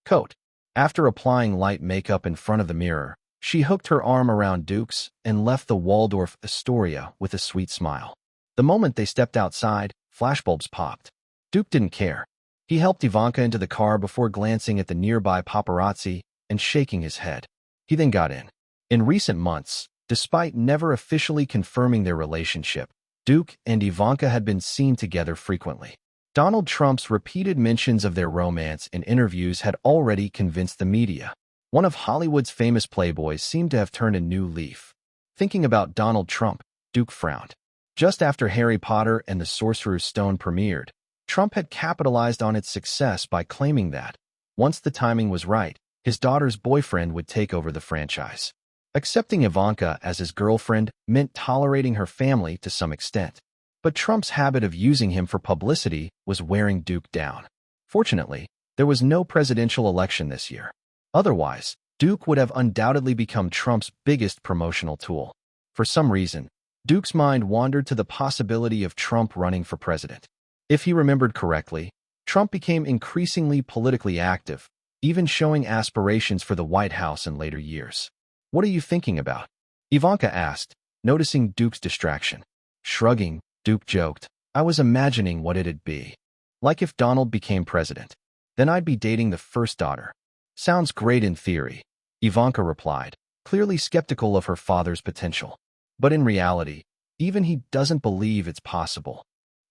coat. After applying light makeup in front of the mirror, she hooked her arm around Duke's and left the Waldorf Astoria with a sweet smile. The moment they stepped outside, flashbulbs popped. Duke didn't care. He helped Ivanka into the car before glancing at the nearby paparazzi and shaking his head. He then got in. In recent months, despite never officially confirming their relationship, Duke and Ivanka had been seen together frequently. Donald Trump's repeated mentions of their romance in interviews had already convinced the media. One of Hollywood's famous playboys seemed to have turned a new leaf. Thinking about Donald Trump, Duke frowned. Just after Harry Potter and the Sorcerer's Stone premiered, Trump had capitalized on its success by claiming that, once the timing was right, his daughter's boyfriend would take over the franchise. Accepting Ivanka as his girlfriend meant tolerating her family to some extent. But Trump's habit of using him for publicity was wearing Duke down. Fortunately, there was no presidential election this year. Otherwise, Duke would have undoubtedly become Trump's biggest promotional tool. For some reason, Duke's mind wandered to the possibility of Trump running for president. If he remembered correctly, Trump became increasingly politically active, even showing aspirations for the White House in later years. "What are you thinking about?" Ivanka asked, noticing Duke's distraction. Shrugging, Duke joked, "I was imagining what it'd be. Like if Donald became president. Then I'd be dating the first daughter." "Sounds great in theory," Ivanka replied, clearly skeptical of her father's potential. "But in reality, even he doesn't believe it's possible."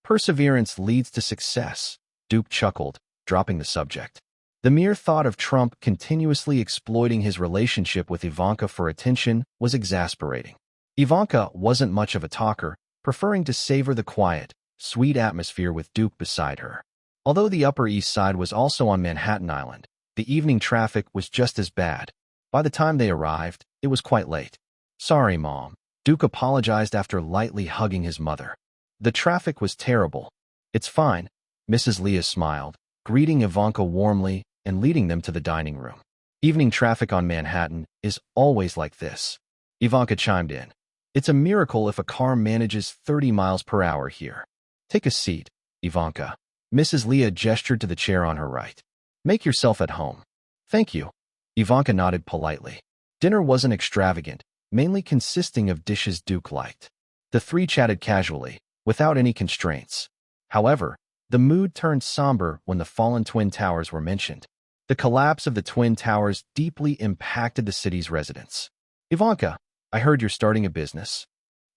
"Perseverance leads to success," Duke chuckled, dropping the subject. The mere thought of Trump continuously exploiting his relationship with Ivanka for attention was exasperating. Ivanka wasn't much of a talker, preferring to savor the quiet, sweet atmosphere with Duke beside her. Although the Upper East Side was also on Manhattan Island, the evening traffic was just as bad. By the time they arrived, it was quite late. "Sorry, Mom," Duke apologized after lightly hugging his mother. "The traffic was terrible." "It's fine," Mrs. Leah smiled, greeting Ivanka warmly and leading them to the dining room. "Evening traffic on Manhattan is always like this," Ivanka chimed in. "It's a miracle if a car manages 30 miles per hour here." "Take a seat, Ivanka." Mrs. Leah gestured to the chair on her right. "Make yourself at home." "Thank you." Ivanka nodded politely. Dinner wasn't extravagant, mainly consisting of dishes Duke liked. The three chatted casually, without any constraints. However, the mood turned somber when the fallen Twin Towers were mentioned. The collapse of the Twin Towers deeply impacted the city's residents. "Ivanka, I heard you're starting a business."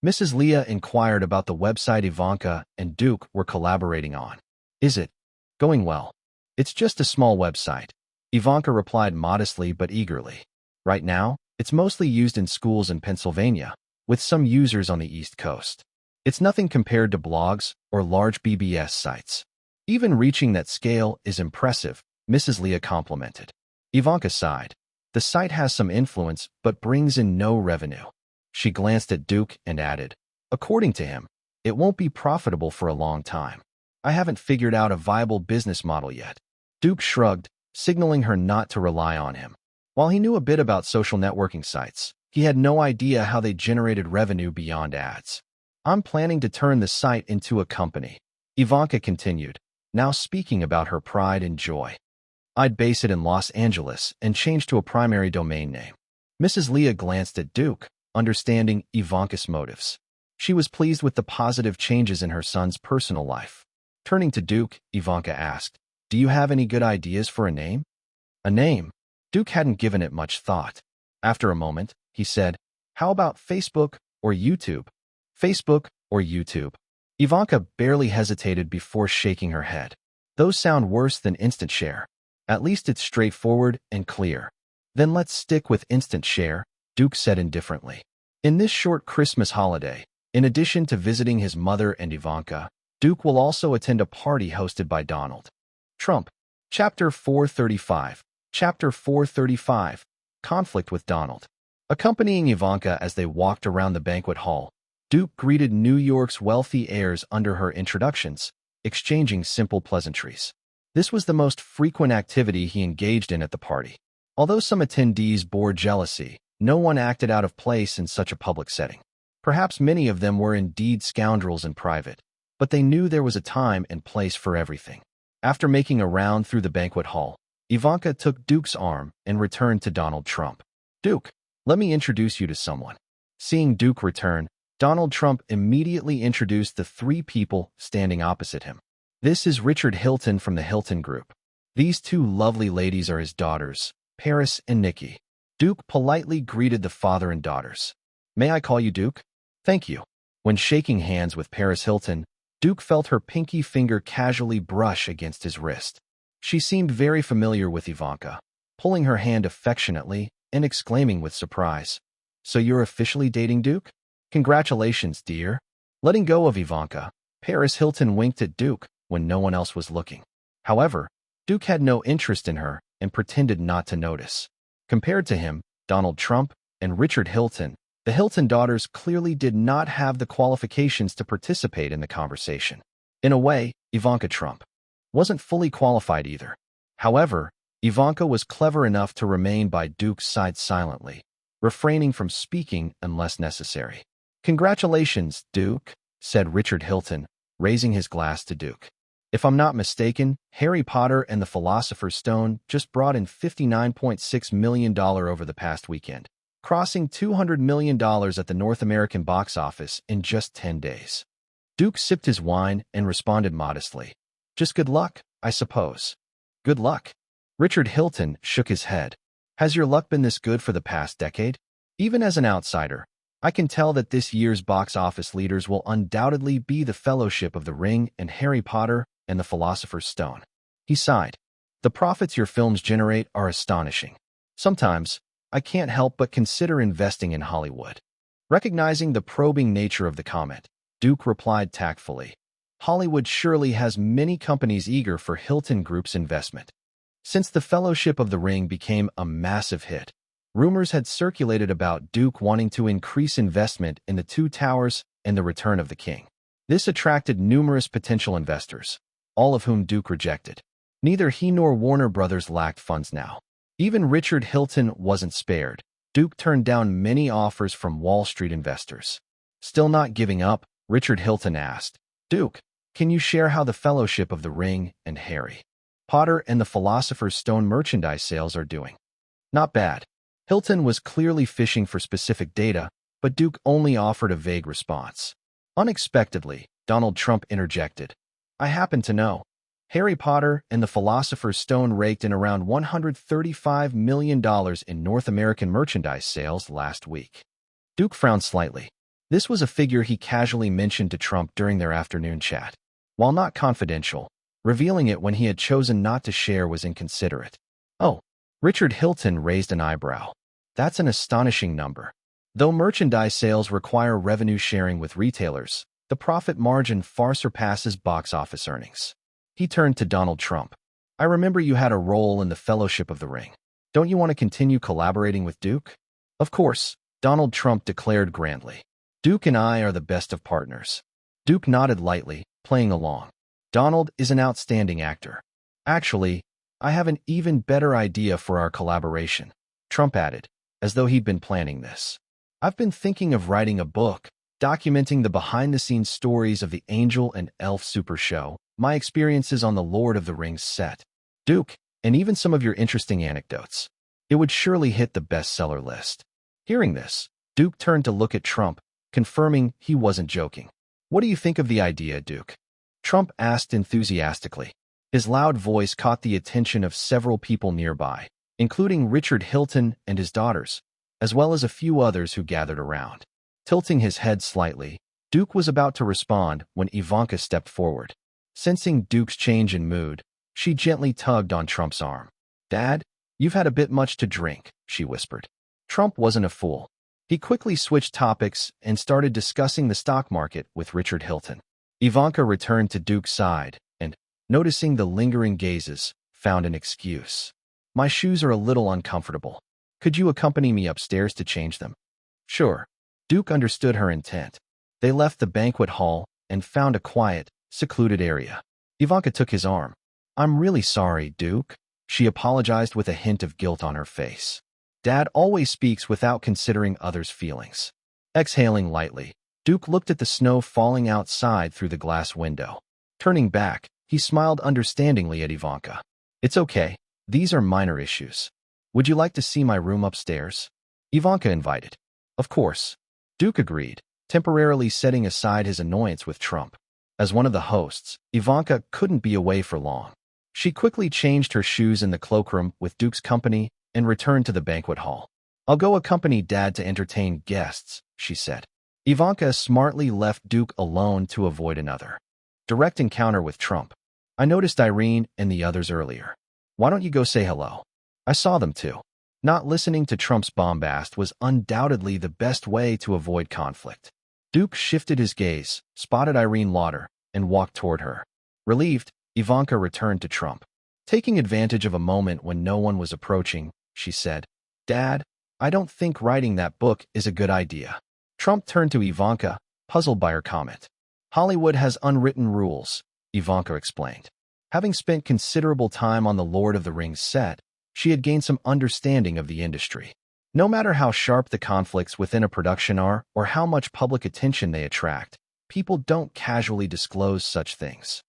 Mrs. Leah inquired about the website Ivanka and Duke were collaborating on. "Is it going well?" "It's just a small website," Ivanka replied modestly but eagerly. "Right now, it's mostly used in schools in Pennsylvania, with some users on the East Coast. It's nothing compared to blogs or large BBS sites. Even reaching that scale is impressive," Mrs. Leah complimented. Ivanka sighed. "The site has some influence but brings in no revenue." She glanced at Duke and added, "According to him, it won't be profitable for a long time. I haven't figured out a viable business model yet." Duke shrugged, signaling her not to rely on him. While he knew a bit about social networking sites, he had no idea how they generated revenue beyond ads. "I'm planning to turn the site into a company," Ivanka continued, now speaking about her pride and joy. "I'd base it in Los Angeles and change to a primary domain name." Mrs. Leah glanced at Duke, understanding Ivanka's motives. She was pleased with the positive changes in her son's personal life. Turning to Duke, Ivanka asked, "Do you have any good ideas for a name?" "A name?" Duke hadn't given it much thought. After a moment, he said, "How about Facebook or YouTube?" "Facebook or YouTube." Ivanka barely hesitated before shaking her head. "Those sound worse than Instant Share. At least it's straightforward and clear." "Then let's stick with Instant Share," Duke said indifferently. In this short Christmas holiday, in addition to visiting his mother and Ivanka, Duke will also attend a party hosted by Donald Trump. Chapter 435. Chapter 435. Conflict with Donald. Accompanying Ivanka as they walked around the banquet hall, Duke greeted New York's wealthy heirs under her introductions, exchanging simple pleasantries. This was the most frequent activity he engaged in at the party. Although some attendees bore jealousy, no one acted out of place in such a public setting. Perhaps many of them were indeed scoundrels in private, but they knew there was a time and place for everything. After making a round through the banquet hall, Ivanka took Duke's arm and returned to Donald Trump. Duke, let me introduce you to someone. Seeing Duke return, Donald Trump immediately introduced the three people standing opposite him. This is Richard Hilton from the Hilton Group. These two lovely ladies are his daughters, Paris and Nikki. Duke politely greeted the father and daughters. May I call you Duke? Thank you. When shaking hands with Paris Hilton, Duke felt her pinky finger casually brush against his wrist. She seemed very familiar with Ivanka, pulling her hand affectionately and exclaiming with surprise, "So you're officially dating Duke? Congratulations, dear." Letting go of Ivanka, Paris Hilton winked at Duke when no one else was looking. However, Duke had no interest in her and pretended not to notice. Compared to him, Donald Trump and Richard Hilton, the Hilton daughters clearly did not have the qualifications to participate in the conversation. In a way, Ivanka Trump wasn't fully qualified either. However, Ivanka was clever enough to remain by Duke's side silently, refraining from speaking unless necessary. "Congratulations, Duke," said Richard Hilton, raising his glass to Duke. "If I'm not mistaken, Harry Potter and the Philosopher's Stone just brought in $59.6 million over the past weekend, crossing $200 million at the North American box office in just 10 days. Duke sipped his wine and responded modestly, "Just good luck, I suppose." "Good luck?" Richard Hilton shook his head. "Has your luck been this good for the past decade? Even as an outsider, I can tell that this year's box office leaders will undoubtedly be The Fellowship of the Ring and Harry Potter and the Philosopher's Stone." He sighed. "The profits your films generate are astonishing. Sometimes, I can't help but consider investing in Hollywood." Recognizing the probing nature of the comment, Duke replied tactfully, "Hollywood surely has many companies eager for Hilton Group's investment." Since The Fellowship of the Ring became a massive hit, rumors had circulated about Duke wanting to increase investment in The Two Towers and The Return of the King. This attracted numerous potential investors, all of whom Duke rejected. Neither he nor Warner Brothers lacked funds now. Even Richard Hilton wasn't spared. Duke turned down many offers from Wall Street investors. Still not giving up, Richard Hilton asked, "Duke, can you share how The Fellowship of the Ring and Harry Potter and the Philosopher's Stone merchandise sales are doing?" "Not bad." Hilton was clearly fishing for specific data, but Duke only offered a vague response. Unexpectedly, Donald Trump interjected, "I happen to know. Harry Potter and the Philosopher's Stone raked in around $135 million in North American merchandise sales last week." Duke frowned slightly. This was a figure he casually mentioned to Trump during their afternoon chat. While not confidential, revealing it when he had chosen not to share was inconsiderate. "Oh." Richard Hilton raised an eyebrow. "That's an astonishing number. Though merchandise sales require revenue sharing with retailers, the profit margin far surpasses box office earnings." He turned to Donald Trump. "I remember you had a role in The Fellowship of the Ring. Don't you want to continue collaborating with Duke?" "Of course," Donald Trump declared grandly. "Duke and I are the best of partners." Duke nodded lightly, playing along. "Donald is an outstanding actor. Actually, I have an even better idea for our collaboration," Trump added, as though he'd been planning this. "I've been thinking of writing a book, documenting the behind-the-scenes stories of the Angel and Elf Super Show, my experiences on the Lord of the Rings set, Duke, and even some of your interesting anecdotes. It would surely hit the bestseller list." Hearing this, Duke turned to look at Trump, confirming he wasn't joking. "What do you think of the idea, Duke?" Trump asked enthusiastically. His loud voice caught the attention of several people nearby, including Richard Hilton and his daughters, as well as a few others who gathered around. Tilting his head slightly, Duke was about to respond when Ivanka stepped forward. Sensing Duke's change in mood, she gently tugged on Trump's arm. "Dad, you've had a bit much to drink," she whispered. Trump wasn't a fool. He quickly switched topics and started discussing the stock market with Richard Hilton. Ivanka returned to Duke's side and, noticing the lingering gazes, found an excuse. "My shoes are a little uncomfortable. Could you accompany me upstairs to change them?" "Sure." Duke understood her intent. They left the banquet hall and found a quiet, secluded area. Ivanka took his arm. "I'm really sorry, Duke," she apologized with a hint of guilt on her face. "Dad always speaks without considering others' feelings." Exhaling lightly, Duke looked at the snow falling outside through the glass window. Turning back, he smiled understandingly at Ivanka. "It's okay. These are minor issues. Would you like to see my room upstairs? Ivanka invited. Of course. Duke agreed, temporarily setting aside his annoyance with Trump. As one of the hosts, Ivanka couldn't be away for long. She quickly changed her shoes in the cloakroom with Duke's company and returned to the banquet hall. I'll go accompany Dad to entertain guests, she said. Ivanka smartly left Duke alone to avoid another direct encounter with Trump. I noticed Irene and the others earlier. Why don't you go say hello? I saw them too. Not listening to Trump's bombast was undoubtedly the best way to avoid conflict. Duke shifted his gaze, spotted Irene Lauder, and walked toward her. Relieved, Ivanka returned to Trump. Taking advantage of a moment when no one was approaching, she said, Dad, I don't think writing that book is a good idea. Trump turned to Ivanka, puzzled by her comment. Hollywood has unwritten rules, Ivanka explained. Having spent considerable time on the Lord of the Rings set, she had gained some understanding of the industry. No matter how sharp the conflicts within a production are or how much public attention they attract, people don't casually disclose such things.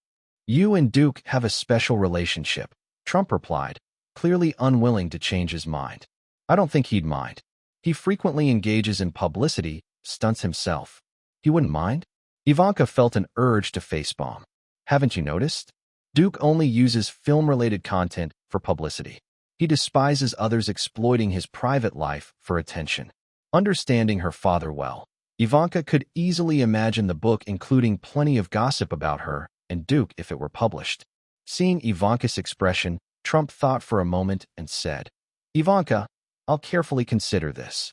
You and Duke have a special relationship, Trump replied, clearly unwilling to change his mind. I don't think he'd mind. He frequently engages in publicity, stunts himself. He wouldn't mind? Ivanka felt an urge to facepalm. Haven't you noticed? Duke only uses film-related content for publicity. He despises others exploiting his private life for attention. Understanding her father well, Ivanka could easily imagine the book including plenty of gossip about her and Duke if it were published. Seeing Ivanka's expression, Trump thought for a moment and said, Ivanka, I'll carefully consider this.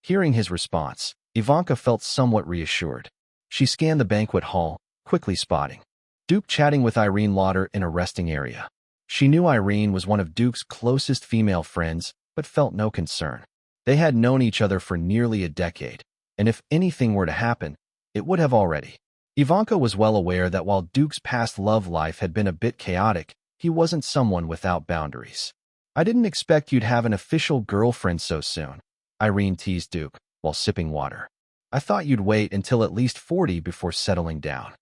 Hearing his response, Ivanka felt somewhat reassured. She scanned the banquet hall, quickly spotting Duke chatting with Irene Lauder in a resting area. She knew Irene was one of Duke's closest female friends, but felt no concern. They had known each other for nearly a decade, and if anything were to happen, it would have already. Ivanka was well aware that while Duke's past love life had been a bit chaotic, he wasn't someone without boundaries. I didn't expect you'd have an official girlfriend so soon, Irene teased Duke while sipping water. I thought you'd wait until at least 40 before settling down.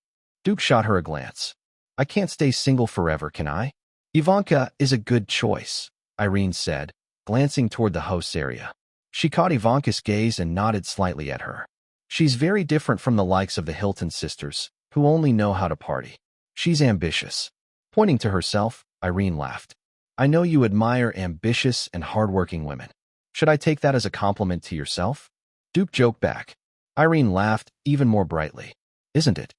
Duke shot her a glance. I can't stay single forever, can I? Ivanka is a good choice, Irene said, glancing toward the host's area. She caught Ivanka's gaze and nodded slightly at her. She's very different from the likes of the Hilton sisters, who only know how to party. She's ambitious. Pointing to herself, Irene laughed. I know you admire ambitious and hardworking women. Should I take that as a compliment to yourself? Duke joked back. Irene laughed even more brightly. Isn't it?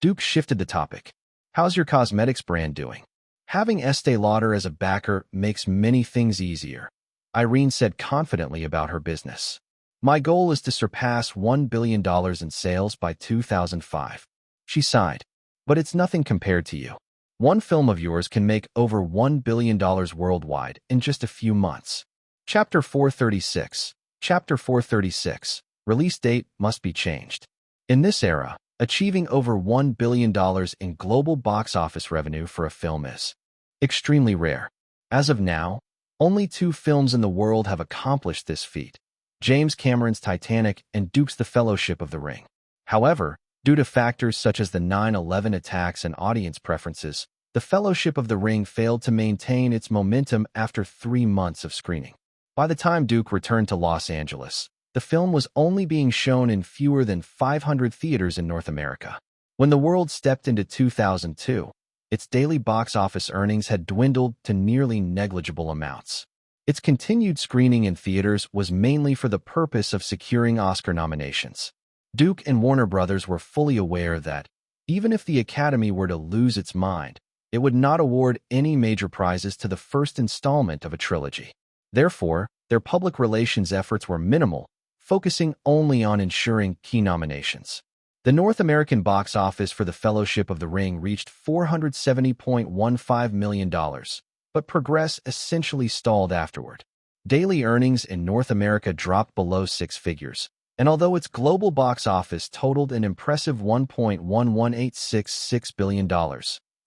Duke shifted the topic. How's your cosmetics brand doing? Having Estee Lauder as a backer makes many things easier, Irene said confidently about her business. My goal is to surpass $1 billion in sales by 2005. She sighed. But it's nothing compared to you. One film of yours can make over $1 billion worldwide in just a few months. Chapter 436. Chapter 436. Release date must be changed. In this era, achieving over $1 billion in global box office revenue for a film is extremely rare. As of now, only 2 films in the world have accomplished this feat: James Cameron's Titanic and Duke's The Fellowship of the Ring. However, due to factors such as the 9/11 attacks and audience preferences, The Fellowship of the Ring failed to maintain its momentum after 3 months of screening. By the time Duke returned to Los Angeles, the film was only being shown in fewer than 500 theaters in North America. When the world stepped into 2002, its daily box office earnings had dwindled to nearly negligible amounts. Its continued screening in theaters was mainly for the purpose of securing Oscar nominations. Duke and Warner Brothers were fully aware that, even if the Academy were to lose its mind, it would not award any major prizes to the first installment of a trilogy. Therefore, their public relations efforts were minimal, focusing only on ensuring key nominations. The North American box office for The Fellowship of the Ring reached $470.15 million, but progress essentially stalled afterward. Daily earnings in North America dropped below 6 figures, and although its global box office totaled an impressive $1.11866 billion,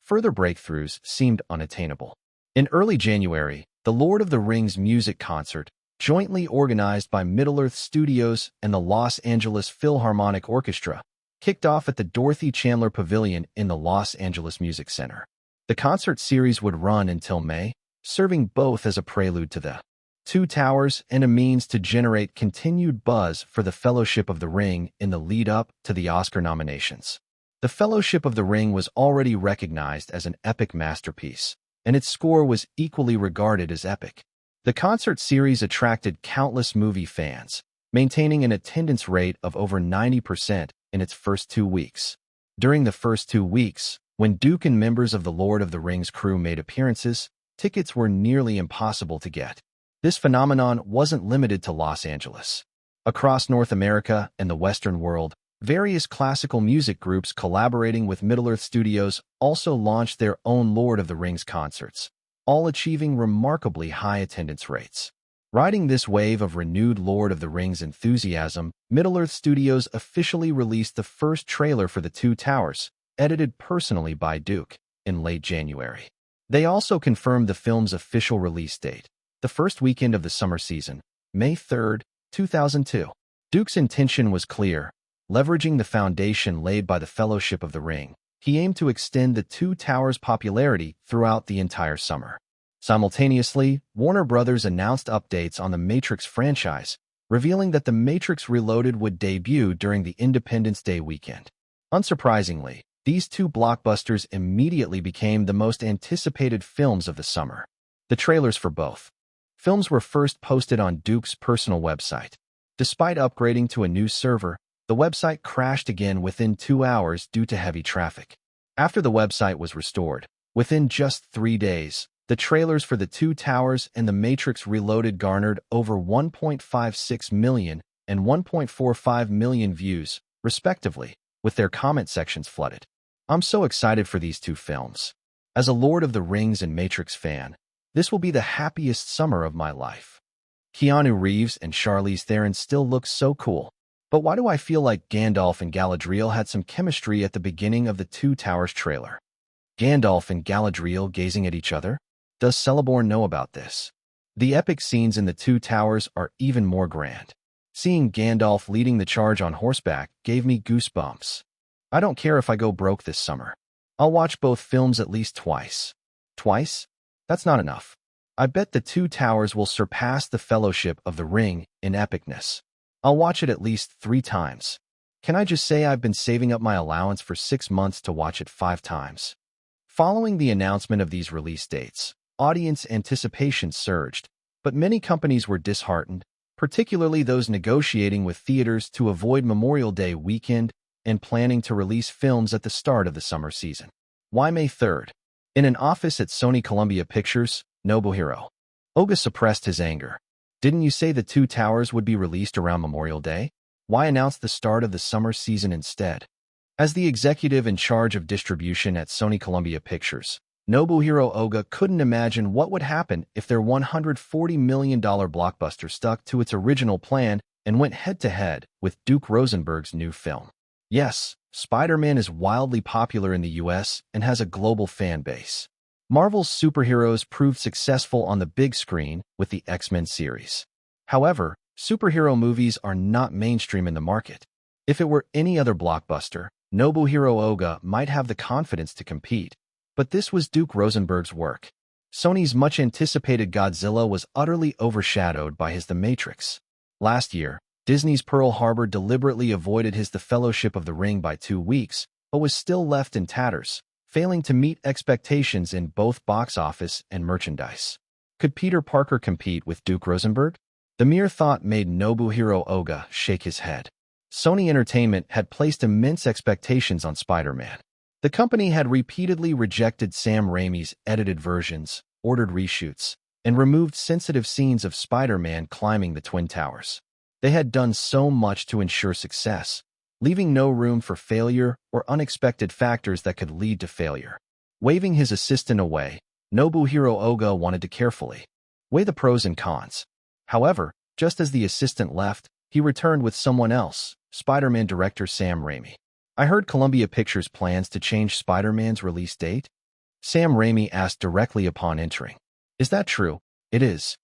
further breakthroughs seemed unattainable. In early January, the Lord of the Rings music concert, jointly organized by Middle-earth Studios and the Los Angeles Philharmonic Orchestra, kicked off at the Dorothy Chandler Pavilion in the Los Angeles Music Center. The concert series would run until May, serving both as a prelude to the Two Towers and a means to generate continued buzz for the Fellowship of the Ring in the lead-up to the Oscar nominations. The Fellowship of the Ring was already recognized as an epic masterpiece, and its score was equally regarded as epic. The concert series attracted countless movie fans, maintaining an attendance rate of over 90% in its first 2 weeks. During the first 2 weeks, when Duke and members of the Lord of the Rings crew made appearances, tickets were nearly impossible to get. This phenomenon wasn't limited to Los Angeles. Across North America and the Western world, various classical music groups collaborating with Middle-earth Studios also launched their own Lord of the Rings concerts, all achieving remarkably high attendance rates. Riding this wave of renewed Lord of the Rings enthusiasm, Middle-earth Studios officially released the first trailer for The Two Towers, edited personally by Duke, in late January. They also confirmed the film's official release date, the first weekend of the summer season, May 3, 2002. Duke's intention was clear. Leveraging the foundation laid by the Fellowship of the Ring, he aimed to extend The Two Towers' popularity throughout the entire summer. Simultaneously, Warner Bros. Announced updates on the Matrix franchise, revealing that The Matrix Reloaded would debut during the Independence Day weekend. Unsurprisingly, these two blockbusters immediately became the most anticipated films of the summer. The trailers for both films were first posted on Duke's personal website. Despite upgrading to a new server, the website crashed again within 2 hours due to heavy traffic. After the website was restored, within just 3 days, the trailers for The Two Towers and The Matrix Reloaded garnered over 1.56 million and 1.45 million views, respectively, with their comment sections flooded. I'm so excited for these two films. As a Lord of the Rings and Matrix fan, this will be the happiest summer of my life. Keanu Reeves and Charlize Theron still look so cool. But why do I feel like Gandalf and Galadriel had some chemistry at the beginning of the Two Towers trailer? Gandalf and Galadriel gazing at each other? Does Celeborn know about this? The epic scenes in The Two Towers are even more grand. Seeing Gandalf leading the charge on horseback gave me goosebumps. I don't care if I go broke this summer. I'll watch both films at least twice. Twice? That's not enough. I bet The Two Towers will surpass the Fellowship of the Ring in epicness. I'll watch it at least 3 times. Can I just say I've been saving up my allowance for 6 months to watch it 5 times? Following the announcement of these release dates, audience anticipation surged, but many companies were disheartened, particularly those negotiating with theaters to avoid Memorial Day weekend and planning to release films at the start of the summer season. Why May 3rd? In an office at Sony Columbia Pictures, Nobuhiro Oga suppressed his anger. Didn't you say The Two Towers would be released around Memorial Day? Why announce the start of the summer season instead? As the executive in charge of distribution at Sony Columbia Pictures, Nobuhiro Oga couldn't imagine what would happen if their $140 million blockbuster stuck to its original plan and went head-to-head with Duke Rosenberg's new film. Yes, Spider-Man is wildly popular in the US and has a global fan base. Marvel's superheroes proved successful on the big screen with the X-Men series. However, superhero movies are not mainstream in the market. If it were any other blockbuster, Nobuhiro Oga might have the confidence to compete. But this was Duke Rosenberg's work. Sony's much-anticipated Godzilla was utterly overshadowed by his The Matrix. Last year, Disney's Pearl Harbor deliberately avoided his The Fellowship of the Ring by 2 weeks, but was still left in tatters, failing to meet expectations in both box office and merchandise. Could Peter Parker compete with Duke Rosenberg? The mere thought made Nobuhiro Oga shake his head. Sony Entertainment had placed immense expectations on Spider-Man. The company had repeatedly rejected Sam Raimi's edited versions, ordered reshoots, and removed sensitive scenes of Spider-Man climbing the Twin Towers. They had done so much to ensure success, leaving no room for failure or unexpected factors that could lead to failure. Waving his assistant away, Nobuhiro Oga wanted to carefully weigh the pros and cons. However, just as the assistant left, he returned with someone else, Spider-Man director Sam Raimi. I heard Columbia Pictures plans to change Spider-Man's release date? Sam Raimi asked directly upon entering. Is that true? It is.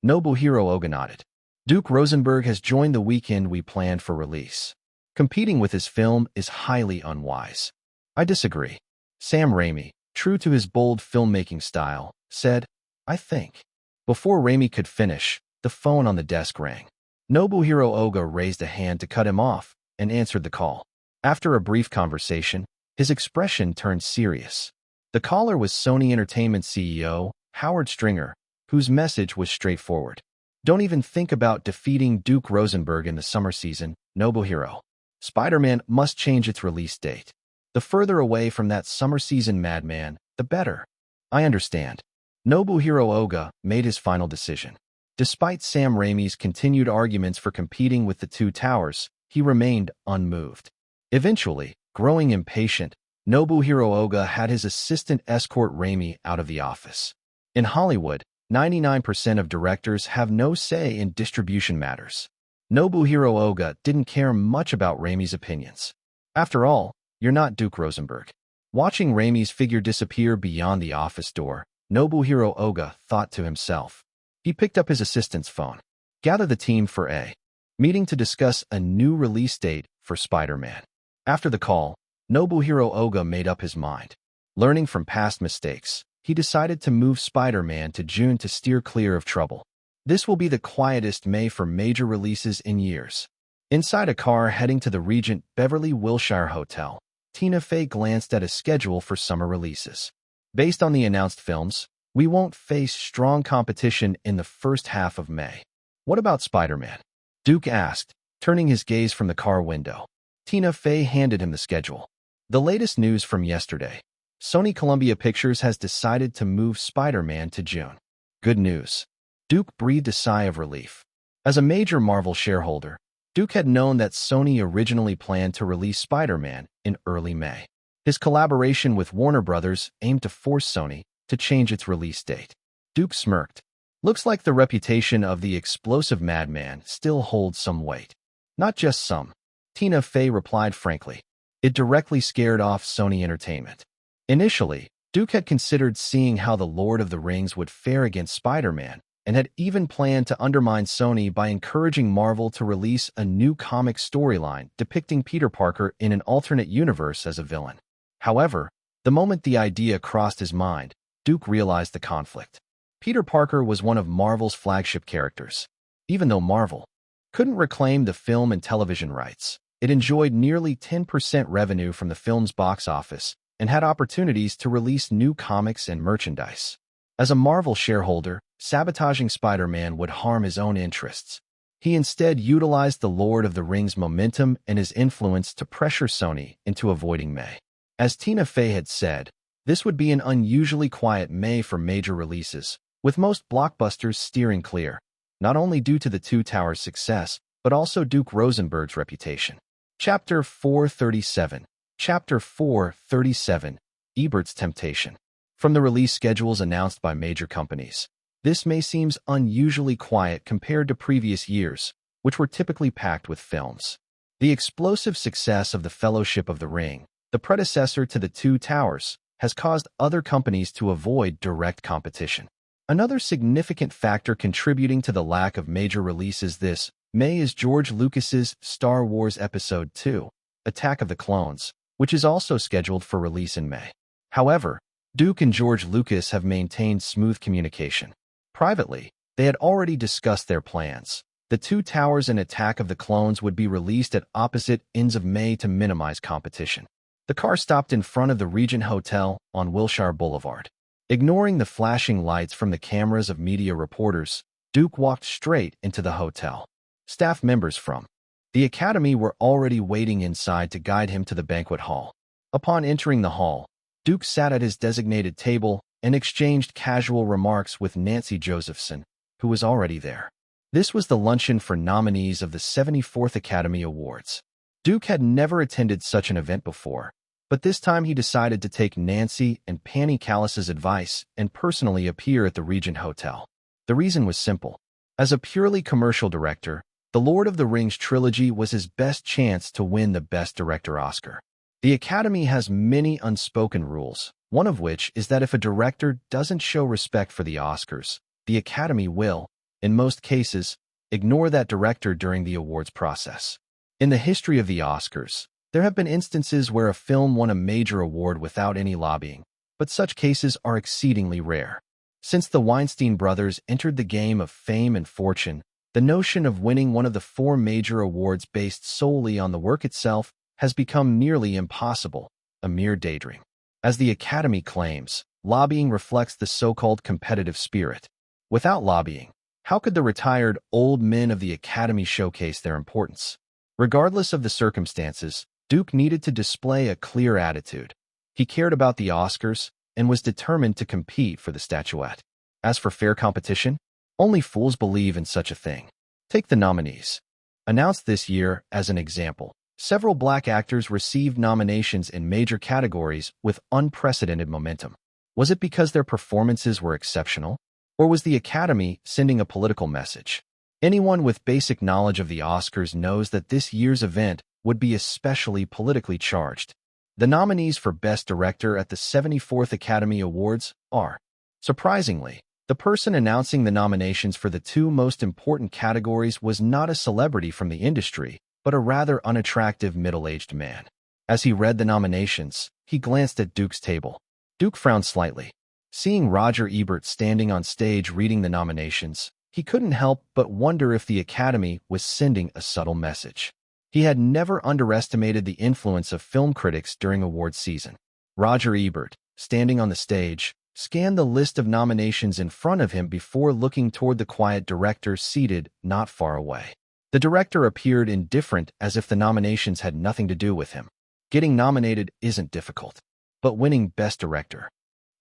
Nobuhiro Oga nodded. Duke Rosenberg has joined the weekend we planned for release. Competing with his film is highly unwise. I disagree. Sam Raimi, true to his bold filmmaking style, said, I think. Before Raimi could finish, the phone on the desk rang. Nobuhiro Oga raised a hand to cut him off and answered the call. After a brief conversation, his expression turned serious. The caller was Sony Entertainment CEO, Howard Stringer, whose message was straightforward. Don't even think about defeating Duke Rosenberg in the summer season, Nobuhiro. Spider-Man must change its release date. The further away from that summer season madman, the better. I understand. Nobuhiro Oga made his final decision. Despite Sam Raimi's continued arguments for competing with the two towers, he remained unmoved. Eventually, growing impatient, Nobuhiro Oga had his assistant escort Raimi out of the office. In Hollywood, 99% of directors have no say in distribution matters. Nobuhiro Oga didn't care much about Raimi's opinions. After all, you're not Duke Rosenberg. Watching Raimi's figure disappear beyond the office door, Nobuhiro Oga thought to himself. He picked up his assistant's phone. Gather the team for a meeting to discuss a new release date for Spider-Man. After the call, Nobuhiro Oga made up his mind. Learning from past mistakes, he decided to move Spider-Man to June to steer clear of trouble. This will be the quietest May for major releases in years. Inside a car heading to the Regent Beverly Wilshire Hotel, Tina Fey glanced at a schedule for summer releases. Based on the announced films, we won't face strong competition in the first half of May. What about Spider-Man? Duke asked, turning his gaze from the car window. Tina Fey handed him the schedule. The latest news from yesterday. Sony Columbia Pictures has decided to move Spider-Man to June. Good news. Duke breathed a sigh of relief. As a major Marvel shareholder, Duke had known that Sony originally planned to release Spider-Man in early May. His collaboration with Warner Brothers aimed to force Sony to change its release date. Duke smirked. Looks like the reputation of the explosive madman still holds some weight. Not just some. Tina Fey replied frankly. It directly scared off Sony Entertainment. Initially, Duke had considered seeing how The Lord of the Rings would fare against Spider-Man, and had even planned to undermine Sony by encouraging Marvel to release a new comic storyline depicting Peter Parker in an alternate universe as a villain. However, the moment the idea crossed his mind, Duke realized the conflict. Peter Parker was one of Marvel's flagship characters. Even though Marvel couldn't reclaim the film and television rights, it enjoyed nearly 10% revenue from the film's box office and had opportunities to release new comics and merchandise. As a Marvel shareholder, sabotaging Spider-Man would harm his own interests. He instead utilized the Lord of the Rings momentum and his influence to pressure Sony into avoiding May. As Tina Fey had said, this would be an unusually quiet May for major releases, with most blockbusters steering clear, not only due to the Two Towers' success, but also Duke Rosenberg's reputation. Chapter 437. Chapter 437. Ebert's Temptation. From the release schedules announced by major companies, this May seems unusually quiet compared to previous years, which were typically packed with films. The explosive success of The Fellowship of the Ring, the predecessor to The Two Towers, has caused other companies to avoid direct competition. Another significant factor contributing to the lack of major releases this May is George Lucas's Star Wars Episode II, Attack of the Clones, which is also scheduled for release in May. However, Duke and George Lucas have maintained smooth communication. Privately, they had already discussed their plans. The Two Towers and Attack of the Clones would be released at opposite ends of May to minimize competition. The car stopped in front of the Regent Hotel on Wilshire Boulevard. Ignoring the flashing lights from the cameras of media reporters, Duke walked straight into the hotel. Staff members from the Academy were already waiting inside to guide him to the banquet hall. Upon entering the hall, Duke sat at his designated table and exchanged casual remarks with Nancy Josephson, who was already there. This was the luncheon for nominees of the 74th Academy Awards. Duke had never attended such an event before, but this time he decided to take Nancy and Panny Callis's advice and personally appear at the Regent Hotel. The reason was simple. As a purely commercial director, The Lord of the Rings trilogy was his best chance to win the Best Director Oscar. The Academy has many unspoken rules, one of which is that if a director doesn't show respect for the Oscars, the Academy will, in most cases, ignore that director during the awards process. In the history of the Oscars, there have been instances where a film won a major award without any lobbying, but such cases are exceedingly rare. Since the Weinstein brothers entered the game of fame and fortune, the notion of winning one of the four major awards based solely on the work itself has become nearly impossible, a mere daydream. As the Academy claims, lobbying reflects the so-called competitive spirit. Without lobbying, how could the retired old men of the Academy showcase their importance? Regardless of the circumstances, Duke needed to display a clear attitude. He cared about the Oscars and was determined to compete for the statuette. As for fair competition, only fools believe in such a thing. Take the nominees. Announced this year as an example, several black actors received nominations in major categories with unprecedented momentum. Was it because their performances were exceptional? Or was the Academy sending a political message? Anyone with basic knowledge of the Oscars knows that this year's event would be especially politically charged. The nominees for Best Director at the 74th Academy Awards are, surprisingly, the person announcing the nominations for the two most important categories was not a celebrity from the industry, but a rather unattractive middle-aged man. As he read the nominations, he glanced at Duke's table. Duke frowned slightly. Seeing Roger Ebert standing on stage reading the nominations, he couldn't help but wonder if the Academy was sending a subtle message. He had never underestimated the influence of film critics during awards season. Roger Ebert, standing on the stage, scanned the list of nominations in front of him before looking toward the quiet director seated not far away. The director appeared indifferent, as if the nominations had nothing to do with him. Getting nominated isn't difficult, but winning Best Director.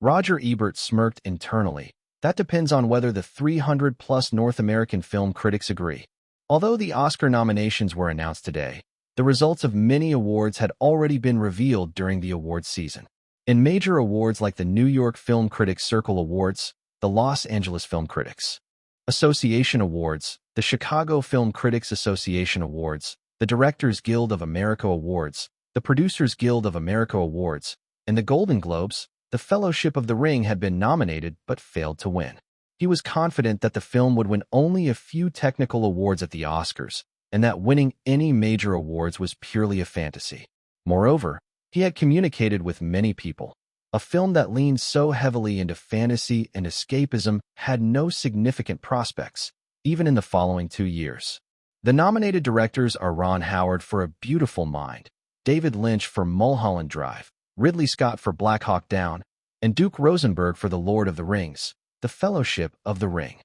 Roger Ebert smirked internally. That depends on whether the 300-plus North American film critics agree. Although the Oscar nominations were announced today, the results of many awards had already been revealed during the awards season. In major awards like the New York Film Critics Circle Awards, the Los Angeles Film Critics Association Awards, the Chicago Film Critics Association Awards, the Directors Guild of America Awards, the Producers Guild of America Awards, and the Golden Globes, the Fellowship of the Ring had been nominated but failed to win. He was confident that the film would win only a few technical awards at the Oscars, and that winning any major awards was purely a fantasy. Moreover, he had communicated with many people. A film that leaned so heavily into fantasy and escapism had no significant prospects, even in the following 2 years. The nominated directors are Ron Howard for A Beautiful Mind, David Lynch for Mulholland Drive, Ridley Scott for Black Hawk Down, and Duke Rosenberg for The Lord of the Rings, The Fellowship of the Ring.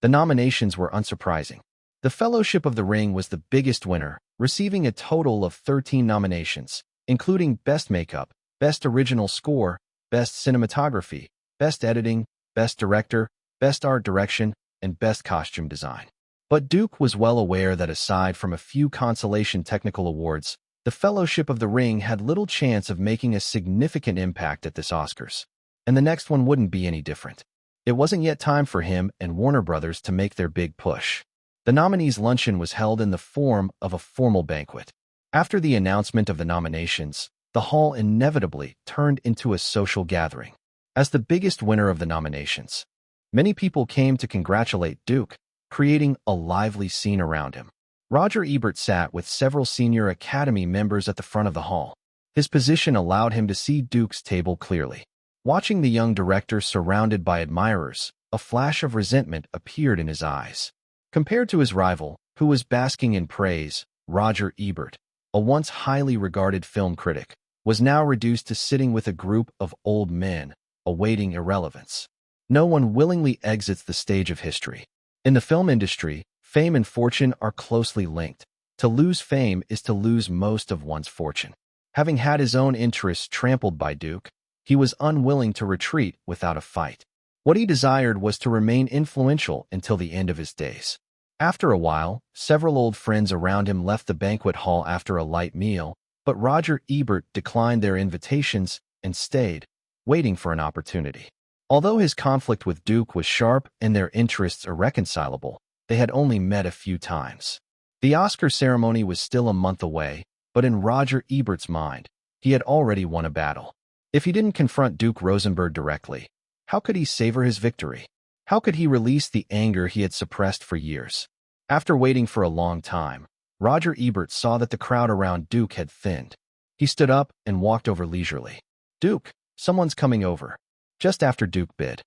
The nominations were unsurprising. The Fellowship of the Ring was the biggest winner, receiving a total of 13 nominations, including Best Makeup, Best Original Score, Best Cinematography, Best Editing, Best Director, Best Art Direction, and Best Costume Design. But Duke was well aware that aside from a few consolation technical awards, the Fellowship of the Ring had little chance of making a significant impact at this Oscars. And the next one wouldn't be any different. It wasn't yet time for him and Warner Brothers to make their big push. The nominees' luncheon was held in the form of a formal banquet. After the announcement of the nominations, the hall inevitably turned into a social gathering. As the biggest winner of the nominations, many people came to congratulate Duke, creating a lively scene around him. Roger Ebert sat with several senior Academy members at the front of the hall. His position allowed him to see Duke's table clearly. Watching the young director surrounded by admirers, a flash of resentment appeared in his eyes. Compared to his rival, who was basking in praise, Roger Ebert, a once highly regarded film critic, was now reduced to sitting with a group of old men, awaiting irrelevance. No one willingly exits the stage of history. In the film industry, fame and fortune are closely linked. To lose fame is to lose most of one's fortune. Having had his own interests trampled by Duke, he was unwilling to retreat without a fight. What he desired was to remain influential until the end of his days. After a while, several old friends around him left the banquet hall after a light meal, but Roger Ebert declined their invitations and stayed, waiting for an opportunity. Although his conflict with Duke was sharp and their interests irreconcilable, they had only met a few times. The Oscar ceremony was still a month away, but in Roger Ebert's mind, he had already won a battle. If he didn't confront Duke Rosenberg directly, how could he savor his victory? How could he release the anger he had suppressed for years? After waiting for a long time, Roger Ebert saw that the crowd around Duke had thinned. He stood up and walked over leisurely. "Duke, someone's coming over." Just after Duke bid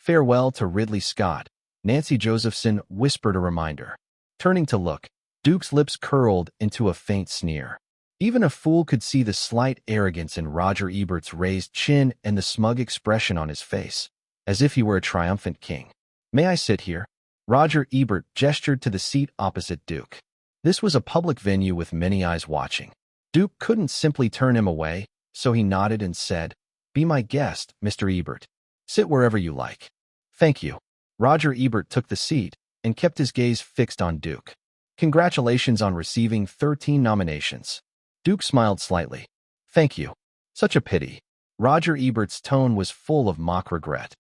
Farewell to Ridley Scott, Nancy Josephson whispered a reminder. Turning to look, Duke's lips curled into a faint sneer. Even a fool could see the slight arrogance in Roger Ebert's raised chin and the smug expression on his face, as if he were a triumphant king. May I sit here? Roger Ebert gestured to the seat opposite Duke. This was a public venue with many eyes watching. Duke couldn't simply turn him away, so he nodded and said, Be my guest, Mr. Ebert. Sit wherever you like. Thank you. Roger Ebert took the seat and kept his gaze fixed on Duke. Congratulations on receiving 13 nominations. Duke smiled slightly. Thank you. Such a pity. Roger Ebert's tone was full of mock regret.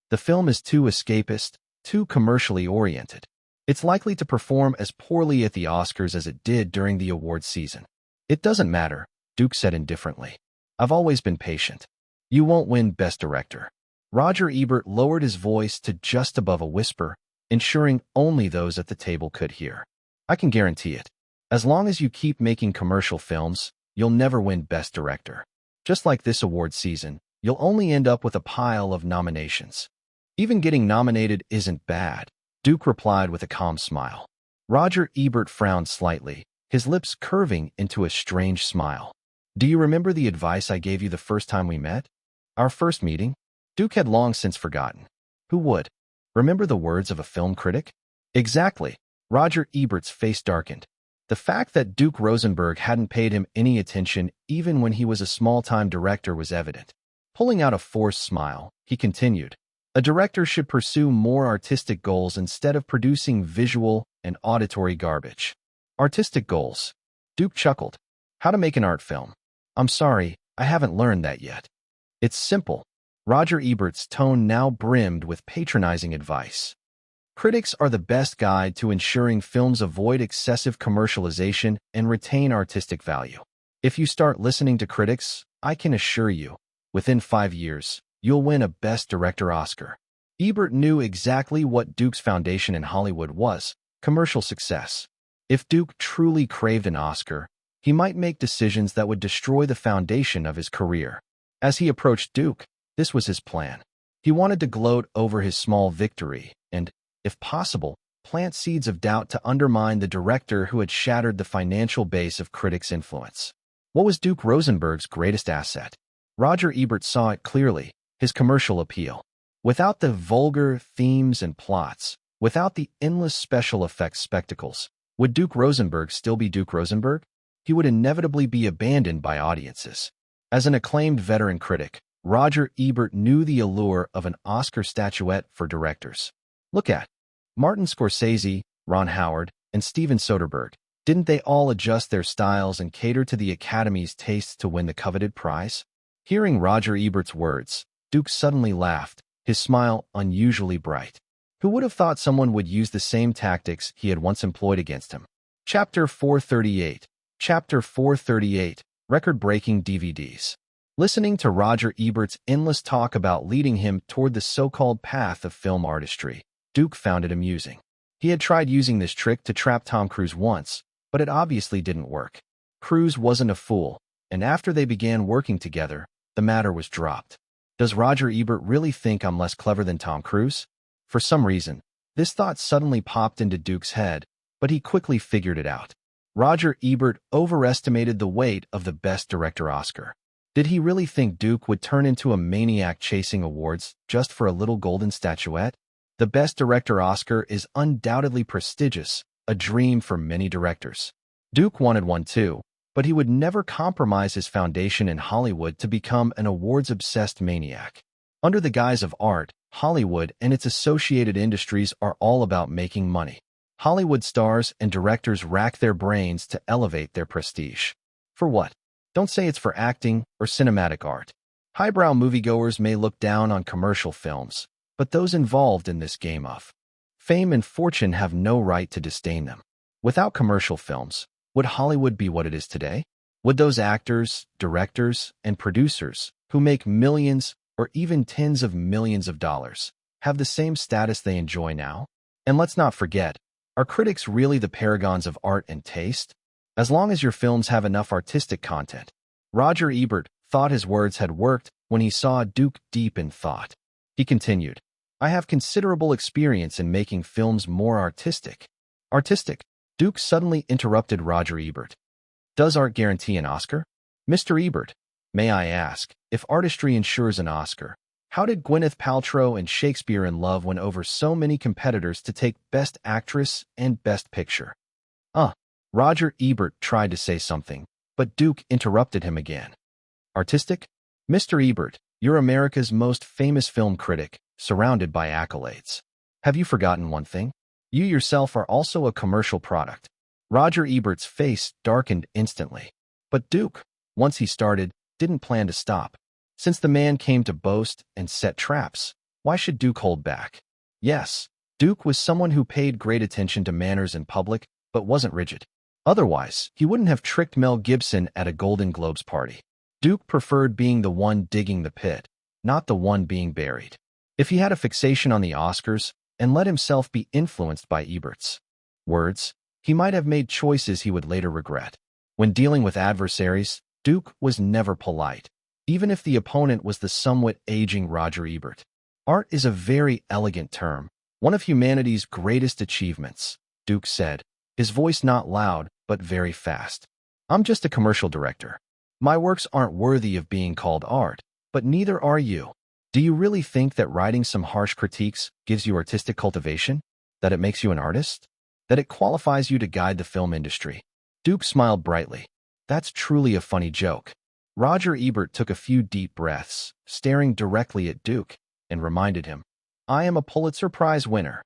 The film is too escapist, too commercially oriented. It's likely to perform as poorly at the Oscars as it did during the awards season. It doesn't matter, Duke said indifferently. I've always been patient. You won't win Best Director. Roger Ebert lowered his voice to just above a whisper, ensuring only those at the table could hear. I can guarantee it. As long as you keep making commercial films, you'll never win Best Director. Just like this award season, you'll only end up with a pile of nominations. Even getting nominated isn't bad, Duke replied with a calm smile. Roger Ebert frowned slightly, his lips curving into a strange smile. Do you remember the advice I gave you the first time we met? Our first meeting? Duke had long since forgotten. Who would? Remember the words of a film critic? Exactly. Roger Ebert's face darkened. The fact that Duke Rosenberg hadn't paid him any attention even when he was a small-time director was evident. Pulling out a forced smile, he continued, A director should pursue more artistic goals instead of producing visual and auditory garbage. Artistic goals. Duke chuckled. How to make an art film. I'm sorry, I haven't learned that yet. It's simple. Roger Ebert's tone now brimmed with patronizing advice. Critics are the best guide to ensuring films avoid excessive commercialization and retain artistic value. If you start listening to critics, I can assure you, within 5 years, you'll win a Best Director Oscar. Ebert knew exactly what Duke's foundation in Hollywood was: commercial success. If Duke truly craved an Oscar, he might make decisions that would destroy the foundation of his career. As he approached Duke, this was his plan. He wanted to gloat over his small victory and, if possible, plant seeds of doubt to undermine the director who had shattered the financial base of critics' influence. What was Duke Rosenberg's greatest asset? Roger Ebert saw it clearly: his commercial appeal. Without the vulgar themes and plots, without the endless special effects spectacles, would Duke Rosenberg still be Duke Rosenberg? He would inevitably be abandoned by audiences. As an acclaimed veteran critic, Roger Ebert knew the allure of an Oscar statuette for directors. Look at Martin Scorsese, Ron Howard, and Steven Soderbergh. Didn't they all adjust their styles and cater to the Academy's tastes to win the coveted prize? Hearing Roger Ebert's words, Duke suddenly laughed, his smile unusually bright. Who would have thought someone would use the same tactics he had once employed against him? Chapter 438. Chapter 438. Record-breaking DVDs. Listening to Roger Ebert's endless talk about leading him toward the so-called path of film artistry, Duke found it amusing. He had tried using this trick to trap Tom Cruise once, but it obviously didn't work. Cruise wasn't a fool, and after they began working together, the matter was dropped. Does Roger Ebert really think I'm less clever than Tom Cruise? For some reason, this thought suddenly popped into Duke's head, but he quickly figured it out. Roger Ebert overestimated the weight of the Best Director Oscar. Did he really think Duke would turn into a maniac chasing awards just for a little golden statuette? The Best Director Oscar is undoubtedly prestigious, a dream for many directors. Duke wanted one too, but he would never compromise his foundation in Hollywood to become an awards-obsessed maniac. Under the guise of art, Hollywood and its associated industries are all about making money. Hollywood stars and directors rack their brains to elevate their prestige. For what? Don't say it's for acting or cinematic art. Highbrow moviegoers may look down on commercial films, but those involved in this game of fame and fortune have no right to disdain them. Without commercial films, would Hollywood be what it is today? Would those actors, directors, and producers who make millions or even tens of millions of dollars have the same status they enjoy now? And let's not forget, are critics really the paragons of art and taste? As long as your films have enough artistic content. Roger Ebert thought his words had worked when he saw Duke deep in thought. He continued, I have considerable experience in making films more artistic. Artistic? Duke suddenly interrupted Roger Ebert. Does art guarantee an Oscar? Mr. Ebert, may I ask, if artistry ensures an Oscar, how did Gwyneth Paltrow and Shakespeare in Love win over so many competitors to take Best Actress and Best Picture? Roger Ebert tried to say something, but Duke interrupted him again. Artistic? Mr. Ebert, you're America's most famous film critic, surrounded by accolades. Have you forgotten one thing? You yourself are also a commercial product. Roger Ebert's face darkened instantly. But Duke, once he started, didn't plan to stop. Since the man came to boast and set traps, why should Duke hold back? Yes, Duke was someone who paid great attention to manners in public, but wasn't rigid. Otherwise, he wouldn't have tricked Mel Gibson at a Golden Globes party. Duke preferred being the one digging the pit, not the one being buried. If he had a fixation on the Oscars and let himself be influenced by Ebert's words, he might have made choices he would later regret. When dealing with adversaries, Duke was never polite, even if the opponent was the somewhat aging Roger Ebert. Art is a very elegant term, one of humanity's greatest achievements, Duke said, his voice not loud, but very fast. I'm just a commercial director. My works aren't worthy of being called art, but neither are you. Do you really think that writing some harsh critiques gives you artistic cultivation? That it makes you an artist? That it qualifies you to guide the film industry? Duke smiled brightly. That's truly a funny joke. Roger Ebert took a few deep breaths, staring directly at Duke, and reminded him, I am a Pulitzer Prize winner.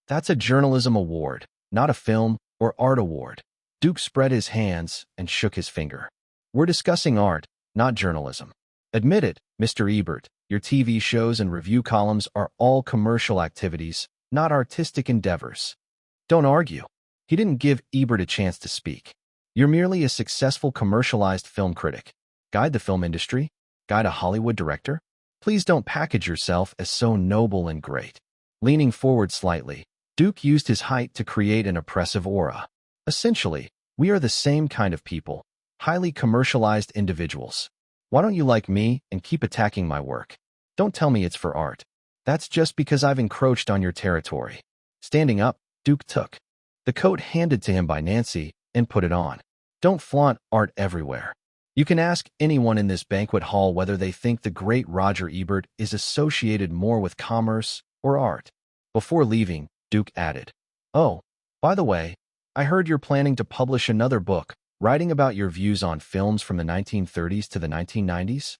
That's a journalism award, not a film or art award. Duke spread his hands and shook his finger. We're discussing art, not journalism. Admit it, Mr. Ebert, your TV shows and review columns are all commercial activities, not artistic endeavors. Don't argue. He didn't give Ebert a chance to speak. You're merely a successful commercialized film critic. Guide the film industry? Guide a Hollywood director? Please don't package yourself as so noble and great. Leaning forward slightly, Duke used his height to create an oppressive aura. Essentially, we are the same kind of people, highly commercialized individuals. Why don't you like me and keep attacking my work? Don't tell me it's for art. That's just because I've encroached on your territory. Standing up, Duke took the coat handed to him by Nancy and put it on. Don't flaunt art everywhere. You can ask anyone in this banquet hall whether they think the great Roger Ebert is associated more with commerce or art. Before leaving, Duke added, Oh, by the way, I heard you're planning to publish another book, writing about your views on films from the 1930s to the 1990s?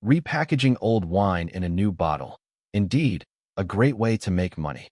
Repackaging old wine in a new bottle. Indeed, a great way to make money.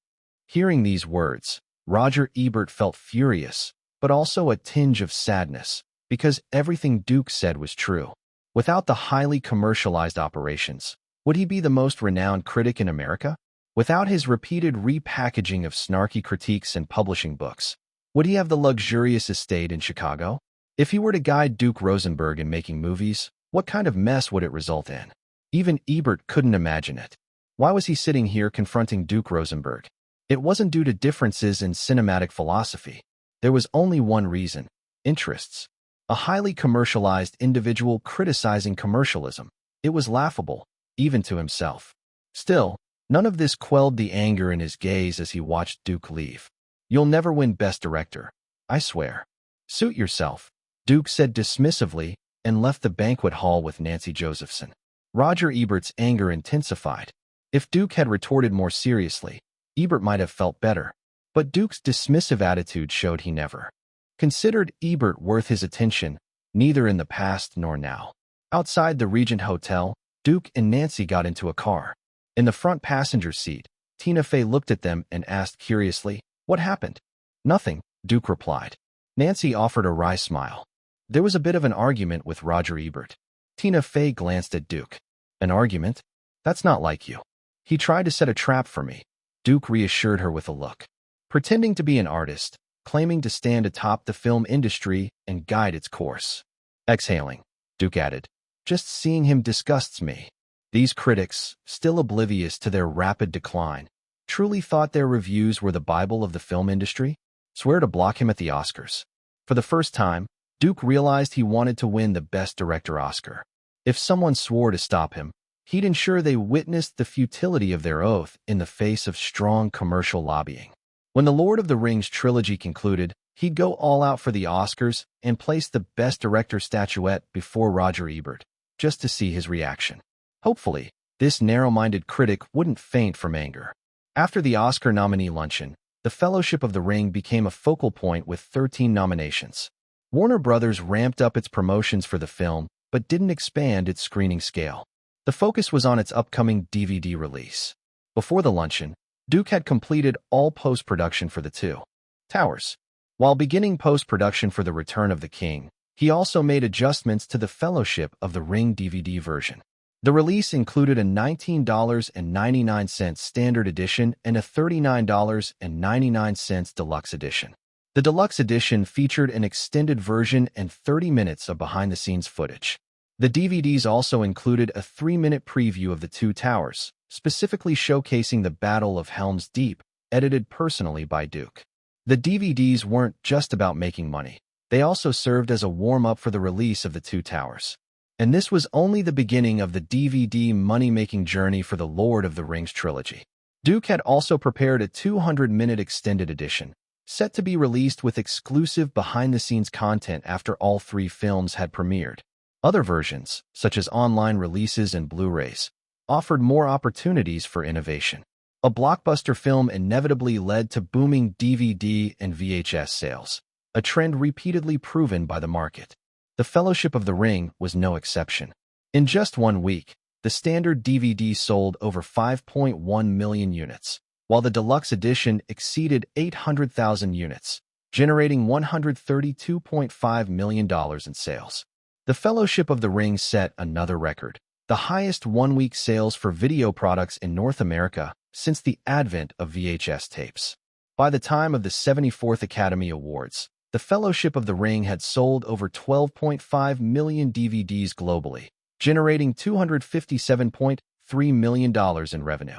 Hearing these words, Roger Ebert felt furious, but also a tinge of sadness, because everything Duke said was true. Without the highly commercialized operations, would he be the most renowned critic in America? Without his repeated repackaging of snarky critiques and publishing books, would he have the luxurious estate in Chicago? If he were to guide Duke Rosenberg in making movies, what kind of mess would it result in? Even Ebert couldn't imagine it. Why was he sitting here confronting Duke Rosenberg? It wasn't due to differences in cinematic philosophy. There was only one reason: interests. A highly commercialized individual criticizing commercialism. It was laughable, even to himself. Still, none of this quelled the anger in his gaze as he watched Duke leave. You'll never win Best Director, I swear. Suit yourself, Duke said dismissively, and left the banquet hall with Nancy Josephson. Roger Ebert's anger intensified. If Duke had retorted more seriously, Ebert might have felt better. But Duke's dismissive attitude showed he never considered Ebert worth his attention, neither in the past nor now. Outside the Regent Hotel, Duke and Nancy got into a car. In the front passenger seat, Tina Fey looked at them and asked curiously, What happened? Nothing, Duke replied. Nancy offered a wry smile. There was a bit of an argument with Roger Ebert. Tina Fey glanced at Duke. An argument? That's not like you. He tried to set a trap for me. Duke reassured her with a look. Pretending to be an artist, claiming to stand atop the film industry and guide its course. Exhaling, Duke added, Just seeing him disgusts me. These critics, still oblivious to their rapid decline, truly thought their reviews were the Bible of the film industry? Swear to block him at the Oscars. For the first time, Duke realized he wanted to win the Best Director Oscar. If someone swore to stop him, he'd ensure they witnessed the futility of their oath in the face of strong commercial lobbying. When the Lord of the Rings trilogy concluded, he'd go all out for the Oscars and place the Best Director statuette before Roger Ebert, just to see his reaction. Hopefully, this narrow-minded critic wouldn't faint from anger. After the Oscar nominee luncheon, The Fellowship of the Ring became a focal point with 13 nominations. Warner Brothers ramped up its promotions for the film, but didn't expand its screening scale. The focus was on its upcoming DVD release. Before the luncheon, Duke had completed all post-production for The Two Towers. While beginning post-production for The Return of the King, he also made adjustments to the Fellowship of the Ring DVD version. The release included a $19.99 standard edition and a $39.99 deluxe edition. The deluxe edition featured an extended version and 30 minutes of behind-the-scenes footage. The DVDs also included a 3-minute preview of The Two Towers, specifically showcasing the Battle of Helm's Deep, edited personally by Duke. The DVDs weren't just about making money. They also served as a warm-up for the release of The Two Towers. And this was only the beginning of the DVD money-making journey for the Lord of the Rings trilogy. Duke had also prepared a 200-minute extended edition, set to be released with exclusive behind-the-scenes content after all 3 films had premiered. Other versions, such as online releases and Blu-rays, offered more opportunities for innovation. A blockbuster film inevitably led to booming DVD and VHS sales, a trend repeatedly proven by the market. The Fellowship of the Ring was no exception. In just 1 week, the standard DVD sold over 5.1 million units, while the deluxe edition exceeded 800,000 units, generating $132.5 million in sales. The Fellowship of the Ring set another record, the highest 1-week sales for video products in North America since the advent of VHS tapes. By the time of the 74th Academy Awards, The Fellowship of the Ring had sold over 12.5 million DVDs globally, generating $257.3 million in revenue.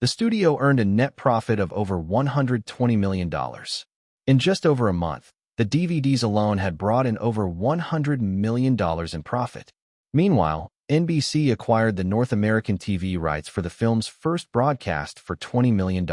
The studio earned a net profit of over $120 million. In just over a month, the DVDs alone had brought in over $100 million in profit. Meanwhile, NBC acquired the North American TV rights for the film's first broadcast for $20 million.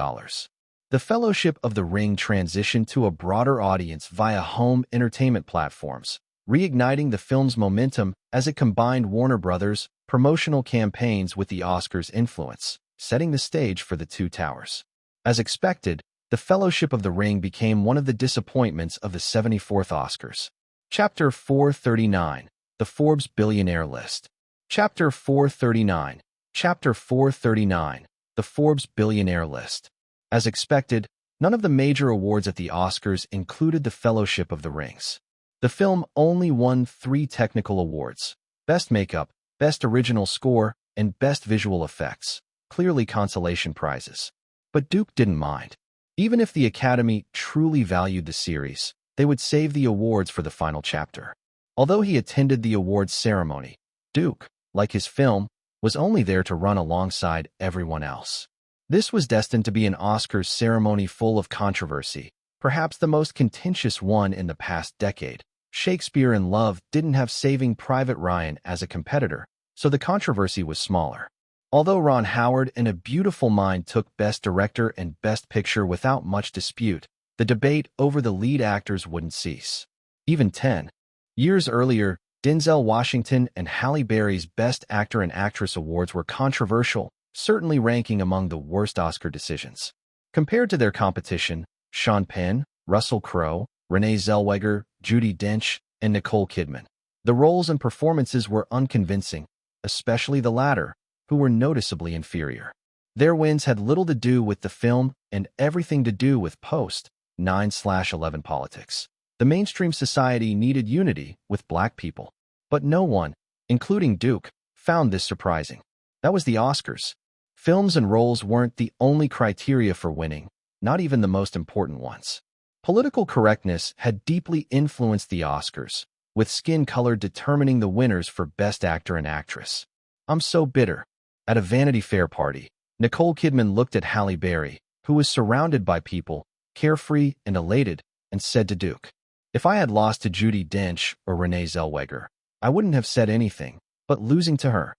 The Fellowship of the Ring transitioned to a broader audience via home entertainment platforms, reigniting the film's momentum as it combined Warner Brothers' promotional campaigns with the Oscars' influence, setting the stage for The Two Towers. As expected, The Fellowship of the Ring became one of the disappointments of the 74th Oscars. Chapter 439, The Forbes Billionaire List. Chapter 439, Chapter 439, The Forbes Billionaire List. As expected, none of the major awards at the Oscars included The Fellowship of the Rings. The film only won 3 technical awards: Best Makeup, Best Original Score, and Best Visual Effects, clearly consolation prizes. But Duke didn't mind. Even if the Academy truly valued the series, they would save the awards for the final chapter. Although he attended the awards ceremony, Duke, like his film, was only there to run alongside everyone else. This was destined to be an Oscars ceremony full of controversy, perhaps the most contentious one in the past decade. Shakespeare in Love didn't have Saving Private Ryan as a competitor, so the controversy was smaller. Although Ron Howard and A Beautiful Mind took Best Director and Best Picture without much dispute, the debate over the lead actors wouldn't cease. Even 10 years earlier, Denzel Washington and Halle Berry's Best Actor and Actress awards were controversial, certainly ranking among the worst Oscar decisions. Compared to their competition, Sean Penn, Russell Crowe, Renee Zellweger, Judi Dench, and Nicole Kidman, the roles and performances were unconvincing, especially the latter, who were noticeably inferior. Their wins had little to do with the film and everything to do with post-9/11 politics. The mainstream society needed unity with Black people, but no one, including Duke, found this surprising. That was the Oscars. Films and roles weren't the only criteria for winning, not even the most important ones. Political correctness had deeply influenced the Oscars, with skin color determining the winners for Best Actor and Actress. I'm so bitter. At a Vanity Fair party, Nicole Kidman looked at Halle Berry, who was surrounded by people, carefree and elated, and said to Duke, "If I had lost to Judi Dench or Renee Zellweger, I wouldn't have said anything, but losing to her.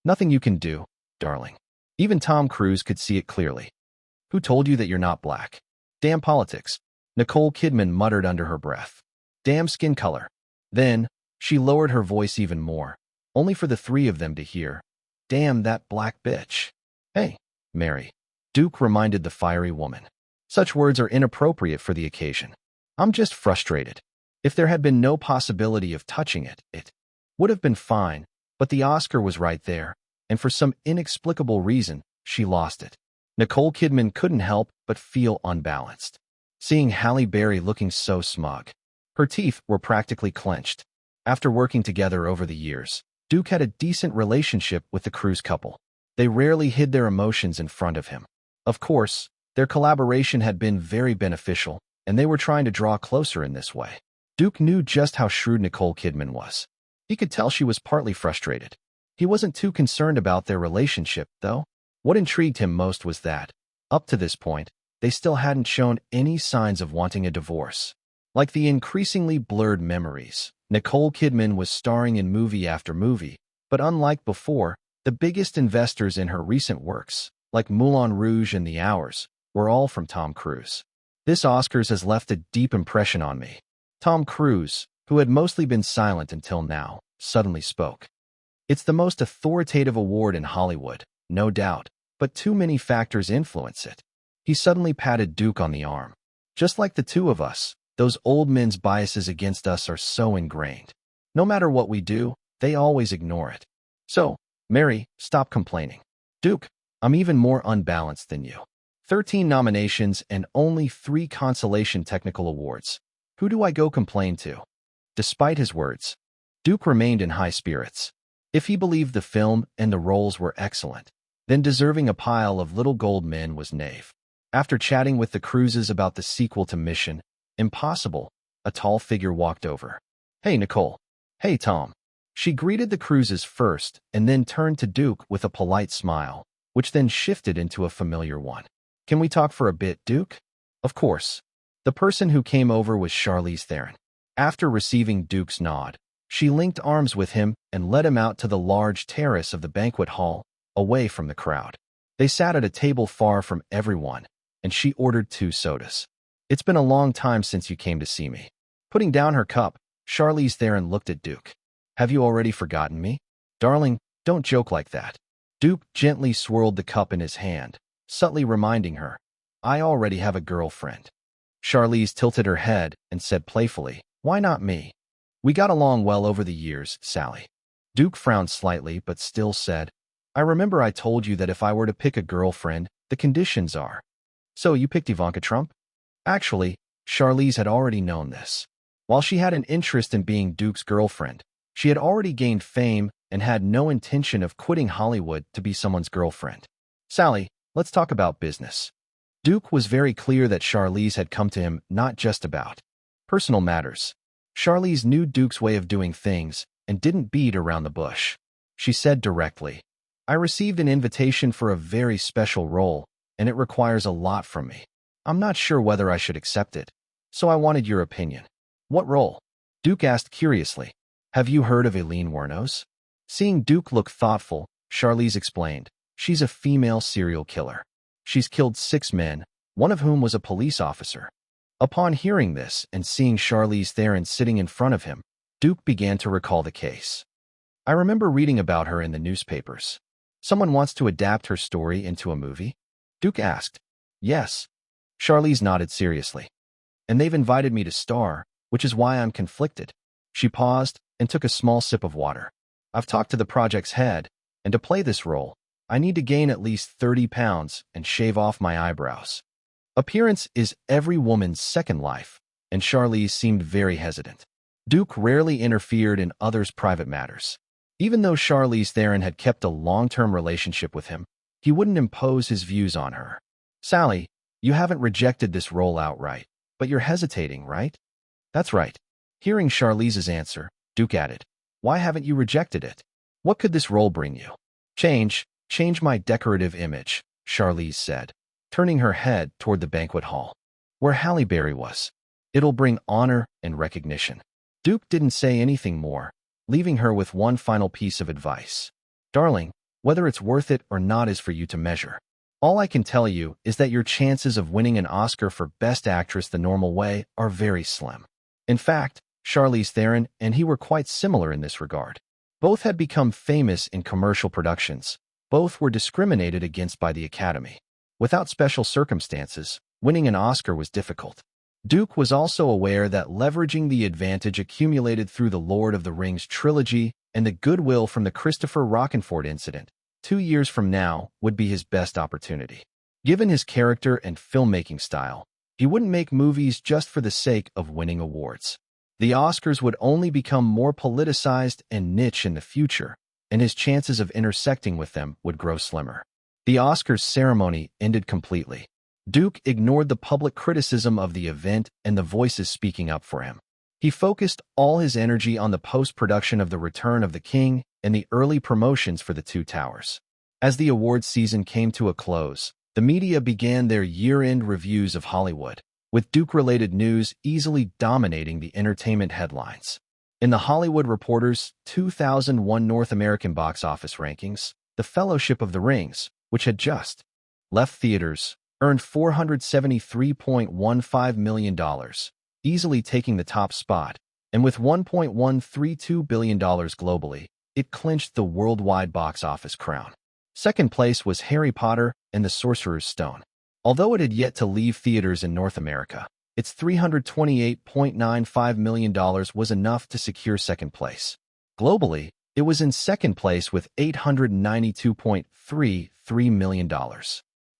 Nothing you can do, darling. Even Tom Cruise could see it clearly. Who told you that you're not black? Damn politics, Nicole Kidman muttered under her breath. Damn skin color. Then, she lowered her voice even more, only for the three of them to hear. Damn that black bitch. Hey, Mary. Duke reminded the fiery woman. Such words are inappropriate for the occasion. I'm just frustrated. If there had been no possibility of touching it, it would have been fine, but the Oscar was right there, and for some inexplicable reason, she lost it. Nicole Kidman couldn't help but feel unbalanced. Seeing Halle Berry looking so smug. Her teeth were practically clenched. After working together over the years, Duke had a decent relationship with the Cruise couple. They rarely hid their emotions in front of him. Of course, their collaboration had been very beneficial, and they were trying to draw closer in this way. Duke knew just how shrewd Nicole Kidman was. He could tell she was partly frustrated. He wasn't too concerned about their relationship, though. What intrigued him most was that, up to this point, they still hadn't shown any signs of wanting a divorce. Like the increasingly blurred memories, Nicole Kidman was starring in movie after movie, but unlike before, the biggest investors in her recent works, like Moulin Rouge and The Hours, were all from Tom Cruise. This Oscars has left a deep impression on me. Tom Cruise, who had mostly been silent until now, suddenly spoke. It's the most authoritative award in Hollywood, no doubt, but too many factors influence it. He suddenly patted Duke on the arm. Just like the two of us, those old men's biases against us are so ingrained. No matter what we do, they always ignore it. So, Mary, stop complaining. Duke, I'm even more unbalanced than you. 13 nominations and only 3 consolation technical awards. Who do I go complain to? Despite his words, Duke remained in high spirits. If he believed the film and the roles were excellent, then deserving a pile of little gold men was knave. After chatting with the Cruises about the sequel to Mission Impossible, a tall figure walked over. Hey, Nicole. Hey, Tom. She greeted the Cruises first and then turned to Duke with a polite smile, which then shifted into a familiar one. Can we talk for a bit, Duke? Of course. The person who came over was Charlize Theron. After receiving Duke's nod, she linked arms with him and led him out to the large terrace of the banquet hall, away from the crowd. They sat at a table far from everyone, and she ordered 2 sodas. It's been a long time since you came to see me. Putting down her cup, Charlize Theron looked at Duke. Have you already forgotten me? Darling, don't joke like that. Duke gently swirled the cup in his hand, subtly reminding her, I already have a girlfriend. Charlize tilted her head and said playfully, why not me? We got along well over the years, Sally. Duke frowned slightly but still said, I remember I told you that if I were to pick a girlfriend, the conditions are. So you picked Ivanka Trump? Actually, Charlize had already known this. While she had an interest in being Duke's girlfriend, she had already gained fame and had no intention of quitting Hollywood to be someone's girlfriend. Sally, let's talk about business. Duke was very clear that Charlize had come to him not just about personal matters. Charlize knew Duke's way of doing things and didn't beat around the bush. She said directly, I received an invitation for a very special role, and it requires a lot from me. I'm not sure whether I should accept it, so I wanted your opinion. What role? Duke asked curiously. Have you heard of Eileen Wuornos? Seeing Duke look thoughtful, Charlize explained, she's a female serial killer. She's killed 6 men, one of whom was a police officer. Upon hearing this and seeing Charlize Theron sitting in front of him, Duke began to recall the case. I remember reading about her in the newspapers. Someone wants to adapt her story into a movie? Duke asked. Yes. Charlize nodded seriously. And they've invited me to star, which is why I'm conflicted. She paused and took a small sip of water. I've talked to the project's head, and to play this role, I need to gain at least 30 pounds and shave off my eyebrows. Appearance is every woman's second life, and Charlize seemed very hesitant. Duke rarely interfered in others' private matters. Even though Charlize Theron had kept a long-term relationship with him, he wouldn't impose his views on her. Sally, you haven't rejected this role outright, but you're hesitating, right? That's right. Hearing Charlize's answer, Duke added, why haven't you rejected it? What could this role bring you? Change my decorative image, Charlize said, turning her head toward the banquet hall, where Halle Berry was. It'll bring honor and recognition. Duke didn't say anything more, leaving her with one final piece of advice. Darling, Whether it's worth it or not is for you to measure. All I can tell you is that your chances of winning an Oscar for Best Actress the normal way are very slim. In fact, Charlize Theron and he were quite similar in this regard. Both had become famous in commercial productions. Both were discriminated against by the Academy. Without special circumstances, winning an Oscar was difficult. Duke was also aware that leveraging the advantage accumulated through the Lord of the Rings trilogy and the goodwill from the Christopher Rockenford incident 2 years from now would be his best opportunity. Given his character and filmmaking style, he wouldn't make movies just for the sake of winning awards. The Oscars would only become more politicized and niche in the future, and his chances of intersecting with them would grow slimmer. The Oscars ceremony ended completely. Duke ignored the public criticism of the event and the voices speaking up for him. He focused all his energy on the post-production of The Return of the King and the early promotions for The Two Towers. As the awards season came to a close, the media began their year-end reviews of Hollywood, with Duke-related news easily dominating the entertainment headlines. In the Hollywood Reporter's 2001 North American box office rankings, The Fellowship of the Rings, which had just left theaters, earned $473.15 million, easily taking the top spot, and with $1.132 billion globally, it clinched the worldwide box office crown. Second place was Harry Potter and the Sorcerer's Stone. Although it had yet to leave theaters in North America, its $328.95 million was enough to secure second place. Globally, it was in second place with $892.33 million.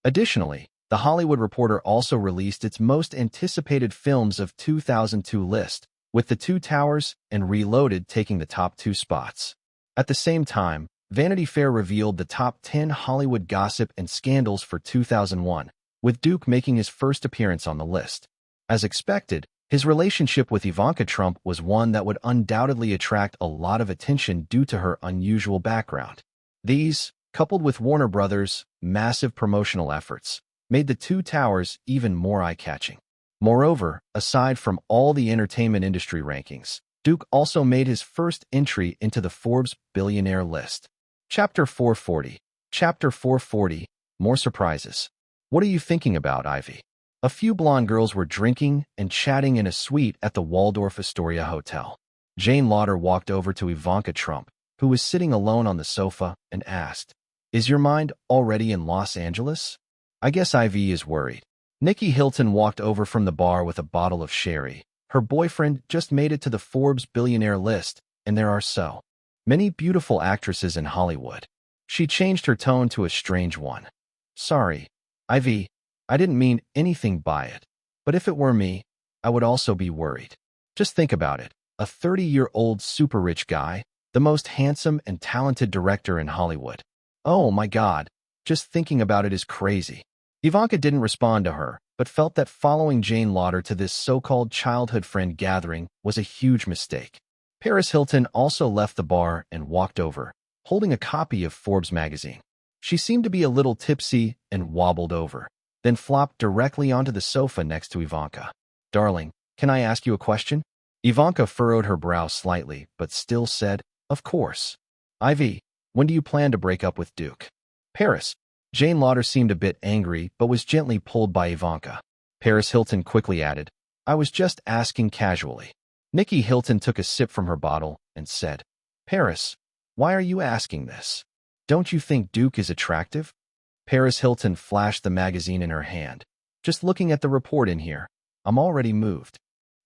Additionally, The Hollywood Reporter also released its most anticipated films of 2002 list, with The Two Towers and Reloaded taking the top 2 spots. At the same time, Vanity Fair revealed the top 10 Hollywood gossip and scandals for 2001, with Duke making his first appearance on the list. As expected, his relationship with Ivanka Trump was one that would undoubtedly attract a lot of attention due to her unusual background. These, coupled with Warner Brothers' massive promotional efforts, made The Two Towers even more eye-catching. Moreover, aside from all the entertainment industry rankings, Duke also made his first entry into the Forbes billionaire list. Chapter 440. Chapter 440. More surprises. What are you thinking about, Ivy? A few blonde girls were drinking and chatting in a suite at the Waldorf Astoria Hotel. Jane Lauder walked over to Ivanka Trump, who was sitting alone on the sofa, and asked, "Is your mind already in Los Angeles?" "I guess Ivy is worried." Nikki Hilton walked over from the bar with a bottle of sherry. Her boyfriend just made it to the Forbes billionaire list, and there are so many beautiful actresses in Hollywood. She changed her tone to a strange one. "Sorry, Ivy, I didn't mean anything by it. But if it were me, I would also be worried. Just think about it. A 30-year-old super-rich guy, the most handsome and talented director in Hollywood. Oh my God, just thinking about it is crazy." Ivanka didn't respond to her, but felt that following Jane Lauder to this so-called childhood friend gathering was a huge mistake. Paris Hilton also left the bar and walked over, holding a copy of Forbes magazine. She seemed to be a little tipsy and wobbled over, then flopped directly onto the sofa next to Ivanka. "Darling, can I ask you a question?" Ivanka furrowed her brow slightly, but still said, "Of course." "Ivy, when do you plan to break up with Duke?" "Paris." Jane Lauder seemed a bit angry, but was gently pulled by Ivanka. Paris Hilton quickly added, "I was just asking casually." Nikki Hilton took a sip from her bottle and said, "Paris, why are you asking this? Don't you think Duke is attractive?" Paris Hilton flashed the magazine in her hand. "Just looking at the report in here, I'm already moved."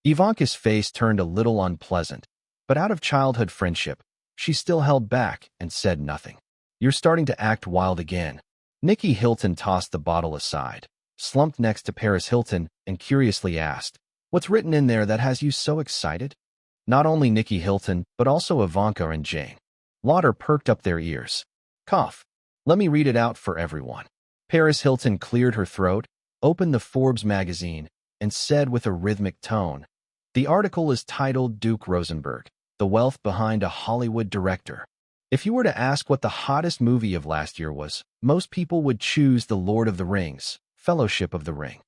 Ivanka's face turned a little unpleasant, but out of childhood friendship, she still held back and said nothing. "You're starting to act wild again." Nikki Hilton tossed the bottle aside, slumped next to Paris Hilton, and curiously asked, "What's written in there that has you so excited?" Not only Nikki Hilton, but also Ivanka and Jane Lauder perked up their ears. "Cough. Let me read it out for everyone." Paris Hilton cleared her throat, opened the Forbes magazine, and said with a rhythmic tone, "The article is titled Duke Rosenberg, The Wealth Behind a Hollywood Director. If you were to ask what the hottest movie of last year was, most people would choose The Lord of the Rings, Fellowship of the Ring.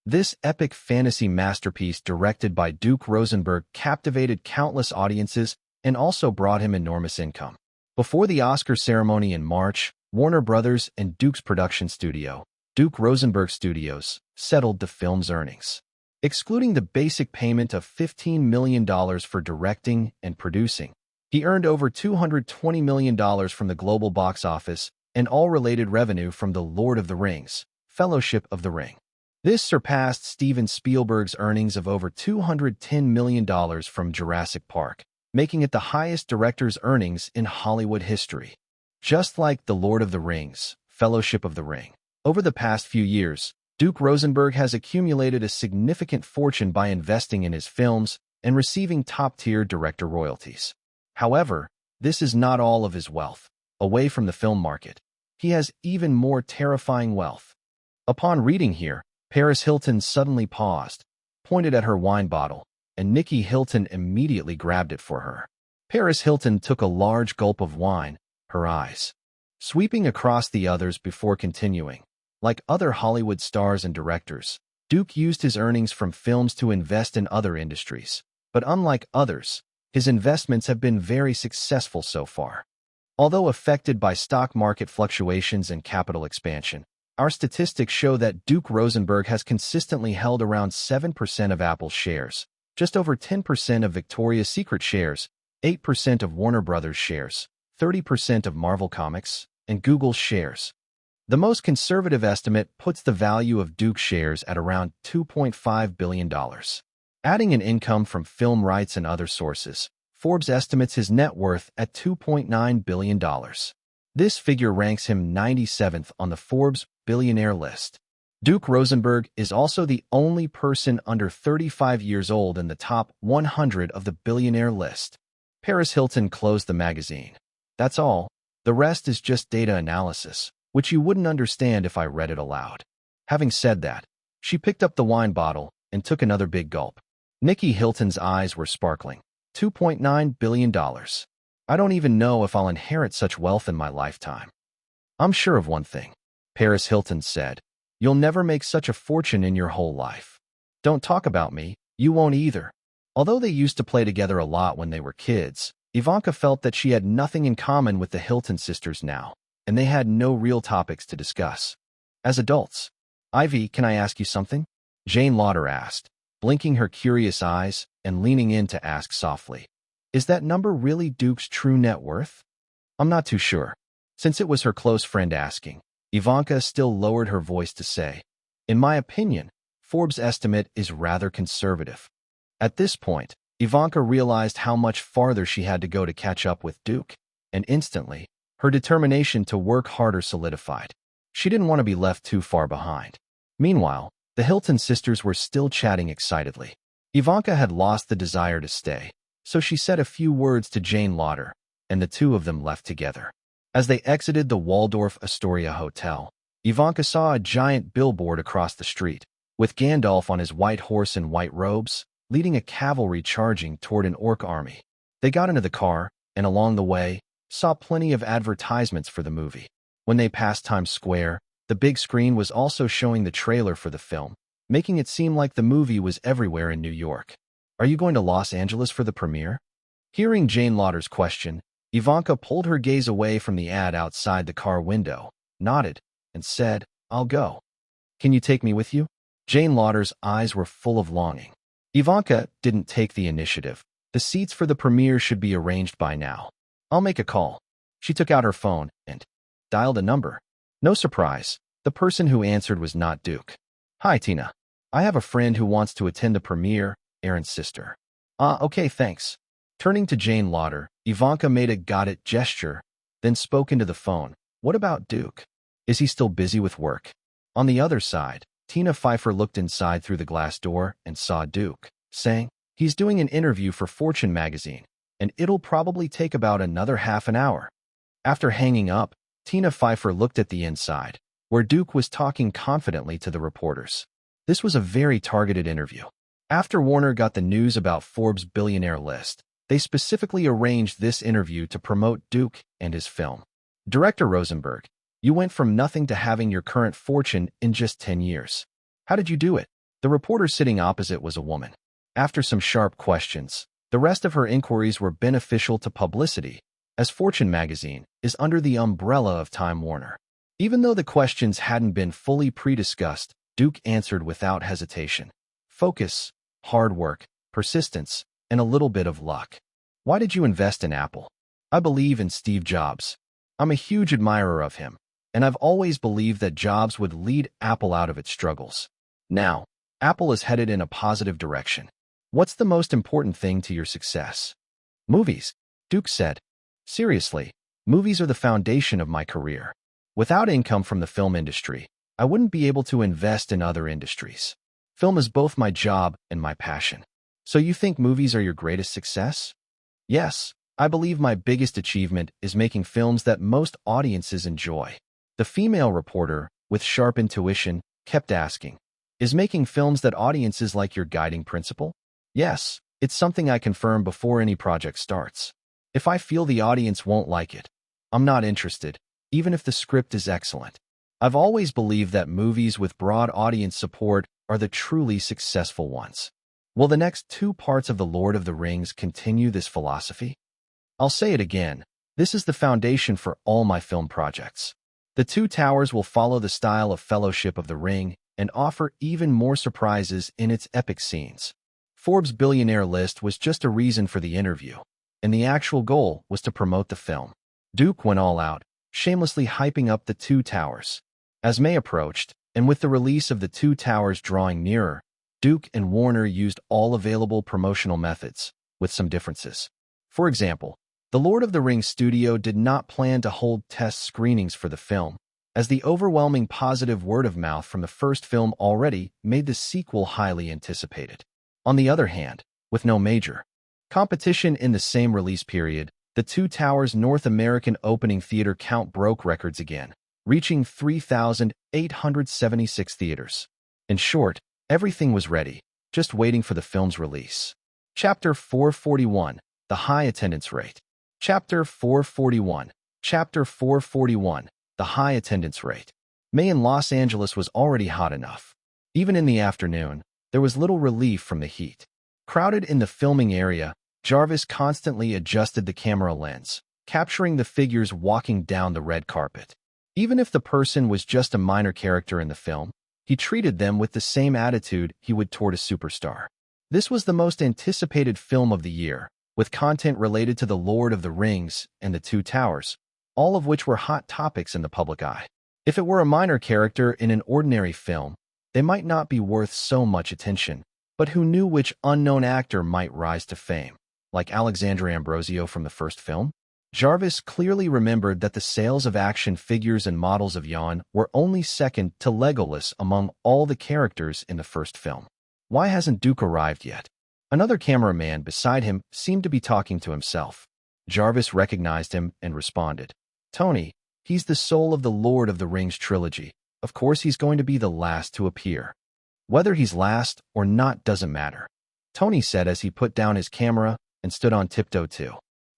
This epic fantasy masterpiece directed by Duke Rosenberg captivated countless audiences and also brought him enormous income. Before the Oscar ceremony in March, Warner Brothers and Duke's production studio, Duke Rosenberg Studios, settled the film's earnings. Excluding the basic payment of $15 million for directing and producing, he earned over $220 million from the global box office and all related revenue from The Lord of the Rings, Fellowship of the Ring. This surpassed Steven Spielberg's earnings of over $210 million from Jurassic Park, making it the highest director's earnings in Hollywood history. Just like The Lord of the Rings, Fellowship of the Ring, over the past few years, Duke Rosenberg has accumulated a significant fortune by investing in his films and receiving top-tier director royalties. However, this is not all of his wealth. Away from the film market, he has even more terrifying wealth. Upon reading here, Paris Hilton suddenly paused, pointed at her wine bottle, and Nikki Hilton immediately grabbed it for her. Paris Hilton took a large gulp of wine, her eyes sweeping across the others before continuing. Like other Hollywood stars and directors, Duke used his earnings from films to invest in other industries. But unlike others, his investments have been very successful so far. Although affected by stock market fluctuations and capital expansion, our statistics show that Duke Rosenberg has consistently held around 7% of Apple's shares, just over 10% of Victoria's Secret shares, 8% of Warner Brothers shares, 30% of Marvel Comics, and Google's shares. The most conservative estimate puts the value of Duke shares at around $2.5 billion. Adding in income from film rights and other sources, Forbes estimates his net worth at $2.9 billion. This figure ranks him 97th on the Forbes billionaire list. Duke Rosenberg is also the only person under 35 years old in the top 100 of the billionaire list. Paris Hilton closed the magazine. That's all. The rest is just data analysis, which you wouldn't understand if I read it aloud. Having said that, she picked up the wine bottle and took another big gulp. Nikki Hilton's eyes were sparkling. $2.9 billion. I don't even know if I'll inherit such wealth in my lifetime. I'm sure of one thing, Paris Hilton said. You'll never make such a fortune in your whole life. Don't talk about me, you won't either. Although they used to play together a lot when they were kids, Ivanka felt that she had nothing in common with the Hilton sisters now, and they had no real topics to discuss. As adults, Ivy, can I ask you something? Jane Lauder asked, blinking her curious eyes and leaning in to ask softly. Is that number really Duke's true net worth? I'm not too sure. Since it was her close friend asking, Ivanka still lowered her voice to say, in my opinion, Forbes' estimate is rather conservative. At this point, Ivanka realized how much farther she had to go to catch up with Duke, and instantly, her determination to work harder solidified. She didn't want to be left too far behind. Meanwhile, the Hilton sisters were still chatting excitedly. Ivanka had lost the desire to stay, so she said a few words to Jane Lauder, and the two of them left together. As they exited the Waldorf Astoria Hotel, Ivanka saw a giant billboard across the street, with Gandalf on his white horse in white robes, leading a cavalry charging toward an orc army. They got into the car, and along the way, saw plenty of advertisements for the movie. When they passed Times Square, the big screen was also showing the trailer for the film, making it seem like the movie was everywhere in New York. Are you going to Los Angeles for the premiere? Hearing Jane Lauder's question, Ivanka pulled her gaze away from the ad outside the car window, nodded, and said, I'll go. Can you take me with you? Jane Lauder's eyes were full of longing. Ivanka didn't take the initiative. The seats for the premiere should be arranged by now. I'll make a call. She took out her phone and dialed a number. No surprise, the person who answered was not Duke. Hi, Tina. I have a friend who wants to attend the premiere, Aaron's sister. Okay, thanks. Turning to Jane Lauder, Ivanka made a got-it gesture, then spoke into the phone. What about Duke? Is he still busy with work? On the other side, Tina Pfeiffer looked inside through the glass door and saw Duke, saying, he's doing an interview for Fortune magazine, and it'll probably take about another half an hour. After hanging up, Tina Pfeiffer looked at the inside, where Duke was talking confidently to the reporters. This was a very targeted interview. After Warner got the news about Forbes' billionaire list, they specifically arranged this interview to promote Duke and his film. Director Rosenberg, you went from nothing to having your current fortune in just 10 years. How did you do it? The reporter sitting opposite was a woman. After some sharp questions, the rest of her inquiries were beneficial to publicity, as Fortune magazine is under the umbrella of Time Warner. Even though the questions hadn't been fully pre-discussed, Duke answered without hesitation. Focus, hard work, persistence, and a little bit of luck. Why did you invest in Apple? I believe in Steve Jobs. I'm a huge admirer of him, and I've always believed that Jobs would lead Apple out of its struggles. Now, Apple is headed in a positive direction. What's the most important thing to your success? Movies, Duke said. Seriously, movies are the foundation of my career. Without income from the film industry, I wouldn't be able to invest in other industries. Film is both my job and my passion. So you think movies are your greatest success? Yes, I believe my biggest achievement is making films that most audiences enjoy. The female reporter, with sharp intuition, kept asking, is making films that audiences like your guiding principle? Yes, it's something I confirm before any project starts. If I feel the audience won't like it, I'm not interested, even if the script is excellent. I've always believed that movies with broad audience support are the truly successful ones. Will the next 2 parts of The Lord of the Rings continue this philosophy? I'll say it again, this is the foundation for all my film projects. The 2 Towers will follow the style of Fellowship of the Ring and offer even more surprises in its epic scenes. Forbes' billionaire list was just a reason for the interview, and the actual goal was to promote the film. Duke went all out, shamelessly hyping up the 2 Towers. As May approached, and with the release of the 2 Towers drawing nearer, Duke and Warner used all available promotional methods, with some differences. For example, the Lord of the Rings studio did not plan to hold test screenings for the film, as the overwhelming positive word of mouth from the first film already made the sequel highly anticipated. On the other hand, with no major competition in the same release period, the 2 Towers North American opening theater count broke records again, reaching 3,876 theaters. In short, everything was ready, just waiting for the film's release. Chapter 441, The High Attendance Rate. Chapter 441, The High Attendance Rate. May in Los Angeles was already hot enough. Even in the afternoon, there was little relief from the heat. Crowded in the filming area, Jarvis constantly adjusted the camera lens, capturing the figures walking down the red carpet. Even if the person was just a minor character in the film, he treated them with the same attitude he would toward a superstar. This was the most anticipated film of the year, with content related to The Lord of the Rings and the 2 Towers, all of which were hot topics in the public eye. If it were a minor character in an ordinary film, they might not be worth so much attention, but who knew which unknown actor might rise to fame, like Alexander Ambrosio from the first film? Jarvis clearly remembered that the sales of action figures and models of Yon were only second to Legolas among all the characters in the first film. Why hasn't Duke arrived yet? Another cameraman beside him seemed to be talking to himself. Jarvis recognized him and responded, "Tony, he's the soul of the Lord of the Rings trilogy. Of course he's going to be the last to appear. Whether he's last or not doesn't matter," Tony said as he put down his camera and stood on tiptoe too.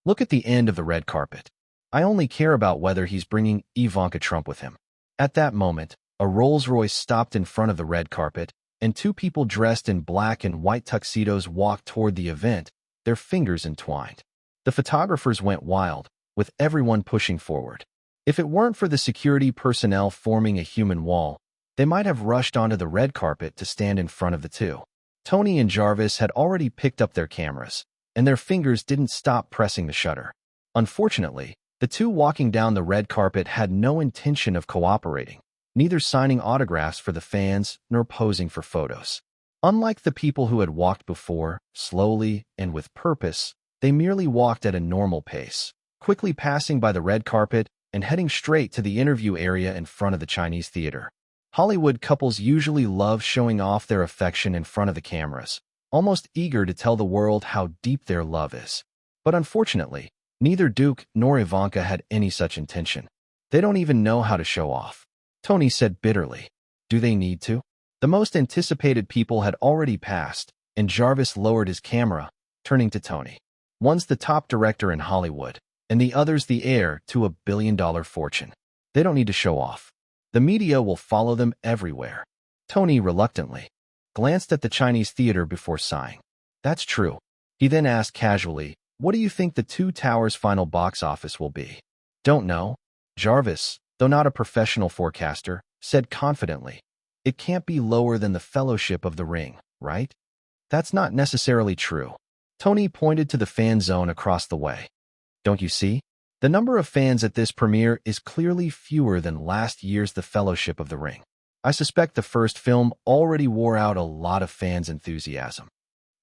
"Look at the end of the red carpet. I only care about whether he's bringing Ivanka Trump with him." At that moment, a Rolls-Royce stopped in front of the red carpet, and 2 people dressed in black and white tuxedos walked toward the event, their fingers entwined. The photographers went wild, with everyone pushing forward. If it weren't for the security personnel forming a human wall, they might have rushed onto the red carpet to stand in front of the 2. Tony and Jarvis had already picked up their cameras, and their fingers didn't stop pressing the shutter. Unfortunately, the 2 walking down the red carpet had no intention of cooperating, neither signing autographs for the fans nor posing for photos. Unlike the people who had walked before, slowly and with purpose, they merely walked at a normal pace, quickly passing by the red carpet and heading straight to the interview area in front of the Chinese theater. Hollywood couples usually love showing off their affection in front of the cameras, almost eager to tell the world how deep their love is. But unfortunately, neither Duke nor Ivanka had any such intention. They don't even know how to show off, Tony said bitterly. Do they need to? The most anticipated people had already passed, and Jarvis lowered his camera, turning to Tony. One's the top director in Hollywood, and the other's the heir to $1 billion fortune. They don't need to show off. The media will follow them everywhere. Tony reluctantly glanced at the Chinese theater before sighing. That's true. He then asked casually, What do you think the Two Towers' final box office will be? Don't know. Jarvis, though not a professional forecaster, said confidently. It can't be lower than the Fellowship of the Ring, right? That's not necessarily true. Tony pointed to the fan zone across the way. Don't you see? The number of fans at this premiere is clearly fewer than last year's The Fellowship of the Ring. I suspect the first film already wore out a lot of fans' enthusiasm.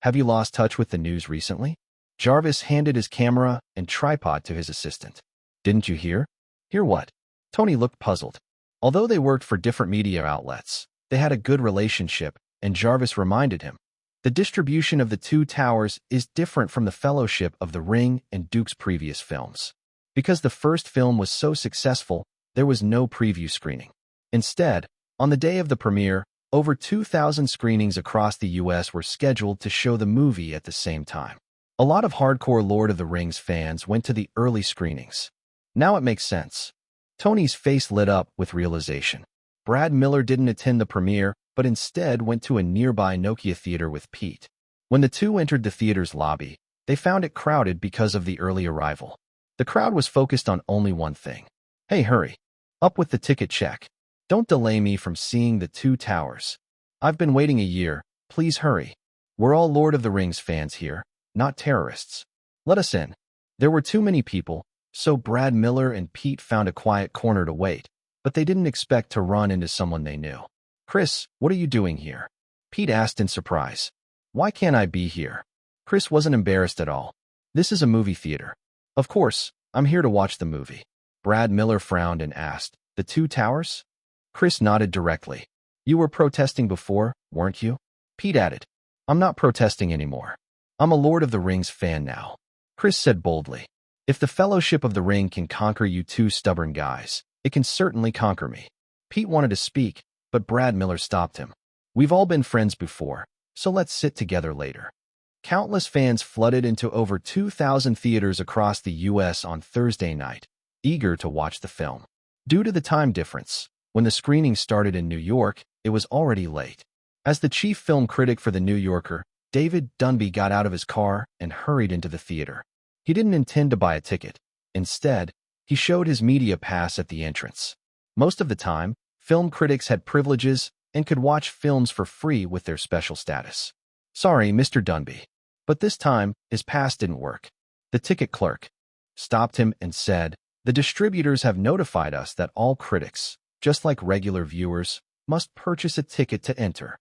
Have you lost touch with the news recently? Jarvis handed his camera and tripod to his assistant. Didn't you hear? Hear what? Tony looked puzzled. Although they worked for different media outlets, they had a good relationship, and Jarvis reminded him. The distribution of The Two Towers is different from The Fellowship of the Ring and Duke's previous films. Because the first film was so successful, there was no preview screening. Instead, on the day of the premiere, over 2,000 screenings across the US were scheduled to show the movie at the same time. A lot of hardcore Lord of the Rings fans went to the early screenings. Now it makes sense. Tony's face lit up with realization. Brad Miller didn't attend the premiere, but instead went to a nearby Nokia theater with Pete. When the two entered the theater's lobby, they found it crowded because of the early arrival. The crowd was focused on only one thing. Hey, hurry. Up with the ticket check. Don't delay me from seeing The Two Towers. I've been waiting a year. Please hurry. We're all Lord of the Rings fans here, not terrorists. Let us in. There were too many people, so Brad Miller and Pete found a quiet corner to wait, but they didn't expect to run into someone they knew. Chris, what are you doing here? Pete asked in surprise. Why can't I be here? Chris wasn't embarrassed at all. This is a movie theater. Of course, I'm here to watch the movie. Brad Miller frowned and asked, The Two Towers? Chris nodded directly. You were protesting before, weren't you? Pete added. I'm not protesting anymore. I'm a Lord of the Rings fan now. Chris said boldly. If the Fellowship of the Ring can conquer you two stubborn guys, it can certainly conquer me. Pete wanted to speak, but Brad Miller stopped him. We've all been friends before, so let's sit together later. Countless fans flooded into over 2,000 theaters across the U.S. on Thursday night, eager to watch the film. Due to the time difference, when the screening started in New York, it was already late. As the chief film critic for The New Yorker, David Dunby got out of his car and hurried into the theater. He didn't intend to buy a ticket. Instead, he showed his media pass at the entrance. Most of the time, film critics had privileges and could watch films for free with their special status. Sorry, Mr. Dunby, but this time, his pass didn't work. The ticket clerk stopped him and said, The distributors have notified us that all critics, just like regular viewers, must purchase a ticket to enter.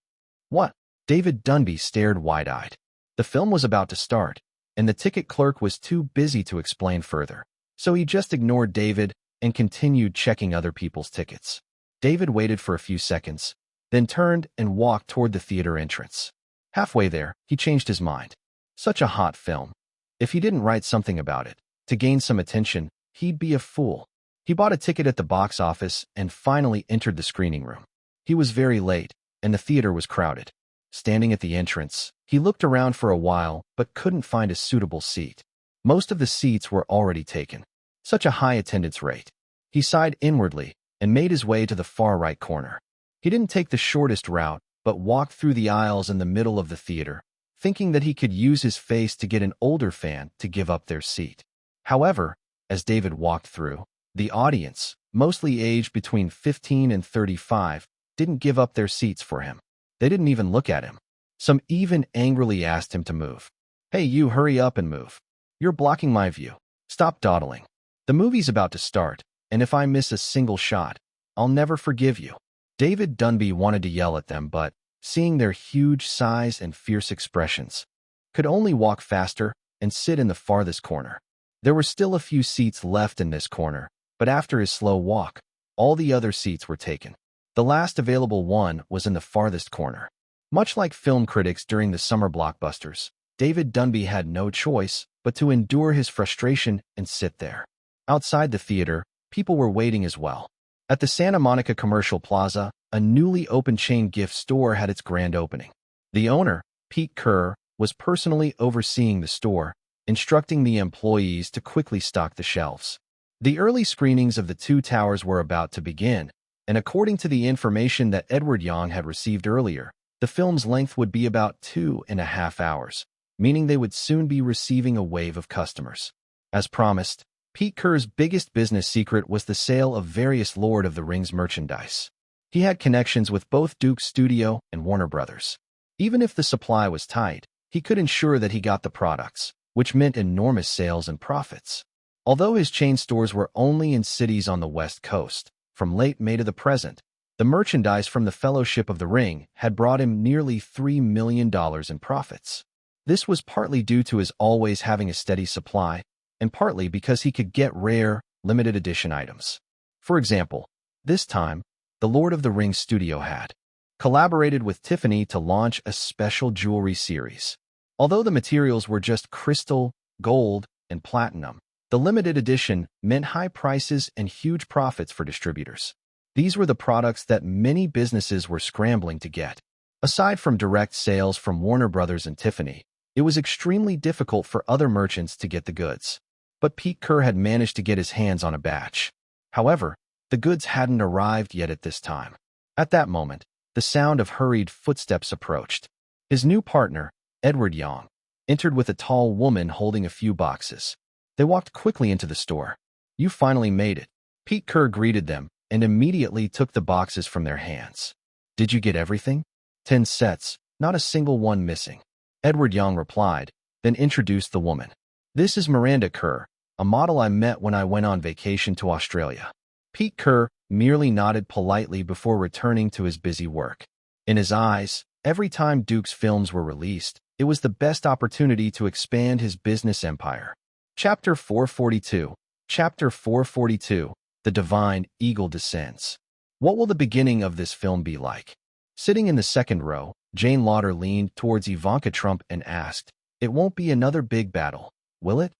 What? David Dunby stared wide-eyed. The film was about to start, and the ticket clerk was too busy to explain further, so he just ignored David and continued checking other people's tickets. David waited for a few seconds, then turned and walked toward the theater entrance. Halfway there, he changed his mind. Such a hot film. If he didn't write something about it, to gain some attention, he'd be a fool. He bought a ticket at the box office and finally entered the screening room. He was very late, and the theater was crowded. Standing at the entrance, he looked around for a while but couldn't find a suitable seat. Most of the seats were already taken. Such a high attendance rate. He sighed inwardly and made his way to the far right corner. He didn't take the shortest route, but walked through the aisles in the middle of the theater, thinking that he could use his face to get an older fan to give up their seat. However, as David walked through, the audience, mostly aged between 15 and 35, didn't give up their seats for him. They didn't even look at him. Some even angrily asked him to move. Hey, you, hurry up and move. You're blocking my view. Stop dawdling. The movie's about to start, and if I miss a single shot, I'll never forgive you. David Dunby wanted to yell at them, but, seeing their huge size and fierce expressions, could only walk faster and sit in the farthest corner. There were still a few seats left in this corner, but after his slow walk, all the other seats were taken. The last available one was in the farthest corner. Much like film critics during the summer blockbusters, David Dunby had no choice but to endure his frustration and sit there. Outside the theater, people were waiting as well. At the Santa Monica Commercial Plaza, a newly opened chain gift store had its grand opening. The owner, Pete Kerr, was personally overseeing the store, instructing the employees to quickly stock the shelves. The early screenings of The Two Towers were about to begin, and according to the information that Edward Young had received earlier, the film's length would be about 2.5 hours, meaning they would soon be receiving a wave of customers. As promised, Pete Kerr's biggest business secret was the sale of various Lord of the Rings merchandise. He had connections with both Duke's studio and Warner Brothers. Even if the supply was tight, he could ensure that he got the products, which meant enormous sales and profits. Although his chain stores were only in cities on the West Coast, from late May to the present, the merchandise from the Fellowship of the Ring had brought him nearly $3 million in profits. This was partly due to his always having a steady supply, and partly because he could get rare, limited edition items. For example, this time, the Lord of the Rings studio had collaborated with Tiffany to launch a special jewelry series. Although the materials were just crystal, gold, and platinum, the limited edition meant high prices and huge profits for distributors. These were the products that many businesses were scrambling to get. Aside from direct sales from Warner Brothers and Tiffany, it was extremely difficult for other merchants to get the goods. But Pete Kerr had managed to get his hands on a batch. However, the goods hadn't arrived yet at this time. At that moment, the sound of hurried footsteps approached. His new partner, Edward Young, entered with a tall woman holding a few boxes. They walked quickly into the store. "You finally made it." Pete Kerr greeted them and immediately took the boxes from their hands. "Did you get everything?" 10 sets, not a single one missing," Edward Young replied, then introduced the woman. "This is Miranda Kerr, a model I met when I went on vacation to Australia." Pete Kerr merely nodded politely before returning to his busy work. In his eyes, every time Duke's films were released, it was the best opportunity to expand his business empire. Chapter 442. Chapter 442. The Divine Eagle Descends. What will the beginning of this film be like? Sitting in the second row, Jane Lauder leaned towards Ivanka Trump and asked, "It won't be another big battle, will it?"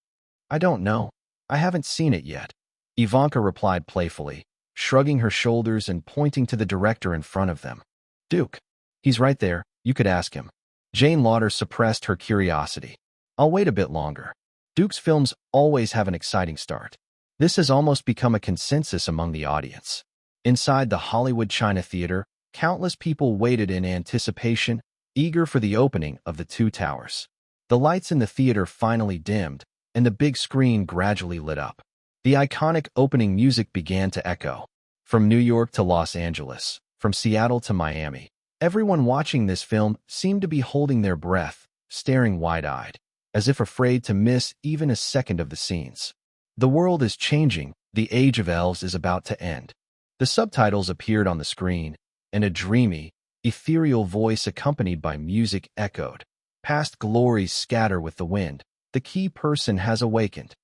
"I don't know. I haven't seen it yet," Ivanka replied playfully, shrugging her shoulders and pointing to the director in front of them. "Duke. He's right there. You could ask him." Jane Lauder suppressed her curiosity. "I'll wait a bit longer. Duke's films always have an exciting start." This has almost become a consensus among the audience. Inside the Hollywood China Theater, countless people waited in anticipation, eager for the opening of the two towers. The lights in the theater finally dimmed, and the big screen gradually lit up. The iconic opening music began to echo. From New York to Los Angeles, from Seattle to Miami, everyone watching this film seemed to be holding their breath, staring wide-eyed, as if afraid to miss even a second of the scenes. The world is changing, the age of elves is about to end. The subtitles appeared on the screen, and a dreamy, ethereal voice accompanied by music echoed. "Past glories scatter with the wind. The key person has awakened."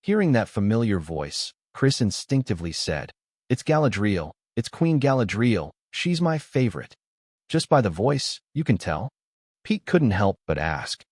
Hearing that familiar voice, Chris instinctively said, "It's Galadriel. It's Queen Galadriel. She's my favorite." "Just by the voice, you can tell?" Pete couldn't help but ask.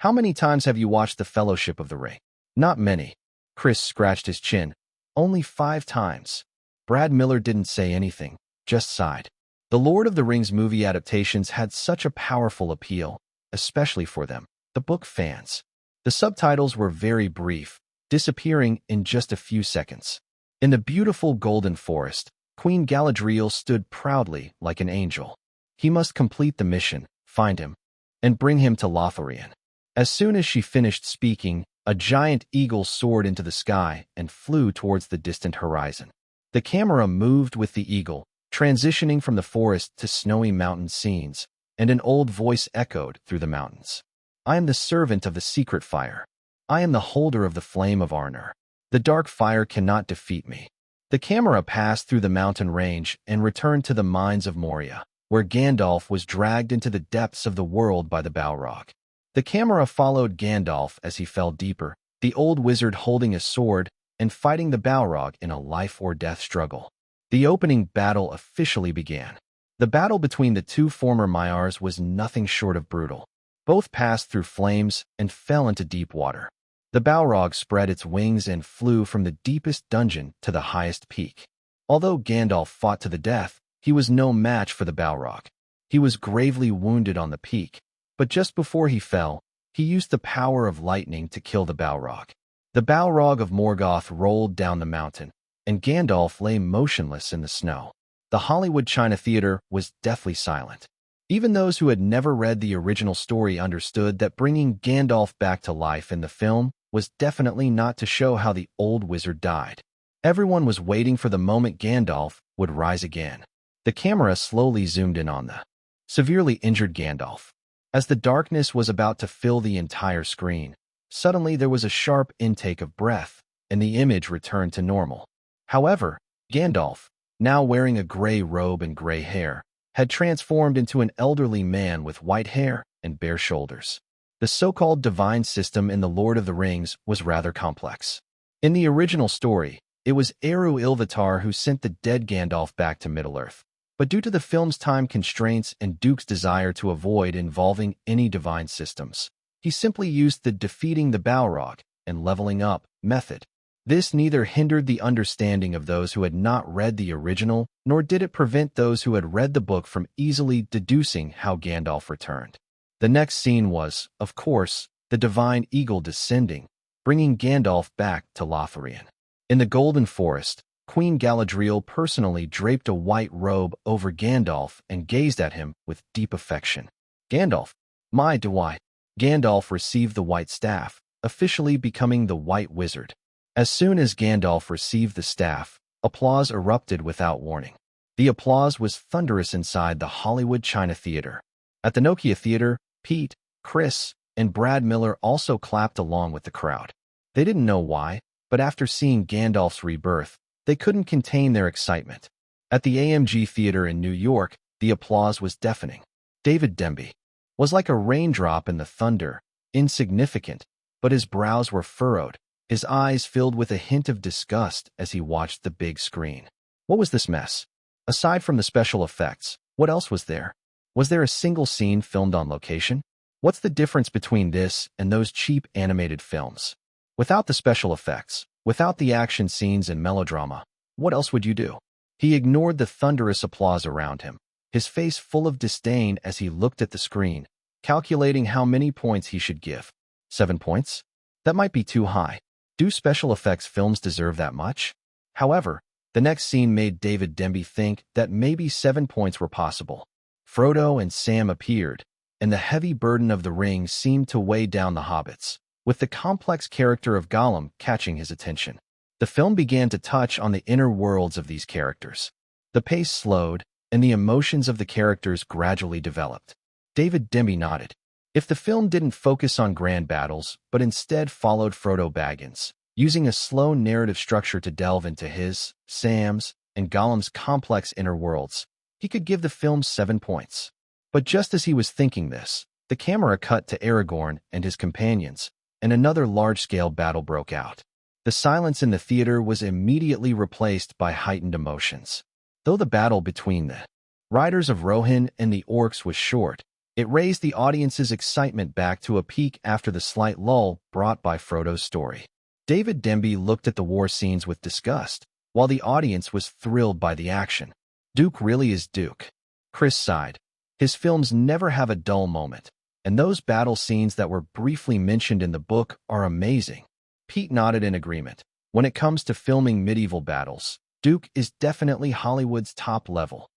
"How many times have you watched The Fellowship of the Ring?" "Not many." Chris scratched his chin. "Only 5 times." Brad Miller didn't say anything, just sighed. The Lord of the Rings movie adaptations had such a powerful appeal, especially for them, the book fans. The subtitles were very brief, disappearing in just a few seconds. In the beautiful golden forest, Queen Galadriel stood proudly like an angel. He must complete the mission, find him, and bring him to Lothlorien. As soon as she finished speaking, a giant eagle soared into the sky and flew towards the distant horizon. The camera moved with the eagle, transitioning from the forest to snowy mountain scenes, and an old voice echoed through the mountains. "I am the servant of the secret fire. I am the holder of the flame of Arnor. The dark fire cannot defeat me." The camera passed through the mountain range and returned to the mines of Moria, where Gandalf was dragged into the depths of the world by the Balrog. The camera followed Gandalf as he fell deeper, the old wizard holding a sword and fighting the Balrog in a life-or-death struggle. The opening battle officially began. The battle between the two former Maiars was nothing short of brutal. Both passed through flames and fell into deep water. The Balrog spread its wings and flew from the deepest dungeon to the highest peak. Although Gandalf fought to the death, he was no match for the Balrog. He was gravely wounded on the peak, but just before he fell, he used the power of lightning to kill the Balrog. The Balrog of Morgoth rolled down the mountain, and Gandalf lay motionless in the snow. The Hollywood China Theater was deathly silent. Even those who had never read the original story understood that bringing Gandalf back to life in the film was definitely not to show how the old wizard died. Everyone was waiting for the moment Gandalf would rise again. The camera slowly zoomed in on the severely injured Gandalf. As the darkness was about to fill the entire screen, suddenly there was a sharp intake of breath, and the image returned to normal. However, Gandalf, now wearing a gray robe and gray hair, had transformed into an elderly man with white hair and bare shoulders. The so-called divine system in The Lord of the Rings was rather complex. In the original story, it was Eru Ilúvatar who sent the dead Gandalf back to Middle-earth. But due to the film's time constraints and Duke's desire to avoid involving any divine systems, he simply used the defeating the Balrog and leveling up method. This neither hindered the understanding of those who had not read the original, nor did it prevent those who had read the book from easily deducing how Gandalf returned. The next scene was, of course, the divine eagle descending, bringing Gandalf back to Lothlorien. In the Golden Forest, Queen Galadriel personally draped a white robe over Gandalf and gazed at him with deep affection. Gandalf, my Dewey. Gandalf received the white staff, officially becoming the White Wizard. As soon as Gandalf received the staff, applause erupted without warning. The applause was thunderous inside the Hollywood China Theater. At the Nokia Theater, Pete, Chris, and Brad Miller also clapped along with the crowd. They didn't know why, but after seeing Gandalf's rebirth, they couldn't contain their excitement. At the AMG Theater in New York, the applause was deafening. David Demby was like a raindrop in the thunder, insignificant, but his brows were furrowed, his eyes filled with a hint of disgust as he watched the big screen. What was this mess? Aside from the special effects, what else was there? Was there a single scene filmed on location? What's the difference between this and those cheap animated films? Without the special effects, without the action scenes and melodrama, what else would you do? He ignored the thunderous applause around him, his face full of disdain as he looked at the screen, calculating how many points he should give. 7 points? That might be too high. Do special effects films deserve that much? However, the next scene made David Demby think that maybe 7 points were possible. Frodo and Sam appeared, and the heavy burden of the ring seemed to weigh down the hobbits, with the complex character of Gollum catching his attention. The film began to touch on the inner worlds of these characters. The pace slowed, and the emotions of the characters gradually developed. David Demby nodded. If the film didn't focus on grand battles, but instead followed Frodo Baggins, using a slow narrative structure to delve into his, Sam's, and Gollum's complex inner worlds, he could give the film 7 points. But just as he was thinking this, the camera cut to Aragorn and his companions, and another large-scale battle broke out. The silence in the theater was immediately replaced by heightened emotions. Though the battle between the riders of Rohan and the orcs was short, it raised the audience's excitement back to a peak after the slight lull brought by Frodo's story. David Demby looked at the war scenes with disgust, while the audience was thrilled by the action. Duke really is Duke. Chris sighed. His films never have a dull moment, and those battle scenes that were briefly mentioned in the book are amazing. Pete nodded in agreement. When it comes to filming medieval battles, Duke is definitely Hollywood's top level.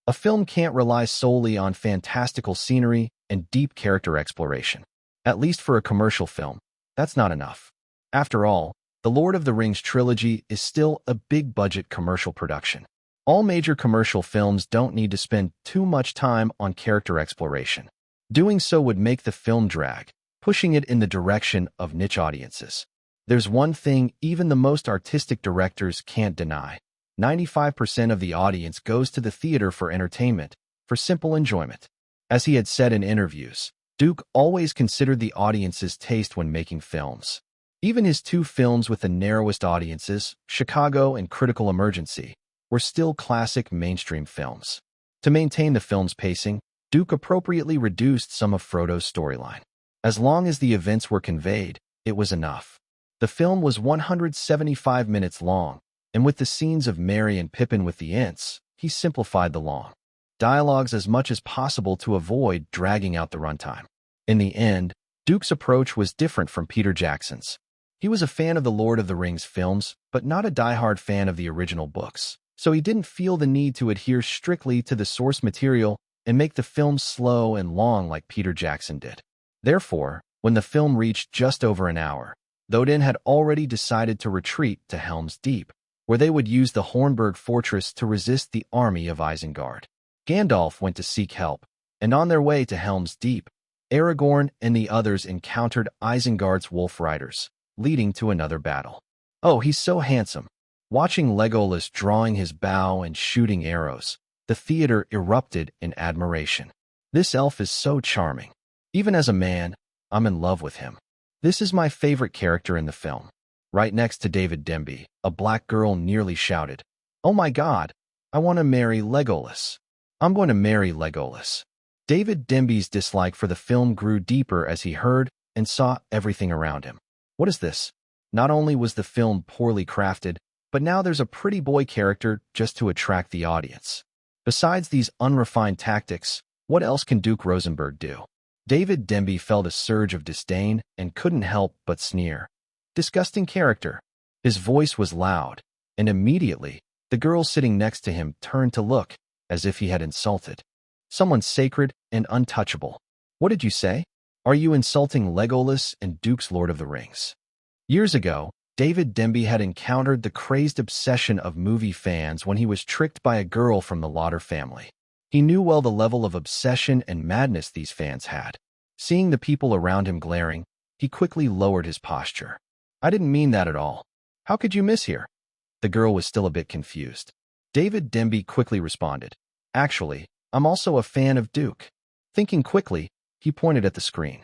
A film can't rely solely on fantastical scenery and deep character exploration. At least for a commercial film, that's not enough. After all, the Lord of the Rings trilogy is still a big-budget commercial production. All major commercial films don't need to spend too much time on character exploration. Doing so would make the film drag, pushing it in the direction of niche audiences. There's one thing even the most artistic directors can't deny. 95% of the audience goes to the theater for entertainment, for simple enjoyment. As he had said in interviews, Duke always considered the audience's taste when making films. Even his 2 films with the narrowest audiences, Chicago and Critical Emergency, were still classic mainstream films. To maintain the film's pacing, Duke appropriately reduced some of Frodo's storyline. As long as the events were conveyed, it was enough. The film was 175 minutes long, and with the scenes of Merry and Pippin with the Ents, he simplified the long dialogues as much as possible to avoid dragging out the runtime. In the end, Duke's approach was different from Peter Jackson's. He was a fan of the Lord of the Rings films, but not a diehard fan of the original books, so he didn't feel the need to adhere strictly to the source material and make the film slow and long like Peter Jackson did. Therefore, when the film reached just over an hour, Thodin had already decided to retreat to Helm's Deep, where they would use the Hornburg fortress to resist the army of Isengard. Gandalf went to seek help, and on their way to Helm's Deep, Aragorn and the others encountered Isengard's wolf riders, leading to another battle. Oh, he's so handsome. Watching Legolas drawing his bow and shooting arrows, the theater erupted in admiration. This elf is so charming. Even as a man, I'm in love with him. This is my favorite character in the film. Right next to David Denby, a black girl nearly shouted, "Oh my God, I want to marry Legolas. I'm going to marry Legolas." David Denby's dislike for the film grew deeper as he heard and saw everything around him. What is this? Not only was the film poorly crafted, but now there's a pretty boy character just to attract the audience. Besides these unrefined tactics, what else can Duke Rosenberg do? David Denby felt a surge of disdain and couldn't help but sneer. Disgusting character. His voice was loud, and immediately, the girl sitting next to him turned to look, as if he had insulted someone sacred and untouchable. What did you say? Are you insulting Legolas and Duke's Lord of the Rings? Years ago, David Denby had encountered the crazed obsession of movie fans when he was tricked by a girl from the Lauder family. He knew well the level of obsession and madness these fans had. Seeing the people around him glaring, he quickly lowered his posture. I didn't mean that at all. How could you miss here? The girl was still a bit confused. David Denby quickly responded, Actually, I'm also a fan of Duke. Thinking quickly, he pointed at the screen.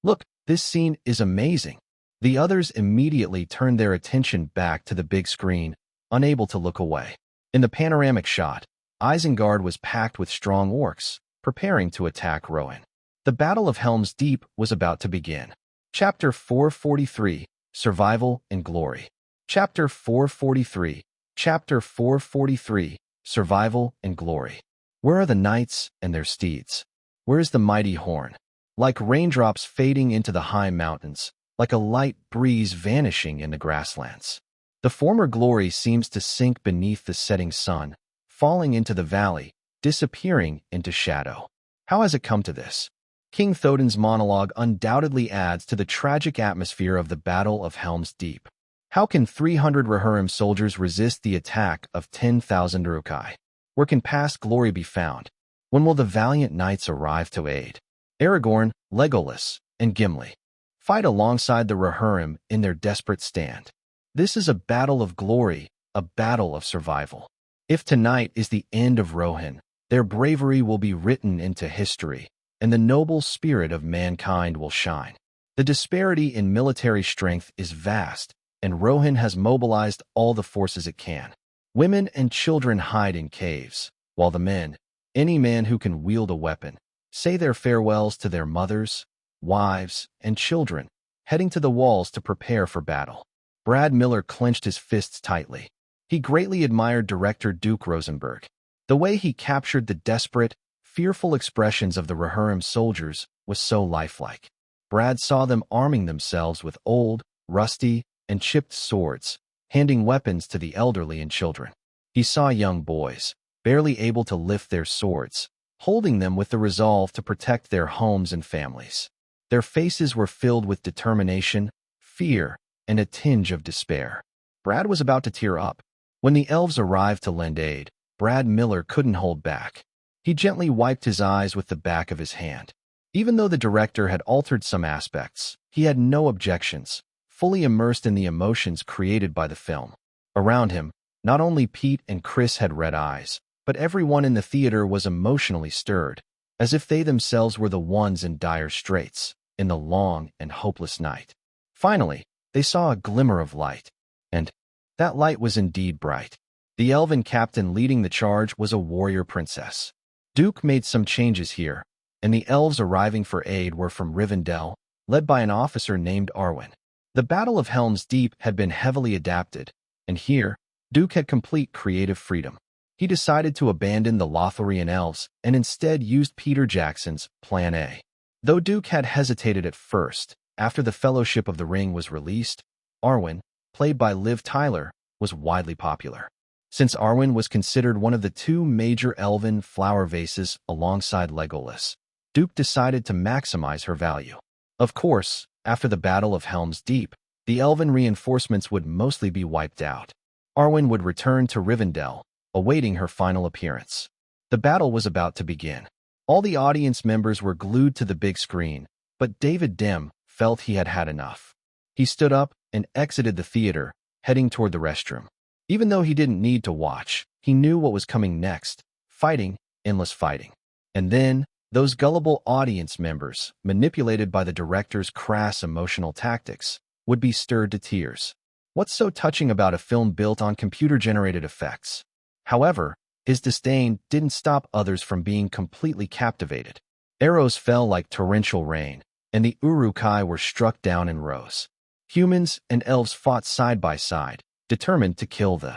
Look, this scene is amazing. The others immediately turned their attention back to the big screen, unable to look away. In the panoramic shot, Isengard was packed with strong orcs, preparing to attack Rohan. The Battle of Helm's Deep was about to begin. Chapter 443, Survival and Glory. Chapter 443, Chapter 443, Survival and Glory. Where are the knights and their steeds? Where is the mighty horn? Like raindrops fading into the high mountains, like a light breeze vanishing in the grasslands. The former glory seems to sink beneath the setting sun, falling into the valley, disappearing into shadow. How has it come to this? King Thodin's monologue undoubtedly adds to the tragic atmosphere of the Battle of Helm's Deep. How can 300 Rohirrim soldiers resist the attack of 10,000 Uruk-hai? Where can past glory be found? When will the valiant knights arrive to aid? Aragorn, Legolas, and Gimli fight alongside the Rohirrim in their desperate stand. This is a battle of glory, a battle of survival. If tonight is the end of Rohan, their bravery will be written into history, and the noble spirit of mankind will shine. The disparity in military strength is vast, and Rohan has mobilized all the forces it can. Women and children hide in caves, while the men, any man who can wield a weapon, say their farewells to their mothers, wives, and children, heading to the walls to prepare for battle. Brad Miller clenched his fists tightly. He greatly admired director Duke Rosenberg. The way he captured the desperate, fearful expressions of the Rohirrim soldiers was so lifelike. Brad saw them arming themselves with old, rusty, and chipped swords, handing weapons to the elderly and children. He saw young boys, barely able to lift their swords, holding them with the resolve to protect their homes and families. Their faces were filled with determination, fear, and a tinge of despair. Brad was about to tear up. When the elves arrived to lend aid, Brad Miller couldn't hold back. He gently wiped his eyes with the back of his hand. Even though the director had altered some aspects, he had no objections, fully immersed in the emotions created by the film. Around him, not only Pete and Chris had red eyes, but everyone in the theater was emotionally stirred, as if they themselves were the ones in dire straits, in the long and hopeless night. Finally, they saw a glimmer of light, and that light was indeed bright. The elven captain leading the charge was a warrior princess. Duke made some changes here, and the elves arriving for aid were from Rivendell, led by an officer named Arwen. The Battle of Helm's Deep had been heavily adapted, and here, Duke had complete creative freedom. He decided to abandon the Lothlorien elves and instead used Peter Jackson's Plan A. Though Duke had hesitated at first, after the Fellowship of the Ring was released, Arwen, played by Liv Tyler, was widely popular. since Arwen was considered one of the two major elven flower vases alongside Legolas. Duke decided to maximize her value. Of course, after the Battle of Helm's Deep, the elven reinforcements would mostly be wiped out. Arwen would return to Rivendell, awaiting her final appearance. The battle was about to begin. All the audience members were glued to the big screen, but David Dim felt he had had enough. He stood up and exited the theater, heading toward the restroom. Even though he didn't need to watch, he knew what was coming next: fighting, endless fighting. And then, those gullible audience members, manipulated by the director's crass emotional tactics, would be stirred to tears. What's so touching about a film built on computer-generated effects? However, his disdain didn't stop others from being completely captivated. Arrows fell like torrential rain, and the Uruk-hai were struck down in rows. Humans and elves fought side by side, determined to kill the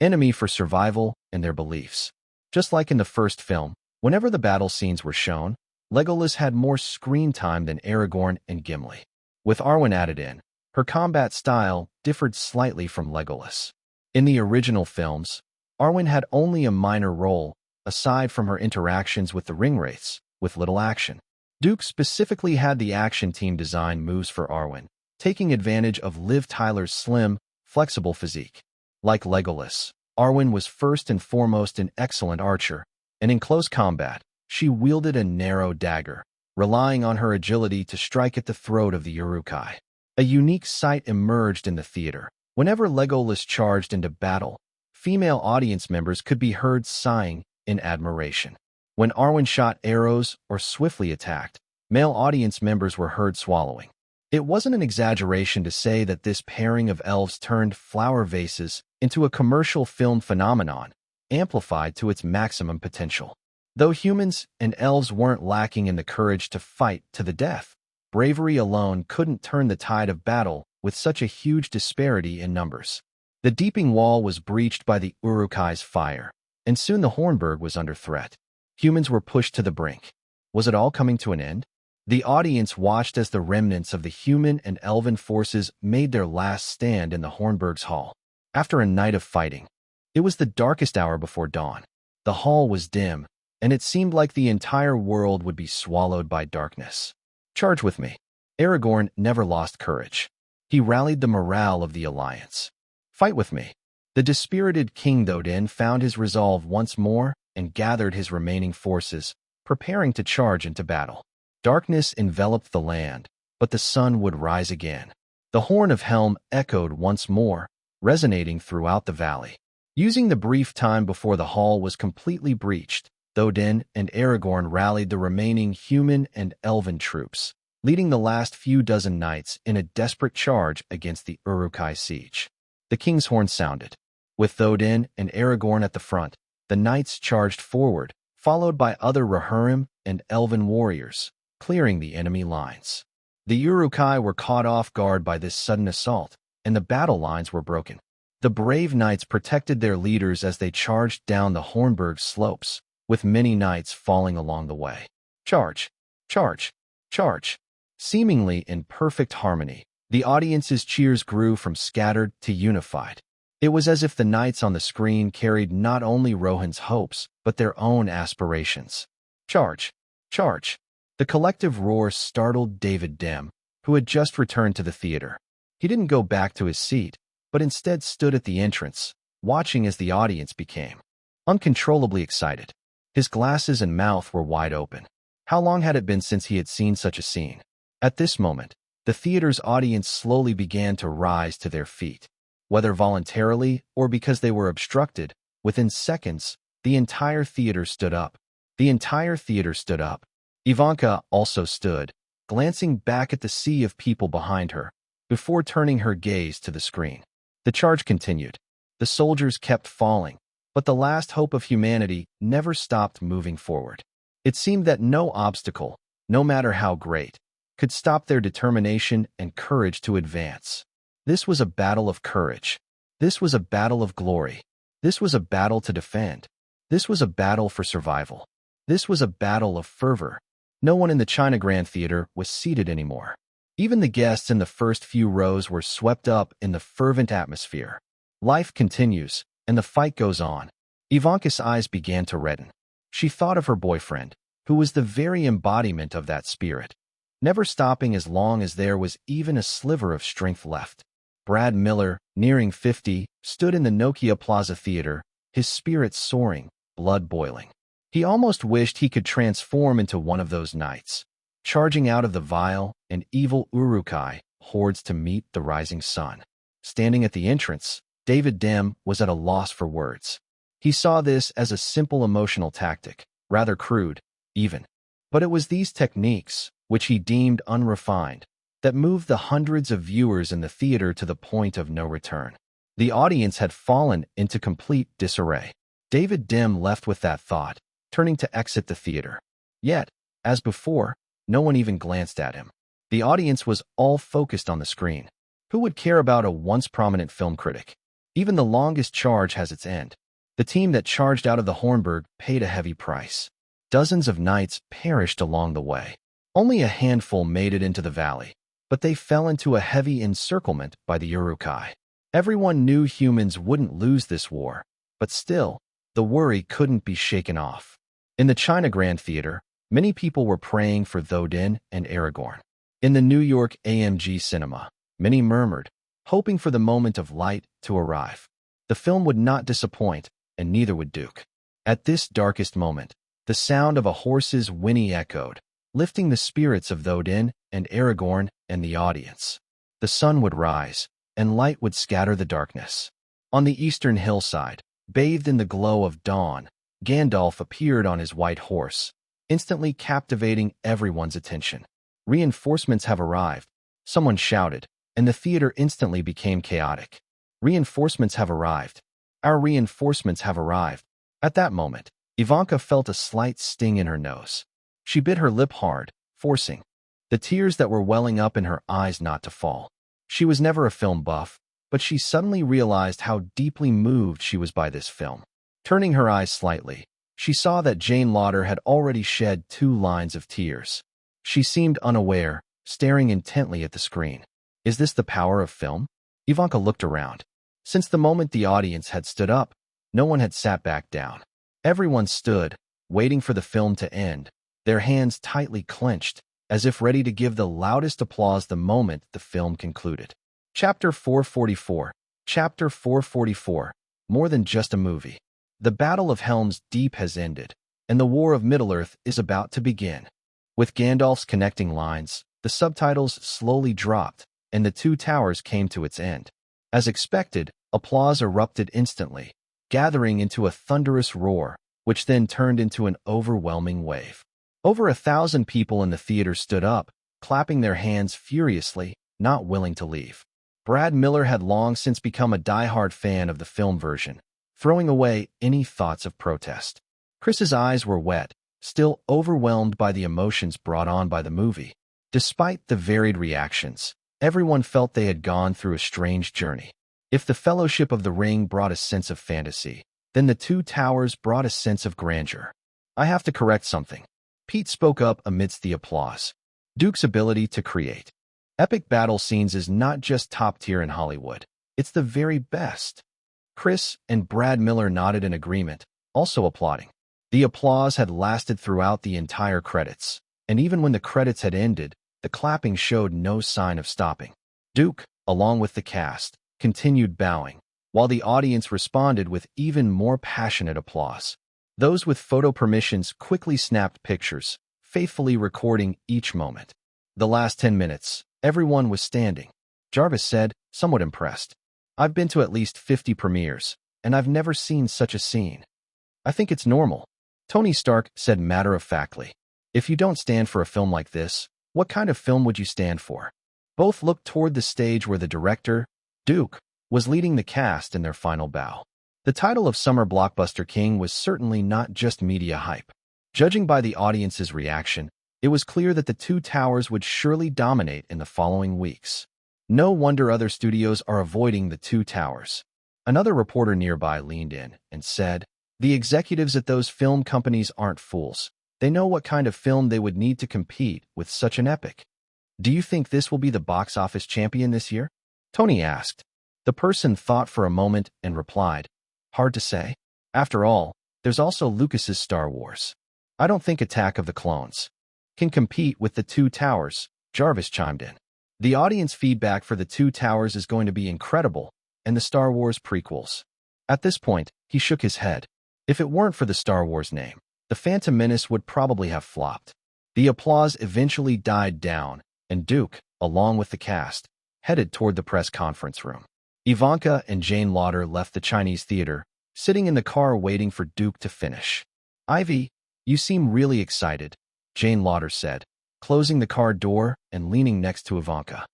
enemy for survival and their beliefs. Just like in the first film, whenever the battle scenes were shown, Legolas had more screen time than Aragorn and Gimli. With Arwen added in, her combat style differed slightly from Legolas. In the original films, Arwen had only a minor role, aside from her interactions with the ringwraiths, with little action. Duke specifically had the action team design moves for Arwen, taking advantage of Liv Tyler's slim, flexible physique. Like Legolas, Arwen was first and foremost an excellent archer, and in close combat, she wielded a narrow dagger, relying on her agility to strike at the throat of the Uruk-hai. A unique sight emerged in the theater. Whenever Legolas charged into battle, female audience members could be heard sighing in admiration. When Arwen shot arrows or swiftly attacked, male audience members were heard swallowing. It wasn't an exaggeration to say that this pairing of elves turned flower vases into a commercial film phenomenon, amplified to its maximum potential. Though humans and elves weren't lacking in the courage to fight to the death, bravery alone couldn't turn the tide of battle with such a huge disparity in numbers. The Deeping Wall was breached by the Uruk-hai's fire, and soon the Hornburg was under threat. Humans were pushed to the brink. Was it all coming to an end? The audience watched as the remnants of the human and elven forces made their last stand in the Hornburg's hall. After a night of fighting, it was the darkest hour before dawn. The hall was dim, and it seemed like the entire world would be swallowed by darkness. Charge with me. Aragorn never lost courage. He rallied the morale of the alliance. Fight with me. The dispirited King Théoden found his resolve once more and gathered his remaining forces, preparing to charge into battle. Darkness enveloped the land, but the sun would rise again. The horn of Helm echoed once more, resonating throughout the valley. Using the brief time before the hall was completely breached, Théoden and Aragorn rallied the remaining human and elven troops, leading the last few dozen knights in a desperate charge against the Uruk-hai siege. The king's horn sounded. With Théoden and Aragorn at the front, the knights charged forward, followed by other Rohirrim and elven warriors, clearing the enemy lines. The Uruk-hai were caught off guard by this sudden assault, and the battle lines were broken. The brave knights protected their leaders as they charged down the Hornburg slopes, with many knights falling along the way. Charge! Charge! Charge! Seemingly in perfect harmony, the audience's cheers grew from scattered to unified. It was as if the knights on the screen carried not only Rohan's hopes, but their own aspirations. Charge! Charge! The collective roar startled David Dim, who had just returned to the theater. He didn't go back to his seat, but instead stood at the entrance, watching as the audience became uncontrollably excited. His glasses and mouth were wide open. How long had it been since he had seen such a scene? At this moment, the theater's audience slowly began to rise to their feet. Whether voluntarily or because they were obstructed, within seconds, the entire theater stood up. The entire theater stood up. Ivanka also stood, glancing back at the sea of people behind her, before turning her gaze to the screen. The charge continued. The soldiers kept falling, but the last hope of humanity never stopped moving forward. It seemed that no obstacle, no matter how great, could stop their determination and courage to advance. This was a battle of courage. This was a battle of glory. This was a battle to defend. This was a battle for survival. This was a battle of fervor. No one in the China Grand Theater was seated anymore. Even the guests in the first few rows were swept up in the fervent atmosphere. Life continues, and the fight goes on. Ivanka's eyes began to redden. She thought of her boyfriend, who was the very embodiment of that spirit, never stopping as long as there was even a sliver of strength left. Brad Miller, nearing 50, stood in the Nokia Plaza Theater, his spirits soaring, blood boiling. He almost wished he could transform into one of those knights, charging out of the vile and evil Urukai hordes to meet the rising sun. Standing at the entrance, David Dim was at a loss for words. He saw this as a simple emotional tactic, rather crude, even. But it was these techniques, which he deemed unrefined, that moved the hundreds of viewers in the theater to the point of no return. The audience had fallen into complete disarray. David Dim left with that thought, turning to exit the theater. Yet, as before, no one even glanced at him. The audience was all focused on the screen. Who would care about a once prominent film critic? Even the longest charge has its end. The team that charged out of the Hornburg paid a heavy price. Dozens of knights perished along the way. Only a handful made it into the valley, but they fell into a heavy encirclement by the Urukai. Everyone knew humans wouldn't lose this war, but still, the worry couldn't be shaken off. In the China Grand Theater, many people were praying for Thodin and Aragorn. In the New York AMG Cinema, many murmured, hoping for the moment of light to arrive. The film would not disappoint, and neither would Duke. At this darkest moment, the sound of a horse's whinny echoed, lifting the spirits of Thodin and Aragorn and the audience. The sun would rise, and light would scatter the darkness. On the eastern hillside, bathed in the glow of dawn, Gandalf appeared on his white horse, instantly captivating everyone's attention. "Reinforcements have arrived," someone shouted, and the theater instantly became chaotic. "Reinforcements have arrived. Our reinforcements have arrived." At that moment, Ivanka felt a slight sting in her nose. She bit her lip hard, forcing the tears that were welling up in her eyes not to fall. She was never a film buff, but she suddenly realized how deeply moved she was by this film. Turning her eyes slightly, she saw that Jane Lauder had already shed 2 lines of tears. She seemed unaware, staring intently at the screen. Is this the power of film? Ivanka looked around. Since the moment the audience had stood up, no one had sat back down. Everyone stood, waiting for the film to end, their hands tightly clenched, as if ready to give the loudest applause the moment the film concluded. Chapter 444. Chapter 444. More than just a movie. The Battle of Helm's Deep has ended, and the War of Middle-earth is about to begin. With Gandalf's connecting lines, the subtitles slowly dropped, and the 2 towers came to its end. As expected, applause erupted instantly, gathering into a thunderous roar, which then turned into an overwhelming wave. Over 1,000 people in the theater stood up, clapping their hands furiously, not willing to leave. Brad Miller had long since become a die-hard fan of the film version, throwing away any thoughts of protest. Chris's eyes were wet, still overwhelmed by the emotions brought on by the movie. Despite the varied reactions, everyone felt they had gone through a strange journey. If the Fellowship of the Ring brought a sense of fantasy, then the 2 towers brought a sense of grandeur. "I have to correct something," Pete spoke up amidst the applause. "Duke's ability to create epic battle scenes is not just top tier in Hollywood, it's the very best." Chris and Brad Miller nodded in agreement, also applauding. The applause had lasted throughout the entire credits, and even when the credits had ended, the clapping showed no sign of stopping. Duke, along with the cast, continued bowing, while the audience responded with even more passionate applause. Those with photo permissions quickly snapped pictures, faithfully recording each moment. The last 10 minutes, everyone was standing. Jarvis said, somewhat impressed. "I've been to at least 50 premieres, and I've never seen such a scene. I think it's normal." Tony Stark said matter-of-factly, "If you don't stand for a film like this, what kind of film would you stand for?" Both looked toward the stage where the director, Duke, was leading the cast in their final bow. The title of Summer Blockbuster King was certainly not just media hype. Judging by the audience's reaction, it was clear that the 2 towers would surely dominate in the following weeks. No wonder other studios are avoiding the 2 towers. Another reporter nearby leaned in and said, "The executives at those film companies aren't fools. They know what kind of film they would need to compete with such an epic." "Do you think this will be the box office champion this year?" Tony asked. The person thought for a moment and replied, Hard to say. After all, there's also Lucas's Star Wars. I don't think Attack of the Clones can compete with The Two Towers, Jarvis chimed in. The audience feedback for The Two Towers is going to be incredible, and the Star Wars prequels. At this point, he shook his head. If it weren't for the Star Wars name, The Phantom Menace would probably have flopped. The applause eventually died down, and Duke, along with the cast, headed toward the press conference room. Ivanka and Jane Lauder left the Chinese theater, sitting in the car waiting for Duke to finish. Ivy, you seem really excited, Jane Lauder said, closing the car door and leaning next to Ivanka.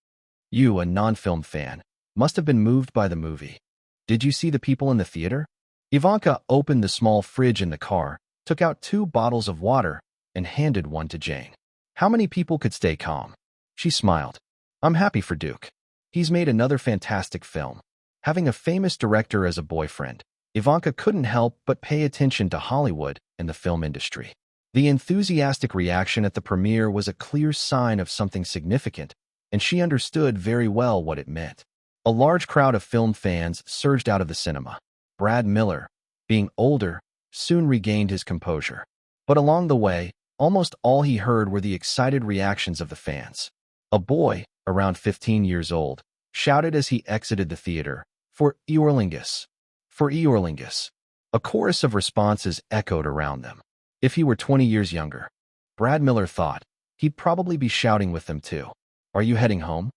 You, a non-film fan, must have been moved by the movie. Did you see the people in the theater? Ivanka opened the small fridge in the car, took out 2 bottles of water, and handed one to Jane. How many people could stay calm? She smiled. I'm happy for Duke. He's made another fantastic film. Having a famous director as a boyfriend, Ivanka couldn't help but pay attention to Hollywood and the film industry. The enthusiastic reaction at the premiere was a clear sign of something significant, and she understood very well what it meant. A large crowd of film fans surged out of the cinema. Brad Miller, being older, soon regained his composure. But along the way, almost all he heard were the excited reactions of the fans. A boy, around 15 years old, shouted as he exited the theater, "For Eorlingus! For Eorlingus!" A chorus of responses echoed around them. If he were 20 years younger, Brad Miller thought, he'd probably be shouting with them too. Are you heading home?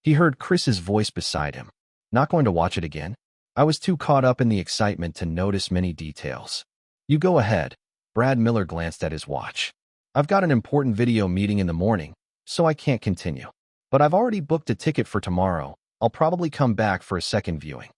He heard Chris's voice beside him. Not going to watch it again? I was too caught up in the excitement to notice many details. You go ahead. Brad Miller glanced at his watch. I've got an important video meeting in the morning, so I can't continue. But I've already booked a ticket for tomorrow. I'll probably come back for a second viewing.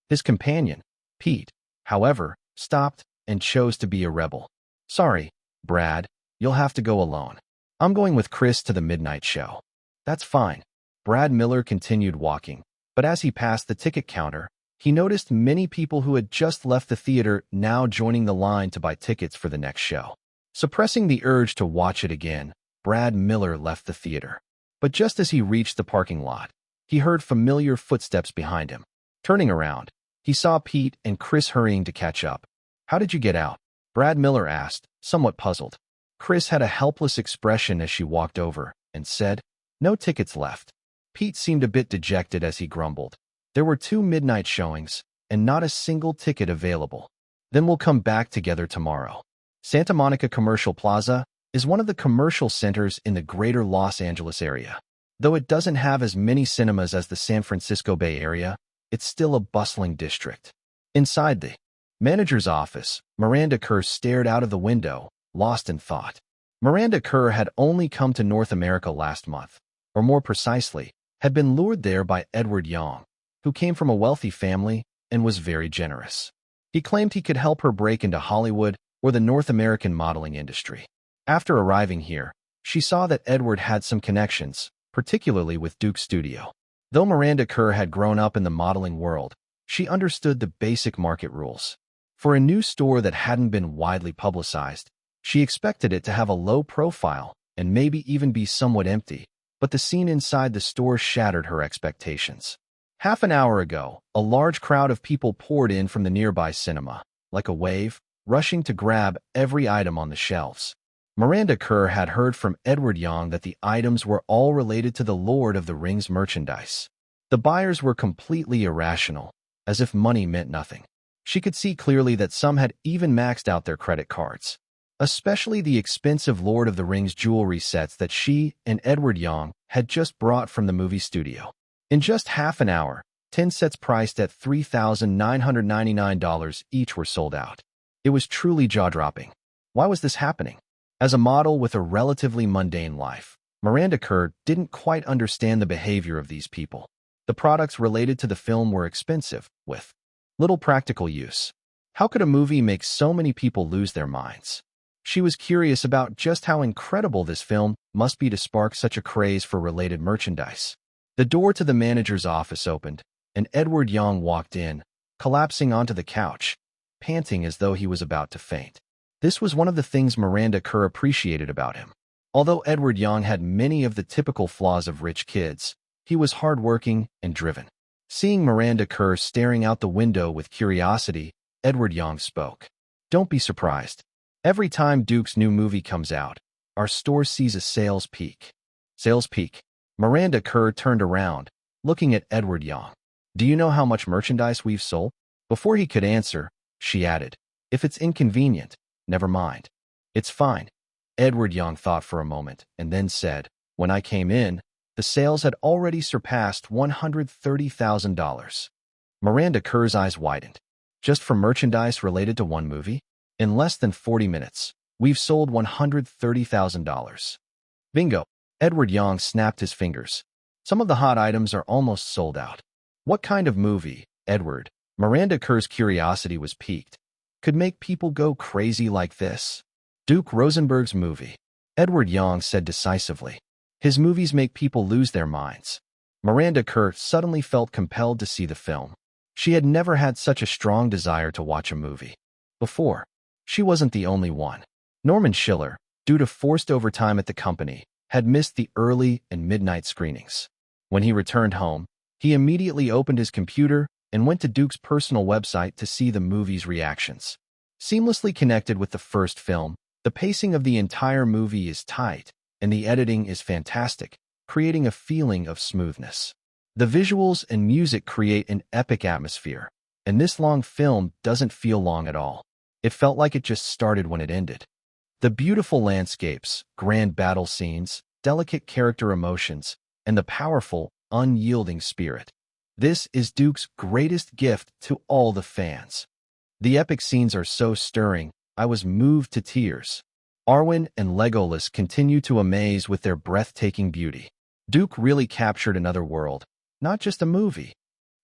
His companion, Pete, however, stopped and chose to be a rebel. Sorry, Brad, you'll have to go alone. I'm going with Chris to the midnight show. That's fine. Brad Miller continued walking, but as he passed the ticket counter, he noticed many people who had just left the theater now joining the line to buy tickets for the next show. Suppressing the urge to watch it again, Brad Miller left the theater. But just as he reached the parking lot, he heard familiar footsteps behind him. Turning around, he saw Pete and Chris hurrying to catch up. How did you get out? Brad Miller asked, somewhat puzzled. Chris had a helpless expression as she walked over and said, no tickets left. Pete seemed a bit dejected as he grumbled. There were 2 midnight showings, and not a single ticket available. Then we'll come back together tomorrow. Santa Monica Commercial Plaza is one of the commercial centers in the greater Los Angeles area. Though it doesn't have as many cinemas as the San Francisco Bay Area, it's still a bustling district. Inside the manager's office, Miranda Kerr stared out of the window, lost in thought. Miranda Kerr had only come to North America last month, or more precisely, had been lured there by Edward Young, who came from a wealthy family and was very generous. He claimed he could help her break into Hollywood or the North American modeling industry. After arriving here, she saw that Edward had some connections, particularly with Duke's studio. Though Miranda Kerr had grown up in the modeling world, she understood the basic market rules. For a new store that hadn't been widely publicized, she expected it to have a low profile and maybe even be somewhat empty, but the scene inside the store shattered her expectations. Half an hour ago, a large crowd of people poured in from the nearby cinema, like a wave, rushing to grab every item on the shelves. Miranda Kerr had heard from Edward Young that the items were all related to the Lord of the Rings merchandise. The buyers were completely irrational, as if money meant nothing. She could see clearly that some had even maxed out their credit cards, especially the expensive Lord of the Rings jewelry sets that she and Edward Young had just brought from the movie studio. In just half an hour, 10 sets priced at $3,999 each were sold out. It was truly jaw-dropping. Why was this happening? As a model with a relatively mundane life, Miranda Kerr didn't quite understand the behavior of these people. The products related to the film were expensive, with little practical use. How could a movie make so many people lose their minds? She was curious about just how incredible this film must be to spark such a craze for related merchandise. The door to the manager's office opened, and Edward Young walked in, collapsing onto the couch, panting as though he was about to faint. This was one of the things Miranda Kerr appreciated about him. Although Edward Young had many of the typical flaws of rich kids, he was hardworking and driven. Seeing Miranda Kerr staring out the window with curiosity, Edward Young spoke. Don't be surprised. Every time Duke's new movie comes out, our store sees a sales peak. Sales peak. Miranda Kerr turned around, looking at Edward Young. Do you know how much merchandise we've sold? Before he could answer, she added, if it's inconvenient, never mind. It's fine. Edward Young thought for a moment and then said, when I came in, the sales had already surpassed $130,000. Miranda Kerr's eyes widened. Just for merchandise related to one movie? In less than 40 minutes, we've sold $130,000. Bingo! Edward Young snapped his fingers. Some of the hot items are almost sold out. What kind of movie, Edward? Miranda Kerr's curiosity was piqued. Could make people go crazy like this? Duke Rosenberg's movie. Edward Young said decisively. His movies make people lose their minds. Miranda Kerr suddenly felt compelled to see the film. She had never had such a strong desire to watch a movie before. She wasn't the only one. Norman Schiller, due to forced overtime at the company, had missed the early and midnight screenings. When he returned home, he immediately opened his computer and went to Duke's personal website to see the movie's reactions. Seamlessly connected with the first film, the pacing of the entire movie is tight, and the editing is fantastic, creating a feeling of smoothness. The visuals and music create an epic atmosphere, and this long film doesn't feel long at all. It felt like it just started when it ended. The beautiful landscapes, grand battle scenes, delicate character emotions, and the powerful, unyielding spirit. This is Duke's greatest gift to all the fans. The epic scenes are so stirring, I was moved to tears. Arwen and Legolas continue to amaze with their breathtaking beauty. Duke really captured another world, not just a movie.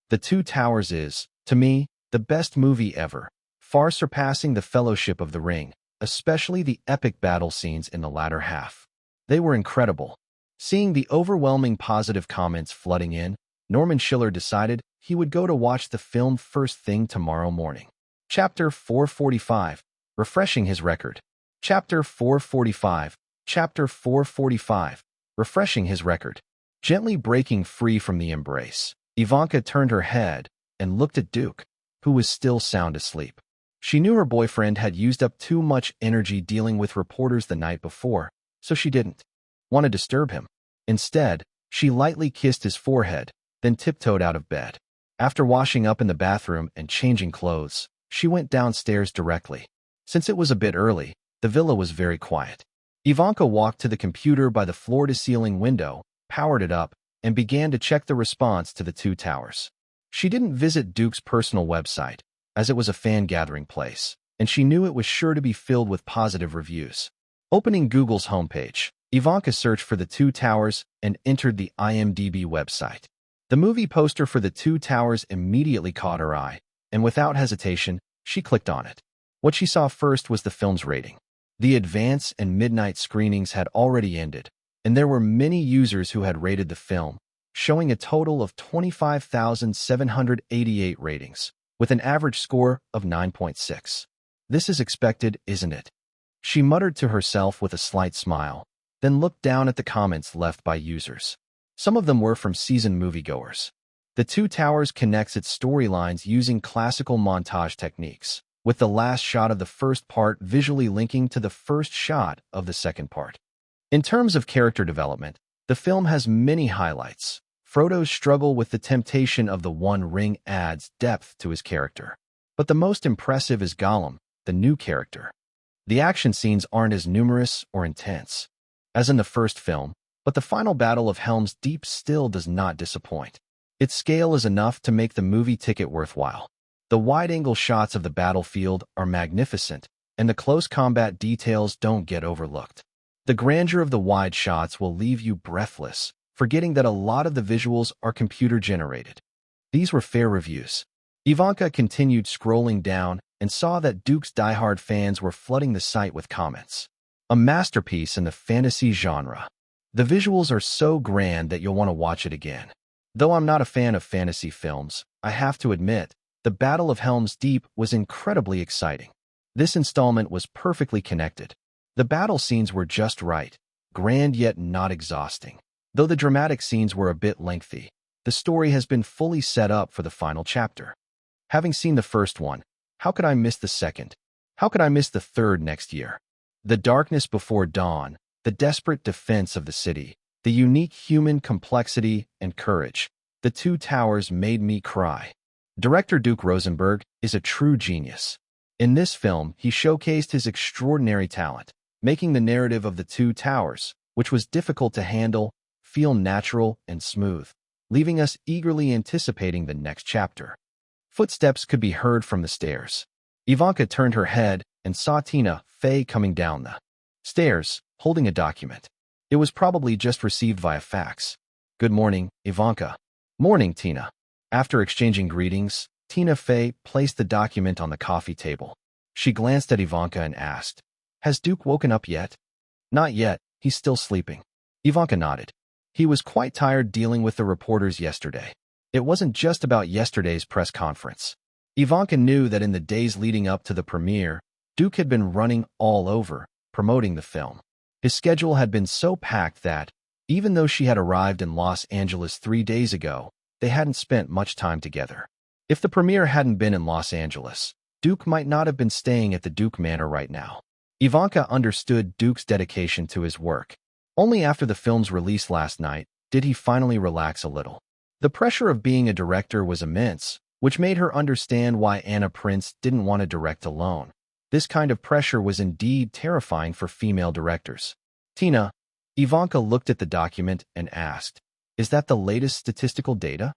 The Two Towers is, to me, the best movie ever, far surpassing The Fellowship of the Ring, especially the epic battle scenes in the latter half. They were incredible. Seeing the overwhelming positive comments flooding in, Norman Schiller decided he would go to watch the film first thing tomorrow morning. Chapter 445, refreshing his record. Chapter 445, Chapter 445, refreshing his record. Gently breaking free from the embrace, Ivanka turned her head and looked at Duke, who was still sound asleep. She knew her boyfriend had used up too much energy dealing with reporters the night before, so she didn't want to disturb him. Instead, she lightly kissed his forehead, then tiptoed out of bed. After washing up in the bathroom and changing clothes, she went downstairs directly. Since it was a bit early, the villa was very quiet. Ivanka walked to the computer by the floor-to-ceiling window, powered it up, and began to check the response to the Two Towers. She didn't visit Duke's personal website, as it was a fan-gathering place, and she knew it was sure to be filled with positive reviews. Opening Google's homepage, Ivanka searched for the Two Towers and entered the IMDb website. The movie poster for the Two Towers immediately caught her eye, and without hesitation, she clicked on it. What she saw first was the film's rating. The advance and midnight screenings had already ended, and there were many users who had rated the film, showing a total of 25,788 ratings, with an average score of 9.6. This is expected, isn't it? She muttered to herself with a slight smile, then looked down at the comments left by users. Some of them were from seasoned moviegoers. The Two Towers connects its storylines using classical montage techniques, with the last shot of the first part visually linking to the first shot of the second part. In terms of character development, the film has many highlights. Frodo's struggle with the temptation of the One Ring adds depth to his character. But the most impressive is Gollum, the new character. The action scenes aren't as numerous or intense as in the first film, but the final battle of Helm's Deep still does not disappoint. Its scale is enough to make the movie ticket worthwhile. The wide-angle shots of the battlefield are magnificent, and the close combat details don't get overlooked. The grandeur of the wide shots will leave you breathless, forgetting that a lot of the visuals are computer-generated. These were fair reviews. Ivanka continued scrolling down and saw that Duke's diehard fans were flooding the site with comments. A masterpiece in the fantasy genre. The visuals are so grand that you'll want to watch it again. Though I'm not a fan of fantasy films, I have to admit, the Battle of Helm's Deep was incredibly exciting. This installment was perfectly connected. The battle scenes were just right, grand yet not exhausting. Though the dramatic scenes were a bit lengthy, the story has been fully set up for the final chapter. Having seen the first one, How could I miss the second? How could I miss the third next year? The darkness before dawn, the desperate defense of the city, the unique human complexity and courage. The Two Towers made me cry. Director Duke Rosenberg is a true genius. In this film, he showcased his extraordinary talent, making the narrative of The Two Towers, which was difficult to handle, feel natural and smooth, leaving us eagerly anticipating the next chapter. Footsteps could be heard from the stairs. Ivanka turned her head and saw Tina Fey coming down the stairs, holding a document. It was probably just received via fax. "Good morning, Ivanka." "Morning, Tina." After exchanging greetings, Tina Fey placed the document on the coffee table. She glanced at Ivanka and asked, "Has Duke woken up yet?" "Not yet, he's still sleeping." Ivanka nodded. He was quite tired dealing with the reporters yesterday. It wasn't just about yesterday's press conference. Ivanka knew that in the days leading up to the premiere, Duke had been running all over, promoting the film. His schedule had been so packed that, even though she had arrived in Los Angeles 3 days ago, they hadn't spent much time together. If the premiere hadn't been in Los Angeles, Duke might not have been staying at the Duke Manor right now. Ivanka understood Duke's dedication to his work. Only after the film's release last night did he finally relax a little. The pressure of being a director was immense, which made her understand why Anna Prince didn't want to direct alone. This kind of pressure was indeed terrifying for female directors. "Tina," Ivanka looked at the document and asked, "Is that the latest statistical data?"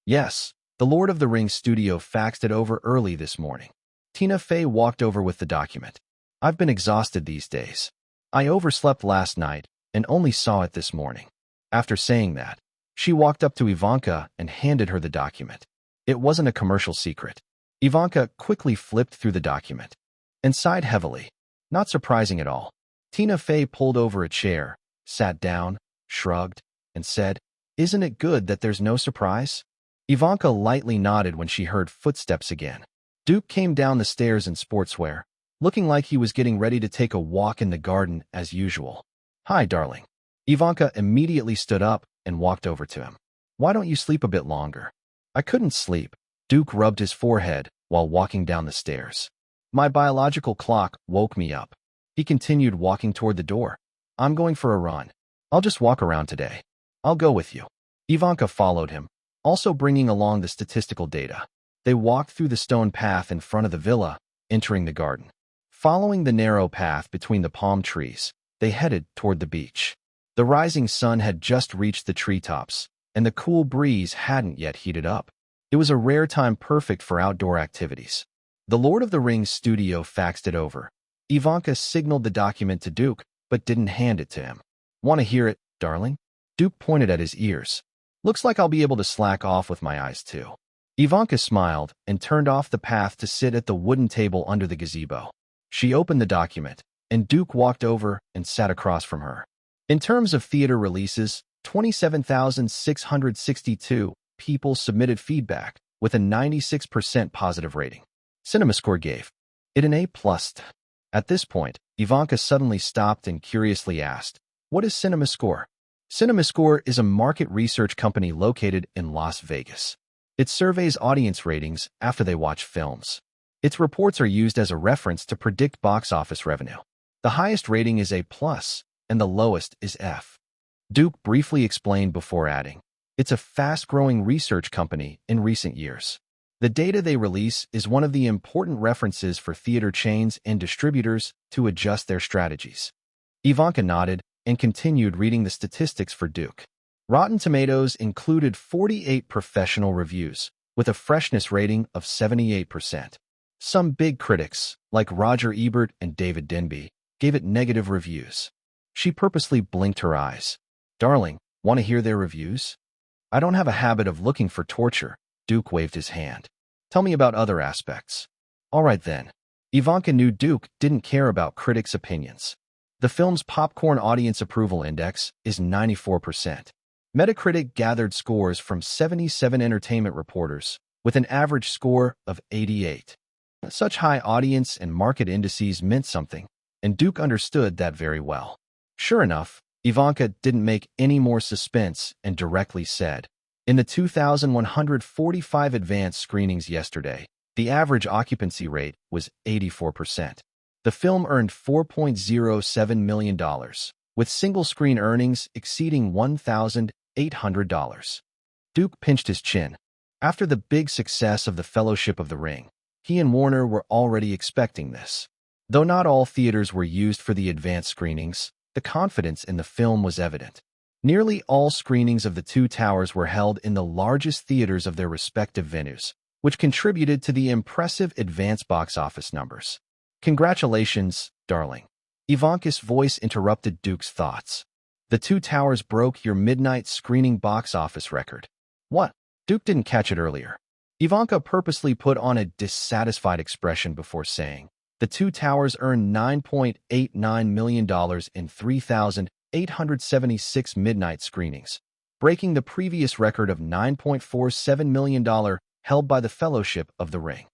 "Yes, the Lord of the Rings studio faxed it over early this morning." Tina Fey walked over with the document. "I've been exhausted these days. I overslept last night and only saw it this morning." After saying that, she walked up to Ivanka and handed her the document. It wasn't a commercial secret. Ivanka quickly flipped through the document and sighed heavily. Not surprising at all. Tina Fey pulled over a chair, sat down, shrugged, and said, "Isn't it good that there's no surprise?" Ivanka lightly nodded when she heard footsteps again. Duke came down the stairs in sportswear, looking like he was getting ready to take a walk in the garden as usual. "Hi, darling." Ivanka immediately stood up and walked over to him. "Why don't you sleep a bit longer?" "I couldn't sleep." Duke rubbed his forehead while walking down the stairs. "My biological clock woke me up." He continued walking toward the door. "I'm going for a run. I'll just walk around today." "I'll go with you." Ivanka followed him, also bringing along the statistical data. They walked through the stone path in front of the villa, entering the garden. Following the narrow path between the palm trees, they headed toward the beach. The rising sun had just reached the treetops, and the cool breeze hadn't yet heated up. It was a rare time perfect for outdoor activities. The Lord of the Rings studio faxed it over. Ivanka signaled the document to Duke, but didn't hand it to him. "Want to hear it, darling?" Duke pointed at his ears. "Looks like I'll be able to slack off with my eyes too." Ivanka smiled and turned off the path to sit at the wooden table under the gazebo. She opened the document, and Duke walked over and sat across from her. In terms of theater releases, 27,662 people submitted feedback with a 96% positive rating. CinemaScore gave it an A+. At this point, Ivanka suddenly stopped and curiously asked, "What is CinemaScore?" CinemaScore is a market research company located in Las Vegas. It surveys audience ratings after they watch films. Its reports are used as a reference to predict box office revenue. The highest rating is A+, and the lowest is F. Duke briefly explained before adding, "It's a fast-growing research company in recent years. The data they release is one of the important references for theater chains and distributors to adjust their strategies." Ivanka nodded and continued reading the statistics for Duke. Rotten Tomatoes included 48 professional reviews, with a freshness rating of 78%. Some big critics, like Roger Ebert and David Denby, gave it negative reviews. She purposely blinked her eyes. "Darling, want to hear their reviews?" "I don't have a habit of looking for torture." Duke waved his hand. "Tell me about other aspects." "All right then." Ivanka knew Duke didn't care about critics' opinions. The film's popcorn audience approval index is 94%. Metacritic gathered scores from 77 entertainment reporters, with an average score of 88. Such high audience and market indices meant something, and Duke understood that very well. Sure enough, Ivanka didn't make any more suspense and directly said, "In the 2,145 advanced screenings yesterday, The average occupancy rate was 84%. The film earned $4.07 million, with single-screen earnings exceeding $1,800. Duke pinched his chin. After the big success of The Fellowship of the Ring, he and Warner were already expecting this. Though not all theaters were used for the advanced screenings, the confidence in the film was evident. Nearly all screenings of The Two Towers were held in the largest theaters of their respective venues, which contributed to the impressive advanced box office numbers. "Congratulations, darling." Ivanka's voice interrupted Duke's thoughts. "The Two Towers broke your midnight screening box office record." "What?" Duke didn't catch it earlier. Ivanka purposely put on a dissatisfied expression before saying, "The Two Towers earned $9.89 million in 3,876 midnight screenings, breaking the previous record of $9.47 million held by The Fellowship of the Ring."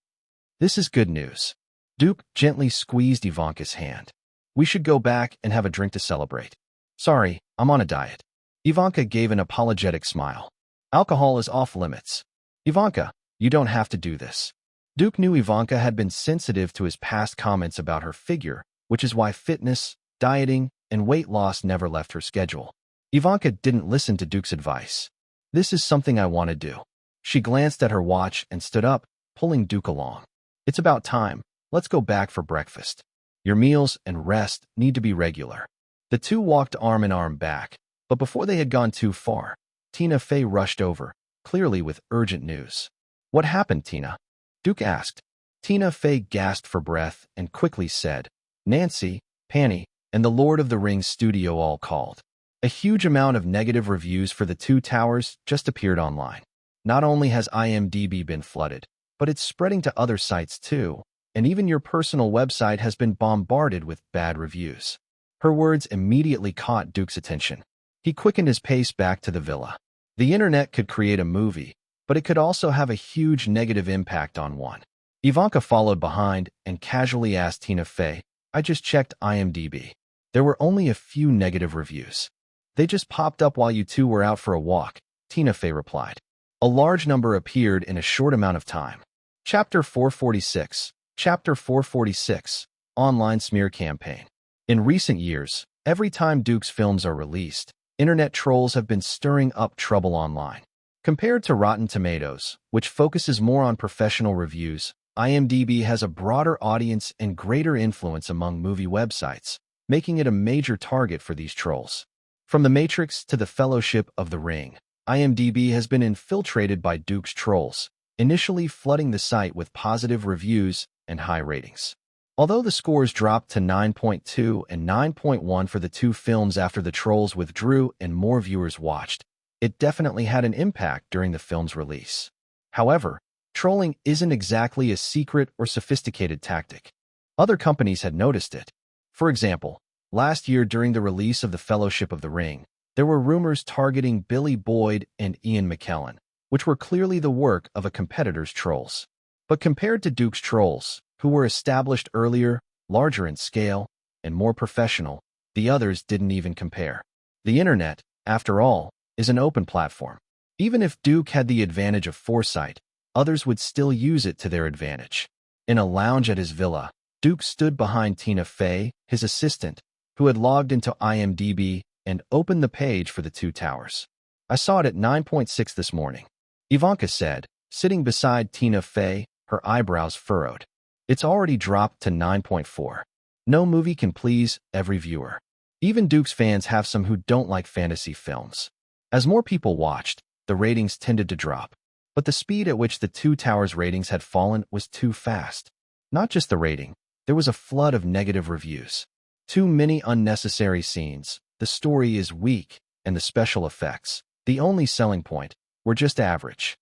"This is good news." Duke gently squeezed Ivanka's hand. "We should go back and have a drink to celebrate." "Sorry, I'm on a diet." Ivanka gave an apologetic smile. "Alcohol is off limits." "Ivanka, you don't have to do this." Duke knew Ivanka had been sensitive to his past comments about her figure, which is why fitness, dieting, and weight loss never left her schedule. Ivanka didn't listen to Duke's advice. "This is something I want to do." She glanced at her watch and stood up, pulling Duke along. "It's about time. Let's go back for breakfast. Your meals and rest need to be regular." The two walked arm in arm back, but before they had gone too far, Tina Fey rushed over, clearly with urgent news. "What happened, Tina?" Duke asked. Tina Fey gasped for breath and quickly said, "Nancy, Panny, and the Lord of the Rings studio all called." A huge amount of negative reviews for The Two Towers just appeared online. Not only has IMDb been flooded, but it's spreading to other sites too, and even your personal website has been bombarded with bad reviews. Her words immediately caught Duke's attention. He quickened his pace back to the villa. The internet could create a movie, but it could also have a huge negative impact on one. Ivanka followed behind and casually asked Tina Fey, "I just checked IMDb. There were only a few negative reviews." "They just popped up while you two were out for a walk," Tina Fey replied. A large number appeared in a short amount of time. Chapter 446. Chapter 446. Online Smear Campaign. In recent years, every time Duke's films are released, internet trolls have been stirring up trouble online. Compared to Rotten Tomatoes, which focuses more on professional reviews, IMDb has a broader audience and greater influence among movie websites, making it a major target for these trolls. From The Matrix to The Fellowship of the Ring, IMDb has been infiltrated by Duke's trolls, initially flooding the site with positive reviews and high ratings. Although the scores dropped to 9.2 and 9.1 for the two films after the trolls withdrew and more viewers watched, it definitely had an impact during the film's release. However, trolling isn't exactly a secret or sophisticated tactic. Other companies had noticed it. For example, last year during the release of The Fellowship of the Ring, there were rumors targeting Billy Boyd and Ian McKellen, which were clearly the work of a competitor's trolls. But compared to Duke's trolls, who were established earlier, larger in scale, and more professional, the others didn't even compare. The internet, after all, is an open platform. Even if Duke had the advantage of foresight, others would still use it to their advantage. In a lounge at his villa, Duke stood behind Tina Fey, his assistant, who had logged into IMDb and opened the page for The Two Towers. "I saw it at 9.6 this morning," Ivanka said, sitting beside Tina Fey, her eyebrows furrowed. "It's already dropped to 9.4. No movie can please every viewer. Even Duke's fans have some who don't like fantasy films." As more people watched, the ratings tended to drop. But the speed at which The Two Towers ratings had fallen was too fast. Not just the rating, there was a flood of negative reviews. Too many unnecessary scenes, the story is weak, and the special effects, the only selling point, were just average.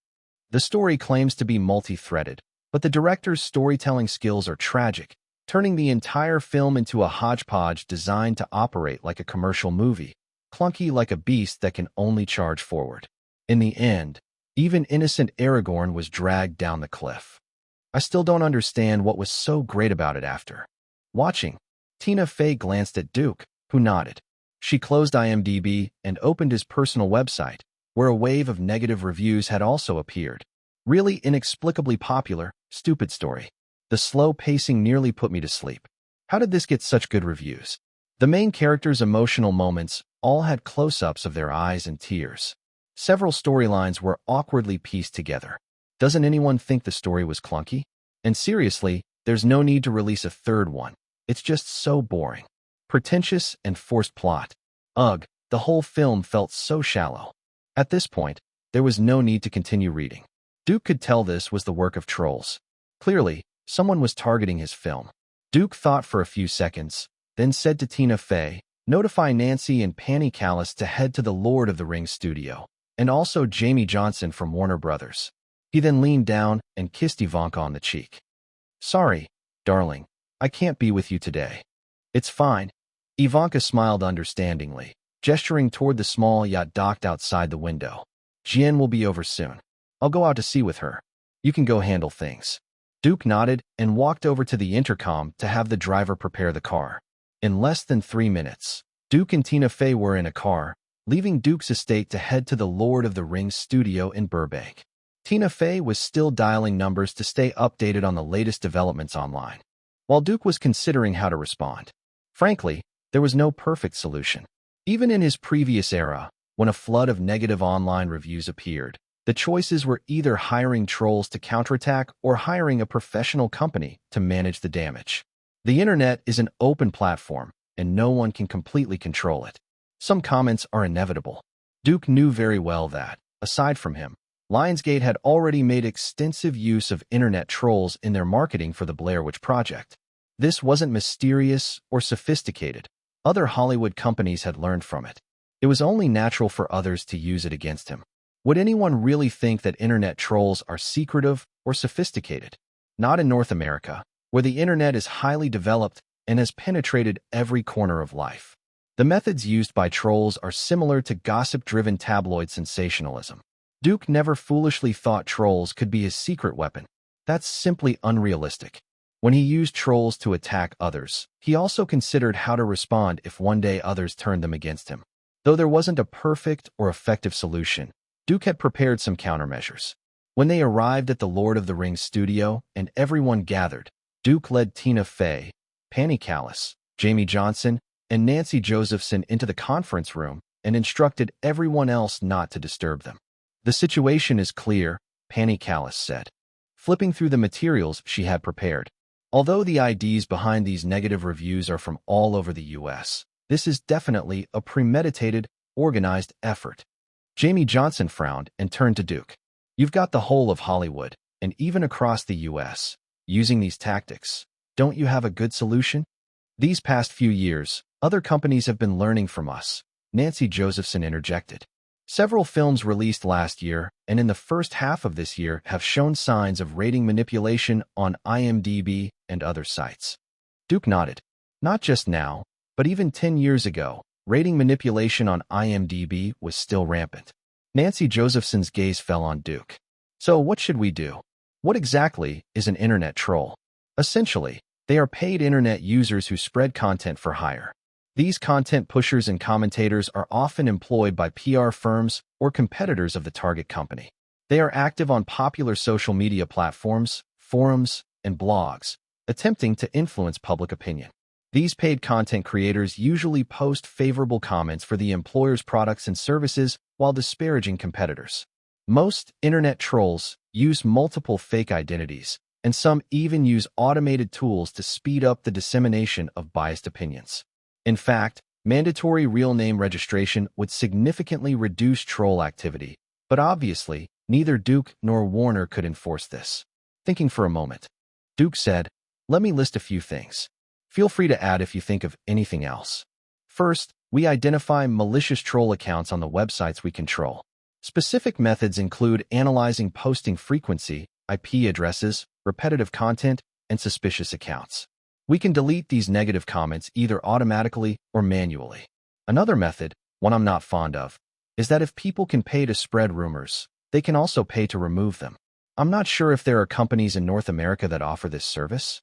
The story claims to be multi-threaded, but the director's storytelling skills are tragic, turning the entire film into a hodgepodge designed to operate like a commercial movie, clunky like a beast that can only charge forward. In the end, even innocent Aragorn was dragged down the cliff. I still don't understand what was so great about it after watching. Tina Fey glanced at Duke, who nodded. She closed IMDb and opened his personal website, where a wave of negative reviews had also appeared. Really inexplicably popular, stupid story. The slow pacing nearly put me to sleep. How did this get such good reviews? The main characters' emotional moments all had close-ups of their eyes and tears. Several storylines were awkwardly pieced together. Doesn't anyone think the story was clunky? And seriously, there's no need to release a third one. It's just so boring. Pretentious and forced plot. Ugh, the whole film felt so shallow. At this point, there was no need to continue reading. Duke could tell this was the work of trolls. Clearly, someone was targeting his film. Duke thought for a few seconds, then said to Tina Fey, "Notify Nancy and Panny Callis to head to the Lord of the Rings studio, and also Jamie Johnson from Warner Brothers." He then leaned down and kissed Ivanka on the cheek. "Sorry, darling, I can't be with you today." "It's fine." Ivanka smiled understandingly, gesturing toward the small yacht docked outside the window. "Jian will be over soon. I'll go out to sea with her. You can go handle things." Duke nodded and walked over to the intercom to have the driver prepare the car. In less than 3 minutes, Duke and Tina Fey were in a car, leaving Duke's estate to head to the Lord of the Rings studio in Burbank. Tina Fey was still dialing numbers to stay updated on the latest developments online, while Duke was considering how to respond. Frankly, there was no perfect solution. Even in his previous era, when a flood of negative online reviews appeared, the choices were either hiring trolls to counterattack or hiring a professional company to manage the damage. The internet is an open platform, and no one can completely control it. Some comments are inevitable. Duke knew very well that, aside from him, Lionsgate had already made extensive use of internet trolls in their marketing for the Blair Witch Project. This wasn't mysterious or sophisticated. Other Hollywood companies had learned from it. It was only natural for others to use it against him. Would anyone really think that internet trolls are secretive or sophisticated? Not in North America, where the internet is highly developed and has penetrated every corner of life. The methods used by trolls are similar to gossip-driven tabloid sensationalism. Duke never foolishly thought trolls could be his secret weapon. That's simply unrealistic. When he used trolls to attack others, he also considered how to respond if one day others turned them against him. Though there wasn't a perfect or effective solution, Duke had prepared some countermeasures. When they arrived at the Lord of the Rings studio and everyone gathered, Duke led Tina Fey, Panny Callis, Jamie Johnson, and Nancy Josephson into the conference room and instructed everyone else not to disturb them. "The situation is clear," Panny Callis said, flipping through the materials she had prepared. "Although the IDs behind these negative reviews are from all over the US, this is definitely a premeditated, organized effort." Jamie Johnson frowned and turned to Duke. "You've got the whole of Hollywood, and even across the US, using these tactics. Don't you have a good solution?" "These past few years, other companies have been learning from us," Nancy Josephson interjected. "Several films released last year and in the first half of this year have shown signs of rating manipulation on IMDb and other sites." Duke nodded. "Not just now, but even 10 years ago, rating manipulation on IMDb was still rampant." Nancy Josephson's gaze fell on Duke. "So what should we do? What exactly is an internet troll?" "Essentially, they are paid internet users who spread content for hire. These content pushers and commentators are often employed by PR firms or competitors of the target company. They are active on popular social media platforms, forums, and blogs, attempting to influence public opinion. These paid content creators usually post favorable comments for the employer's products and services while disparaging competitors. Most internet trolls use multiple fake identities, and some even use automated tools to speed up the dissemination of biased opinions. In fact, mandatory real name registration would significantly reduce troll activity, but obviously, neither Duke nor Warner could enforce this. Thinking for a moment, Duke said, "Let me list a few things. Feel free to add if you think of anything else." "First, we identify malicious troll accounts on the websites we control. Specific methods include analyzing posting frequency, IP addresses, repetitive content, and suspicious accounts. We can delete these negative comments either automatically or manually. Another method, one I'm not fond of, is that if people can pay to spread rumors, they can also pay to remove them. I'm not sure if there are companies in North America that offer this service.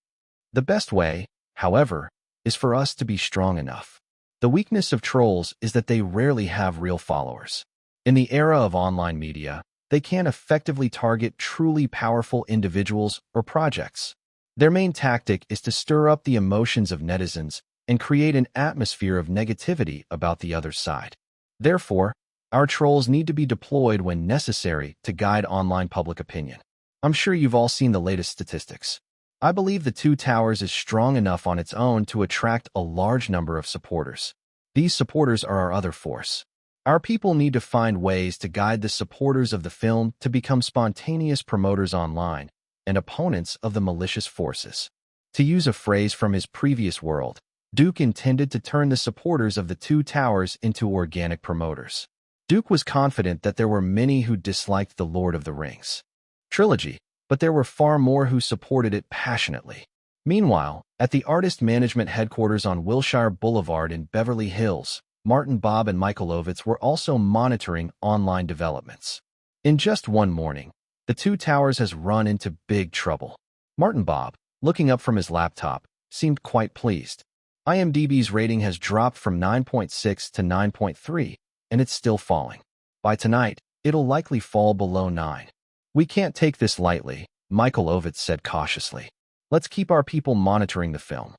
The best way, however, is for us to be strong enough. The weakness of trolls is that they rarely have real followers. In the era of online media, they can't effectively target truly powerful individuals or projects. Their main tactic is to stir up the emotions of netizens and create an atmosphere of negativity about the other side. Therefore, our trolls need to be deployed when necessary to guide online public opinion. I'm sure you've all seen the latest statistics. I believe the Two Towers is strong enough on its own to attract a large number of supporters. These supporters are our other force. Our people need to find ways to guide the supporters of the film to become spontaneous promoters online and opponents of the malicious forces. To use a phrase from his previous world, Duke intended to turn the supporters of the Two Towers into organic promoters. Duke was confident that there were many who disliked The Lord of the Rings trilogy, but there were far more who supported it passionately. Meanwhile, at the artist management headquarters on Wilshire Boulevard in Beverly Hills, Martin Bob and Michael Ovitz were also monitoring online developments. In just one morning, the Two Towers has run into big trouble. Martin Bob, looking up from his laptop, seemed quite pleased. IMDb's rating has dropped from 9.6 to 9.3, and it's still falling. By tonight, it'll likely fall below 9. We can't take this lightly, Michael Ovitz said cautiously. Let's keep our people monitoring the film.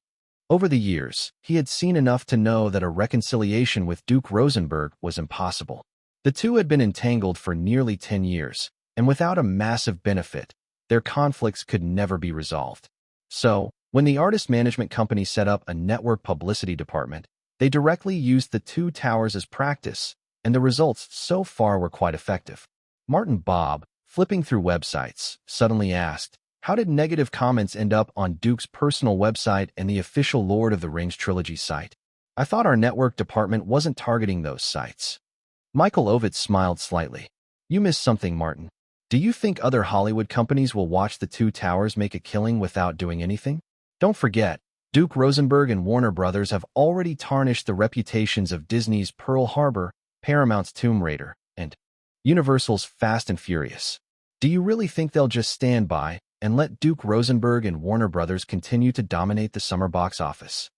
Over the years, he had seen enough to know that a reconciliation with Duke Rosenberg was impossible. The two had been entangled for nearly 10 years, and without a massive benefit, their conflicts could never be resolved. So, when the artist management company set up a network publicity department, they directly used the Two Towers as practice, and the results so far were quite effective. Martin Bob, flipping through websites, suddenly asked, how did negative comments end up on Duke's personal website and the official Lord of the Rings trilogy site? I thought our network department wasn't targeting those sites. Michael Ovitz smiled slightly. You missed something, Martin. Do you think other Hollywood companies will watch the Two Towers make a killing without doing anything? Don't forget, Duke Rosenberg and Warner Brothers have already tarnished the reputations of Disney's Pearl Harbor, Paramount's Tomb Raider, and Universal's Fast and Furious. Do you really think they'll just stand by and let Duke Rosenberg and Warner Brothers continue to dominate the summer box office?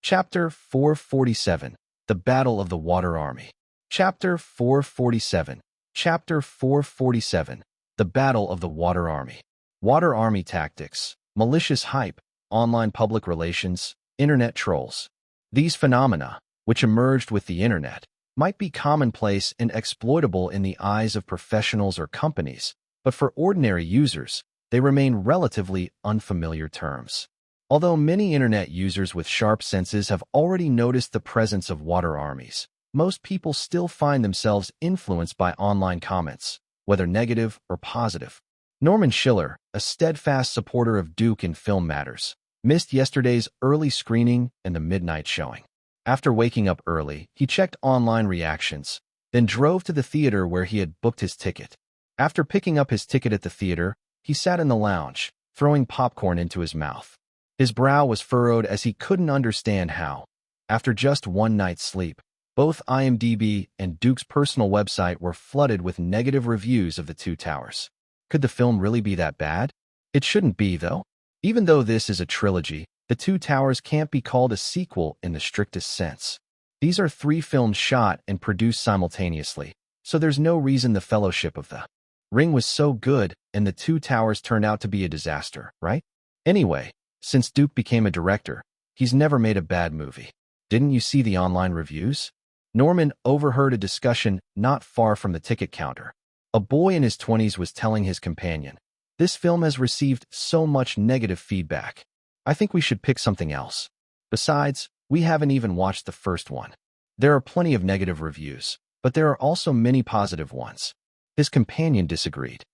Chapter 447, The Battle of the Water Army. Chapter 447, Chapter 447, The Battle of the Water Army. Water Army tactics, malicious hype, online public relations, internet trolls. These phenomena, which emerged with the internet, might be commonplace and exploitable in the eyes of professionals or companies, but for ordinary users, they remain relatively unfamiliar terms. Although many internet users with sharp senses have already noticed the presence of water armies, most people still find themselves influenced by online comments, whether negative or positive. Norman Schiller, a steadfast supporter of Duke in film matters, missed yesterday's early screening and the midnight showing. After waking up early, he checked online reactions, then drove to the theater where he had booked his ticket. After picking up his ticket at the theater, he sat in the lounge, throwing popcorn into his mouth. His brow was furrowed as he couldn't understand how, after just one night's sleep, both IMDb and Duke's personal website were flooded with negative reviews of the Two Towers. Could the film really be that bad? It shouldn't be, though. Even though this is a trilogy, the Two Towers can't be called a sequel in the strictest sense. These are 3 films shot and produced simultaneously, so there's no reason the Fellowship of the Ring was so good and the Two Towers turned out to be a disaster, right? Anyway, since Duke became a director, he's never made a bad movie. Didn't you see the online reviews? Norman overheard a discussion not far from the ticket counter. A boy in his 20s was telling his companion, "This film has received so much negative feedback. I think we should pick something else. Besides, we haven't even watched the first one." There are plenty of negative reviews, but there are also many positive ones. His companion disagreed.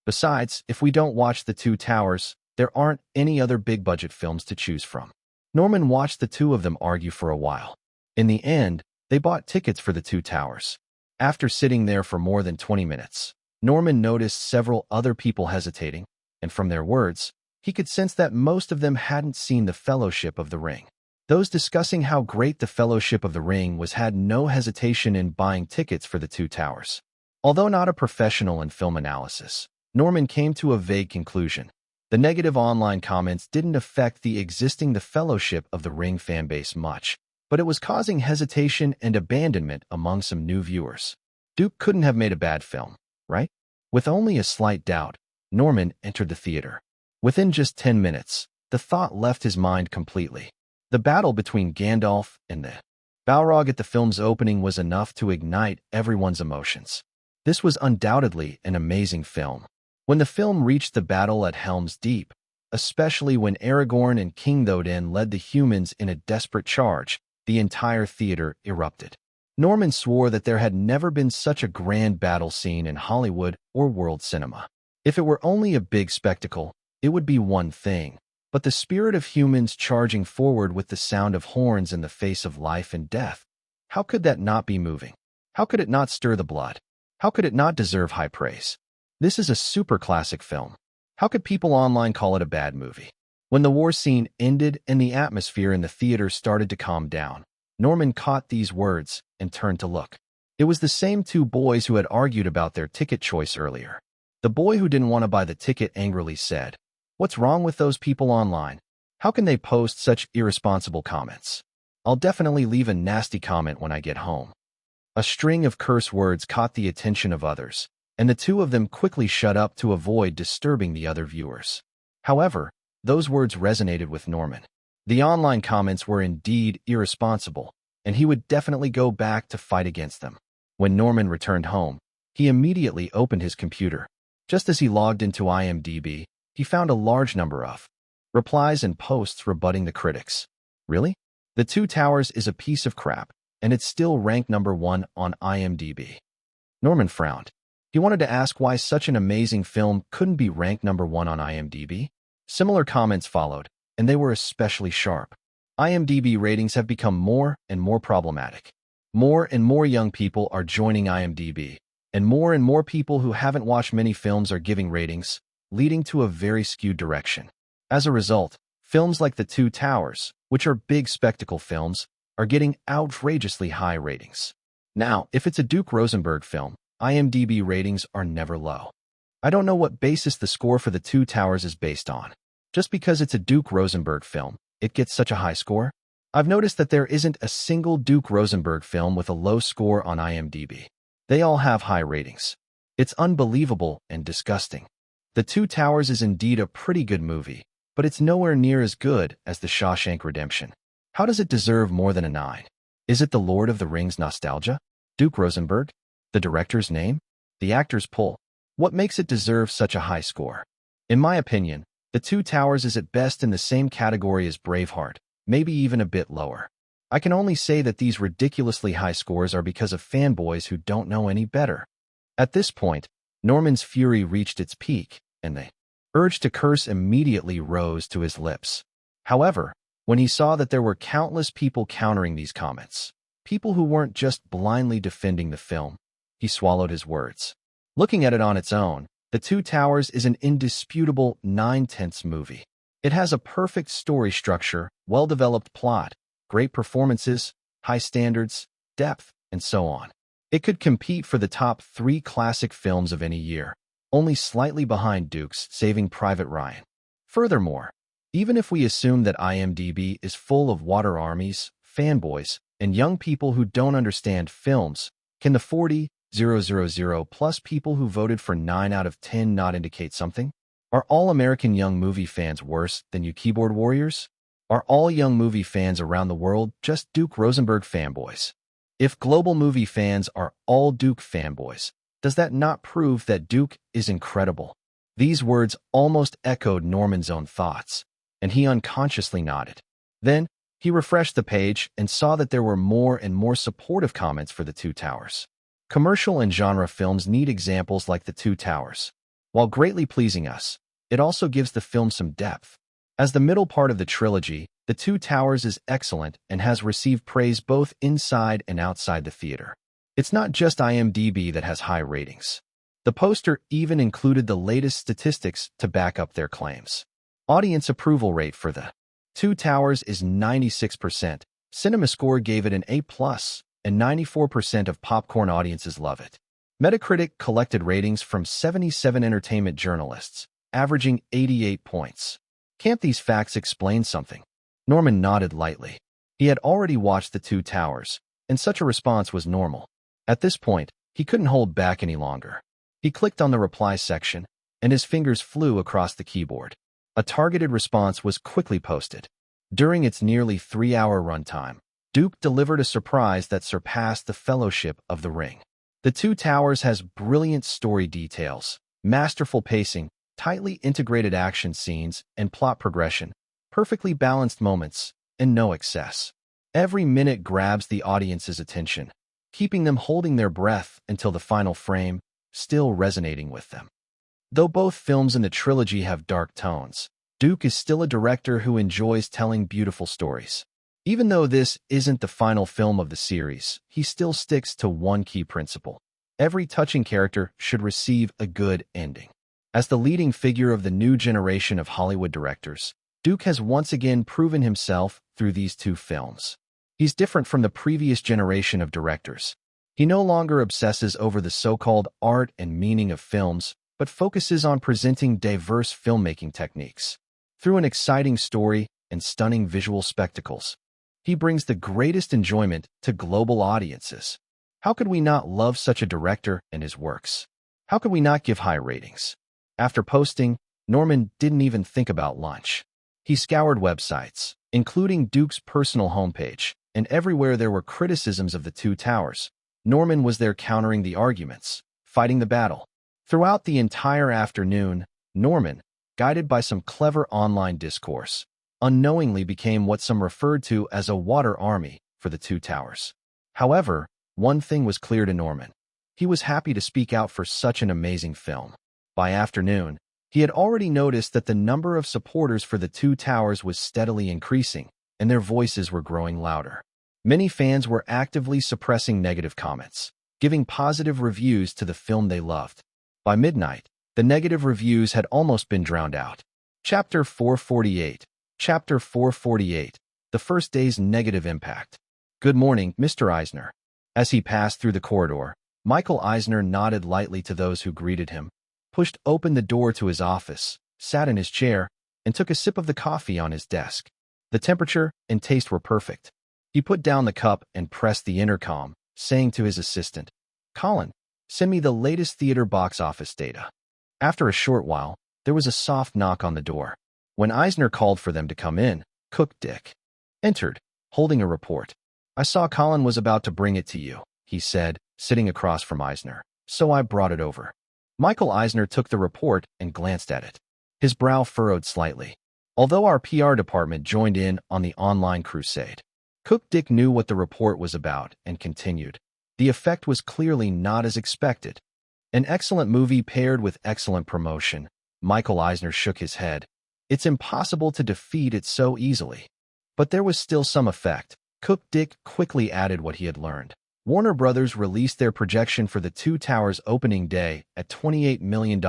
Besides, if we don't watch the Two Towers, there aren't any other big-budget films to choose from. Norman watched the two of them argue for a while. In the end, they bought tickets for the Two Towers. After sitting there for more than 20 minutes, Norman noticed several other people hesitating, and from their words, he could sense that most of them hadn't seen the Fellowship of the Ring. Those discussing how great the Fellowship of the Ring was had no hesitation in buying tickets for the Two Towers. Although not a professional in film analysis, Norman came to a vague conclusion. The negative online comments didn't affect the existing The Fellowship of the Ring fanbase much, but it was causing hesitation and abandonment among some new viewers. Duke couldn't have made a bad film, right? With only a slight doubt, Norman entered the theater. Within just 10 minutes, the thought left his mind completely. The battle between Gandalf and the Balrog at the film's opening was enough to ignite everyone's emotions. This was undoubtedly an amazing film. When the film reached the battle at Helm's Deep, especially when Aragorn and King Théoden led the humans in a desperate charge, the entire theater erupted. Norman swore that there had never been such a grand battle scene in Hollywood or world cinema. If it were only a big spectacle, it would be one thing. But the spirit of humans charging forward with the sound of horns in the face of life and death, how could that not be moving? How could it not stir the blood? How could it not deserve high praise? This is a super classic film. How could people online call it a bad movie? When the war scene ended and the atmosphere in the theater started to calm down, Norman caught these words and turned to look. It was the same two boys who had argued about their ticket choice earlier. The boy who didn't want to buy the ticket angrily said, "What's wrong with those people online? How can they post such irresponsible comments? I'll definitely leave a nasty comment when I get home." A string of curse words caught the attention of others, and the two of them quickly shut up to avoid disturbing the other viewers. However, those words resonated with Norman. The online comments were indeed irresponsible, and he would definitely go back to fight against them. When Norman returned home, he immediately opened his computer. Just as he logged into IMDb, he found a large number of replies and posts rebutting the critics. Really? The Two Towers is a piece of crap, and it's still ranked number 1 on IMDb. Norman frowned. He wanted to ask why such an amazing film couldn't be ranked number 1 on IMDb. Similar comments followed, and they were especially sharp. IMDb ratings have become more and more problematic. More and more young people are joining IMDb, and more people who haven't watched many films are giving ratings, leading to a very skewed direction. As a result, films like The Two Towers, which are big spectacle films, are getting outrageously high ratings. Now, if it's a Duke Rosenberg film, IMDb ratings are never low. I don't know what basis the score for The Two Towers is based on. Just because it's a Duke Rosenberg film, it gets such a high score? I've noticed that there isn't a single Duke Rosenberg film with a low score on IMDb. They all have high ratings. It's unbelievable and disgusting. The Two Towers is indeed a pretty good movie, but it's nowhere near as good as The Shawshank Redemption. How does it deserve more than a 9? Is it the Lord of the Rings nostalgia? Duke Rosenberg? The director's name? The actor's pull? What makes it deserve such a high score? In my opinion, The Two Towers is at best in the same category as Braveheart, maybe even a bit lower. I can only say that these ridiculously high scores are because of fanboys who don't know any better. At this point, Norman's fury reached its peak, and the urge to curse immediately rose to his lips. However, when he saw that there were countless people countering these comments, people who weren't just blindly defending the film, he swallowed his words. Looking at it on its own, The Two Towers is an indisputable 9/10 movie. It has a perfect story structure, well-developed plot, great performances, high standards, depth, and so on. It could compete for the top 3 classic films of any year, only slightly behind Duke's Saving Private Ryan. Furthermore, even if we assume that IMDb is full of water armies, fanboys, and young people who don't understand films, can the 40,000 plus people who voted for 9 out of 10 not indicate something? Are all American young movie fans worse than you keyboard warriors? Are all young movie fans around the world just Duke Rosenberg fanboys? If global movie fans are all Duke fanboys, does that not prove that Duke is incredible? These words almost echoed Norman's own thoughts, and he unconsciously nodded. Then, he refreshed the page and saw that there were more and more supportive comments for The Two Towers. Commercial and genre films need examples like The Two Towers. While greatly pleasing us, it also gives the film some depth. As the middle part of the trilogy, The Two Towers is excellent and has received praise both inside and outside the theater. It's not just IMDb that has high ratings. The poster even included the latest statistics to back up their claims. Audience approval rate for The Two Towers is 96%. CinemaScore gave it an A+, and 94% of popcorn audiences love it. Metacritic collected ratings from 77 entertainment journalists, averaging 88 points. Can't these facts explain something? Norman nodded lightly. He had already watched The Two Towers, and such a response was normal. At this point, he couldn't hold back any longer. He clicked on the reply section, and his fingers flew across the keyboard. A targeted response was quickly posted. During its nearly 3-hour runtime, Duke delivered a surprise that surpassed the Fellowship of the Ring. The Two Towers has brilliant story details, masterful pacing, tightly integrated action scenes and plot progression, perfectly balanced moments, and no excess. Every minute grabs the audience's attention, keeping them holding their breath until the final frame, still resonating with them. Though both films in the trilogy have dark tones, Duke is still a director who enjoys telling beautiful stories. Even though this isn't the final film of the series, he still sticks to one key principle. Every touching character should receive a good ending. As the leading figure of the new generation of Hollywood directors, Duke has once again proven himself through these two films. He's different from the previous generation of directors. He no longer obsesses over the so-called art and meaning of films, but focuses on presenting diverse filmmaking techniques. Through an exciting story and stunning visual spectacles, he brings the greatest enjoyment to global audiences. How could we not love such a director and his works? How could we not give high ratings? After posting, Norman didn't even think about lunch. He scoured websites, including Duke's personal homepage, and everywhere there were criticisms of the Two Towers, Norman was there countering the arguments, fighting the battle. Throughout the entire afternoon, Norman, guided by some clever online discourse, unknowingly became what some referred to as a water army for the Two Towers. However, one thing was clear to Norman. He was happy to speak out for such an amazing film. By afternoon, he had already noticed that the number of supporters for the Two Towers was steadily increasing, and their voices were growing louder. Many fans were actively suppressing negative comments, giving positive reviews to the film they loved. By midnight, the negative reviews had almost been drowned out. Chapter 448. Chapter 448. The First Day's Negative Impact. Good morning, Mr. Eisner. As he passed through the corridor, Michael Eisner nodded lightly to those who greeted him, pushed open the door to his office, sat in his chair, and took a sip of the coffee on his desk. The temperature and taste were perfect. He put down the cup and pressed the intercom, saying to his assistant, "Colin, send me the latest theater box office data." After a short while, there was a soft knock on the door. When Eisner called for them to come in, Cook Dick entered, holding a report. "I saw Colin was about to bring it to you," he said, sitting across from Eisner, "so I brought it over." Michael Eisner took the report and glanced at it. His brow furrowed slightly. Although our PR department joined in on the online crusade, Cook Dick knew what the report was about and continued. The effect was clearly not as expected. An excellent movie paired with excellent promotion. Michael Eisner shook his head. It's impossible to defeat it so easily. But there was still some effect. Cook Dick quickly added what he had learned. Warner Brothers released their projection for the Two Towers opening day at $28 million.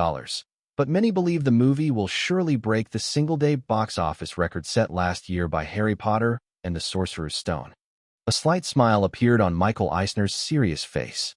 But many believe the movie will surely break the single-day box office record set last year by Harry Potter and the Sorcerer's Stone. A slight smile appeared on Michael Eisner's serious face.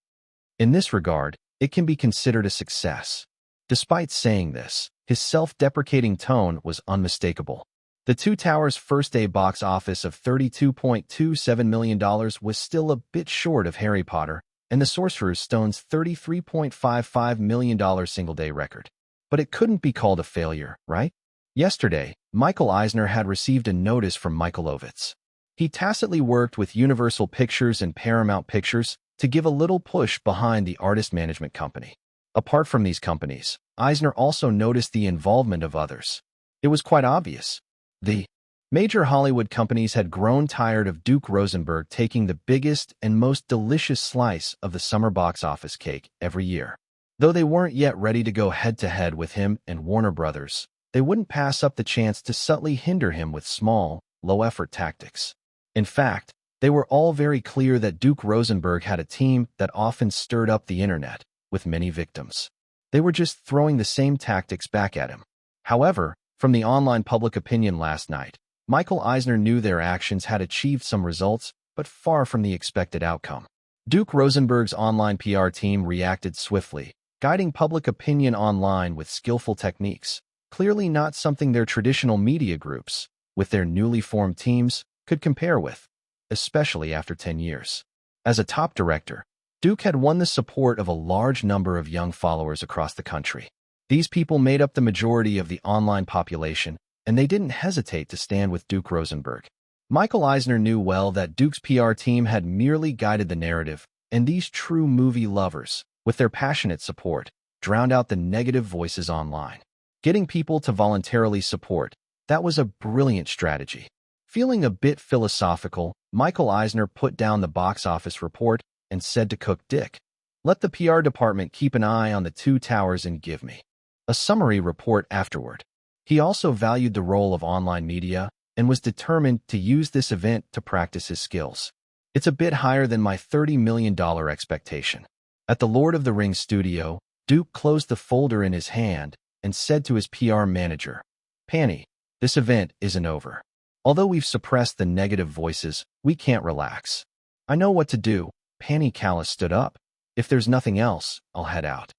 In this regard, it can be considered a success. Despite saying this, his self-deprecating tone was unmistakable. The Two Towers' first-day box office of $32.27 million was still a bit short of Harry Potter and the Sorcerer's Stone's $33.55 million single-day record. But it couldn't be called a failure, right? Yesterday, Michael Eisner had received a notice from Michael Ovitz. He tacitly worked with Universal Pictures and Paramount Pictures to give a little push behind the artist management company. Apart from these companies, Eisner also noticed the involvement of others. It was quite obvious. The major Hollywood companies had grown tired of Duke Rosenberg taking the biggest and most delicious slice of the summer box office cake every year. Though they weren't yet ready to go head-to-head with him and Warner Brothers, they wouldn't pass up the chance to subtly hinder him with small, low-effort tactics. In fact, they were all very clear that Duke Rosenberg had a team that often stirred up the internet, with many victims. They were just throwing the same tactics back at him. However, from the online public opinion last night, Michael Eisner knew their actions had achieved some results, but far from the expected outcome. Duke Rosenberg's online PR team reacted swiftly, guiding public opinion online with skillful techniques, clearly not something their traditional media groups, with their newly formed teams, could compare with, especially after 10 years. As a top director, Duke had won the support of a large number of young followers across the country. These people made up the majority of the online population, and they didn't hesitate to stand with Duke Rosenberg. Michael Eisner knew well that Duke's PR team had merely guided the narrative, and these true movie lovers, with their passionate support, drowned out the negative voices online. Getting people to voluntarily support, that was a brilliant strategy. Feeling a bit philosophical, Michael Eisner put down the box office report and said to Cook Dick, "Let the PR department keep an eye on the two towers and give me a summary report afterward." He also valued the role of online media and was determined to use this event to practice his skills. "It's a bit higher than my $30 million expectation." At the Lord of the Rings studio, Duke closed the folder in his hand and said to his PR manager, "Penny, this event isn't over. Although we've suppressed the negative voices, we can't relax." "I know what to do." Penny Callis stood up. "If there's nothing else, I'll head out."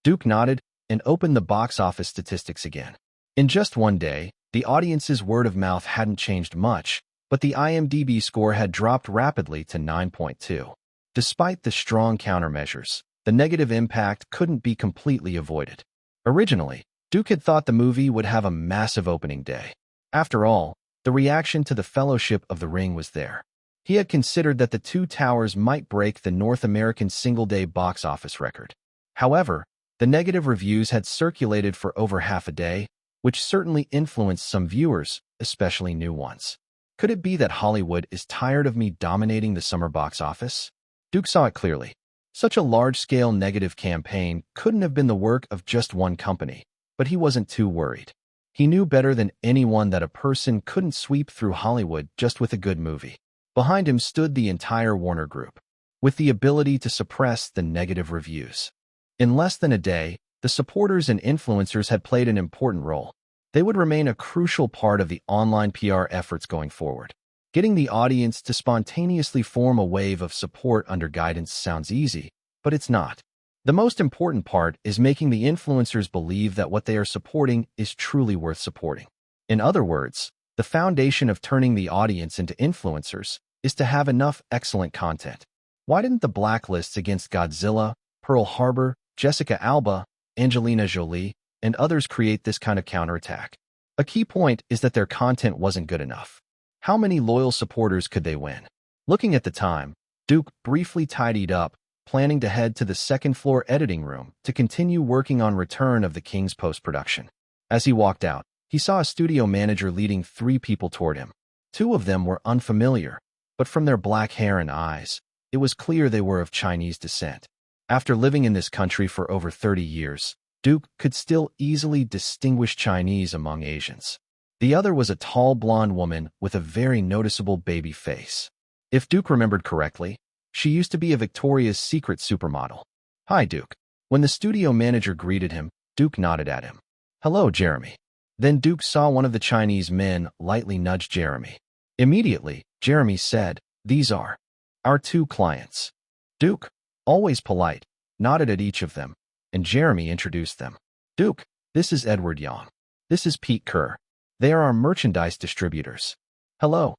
Duke nodded and opened the box office statistics again. In just one day, the audience's word of mouth hadn't changed much, but the IMDb score had dropped rapidly to 9.2. Despite the strong countermeasures, the negative impact couldn't be completely avoided. Originally, Duke had thought the movie would have a massive opening day. After all, the reaction to the Fellowship of the Ring was there. He had considered that the two towers might break the North American single-day box office record. However, the negative reviews had circulated for over half a day, which certainly influenced some viewers, especially new ones. Could it be that Hollywood is tired of me dominating the summer box office? Duke saw it clearly. Such a large-scale negative campaign couldn't have been the work of just one company, but he wasn't too worried. He knew better than anyone that a person couldn't sweep through Hollywood just with a good movie. Behind him stood the entire Warner Group, with the ability to suppress the negative reviews. In less than a day, the supporters and influencers had played an important role. They would remain a crucial part of the online PR efforts going forward. Getting the audience to spontaneously form a wave of support under guidance sounds easy, but it's not. The most important part is making the influencers believe that what they are supporting is truly worth supporting. In other words, the foundation of turning the audience into influencers is to have enough excellent content. Why didn't the blacklists against Godzilla, Pearl Harbor, Jessica Alba, Angelina Jolie, and others create this kind of counterattack? A key point is that their content wasn't good enough. How many loyal supporters could they win? Looking at the time, Duke briefly tidied up, planning to head to the second-floor editing room to continue working on Return of the King's post-production. As he walked out, he saw a studio manager leading 3 people toward him. 2 of them were unfamiliar, but from their black hair and eyes, it was clear they were of Chinese descent. After living in this country for over 30 years, Duke could still easily distinguish Chinese among Asians. The other was a tall blonde woman with a very noticeable baby face. If Duke remembered correctly, she used to be a Victoria's Secret supermodel. "Hi, Duke." When the studio manager greeted him, Duke nodded at him. "Hello, Jeremy." Then Duke saw one of the Chinese men lightly nudge Jeremy. Immediately, Jeremy said, "These are our 2 clients." Duke, always polite, nodded at each of them, and Jeremy introduced them. "Duke, this is Edward Yang. This is Pete Kerr. They are our merchandise distributors." "Hello."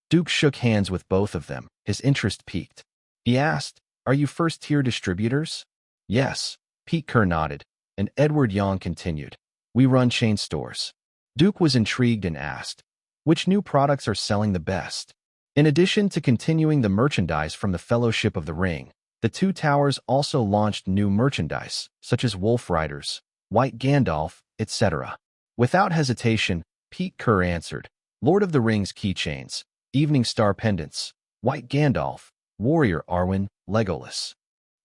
Duke shook hands with both of them, his interest piqued. He asked, "Are you first-tier distributors?" "Yes." Pete Kerr nodded, and Edward Yang continued, "We run chain stores." Duke was intrigued and asked, "Which new products are selling the best?" In addition to continuing the merchandise from the Fellowship of the Ring, the two towers also launched new merchandise, such as Wolf Riders, White Gandalf, etc. Without hesitation, Pete Kerr answered, "Lord of the Rings keychains, Evening Star pendants, White Gandalf, Warrior Arwen, Legolas."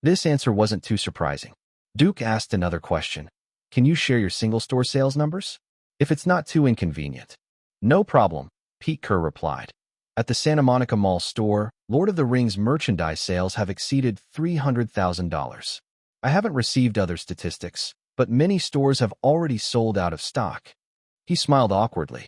This answer wasn't too surprising. Duke asked another question. "Can you share your single-store sales numbers? If it's not too inconvenient." "No problem," Pete Kerr replied. At the Santa Monica Mall store, Lord of the Rings merchandise sales have exceeded $300,000. I haven't received other statistics, but many stores have already sold out of stock. He smiled awkwardly.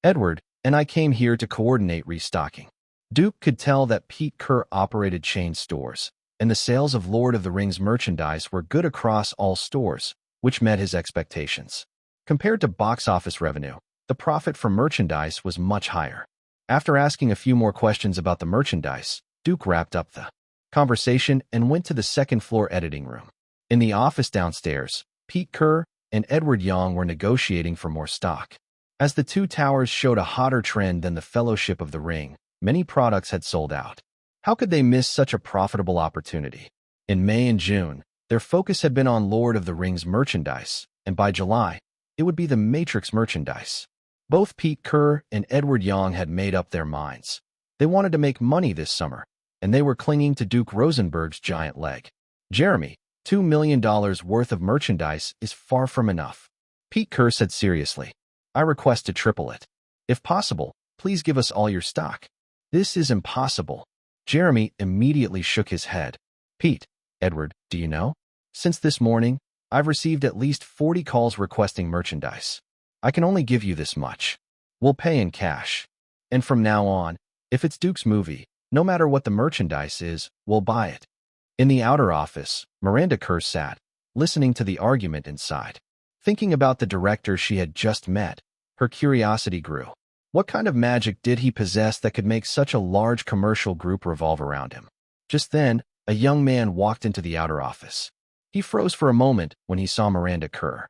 "Edward and I came here to coordinate restocking." Duke could tell that Pete Kerr operated chain stores, and the sales of Lord of the Rings merchandise were good across all stores, which met his expectations. Compared to box office revenue, the profit from merchandise was much higher. After asking a few more questions about the merchandise, Duke wrapped up the conversation and went to the second-floor editing room. In the office downstairs, Pete Kerr and Edward Young were negotiating for more stock. As the two towers showed a hotter trend than the Fellowship of the Ring, many products had sold out. How could they miss such a profitable opportunity? In May and June, their focus had been on Lord of the Rings merchandise, and by July, it would be the Matrix merchandise. Both Pete Kerr and Edward Young had made up their minds. They wanted to make money this summer, and they were clinging to Duke Rosenberg's giant leg. Jeremy, $2 million worth of merchandise is far from enough. Pete Kerr said seriously, I request to triple it. If possible, please give us all your stock. This is impossible. Jeremy immediately shook his head. Pete, Edward, do you know? Since this morning, I've received at least 40 calls requesting merchandise. I can only give you this much. We'll pay in cash. And from now on, if it's Duke's movie, no matter what the merchandise is, we'll buy it. In the outer office, Miranda Kerr sat, listening to the argument inside. Thinking about the director she had just met, her curiosity grew. What kind of magic did he possess that could make such a large commercial group revolve around him? Just then, a young man walked into the outer office. He froze for a moment when he saw Miranda Kerr.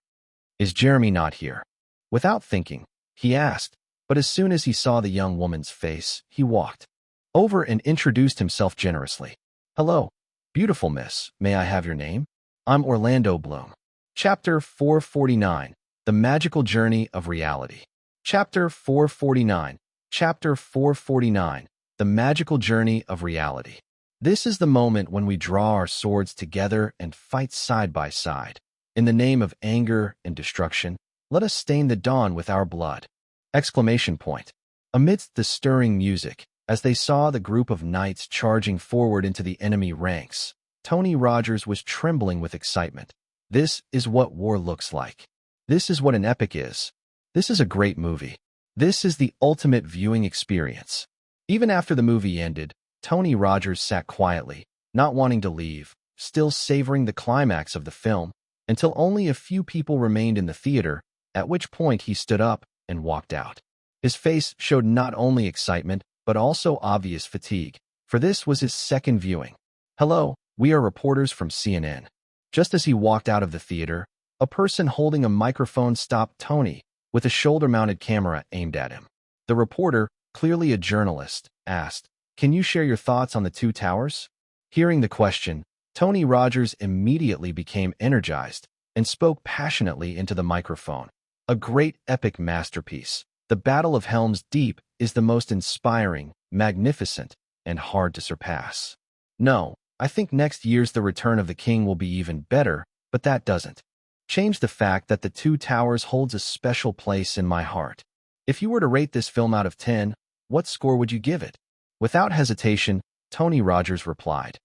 Is Jeremy not here? Without thinking, he asked, but as soon as he saw the young woman's face, he walked over and introduced himself generously. Hello, beautiful miss, may I have your name? I'm Orlando Bloom. Chapter 449, The Magical Journey of Reality. Chapter 449, Chapter 449, The Magical Journey of Reality. This is the moment when we draw our swords together and fight side by side. In the name of anger and destruction, let us stain the dawn with our blood. Exclamation point. Amidst the stirring music, as they saw the group of knights charging forward into the enemy ranks, Tony Rogers was trembling with excitement. This is what war looks like. This is what an epic is. This is a great movie. This is the ultimate viewing experience. Even after the movie ended, Tony Rogers sat quietly, not wanting to leave, still savoring the climax of the film, until only a few people remained in the theater, at which point he stood up and walked out. His face showed not only excitement, but also obvious fatigue, for this was his second viewing. Hello, we are reporters from CNN. Just as he walked out of the theater, a person holding a microphone stopped Tony, with a shoulder-mounted camera aimed at him. The reporter, clearly a journalist, asked, Can you share your thoughts on the two towers? Hearing the question, Tony Rogers immediately became energized and spoke passionately into the microphone. A great epic masterpiece. The Battle of Helm's Deep is the most inspiring, magnificent, and hard to surpass. No, I think next year's The Return of the King will be even better, but that doesn't change the fact that The Two Towers holds a special place in my heart. If you were to rate this film out of 10, what score would you give it? Without hesitation, Tony Rogers replied,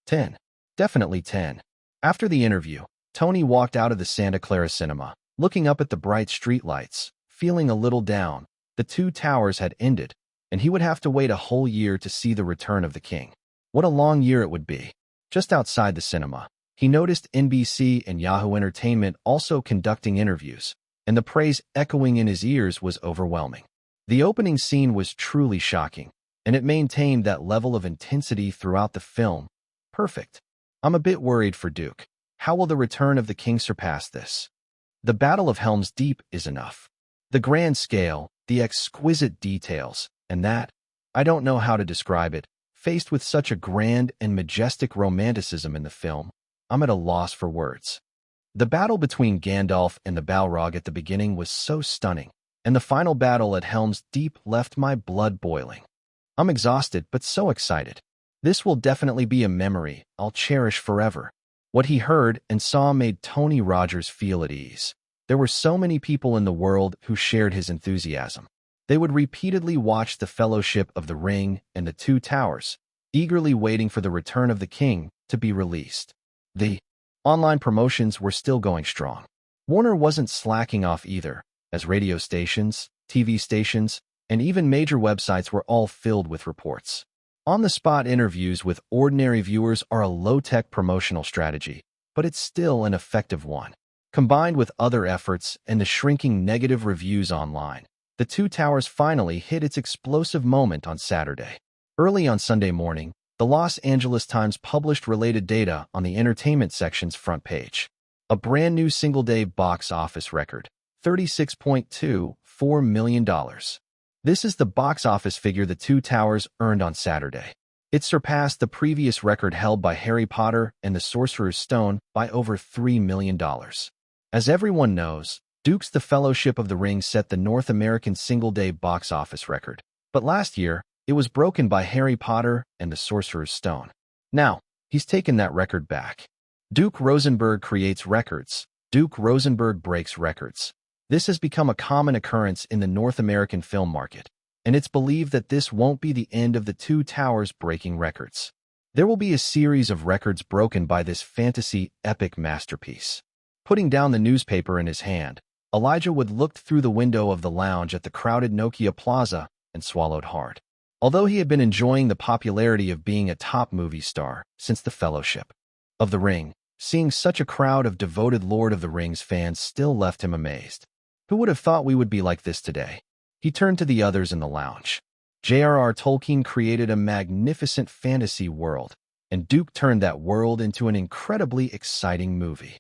10. Definitely 10. After the interview, Tony walked out of the Santa Clara cinema, looking up at the bright streetlights, feeling a little down. The Two Towers had ended, and he would have to wait a whole year to see The Return of the King. What a long year it would be. Just outside the cinema, he noticed NBC and Yahoo Entertainment also conducting interviews, and the praise echoing in his ears was overwhelming. The opening scene was truly shocking, and it maintained that level of intensity throughout the film. Perfect. I'm a bit worried for Duke. How will The Return of the King surpass this? The Battle of Helm's Deep is enough. The grand scale, the exquisite details, and that, I don't know how to describe it, faced with such a grand and majestic romanticism in the film, I'm at a loss for words. The battle between Gandalf and the Balrog at the beginning was so stunning, and the final battle at Helm's Deep left my blood boiling. I'm exhausted but so excited. This will definitely be a memory I'll cherish forever. What he heard and saw made Tony Rogers feel at ease. There were so many people in the world who shared his enthusiasm. They would repeatedly watch The Fellowship of the Ring and The Two Towers, eagerly waiting for The Return of the King to be released. The online promotions were still going strong. Warner wasn't slacking off either, as radio stations, TV stations, and even major websites were all filled with reports. On-the-spot interviews with ordinary viewers are a low-tech promotional strategy, but it's still an effective one. Combined with other efforts and the shrinking negative reviews online, The Two Towers finally hit its explosive moment on Saturday. Early on Sunday morning, The Los Angeles Times published related data on the entertainment section's front page. A brand new single-day box office record, $36.24 million. This is the box office figure The Two Towers earned on Saturday. It surpassed the previous record held by Harry Potter and the Sorcerer's Stone by over $3 million. As everyone knows, Duke's The Fellowship of the Ring set the North American single-day box office record. But last year, it was broken by Harry Potter and the Sorcerer's Stone. Now, he's taken that record back. Duke Rosenberg creates records. Duke Rosenberg breaks records. This has become a common occurrence in the North American film market, and it's believed that this won't be the end of the Two Towers breaking records. There will be a series of records broken by this fantasy epic masterpiece. Putting down the newspaper in his hand, Elijah Wood looked through the window of the lounge at the crowded Nokia Plaza and swallowed hard. Although he had been enjoying the popularity of being a top movie star since The Fellowship of the Ring, seeing such a crowd of devoted Lord of the Rings fans still left him amazed. Who would have thought we would be like this today? He turned to the others in the lounge. J.R.R. Tolkien created a magnificent fantasy world, and Duke turned that world into an incredibly exciting movie.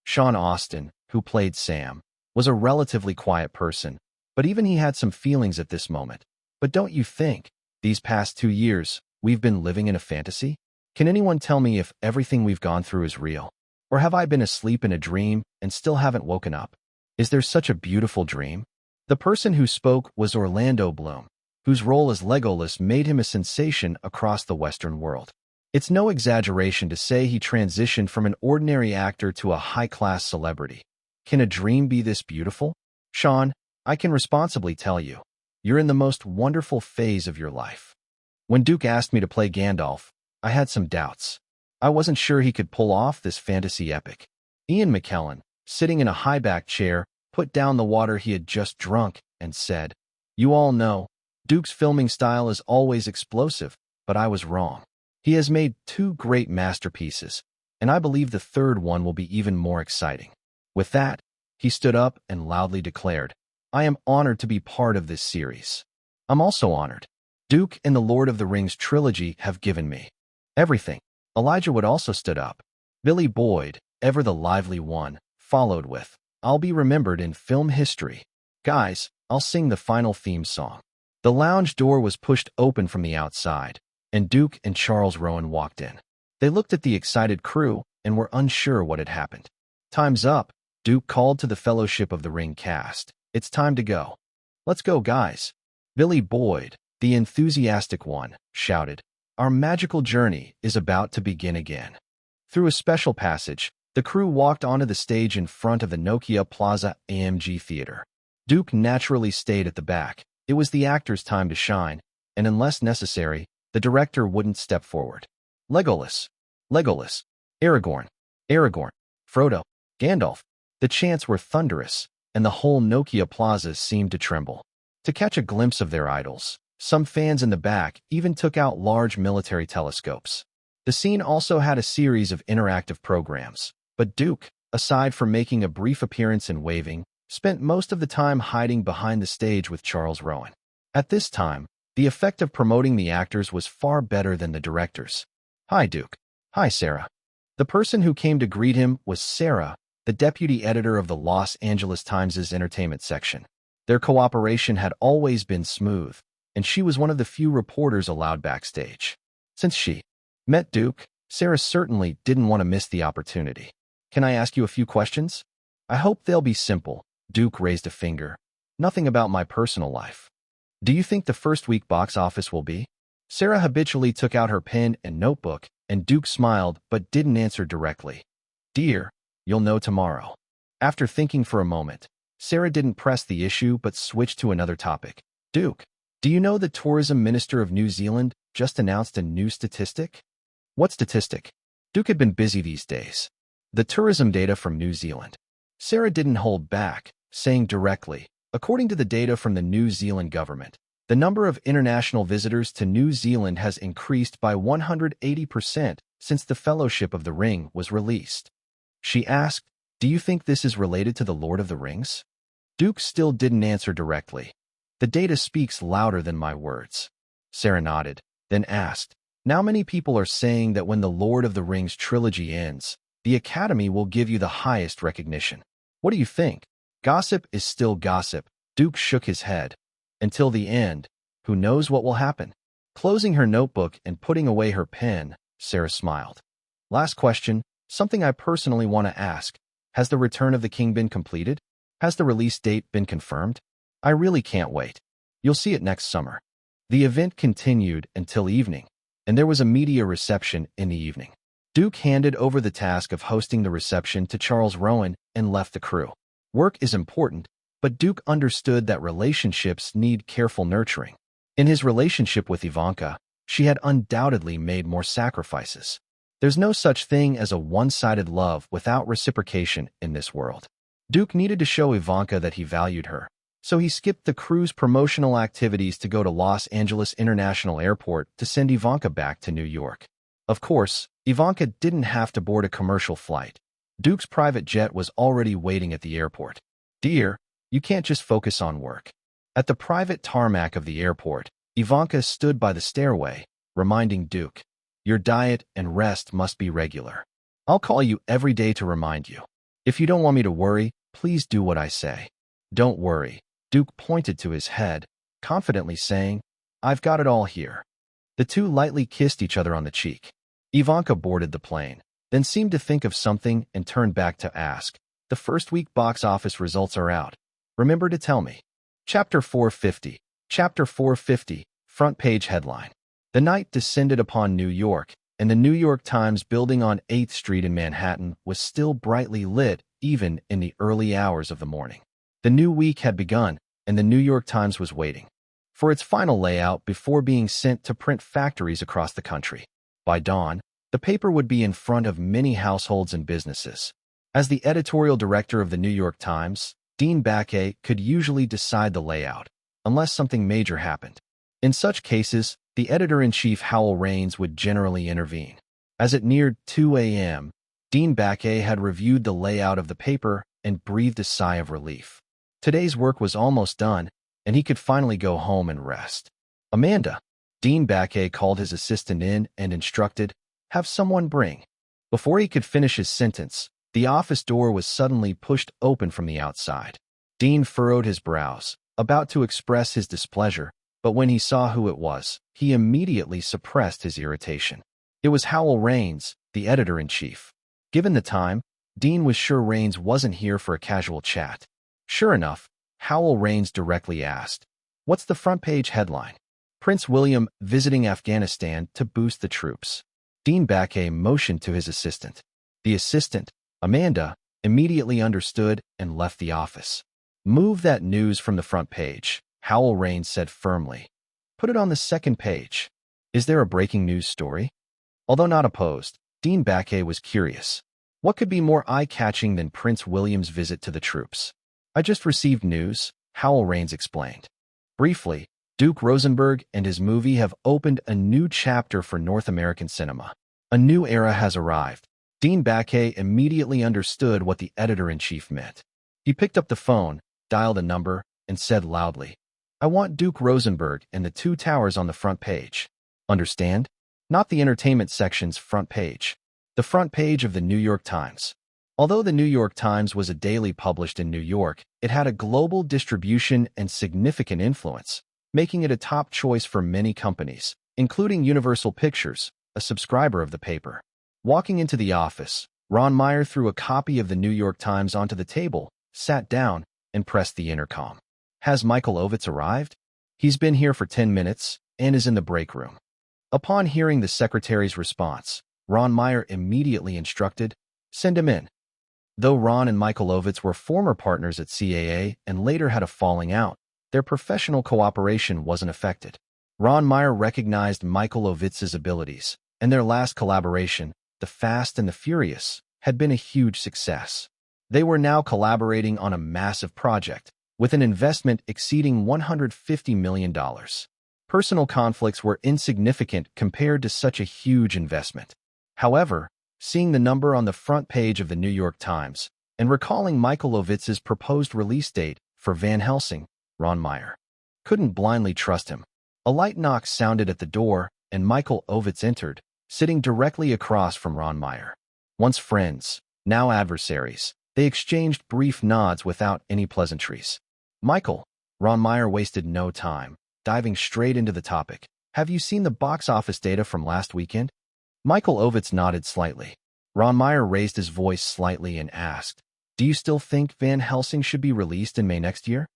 Sean Astin, who played Sam, was a relatively quiet person, but even he had some feelings at this moment. But don't you think, these past 2 years, we've been living in a fantasy? Can anyone tell me if everything we've gone through is real? Or have I been asleep in a dream and still haven't woken up? Is there such a beautiful dream? The person who spoke was Orlando Bloom, whose role as Legolas made him a sensation across the Western world. It's no exaggeration to say he transitioned from an ordinary actor to a high-class celebrity. Can a dream be this beautiful? Sean, I can responsibly tell you, you're in the most wonderful phase of your life. When Duke asked me to play Gandalf, I had some doubts. I wasn't sure he could pull off this fantasy epic. Ian McKellen, sitting in a high-backed chair, put down the water he had just drunk and said, "You all know, Duke's filming style is always explosive, but I was wrong. He has made 2 great masterpieces, and I believe the third one will be even more exciting." With that, he stood up and loudly declared, "I am honored to be part of this series. I'm also honored. Duke and the Lord of the Rings trilogy have given me everything." Elijah Wood also stood up. Billy Boyd, ever the lively one, followed with, "I'll be remembered in film history. Guys, I'll sing the final theme song." The lounge door was pushed open from the outside, and Duke and Charles Rowan walked in. They looked at the excited crew and were unsure what had happened. "Time's up," Duke called to the Fellowship of the Ring cast. "It's time to go. Let's go, guys." Billy Boyd, the enthusiastic one, shouted, "Our magical journey is about to begin again." Through a special passage, the crew walked onto the stage in front of the Nokia Plaza AMG Theater. Duke naturally stayed at the back. It was the actor's time to shine, and unless necessary, the director wouldn't step forward. Legolas, Legolas, Aragorn, Aragorn, Frodo, Gandalf. The chants were thunderous, and the whole Nokia Plaza seemed to tremble. To catch a glimpse of their idols, some fans in the back even took out large military telescopes. The scene also had a series of interactive programs, but Duke, aside from making a brief appearance and waving, spent most of the time hiding behind the stage with Charles Rowan. At this time, the effect of promoting the actors was far better than the directors. "Hi, Duke." "Hi, Sarah." The person who came to greet him was Sarah, the deputy editor of the Los Angeles Times' entertainment section. Their cooperation had always been smooth, and she was one of the few reporters allowed backstage. Since she met Duke, Sarah certainly didn't want to miss the opportunity. "Can I ask you a few questions?" "I hope they'll be simple." Duke raised a finger. "Nothing about my personal life." "Do you think the first week box office will be?" Sarah habitually took out her pen and notebook, and Duke smiled but didn't answer directly. "Dear, you'll know tomorrow." After thinking for a moment, Sarah didn't press the issue but switched to another topic. "Duke, do you know the tourism minister of New Zealand just announced a new statistic?" "What statistic?" Duke had been busy these days. "The tourism data from New Zealand." Sarah didn't hold back, saying directly, "According to the data from the New Zealand government, the number of international visitors to New Zealand has increased by 180% since the Fellowship of the Ring was released." She asked, "Do you think this is related to the Lord of the Rings?" Duke still didn't answer directly. "The data speaks louder than my words." Sarah nodded, then asked, Now many people are saying that when the Lord of the Rings trilogy ends, the Academy will give you the highest recognition. What do you think? Gossip is still gossip. Duke shook his head. Until the end, who knows what will happen? Closing her notebook and putting away her pen, Sarah smiled. Last question, something I personally want to ask. Has the Return of the King been completed? Has the release date been confirmed? I really can't wait. You'll see it next summer. The event continued until evening, and there was a media reception in the evening. Duke handed over the task of hosting the reception to Charles Rowan and left the crew. Work is important, but Duke understood that relationships need careful nurturing. In his relationship with Ivanka, she had undoubtedly made more sacrifices. There's no such thing as a one-sided love without reciprocation in this world. Duke needed to show Ivanka that he valued her, so he skipped the crew's promotional activities to go to Los Angeles International Airport to send Ivanka back to New York. Of course, Ivanka didn't have to board a commercial flight. Duke's private jet was already waiting at the airport. Dear, you can't just focus on work. At the private tarmac of the airport, Ivanka stood by the stairway, reminding Duke, your diet and rest must be regular. I'll call you every day to remind you. If you don't want me to worry, please do what I say. Don't worry. Duke pointed to his head, confidently saying, I've got it all here. The two lightly kissed each other on the cheek. Ivanka boarded the plane, then seemed to think of something and turned back to ask, the first week box office results are out. Remember to tell me. Chapter 450. Chapter 450, front page headline. The night descended upon New York, and the New York Times building on 8th Street in Manhattan was still brightly lit even in the early hours of the morning. The new week had begun, and the New York Times was waiting for its final layout before being sent to print factories across the country. By dawn, the paper would be in front of many households and businesses. As the editorial director of the New York Times, Dean Baquet could usually decide the layout, unless something major happened. In such cases, the editor-in-chief Howell Raines would generally intervene. As it neared 2 a.m., Dean Baquet had reviewed the layout of the paper and breathed a sigh of relief. Today's work was almost done, and he could finally go home and rest. Amanda, Dean Baquet called his assistant in and instructed, have someone bring. Before he could finish his sentence, the office door was suddenly pushed open from the outside. Dean furrowed his brows, about to express his displeasure, but when he saw who it was, he immediately suppressed his irritation. It was Howell Raines, the editor-in-chief. Given the time, Dean was sure Raines wasn't here for a casual chat. Sure enough, Howell Raines directly asked, what's the front page headline? Prince William visiting Afghanistan to boost the troops. Dean Baquet motioned to his assistant. The assistant, Amanda, immediately understood and left the office. Move that news from the front page, Howell Raines said firmly. Put it on the second page. Is there a breaking news story? Although not opposed, Dean Baquet was curious. What could be more eye-catching than Prince William's visit to the troops? I just received news, Howell Raines explained. Briefly, Duke Rosenberg and his movie have opened a new chapter for North American cinema. A new era has arrived. Dean Baquet immediately understood what the editor-in-chief meant. He picked up the phone, dialed a number, and said loudly, I want Duke Rosenberg and the two towers on the front page. Understand? Not the entertainment section's front page. The front page of the New York Times. Although the New York Times was a daily published in New York, it had a global distribution and significant influence, making it a top choice for many companies, including Universal Pictures, a subscriber of the paper. Walking into the office, Ron Meyer threw a copy of the New York Times onto the table, sat down, and pressed the intercom. Has Michael Ovitz arrived? He's been here for 10 minutes and is in the break room. Upon hearing the secretary's response, Ron Meyer immediately instructed, send him in. Though Ron and Michael Ovitz were former partners at CAA and later had a falling out, their professional cooperation wasn't affected. Ron Meyer recognized Michael Ovitz's abilities, and their last collaboration, The Fast and the Furious, had been a huge success. They were now collaborating on a massive project, with an investment exceeding $150 million. Personal conflicts were insignificant compared to such a huge investment. However, seeing the number on the front page of the New York Times and recalling Michael Ovitz's proposed release date for Van Helsing, Ron Meyer couldn't blindly trust him. A light knock sounded at the door, and Michael Ovitz entered, sitting directly across from Ron Meyer. Once friends, now adversaries, they exchanged brief nods without any pleasantries. Michael, Ron Meyer wasted no time, diving straight into the topic. Have you seen the box office data from last weekend? Michael Ovitz nodded slightly. Ron Meyer raised his voice slightly and asked, do you still think Van Helsing should be released in May next year?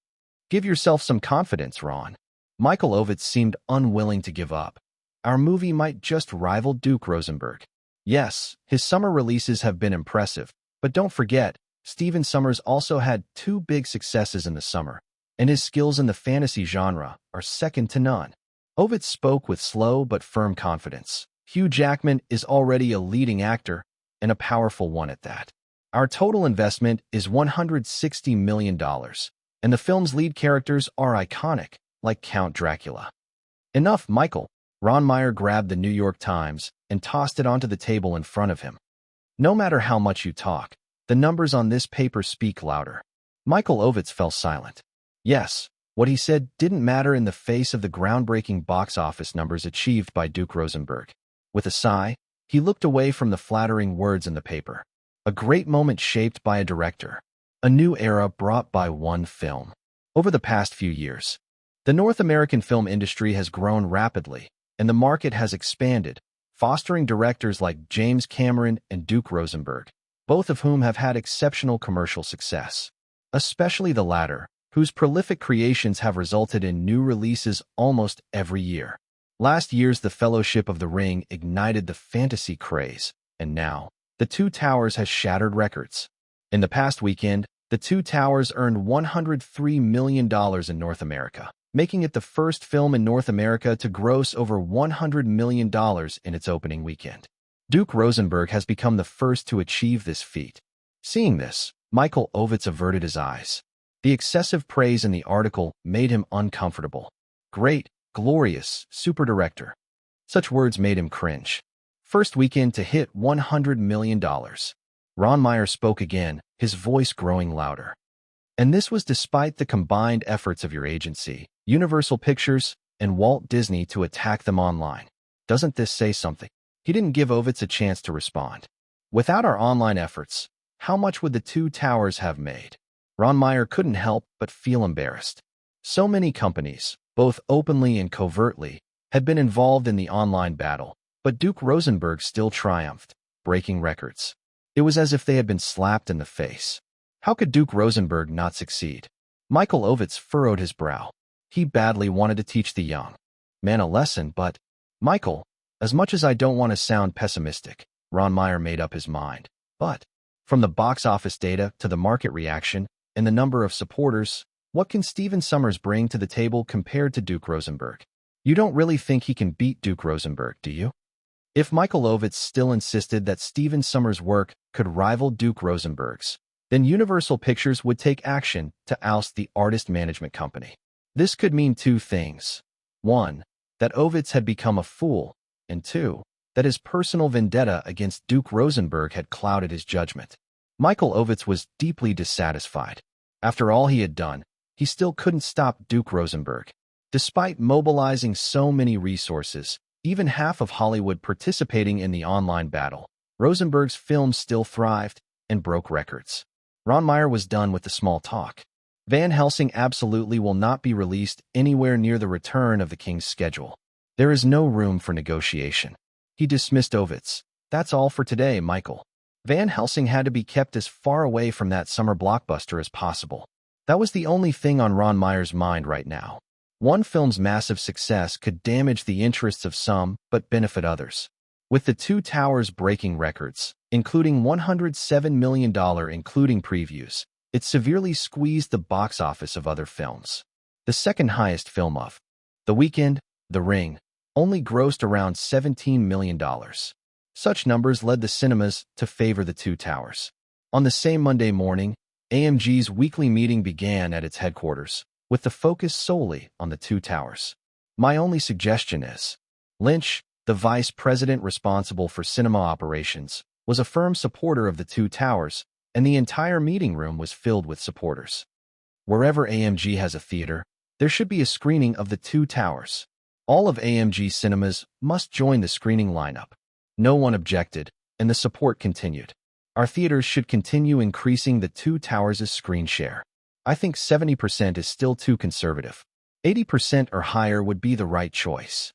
Give yourself some confidence, Ron. Michael Ovitz seemed unwilling to give up. Our movie might just rival Duke Rosenberg. Yes, his summer releases have been impressive, but don't forget, Stephen Sommers also had 2 big successes in the summer, and his skills in the fantasy genre are second to none. Ovitz spoke with slow but firm confidence. Hugh Jackman is already a leading actor, and a powerful one at that. Our total investment is $160 million, and the film's lead characters are iconic, like Count Dracula. Enough, Michael. Ron Meyer grabbed the New York Times and tossed it onto the table in front of him. No matter how much you talk, the numbers on this paper speak louder. Michael Ovitz fell silent. Yes, what he said didn't matter in the face of the groundbreaking box office numbers achieved by Duke Rosenberg. With a sigh, he looked away from the flattering words in the paper. A great moment shaped by a director. A new era brought by one film. Over the past few years, the North American film industry has grown rapidly, and the market has expanded, fostering directors like James Cameron and Duke Rosenberg, both of whom have had exceptional commercial success. Especially the latter, whose prolific creations have resulted in new releases almost every year. Last year's The Fellowship of the Ring ignited the fantasy craze, and now, The Two Towers has shattered records. In the past weekend, The Two Towers earned $103 million in North America, making it the first film in North America to gross over $100 million in its opening weekend. Duke Rosenberg has become the first to achieve this feat. Seeing this, Michael Ovitz averted his eyes. The excessive praise in the article made him uncomfortable. Great, glorious, super director. Such words made him cringe. First weekend to hit $100 million. Ron Meyer spoke again, his voice growing louder. And this was despite the combined efforts of your agency, Universal Pictures, and Walt Disney to attack them online. Doesn't this say something? He didn't give Ovitz a chance to respond. Without our online efforts, how much would The Two Towers have made? Ron Meyer couldn't help but feel embarrassed. So many companies, both openly and covertly, had been involved in the online battle, but Duke Rosenberg still triumphed, breaking records. It was as if they had been slapped in the face. How could Duke Rosenberg not succeed? Michael Ovitz furrowed his brow. He badly wanted to teach the young man a lesson, but, Michael, as much as I don't want to sound pessimistic, Ron Meyer made up his mind. But, from the box office data to the market reaction and the number of supporters, what can Stephen Sommers bring to the table compared to Duke Rosenberg? You don't really think he can beat Duke Rosenberg, do you? If Michael Ovitz still insisted that Stephen Sommers' work could rival Duke Rosenberg's, then Universal Pictures would take action to oust the artist management company. This could mean 2 things. 1, that Ovitz had become a fool, and 2, that his personal vendetta against Duke Rosenberg had clouded his judgment. Michael Ovitz was deeply dissatisfied. After all he had done, he still couldn't stop Duke Rosenberg. Despite mobilizing so many resources, even half of Hollywood participating in the online battle, Rosenberg's films still thrived and broke records. Ron Meyer was done with the small talk. Van Helsing absolutely will not be released anywhere near the return of the King's schedule. There is no room for negotiation. He dismissed Ovitz. That's all for today, Michael. Van Helsing had to be kept as far away from that summer blockbuster as possible. That was the only thing on Ron Meyer's mind right now. One film's massive success could damage the interests of some but benefit others. With The Two Towers breaking records, including $107 million including previews, it severely squeezed the box office of other films. The second highest film of the weekend, The Ring, only grossed around $17 million. Such numbers led the cinemas to favor The Two Towers. On the same Monday morning, AMG's weekly meeting began at its headquarters, with the focus solely on The Two Towers. My only suggestion is, Lynch, the vice president responsible for cinema operations, was a firm supporter of The Two Towers, and the entire meeting room was filled with supporters. Wherever AMG has a theater, there should be a screening of The Two Towers. All of AMG cinemas must join the screening lineup. No one objected, and the support continued. Our theaters should continue increasing the two towers' screen share. I think 70% is still too conservative. 80% or higher would be the right choice.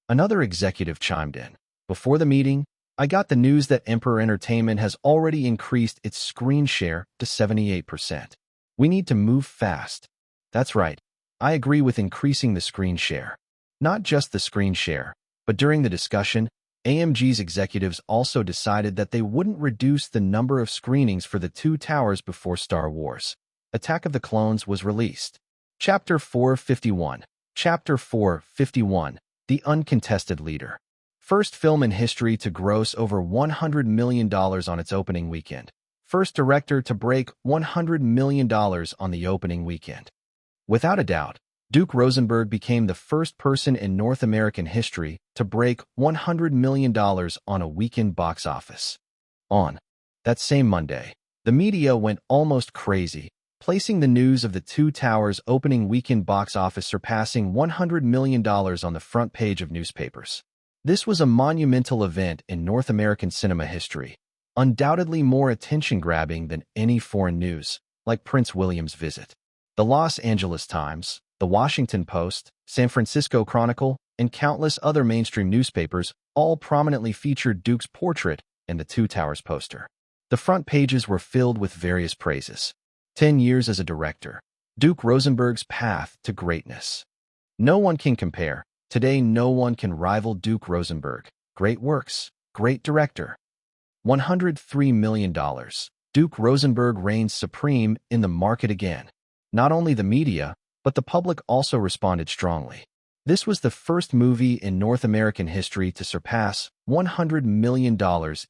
Another executive chimed in. Before the meeting, I got the news that Emperor Entertainment has already increased its screen share to 78%. We need to move fast. That's right. I agree with increasing the screen share. Not just the screen share, but during the discussion, AMG's executives also decided that they wouldn't reduce the number of screenings for the two towers before Star Wars: Attack of the Clones was released. Chapter 451. Chapter 451. The Uncontested Leader. First film in history to gross over $100 million on its opening weekend. First director to break $100 million on the opening weekend. Without a doubt, Duke Rosenberg became the first person in North American history to break $100 million on a weekend box office. On that same Monday, the media went almost crazy, placing the news of the Two Towers opening weekend box office surpassing $100 million on the front page of newspapers. This was a monumental event in North American cinema history, undoubtedly more attention-grabbing than any foreign news, like Prince William's visit. The Los Angeles Times, the Washington Post, San Francisco Chronicle, and countless other mainstream newspapers all prominently featured Duke's portrait and the Two Towers poster. The front pages were filled with various praises. 10 years as a director. Duke Rosenberg's path to greatness. No one can compare. Today, no one can rival Duke Rosenberg. Great works. Great director. $103 million. Duke Rosenberg reigns supreme in the market again. Not only the media, but the public also responded strongly. This was the first movie in North American history to surpass $100 million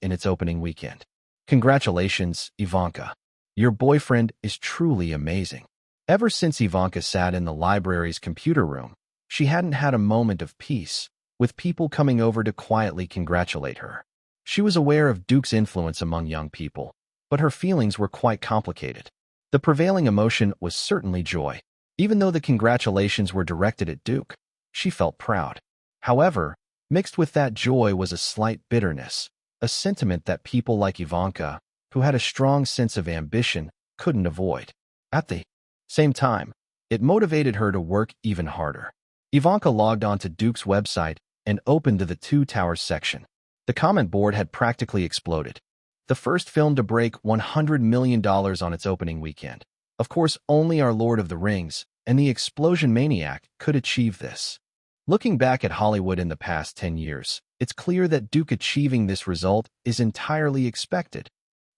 in its opening weekend. Congratulations, Ivanka. Your boyfriend is truly amazing. Ever since Ivanka sat in the library's computer room, she hadn't had a moment of peace, with people coming over to quietly congratulate her. She was aware of Duke's influence among young people, but her feelings were quite complicated. The prevailing emotion was certainly joy. Even though the congratulations were directed at Duke, she felt proud. However, mixed with that joy was a slight bitterness, a sentiment that people like Ivanka, who had a strong sense of ambition, couldn't avoid. At the same time, it motivated her to work even harder. Ivanka logged onto Duke's website and opened to the Two Towers section. The comment board had practically exploded. The first film to break $100 million on its opening weekend. Of course, only our Lord of the Rings and the explosion maniac could achieve this. Looking back at Hollywood in the past 10 years, it's clear that Duke achieving this result is entirely expected.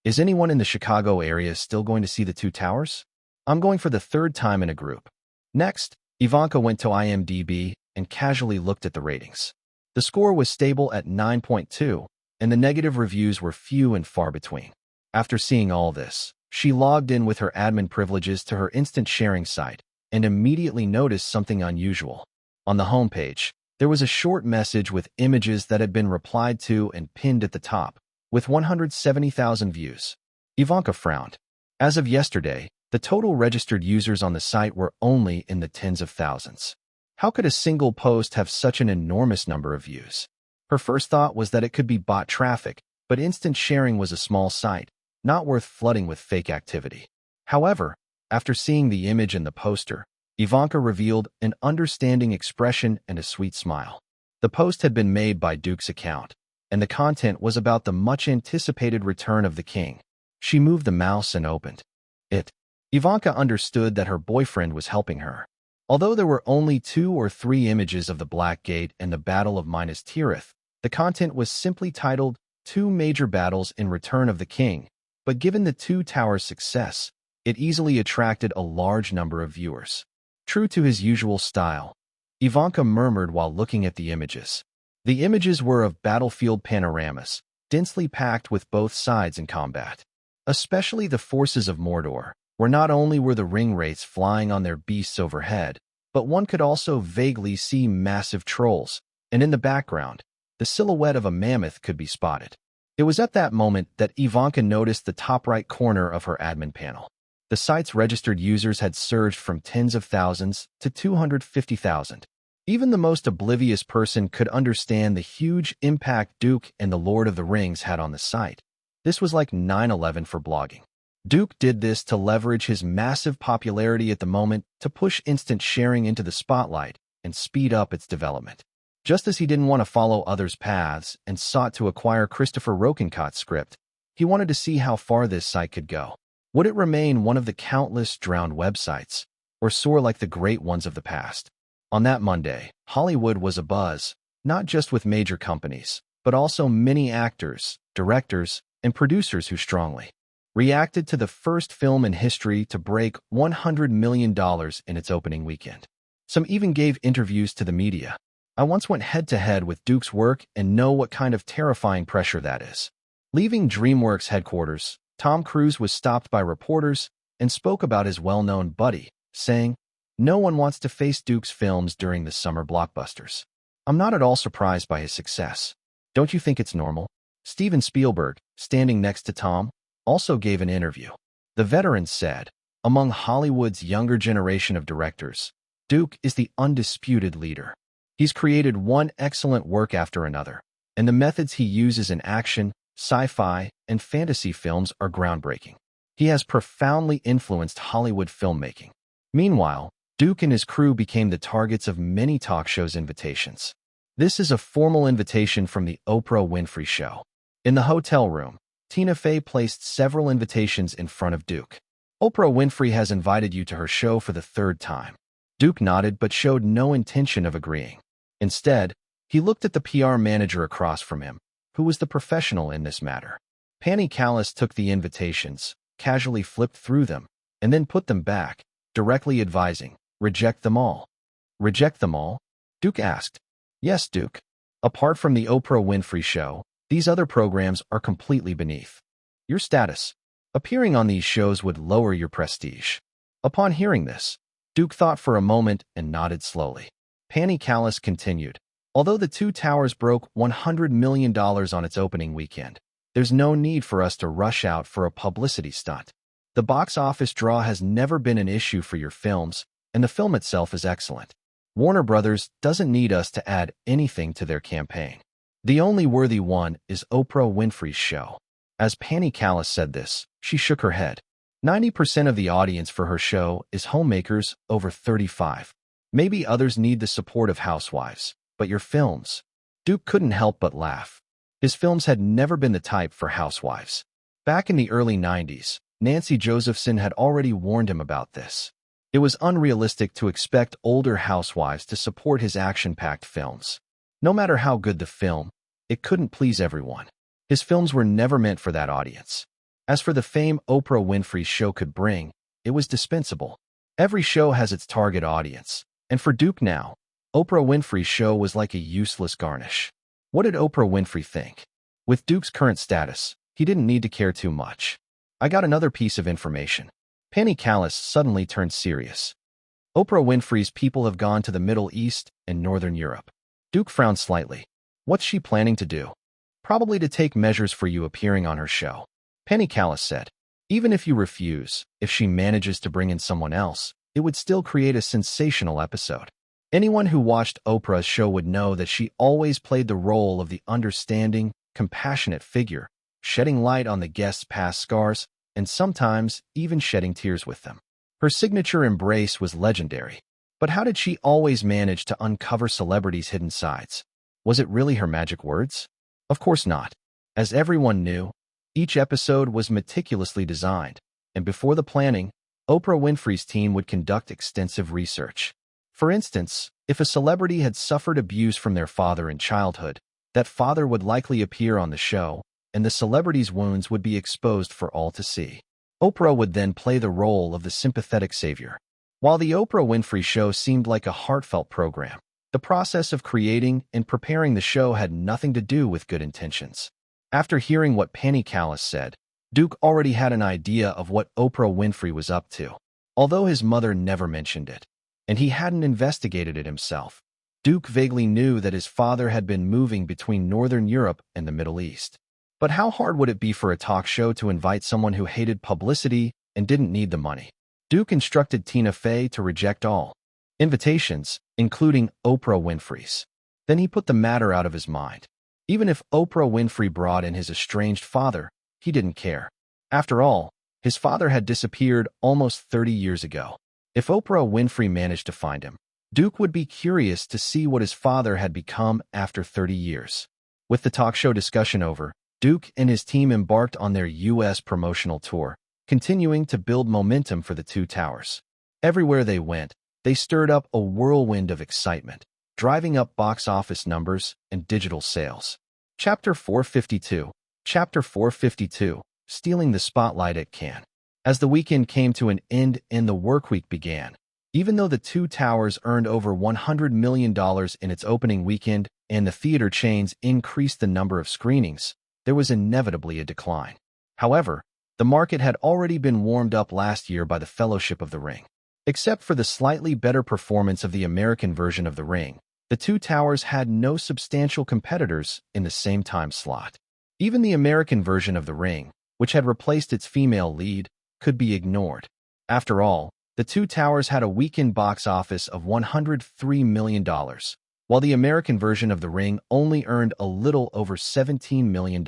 Is anyone in the Chicago area still going to see the Two Towers? I'm going for the third time in a group. Next, Ivanka went to IMDb and casually looked at the ratings. The score was stable at 9.2, and the negative reviews were few and far between. After seeing all this, she logged in with her admin privileges to her instant sharing site and immediately noticed something unusual. On the homepage, there was a short message with images that had been replied to and pinned at the top, with 170,000 views. Ivanka frowned. As of yesterday, the total registered users on the site were only in the tens of thousands. How could a single post have such an enormous number of views? Her first thought was that it could be bot traffic, but instant sharing was a small site, not worth flooding with fake activity. However, after seeing the image and the poster, Ivanka revealed an understanding expression and a sweet smile. The post had been made by Duke's account, and the content was about the much-anticipated return of the king. She moved the mouse and opened it. Ivanka understood that her boyfriend was helping her. Although there were only 2 or 3 images of the Black Gate and the Battle of Minas Tirith, the content was simply titled Two Major Battles in Return of the King, but given the Two Towers' success, it easily attracted a large number of viewers. True to his usual style, Ivanka murmured while looking at the images. The images were of battlefield panoramas, densely packed with both sides in combat. Especially the forces of Mordor, where not only were the ring wraiths flying on their beasts overhead, but one could also vaguely see massive trolls, and in the background, the silhouette of a mammoth could be spotted. It was at that moment that Ivanka noticed the top right corner of her admin panel. The site's registered users had surged from tens of thousands to 250,000. Even the most oblivious person could understand the huge impact Duke and the Lord of the Rings had on the site. This was like 9/11 for blogging. Duke did this to leverage his massive popularity at the moment to push instant sharing into the spotlight and speed up its development. Just as he didn't want to follow others' paths and sought to acquire Christopher Rokencott's script, he wanted to see how far this site could go. Would it remain one of the countless drowned websites, or soar like the great ones of the past? On that Monday, Hollywood was abuzz, not just with major companies, but also many actors, directors, and producers who strongly reacted to the first film in history to break $100 million in its opening weekend. Some even gave interviews to the media. I once went head-to-head with Duke's work and know what kind of terrifying pressure that is. Leaving DreamWorks headquarters, Tom Cruise was stopped by reporters and spoke about his well-known buddy, saying, "No one wants to face Duke's films during the summer blockbusters." I'm not at all surprised by his success. Don't you think it's normal? Steven Spielberg, standing next to Tom, also gave an interview. The veteran said, "Among Hollywood's younger generation of directors, Duke is the undisputed leader. He's created one excellent work after another, and the methods he uses in action, sci-fi, and fantasy films are groundbreaking. He has profoundly influenced Hollywood filmmaking." Meanwhile, Duke and his crew became the targets of many talk shows' invitations. This is a formal invitation from the Oprah Winfrey Show. In the hotel room, Tina Fey placed several invitations in front of Duke. "Oprah Winfrey has invited you to her show for the third time." Duke nodded but showed no intention of agreeing. Instead, he looked at the PR manager across from him, who was the professional in this matter. Penny Callis took the invitations, casually flipped through them, and then put them back, directly advising, "Reject them all." "Reject them all?" Duke asked. "Yes, Duke. Apart from the Oprah Winfrey Show, these other programs are completely beneath your status. Appearing on these shows would lower your prestige." Upon hearing this, Duke thought for a moment and nodded slowly. Penny Callis continued, "Although The Two Towers broke $100 million on its opening weekend, there's no need for us to rush out for a publicity stunt. The box office draw has never been an issue for your films, and the film itself is excellent. Warner Brothers doesn't need us to add anything to their campaign. The only worthy one is Oprah Winfrey's show." As Penny Callis said this, she shook her head. 90% of the audience for her show is homemakers over 35. Maybe others need the support of housewives, but your films. Duke couldn't help but laugh. His films had never been the type for housewives. Back in the early 90s, Nancy Josephson had already warned him about this. It was unrealistic to expect older housewives to support his action-packed films. No matter how good the film, it couldn't please everyone. His films were never meant for that audience. As for the fame Oprah Winfrey's show could bring, it was dispensable. Every show has its target audience, and for Duke now, Oprah Winfrey's show was like a useless garnish. What did Oprah Winfrey think? With Duke's current status, he didn't need to care too much. "I got another piece of information." Penny Callis suddenly turned serious. "Oprah Winfrey's people have gone to the Middle East and Northern Europe." Duke frowned slightly. "What's she planning to do?" "Probably to take measures for you appearing on her show." Penny Callis said, "Even if you refuse, if she manages to bring in someone else, it would still create a sensational episode. Anyone who watched Oprah's show would know that she always played the role of the understanding, compassionate figure, shedding light on the guests' past scars, and sometimes even shedding tears with them. Her signature embrace was legendary. But how did she always manage to uncover celebrities' hidden sides? Was it really her magic words? Of course not. As everyone knew, each episode was meticulously designed, and before the planning, Oprah Winfrey's team would conduct extensive research. For instance, if a celebrity had suffered abuse from their father in childhood, that father would likely appear on the show, and the celebrity's wounds would be exposed for all to see. Oprah would then play the role of the sympathetic savior. While the Oprah Winfrey Show seemed like a heartfelt program, the process of creating and preparing the show had nothing to do with good intentions. After hearing what Penny Callis said, Duke already had an idea of what Oprah Winfrey was up to, although his mother never mentioned it, and he hadn't investigated it himself. Duke vaguely knew that his father had been moving between Northern Europe and the Middle East. But how hard would it be for a talk show to invite someone who hated publicity and didn't need the money? Duke instructed Tina Fey to reject all. invitations, including Oprah Winfrey's. Then he put the matter out of his mind. Even if Oprah Winfrey brought in his estranged father, he didn't care. After all, his father had disappeared almost 30 years ago. If Oprah Winfrey managed to find him, Duke would be curious to see what his father had become after 30 years. With the talk show discussion over, Duke and his team embarked on their U.S. promotional tour, continuing to build momentum for the two towers. Everywhere they went, they stirred up a whirlwind of excitement, driving up box office numbers and digital sales. Chapter 452. Chapter 452. Stealing the spotlight at Cannes. As the weekend came to an end and the workweek began, even though the two towers earned over $100 million in its opening weekend and the theater chains increased the number of screenings, there was inevitably a decline. However, the market had already been warmed up last year by the Fellowship of the Ring. Except for the slightly better performance of the American version of The Ring, the two towers had no substantial competitors in the same time slot. Even the American version of The Ring, which had replaced its female lead, could be ignored. After all, the two towers had a weekend box office of $103 million, while the American version of The Ring only earned a little over $17 million.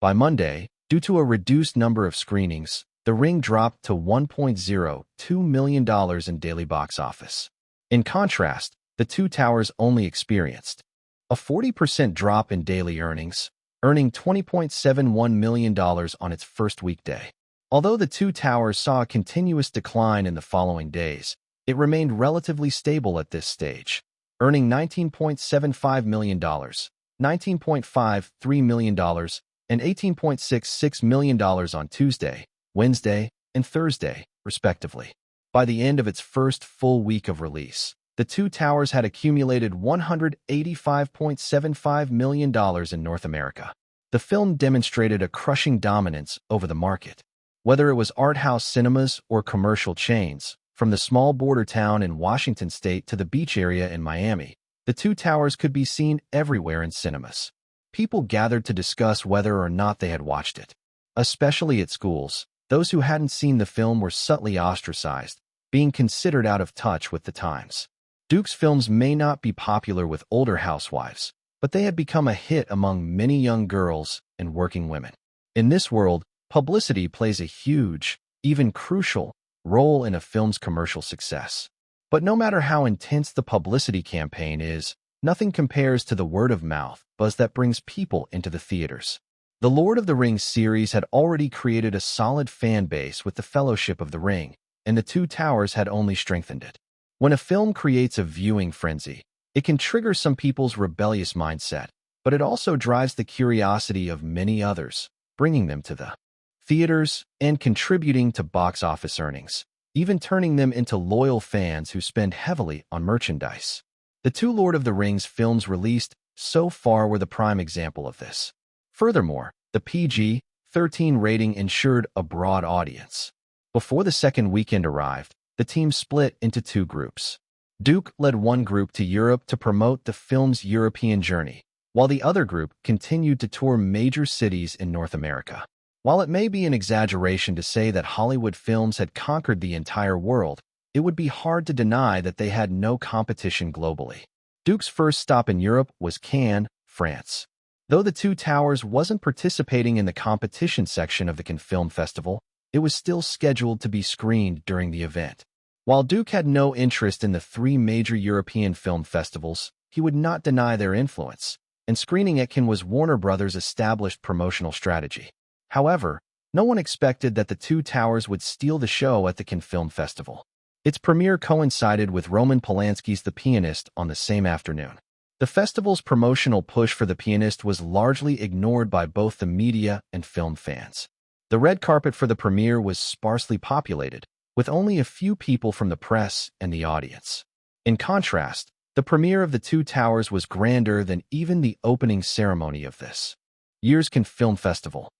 By Monday, due to a reduced number of screenings, The Ring dropped to $1.02 million in daily box office. In contrast, the two towers only experienced a 40% drop in daily earnings, earning $20.71 million on its first weekday. Although the two towers saw a continuous decline in the following days, it remained relatively stable at this stage, earning $19.75 million, $19.53 million, and $18.66 million on Tuesday, Wednesday, and Thursday, respectively. By the end of its first full week of release, the two towers had accumulated $185.75 million in North America. The film demonstrated a crushing dominance over the market. Whether it was art house cinemas or commercial chains, from the small border town in Washington state to the beach area in Miami, the two towers could be seen everywhere in cinemas. People gathered to discuss whether or not they had watched it. Especially at schools, those who hadn't seen the film were subtly ostracized, being considered out of touch with the times. Duke's films may not be popular with older housewives, but they had become a hit among many young girls and working women. In this world, publicity plays a huge, even crucial, role in a film's commercial success. But no matter how intense the publicity campaign is, nothing compares to the word-of-mouth buzz that brings people into the theaters. The Lord of the Rings series had already created a solid fan base with the Fellowship of the Ring, and the two towers had only strengthened it. When a film creates a viewing frenzy, it can trigger some people's rebellious mindset, but it also drives the curiosity of many others, bringing them to the theaters and contributing to box office earnings, even turning them into loyal fans who spend heavily on merchandise. The two Lord of the Rings films released so far were the prime example of this. Furthermore, the PG-13 rating ensured a broad audience. Before the second weekend arrived, the team split into two groups. Duke led one group to Europe to promote the film's European journey, while the other group continued to tour major cities in North America. While it may be an exaggeration to say that Hollywood films had conquered the entire world, it would be hard to deny that they had no competition globally. Duke's first stop in Europe was Cannes, France. Though the two towers wasn't participating in the competition section of the Cannes Film Festival, it was still scheduled to be screened during the event. While Duke had no interest in the three major European film festivals, he would not deny their influence, and screening at Cannes was Warner Brothers' established promotional strategy. However, no one expected that the two towers would steal the show at the Cannes Film Festival. Its premiere coincided with Roman Polanski's The Pianist on the same afternoon. The festival's promotional push for The Pianist was largely ignored by both the media and film fans. The red carpet for the premiere was sparsely populated, with only a few people from the press and the audience. In contrast, the premiere of The Two Towers was grander than even the opening ceremony of this year's Cannes Film Festival.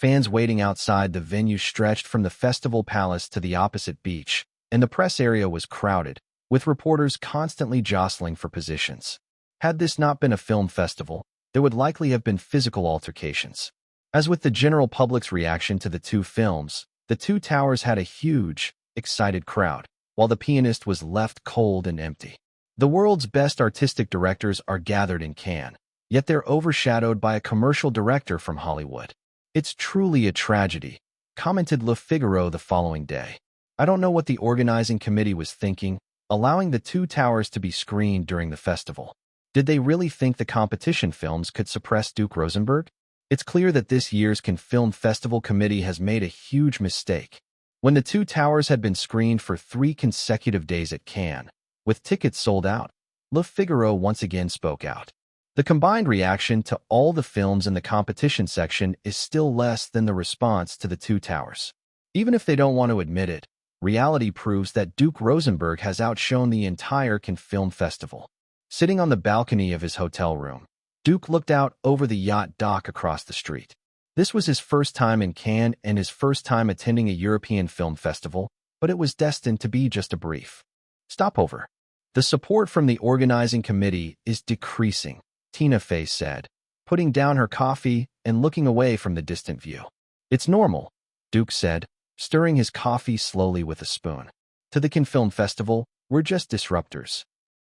Fans waiting outside the venue stretched from the festival palace to the opposite beach, and the press area was crowded, with reporters constantly jostling for positions. Had this not been a film festival, there would likely have been physical altercations. As with the general public's reaction to the two films, The Two Towers had a huge, excited crowd. while the pianist was left cold and empty. The world's best artistic directors are gathered in Cannes, yet they're overshadowed by a commercial director from Hollywood. It's truly a tragedy, commented Le Figaro the following day. I don't know what the organizing committee was thinking, allowing the Two Towers to be screened during the festival. Did they really think the competition films could suppress Duke Rosenberg? It's clear that this year's Cannes Film Festival committee has made a huge mistake. When the Two Towers had been screened for 3 consecutive days at Cannes, with tickets sold out, Le Figaro once again spoke out. The combined reaction to all the films in the competition section is still less than the response to the Two Towers. Even if they don't want to admit it, reality proves that Duke Rosenberg has outshone the entire Cannes Film Festival. Sitting on the balcony of his hotel room, Duke looked out over the yacht dock across the street. This was his first time in Cannes and his first time attending a European film festival, but it was destined to be just a brief stopover. The support from the organizing committee is decreasing, Tina Fey said, putting down her coffee and looking away from the distant view. It's normal, Duke said, stirring his coffee slowly with a spoon. To the Cannes Film Festival, we're just disruptors.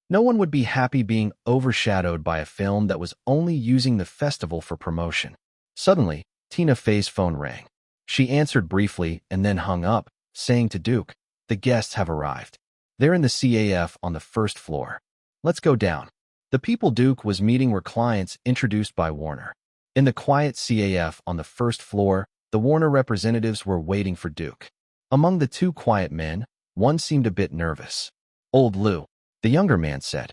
No one would be happy being overshadowed by a film that was only using the festival for promotion. Suddenly, Tina Fey's phone rang. She answered briefly and then hung up, saying to Duke, "The guests have arrived. They're in the CAF on the first floor. Let's go down." The people Duke was meeting were clients introduced by Warner. In the quiet CAF on the first floor, the Warner representatives were waiting for Duke. Among the 2 quiet men, one seemed a bit nervous. "Old Lou," the younger man said.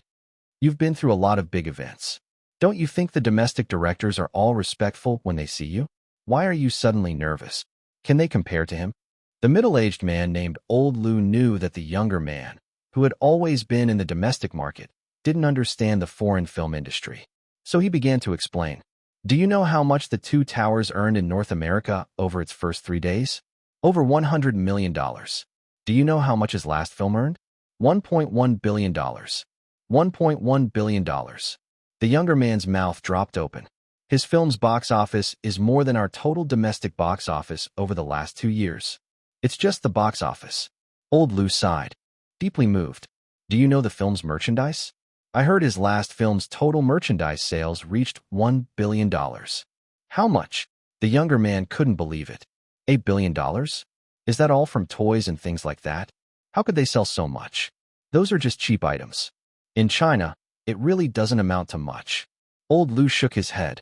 "You've been through a lot of big events. Don't you think the domestic directors are all respectful when they see you? Why are you suddenly nervous? Can they compare to him?" The middle-aged man named Old Lou knew that the younger man, who had always been in the domestic market, didn't understand the foreign film industry. So he began to explain. "Do you know how much the Two Towers earned in North America over its first 3 days? Over $100 million. Do you know how much his last film earned? $1.1 billion. $1.1 billion. The younger man's mouth dropped open. His film's box office is more than our total domestic box office over the last 2 years. It's just the box office. Old Lou sighed, deeply moved. Do you know the film's merchandise? I heard his last film's total merchandise sales reached $1 billion. How much? The younger man couldn't believe it. $8 billion? Is that all from toys and things like that? How could they sell so much? Those are just cheap items. In China, it really doesn't amount to much. Old Lou shook his head.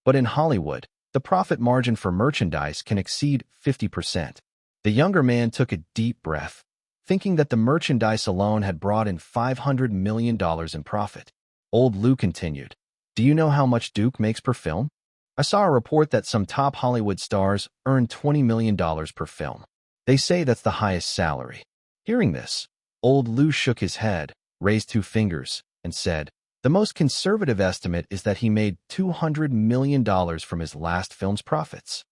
But in Hollywood, the profit margin for merchandise can exceed 50%. The younger man took a deep breath, thinking that the merchandise alone had brought in $500 million in profit. Old Lou continued, Do you know how much Duke makes per film? I saw a report that some top Hollywood stars earn $20 million per film. They say that's the highest salary. Hearing this, Old Lou shook his head, raised 2 fingers, and said, The most conservative estimate is that he made $200 million from his last film's profits.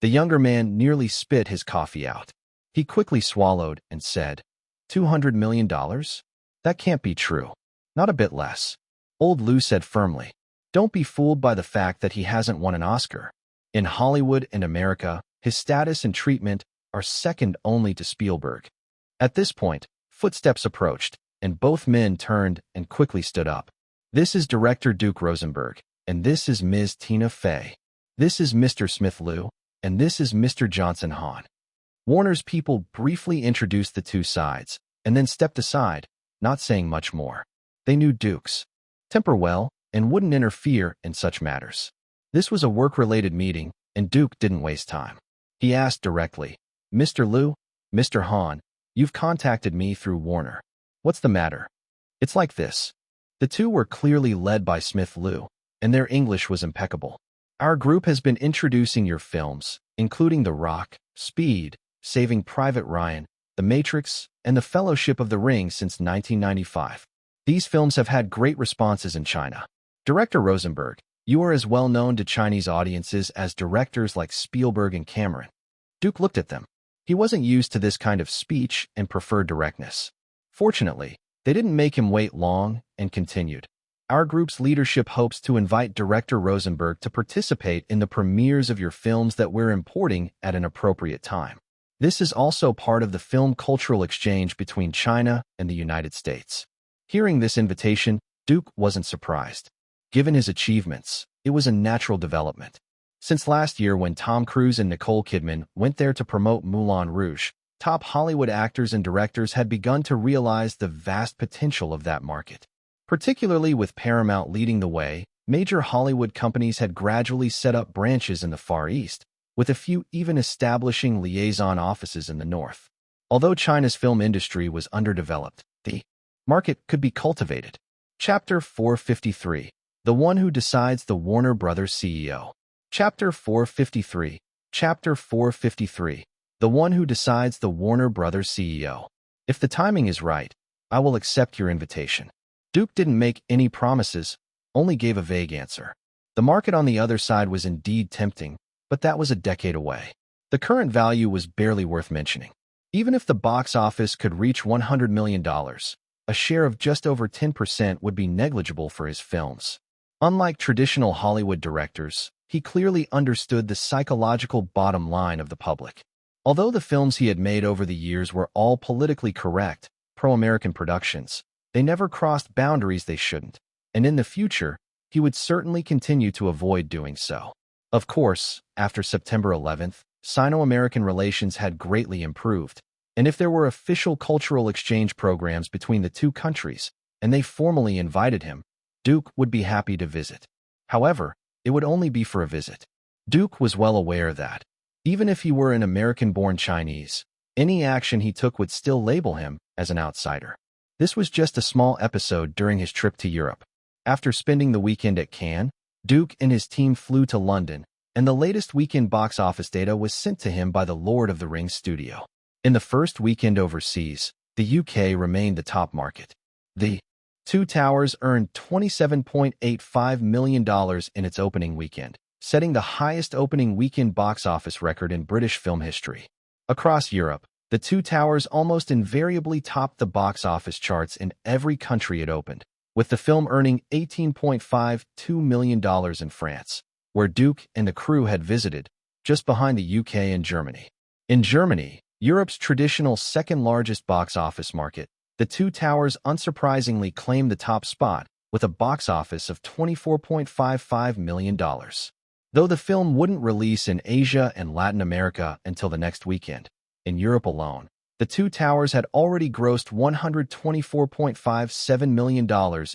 The younger man nearly spit his coffee out. He quickly swallowed and said, $200 million? That can't be true. Not a bit less. Old Lou said firmly, Don't be fooled by the fact that he hasn't won an Oscar. In Hollywood and America, his status and treatment are second only to Spielberg. At this point, footsteps approached, and both men turned and quickly stood up. This is Director Duke Rosenberg, and this is Ms. Tina Fey. This is Mr. Smith Liu, and this is Mr. Johnson Han. Warner's people briefly introduced the 2 sides, and then stepped aside, not saying much more. They knew Duke's temper well, and wouldn't interfere in such matters. This was a work-related meeting, and Duke didn't waste time. He asked directly, Mr. Liu, Mr. Han, you've contacted me through Warner. What's the matter? It's like this. The 2 were clearly led by Smith Liu, and their English was impeccable. Our group has been introducing your films, including The Rock, Speed, Saving Private Ryan, The Matrix, and The Fellowship of the Ring since 1995. These films have had great responses in China. Director Rosenberg, you are as well known to Chinese audiences as directors like Spielberg and Cameron. Duke looked at them. He wasn't used to this kind of speech and preferred directness. Fortunately, they didn't make him wait long and continued. Our group's leadership hopes to invite Director Rosenberg to participate in the premieres of your films that we're importing at an appropriate time. This is also part of the film cultural exchange between China and the United States. Hearing this invitation, Duke wasn't surprised. Given his achievements, it was a natural development. Since last year when Tom Cruise and Nicole Kidman went there to promote Moulin Rouge, top Hollywood actors and directors had begun to realize the vast potential of that market. Particularly with Paramount leading the way, major Hollywood companies had gradually set up branches in the Far East, with a few even establishing liaison offices in the North. Although China's film industry was underdeveloped, the market could be cultivated. Chapter 453. The One Who Decides, the Warner Brothers CEO. Chapter 453. Chapter 453. The One Who Decides, the Warner Brothers CEO. If the timing is right, I will accept your invitation. Duke didn't make any promises, only gave a vague answer. The market on the other side was indeed tempting, but that was a decade away. The current value was barely worth mentioning. Even if the box office could reach $100 million, a share of just over 10% would be negligible for his films. Unlike traditional Hollywood directors, he clearly understood the psychological bottom line of the public. Although the films he had made over the years were all politically correct, pro-American productions, they never crossed boundaries they shouldn't, and in the future, he would certainly continue to avoid doing so. Of course, after September 11th, Sino-American relations had greatly improved, and if there were official cultural exchange programs between the two countries, and they formally invited him, Duke would be happy to visit. However, it would only be for a visit. Duke was well aware that, even if he were an American-born Chinese, any action he took would still label him as an outsider. This was just a small episode during his trip to Europe. After spending the weekend at Cannes, Duke and his team flew to London, and the latest weekend box office data was sent to him by the Lord of the Rings studio. In the first weekend overseas, the UK remained the top market. The Two Towers earned $27.85 million in its opening weekend, setting the highest opening weekend box office record in British film history. Across Europe, The Two Towers almost invariably topped the box office charts in every country it opened, with the film earning $18.52 million in France, where Duke and the crew had visited, just behind the UK and Germany. In Germany, Europe's traditional second-largest box office market, The Two Towers unsurprisingly claimed the top spot, with a box office of $24.55 million. Though the film wouldn't release in Asia and Latin America until the next weekend, in Europe alone, The Two Towers had already grossed $124.57 million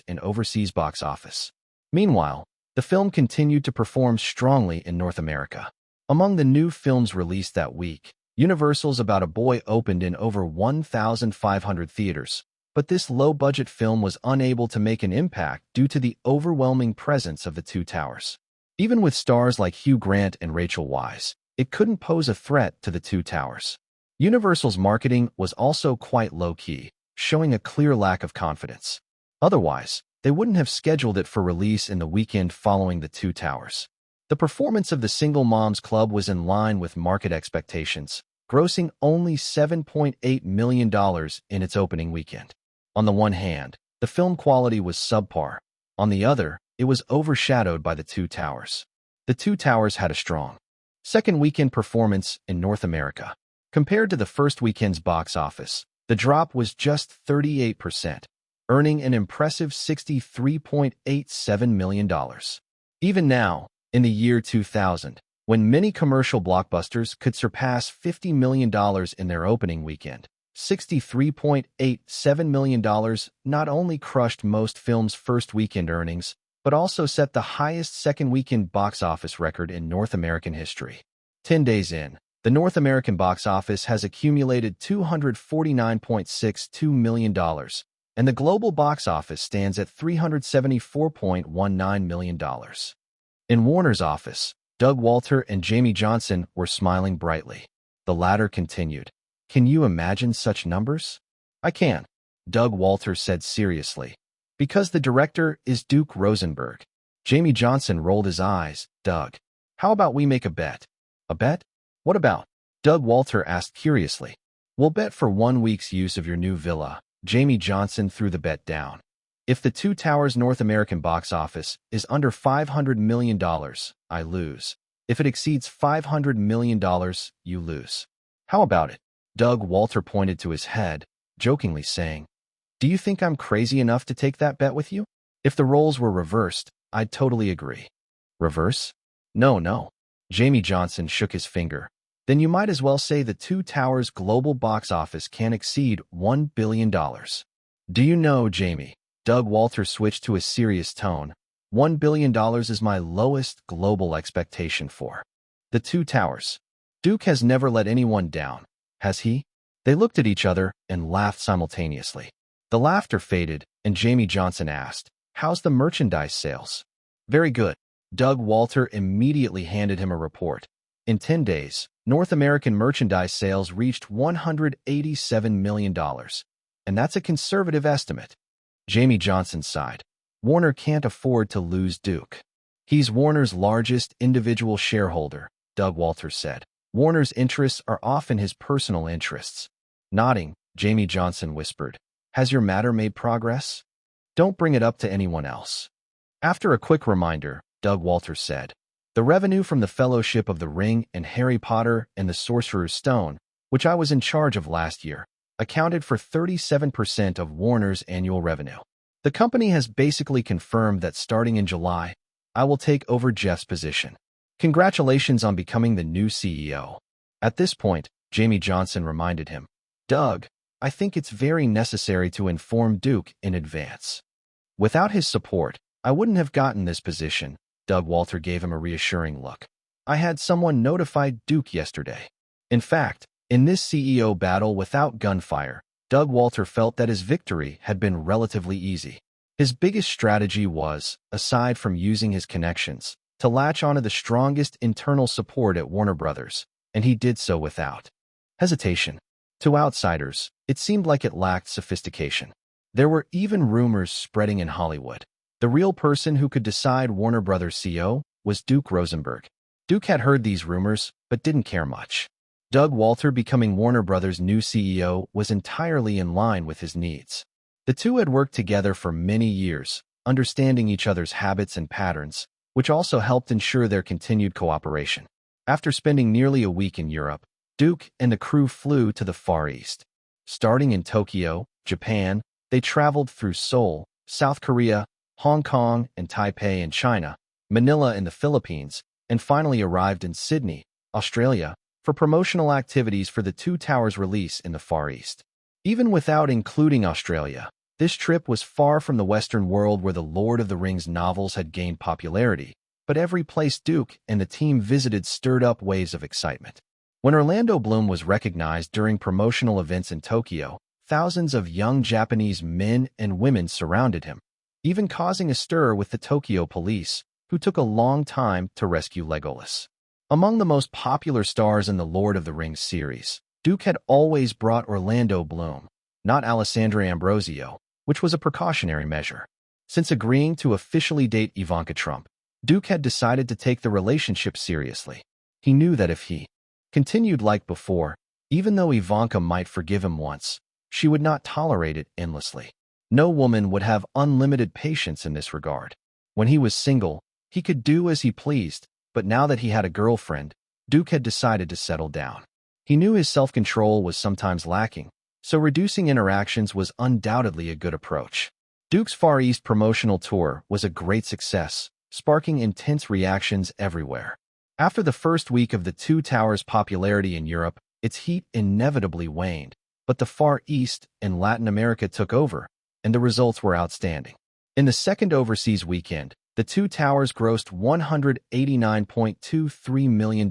in overseas box office. Meanwhile, the film continued to perform strongly in North America. Among the new films released that week, Universal's About a Boy opened in over 1,500 theaters, but this low-budget film was unable to make an impact due to the overwhelming presence of The Two Towers. Even with stars like Hugh Grant and Rachel Weisz, it couldn't pose a threat to The Two Towers. Universal's marketing was also quite low-key, showing a clear lack of confidence. Otherwise, they wouldn't have scheduled it for release in the weekend following The Two Towers. The performance of The Single Moms Club was in line with market expectations, grossing only $7.8 million in its opening weekend. On the one hand, the film quality was subpar. On the other, it was overshadowed by The Two Towers. The Two Towers had a strong second weekend performance in North America. Compared to the first weekend's box office, the drop was just 38%, earning an impressive $63.87 million. Even now, in the year 2000, when many commercial blockbusters could surpass $50 million in their opening weekend, $63.87 million not only crushed most films' first weekend earnings, but also set the highest second weekend box office record in North American history. 10 days in, the North American box office has accumulated $249.62 million, and the global box office stands at $374.19 million. In Warner's office, Doug Walter and Jamie Johnson were smiling brightly. The latter continued, "Can you imagine such numbers?" "I can," Doug Walter said seriously. "Because the director is Duke Rosenberg." Jamie Johnson rolled his eyes. "Doug, how about we make a bet?" "A bet? What about?" Doug Walter asked curiously. "We'll bet for 1 week's use of your new villa." Jamie Johnson threw the bet down. "If The Two Towers' North American box office is under $500 million, I lose. If it exceeds $500 million, you lose." How about it? Doug Walter pointed to his head, jokingly saying, "Do you think I'm crazy enough to take that bet with you? If the roles were reversed, I'd totally agree." Reverse? No, no. Jamie Johnson shook his finger. Then you might as well say the Two Towers' global box office can exceed $1 billion. Do you know, Jamie? Doug Walter switched to a serious tone. $1 billion is my lowest global expectation for the Two Towers. Duke has never let anyone down, has he? They looked at each other and laughed simultaneously. The laughter faded, and Jamie Johnson asked, "How's the merchandise sales?" "Very good." Doug Walter immediately handed him a report. In 10 days, North American merchandise sales reached $187 million. And that's a conservative estimate. Jamie Johnson sighed. Warner can't afford to lose Duke. He's Warner's largest individual shareholder, Doug Walter said. Warner's interests are often his personal interests. Nodding, Jamie Johnson whispered, "Has your matter made progress? Don't bring it up to anyone else." After a quick reminder, Doug Walter said, "The revenue from the Fellowship of the Ring and Harry Potter and the Sorcerer's Stone, which I was in charge of last year, accounted for 37% of Warner's annual revenue. The company has basically confirmed that starting in July, I will take over Jeff's position. Congratulations on becoming the new CEO." At this point, Jamie Johnson reminded him, "Doug, I think it's very necessary to inform Duke in advance. Without his support, I wouldn't have gotten this position." Doug Walter gave him a reassuring look. "I had someone notify Duke yesterday." In fact, in this CEO battle without gunfire, Doug Walter felt that his victory had been relatively easy. His biggest strategy was, aside from using his connections, to latch onto the strongest internal support at Warner Brothers, and he did so without hesitation. To outsiders, it seemed like it lacked sophistication. There were even rumors spreading in Hollywood. The real person who could decide Warner Brothers' CEO was Duke Rosenberg. Duke had heard these rumors, but didn't care much. Doug Walter becoming Warner Brothers' new CEO was entirely in line with his needs. The two had worked together for many years, understanding each other's habits and patterns, which also helped ensure their continued cooperation. After spending nearly a week in Europe, Duke and the crew flew to the Far East. Starting in Tokyo, Japan, they traveled through Seoul, South Korea, Hong Kong and Taipei in China, Manila in the Philippines, and finally arrived in Sydney, Australia, for promotional activities for the Two Towers release in the Far East. Even without including Australia, this trip was far from the Western world where the Lord of the Rings novels had gained popularity, but every place Duke and the team visited stirred up waves of excitement. When Orlando Bloom was recognized during promotional events in Tokyo, thousands of young Japanese men and women surrounded him, even causing a stir with the Tokyo police, who took a long time to rescue Legolas. Among the most popular stars in the Lord of the Rings series, Duke had always brought Orlando Bloom, not Alessandra Ambrosio, which was a precautionary measure. Since agreeing to officially date Ivanka Trump, Duke had decided to take the relationship seriously. He knew that if he continued like before, even though Ivanka might forgive him once, she would not tolerate it endlessly. No woman would have unlimited patience in this regard. When he was single, he could do as he pleased, but now that he had a girlfriend, Duke had decided to settle down. He knew his self-control was sometimes lacking, so reducing interactions was undoubtedly a good approach. Duke's Far East promotional tour was a great success, sparking intense reactions everywhere. After the first week of the Two Towers' popularity in Europe, its heat inevitably waned, but the Far East and Latin America took over, and the results were outstanding. In the second overseas weekend, the Two Towers grossed $189.23 million,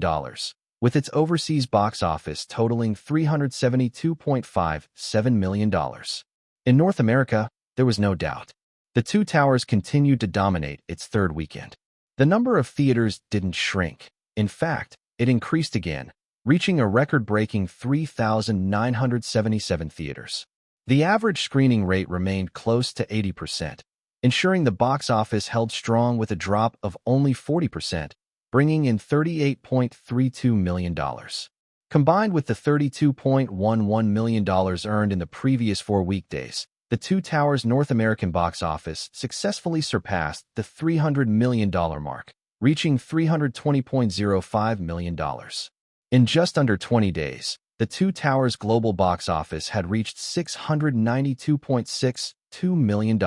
with its overseas box office totaling $372.57 million. In North America, there was no doubt. The Two Towers continued to dominate its third weekend. The number of theaters didn't shrink. In fact, it increased again, reaching a record-breaking 3,977 theaters. The average screening rate remained close to 80%, ensuring the box office held strong with a drop of only 40%, bringing in $38.32 million. Combined with the $32.11 million earned in the previous 4 weekdays, the Two Towers' North American box office successfully surpassed the $300 million mark, reaching $320.05 million. In just under 20 days, The Two Towers' global box office had reached $692.62 million.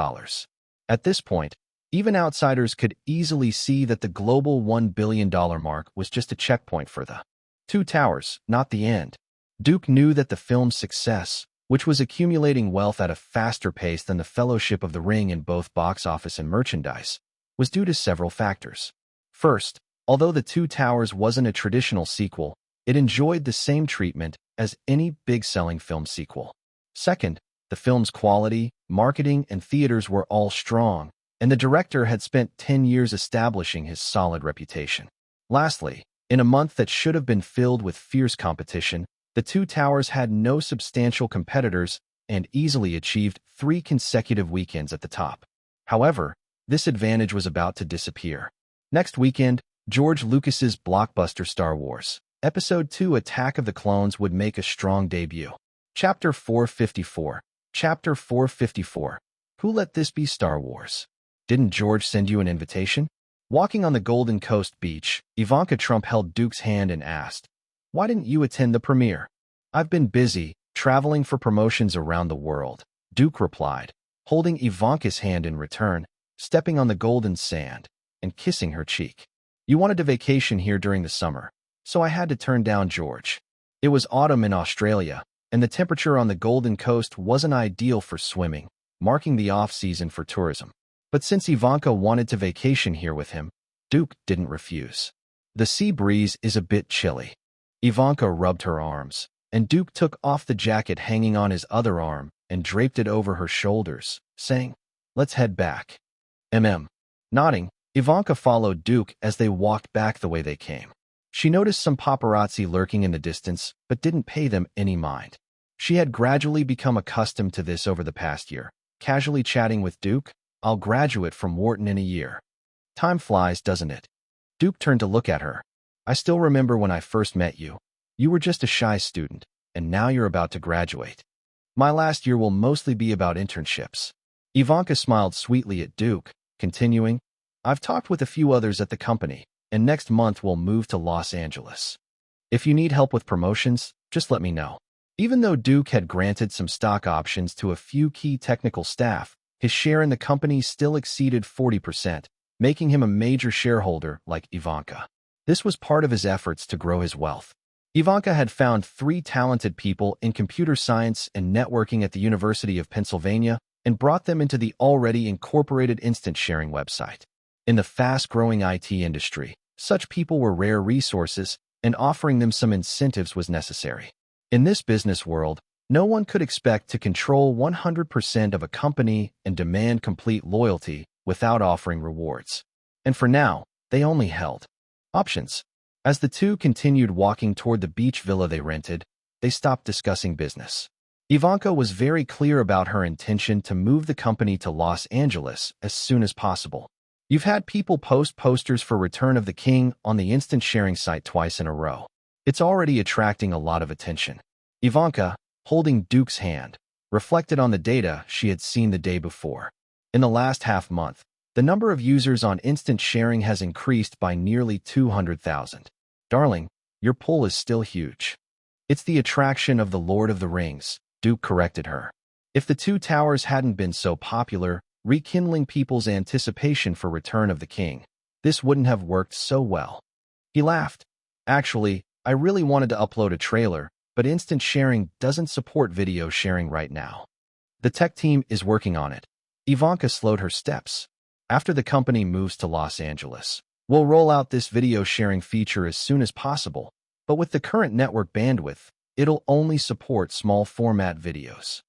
At this point, even outsiders could easily see that the global $1 billion mark was just a checkpoint for the Two Towers, not the end. Duke knew that the film's success, which was accumulating wealth at a faster pace than the Fellowship of the Ring in both box office and merchandise, was due to several factors. First, although The Two Towers wasn't a traditional sequel, it enjoyed the same treatment as any big-selling film sequel. Second, the film's quality, marketing, and theaters were all strong, and the director had spent 10 years establishing his solid reputation. Lastly, in a month that should have been filled with fierce competition, The Two Towers had no substantial competitors and easily achieved 3 consecutive weekends at the top. However, this advantage was about to disappear. Next weekend, George Lucas's blockbuster Star Wars Episode II Attack of the Clones would make a strong debut. Chapter 454. Chapter 454. Who let this be Star Wars? Didn't George send you an invitation? Walking on the Golden Coast beach, Ivanka Trump held Duke's hand and asked, "Why didn't you attend the premiere?" "I've been busy, traveling for promotions around the world," Duke replied, holding Ivanka's hand in return, stepping on the golden sand, and kissing her cheek. "You wanted to vacation here during the summer, so I had to turn down George. It was autumn in Australia, and the temperature on the Golden Coast wasn't ideal for swimming, marking the off-season for tourism. But since Ivanka wanted to vacation here with him, Duke didn't refuse. The sea breeze is a bit chilly." Ivanka rubbed her arms, and Duke took off the jacket hanging on his other arm and draped it over her shoulders, saying, "Let's head back." Nodding, Ivanka followed Duke as they walked back the way they came. She noticed some paparazzi lurking in the distance, but didn't pay them any mind. She had gradually become accustomed to this over the past year, casually chatting with Duke. "I'll graduate from Wharton in a year. Time flies, doesn't it?" Duke turned to look at her. "I still remember when I first met you. You were just a shy student, and now you're about to graduate. My last year will mostly be about internships." Ivanka smiled sweetly at Duke, continuing, "I've talked with a few others at the company, and next month we'll move to Los Angeles. If you need help with promotions, just let me know." Even though Duke had granted some stock options to a few key technical staff, his share in the company still exceeded 40%, making him a major shareholder like Ivanka. This was part of his efforts to grow his wealth. Ivanka had found 3 talented people in computer science and networking at the University of Pennsylvania and brought them into the already incorporated instant sharing website. In the fast-growing IT industry, such people were rare resources, and offering them some incentives was necessary. In this business world, no one could expect to control 100% of a company and demand complete loyalty without offering rewards. And for now, they only held options. As the two continued walking toward the beach villa they rented, they stopped discussing business. Ivanka was very clear about her intention to move the company to Los Angeles as soon as possible. "You've had people post posters for Return of the King on the instant sharing site twice in a row. It's already attracting a lot of attention." Ivanka, holding Duke's hand, reflected on the data she had seen the day before. In the last half-month, the number of users on instant sharing has increased by nearly 200,000. "Darling, your pull is still huge." "It's the attraction of The Lord of the Rings," Duke corrected her. "If The Two Towers hadn't been so popular, rekindling people's anticipation for Return of the King, this wouldn't have worked so well." He laughed. "Actually, I really wanted to upload a trailer, but instant sharing doesn't support video sharing right now. The tech team is working on it." Ivanka slowed her steps. "After the company moves to Los Angeles, we'll roll out this video sharing feature as soon as possible, but with the current network bandwidth, it'll only support small format videos.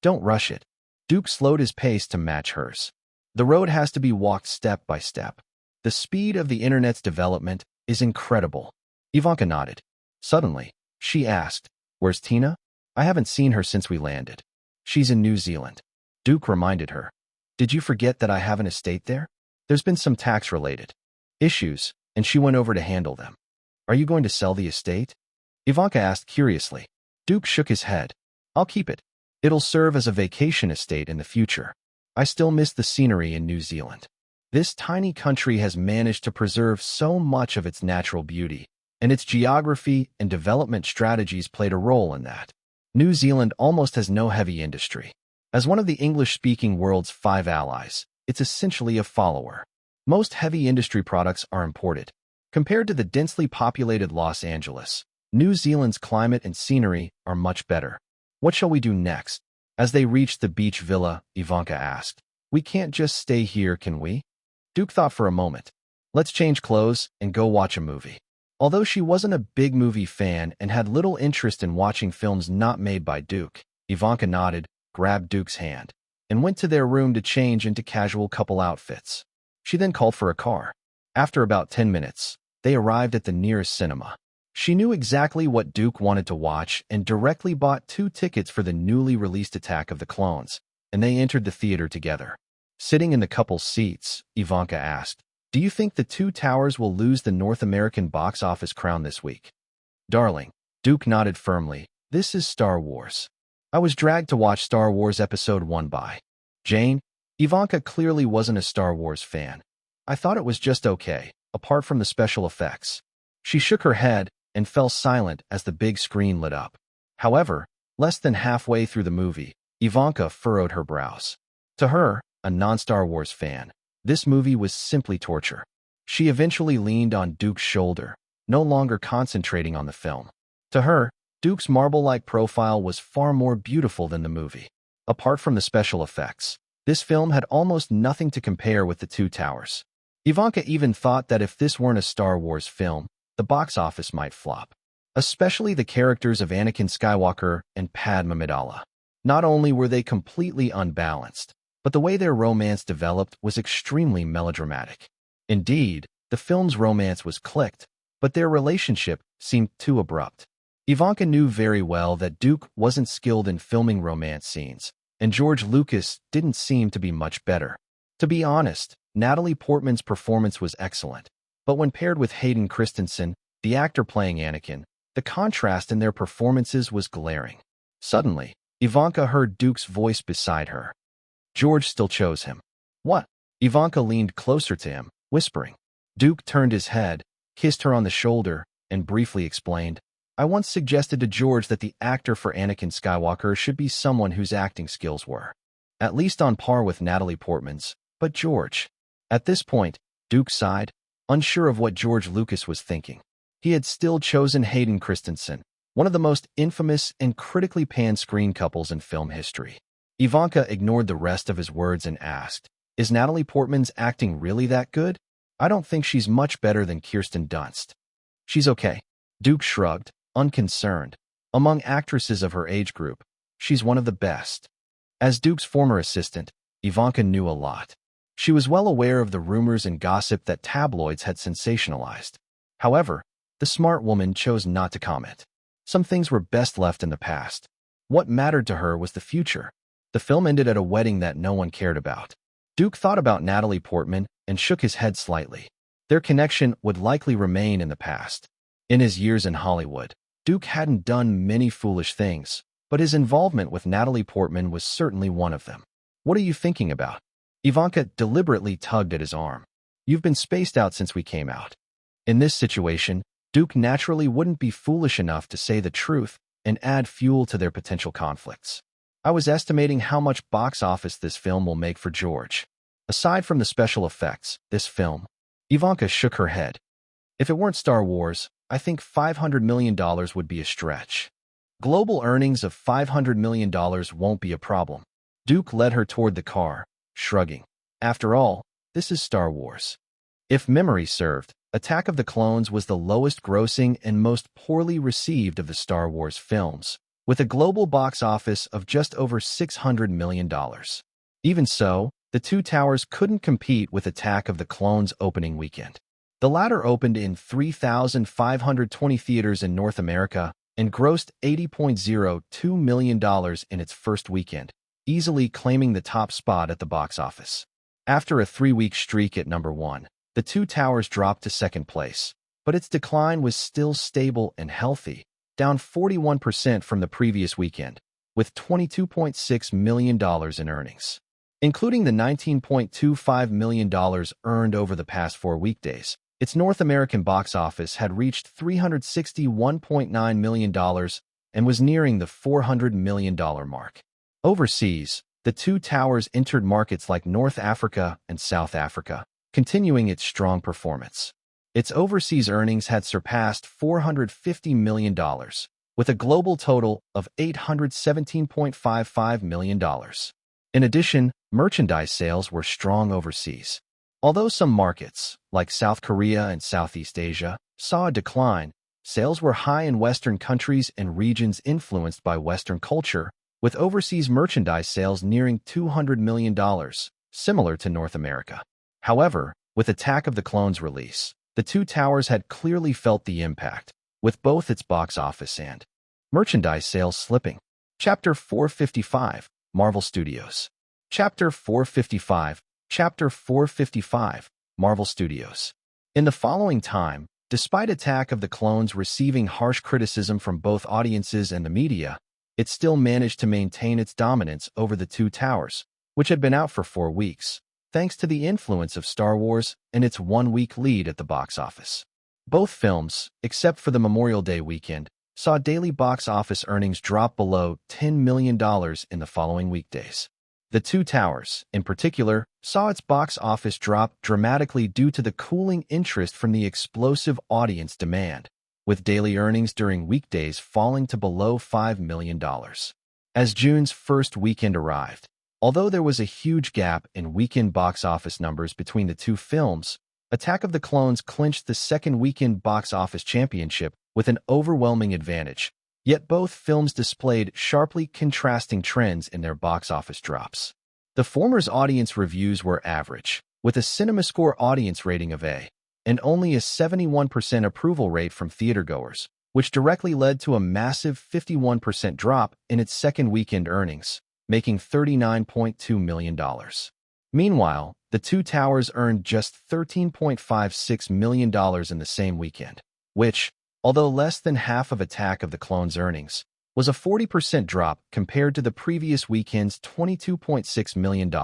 Don't rush it." Duke slowed his pace to match hers. "The road has to be walked step by step. The speed of the internet's development is incredible." Ivanka nodded. Suddenly, she asked, "Where's Tina? I haven't seen her since we landed." "She's in New Zealand." Duke reminded her. "Did you forget that I have an estate there? There's been some tax-related issues, and she went over to handle them." "Are you going to sell the estate?" Ivanka asked curiously. Duke shook his head. "I'll keep it. It'll serve as a vacation estate in the future. I still miss the scenery in New Zealand. This tiny country has managed to preserve so much of its natural beauty, and its geography and development strategies played a role in that. New Zealand almost has no heavy industry. As one of the English-speaking world's 5 allies, it's essentially a follower. Most heavy industry products are imported. Compared to the densely populated Los Angeles, New Zealand's climate and scenery are much better. What shall we do next? As they reached the beach villa, Ivanka asked. We can't just stay here, can we? Duke thought for a moment. Let's change clothes and go watch a movie. Although she wasn't a big movie fan and had little interest in watching films not made by Duke, Ivanka nodded, grabbed Duke's hand, and went to their room to change into casual couple outfits. She then called for a car. After about 10 minutes, they arrived at the nearest cinema. She knew exactly what Duke wanted to watch and directly bought 2 tickets for the newly released Attack of the Clones, and they entered the theater together. Sitting in the couple's seats, Ivanka asked, do you think the Two Towers will lose the North American box office crown this week? Darling, Duke nodded firmly, this is Star Wars. I was dragged to watch Star Wars Episode 1 by Jane. Ivanka clearly wasn't a Star Wars fan. I thought it was just okay, apart from the special effects. She shook her head and fell silent as the big screen lit up. However, less than halfway through the movie, Ivanka furrowed her brows. To her, a non-Star Wars fan, this movie was simply torture. She eventually leaned on Duke's shoulder, no longer concentrating on the film. To her, Duke's marble-like profile was far more beautiful than the movie. Apart from the special effects, this film had almost nothing to compare with the Two Towers. Ivanka even thought that if this weren't a Star Wars film, the box office might flop. Especially the characters of Anakin Skywalker and Padme Amidala. Not only were they completely unbalanced, but the way their romance developed was extremely melodramatic. Indeed, the film's romance was clicked, but their relationship seemed too abrupt. Ivanka knew very well that Duke wasn't skilled in filming romance scenes, and George Lucas didn't seem to be much better. To be honest, Natalie Portman's performance was excellent, but when paired with Hayden Christensen, the actor playing Anakin, the contrast in their performances was glaring. Suddenly, Ivanka heard Duke's voice beside her. George still chose him. What? Ivanka leaned closer to him, whispering. Duke turned his head, kissed her on the shoulder, and briefly explained, I once suggested to George that the actor for Anakin Skywalker should be someone whose acting skills were at least on par with Natalie Portman's, but George. At this point, Duke sighed, unsure of what George Lucas was thinking. He had still chosen Hayden Christensen, one of the most infamous and critically panned screen couples in film history. Ivanka ignored the rest of his words and asked, is Natalie Portman's acting really that good? I don't think she's much better than Kirsten Dunst. She's okay. Duke shrugged, unconcerned. Among actresses of her age group, she's one of the best. As Duke's former assistant, Ivanka knew a lot. She was well aware of the rumors and gossip that tabloids had sensationalized. However, the smart woman chose not to comment. Some things were best left in the past. What mattered to her was the future. The film ended at a wedding that no one cared about. Duke thought about Natalie Portman and shook his head slightly. Their connection would likely remain in the past. In his years in Hollywood, Duke hadn't done many foolish things, but his involvement with Natalie Portman was certainly one of them. What are you thinking about? Ivanka deliberately tugged at his arm. You've been spaced out since we came out. In this situation, Duke naturally wouldn't be foolish enough to say the truth and add fuel to their potential conflicts. I was estimating how much box office this film will make for George. Aside from the special effects, this film. Ivanka shook her head. If it weren't Star Wars, I think $500 million would be a stretch. Global earnings of $500 million won't be a problem. Duke led her toward the car, shrugging. After all, this is Star Wars. If memory served, Attack of the Clones was the lowest grossing and most poorly received of the Star Wars films, with a global box office of just over $600 million. Even so, the Two Towers couldn't compete with Attack of the Clones opening weekend. The latter opened in 3,520 theaters in North America and grossed $80.02 million in its first weekend, easily claiming the top spot at the box office. After a 3-week streak at number 1, the Two Towers dropped to second place, but its decline was still stable and healthy, down 41% from the previous weekend, with $22.6 million in earnings. Including the $19.25 million earned over the past 4 weekdays, Its North American box office had reached $361.9 million and was nearing the $400 million mark. Overseas, The Two Towers entered markets like North Africa and South Africa, continuing its strong performance. Its overseas earnings had surpassed $450 million, with a global total of $817.55 million. In addition, merchandise sales were strong overseas. Although some markets, like South Korea and Southeast Asia, saw a decline, sales were high in Western countries and regions influenced by Western culture, with overseas merchandise sales nearing $200 million, similar to North America. However, with Attack of the Clones release, The Two Towers had clearly felt the impact, with both its box office and merchandise sales slipping. Chapter 455, Marvel Studios. Chapter 455, Marvel Studios. In the following time, despite Attack of the Clones receiving harsh criticism from both audiences and the media, it still managed to maintain its dominance over The Two Towers, which had been out for 4 weeks, thanks to the influence of Star Wars and its 1-week lead at the box office. Both films, except for the Memorial Day weekend, saw daily box office earnings drop below $10 million in the following weekdays. The Two Towers, in particular, saw its box office drop dramatically due to the cooling interest from the explosive audience demand, with daily earnings during weekdays falling to below $5 million. As June's first weekend arrived, although there was a huge gap in weekend box office numbers between the two films, Attack of the Clones clinched the second weekend box office championship with an overwhelming advantage, yet both films displayed sharply contrasting trends in their box office drops. The former's audience reviews were average, with a CinemaScore audience rating of A, and only a 71% approval rate from theatergoers, which directly led to a massive 51% drop in its second weekend earnings, making $39.2 million. Meanwhile, The Two Towers earned just $13.56 million in the same weekend, which, although less than half of Attack of the Clones' earnings, was a 40% drop compared to the previous weekend's $22.6 million,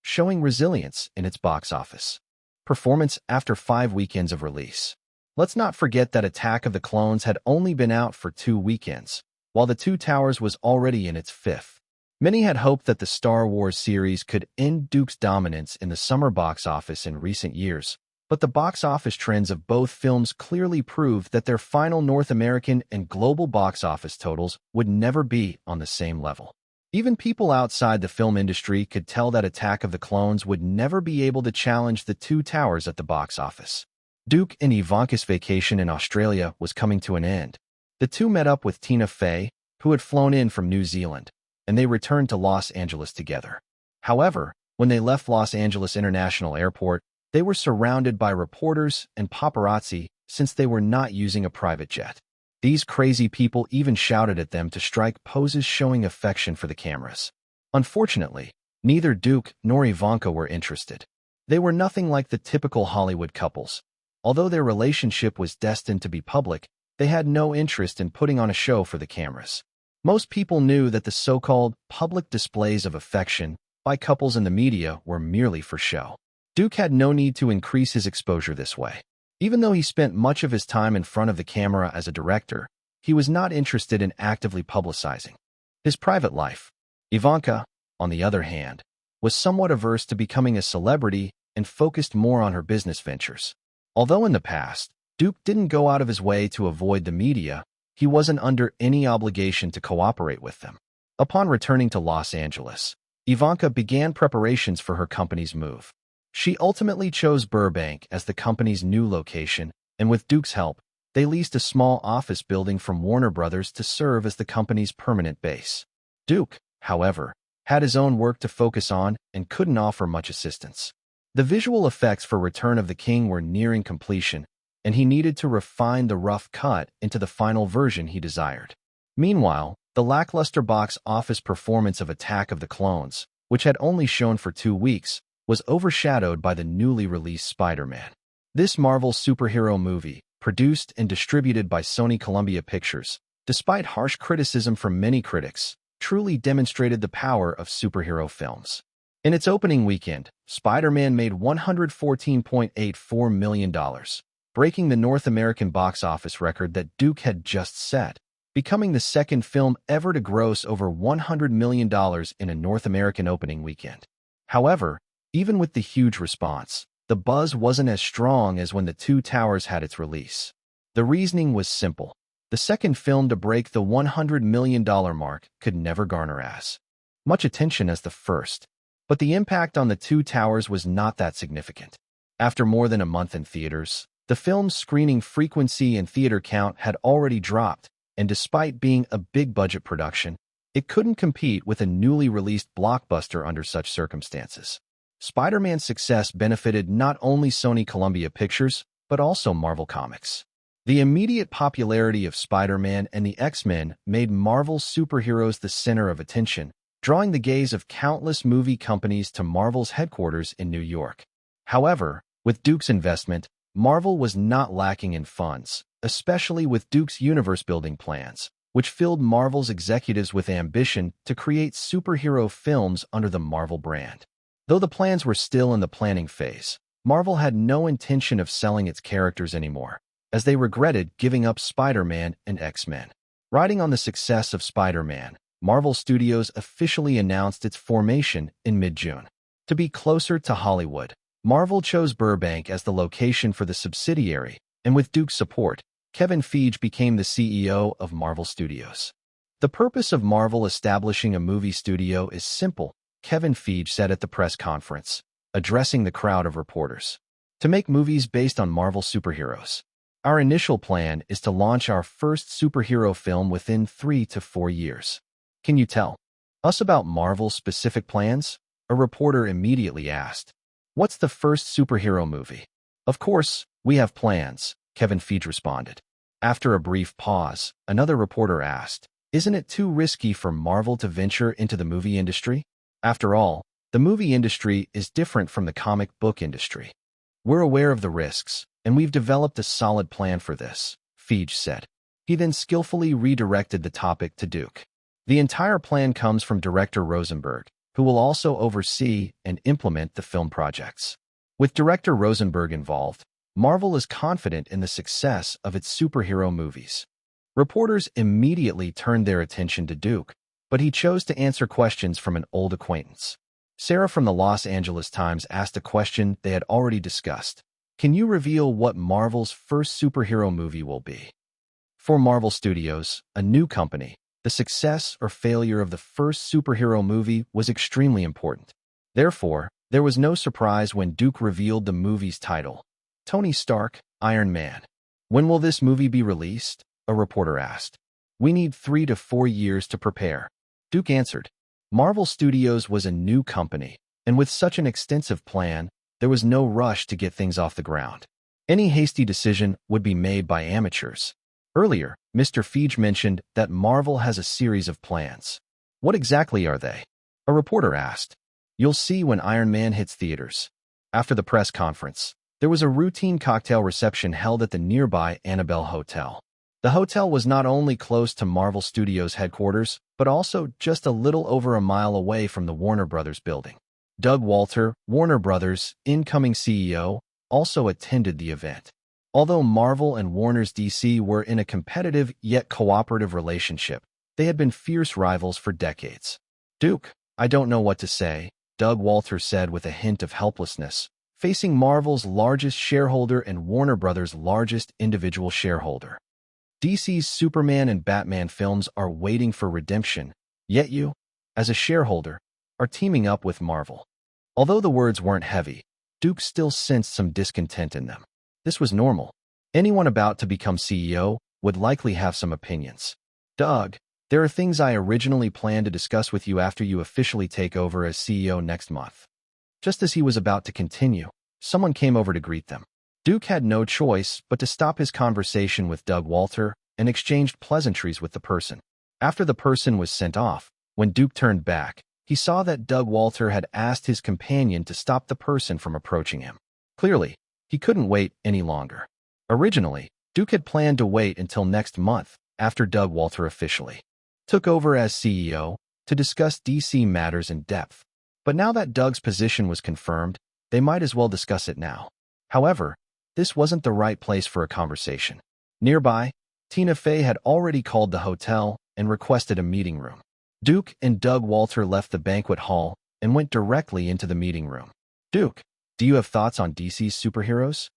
showing resilience in its box office performance after 5 weekends of release. Let's not forget that Attack of the Clones had only been out for 2 weekends, while The Two Towers was already in its 5th. Many had hoped that the Star Wars series could end Duke's dominance in the summer box office in recent years, but the box office trends of both films clearly proved that their final North American and global box office totals would never be on the same level. Even people outside the film industry could tell that Attack of the Clones would never be able to challenge The Two Towers at the box office. Duke and Ivanka's vacation in Australia was coming to an end. The two met up with Tina Fey, who had flown in from New Zealand, and they returned to Los Angeles together. However, when they left Los Angeles International Airport, they were surrounded by reporters and paparazzi since they were not using a private jet. These crazy people even shouted at them to strike poses showing affection for the cameras. Unfortunately, neither Duke nor Ivanka were interested. They were nothing like the typical Hollywood couples. Although their relationship was destined to be public, they had no interest in putting on a show for the cameras. Most people knew that the so-called public displays of affection by couples in the media were merely for show. Duke had no need to increase his exposure this way. Even though he spent much of his time in front of the camera as a director, he was not interested in actively publicizing his private life. Ivanka, on the other hand, was somewhat averse to becoming a celebrity and focused more on her business ventures. Although in the past, Duke didn't go out of his way to avoid the media, he wasn't under any obligation to cooperate with them. Upon returning to Los Angeles, Ivanka began preparations for her company's move. She ultimately chose Burbank as the company's new location, and with Duke's help, they leased a small office building from Warner Brothers to serve as the company's permanent base. Duke, however, had his own work to focus on and couldn't offer much assistance. The visual effects for Return of the King were nearing completion, and he needed to refine the rough cut into the final version he desired. Meanwhile, the lackluster box office performance of Attack of the Clones, which had only shown for 2 weeks, was overshadowed by the newly released Spider-Man. This Marvel superhero movie, produced and distributed by Sony Columbia Pictures, despite harsh criticism from many critics, truly demonstrated the power of superhero films. In its opening weekend, Spider-Man made $114.84 million, breaking the North American box office record that Duke had just set, becoming the second film ever to gross over $100 million in a North American opening weekend. However, even with the huge response, the buzz wasn't as strong as when The Two Towers had its release. The reasoning was simple. The second film to break the $100 million mark could never garner as much attention as the first. But the impact on The Two Towers was not that significant. After more than a month in theaters, the film's screening frequency and theater count had already dropped, and despite being a big-budget production, it couldn't compete with a newly released blockbuster under such circumstances. Spider-Man's success benefited not only Sony Columbia Pictures, but also Marvel Comics. The immediate popularity of Spider-Man and the X-Men made Marvel superheroes the center of attention, drawing the gaze of countless movie companies to Marvel's headquarters in New York. However, with Duke's investment, Marvel was not lacking in funds, especially with Duke's universe-building plans, which filled Marvel's executives with ambition to create superhero films under the Marvel brand. Though the plans were still in the planning phase, Marvel had no intention of selling its characters anymore, as they regretted giving up Spider-Man and X-Men. Riding on the success of Spider-Man, Marvel Studios officially announced its formation in mid-June. To be closer to Hollywood, Marvel chose Burbank as the location for the subsidiary, and with Duke's support, Kevin Feige became the CEO of Marvel Studios. The purpose of Marvel establishing a movie studio is simple, Kevin Feige said at the press conference, addressing the crowd of reporters. To make movies based on Marvel superheroes. Our initial plan is to launch our first superhero film within 3 to 4 years. Can you tell us about Marvel's specific plans? A reporter immediately asked. What's the first superhero movie? Of course, we have plans, Kevin Feige responded. After a brief pause, another reporter asked, isn't it too risky for Marvel to venture into the movie industry? After all, the movie industry is different from the comic book industry. We're aware of the risks, and we've developed a solid plan for this, Feige said. He then skillfully redirected the topic to Duke. The entire plan comes from director Rosenberg, who will also oversee and implement the film projects. With director Rosenberg involved, Marvel is confident in the success of its superhero movies. Reporters immediately turned their attention to Duke, but he chose to answer questions from an old acquaintance. Sarah from the Los Angeles Times asked a question they had already discussed. Can you reveal what Marvel's first superhero movie will be? For Marvel Studios, a new company, the success or failure of the first superhero movie was extremely important. Therefore, there was no surprise when Duke revealed the movie's title, Tony Stark, Iron Man. When will this movie be released? A reporter asked. We need 3 to 4 years to prepare. Duke answered. Marvel Studios was a new company, and with such an extensive plan, there was no rush to get things off the ground. Any hasty decision would be made by amateurs. Earlier, Mr. Feige mentioned that Marvel has a series of plans. What exactly are they? A reporter asked. You'll see when Iron Man hits theaters. After the press conference, there was a routine cocktail reception held at the nearby Annabelle Hotel. The hotel was not only close to Marvel Studios headquarters, but also just a little over a mile away from the Warner Brothers building. Doug Walter, Warner Brothers' incoming CEO, also attended the event. Although Marvel and Warner's DC were in a competitive yet cooperative relationship, they had been fierce rivals for decades. Duke, I don't know what to say, Doug Walter said with a hint of helplessness, facing Marvel's largest shareholder and Warner Brothers' largest individual shareholder. DC's Superman and Batman films are waiting for redemption, yet you, as a shareholder, are teaming up with Marvel. Although the words weren't heavy, Duke still sensed some discontent in them. This was normal. Anyone about to become CEO would likely have some opinions. Doug, there are things I originally planned to discuss with you after you officially take over as CEO next month. Just as he was about to continue, someone came over to greet them. Duke had no choice but to stop his conversation with Doug Walter and exchanged pleasantries with the person. After the person was sent off, when Duke turned back, he saw that Doug Walter had asked his companion to stop the person from approaching him. Clearly, he couldn't wait any longer. Originally, Duke had planned to wait until next month, after Doug Walter officially took over as CEO, to discuss DC matters in depth. But now that Doug's position was confirmed, they might as well discuss it now. However, this wasn't the right place for a conversation. Nearby, Tina Fey had already called the hotel and requested a meeting room. Duke and Doug Walter left the banquet hall and went directly into the meeting room. Duke, do you have thoughts on DC's superheroes?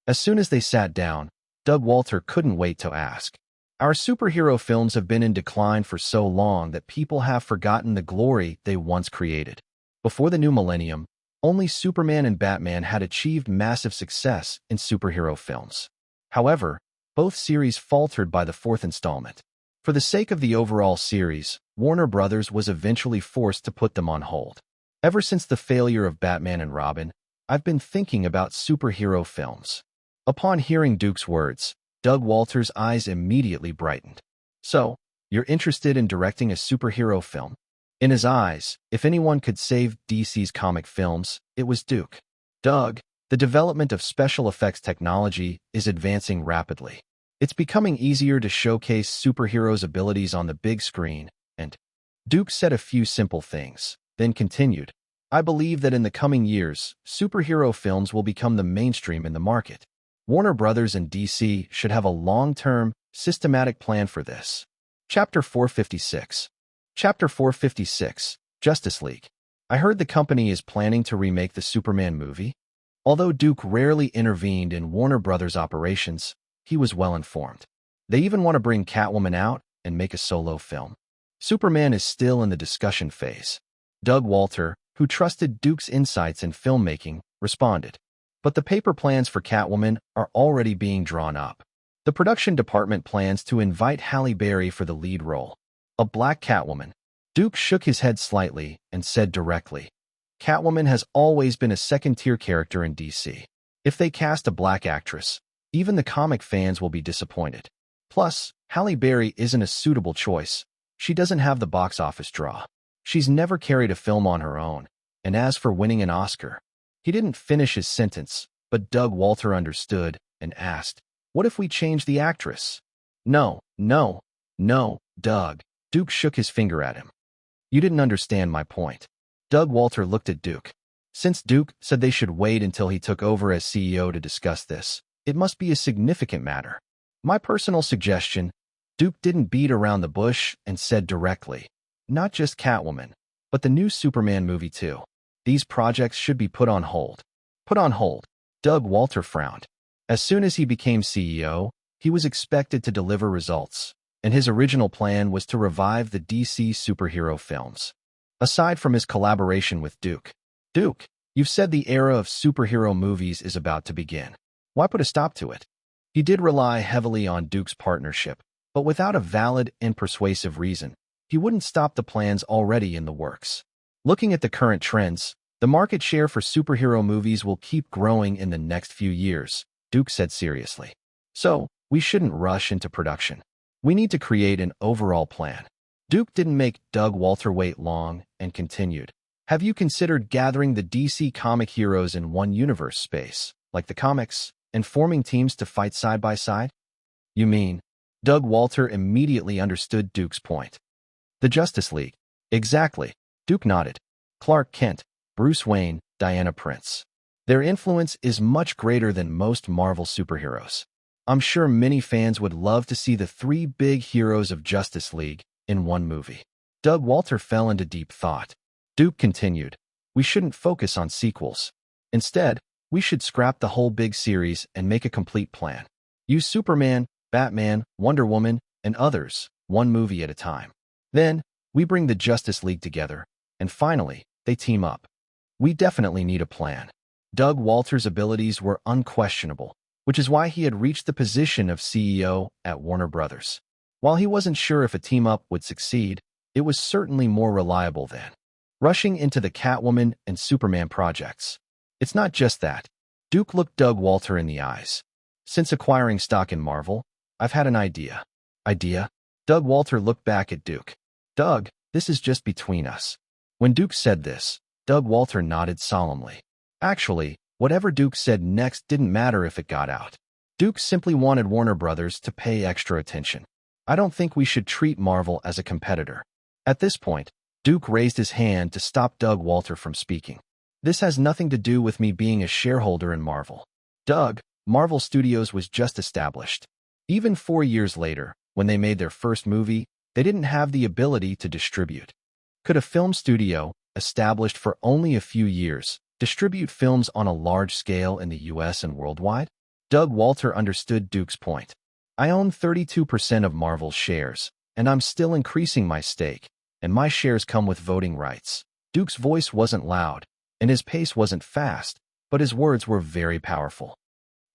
As soon as they sat down, Doug Walter couldn't wait to ask. Our superhero films have been in decline for so long that people have forgotten the glory they once created. Before the new millennium, only Superman and Batman had achieved massive success in superhero films. However, both series faltered by the fourth installment. For the sake of the overall series, Warner Brothers was eventually forced to put them on hold. Ever since the failure of Batman and Robin, I've been thinking about superhero films. Upon hearing Duke's words, Doug Walter's eyes immediately brightened. So, you're interested in directing a superhero film? In his eyes, if anyone could save DC's comic films, it was Duke. Doug, the development of special effects technology is advancing rapidly. It's becoming easier to showcase superheroes' abilities on the big screen, and Duke said a few simple things, then continued. I believe that in the coming years, superhero films will become the mainstream in the market. Warner Brothers and DC should have a long-term, systematic plan for this. Chapter 456. Chapter 456, Justice League. I heard the company is planning to remake the Superman movie. Although Duke rarely intervened in Warner Brothers' operations, he was well informed. They even want to bring Catwoman out and make a solo film. Superman is still in the discussion phase. Doug Walter, who trusted Duke's insights in filmmaking, responded. But the paper plans for Catwoman are already being drawn up. The production department plans to invite Halle Berry for the lead role. A black Catwoman. Duke shook his head slightly and said directly, Catwoman has always been a second-tier character in DC. If they cast a black actress, even the comic fans will be disappointed. Plus, Halle Berry isn't a suitable choice. She doesn't have the box office draw. She's never carried a film on her own. And as for winning an Oscar, he didn't finish his sentence, but Doug Walter understood and asked, what if we change the actress? No, Doug. Duke shook his finger at him. You didn't understand my point. Doug Walter looked at Duke. Since Duke said they should wait until he took over as CEO to discuss this, it must be a significant matter. My personal suggestion, Duke didn't beat around the bush and said directly, not just Catwoman, but the new Superman movie too. These projects should be put on hold. Put on hold. Doug Walter frowned. As soon as he became CEO, he was expected to deliver results, and his original plan was to revive the DC superhero films. Aside from his collaboration with Duke, you've said the era of superhero movies is about to begin. Why put a stop to it? He did rely heavily on Duke's partnership, but without a valid and persuasive reason, he wouldn't stop the plans already in the works. Looking at the current trends, the market share for superhero movies will keep growing in the next few years, Duke said seriously. So, we shouldn't rush into production. We need to create an overall plan. Duke didn't make Doug Walter wait long and continued. Have you considered gathering the DC comic heroes in one universe space, like the comics, and forming teams to fight side by side? You mean? Doug Walter immediately understood Duke's point. The Justice League. Exactly. Duke nodded. Clark Kent, Bruce Wayne, Diana Prince. Their influence is much greater than most Marvel superheroes. I'm sure many fans would love to see the three big heroes of Justice League in one movie. Doug Walter fell into deep thought. Duke continued, we shouldn't focus on sequels. Instead, we should scrap the whole big series and make a complete plan. Use Superman, Batman, Wonder Woman, and others, one movie at a time. Then, we bring the Justice League together, and finally, they team up. We definitely need a plan. Doug Walter's abilities were unquestionable, which is why he had reached the position of CEO at Warner Brothers. While he wasn't sure if a team-up would succeed, it was certainly more reliable than rushing into the Catwoman and Superman projects. It's not just that. Duke looked Doug Walter in the eyes. Since acquiring stock in Marvel, I've had an idea. Idea? Doug Walter looked back at Duke. Doug, this is just between us. When Duke said this, Doug Walter nodded solemnly. Actually, whatever Duke said next didn't matter if it got out. Duke simply wanted Warner Brothers to pay extra attention. I don't think we should treat Marvel as a competitor. At this point, Duke raised his hand to stop Doug Walter from speaking. This has nothing to do with me being a shareholder in Marvel. Doug, Marvel Studios was just established. Even 4 years later, when they made their first movie, they didn't have the ability to distribute. Could a film studio, established for only a few years, distribute films on a large scale in the US and worldwide? Doug Walter understood Duke's point. I own 32% of Marvel's shares, and I'm still increasing my stake, and my shares come with voting rights. Duke's voice wasn't loud, and his pace wasn't fast, but his words were very powerful.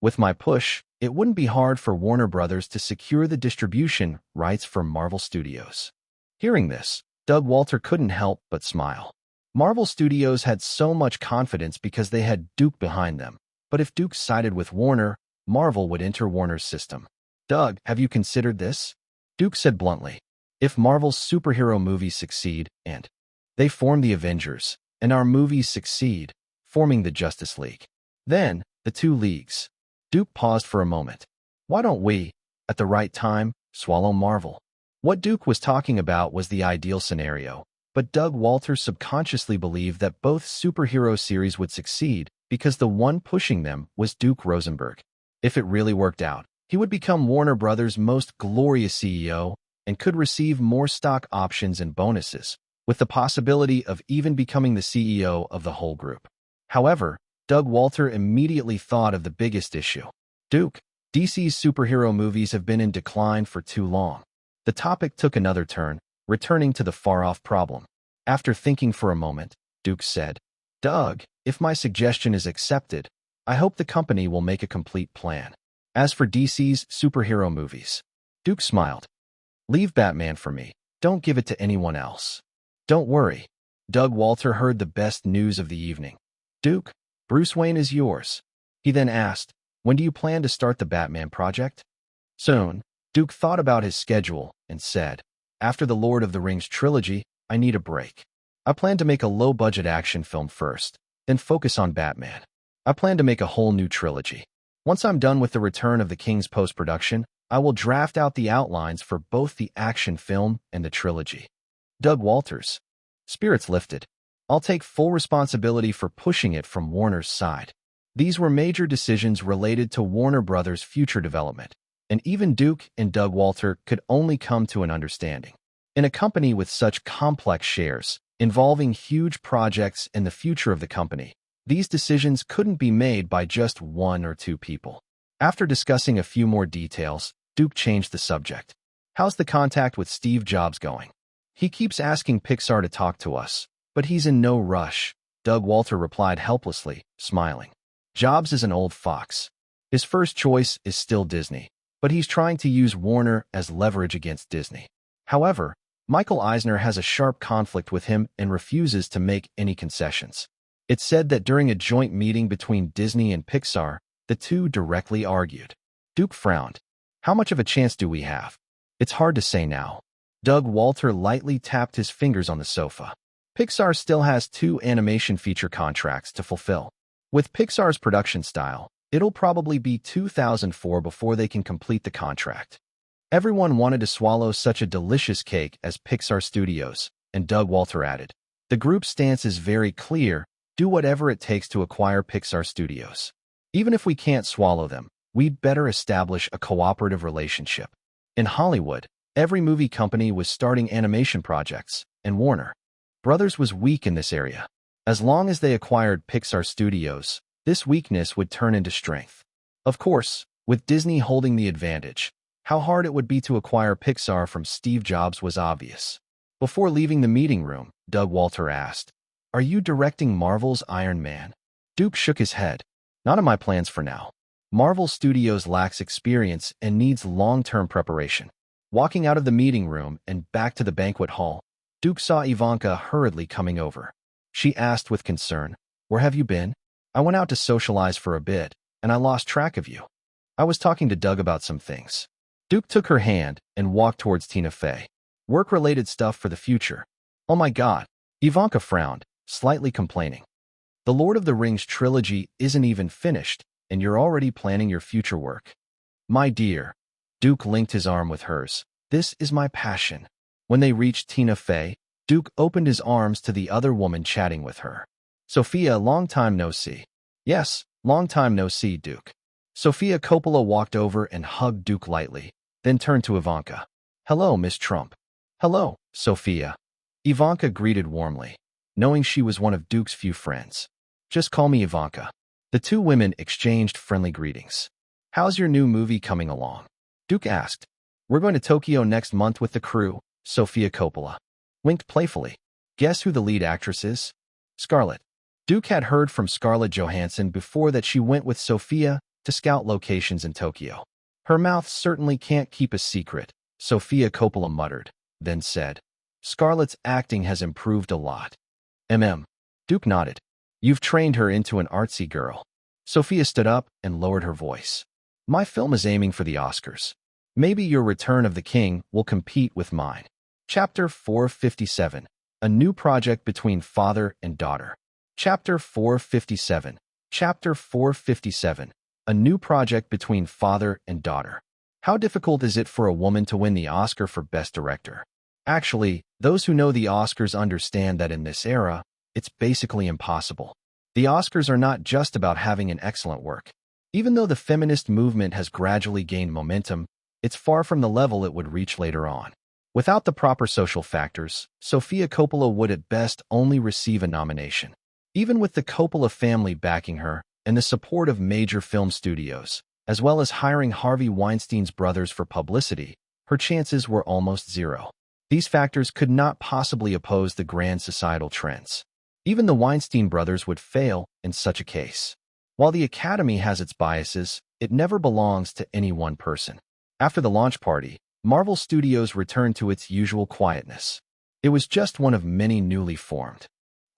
With my push, it wouldn't be hard for Warner Brothers to secure the distribution rights for Marvel Studios. Hearing this, Doug Walter couldn't help but smile. Marvel Studios had so much confidence because they had Duke behind them, but if Duke sided with Warner, Marvel would enter Warner's system. Doug, have you considered this? Duke said bluntly. If Marvel's superhero movies succeed, and they form the Avengers, and our movies succeed, forming the Justice League, then the two leagues. Duke paused for a moment. Why don't we, at the right time, swallow Marvel? What Duke was talking about was the ideal scenario, but Doug Walter subconsciously believed that both superhero series would succeed because the one pushing them was Duke Rosenberg. If it really worked out, he would become Warner Brothers' most glorious CEO and could receive more stock options and bonuses, with the possibility of even becoming the CEO of the whole group. However, Doug Walter immediately thought of the biggest issue. Duke, DC's superhero movies have been in decline for too long. The topic took another turn, returning to the far-off problem. After thinking for a moment, Duke said, Doug, if my suggestion is accepted, I hope the company will make a complete plan. As for DC's superhero movies, Duke smiled. Leave Batman for me. Don't give it to anyone else. Don't worry. Doug Walter heard the best news of the evening. Duke, Bruce Wayne is yours. He then asked, when do you plan to start the Batman project? Soon. Duke thought about his schedule and said, after the Lord of the Rings trilogy, I need a break. I plan to make a low-budget action film first, then focus on Batman. I plan to make a whole new trilogy. Once I'm done with the Return of the King's post-production, I will draft out the outlines for both the action film and the trilogy. Doug Walter's spirits lifted. I'll take full responsibility for pushing it from Warner's side. These were major decisions related to Warner Brothers' future development, and even Duke and Doug Walter could only come to an understanding. In a company with such complex shares, involving huge projects and the future of the company, these decisions couldn't be made by just one or two people. After discussing a few more details, Duke changed the subject. How's the contact with Steve Jobs going? He keeps asking Pixar to talk to us, but he's in no rush, Doug Walter replied helplessly, smiling. Jobs is an old fox. His first choice is still Disney, but he's trying to use Warner as leverage against Disney. However, Michael Eisner has a sharp conflict with him and refuses to make any concessions. It's said that during a joint meeting between Disney and Pixar, the two directly argued. Duke frowned. How much of a chance do we have? It's hard to say now. Doug Walter lightly tapped his fingers on the sofa. Pixar still has 2 animation feature contracts to fulfill. With Pixar's production style, it'll probably be 2004 before they can complete the contract. Everyone wanted to swallow such a delicious cake as Pixar Studios, and Doug Walter added, the group's stance is very clear, do whatever it takes to acquire Pixar Studios. Even if we can't swallow them, we'd better establish a cooperative relationship. In Hollywood, every movie company was starting animation projects, and Warner Brothers was weak in this area. As long as they acquired Pixar Studios, this weakness would turn into strength. Of course, with Disney holding the advantage, how hard it would be to acquire Pixar from Steve Jobs was obvious. Before leaving the meeting room, Doug Walter asked, are you directing Marvel's Iron Man? Duke shook his head. Not in my plans for now. Marvel Studios lacks experience and needs long-term preparation. Walking out of the meeting room and back to the banquet hall, Duke saw Ivanka hurriedly coming over. She asked with concern, where have you been? I went out to socialize for a bit, and I lost track of you. I was talking to Doug about some things. Duke took her hand and walked towards Tina Fey. Work-related stuff for the future. Oh my God. Ivanka frowned, slightly complaining. The Lord of the Rings trilogy isn't even finished, and you're already planning your future work. My dear. Duke linked his arm with hers. This is my passion. When they reached Tina Fey, Duke opened his arms to the other woman chatting with her. Sophia, long time no see. Yes, long time no see, Duke. Sofia Coppola walked over and hugged Duke lightly, then turned to Ivanka. Hello, Miss Trump. Hello, Sophia. Ivanka greeted warmly, knowing she was one of Duke's few friends. Just call me Ivanka. The two women exchanged friendly greetings. How's your new movie coming along? Duke asked. We're going to Tokyo next month with the crew, Sofia Coppola winked playfully. Guess who the lead actress is? Scarlett. Duke had heard from Scarlett Johansson before that she went with Sophia to scout locations in Tokyo. Her mouth certainly can't keep a secret, Sofia Coppola muttered, then said. Scarlett's acting has improved a lot. Duke nodded. You've trained her into an artsy girl. Sophia stood up and lowered her voice. My film is aiming for the Oscars. Maybe your Return of the King will compete with mine. Chapter 457. A new project between father and daughter. Chapter 457. Chapter 457. A new project between father and daughter. How difficult is it for a woman to win the Oscar for Best Director? Actually, those who know the Oscars understand that in this era, it's basically impossible. The Oscars are not just about having an excellent work. Even though the feminist movement has gradually gained momentum, it's far from the level it would reach later on. Without the proper social factors, Sofia Coppola would at best only receive a nomination. Even with the Coppola family backing her and the support of major film studios, as well as hiring Harvey Weinstein's brothers for publicity, her chances were almost zero. These factors could not possibly oppose the grand societal trends. Even the Weinstein brothers would fail in such a case. While the Academy has its biases, it never belongs to any one person. After the launch party, Marvel Studios returned to its usual quietness. It was just one of many newly formed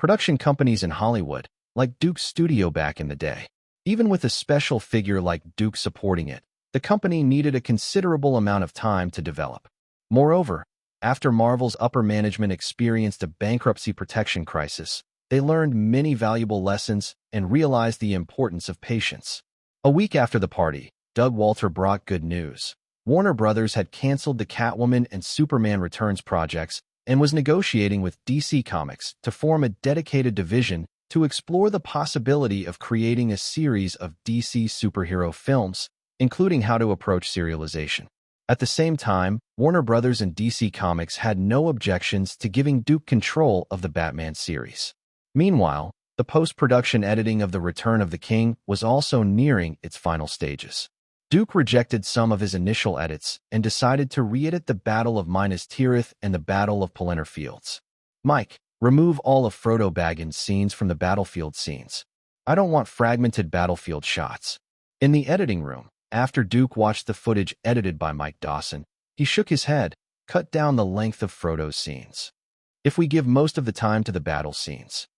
production companies in Hollywood, like Duke's studio back in the day. Even with a special figure like Duke supporting it, the company needed a considerable amount of time to develop. Moreover, after Marvel's upper management experienced a bankruptcy protection crisis, they learned many valuable lessons and realized the importance of patience. A week after the party, Doug Walter brought good news. Warner Brothers had canceled the Catwoman and Superman Returns projects and was negotiating with DC Comics to form a dedicated division to explore the possibility of creating a series of DC superhero films, including how to approach serialization. At the same time, Warner Brothers and DC Comics had no objections to giving Duke control of the Batman series. Meanwhile, the post-production editing of The Return of the King was also nearing its final stages. Duke rejected some of his initial edits and decided to re-edit the Battle of Minas Tirith and the Battle of Pelennor Fields. Mike, remove all of Frodo Baggins' scenes from the battlefield scenes. I don't want fragmented battlefield shots. In the editing room, after Duke watched the footage edited by Mike Dawson, he shook his head, cut down the length of Frodo's scenes. If we give most of the time to the battle scenes.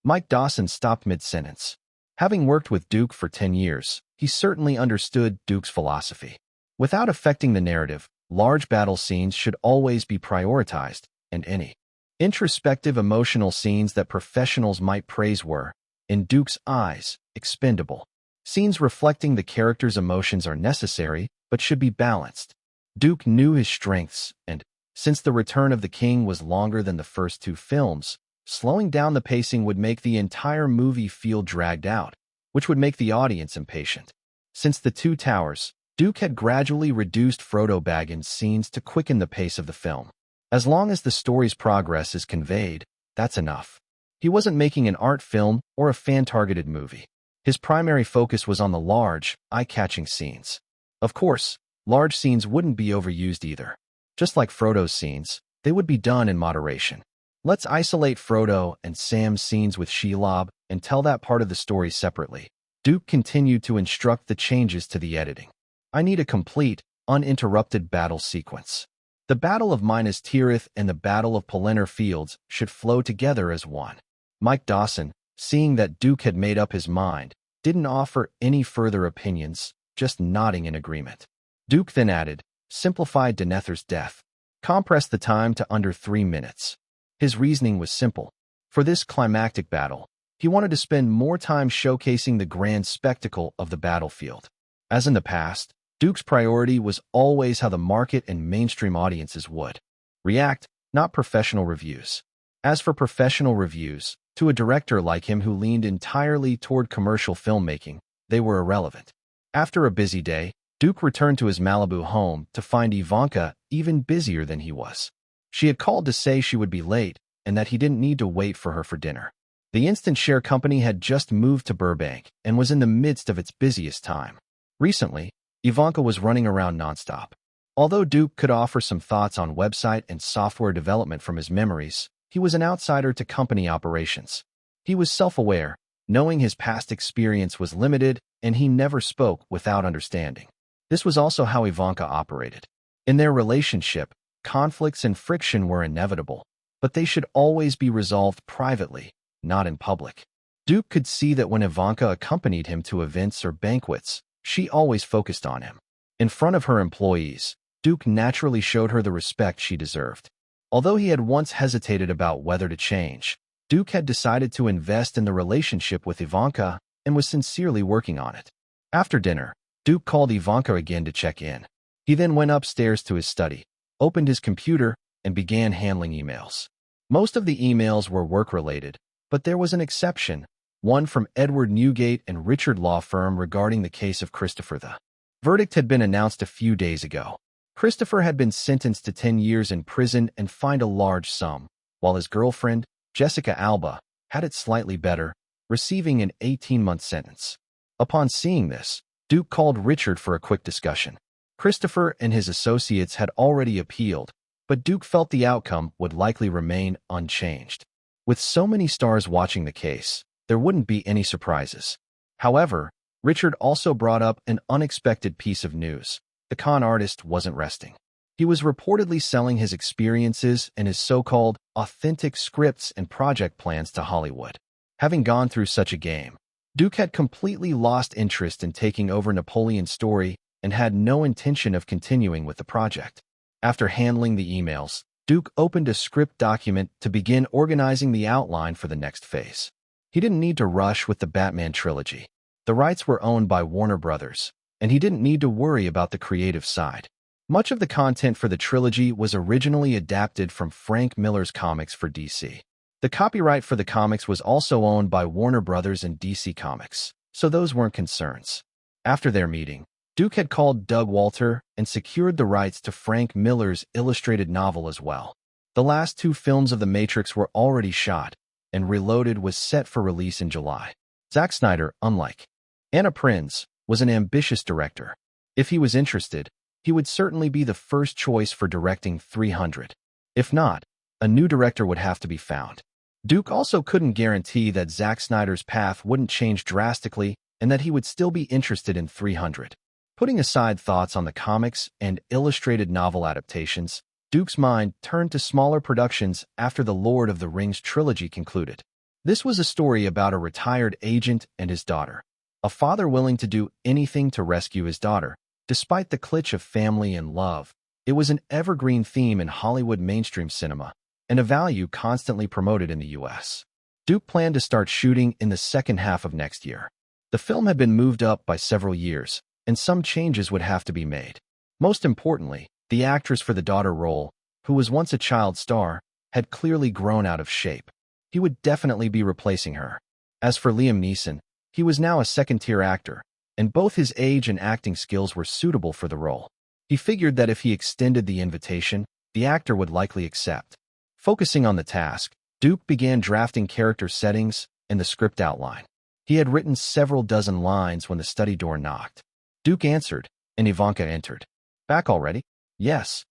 Mike Dawson stopped mid-sentence. Having worked with Duke for 10 years, he certainly understood Duke's philosophy. Without affecting the narrative, large battle scenes should always be prioritized, and any introspective emotional scenes that professionals might praise were, in Duke's eyes, expendable. Scenes reflecting the character's emotions are necessary, but should be balanced. Duke knew his strengths, and, since The Return of the King was longer than the first two films, slowing down the pacing would make the entire movie feel dragged out, which would make the audience impatient. Since The Two Towers, Duke had gradually reduced Frodo Baggins' scenes to quicken the pace of the film. As long as the story's progress is conveyed, that's enough. He wasn't making an art film or a fan-targeted movie. His primary focus was on the large, eye-catching scenes. Of course, large scenes wouldn't be overused either. Just like Frodo's scenes, they would be done in moderation. Let's isolate Frodo and Sam's scenes with Shelob and tell that part of the story separately. Duke continued to instruct the changes to the editing. I need a complete, uninterrupted battle sequence. The Battle of Minas Tirith and the Battle of Pelennor Fields should flow together as one. Mike Dawson, seeing that Duke had made up his mind, didn't offer any further opinions, just nodding in agreement. Duke then added, simplify Denethor's death. Compress the time to under 3 minutes. His reasoning was simple. For this climactic battle, he wanted to spend more time showcasing the grand spectacle of the battlefield. As in the past, Duke's priority was always how the market and mainstream audiences would react, not professional reviews. As for professional reviews, to a director like him who leaned entirely toward commercial filmmaking, they were irrelevant. After a busy day, Duke returned to his Malibu home to find Ivanka even busier than he was. She had called to say she would be late and that he didn't need to wait for her for dinner. The instant share company had just moved to Burbank and was in the midst of its busiest time. Recently, Ivanka was running around nonstop. Although Duke could offer some thoughts on website and software development from his memories, he was an outsider to company operations. He was self-aware, knowing his past experience was limited, and he never spoke without understanding. This was also how Ivanka operated. In their relationship, conflicts and friction were inevitable, but they should always be resolved privately, not in public. Duke could see that when Ivanka accompanied him to events or banquets, she always focused on him. In front of her employees, Duke naturally showed her the respect she deserved. Although he had once hesitated about whether to change, Duke had decided to invest in the relationship with Ivanka and was sincerely working on it. After dinner, Duke called Ivanka again to check in. He then went upstairs to his study, opened his computer, and began handling emails. Most of the emails were work-related, but there was an exception, one from Edward Newgate and Richard Law Firm regarding the case of Christopher. The verdict had been announced a few days ago. Christopher had been sentenced to 10 years in prison and fined a large sum, while his girlfriend, Jessica Alba, had it slightly better, receiving an 18-month sentence. Upon seeing this, Duke called Richard for a quick discussion. Christopher and his associates had already appealed, but Duke felt the outcome would likely remain unchanged. With so many stars watching the case, there wouldn't be any surprises. However, Richard also brought up an unexpected piece of news. The con artist wasn't resting. He was reportedly selling his experiences and his so-called authentic scripts and project plans to Hollywood. Having gone through such a game, Duke had completely lost interest in taking over Napoleon's story and had no intention of continuing with the project. After handling the emails, Duke opened a script document to begin organizing the outline for the next phase. He didn't need to rush with the Batman trilogy. The rights were owned by Warner Brothers, and he didn't need to worry about the creative side. Much of the content for the trilogy was originally adapted from Frank Miller's comics for DC. The copyright for the comics was also owned by Warner Brothers and DC Comics, so those weren't concerns. After their meeting, Duke had called Doug Walter and secured the rights to Frank Miller's illustrated novel as well. The last two films of The Matrix were already shot, and Reloaded was set for release in July. Zack Snyder, unlike Anna Prinz, was an ambitious director. If he was interested, he would certainly be the first choice for directing 300. If not, a new director would have to be found. Duke also couldn't guarantee that Zack Snyder's path wouldn't change drastically and that he would still be interested in 300. Putting aside thoughts on the comics and illustrated novel adaptations, Duke's mind turned to smaller productions after the Lord of the Rings trilogy concluded. This was a story about a retired agent and his daughter. A father willing to do anything to rescue his daughter, despite the cliché of family and love. It was an evergreen theme in Hollywood mainstream cinema, and a value constantly promoted in the U.S. Duke planned to start shooting in the second half of next year. The film had been moved up by several years, and some changes would have to be made. Most importantly, the actress for the daughter role, who was once a child star, had clearly grown out of shape. He would definitely be replacing her. As for Liam Neeson, he was now a second-tier actor, and both his age and acting skills were suitable for the role. He figured that if he extended the invitation, the actor would likely accept. Focusing on the task, Duke began drafting character settings and the script outline. He had written several dozen lines when the study door knocked. Duke answered, and Ivanka entered. "Back already?" "Yes."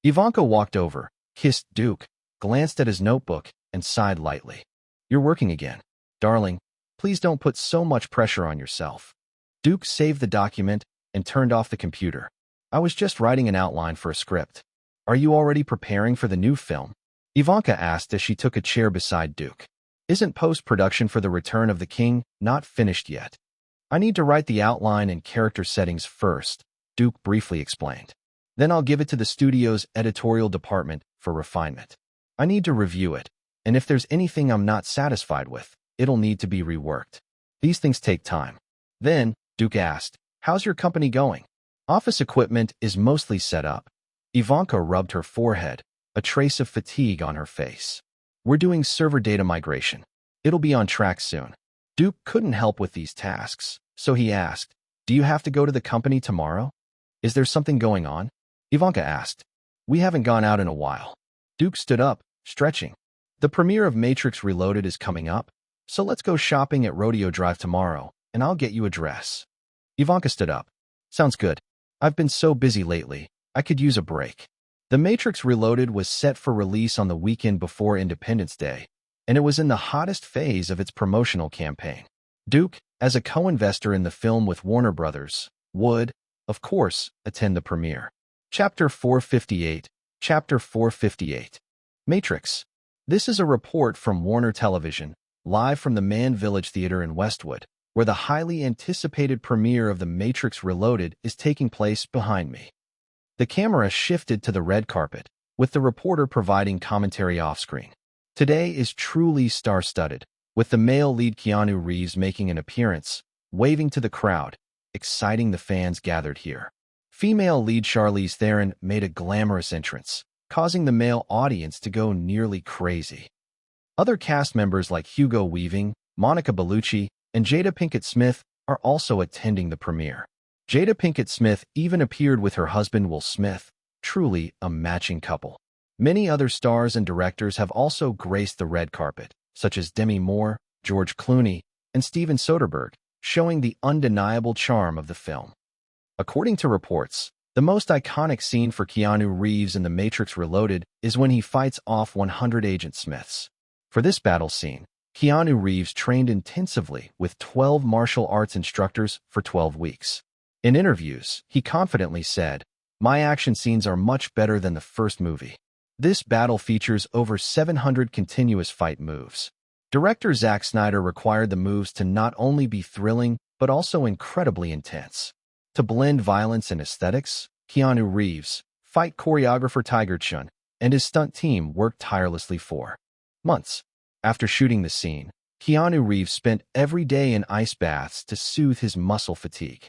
Ivanka walked over, kissed Duke, glanced at his notebook, and sighed lightly. "You're working again. Darling, please don't put so much pressure on yourself." Duke saved the document and turned off the computer. "I was just writing an outline for a script." "Are you already preparing for the new film?" Ivanka asked as she took a chair beside Duke. "Isn't post-production for The Return of the King not finished yet?" "I need to write the outline and character settings first," Duke briefly explained. "Then I'll give it to the studio's editorial department for refinement. I need to review it, and if there's anything I'm not satisfied with, it'll need to be reworked. These things take time." Then, Duke asked, "How's your company going?" "Office equipment is mostly set up." Ivanka rubbed her forehead, a trace of fatigue on her face. We're doing server data migration. It'll be on track soon. Duke couldn't help with these tasks, so he asked, "Do you have to go to the company tomorrow? Is there something going on?" Ivanka asked. "We haven't gone out in a while." Duke stood up, stretching. "The premiere of Matrix Reloaded is coming up, so let's go shopping at Rodeo Drive tomorrow, and I'll get you a dress." Ivanka stood up. "Sounds good. I've been so busy lately, I could use a break." The Matrix Reloaded was set for release on the weekend before Independence Day, and it was in the hottest phase of its promotional campaign. Duke, as a co-investor in the film with Warner Brothers, would, of course, attend the premiere. Chapter 458. Chapter 458. Matrix. This is a report from Warner Television, live from the Mann Village Theater in Westwood, where the highly anticipated premiere of The Matrix Reloaded is taking place behind me. The camera shifted to the red carpet, with the reporter providing commentary off-screen. Today is truly star-studded, with the male lead Keanu Reeves making an appearance, waving to the crowd, exciting the fans gathered here. Female lead Charlize Theron made a glamorous entrance, causing the male audience to go nearly crazy. Other cast members like Hugo Weaving, Monica Bellucci, and Jada Pinkett Smith are also attending the premiere. Jada Pinkett Smith even appeared with her husband Will Smith, truly a matching couple. Many other stars and directors have also graced the red carpet, such as Demi Moore, George Clooney, and Steven Soderbergh, showing the undeniable charm of the film. According to reports, the most iconic scene for Keanu Reeves in The Matrix Reloaded is when he fights off 100 Agent Smiths. For this battle scene, Keanu Reeves trained intensively with 12 martial arts instructors for 12 weeks. In interviews, he confidently said, "My action scenes are much better than the first movie. This battle features over 700 continuous fight moves." Director Zack Snyder required the moves to not only be thrilling, but also incredibly intense. To blend violence and aesthetics, Keanu Reeves, fight choreographer Tiger Chun, and his stunt team worked tirelessly for months. After shooting the scene, Keanu Reeves spent every day in ice baths to soothe his muscle fatigue.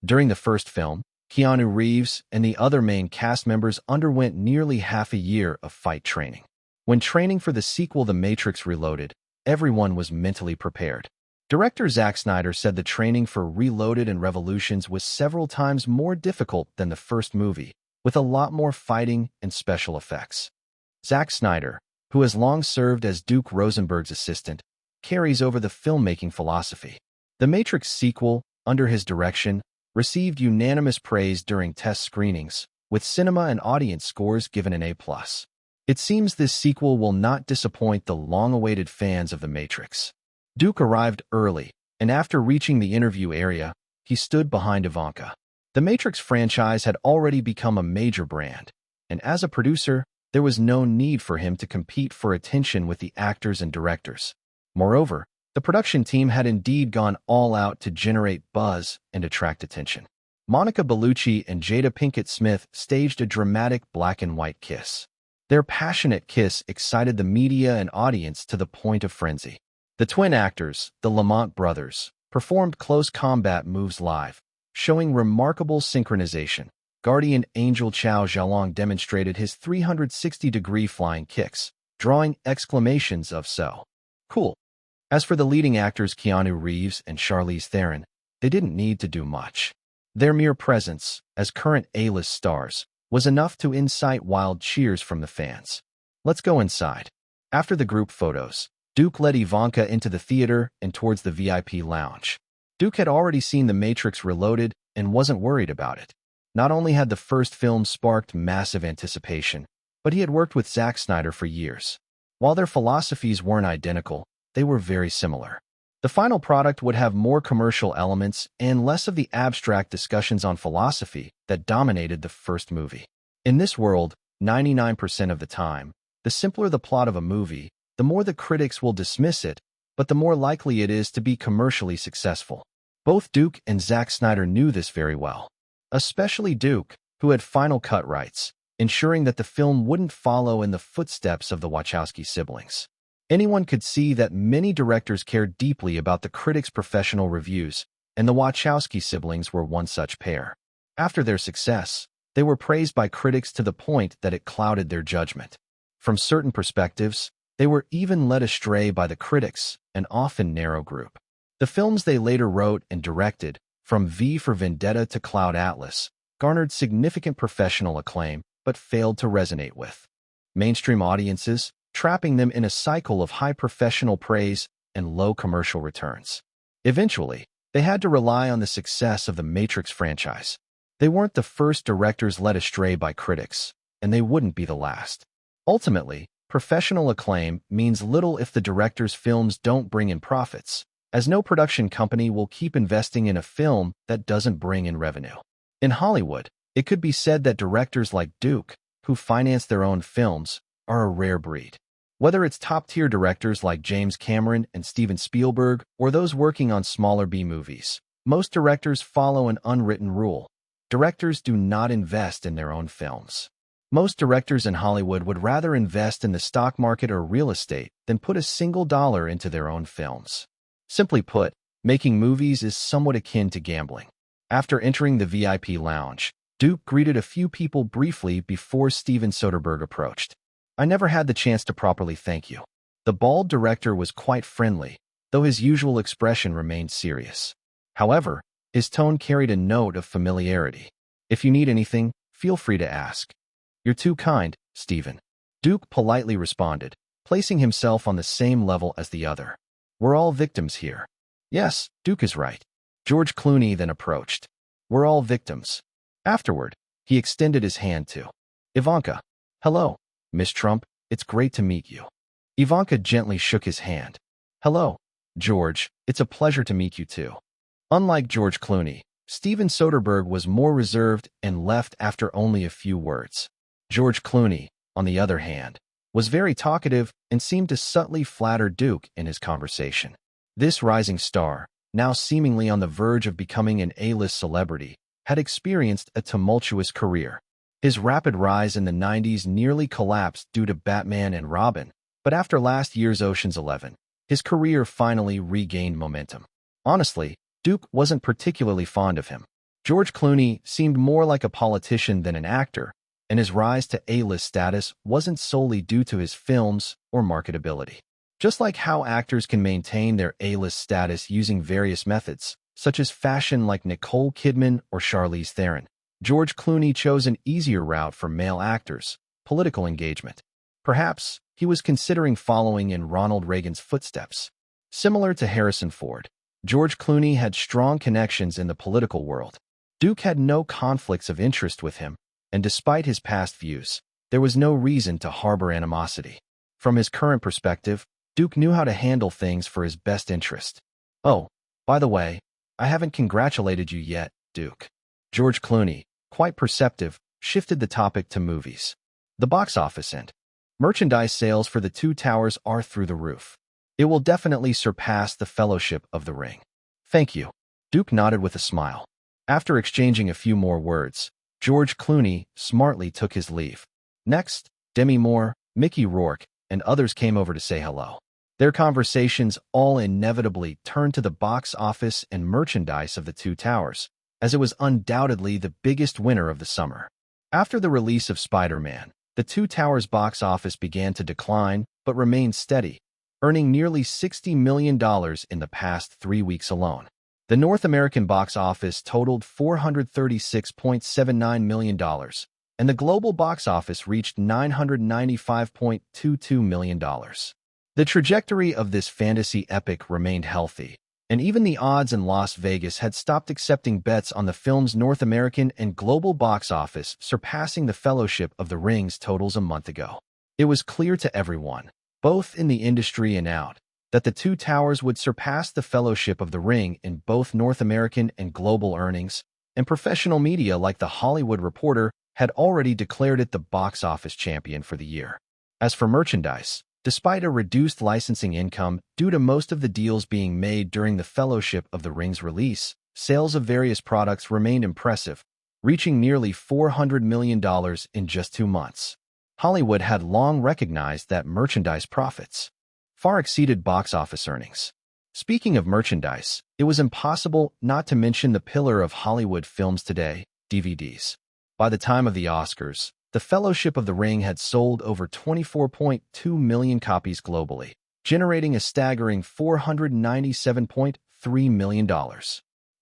During the first film, Keanu Reeves and the other main cast members underwent nearly half a year of fight training. When training for the sequel The Matrix Reloaded, everyone was mentally prepared. Director Zack Snyder said the training for Reloaded and Revolutions was several times more difficult than the first movie, with a lot more fighting and special effects. Zack Snyder, who has long served as Duke Rosenberg's assistant, carries over the filmmaking philosophy. The Matrix sequel, under his direction, received unanimous praise during test screenings, with cinema and audience scores given an A+. It seems this sequel will not disappoint the long-awaited fans of The Matrix. Duke arrived early, and after reaching the interview area, he stood behind Ivanka. The Matrix franchise had already become a major brand, and as a producer, there was no need for him to compete for attention with the actors and directors. Moreover, the production team had indeed gone all out to generate buzz and attract attention. Monica Bellucci and Jada Pinkett Smith staged a dramatic black-and-white kiss. Their passionate kiss excited the media and audience to the point of frenzy. The twin actors, the Lamont brothers, performed close combat moves live, showing remarkable synchronization. Guardian Angel Chow Zhalong demonstrated his 360-degree flying kicks, drawing exclamations of "so cool." As for the leading actors Keanu Reeves and Charlize Theron, they didn't need to do much. Their mere presence, as current A-list stars, was enough to incite wild cheers from the fans. "Let's go inside." After the group photos, Duke led Ivanka into the theater and towards the VIP lounge. Duke had already seen The Matrix Reloaded and wasn't worried about it. Not only had the first film sparked massive anticipation, but he had worked with Zack Snyder for years. While their philosophies weren't identical, they were very similar. The final product would have more commercial elements and less of the abstract discussions on philosophy that dominated the first movie. In this world, 99% of the time, the simpler the plot of a movie, the more the critics will dismiss it, but the more likely it is to be commercially successful. Both Duke and Zack Snyder knew this very well. Especially Duke, who had final cut rights, ensuring that the film wouldn't follow in the footsteps of the Wachowski siblings. Anyone could see that many directors cared deeply about the critics' professional reviews, and the Wachowski siblings were one such pair. After their success, they were praised by critics to the point that it clouded their judgment. From certain perspectives, They were even led astray by the critics, an often narrow group. The films they later wrote and directed, from V for Vendetta to Cloud Atlas, garnered significant professional acclaim but failed to resonate with mainstream audiences, trapping them in a cycle of high professional praise and low commercial returns. Eventually, they had to rely on the success of the Matrix franchise. They weren't the first directors led astray by critics, and they wouldn't be the last. Ultimately, professional acclaim means little if the director's films don't bring in profits, as no production company will keep investing in a film that doesn't bring in revenue. In Hollywood, it could be said that directors like Duke, who finance their own films, are a rare breed. Whether it's top-tier directors like James Cameron and Steven Spielberg or those working on smaller B-movies, most directors follow an unwritten rule. Directors do not invest in their own films. Most directors in Hollywood would rather invest in the stock market or real estate than put a single dollar into their own films. Simply put, making movies is somewhat akin to gambling. After entering the VIP lounge, Duke greeted a few people briefly before Steven Soderbergh approached. "I never had the chance to properly thank you." The bald director was quite friendly, though his usual expression remained serious. However, his tone carried a note of familiarity. "If you need anything, feel free to ask." "You're too kind, Steven," Duke politely responded, placing himself on the same level as the other. "We're all victims here." "Yes, Duke is right." George Clooney then approached. "We're all victims." Afterward, he extended his hand to Ivanka. "Hello, Miss Trump, it's great to meet you." Ivanka gently shook his hand. "Hello, George, it's a pleasure to meet you too." Unlike George Clooney, Steven Soderbergh was more reserved and left after only a few words. George Clooney, on the other hand, was very talkative and seemed to subtly flatter Duke in his conversation. This rising star, now seemingly on the verge of becoming an A-list celebrity, had experienced a tumultuous career. His rapid rise in the 90s nearly collapsed due to Batman and Robin, but after last year's Ocean's 11, his career finally regained momentum. Honestly, Duke wasn't particularly fond of him. George Clooney seemed more like a politician than an actor, and his rise to A-list status wasn't solely due to his films or marketability. Just like how actors can maintain their A-list status using various methods, such as fashion like Nicole Kidman or Charlize Theron, George Clooney chose an easier route for male actors: political engagement. Perhaps he was considering following in Ronald Reagan's footsteps. Similar to Harrison Ford, George Clooney had strong connections in the political world. Duke had no conflicts of interest with him, and despite his past views, there was no reason to harbor animosity. From his current perspective, Duke knew how to handle things for his best interest. "Oh, by the way, I haven't congratulated you yet, Duke." George Clooney, quite perceptive, shifted the topic to movies. The box office and merchandise sales for The Two Towers are through the roof. It will definitely surpass The Fellowship of the Ring. "Thank you." Duke nodded with a smile. After exchanging a few more words, George Clooney smartly took his leave. Next, Demi Moore, Mickey Rourke, and others came over to say hello. Their conversations all inevitably turned to the box office and merchandise of The Two Towers, as it was undoubtedly the biggest winner of the summer. After the release of Spider-Man, The Two Towers box office began to decline but remained steady, earning nearly $60 million in the past 3 weeks alone. The North American box office totaled $436.79 million, and the global box office reached $995.22 million. The trajectory of this fantasy epic remained healthy, and even the odds in Las Vegas had stopped accepting bets on the film's North American and global box office surpassing The Fellowship of the Ring's totals a month ago. It was clear to everyone, both in the industry and out, that The Two Towers would surpass The Fellowship of the Ring in both North American and global earnings, and professional media like The Hollywood Reporter had already declared it the box office champion for the year. As for merchandise, despite a reduced licensing income due to most of the deals being made during The Fellowship of the Ring's release, sales of various products remained impressive, reaching nearly $400 million in just 2 months. Hollywood had long recognized that merchandise profits far exceeded box office earnings. Speaking of merchandise, it was impossible not to mention the pillar of Hollywood films today, DVDs. By the time of the Oscars, The Fellowship of the Ring had sold over 24.2 million copies globally, generating a staggering $497.3 million.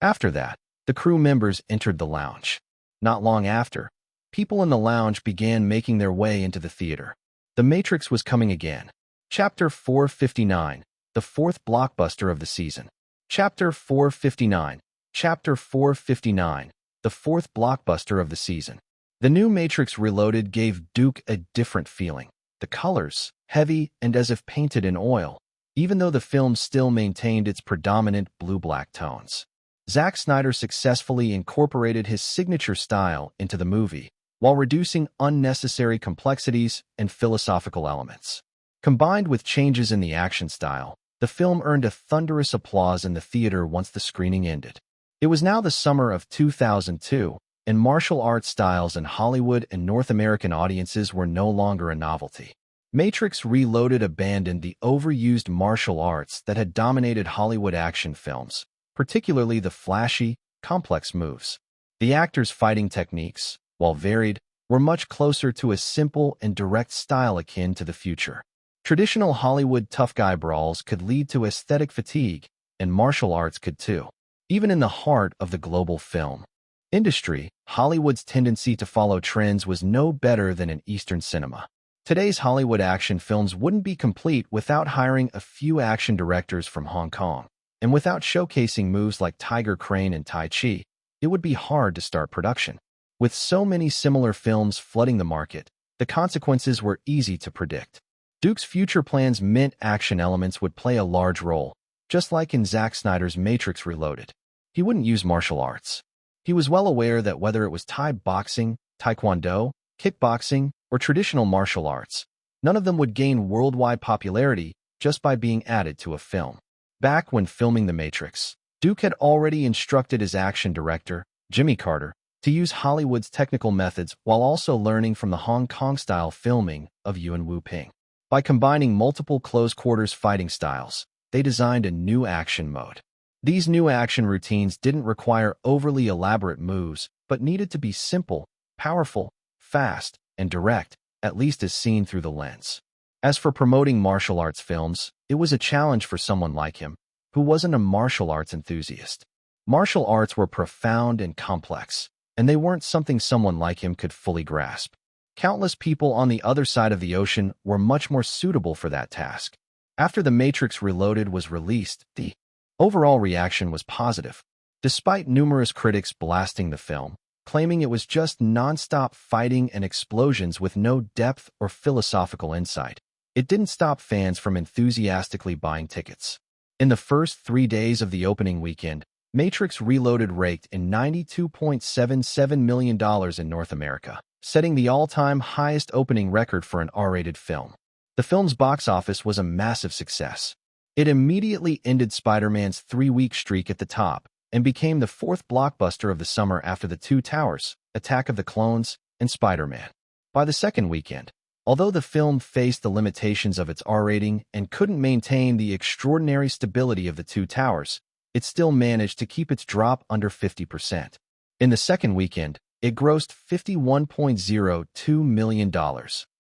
After that, the crew members entered the lounge. Not long after, people in the lounge began making their way into the theater. The Matrix was coming again. Chapter 459, the fourth blockbuster of the season. Chapter 459, Chapter 459, the fourth blockbuster of the season. The new Matrix Reloaded gave Duke a different feeling. The colors, heavy and as if painted in oil, even though the film still maintained its predominant blue-black tones. Zack Snyder successfully incorporated his signature style into the movie, while reducing unnecessary complexities and philosophical elements. Combined with changes in the action style, the film earned a thunderous applause in the theater once the screening ended. It was now the summer of 2002, and martial arts styles in Hollywood and North American audiences were no longer a novelty. Matrix Reloaded abandoned the overused martial arts that had dominated Hollywood action films, particularly the flashy, complex moves. The actors' fighting techniques, while varied, were much closer to a simple and direct style akin to the future. Traditional Hollywood tough guy brawls could lead to aesthetic fatigue, and martial arts could too. Even in the heart of the global film industry, Hollywood's tendency to follow trends was no better than in Eastern cinema. Today's Hollywood action films wouldn't be complete without hiring a few action directors from Hong Kong, and without showcasing moves like Tiger Crane and Tai Chi, it would be hard to start production. With so many similar films flooding the market, the consequences were easy to predict. Duke's future plans meant action elements would play a large role, just like in Zack Snyder's Matrix Reloaded. He wouldn't use martial arts. He was well aware that whether it was Thai boxing, taekwondo, kickboxing, or traditional martial arts, none of them would gain worldwide popularity just by being added to a film. Back when filming The Matrix, Duke had already instructed his action director, Jimmy Carter, to use Hollywood's technical methods while also learning from the Hong Kong-style filming of Yuen Wu Ping. By combining multiple close-quarters fighting styles, they designed a new action mode. These new action routines didn't require overly elaborate moves, but needed to be simple, powerful, fast, and direct, at least as seen through the lens. As for promoting martial arts films, it was a challenge for someone like him, who wasn't a martial arts enthusiast. Martial arts were profound and complex, and they weren't something someone like him could fully grasp. Countless people on the other side of the ocean were much more suitable for that task. After The Matrix Reloaded was released, the overall reaction was positive, despite numerous critics blasting the film, claiming it was just non-stop fighting and explosions with no depth or philosophical insight. It didn't stop fans from enthusiastically buying tickets. In the first 3 days of the opening weekend, Matrix Reloaded raked in $92.77 million in North America, setting the all-time highest opening record for an R-rated film. The film's box office was a massive success. It immediately ended Spider-Man's 3-week streak at the top and became the fourth blockbuster of the summer after The Two Towers, Attack of the Clones, and Spider-Man. By the second weekend, although the film faced the limitations of its R rating and couldn't maintain the extraordinary stability of The Two Towers, it still managed to keep its drop under 50%. In the second weekend, it grossed $51.02 million,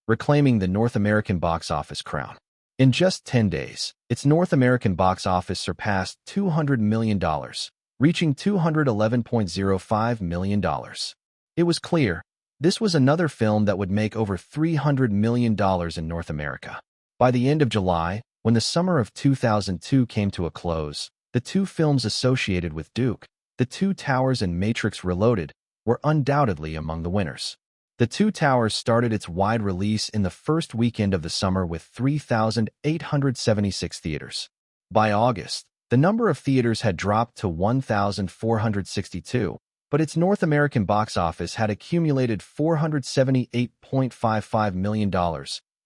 reclaiming the North American box office crown. In just 10 days, its North American box office surpassed $200 million, reaching $211.05 million. It was clear, this was another film that would make over $300 million in North America. By the end of July, when the summer of 2002 came to a close, the two films associated with Duke, The Two Towers and Matrix Reloaded, were undoubtedly among the winners. The Two Towers started its wide release in the first weekend of the summer with 3,876 theaters. By August, the number of theaters had dropped to 1,462, but its North American box office had accumulated $478.55 million,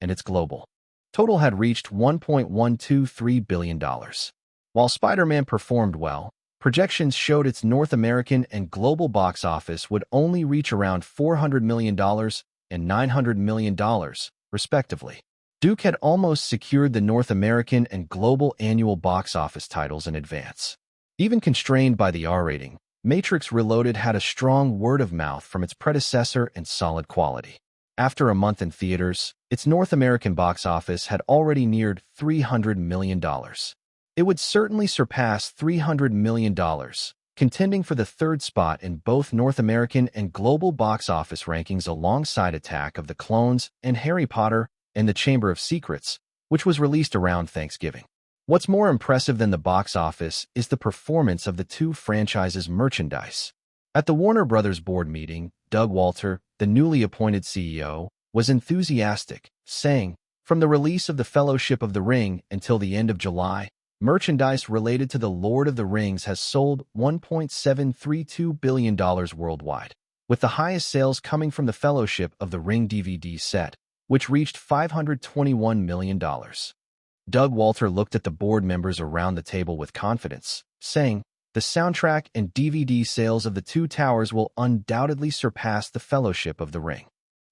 and its global total had reached $1.123 billion. While Spider-Man performed well, projections showed its North American and global box office would only reach around $400 million and $900 million, respectively. Duke had almost secured the North American and global annual box office titles in advance. Even constrained by the R rating, Matrix Reloaded had a strong word of mouth from its predecessor and solid quality. After a month in theaters, its North American box office had already neared $300 million. It would certainly surpass $300 million, contending for the third spot in both North American and global box office rankings alongside Attack of the Clones and Harry Potter and the Chamber of Secrets, which was released around Thanksgiving. What's more impressive than the box office is the performance of the two franchises' merchandise. At the Warner Brothers board meeting, Doug Walter, the newly appointed CEO, was enthusiastic, saying, "From the release of The Fellowship of the Ring until the end of July, merchandise related to The Lord of the Rings has sold $1.732 billion worldwide, with the highest sales coming from the Fellowship of the Ring DVD set, which reached $521 million. Doug Walter looked at the board members around the table with confidence, saying, "The soundtrack and DVD sales of The Two Towers will undoubtedly surpass The Fellowship of the Ring."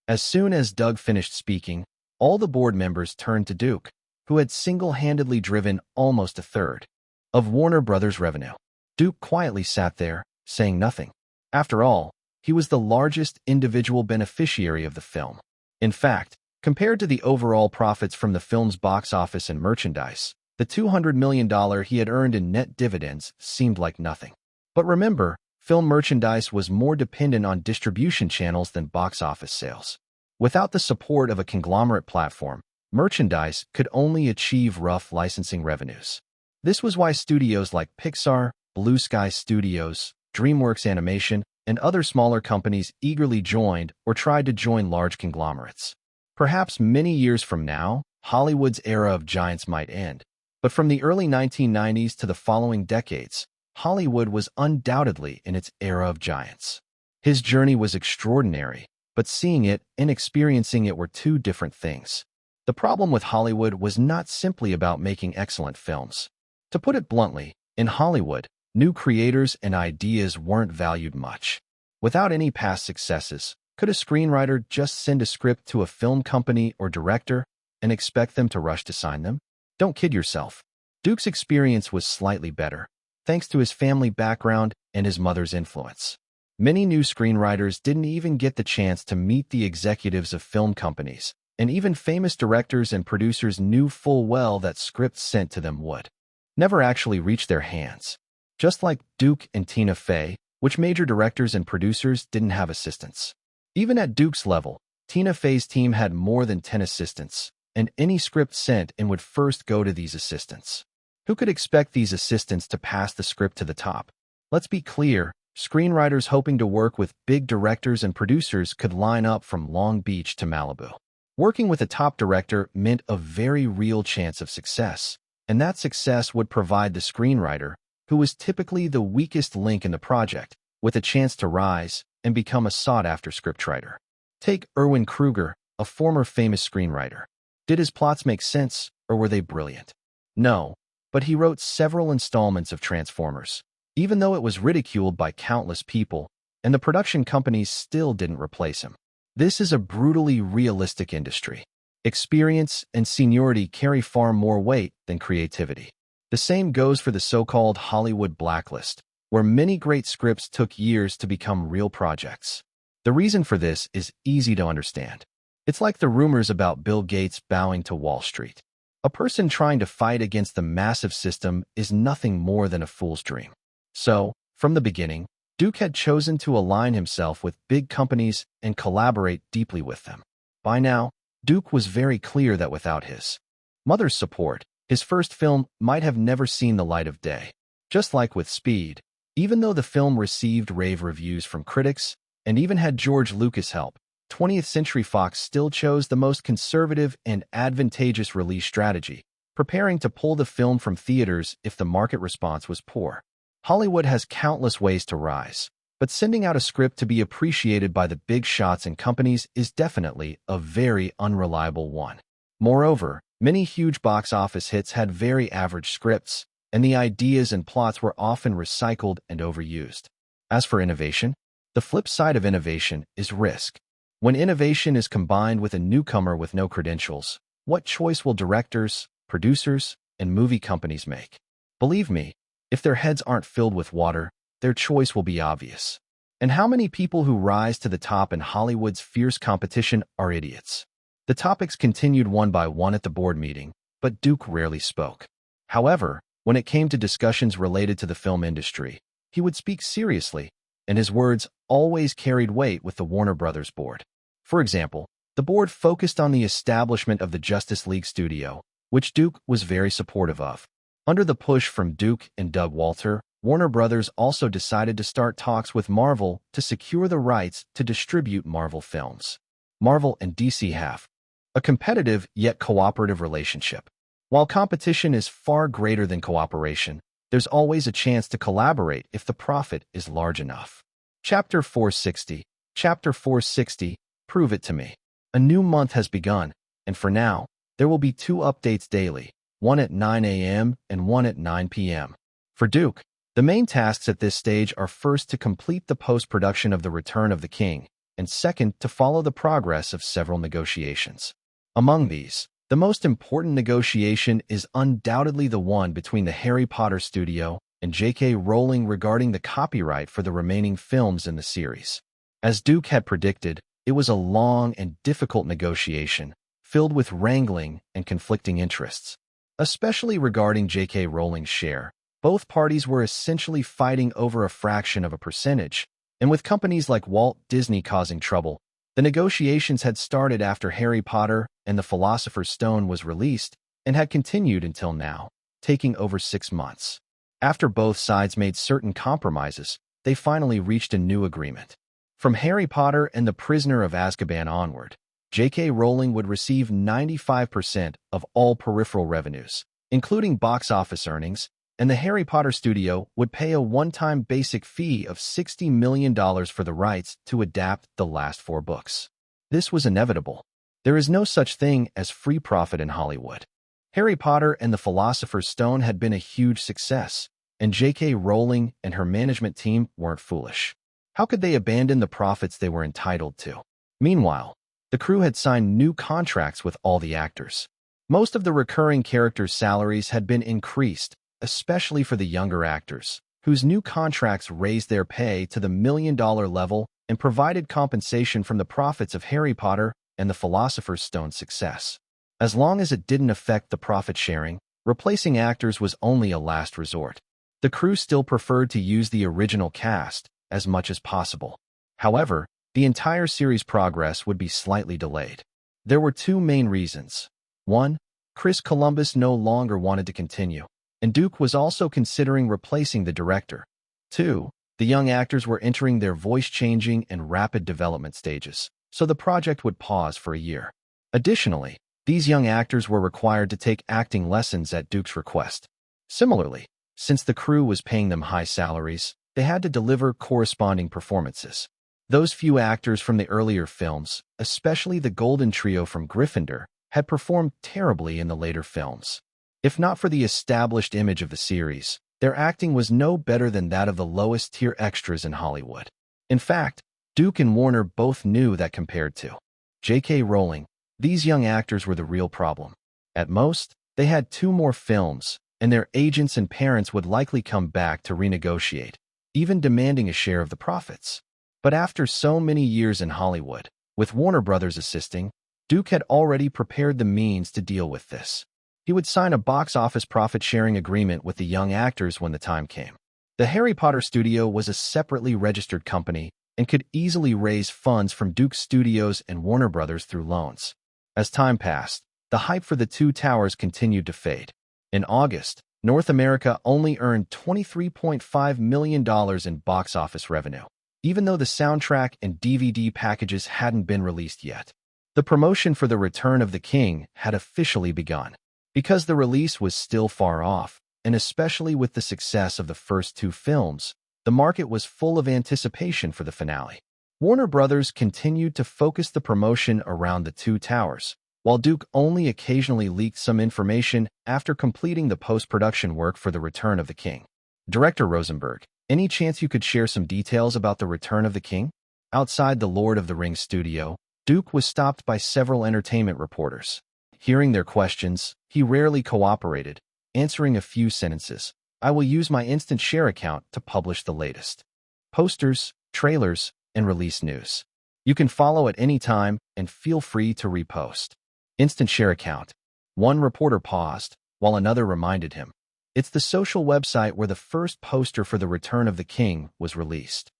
As soon as Doug finished speaking, all the board members turned to Duke, who had single-handedly driven almost a third of Warner Brothers' revenue. Duke quietly sat there, saying nothing. After all, he was the largest individual beneficiary of the film. In fact, compared to the overall profits from the film's box office and merchandise, the $200 million he had earned in net dividends seemed like nothing. But remember, film merchandise was more dependent on distribution channels than box office sales. Without the support of a conglomerate platform, merchandise could only achieve rough licensing revenues. This was why studios like Pixar, Blue Sky Studios, DreamWorks Animation, and other smaller companies eagerly joined or tried to join large conglomerates. Perhaps many years from now, Hollywood's era of giants might end. But from the early 1990s to the following decades, Hollywood was undoubtedly in its era of giants. His journey was extraordinary, but seeing it and experiencing it were two different things. The problem with Hollywood was not simply about making excellent films. To put it bluntly, in Hollywood, new creators and ideas weren't valued much. Without any past successes, could a screenwriter just send a script to a film company or director and expect them to rush to sign them? Don't kid yourself. Duke's experience was slightly better, thanks to his family background and his mother's influence. Many new screenwriters didn't even get the chance to meet the executives of film companies, and even famous directors and producers knew full well that scripts sent to them would never actually reach their hands. Just like Duke and Tina Fey, which major directors and producers didn't have assistants. Even at Duke's level, Tina Fey's team had more than 10 assistants, and any script sent in would first go to these assistants. Who could expect these assistants to pass the script to the top? Let's be clear, screenwriters hoping to work with big directors and producers could line up from Long Beach to Malibu. Working with a top director meant a very real chance of success, and that success would provide the screenwriter, who was typically the weakest link in the project, with a chance to rise and become a sought-after scriptwriter. Take Erwin Kruger, a former famous screenwriter. Did his plots make sense, or were they brilliant? No, but he wrote several installments of Transformers, even though it was ridiculed by countless people, and the production companies still didn't replace him. This is a brutally realistic industry. Experience and seniority carry far more weight than creativity. The same goes for the so-called Hollywood blacklist, where many great scripts took years to become real projects. The reason for this is easy to understand. It's like the rumors about Bill Gates bowing to Wall Street. A person trying to fight against the massive system is nothing more than a fool's dream. So, from the beginning, Duke had chosen to align himself with big companies and collaborate deeply with them. By now, Duke was very clear that without his mother's support, his first film might have never seen the light of day. Just like with Speed, even though the film received rave reviews from critics and even had George Lucas help, 20th Century Fox still chose the most conservative and advantageous release strategy, preparing to pull the film from theaters if the market response was poor. Hollywood has countless ways to rise, but sending out a script to be appreciated by the big shots and companies is definitely a very unreliable one. Moreover, many huge box office hits had very average scripts, and the ideas and plots were often recycled and overused. As for innovation, the flip side of innovation is risk. When innovation is combined with a newcomer with no credentials, what choice will directors, producers, and movie companies make? Believe me, if their heads aren't filled with water, their choice will be obvious. And how many people who rise to the top in Hollywood's fierce competition are idiots? The topics continued one by one at the board meeting, but Duke rarely spoke. However, when it came to discussions related to the film industry, he would speak seriously, and his words always carried weight with the Warner Brothers board. For example, the board focused on the establishment of the Justice League studio, which Duke was very supportive of. Under the push from Duke and Doug Walter, Warner Brothers also decided to start talks with Marvel to secure the rights to distribute Marvel films. Marvel and DC have a competitive yet cooperative relationship. While competition is far greater than cooperation, there's always a chance to collaborate if the profit is large enough. Chapter 460. Chapter 460. Prove it to me. A new month has begun, and for now, there will be 2 updates daily, one at 9 a.m. and one at 9 p.m. For Duke, the main tasks at this stage are first to complete the post-production of The Return of the King, and second to follow the progress of several negotiations. Among these, the most important negotiation is undoubtedly the one between the Harry Potter studio and J.K. Rowling regarding the copyright for the remaining films in the series. As Duke had predicted, it was a long and difficult negotiation, filled with wrangling and conflicting interests. Especially regarding J.K. Rowling's share, both parties were essentially fighting over a fraction of a percentage, and with companies like Walt Disney causing trouble, the negotiations had started after Harry Potter and the Philosopher's Stone was released and had continued until now, taking over 6 months. After both sides made certain compromises, they finally reached a new agreement. From Harry Potter and the Prisoner of Azkaban onward, J.K. Rowling would receive 95% of all peripheral revenues, including box office earnings, and the Harry Potter studio would pay a one-time basic fee of $60 million for the rights to adapt the last 4 books. This was inevitable. There is no such thing as free profit in Hollywood. Harry Potter and the Philosopher's Stone had been a huge success, and J.K. Rowling and her management team weren't foolish. How could they abandon the profits they were entitled to? Meanwhile, the crew had signed new contracts with all the actors. Most of the recurring characters' salaries had been increased, especially for the younger actors, whose new contracts raised their pay to the million-dollar level and provided compensation from the profits of Harry Potter and the Philosopher's Stone's success. As long as it didn't affect the profit sharing, replacing actors was only a last resort. The crew still preferred to use the original cast as much as possible. However, the entire series' progress would be slightly delayed. There were 2 main reasons. 1, Chris Columbus no longer wanted to continue, and Duke was also considering replacing the director. 2, the young actors were entering their voice-changing and rapid development stages, so the project would pause for a year. Additionally, these young actors were required to take acting lessons at Duke's request. Similarly, since the crew was paying them high salaries, they had to deliver corresponding performances. Those few actors from the earlier films, especially the Golden Trio from Gryffindor, had performed terribly in the later films. If not for the established image of the series, their acting was no better than that of the lowest-tier extras in Hollywood. In fact, Duke and Warner both knew that compared to J.K. Rowling, these young actors were the real problem. At most, they had 2 more films, and their agents and parents would likely come back to renegotiate, even demanding a share of the profits. But after so many years in Hollywood, with Warner Brothers assisting, Duke had already prepared the means to deal with this. He would sign a box office profit-sharing agreement with the young actors when the time came. The Harry Potter studio was a separately registered company and could easily raise funds from Duke Studios and Warner Brothers through loans. As time passed, the hype for the 2 towers continued to fade. In August, North America only earned $23.5 million in box office revenue, even though the soundtrack and DVD packages hadn't been released yet. The promotion for The Return of the King had officially begun. Because the release was still far off, and especially with the success of the first 2 films, the market was full of anticipation for the finale. Warner Brothers continued to focus the promotion around the 2 towers, while Duke only occasionally leaked some information after completing the post-production work for The Return of the King. Director Rosenberg, any chance you could share some details about The Return of the King? Outside the Lord of the Rings studio, Duke was stopped by several entertainment reporters. Hearing their questions, he rarely cooperated, answering a few sentences. "I will use my instant share account to publish the latest posters, trailers, and release news. You can follow at any time and feel free to repost. Instant share account. One reporter paused, while another reminded him. It's the social website where the first poster for the Return of the King was released.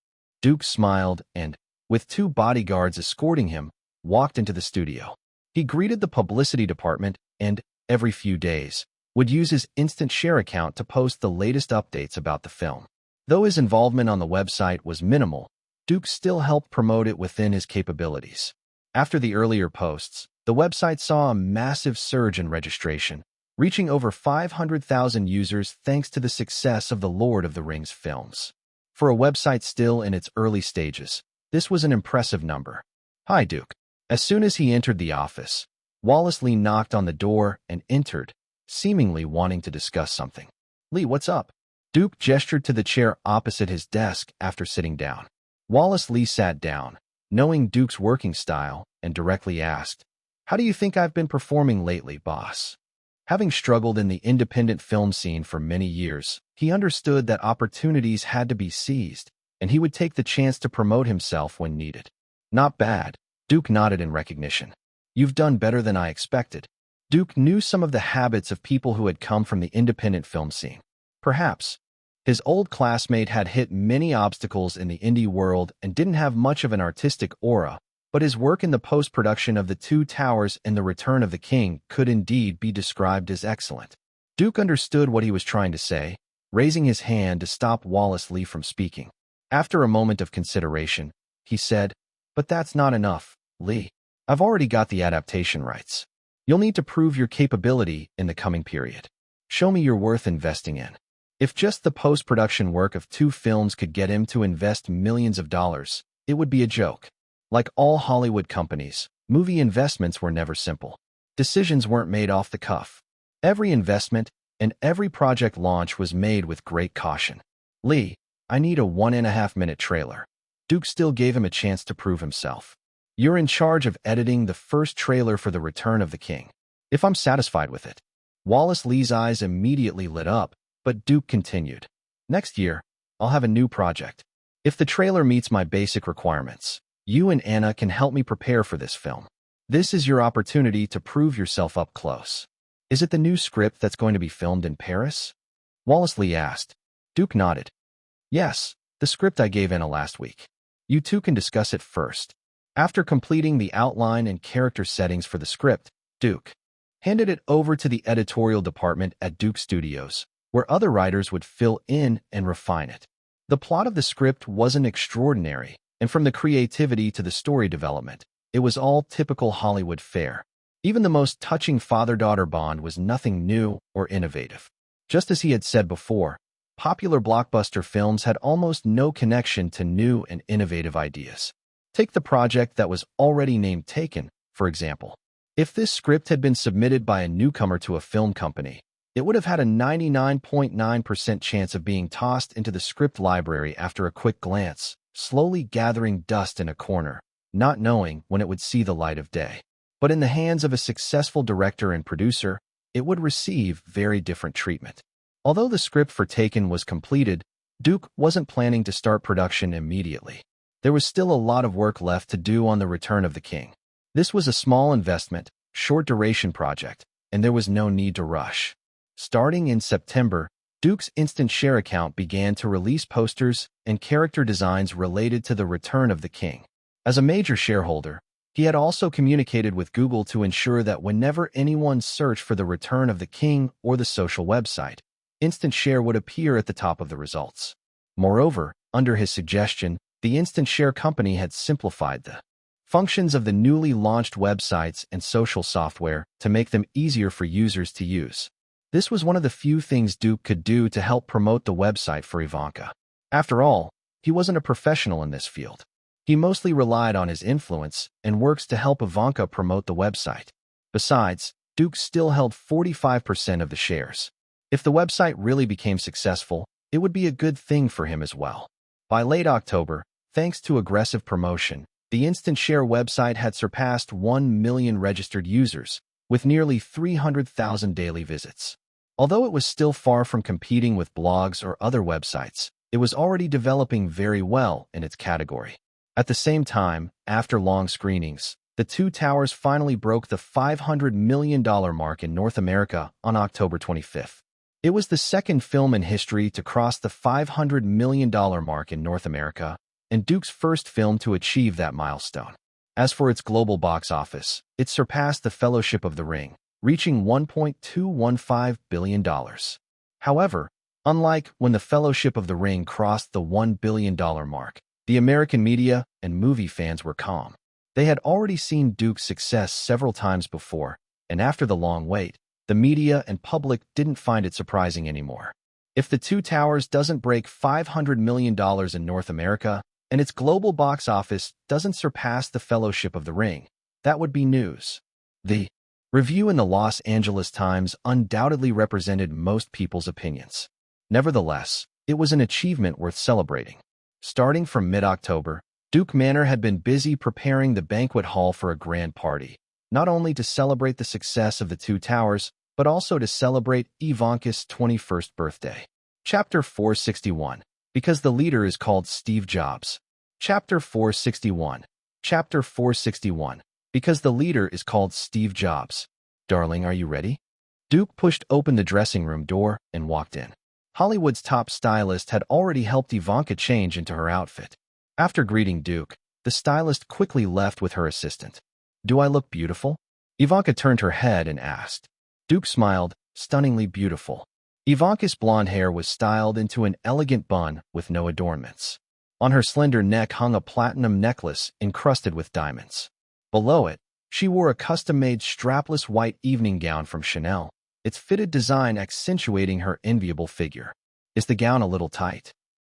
Duke smiled and, with two bodyguards escorting him, walked into the studio. He greeted the publicity department and, every few days, would use his instant share account to post the latest updates about the film. Though his involvement on the website was minimal, Duke still helped promote it within his capabilities. After the earlier posts, the website saw a massive surge in registration, reaching over 500,000 users thanks to the success of the Lord of the Rings films. For a website still in its early stages, this was an impressive number. Hi, Duke. As soon as he entered the office, Wallace Lee knocked on the door and entered, seemingly wanting to discuss something. Lee, what's up? Duke gestured to the chair opposite his desk after sitting down. Wallace Lee sat down, knowing Duke's working style, and directly asked, "How do you think I've been performing lately, boss?" Having struggled in the independent film scene for many years, he understood that opportunities had to be seized, and he would take the chance to promote himself when needed. Not bad. Duke nodded in recognition. You've done better than I expected. Duke knew some of the habits of people who had come from the independent film scene. Perhaps his old classmate had hit many obstacles in the indie world and didn't have much of an artistic aura, but his work in the post-production of The Two Towers and The Return of the King could indeed be described as excellent. Duke understood what he was trying to say, raising his hand to stop Wallace Lee from speaking. After a moment of consideration, he said, "But that's not enough, Lee. I've already got the adaptation rights. You'll need to prove your capability in the coming period. Show me you're worth investing in." If just the post-production work of 2 films could get him to invest millions of dollars, it would be a joke. Like all Hollywood companies, movie investments were never simple. Decisions weren't made off the cuff. Every investment and every project launch was made with great caution. "Lee, I need a 1.5-minute trailer." Duke still gave him a chance to prove himself. "You're in charge of editing the first trailer for The Return of the King. If I'm satisfied with it." Wallace Lee's eyes immediately lit up, but Duke continued. "Next year, I'll have a new project. If the trailer meets my basic requirements, you and Anna can help me prepare for this film. This is your opportunity to prove yourself up close." "Is it the new script that's going to be filmed in Paris?" Wallace Lee asked. Duke nodded. "Yes, the script I gave Anna last week. You two can discuss it first." After completing the outline and character settings for the script, Duke handed it over to the editorial department at Duke Studios, where other writers would fill in and refine it. The plot of the script wasn't extraordinary, and from the creativity to the story development, it was all typical Hollywood fare. Even the most touching father-daughter bond was nothing new or innovative. Just as he had said before, popular blockbuster films had almost no connection to new and innovative ideas. Take the project that was already named Taken, for example. If this script had been submitted by a newcomer to a film company, it would have had a 99.9% chance of being tossed into the script library after a quick glance, slowly gathering dust in a corner, not knowing when it would see the light of day. But in the hands of a successful director and producer, it would receive very different treatment. Although the script for Taken was completed, Duke wasn't planning to start production immediately. There was still a lot of work left to do on The Return of the King. This was a small investment, short-duration project, and there was no need to rush. Starting in September, Duke's instant share account began to release posters and character designs related to The Return of the King. As a major shareholder, he had also communicated with Google to ensure that whenever anyone searched for The Return of the King or the social website, instant share would appear at the top of the results. Moreover, under his suggestion, the instant share company had simplified the functions of the newly launched websites and social software to make them easier for users to use. This was one of the few things Duke could do to help promote the website for Ivanka. After all, he wasn't a professional in this field. He mostly relied on his influence and works to help Ivanka promote the website. Besides, Duke still held 45% of the shares. If the website really became successful, it would be a good thing for him as well. By late October, thanks to aggressive promotion, the Instant Share website had surpassed 1 million registered users, with nearly 300,000 daily visits. Although it was still far from competing with blogs or other websites, it was already developing very well in its category. At the same time, after long screenings, The Two Towers finally broke the $500 million mark in North America on October 25th. It was the second film in history to cross the $500 million mark in North America, and Duke's first film to achieve that milestone. As for its global box office, it surpassed The Fellowship of the Ring, reaching $1.215 billion. However, unlike when The Fellowship of the Ring crossed the $1 billion mark, the American media and movie fans were calm. They had already seen Duke's success several times before, and after the long wait, the media and public didn't find it surprising anymore. If The Two Towers doesn't break $500 million in North America, and its global box office doesn't surpass The Fellowship of the Ring, that would be news. The review in the Los Angeles Times undoubtedly represented most people's opinions. Nevertheless, it was an achievement worth celebrating. Starting from mid-October, Duke Manor had been busy preparing the banquet hall for a grand party, not only to celebrate the success of The Two Towers, but also to celebrate Ivanka's 21st birthday. Chapter 461. Because the leader is called Steve Jobs. Chapter 461. Chapter 461. Because the leader is called Steve Jobs. Darling, are you ready? Duke pushed open the dressing room door and walked in. Hollywood's top stylist had already helped Ivanka change into her outfit. After greeting Duke, the stylist quickly left with her assistant. Do I look beautiful? Ivanka turned her head and asked. Duke smiled, stunningly beautiful. Ivanka's blonde hair was styled into an elegant bun with no adornments. On her slender neck hung a platinum necklace encrusted with diamonds. Below it, she wore a custom-made strapless white evening gown from Chanel, its fitted design accentuating her enviable figure. Is the gown a little tight?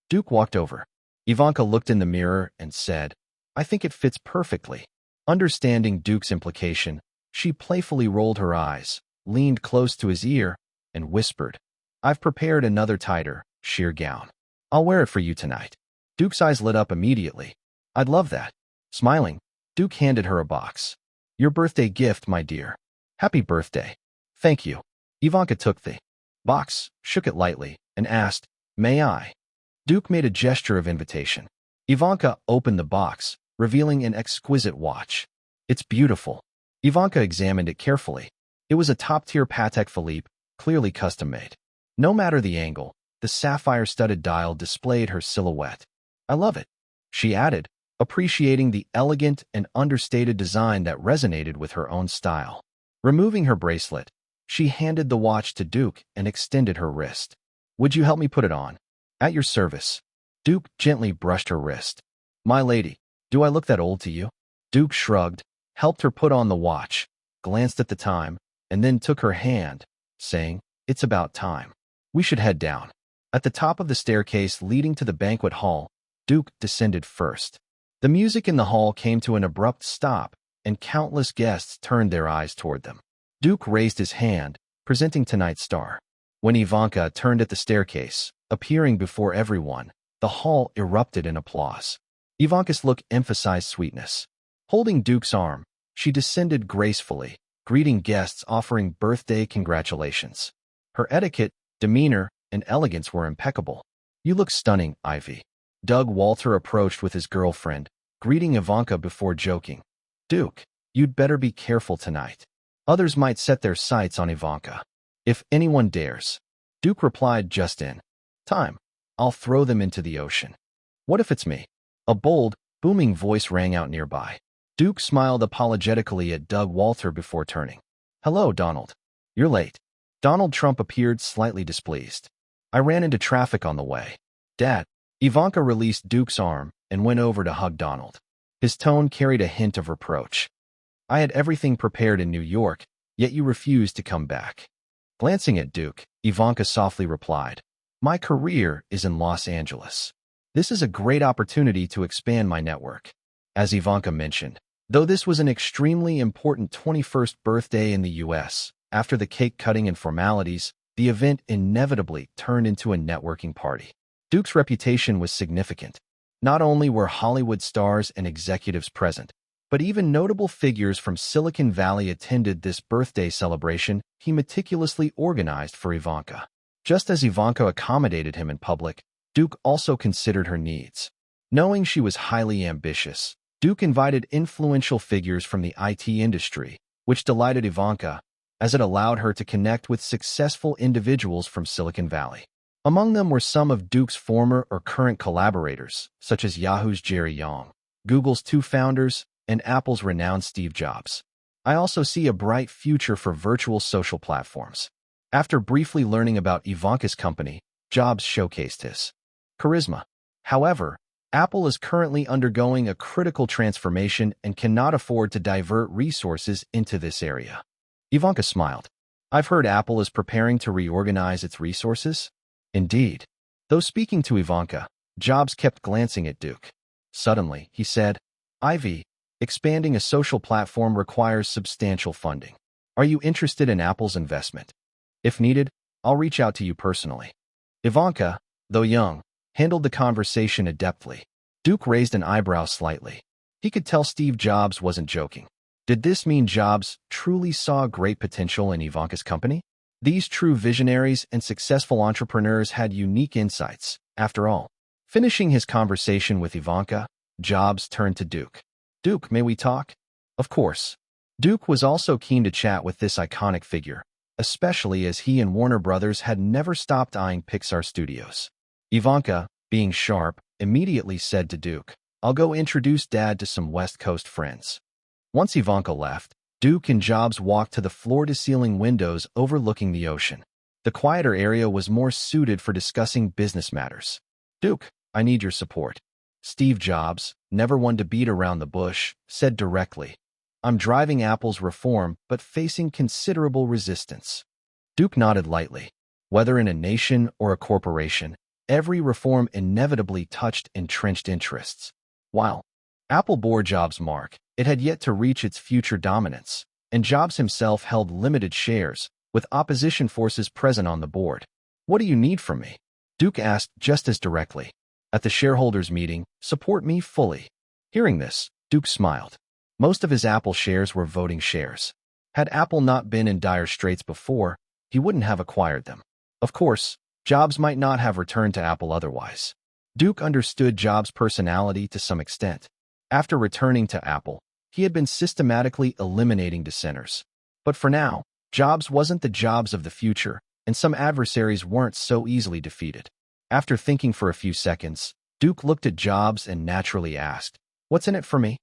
Duke walked over. Ivanka looked in the mirror and said, I think it fits perfectly. Understanding Duke's implication, she playfully rolled her eyes, leaned close to his ear, and whispered, I've prepared another tighter, sheer gown. I'll wear it for you tonight. Duke's eyes lit up immediately. I'd love that. Smiling, Duke handed her a box. Your birthday gift, my dear. Happy birthday. Thank you. Ivanka took the box, shook it lightly, and asked, May I? Duke made a gesture of invitation. Ivanka opened the box, revealing an exquisite watch. It's beautiful. Ivanka examined it carefully. It was a top-tier Patek Philippe, clearly custom-made. No matter the angle, the sapphire-studded dial displayed her silhouette. I love it, she added, appreciating the elegant and understated design that resonated with her own style. Removing her bracelet, she handed the watch to Duke and extended her wrist. Would you help me put it on? At your service. Duke gently brushed her wrist. My lady, do I look that old to you? Duke shrugged, helped her put on the watch, glanced at the time, and then took her hand, saying, It's about time. We should head down. At the top of the staircase leading to the banquet hall, Duke descended first. The music in the hall came to an abrupt stop, and countless guests turned their eyes toward them. Duke raised his hand, presenting tonight's star. When Ivanka turned at the staircase, appearing before everyone, the hall erupted in applause. Ivanka's look emphasized sweetness. Holding Duke's arm, she descended gracefully, greeting guests offering birthday congratulations. Her etiquette, demeanor, and elegance were impeccable. You look stunning, Ivy. Doug Walter approached with his girlfriend, greeting Ivanka before joking. Duke, you'd better be careful tonight. Others might set their sights on Ivanka. If anyone dares. Duke replied just in time. I'll throw them into the ocean. What if it's me? A bold, booming voice rang out nearby. Duke smiled apologetically at Doug Walter before turning. Hello, Donald. You're late. Donald Trump appeared slightly displeased. I ran into traffic on the way. Dad. Ivanka released Duke's arm and went over to hug Donald. His tone carried a hint of reproach. I had everything prepared in New York, yet you refused to come back. Glancing at Duke, Ivanka softly replied, My career is in Los Angeles. This is a great opportunity to expand my network. As Ivanka mentioned, though this was an extremely important 21st birthday in the U.S., after the cake cutting and formalities, the event inevitably turned into a networking party. Duke's reputation was significant. Not only were Hollywood stars and executives present, but even notable figures from Silicon Valley attended this birthday celebration he meticulously organized for Ivanka. Just as Ivanka accommodated him in public, Duke also considered her needs. Knowing she was highly ambitious, Duke invited influential figures from the IT industry, which delighted Ivanka, as it allowed her to connect with successful individuals from Silicon Valley. Among them were some of Duke's former or current collaborators, such as Yahoo's Jerry Yang, Google's two founders, and Apple's renowned Steve Jobs. I also see a bright future for virtual social platforms. After briefly learning about Ivanka's company, Jobs showcased his charisma. However, Apple is currently undergoing a critical transformation and cannot afford to divert resources into this area. Ivanka smiled. I've heard Apple is preparing to reorganize its resources. Indeed. Though speaking to Ivanka, Jobs kept glancing at Duke. Suddenly, he said, Ivy, expanding a social platform requires substantial funding. Are you interested in Apple's investment? If needed, I'll reach out to you personally. Ivanka, though young, handled the conversation adeptly. Duke raised an eyebrow slightly. He could tell Steve Jobs wasn't joking. Did this mean Jobs truly saw great potential in Ivanka's company? These true visionaries and successful entrepreneurs had unique insights, after all. Finishing his conversation with Ivanka, Jobs turned to Duke. Duke, may we talk? Of course. Duke was also keen to chat with this iconic figure, especially as he and Warner Brothers had never stopped eyeing Pixar studios. Ivanka, being sharp, immediately said to Duke, I'll go introduce Dad to some West Coast friends. Once Ivanka left, Duke and Jobs walked to the floor-to-ceiling windows overlooking the ocean. The quieter area was more suited for discussing business matters. Duke, I need your support. Steve Jobs, never one to beat around the bush, said directly. I'm driving Apple's reform but facing considerable resistance. Duke nodded lightly. Whether in a nation or a corporation, every reform inevitably touched entrenched interests. While Apple bore Jobs' mark, it had yet to reach its future dominance, and Jobs himself held limited shares, with opposition forces present on the board. What do you need from me? Duke asked just as directly. At the shareholders' meeting, support me fully. Hearing this, Duke smiled. Most of his Apple shares were voting shares. Had Apple not been in dire straits before, he wouldn't have acquired them. Of course, Jobs might not have returned to Apple otherwise. Duke understood Jobs' personality to some extent. After returning to Apple, he had been systematically eliminating dissenters. But for now, Jobs wasn't the Jobs of the future, and some adversaries weren't so easily defeated. After thinking for a few seconds, Duke looked at Jobs and naturally asked, What's in it for me?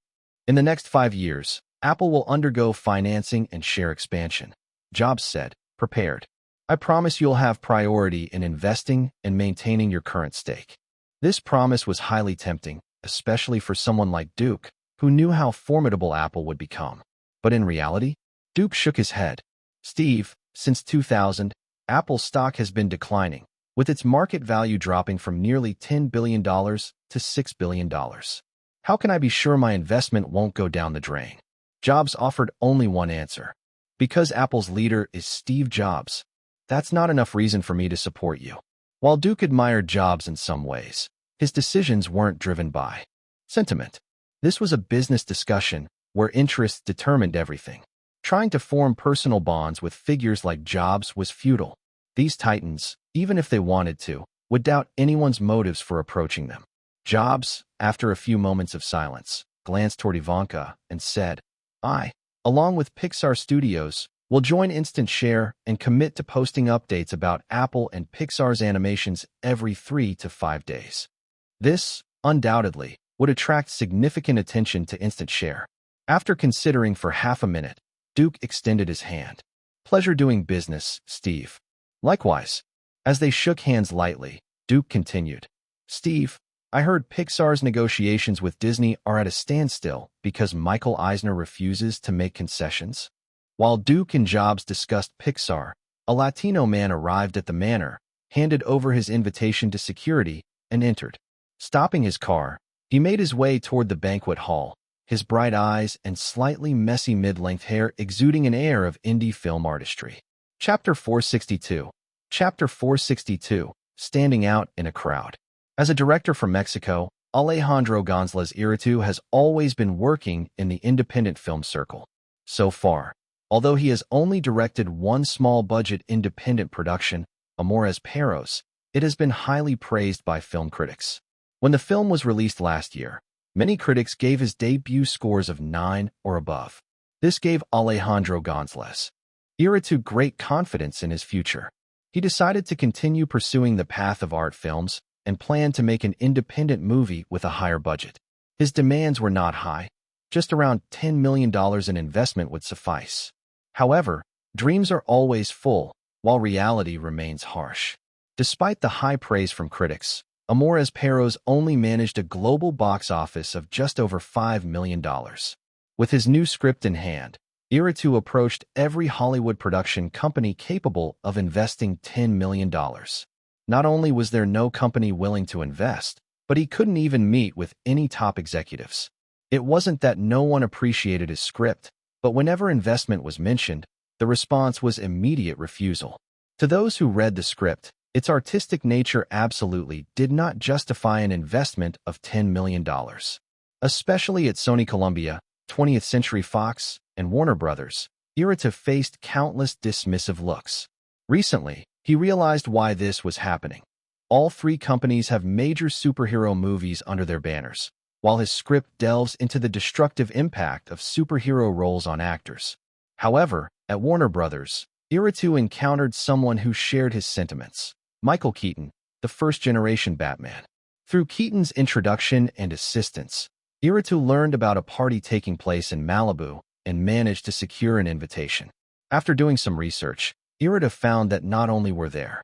In the next 5 years, Apple will undergo financing and share expansion. Jobs said, prepared. I promise you'll have priority in investing and maintaining your current stake. This promise was highly tempting, especially for someone like Duke, who knew how formidable Apple would become. But in reality, Duke shook his head. Steve, since 2000, Apple's stock has been declining, with its market value dropping from nearly $10 billion to $6 billion. How can I be sure my investment won't go down the drain? Jobs offered only one answer. Because Apple's leader is Steve Jobs, that's not enough reason for me to support you. While Duke admired Jobs in some ways, his decisions weren't driven by sentiment. This was a business discussion where interests determined everything. Trying to form personal bonds with figures like Jobs was futile. These titans, even if they wanted to, would doubt anyone's motives for approaching them. Jobs, after a few moments of silence, glanced toward Ivanka and said, I, along with Pixar Studios, will join Instant Share and commit to posting updates about Apple and Pixar's animations every 3 to 5 days. This, undoubtedly, would attract significant attention to Instant Share. After considering for half a minute, Duke extended his hand. Pleasure doing business, Steve. Likewise. As they shook hands lightly, Duke continued. Steve, I heard Pixar's negotiations with Disney are at a standstill because Michael Eisner refuses to make concessions. While Duke and Jobs discussed Pixar, a Latino man arrived at the manor, handed over his invitation to security, and entered. Stopping his car, he made his way toward the banquet hall, his bright eyes and slightly messy mid-length hair exuding an air of indie film artistry. Chapter 462. Chapter 462. Standing out in a crowd. As a director from Mexico, Alejandro González Iñárritu has always been working in the independent film circle. So far, although he has only directed one small-budget independent production, Amores Perros, it has been highly praised by film critics. When the film was released last year, many critics gave his debut scores of 9 or above. This gave Alejandro González Iñárritu great confidence in his future. He decided to continue pursuing the path of art films and planned to make an independent movie with a higher budget. His demands were not high. Just around $10 million in investment would suffice. However, dreams are always full, while reality remains harsh. Despite the high praise from critics, Amores Perros only managed a global box office of just over $5 million. With his new script in hand, Iñárritu approached every Hollywood production company capable of investing $10 million. Not only was there no company willing to invest, but he couldn't even meet with any top executives. It wasn't that no one appreciated his script, but whenever investment was mentioned, the response was immediate refusal. To those who read the script, its artistic nature absolutely did not justify an investment of $10 million. Especially at Sony Columbia, 20th Century Fox, and Warner Brothers, Iñárritu faced countless dismissive looks. Recently, he realized why this was happening. All three companies have major superhero movies under their banners, while his script delves into the destructive impact of superhero roles on actors. However, at Warner Brothers, Iñárritu encountered someone who shared his sentiments: Michael Keaton, the first-generation Batman. Through Keaton's introduction and assistance, Iñárritu learned about a party taking place in Malibu and managed to secure an invitation. After doing some research, Iñárritu found that not only were there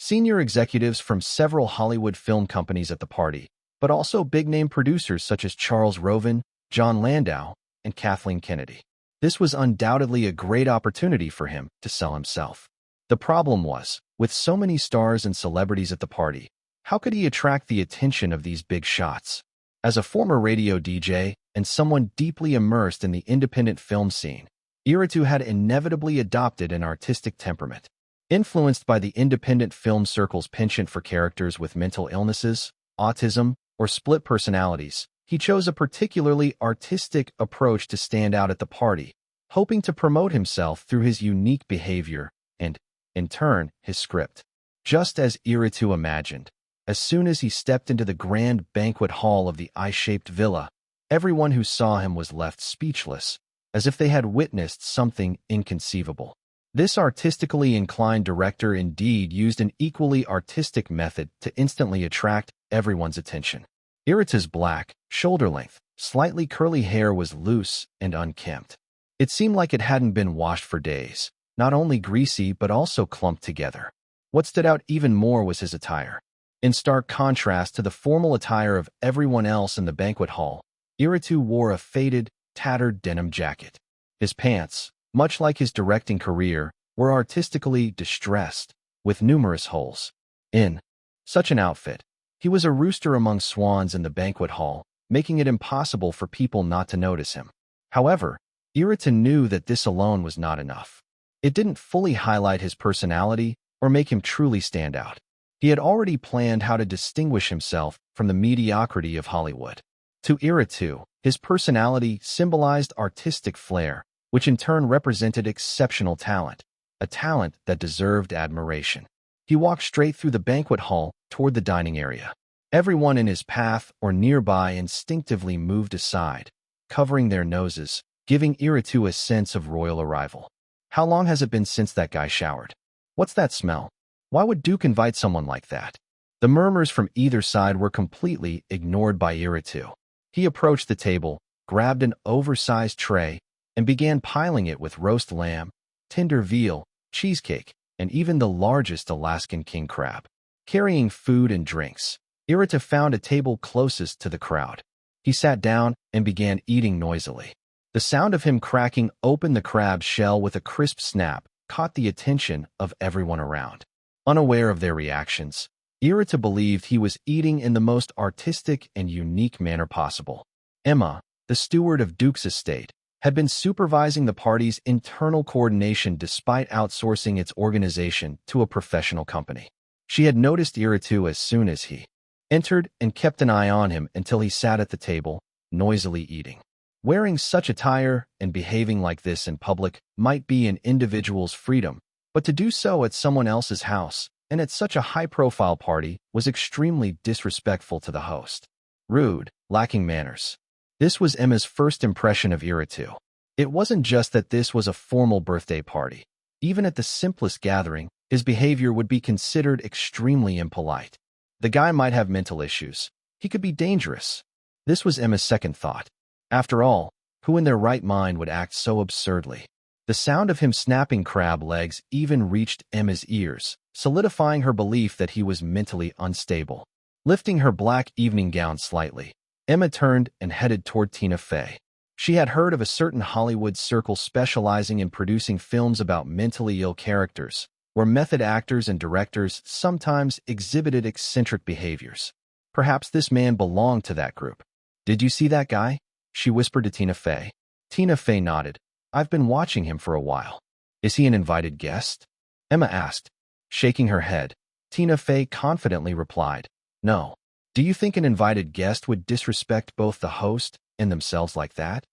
senior executives from several Hollywood film companies at the party, but also big-name producers such as Charles Roven, John Landau, and Kathleen Kennedy. This was undoubtedly a great opportunity for him to sell himself. The problem was, with so many stars and celebrities at the party, how could he attract the attention of these big shots? As a former radio DJ and someone deeply immersed in the independent film scene, Iñárritu had inevitably adopted an artistic temperament. Influenced by the independent film circle's penchant for characters with mental illnesses, autism, or split personalities, he chose a particularly artistic approach to stand out at the party, hoping to promote himself through his unique behavior and, in turn, his script. Just as Iñárritu imagined, as soon as he stepped into the grand banquet hall of the eye-shaped villa, everyone who saw him was left speechless, as if they had witnessed something inconceivable. This artistically inclined director indeed used an equally artistic method to instantly attract everyone's attention. Iñárritu's black, shoulder-length, slightly curly hair was loose and unkempt. It seemed like it hadn't been washed for days, not only greasy but also clumped together. What stood out even more was his attire. In stark contrast to the formal attire of everyone else in the banquet hall, Iñárritu wore a faded, tattered denim jacket. His pants, much like his directing career, were artistically distressed, with numerous holes. In such an outfit, he was a rooster among swans in the banquet hall, making it impossible for people not to notice him. However, Iñárritu knew that this alone was not enough. It didn't fully highlight his personality or make him truly stand out. He had already planned how to distinguish himself from the mediocrity of Hollywood. To Iñárritu, his personality symbolized artistic flair, which in turn represented exceptional talent, a talent that deserved admiration. He walked straight through the banquet hall toward the dining area. Everyone in his path or nearby instinctively moved aside, covering their noses, giving Iñárritu a sense of royal arrival. How long has it been since that guy showered? What's that smell? Why would Duke invite someone like that? The murmurs from either side were completely ignored by Iñárritu. He approached the table, grabbed an oversized tray, and began piling it with roast lamb, tender veal, cheesecake, and even the largest Alaskan king crab. Carrying food and drinks, Iñárritu found a table closest to the crowd. He sat down and began eating noisily. The sound of him cracking open the crab shell with a crisp snap caught the attention of everyone around. Unaware of their reactions, Iñárritu believed he was eating in the most artistic and unique manner possible. Emma, the steward of Duke's estate, had been supervising the party's internal coordination despite outsourcing its organization to a professional company. She had noticed Iñárritu as soon as he entered and kept an eye on him until he sat at the table, noisily eating. Wearing such attire and behaving like this in public might be an individual's freedom, but to do so at someone else's house and at such a high-profile party was extremely disrespectful to the host. Rude, lacking manners. This was Emma's first impression of Iritu. It wasn't just that this was a formal birthday party. Even at the simplest gathering, his behavior would be considered extremely impolite. The guy might have mental issues. He could be dangerous. This was Emma's second thought. After all, who in their right mind would act so absurdly? The sound of him snapping crab legs even reached Emma's ears, solidifying her belief that he was mentally unstable. Lifting her black evening gown slightly, Emma turned and headed toward Tina Fey. She had heard of a certain Hollywood circle specializing in producing films about mentally ill characters, where method actors and directors sometimes exhibited eccentric behaviors. Perhaps this man belonged to that group. "Did you see that guy?" she whispered to Tina Fey. Tina Fey nodded. "I've been watching him for a while." "Is he an invited guest?" Emma asked. Shaking her head, Tina Fey confidently replied, "No." "Do you think an invited guest would disrespect both the host and themselves like that?"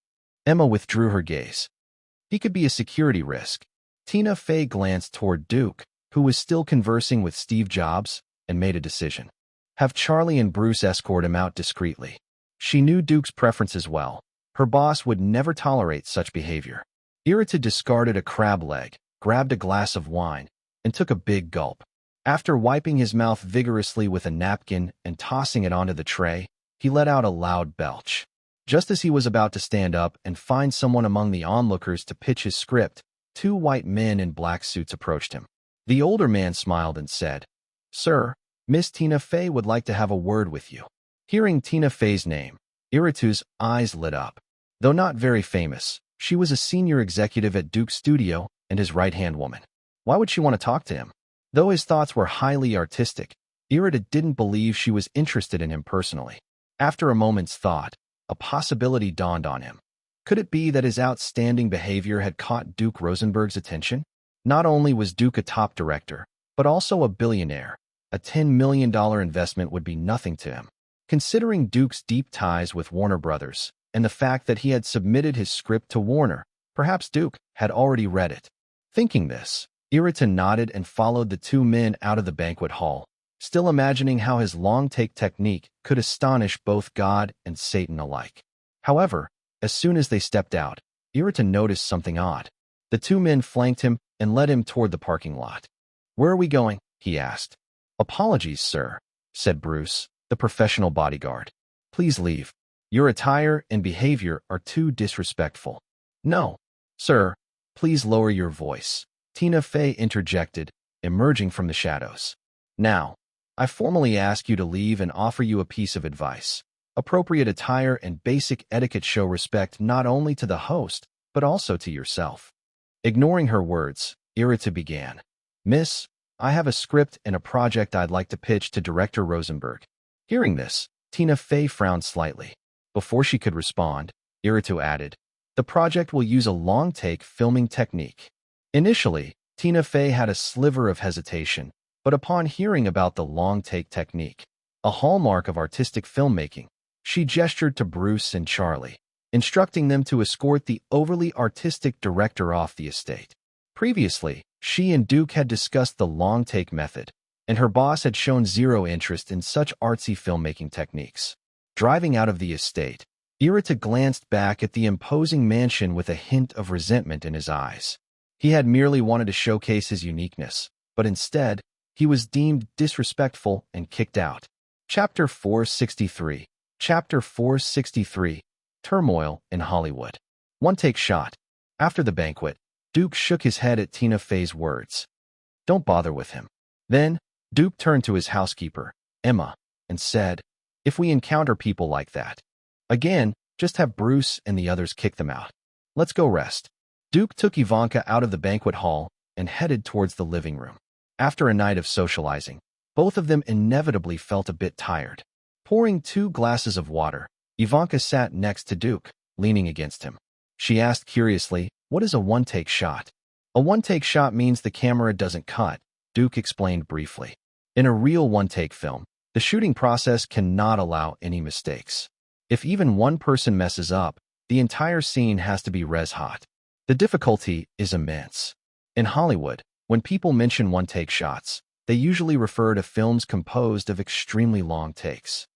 Emma withdrew her gaze. "He could be a security risk." Tina Fey glanced toward Duke, who was still conversing with Steve Jobs, and made a decision. Have Charlie and Bruce escort him out discreetly. She knew Duke's preferences well. Her boss would never tolerate such behavior. Irita discarded a crab leg, grabbed a glass of wine, and took a big gulp. After wiping his mouth vigorously with a napkin and tossing it onto the tray, he let out a loud belch. Just as he was about to stand up and find someone among the onlookers to pitch his script, two white men in black suits approached him. The older man smiled and said, "Sir, Miss Tina Fey would like to have a word with you." Hearing Tina Fey's name, Iritu's eyes lit up. Though not very famous, she was a senior executive at Duke's studio and his right-hand woman. Why would she want to talk to him? Though his thoughts were highly artistic, Irita didn't believe she was interested in him personally. After a moment's thought, a possibility dawned on him. Could it be that his outstanding behavior had caught Duke Rosenberg's attention? Not only was Duke a top director, but also a billionaire. A $10 million investment would be nothing to him. Considering Duke's deep ties with Warner Brothers, and the fact that he had submitted his script to Warner, perhaps Duke had already read it. Thinking this, Irita nodded and followed the two men out of the banquet hall, still imagining how his long-take technique could astonish both God and Satan alike. However, as soon as they stepped out, Irita noticed something odd. The two men flanked him and led him toward the parking lot. "Where are we going?" he asked. "Apologies, sir," said Bruce, the professional bodyguard. "Please leave. Your attire and behavior are too disrespectful." "No, sir, please lower your voice," Tina Fey interjected, emerging from the shadows. "Now, I formally ask you to leave and offer you a piece of advice. Appropriate attire and basic etiquette show respect not only to the host, but also to yourself." Ignoring her words, Irita began. "Miss, I have a script and a project I'd like to pitch to Director Rosenberg." Hearing this, Tina Fey frowned slightly. Before she could respond, Irita added, "The project will use a long-take filming technique." Initially, Tina Fey had a sliver of hesitation, but upon hearing about the long-take technique, a hallmark of artistic filmmaking, she gestured to Bruce and Charlie, instructing them to escort the overly artistic director off the estate. Previously, she and Duke had discussed the long-take method, and her boss had shown zero interest in such artsy filmmaking techniques. Driving out of the estate, Irita glanced back at the imposing mansion with a hint of resentment in his eyes. He had merely wanted to showcase his uniqueness, but instead, he was deemed disrespectful and kicked out. Chapter 463. Chapter 463. Turmoil in Hollywood. One-take shot. After the banquet, Duke shook his head at Tina Fey's words. "Don't bother with him." Then, Duke turned to his housekeeper, Emma, and said, "If we encounter people like that again, just have Bruce and the others kick them out. Let's go rest." Duke took Ivanka out of the banquet hall and headed towards the living room. After a night of socializing, both of them inevitably felt a bit tired. Pouring 2 glasses of water, Ivanka sat next to Duke, leaning against him. She asked curiously, "What is a one-take shot?" "A one-take shot means the camera doesn't cut," Duke explained briefly. "In a real one-take film, the shooting process cannot allow any mistakes. If even one person messes up, the entire scene has to be res-hot. The difficulty is immense. In Hollywood, when people mention one-take shots, they usually refer to films composed of extremely long takes.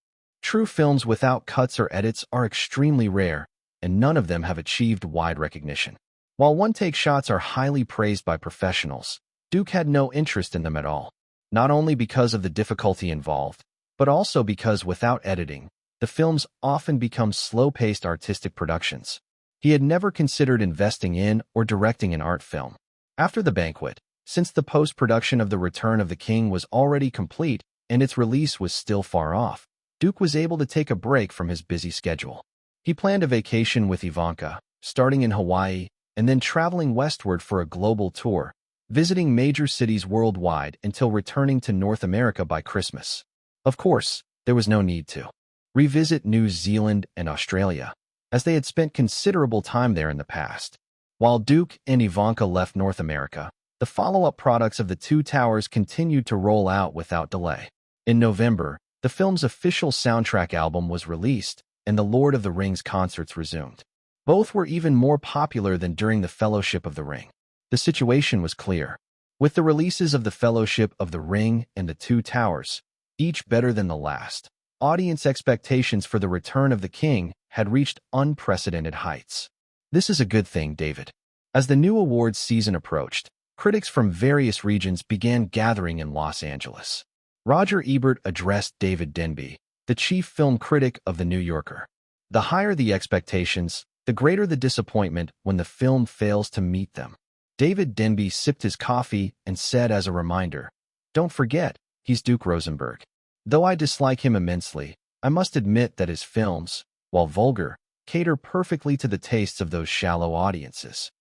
True films without cuts or edits are extremely rare, and none of them have achieved wide recognition. While one-take shots are highly praised by professionals, Duke had no interest in them at all, not only because of the difficulty involved, but also because without editing, the films often become slow-paced artistic productions. He had never considered investing in or directing an art film. After the banquet, since the post-production of The Return of the King was already complete and its release was still far off, Duke was able to take a break from his busy schedule. He planned a vacation with Ivanka, starting in Hawaii and then traveling westward for a global tour, visiting major cities worldwide until returning to North America by Christmas. Of course, there was no need to revisit New Zealand and Australia, as they had spent considerable time there in the past. While Duke and Ivanka left North America, the follow-up products of The Two Towers continued to roll out without delay. In November, the film's official soundtrack album was released, and the Lord of the Rings concerts resumed. Both were even more popular than during the Fellowship of the Ring. The situation was clear. With the releases of the Fellowship of the Ring and The Two Towers, each better than the last, audience expectations for The Return of the King had reached unprecedented heights. This is a good thing, David. As the new awards season approached, critics from various regions began gathering in Los Angeles. Roger Ebert addressed David Denby, the chief film critic of The New Yorker. The higher the expectations, the greater the disappointment when the film fails to meet them. David Denby sipped his coffee and said as a reminder, "Don't forget, he's Duke Rosenberg. Though I dislike him immensely, I must admit that his films, while vulgar, cater perfectly to the tastes of those shallow audiences."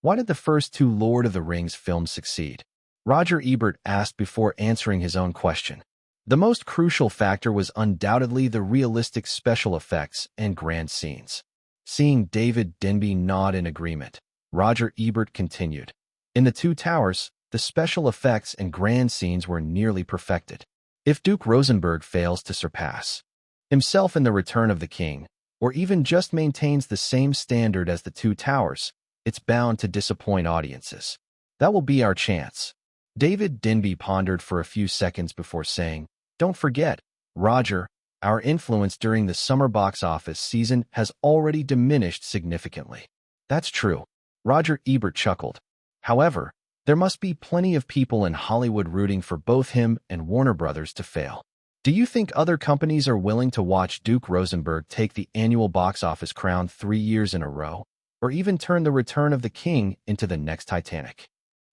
Why did the first two Lord of the Rings films succeed? Roger Ebert asked before answering his own question. The most crucial factor was undoubtedly the realistic special effects and grand scenes. Seeing David Denby nod in agreement, Roger Ebert continued. In The Two Towers, the special effects and grand scenes were nearly perfected. If Duke Rosenberg fails to surpass himself in The Return of the King, or even just maintains the same standard as The Two Towers, it's bound to disappoint audiences. That will be our chance. David Denby pondered for a few seconds before saying, "Don't forget, Roger, our influence during the summer box office season has already diminished significantly." That's true. Roger Ebert chuckled. However, there must be plenty of people in Hollywood rooting for both him and Warner Brothers to fail. Do you think other companies are willing to watch Duke Rosenberg take the annual box office crown 3 years in a row, or even turn The Return of the King into the next Titanic?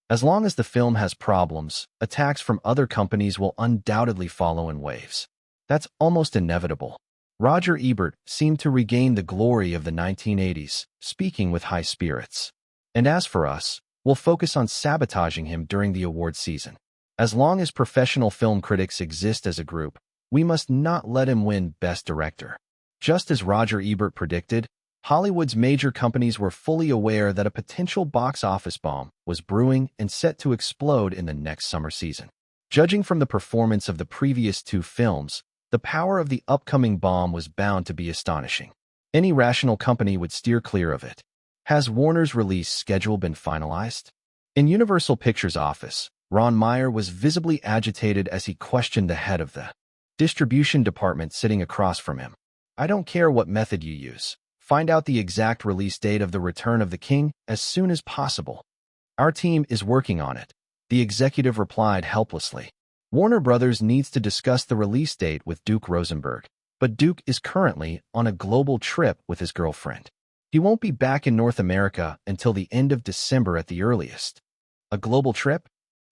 As long as the film has problems, attacks from other companies will undoubtedly follow in waves. That's almost inevitable. Roger Ebert seemed to regain the glory of the 1980s, speaking with high spirits. And as for us, we'll focus on sabotaging him during the award season. As long as professional film critics exist as a group, we must not let him win Best Director. Just as Roger Ebert predicted, Hollywood's major companies were fully aware that a potential box office bomb was brewing and set to explode in the next summer season. Judging from the performance of the previous two films, the power of the upcoming bomb was bound to be astonishing. Any rational company would steer clear of it. Has Warner's release schedule been finalized? In Universal Pictures' office, Ron Meyer was visibly agitated as he questioned the head of the distribution department sitting across from him. "I don't care what method you use. Find out the exact release date of The Return of the King as soon as possible." "Our team is working on it," the executive replied helplessly. Warner Brothers needs to discuss the release date with Duke Rosenberg, but Duke is currently on a global trip with his girlfriend. He won't be back in North America until the end of December at the earliest. A global trip?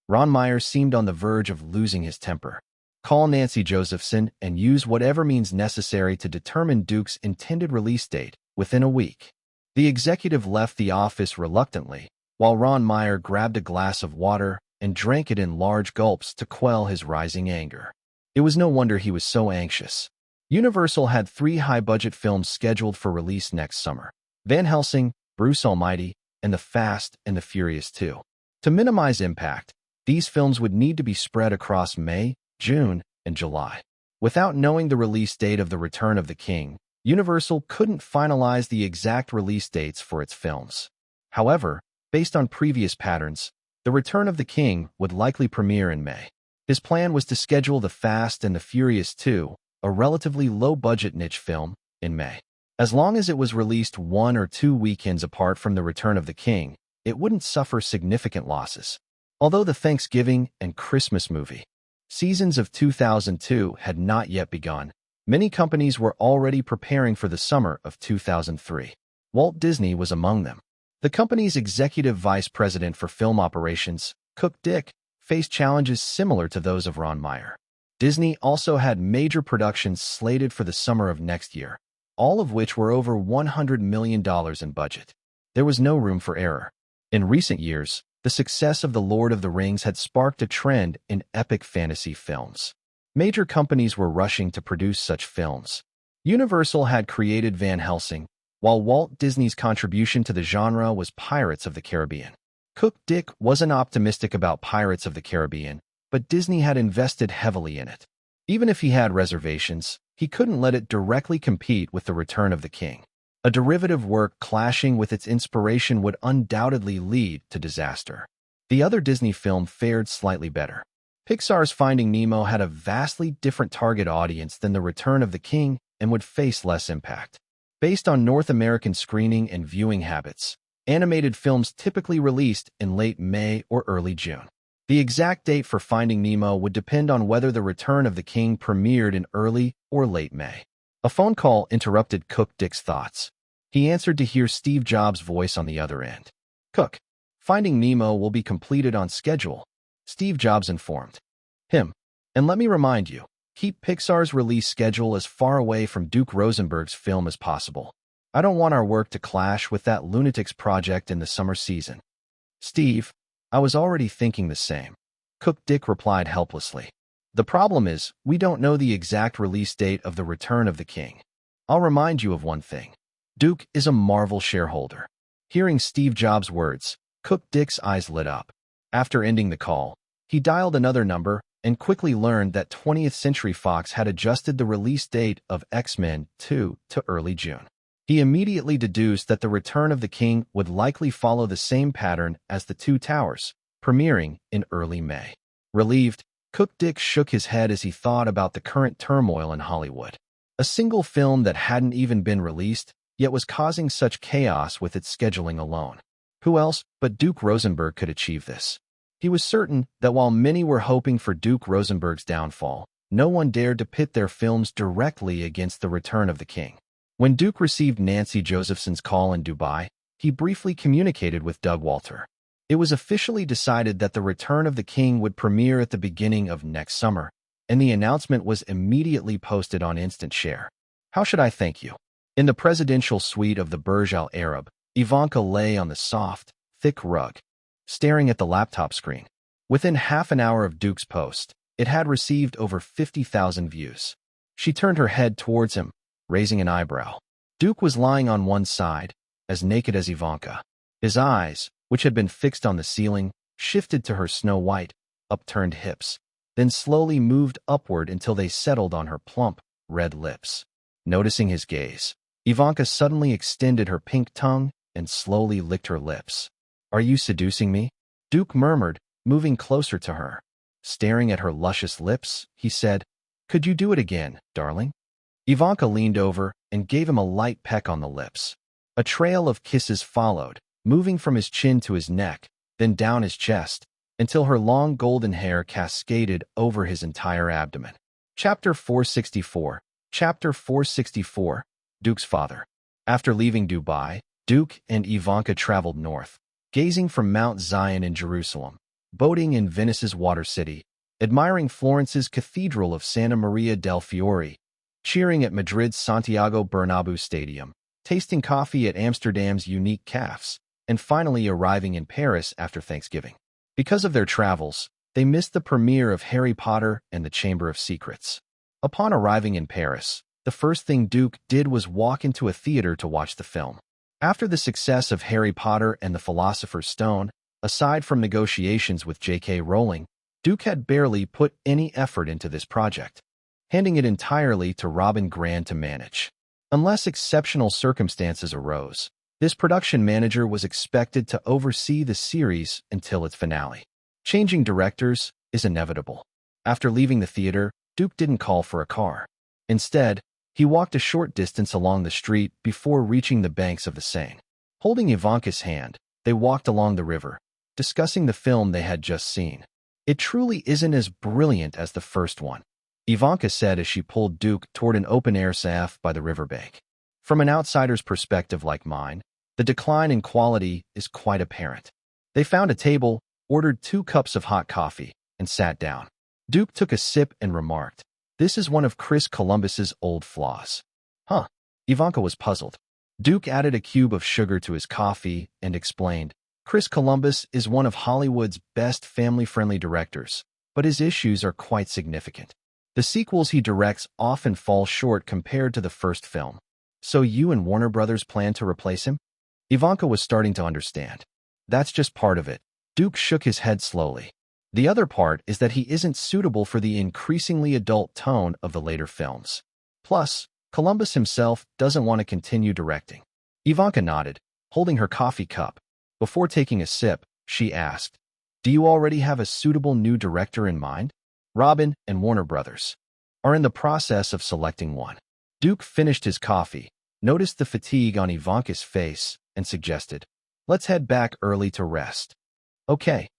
Ron Meyer seemed on the verge of losing his temper. "Call Nancy Josephson and use whatever means necessary to determine Duke's intended release date within a week." The executive left the office reluctantly, while Ron Meyer grabbed a glass of water and drank it in large gulps to quell his rising anger. It was no wonder he was so anxious. Universal had 3 high-budget films scheduled for release next summer: Van Helsing, Bruce Almighty, and The Fast and the Furious 2. To minimize impact, these films would need to be spread across May, June, and July. Without knowing the release date of The Return of the King, Universal couldn't finalize the exact release dates for its films. However, based on previous patterns, The Return of the King would likely premiere in May. His plan was to schedule The Fast and the Furious 2, a relatively low-budget niche film, in May. As long as it was released 1 or 2 weekends apart from The Return of the King, it wouldn't suffer significant losses. Although the Thanksgiving and Christmas movie seasons of 2002 had not yet begun, many companies were already preparing for the summer of 2003. Walt Disney was among them. The company's executive vice president for film operations, Cook Dick, faced challenges similar to those of Ron Meyer. Disney also had major productions slated for the summer of next year, all of which were over $100 million in budget. There was no room for error. In recent years, the success of The Lord of the Rings had sparked a trend in epic fantasy films. Major companies were rushing to produce such films. Universal had created Van Helsing, while Walt Disney's contribution to the genre was Pirates of the Caribbean. Cook Dick wasn't optimistic about Pirates of the Caribbean, but Disney had invested heavily in it. Even if he had reservations, he couldn't let it directly compete with The Return of the King. A derivative work clashing with its inspiration would undoubtedly lead to disaster. The other Disney film fared slightly better. Pixar's Finding Nemo had a vastly different target audience than The Return of the King and would face less impact. Based on North American screening and viewing habits, animated films typically released in late May or early June. The exact date for Finding Nemo would depend on whether The Return of the King premiered in early or late May. A phone call interrupted Cook Dick's thoughts. He answered to hear Steve Jobs' voice on the other end. "Cook, Finding Nemo will be completed on schedule," Steve Jobs informed him. "And let me remind you, keep Pixar's release schedule as far away from Duke Rosenberg's film as possible. I don't want our work to clash with that lunatic's project in the summer season." "Steve, I was already thinking the same," Cook Dick replied helplessly. "The problem is, we don't know the exact release date of The Return of the King. I'll remind you of one thing. Duke is a Marvel shareholder." Hearing Steve Jobs' words, Cook Dick's eyes lit up. After ending the call, he dialed another number and quickly learned that 20th Century Fox had adjusted the release date of X-Men 2 to early June. He immediately deduced that The Return of the King would likely follow the same pattern as The Two Towers, premiering in early May. Relieved, Cook Dick shook his head as he thought about the current turmoil in Hollywood. A single film that hadn't even been released, yet was causing such chaos with its scheduling alone. Who else but Duke Rosenberg could achieve this? He was certain that while many were hoping for Duke Rosenberg's downfall, no one dared to pit their films directly against The Return of the King. When Duke received Nancy Josephson's call in Dubai, he briefly communicated with Doug Walter. It was officially decided that The Return of the King would premiere at the beginning of next summer, and the announcement was immediately posted on Instant Share. "How should I thank you?" In the presidential suite of the Burj Al Arab, Ivanka lay on the soft, thick rug, staring at the laptop screen. Within half an hour of Duke's post, it had received over 50,000 views. She turned her head towards him, raising an eyebrow. Duke was lying on one side, as naked as Ivanka. His eyes, which had been fixed on the ceiling, shifted to her snow-white, upturned hips, then slowly moved upward until they settled on her plump, red lips. Noticing his gaze, Ivanka suddenly extended her pink tongue and slowly licked her lips. "Are you seducing me?" Duke murmured, moving closer to her. Staring at her luscious lips, he said, "Could you do it again, darling?" Ivanka leaned over and gave him a light peck on the lips. A trail of kisses followed, moving from his chin to his neck, then down his chest, until her long golden hair cascaded over his entire abdomen. Chapter 464. Chapter 464. Duke's father. After leaving Dubai, Duke and Ivanka traveled north, gazing from Mount Zion in Jerusalem, boating in Venice's Water City, admiring Florence's Cathedral of Santa Maria del Fiore, cheering at Madrid's Santiago Bernabéu Stadium, tasting coffee at Amsterdam's unique cafes, and finally arriving in Paris after Thanksgiving. Because of their travels, they missed the premiere of Harry Potter and the Chamber of Secrets. Upon arriving in Paris, the first thing Duke did was walk into a theater to watch the film. After the success of Harry Potter and the Philosopher's Stone, aside from negotiations with J.K. Rowling, Duke had barely put any effort into this project, handing it entirely to Robin Grant to manage. Unless exceptional circumstances arose, this production manager was expected to oversee the series until its finale. Changing directors is inevitable. After leaving the theater, Duke didn't call for a car. Instead, he walked a short distance along the street before reaching the banks of the Seine. Holding Ivanka's hand, they walked along the river, discussing the film they had just seen. It truly isn't as brilliant as the first one, Ivanka said as she pulled Duke toward an open-air cafe by the riverbank. From an outsider's perspective like mine, the decline in quality is quite apparent. They found a table, ordered 2 cups of hot coffee, and sat down. Duke took a sip and remarked, "This is one of Chris Columbus's old flaws." Huh? Ivanka was puzzled. Duke added a cube of sugar to his coffee and explained, "Chris Columbus is one of Hollywood's best family-friendly directors, but his issues are quite significant. The sequels he directs often fall short compared to the first film. So you and Warner Brothers plan to replace him?" Ivanka was starting to understand. "That's just part of it." Duke shook his head slowly. "The other part is that he isn't suitable for the increasingly adult tone of the later films. Plus, Columbus himself doesn't want to continue directing." Ivanka nodded, holding her coffee cup. Before taking a sip, she asked, "Do you already have a suitable new director in mind?" "Robin and Warner Brothers are in the process of selecting one." Duke finished his coffee, noticed the fatigue on Ivanka's face, and suggested, "Let's head back early to rest." "Okay,"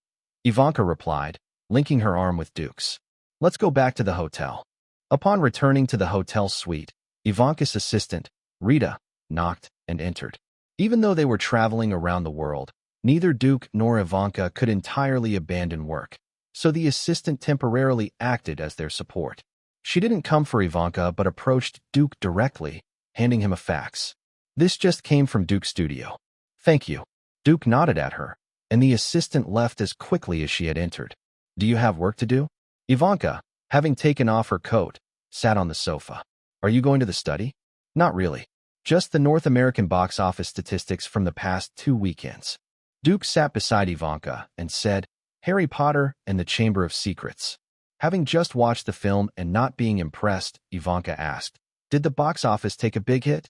Ivanka replied, linking her arm with Duke's. "Let's go back to the hotel." Upon returning to the hotel suite, Ivanka's assistant, Rita, knocked and entered. Even though they were traveling around the world, neither Duke nor Ivanka could entirely abandon work, so the assistant temporarily acted as their support. She didn't come for Ivanka but approached Duke directly, handing him a fax. "This just came from Duke's studio." "Thank you." Duke nodded at her, and the assistant left as quickly as she had entered. "Do you have work to do?" Ivanka, having taken off her coat, sat on the sofa. "Are you going to the study?" "Not really. Just the North American box office statistics from the past 2 weekends." Duke sat beside Ivanka and said, "Harry Potter and the Chamber of Secrets." Having just watched the film and not being impressed, Ivanka asked, "Did the box office take a big hit?"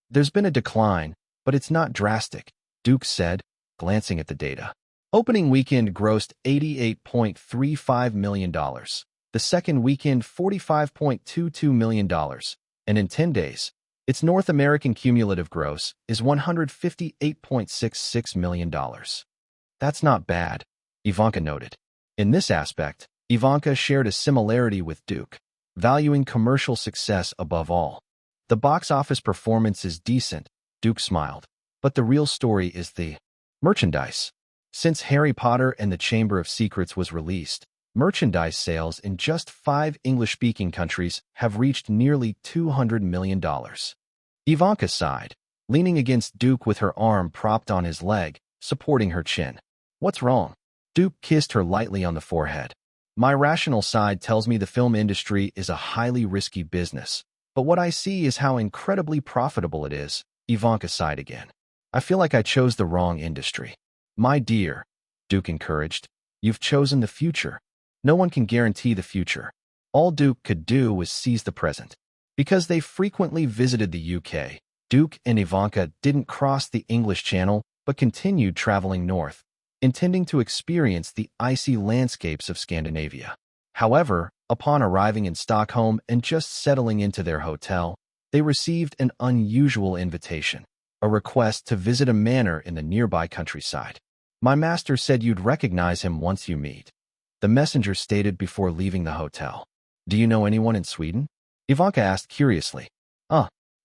"There's been a decline, but it's not drastic," Duke said, glancing at the data. Opening weekend grossed $88.35 million. The second weekend $45.22 million. And in 10 days, its North American cumulative gross is $158.66 million. "That's not bad," Ivanka noted. In this aspect, Ivanka shared a similarity with Duke, valuing commercial success above all. "The box office performance is decent," Duke smiled, "but the real story is the merchandise." Since Harry Potter and the Chamber of Secrets was released, merchandise sales in just 5 English-speaking countries have reached nearly $200 million. Ivanka sighed, leaning against Duke with her arm propped on his leg, supporting her chin. "What's wrong?" Duke kissed her lightly on the forehead. "My rational side tells me the film industry is a highly risky business, but what I see is how incredibly profitable it is." Ivanka sighed again. "I feel like I chose the wrong industry." "My dear," Duke encouraged, "you've chosen the future. No one can guarantee the future." All Duke could do was seize the present. Because they frequently visited the UK, Duke and Ivanka didn't cross the English Channel but continued traveling north, intending to experience the icy landscapes of Scandinavia. However, upon arriving in Stockholm and just settling into their hotel, they received an unusual invitation, a request to visit a manor in the nearby countryside. "My master said you'd recognize him once you meet," the messenger stated before leaving the hotel. "Do you know anyone in Sweden?" Ivanka asked curiously.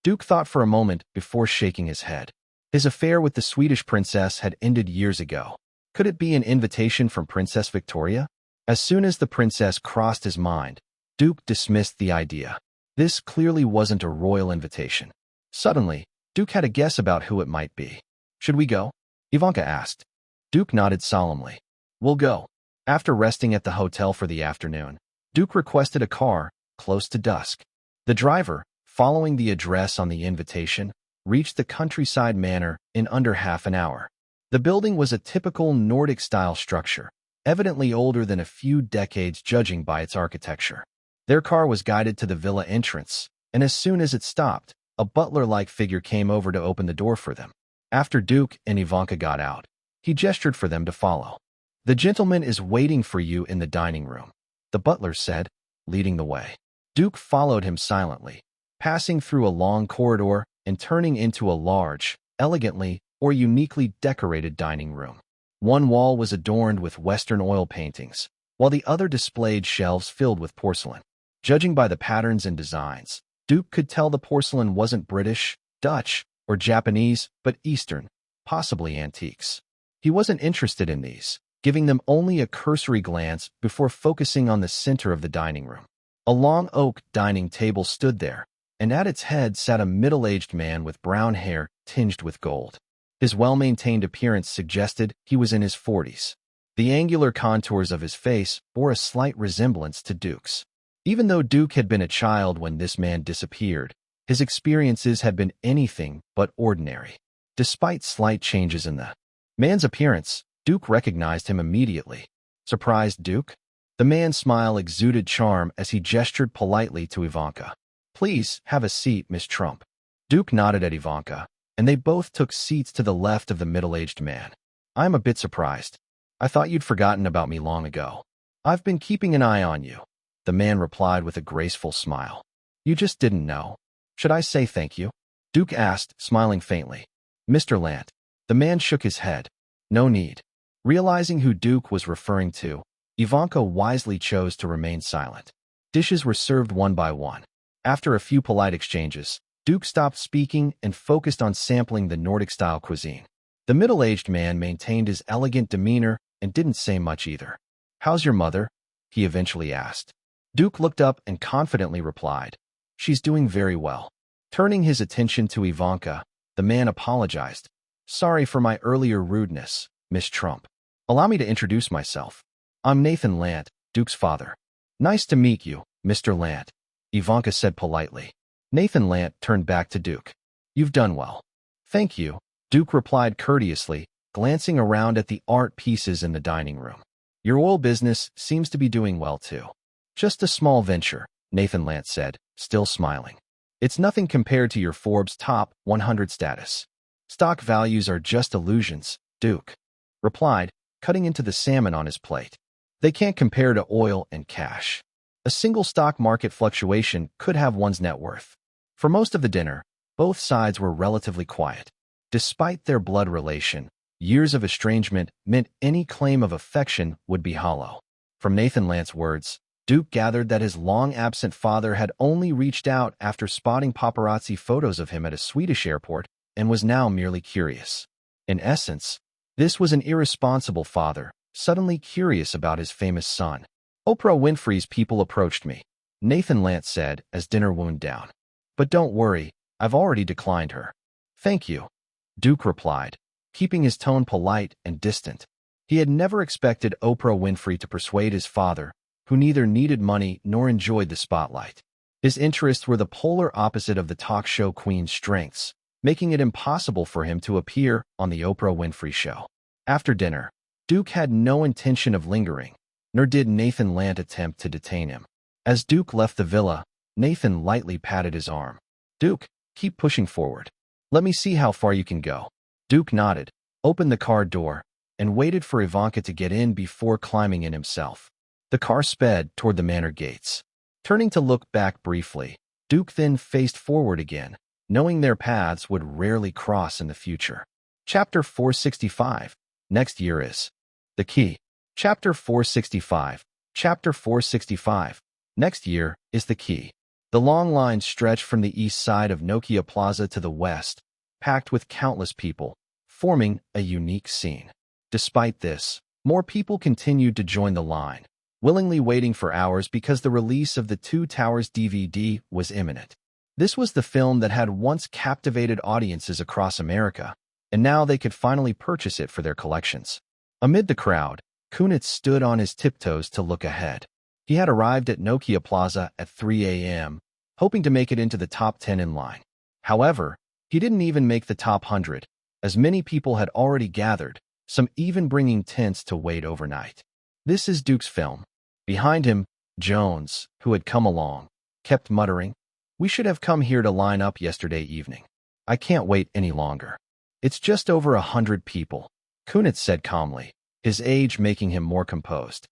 Duke thought for a moment before shaking his head. His affair with the Swedish princess had ended years ago. Could it be an invitation from Princess Victoria? As soon as the princess crossed his mind, Duke dismissed the idea. This clearly wasn't a royal invitation. Suddenly, Duke had a guess about who it might be. "Should we go?" Ivanka asked. Duke nodded solemnly. "We'll go." After resting at the hotel for the afternoon, Duke requested a car, close to dusk. The driver, following the address on the invitation, reached the countryside manor in under half an hour. The building was a typical Nordic-style structure, evidently older than a few decades judging by its architecture. Their car was guided to the villa entrance, and as soon as it stopped, a butler-like figure came over to open the door for them. After Duke and Ivanka got out, he gestured for them to follow. "The gentleman is waiting for you in the dining room." the butler said, leading the way. Duke followed him silently, passing through a long corridor and turning into a large, elegantly or uniquely decorated dining room. One wall was adorned with Western oil paintings, while the other displayed shelves filled with porcelain. Judging by the patterns and designs, Duke could tell the porcelain wasn't British, Dutch, or Japanese, but Eastern, possibly antiques. He wasn't interested in these, giving them only a cursory glance before focusing on the center of the dining room. A long oak dining table stood there, and at its head sat a middle-aged man with brown hair tinged with gold. His well-maintained appearance suggested he was in his 40s. The angular contours of his face bore a slight resemblance to Duke's. Even though Duke had been a child when this man disappeared, his experiences had been anything but ordinary. Despite slight changes in the man's appearance, Duke recognized him immediately. Surprised Duke? The man's smile exuded charm as he gestured politely to Ivanka. "Please, have a seat, Miss Trump." Duke nodded at Ivanka, and they both took seats to the left of the middle-aged man. "I'm a bit surprised. I thought you'd forgotten about me long ago." "I've been keeping an eye on you," the man replied with a graceful smile. "You just didn't know. Should I say thank you?" Duke asked, smiling faintly. "Mr. Lant." The man shook his head. "No need." Realizing who Duke was referring to, Ivanka wisely chose to remain silent. Dishes were served one by one. After a few polite exchanges, Duke stopped speaking and focused on sampling the Nordic-style cuisine. The middle-aged man maintained his elegant demeanor and didn't say much either. "How's your mother?" he eventually asked. Duke looked up and confidently replied, "She's doing very well." Turning his attention to Ivanka, the man apologized. "Sorry for my earlier rudeness, Miss Trump. Allow me to introduce myself. I'm Nathan Lant, Duke's father." "Nice to meet you, Mr. Lant," Ivanka said politely. Nathan Lant turned back to Duke. "You've done well." "Thank you," Duke replied courteously, glancing around at the art pieces in the dining room. "Your oil business seems to be doing well too." "Just a small venture," Nathan Lant said, still smiling. "It's nothing compared to your Forbes Top 100 status." "Stock values are just illusions," Duke replied, cutting into the salmon on his plate. "They can't compare to oil and cash. A single stock market fluctuation could have one's net worth." For most of the dinner, both sides were relatively quiet. Despite their blood relation, years of estrangement meant any claim of affection would be hollow. From Nathan Lant's words, Duke gathered that his long-absent father had only reached out after spotting paparazzi photos of him at a Swedish airport and was now merely curious. In essence, this was an irresponsible father, suddenly curious about his famous son. "Oprah Winfrey's people approached me," Nathan Lant said as dinner wound down. "But don't worry, I've already declined her." "Thank you," Duke replied, keeping his tone polite and distant. He had never expected Oprah Winfrey to persuade his father, who neither needed money nor enjoyed the spotlight. His interests were the polar opposite of the talk show queen's strengths, making it impossible for him to appear on the Oprah Winfrey Show. After dinner, Duke had no intention of lingering, nor did Nathan Lant attempt to detain him. As Duke left the villa, Nathan lightly patted his arm. "Duke, keep pushing forward. Let me see how far you can go." Duke nodded, opened the car door, and waited for Ivanka to get in before climbing in himself. The car sped toward the manor gates. Turning to look back briefly, Duke then faced forward again, knowing their paths would rarely cross in the future. Chapter 465. Next year is the key. Chapter 465. Chapter 465. Next year is the key. The long line stretched from the east side of Nokia Plaza to the west, packed with countless people, forming a unique scene. Despite this, more people continued to join the line, willingly waiting for hours because the release of the Two Towers DVD was imminent. This was the film that had once captivated audiences across America, and now they could finally purchase it for their collections. Amid the crowd, Kunitz stood on his tiptoes to look ahead. He had arrived at Nokia Plaza at 3 a.m., hoping to make it into the top 10 in line. However, he didn't even make the top 100, as many people had already gathered, some even bringing tents to wait overnight. This is Duke's film. Behind him, Jones, who had come along, kept muttering, "We should have come here to line up yesterday evening. I can't wait any longer." "It's just over 100 people," Kunitz said calmly, his age making him more composed.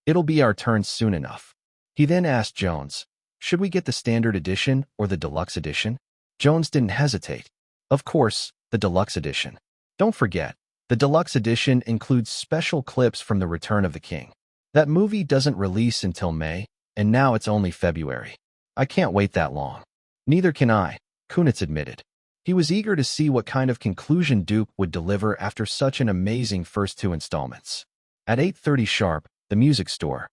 It'll be our turn soon enough. He then asked Jones, should we get the standard edition or the deluxe edition? Jones didn't hesitate. Of course, the deluxe edition. Don't forget, the deluxe edition includes special clips from The Return of the King. That movie doesn't release until May, and now it's only February. I can't wait that long. Neither can I, Kunitz admitted. He was eager to see what kind of conclusion Duke would deliver after such an amazing first two installments. At 8:30 sharp, the music store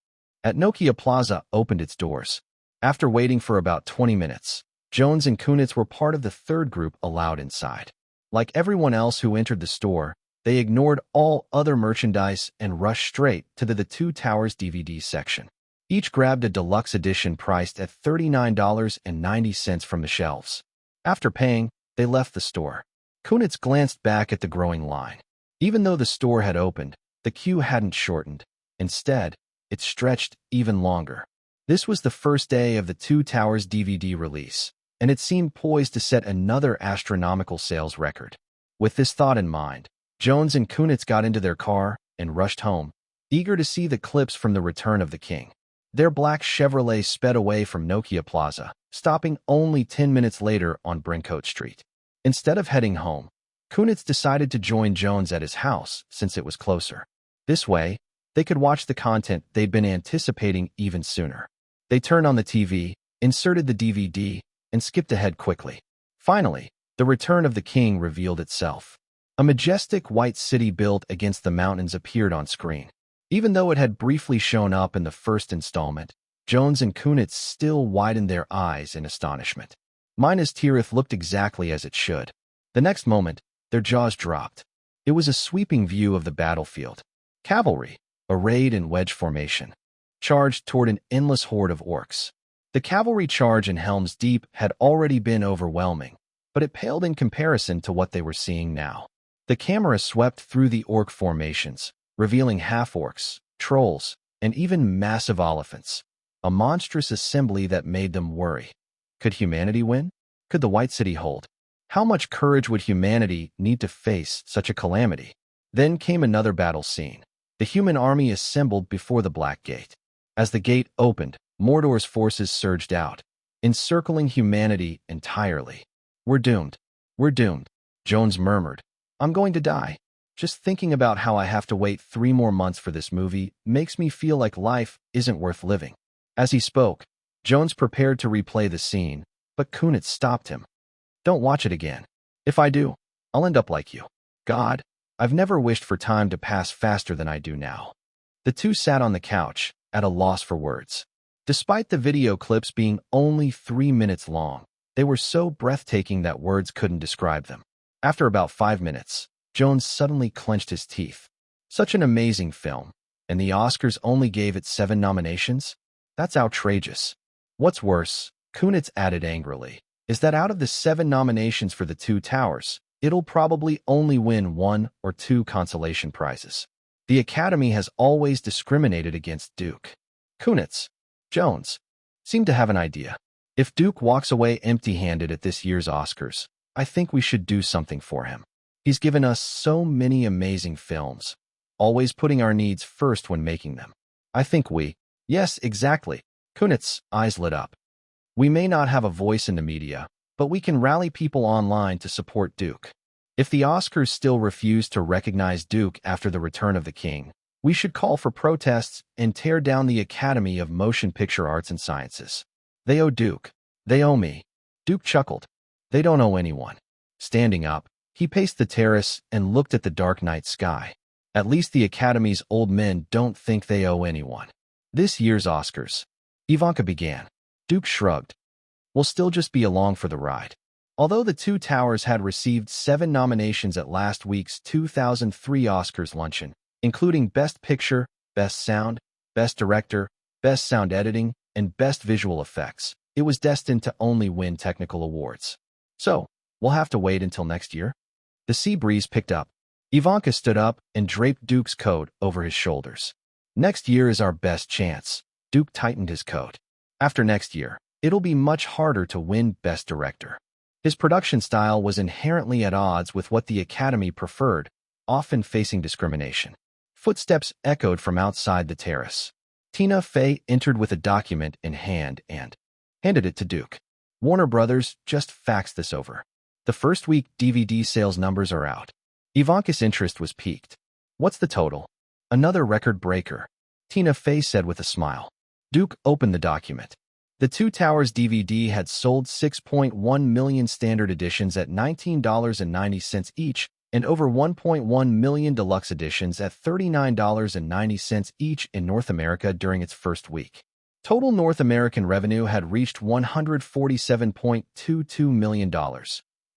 at Nokia Plaza opened its doors. After waiting for about 20 minutes, Jones and Kunitz were part of the third group allowed inside. Like everyone else who entered the store, they ignored all other merchandise and rushed straight to the Two Towers DVD section. Each grabbed a deluxe edition priced at $39.90 from the shelves. After paying, they left the store. Kunitz glanced back at the growing line. Even though the store had opened, the queue hadn't shortened. Instead, it stretched even longer. This was the first day of the Two Towers DVD release, and it seemed poised to set another astronomical sales record. With this thought in mind, Jones and Kunitz got into their car and rushed home, eager to see the clips from The Return of the King. Their black Chevrolet sped away from Nokia Plaza, stopping only 10 minutes later on Brincote Street. Instead of heading home, Kunitz decided to join Jones at his house since it was closer. This way, they could watch the content they'd been anticipating even sooner. They turned on the TV, inserted the DVD, and skipped ahead quickly. Finally, The Return of the King revealed itself. A majestic white city built against the mountains appeared on screen. Even though it had briefly shown up in the first installment, Jones and Kunitz still widened their eyes in astonishment. Minas Tirith looked exactly as it should. The next moment, their jaws dropped. It was a sweeping view of the battlefield. Cavalry, arrayed in wedge formation, charged toward an endless horde of orcs. The cavalry charge in Helm's Deep had already been overwhelming, but it paled in comparison to what they were seeing now. The camera swept through the orc formations, revealing half-orcs, trolls, and even massive elephants, a monstrous assembly that made them worry. Could humanity win? Could the White City hold? How much courage would humanity need to face such a calamity? Then came another battle scene. The human army assembled before the Black Gate. As the gate opened, Mordor's forces surged out, encircling humanity entirely. We're doomed. We're doomed, Jones murmured. I'm going to die. Just thinking about how I have to wait 3 more months for this movie makes me feel like life isn't worth living. As he spoke, Jones prepared to replay the scene, but Kunitz stopped him. Don't watch it again. If I do, I'll end up like you. God, I've never wished for time to pass faster than I do now. The two sat on the couch, at a loss for words. Despite the video clips being only 3 minutes long, they were so breathtaking that words couldn't describe them. After about 5 minutes, Jones suddenly clenched his teeth. Such an amazing film, and the Oscars only gave it 7 nominations? That's outrageous. What's worse, Kunitz added angrily, is that out of the 7 nominations for The Two Towers, it'll probably only win 1 or 2 consolation prizes. The Academy has always discriminated against Duke. Kunitz, Jones, seem to have an idea. If Duke walks away empty-handed at this year's Oscars, I think we should do something for him. He's given us so many amazing films, always putting our needs first when making them. I think Yes, exactly. Kunitz's eyes lit up. We may not have a voice in the media, but we can rally people online to support Duke. If the Oscars still refuse to recognize Duke after The Return of the King, we should call for protests and tear down the Academy of Motion Picture Arts and Sciences. They owe Duke. They owe me. Duke chuckled. They don't owe anyone. Standing up, he paced the terrace and looked at the dark night sky. At least the Academy's old men don't think they owe anyone. This year's Oscars. Ivanka began. Duke shrugged. We'll still just be along for the ride. Although The Two Towers had received 7 nominations at last week's 2003 Oscars luncheon, including Best Picture, Best Sound, Best Director, Best Sound Editing, and Best Visual Effects, it was destined to only win technical awards. So, we'll have to wait until next year? The sea breeze picked up. Ivanka stood up and draped Duke's coat over his shoulders. Next year is our best chance. Duke tightened his coat. After next year, it'll be much harder to win Best Director. His production style was inherently at odds with what the Academy preferred, often facing discrimination. Footsteps echoed from outside the terrace. Tina Fey entered with a document in hand and handed it to Duke. Warner Brothers just faxed this over. The first week DVD sales numbers are out. Ivanka's interest was piqued. What's the total? Another record breaker, Tina Fey said with a smile. Duke opened the document. The Two Towers DVD had sold 6.1 million standard editions at $19.90 each and over 1.1 million deluxe editions at $39.90 each in North America during its first week. Total North American revenue had reached $147.22 million,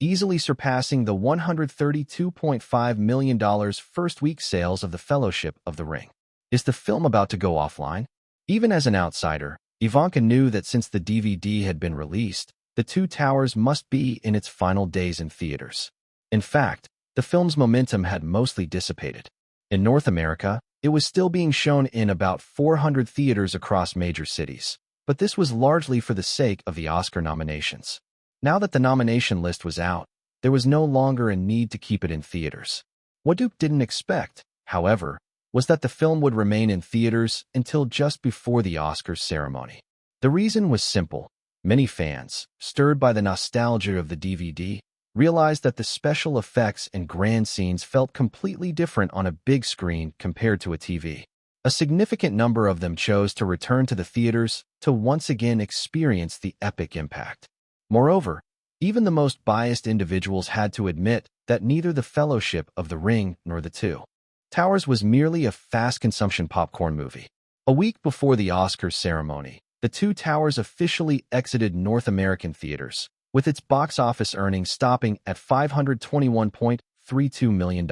easily surpassing the $132.5 million first-week sales of The Fellowship of the Ring. Is the film about to go offline? Even as an outsider, Ivanka knew that since the DVD had been released, The Two Towers must be in its final days in theaters. In fact, the film's momentum had mostly dissipated. In North America, it was still being shown in about 400 theaters across major cities, but this was largely for the sake of the Oscar nominations. Now that the nomination list was out, there was no longer a need to keep it in theaters. What Duke didn't expect, however, was that the film would remain in theaters until just before the Oscars ceremony. The reason was simple. Many fans, stirred by the nostalgia of the DVD, realized that the special effects and grand scenes felt completely different on a big screen compared to a TV. A significant number of them chose to return to the theaters to once again experience the epic impact. Moreover, even the most biased individuals had to admit that neither The Fellowship of the Ring nor The Two Towers was merely a fast-consumption popcorn movie. A week before the Oscars ceremony, The Two Towers officially exited North American theaters, with its box office earnings stopping at $521.32 million.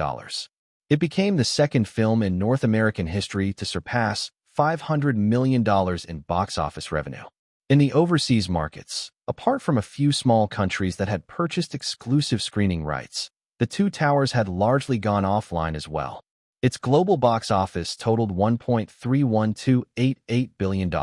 It became the second film in North American history to surpass $500 million in box office revenue. In the overseas markets, apart from a few small countries that had purchased exclusive screening rights, The Two Towers had largely gone offline as well. Its global box office totaled $1.31288 billion,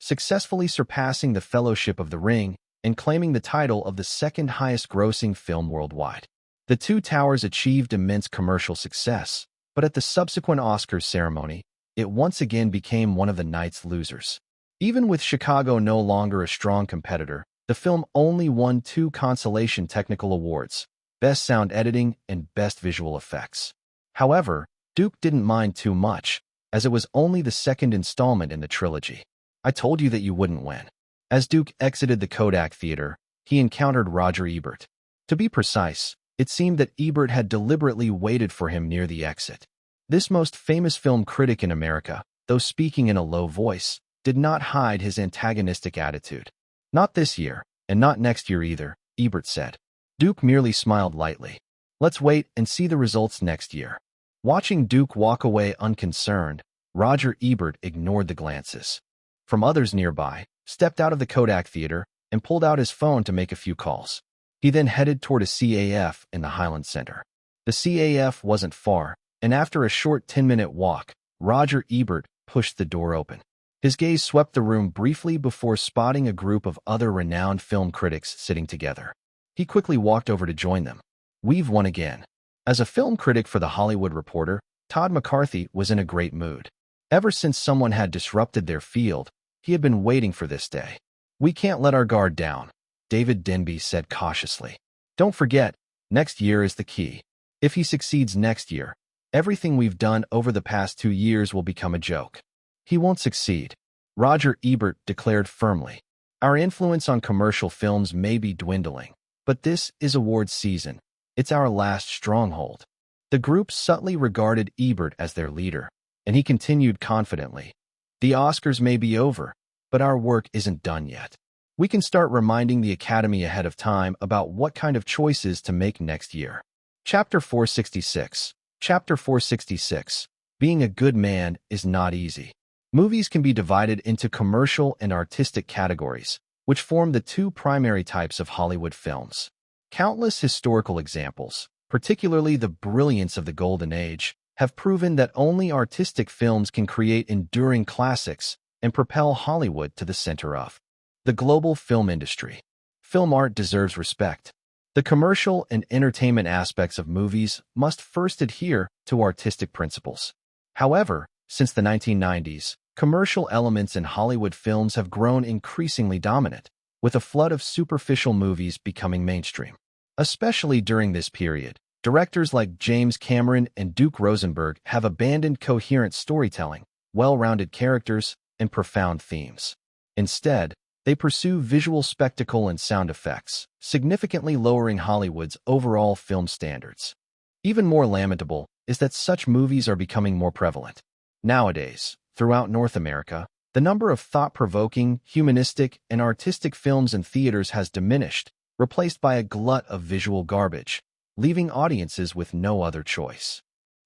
successfully surpassing The Fellowship of the Ring and claiming the title of the second highest-grossing film worldwide. The Two Towers achieved immense commercial success, but at the subsequent Oscars ceremony, it once again became one of the night's losers. Even with Chicago no longer a strong competitor, the film only won 2 consolation technical awards, Best Sound Editing and Best Visual Effects. However, Duke didn't mind too much, as it was only the second installment in the trilogy. I told you that you wouldn't win. As Duke exited the Kodak Theater, he encountered Roger Ebert. To be precise, it seemed that Ebert had deliberately waited for him near the exit. This most famous film critic in America, though speaking in a low voice, did not hide his antagonistic attitude. Not this year, and not next year either, Ebert said. Duke merely smiled lightly. Let's wait and see the results next year. Watching Duke walk away unconcerned, Roger Ebert ignored the glances from others nearby, stepped out of the Kodak Theater, and pulled out his phone to make a few calls. He then headed toward a CAF in the Highland Center. The CAF wasn't far, and after a short 10-minute walk, Roger Ebert pushed the door open. His gaze swept the room briefly before spotting a group of other renowned film critics sitting together. He quickly walked over to join them. We've won again. As a film critic for The Hollywood Reporter, Todd McCarthy was in a great mood. Ever since someone had disrupted their field, he had been waiting for this day. We can't let our guard down, David Denby said cautiously. Don't forget, next year is the key. If he succeeds next year, everything we've done over the past 2 years will become a joke. He won't succeed, Roger Ebert declared firmly. Our influence on commercial films may be dwindling, but this is awards season. It's our last stronghold. The group subtly regarded Ebert as their leader, and he continued confidently. The Oscars may be over, but our work isn't done yet. We can start reminding the Academy ahead of time about what kind of choices to make next year. Chapter 466. Chapter 466. Being a good man is not easy. Movies can be divided into commercial and artistic categories, which form the 2 primary types of Hollywood films. Countless historical examples, particularly the brilliance of the Golden Age, have proven that only artistic films can create enduring classics and propel Hollywood to the center of the global film industry. Film art deserves respect. The commercial and entertainment aspects of movies must first adhere to artistic principles. However, since the 1990s, commercial elements in Hollywood films have grown increasingly dominant, with a flood of superficial movies becoming mainstream. Especially during this period, directors like James Cameron and Duke Rosenberg have abandoned coherent storytelling, well-rounded characters, and profound themes. Instead, they pursue visual spectacle and sound effects, significantly lowering Hollywood's overall film standards. Even more lamentable is that such movies are becoming more prevalent. Nowadays, throughout North America, the number of thought-provoking, humanistic, and artistic films in theaters has diminished, replaced by a glut of visual garbage, leaving audiences with no other choice.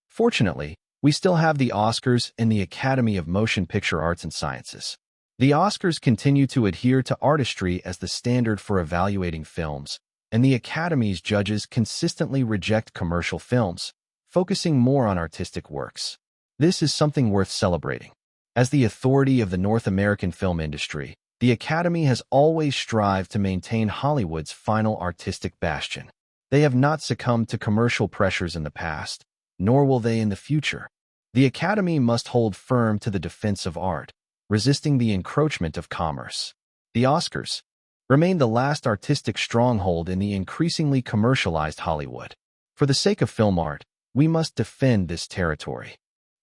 Fortunately, we still have the Oscars and the Academy of Motion Picture Arts and Sciences. The Oscars continue to adhere to artistry as the standard for evaluating films, and the Academy's judges consistently reject commercial films, focusing more on artistic works. This is something worth celebrating. As the authority of the North American film industry, the Academy has always strived to maintain Hollywood's final artistic bastion. They have not succumbed to commercial pressures in the past, nor will they in the future. The Academy must hold firm to the defense of art, resisting the encroachment of commerce. The Oscars remain the last artistic stronghold in the increasingly commercialized Hollywood. For the sake of film art, we must defend this territory.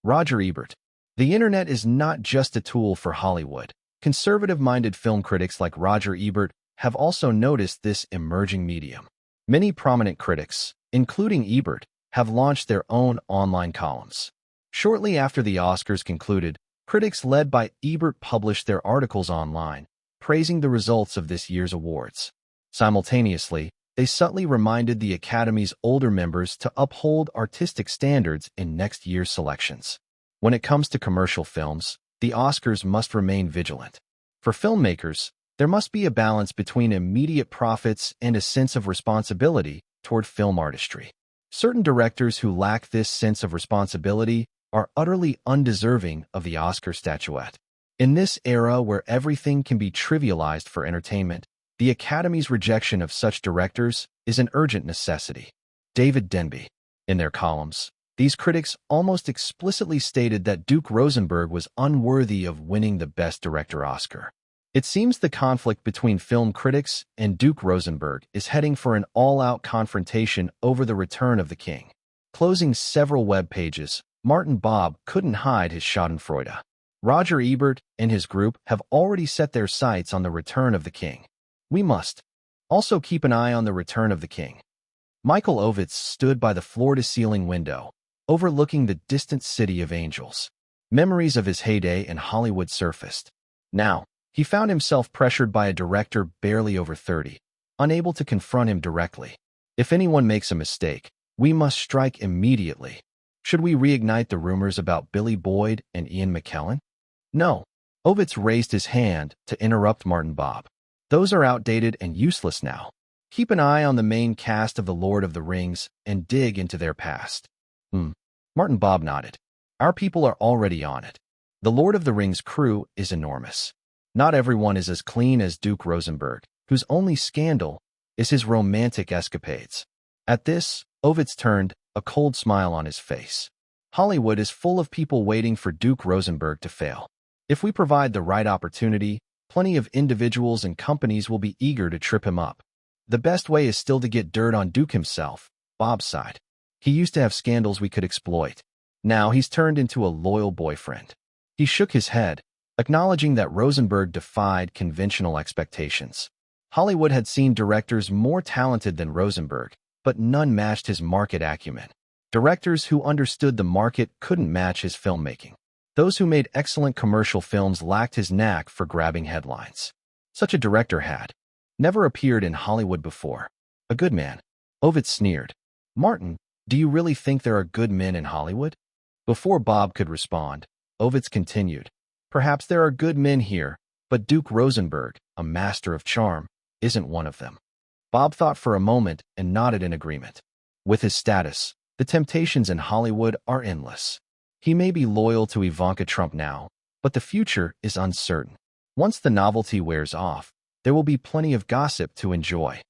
Roger Ebert. The internet is not just a tool for Hollywood. Conservative-minded film critics like Roger Ebert have also noticed this emerging medium. Many prominent critics, including Ebert, have launched their own online columns. Shortly after the Oscars concluded, critics led by Ebert published their articles online, praising the results of this year's awards. Simultaneously, they subtly reminded the Academy's older members to uphold artistic standards in next year's selections. When it comes to commercial films, the Oscars must remain vigilant. For filmmakers, there must be a balance between immediate profits and a sense of responsibility toward film artistry. Certain directors who lack this sense of responsibility are utterly undeserving of the Oscar statuette. In this era where everything can be trivialized for entertainment, the Academy's rejection of such directors is an urgent necessity. David Denby. In their columns, these critics almost explicitly stated that Duke Rosenberg was unworthy of winning the Best Director Oscar. It seems the conflict between film critics and Duke Rosenberg is heading for an all-out confrontation over The Return of the King. Closing several web pages, Martin Bob couldn't hide his schadenfreude. Roger Ebert and his group have already set their sights on The Return of the King. We must also keep an eye on The Return of the King. Michael Ovitz stood by the floor-to-ceiling window, overlooking the distant city of angels. Memories of his heyday in Hollywood surfaced. Now, he found himself pressured by a director barely over 30, unable to confront him directly. If anyone makes a mistake, we must strike immediately. Should we reignite the rumors about Billy Boyd and Ian McKellen? No. Ovitz raised his hand to interrupt Martin Bob. Those are outdated and useless now. Keep an eye on the main cast of The Lord of the Rings and dig into their past. Martin Bob nodded. Our people are already on it. The Lord of the Rings crew is enormous. Not everyone is as clean as Duke Rosenberg, whose only scandal is his romantic escapades. At this, Ovitz turned, a cold smile on his face. Hollywood is full of people waiting for Duke Rosenberg to fail. If we provide the right opportunity, plenty of individuals and companies will be eager to trip him up. The best way is still to get dirt on Duke himself, Bob sighed. He used to have scandals we could exploit. Now he's turned into a loyal boyfriend. He shook his head, acknowledging that Rosenberg defied conventional expectations. Hollywood had seen directors more talented than Rosenberg, but none matched his market acumen. Directors who understood the market couldn't match his filmmaking. Those who made excellent commercial films lacked his knack for grabbing headlines. Such a director had never appeared in Hollywood before. A good man. Ovitz sneered. Martin, do you really think there are good men in Hollywood? Before Bob could respond, Ovitz continued. Perhaps there are good men here, but Duke Rosenberg, a master of charm, isn't one of them. Bob thought for a moment and nodded in agreement. With his status, the temptations in Hollywood are endless. He may be loyal to Ivanka Trump now, but the future is uncertain. Once the novelty wears off, there will be plenty of gossip to enjoy.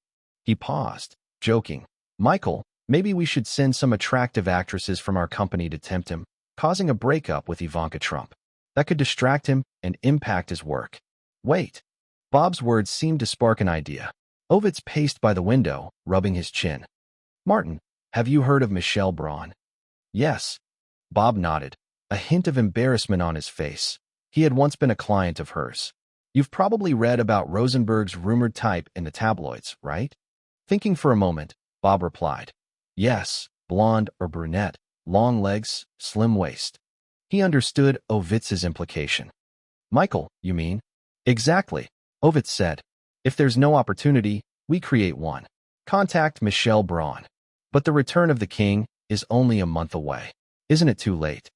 He paused, joking. Michael, maybe we should send some attractive actresses from our company to tempt him, causing a breakup with Ivanka Trump. that could distract him and impact his work. Wait. Bob's words seemed to spark an idea. Ovitz paced by the window, rubbing his chin. Martin, have you heard of Michelle Braun? Yes. Bob nodded, a hint of embarrassment on his face. He had once been a client of hers. You've probably read about Rosenberg's rumored type in the tabloids, right? Thinking for a moment, Bob replied. Yes, blonde or brunette, long legs, slim waist. He understood Ovitz's implication. Michael, you mean? Exactly, Ovitz said. If there's no opportunity, we create one. Contact Michelle Braun. But the return of the king is only a month away. Isn't it too late?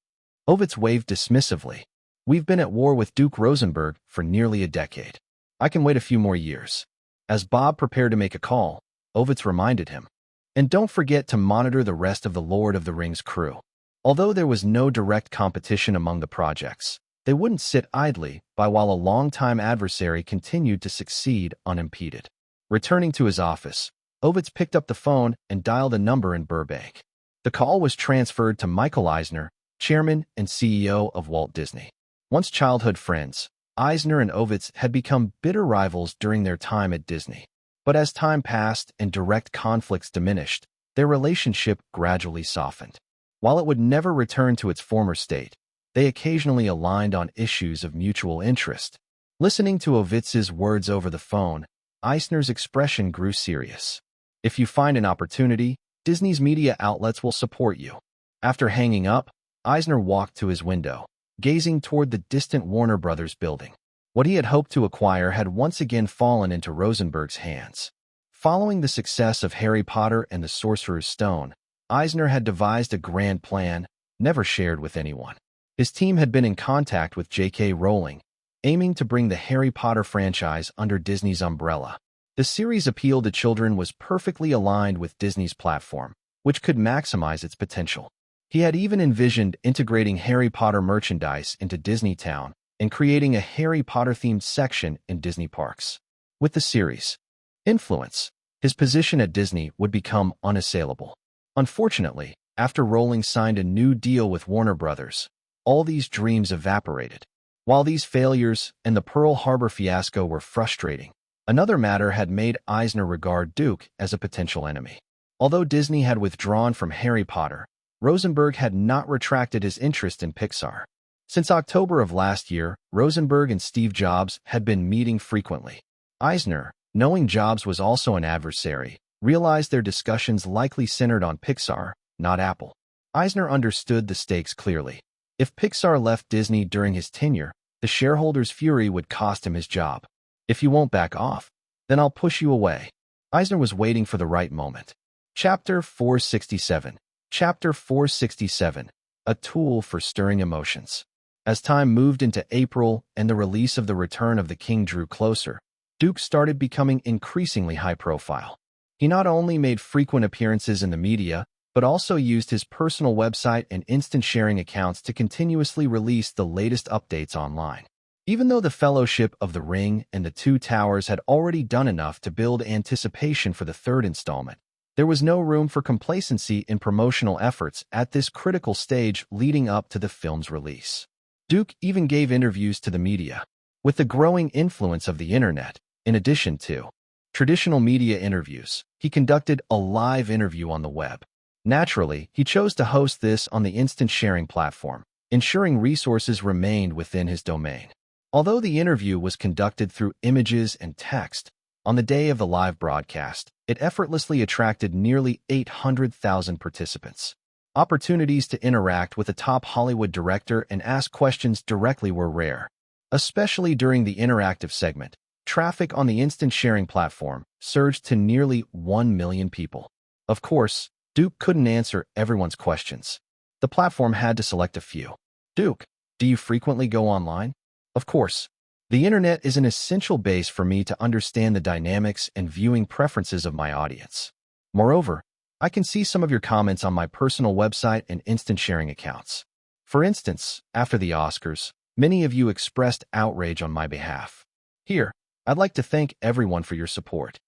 Ovitz waved dismissively. We've been at war with Duke Rosenberg for nearly a decade. I can wait a few more years. As Bob prepared to make a call, Ovitz reminded him. And don't forget to monitor the rest of the Lord of the Rings crew. Although there was no direct competition among the projects, they wouldn't sit idly by while a longtime adversary continued to succeed unimpeded. Returning to his office, Ovitz picked up the phone and dialed a number in Burbank. The call was transferred to Michael Eisner, chairman and CEO of Walt Disney. Once childhood friends, Eisner and Ovitz had become bitter rivals during their time at Disney. But as time passed and direct conflicts diminished, their relationship gradually softened. While it would never return to its former state, they occasionally aligned on issues of mutual interest. Listening to Ovitz's words over the phone, Eisner's expression grew serious. If you find an opportunity, Disney's media outlets will support you. After hanging up, Eisner walked to his window, gazing toward the distant Warner Brothers building. What he had hoped to acquire had once again fallen into Rosenberg's hands. Following the success of Harry Potter and the Sorcerer's Stone, Eisner had devised a grand plan, never shared with anyone. His team had been in contact with J.K. Rowling, aiming to bring the Harry Potter franchise under Disney's umbrella. The series' appeal to children was perfectly aligned with Disney's platform, which could maximize its potential. He had even envisioned integrating Harry Potter merchandise into Disneytown and creating a Harry Potter-themed section in Disney parks. With the series' influence, his position at Disney would become unassailable. Unfortunately, after Rowling signed a new deal with Warner Brothers, all these dreams evaporated. While these failures and the Pearl Harbor fiasco were frustrating, another matter had made Eisner regard Duke as a potential enemy. Although Disney had withdrawn from Harry Potter, Rosenberg had not retracted his interest in Pixar. Since October of last year, Rosenberg and Steve Jobs had been meeting frequently. Eisner, knowing Jobs was also an adversary, realized their discussions likely centered on Pixar, not Apple. Eisner understood the stakes clearly. If Pixar left Disney during his tenure, the shareholders' fury would cost him his job. If you won't back off, then I'll push you away. Eisner was waiting for the right moment. Chapter 467. Chapter 467. A tool for stirring emotions. As time moved into April and the release of The Return of the King drew closer, Duke started becoming increasingly high-profile. He not only made frequent appearances in the media, but also used his personal website and instant sharing accounts to continuously release the latest updates online. Even though the Fellowship of the Ring and the Two Towers had already done enough to build anticipation for the third installment, there was no room for complacency in promotional efforts at this critical stage leading up to the film's release. Duke even gave interviews to the media. With the growing influence of the internet, in addition to traditional media interviews, he conducted a live interview on the web. Naturally, he chose to host this on the instant sharing platform, ensuring resources remained within his domain. Although the interview was conducted through images and text, on the day of the live broadcast, it effortlessly attracted nearly 800,000 participants. Opportunities to interact with a top Hollywood director and ask questions directly were rare. Especially during the interactive segment, traffic on the instant sharing platform surged to nearly 1 million people. Of course, Duke couldn't answer everyone's questions. The platform had to select a few. Duke, do you frequently go online? Of course. The internet is an essential base for me to understand the dynamics and viewing preferences of my audience. Moreover, I can see some of your comments on my personal website and instant sharing accounts. For instance, after the Oscars, many of you expressed outrage on my behalf. Here, I'd like to thank everyone for your support.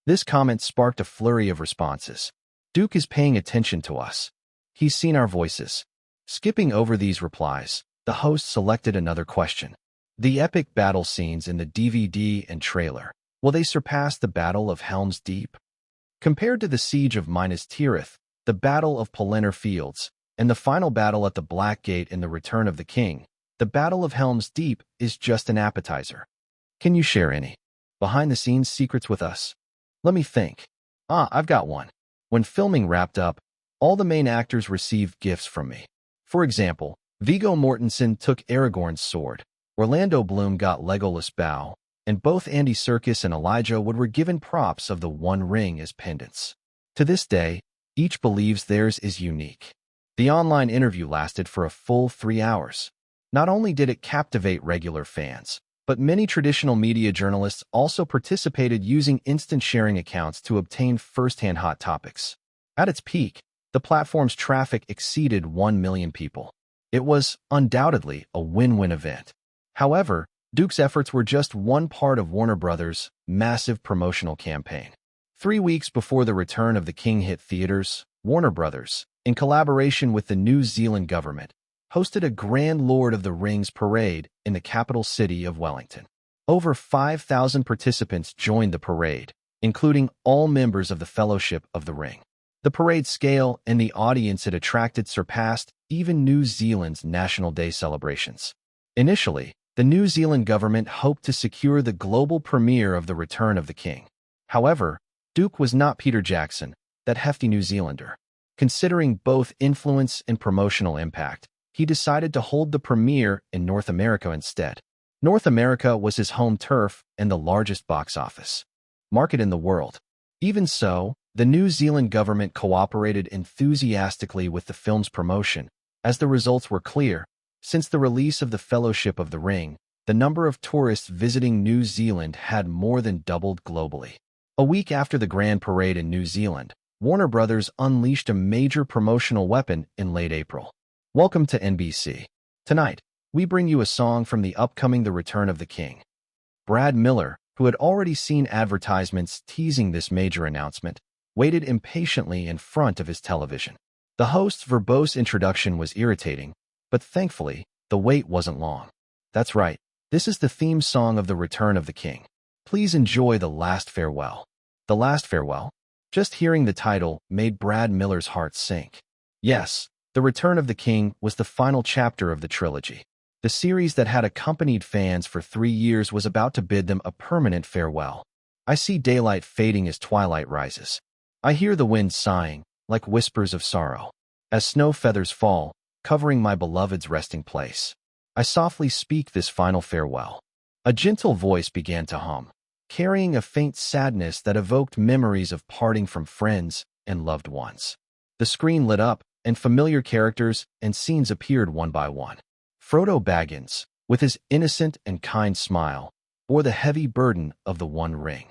This comment sparked a flurry of responses. Duke is paying attention to us. He's seen our voices. Skipping over these replies, The host selected another question. The epic battle scenes in the DVD and trailer. Will they surpass the Battle of Helm's Deep? Compared to the Siege of Minas Tirith, the Battle of Pelennor Fields, and the final battle at the Black Gate in The Return of the King, the Battle of Helm's Deep is just an appetizer. Can you share any behind-the-scenes secrets with us? Let me think. I've got one. When filming wrapped up, all the main actors received gifts from me. For example, Viggo Mortensen took Aragorn's sword, Orlando Bloom got Legolas' bow, and both Andy Serkis and Elijah Wood were given props of the One Ring as pendants. To this day, each believes theirs is unique. The online interview lasted for a full 3 hours. Not only did it captivate regular fans, but many traditional media journalists also participated using instant sharing accounts to obtain first-hand hot topics. At its peak, the platform's traffic exceeded 1 million people. It was undoubtedly a win-win event. However, Duke's efforts were just one part of Warner Brothers' massive promotional campaign. 3 weeks before The Return of the King hit theaters, Warner Brothers, in collaboration with the New Zealand government, hosted a Grand Lord of the Rings parade in the capital city of Wellington. Over 5,000 participants joined the parade, including all members of the Fellowship of the Ring. The parade scale and the audience it attracted surpassed even New Zealand's National Day celebrations. Initially, the New Zealand government hoped to secure the global premiere of The Return of the King. However, Duke was not Peter Jackson, that hefty New Zealander. Considering both influence and promotional impact, he decided to hold the premiere in North America instead. North America was his home turf and the largest box office market in the world. Even so, the New Zealand government cooperated enthusiastically with the film's promotion, as the results were clear. Since the release of The Fellowship of the Ring, the number of tourists visiting New Zealand had more than doubled globally. A week after the Grand Parade in New Zealand, Warner Brothers unleashed a major promotional weapon in late April. Welcome to NBC. Tonight, we bring you a song from the upcoming The Return of the King. Brad Miller, who had already seen advertisements teasing this major announcement, waited impatiently in front of his television. The host's verbose introduction was irritating, but thankfully, the wait wasn't long. That's right, this is the theme song of The Return of the King. Please enjoy The Last Farewell. The Last Farewell? Just hearing the title made Brad Miller's heart sink. Yes, The Return of the King was the final chapter of the trilogy. The series that had accompanied fans for 3 years was about to bid them a permanent farewell. I see daylight fading as twilight rises. I hear the wind sighing, like whispers of sorrow. As snow feathers fall, covering my beloved's resting place, I softly speak this final farewell. A gentle voice began to hum, carrying a faint sadness that evoked memories of parting from friends and loved ones. The screen lit up, and familiar characters and scenes appeared one by one. Frodo Baggins, with his innocent and kind smile, bore the heavy burden of the One Ring,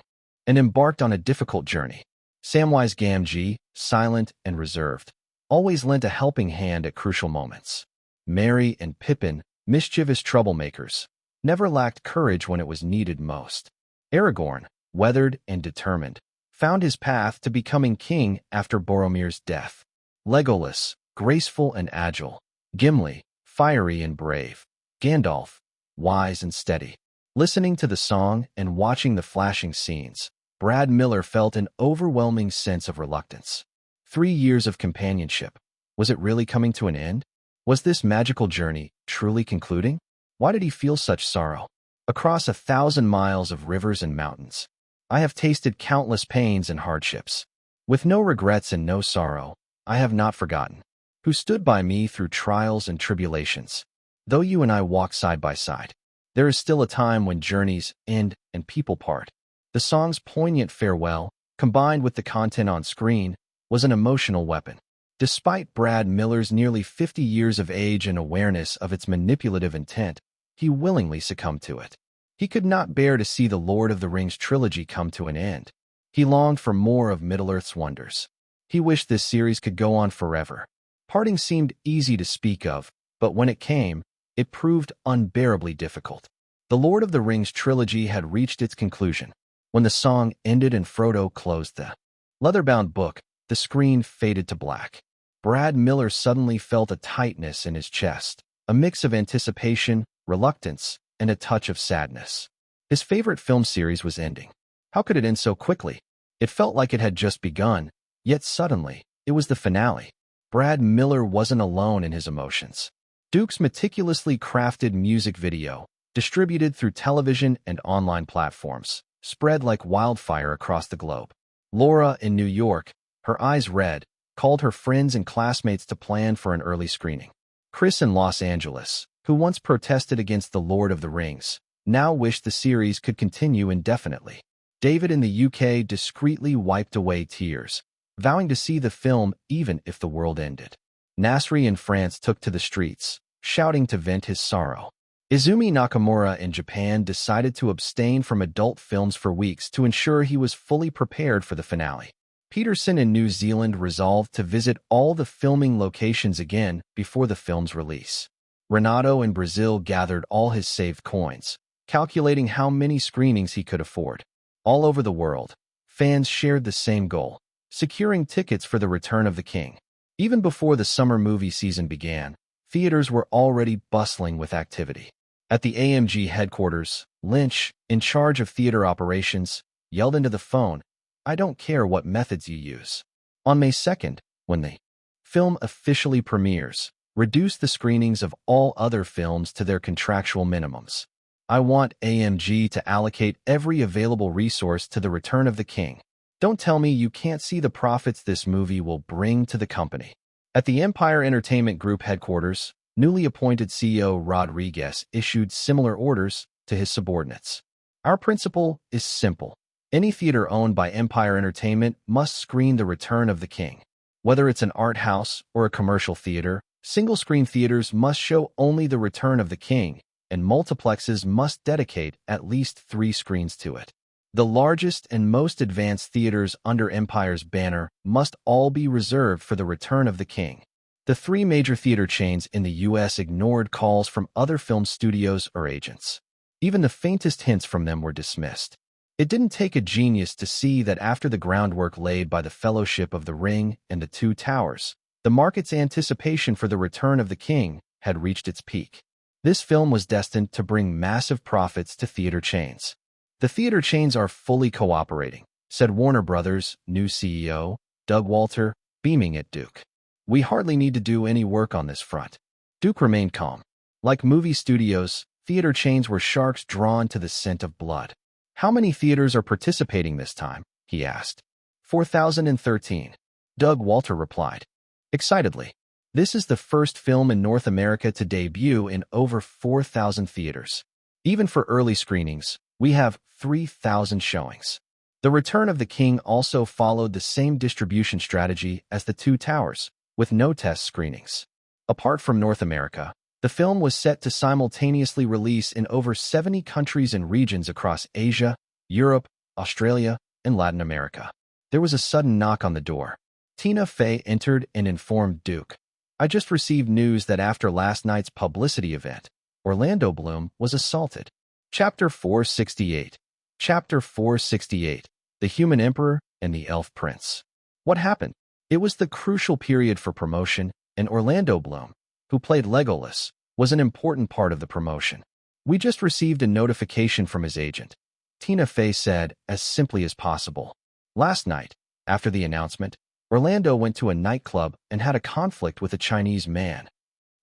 and embarked on a difficult journey. Samwise Gamgee, silent and reserved, always lent a helping hand at crucial moments. Merry and Pippin, mischievous troublemakers, never lacked courage when it was needed most. Aragorn, weathered and determined, found his path to becoming king after Boromir's death. Legolas, graceful and agile. Gimli, fiery and brave. Gandalf, wise and steady. Listening to the song and watching the flashing scenes, Brad Miller felt an overwhelming sense of reluctance. 3 years of companionship. Was it really coming to an end? Was this magical journey truly concluding? Why did he feel such sorrow? Across 1,000 miles of rivers and mountains, I have tasted countless pains and hardships. With no regrets and no sorrow, I have not forgotten who stood by me through trials and tribulations. Though you and I walk side by side, there is still a time when journeys end and people part. The song's poignant farewell, combined with the content on screen, was an emotional weapon. Despite Brad Miller's nearly 50 years of age and awareness of its manipulative intent, he willingly succumbed to it. He could not bear to see the Lord of the Rings trilogy come to an end. He longed for more of Middle-earth's wonders. He wished this series could go on forever. Parting seemed easy to speak of, but when it came, it proved unbearably difficult. The Lord of the Rings trilogy had reached its conclusion. When the song ended and Frodo closed the leather-bound book, the screen faded to black. Brad Miller suddenly felt a tightness in his chest, a mix of anticipation, reluctance, and a touch of sadness. His favorite film series was ending. How could it end so quickly? It felt like it had just begun, yet suddenly, it was the finale. Brad Miller wasn't alone in his emotions. Duke's meticulously crafted music video, distributed through television and online platforms, spread like wildfire across the globe. Laura in New York, her eyes red, called her friends and classmates to plan for an early screening. Chris in Los Angeles, who once protested against The Lord of the Rings, now wished the series could continue indefinitely. David in the UK discreetly wiped away tears, vowing to see the film even if the world ended. Nasri in France took to the streets, shouting to vent his sorrow. Izumi Nakamura in Japan decided to abstain from adult films for weeks to ensure he was fully prepared for the finale. Peterson in New Zealand resolved to visit all the filming locations again before the film's release. Renato in Brazil gathered all his saved coins, calculating how many screenings he could afford. All over the world, fans shared the same goal, securing tickets for the Return of the King. Even before the summer movie season began, theaters were already bustling with activity. At the AMG headquarters, Lynch, in charge of theater operations, yelled into the phone, "I don't care what methods you use." On May 2nd, when the film officially premieres, reduce the screenings of all other films to their contractual minimums. "I want AMG to allocate every available resource to the Return of the King. Don't tell me you can't see the profits this movie will bring to the company." At the Empire Entertainment Group headquarters, newly appointed CEO Rodriguez issued similar orders to his subordinates. "Our principle is simple. Any theater owned by Empire Entertainment must screen The Return of the King. Whether it's an art house or a commercial theater, single-screen theaters must show only The Return of the King, and multiplexes must dedicate at least 3 screens to it. The largest and most advanced theaters under Empire's banner must all be reserved for The Return of the King." The 3 major theater chains in the U.S. ignored calls from other film studios or agents. Even the faintest hints from them were dismissed. It didn't take a genius to see that after the groundwork laid by the Fellowship of the Ring and the Two Towers, the market's anticipation for The Return of the King had reached its peak. This film was destined to bring massive profits to theater chains. "The theater chains are fully cooperating," said Warner Brothers' new CEO, Doug Walter, beaming at Duke. "We hardly need to do any work on this front." Duke remained calm. Like movie studios, theater chains were sharks drawn to the scent of blood. "How many theaters are participating this time?" he asked. 4,013. Doug Walter replied, excitedly. "This is the first film in North America to debut in over 4,000 theaters. Even for early screenings, we have 3,000 showings." The Return of the King also followed the same distribution strategy as The Two Towers, with no test screenings. Apart from North America, the film was set to simultaneously release in over 70 countries and regions across Asia, Europe, Australia, and Latin America. There was a sudden knock on the door. Tina Fey entered and informed Duke, "I just received news that after last night's publicity event, Orlando Bloom was assaulted." Chapter 468. Chapter 468. The Human Emperor and the Elf Prince. What happened? It was the crucial period for promotion, and Orlando Bloom, who played Legolas, was an important part of the promotion. "We just received a notification from his agent," Tina Fey said as simply as possible. "Last night, after the announcement, Orlando went to a nightclub and had a conflict with a Chinese man."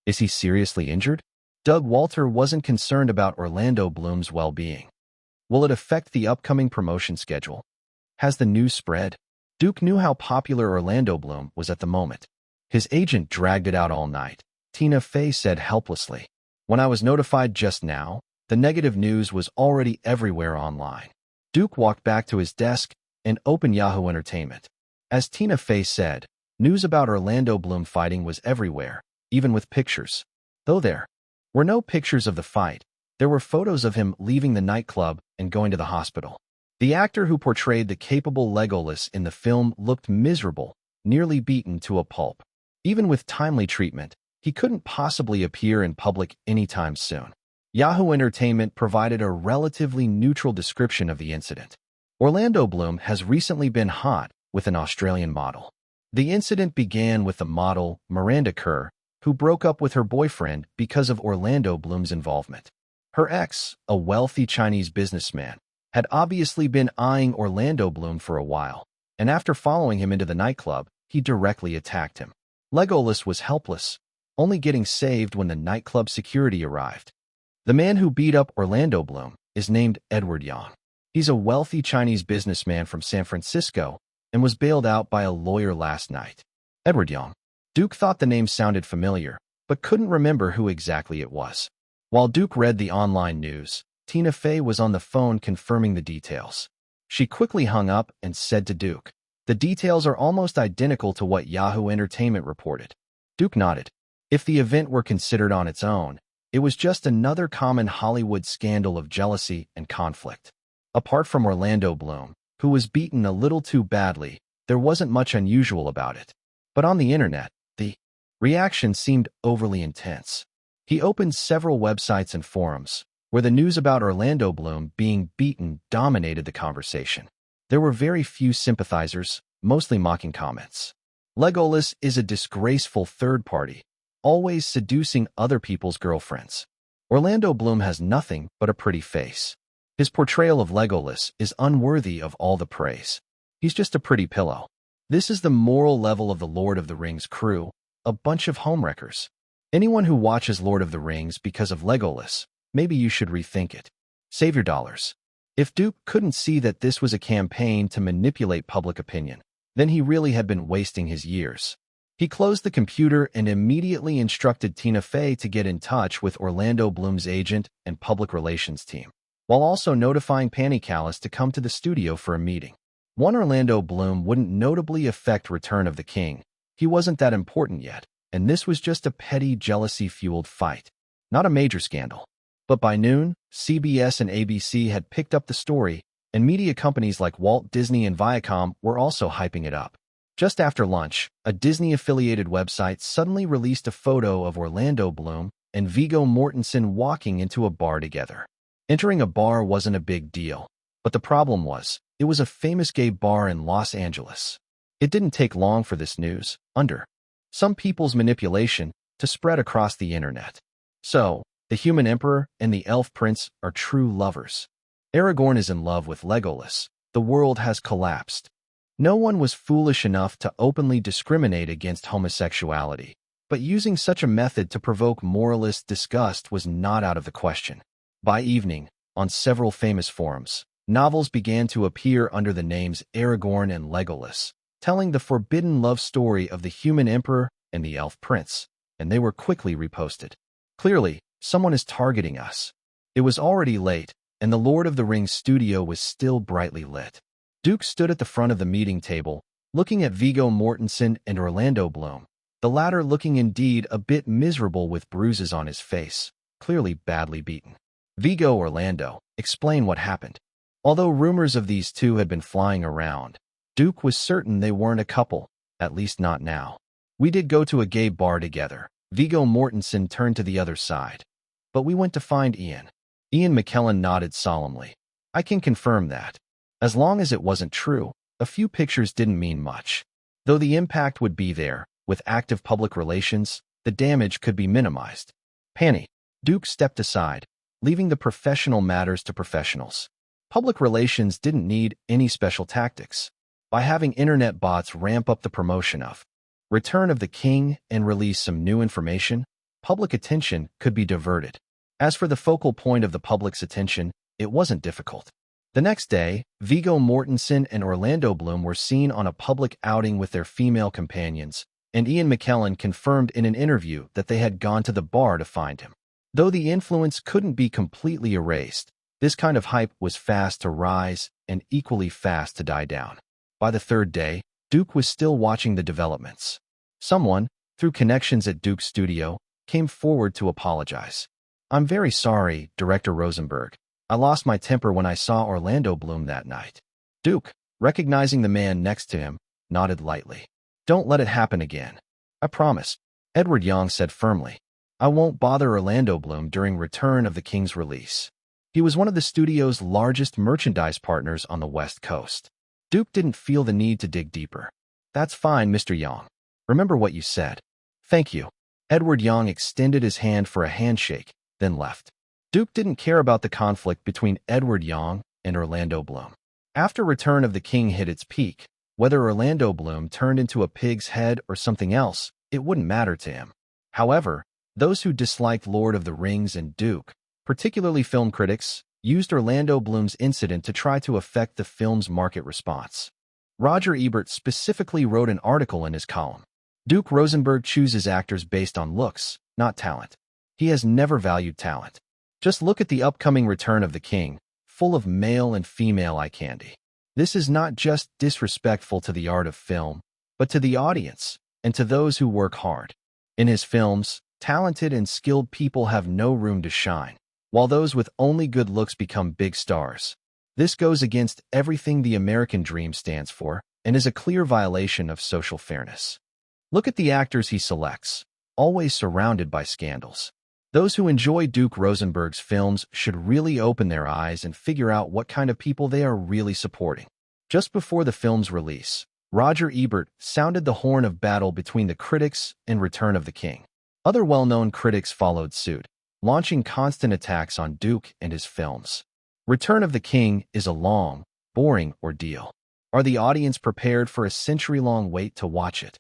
"Is he seriously injured?" Doug Walter wasn't concerned about Orlando Bloom's well-being. "Will it affect the upcoming promotion schedule? Has the news spread?" Duke knew how popular Orlando Bloom was at the moment. "His agent dragged it out all night," Tina Fey said helplessly. "When I was notified just now, the negative news was already everywhere online." Duke walked back to his desk and opened Yahoo Entertainment. As Tina Fey said, news about Orlando Bloom fighting was everywhere, even with pictures. Though there were no pictures of the fight, there were photos of him leaving the nightclub and going to the hospital. The actor who portrayed the capable Legolas in the film looked miserable, nearly beaten to a pulp. Even with timely treatment, he couldn't possibly appear in public anytime soon. Yahoo Entertainment provided a relatively neutral description of the incident. Orlando Bloom has recently been hot with an Australian model. The incident began with the model, Miranda Kerr, who broke up with her boyfriend because of Orlando Bloom's involvement. Her ex, a wealthy Chinese businessman, had obviously been eyeing Orlando Bloom for a while, and after following him into the nightclub, he directly attacked him. Legolas was helpless, only getting saved when the nightclub security arrived. The man who beat up Orlando Bloom is named Edward Yang. He's a wealthy Chinese businessman from San Francisco and was bailed out by a lawyer last night. Edward Yang. Duke thought the name sounded familiar, but couldn't remember who exactly it was. While Duke read the online news, Tina Fey was on the phone confirming the details. She quickly hung up and said to Duke, "The details are almost identical to what Yahoo Entertainment reported." Duke nodded. If the event were considered on its own, it was just another common Hollywood scandal of jealousy and conflict. Apart from Orlando Bloom, who was beaten a little too badly, there wasn't much unusual about it. But on the internet, the reaction seemed overly intense. He opened several websites and forums, where the news about Orlando Bloom being beaten dominated the conversation. There were very few sympathizers, mostly mocking comments. Legolas is a disgraceful third party, always seducing other people's girlfriends. Orlando Bloom has nothing but a pretty face. His portrayal of Legolas is unworthy of all the praise. He's just a pretty pillow. This is the moral level of the Lord of the Rings crew, a bunch of homewreckers. Anyone who watches Lord of the Rings because of Legolas, maybe you should rethink it. Save your dollars. If Duke couldn't see that this was a campaign to manipulate public opinion, then he really had been wasting his years. He closed the computer and immediately instructed Tina Fey to get in touch with Orlando Bloom's agent and public relations team, while also notifying Panny Callis to come to the studio for a meeting. One Orlando Bloom wouldn't notably affect Return of the King. He wasn't that important yet, and this was just a petty jealousy-fueled fight, not a major scandal. But by noon, CBS and ABC had picked up the story, and media companies like Walt Disney and Viacom were also hyping it up. Just after lunch, a Disney-affiliated website suddenly released a photo of Orlando Bloom and Viggo Mortensen walking into a bar together. Entering a bar wasn't a big deal, but the problem was, it was a famous gay bar in Los Angeles. It didn't take long for this news, under some people's manipulation, to spread across the internet. So, the human emperor and the elf prince are true lovers. Aragorn is in love with Legolas. The world has collapsed. No one was foolish enough to openly discriminate against homosexuality, but using such a method to provoke moralist disgust was not out of the question. By evening, on several famous forums, novels began to appear under the names Aragorn and Legolas, telling the forbidden love story of the human emperor and the elf prince, and they were quickly reposted. Clearly, someone is targeting us. It was already late, and the Lord of the Rings studio was still brightly lit. Duke stood at the front of the meeting table, looking at Viggo Mortensen and Orlando Bloom, the latter looking indeed a bit miserable with bruises on his face, clearly badly beaten. Viggo, Orlando, explain what happened. Although rumors of these two had been flying around, Duke was certain they weren't a couple, at least not now. We did go to a gay bar together. Viggo Mortensen turned to the other side. But we went to find Ian. Ian McKellen nodded solemnly. I can confirm that. As long as it wasn't true, a few pictures didn't mean much. Though the impact would be there, with active public relations, the damage could be minimized. Panny. Duke stepped aside, leaving the professional matters to professionals. Public relations didn't need any special tactics. By having internet bots ramp up the promotion of Return of the King and release some new information, public attention could be diverted. As for the focal point of the public's attention, it wasn't difficult. The next day, Viggo Mortensen and Orlando Bloom were seen on a public outing with their female companions, and Ian McKellen confirmed in an interview that they had gone to the bar to find him. Though the influence couldn't be completely erased, this kind of hype was fast to rise and equally fast to die down. By the third day, Duke was still watching the developments. Someone, through connections at Duke's studio, came forward to apologize. I'm very sorry, Director Rosenberg. I lost my temper when I saw Orlando Bloom that night. Duke, recognizing the man next to him, nodded lightly. Don't let it happen again. I promise, Edward Yang said firmly. I won't bother Orlando Bloom during Return of the King's release. He was one of the studio's largest merchandise partners on the West Coast. Duke didn't feel the need to dig deeper. That's fine, Mr. Yang. Remember what you said. Thank you. Edward Yang extended his hand for a handshake, then left. Duke didn't care about the conflict between Edward Yang and Orlando Bloom. After Return of the King hit its peak, whether Orlando Bloom turned into a pig's head or something else, it wouldn't matter to him. However, those who disliked Lord of the Rings and Duke, particularly film critics, used Orlando Bloom's incident to try to affect the film's market response. Roger Ebert specifically wrote an article in his column. Duke Rosenberg chooses actors based on looks, not talent. He has never valued talent. Just look at the upcoming Return of the King, full of male and female eye candy. This is not just disrespectful to the art of film, but to the audience and to those who work hard. In his films, talented and skilled people have no room to shine, while those with only good looks become big stars. This goes against everything the American dream stands for and is a clear violation of social fairness. Look at the actors he selects, always surrounded by scandals. Those who enjoy Duke Rosenberg's films should really open their eyes and figure out what kind of people they are really supporting. Just before the film's release, Roger Ebert sounded the horn of battle between the critics and Return of the King. Other well-known critics followed suit, launching constant attacks on Duke and his films. Return of the King is a long, boring ordeal. Are the audience prepared for a century-long wait to watch it?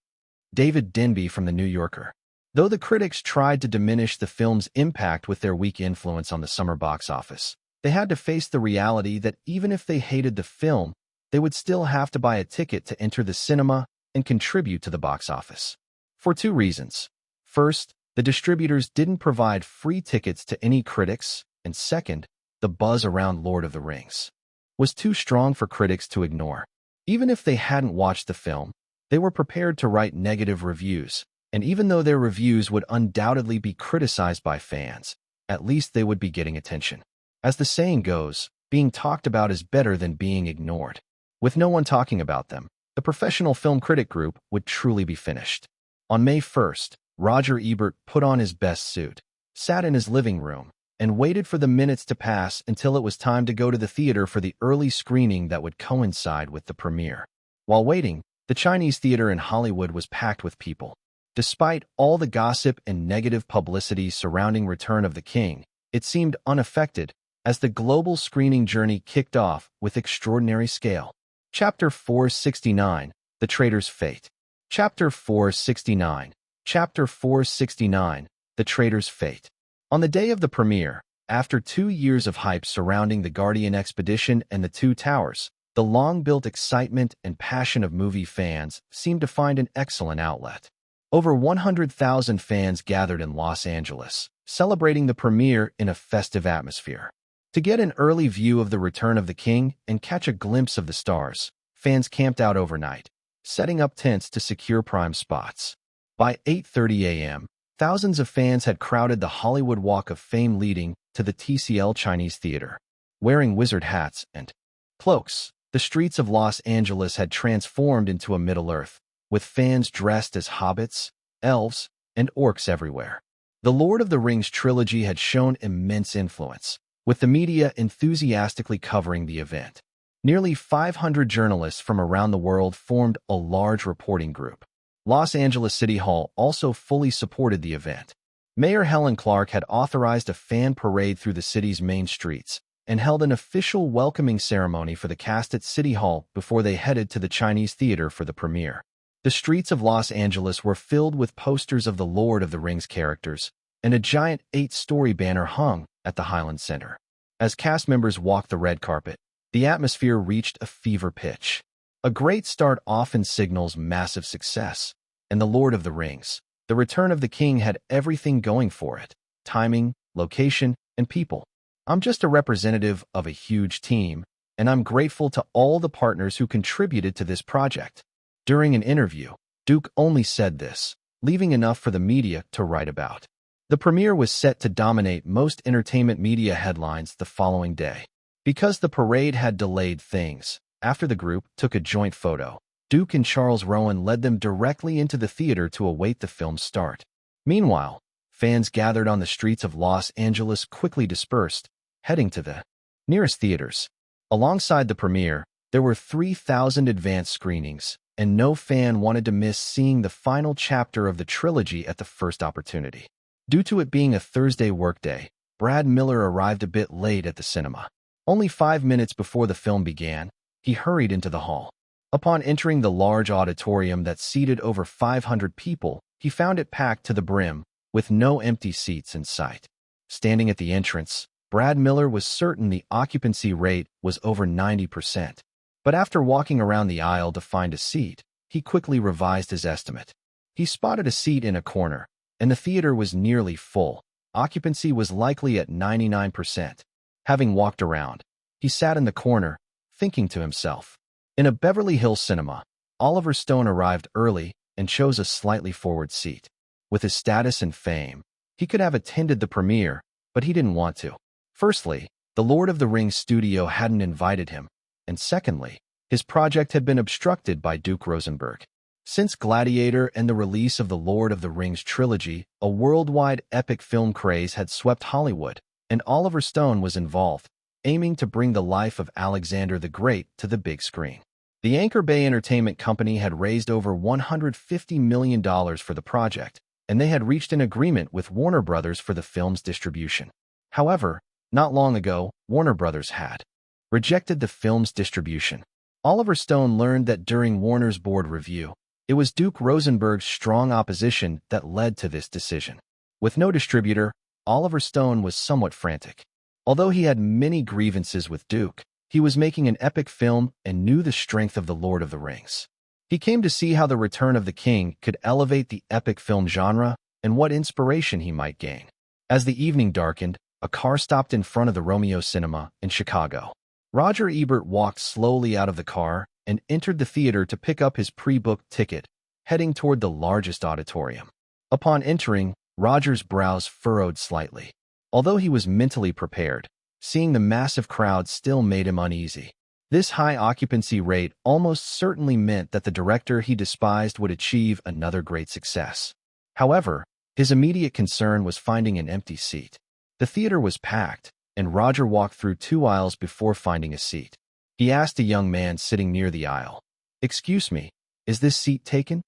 David Denby from The New Yorker. Though the critics tried to diminish the film's impact with their weak influence on the summer box office, they had to face the reality that even if they hated the film, they would still have to buy a ticket to enter the cinema and contribute to the box office. For two reasons. First, the distributors didn't provide free tickets to any critics, and second, the buzz around Lord of the Rings was too strong for critics to ignore. Even if they hadn't watched the film, they were prepared to write negative reviews, and even though their reviews would undoubtedly be criticized by fans, at least they would be getting attention. As the saying goes, being talked about is better than being ignored. With no one talking about them, the professional film critic group would truly be finished. On May 1st, Roger Ebert put on his best suit, sat in his living room, and waited for the minutes to pass until it was time to go to the theater for the early screening that would coincide with the premiere. While waiting, the Chinese theater in Hollywood was packed with people. Despite all the gossip and negative publicity surrounding Return of the King, it seemed unaffected as the global screening journey kicked off with extraordinary scale. Chapter 469, The Traitor's Fate. Chapter 469. Chapter 469, The Traitor's Fate. On the day of the premiere, after 2 years of hype surrounding the Guardian expedition and the Two Towers, the long-built excitement and passion of movie fans seemed to find an excellent outlet. Over 100,000 fans gathered in Los Angeles, celebrating the premiere in a festive atmosphere. To get an early view of the Return of the King and catch a glimpse of the stars, fans camped out overnight, setting up tents to secure prime spots. By 8:30 a.m., thousands of fans had crowded the Hollywood Walk of Fame leading to the TCL Chinese Theater. Wearing wizard hats and cloaks, the streets of Los Angeles had transformed into a Middle-earth, with fans dressed as hobbits, elves, and orcs everywhere. The Lord of the Rings trilogy had shown immense influence, with the media enthusiastically covering the event. Nearly 500 journalists from around the world formed a large reporting group. Los Angeles City Hall also fully supported the event. Mayor Helen Clark had authorized a fan parade through the city's main streets and held an official welcoming ceremony for the cast at City Hall before they headed to the Chinese Theater for the premiere. The streets of Los Angeles were filled with posters of the Lord of the Rings characters, and a giant 8-story banner hung at the Highland Center. As cast members walked the red carpet, the atmosphere reached a fever pitch. A great start often signals massive success, and The Lord of the Rings, The Return of the King had everything going for it: timing, location, and people. I'm just a representative of a huge team, and I'm grateful to all the partners who contributed to this project. During an interview, Duke only said this, leaving enough for the media to write about. The premiere was set to dominate most entertainment media headlines the following day. Because the parade had delayed things, after the group took a joint photo, Duke and Charles Rowan led them directly into the theater to await the film's start. Meanwhile, fans gathered on the streets of Los Angeles quickly dispersed, heading to the nearest theaters. Alongside the premiere, there were 3,000 advanced screenings, and no fan wanted to miss seeing the final chapter of the trilogy at the first opportunity. Due to it being a Thursday workday, Brad Miller arrived a bit late at the cinema. Only 5 minutes before the film began, he hurried into the hall. Upon entering the large auditorium that seated over 500 people, he found it packed to the brim, with no empty seats in sight. Standing at the entrance, Brad Miller was certain the occupancy rate was over 90%. But after walking around the aisle to find a seat, he quickly revised his estimate. He spotted a seat in a corner, and the theater was nearly full. Occupancy was likely at 99%. Having walked around, he sat in the corner, thinking to himself. In a Beverly Hills cinema, Oliver Stone arrived early and chose a slightly forward seat. With his status and fame, he could have attended the premiere, but he didn't want to. Firstly, the Lord of the Rings studio hadn't invited him, and secondly, his project had been obstructed by Duke Rosenberg. Since Gladiator and the release of the Lord of the Rings trilogy, a worldwide epic film craze had swept Hollywood, and Oliver Stone was involved, aiming to bring the life of Alexander the Great to the big screen. The Anchor Bay Entertainment Company had raised over $150 million for the project, and they had reached an agreement with Warner Brothers for the film's distribution. However, not long ago, Warner Brothers had rejected the film's distribution. Oliver Stone learned that during Warner's board review, it was Duke Rosenberg's strong opposition that led to this decision. With no distributor, Oliver Stone was somewhat frantic. Although he had many grievances with Duke, he was making an epic film and knew the strength of the Lord of the Rings. He came to see how the Return of the King could elevate the epic film genre and what inspiration he might gain. As the evening darkened, a car stopped in front of the Romeo Cinema in Chicago. Roger Ebert walked slowly out of the car and entered the theater to pick up his pre-booked ticket, heading toward the largest auditorium. Upon entering, Roger's brows furrowed slightly. Although he was mentally prepared, seeing the massive crowd still made him uneasy. This high occupancy rate almost certainly meant that the director he despised would achieve another great success. However, his immediate concern was finding an empty seat. The theater was packed, and Roger walked through 2 aisles before finding a seat. He asked a young man sitting near the aisle, "Excuse me, is this seat taken?"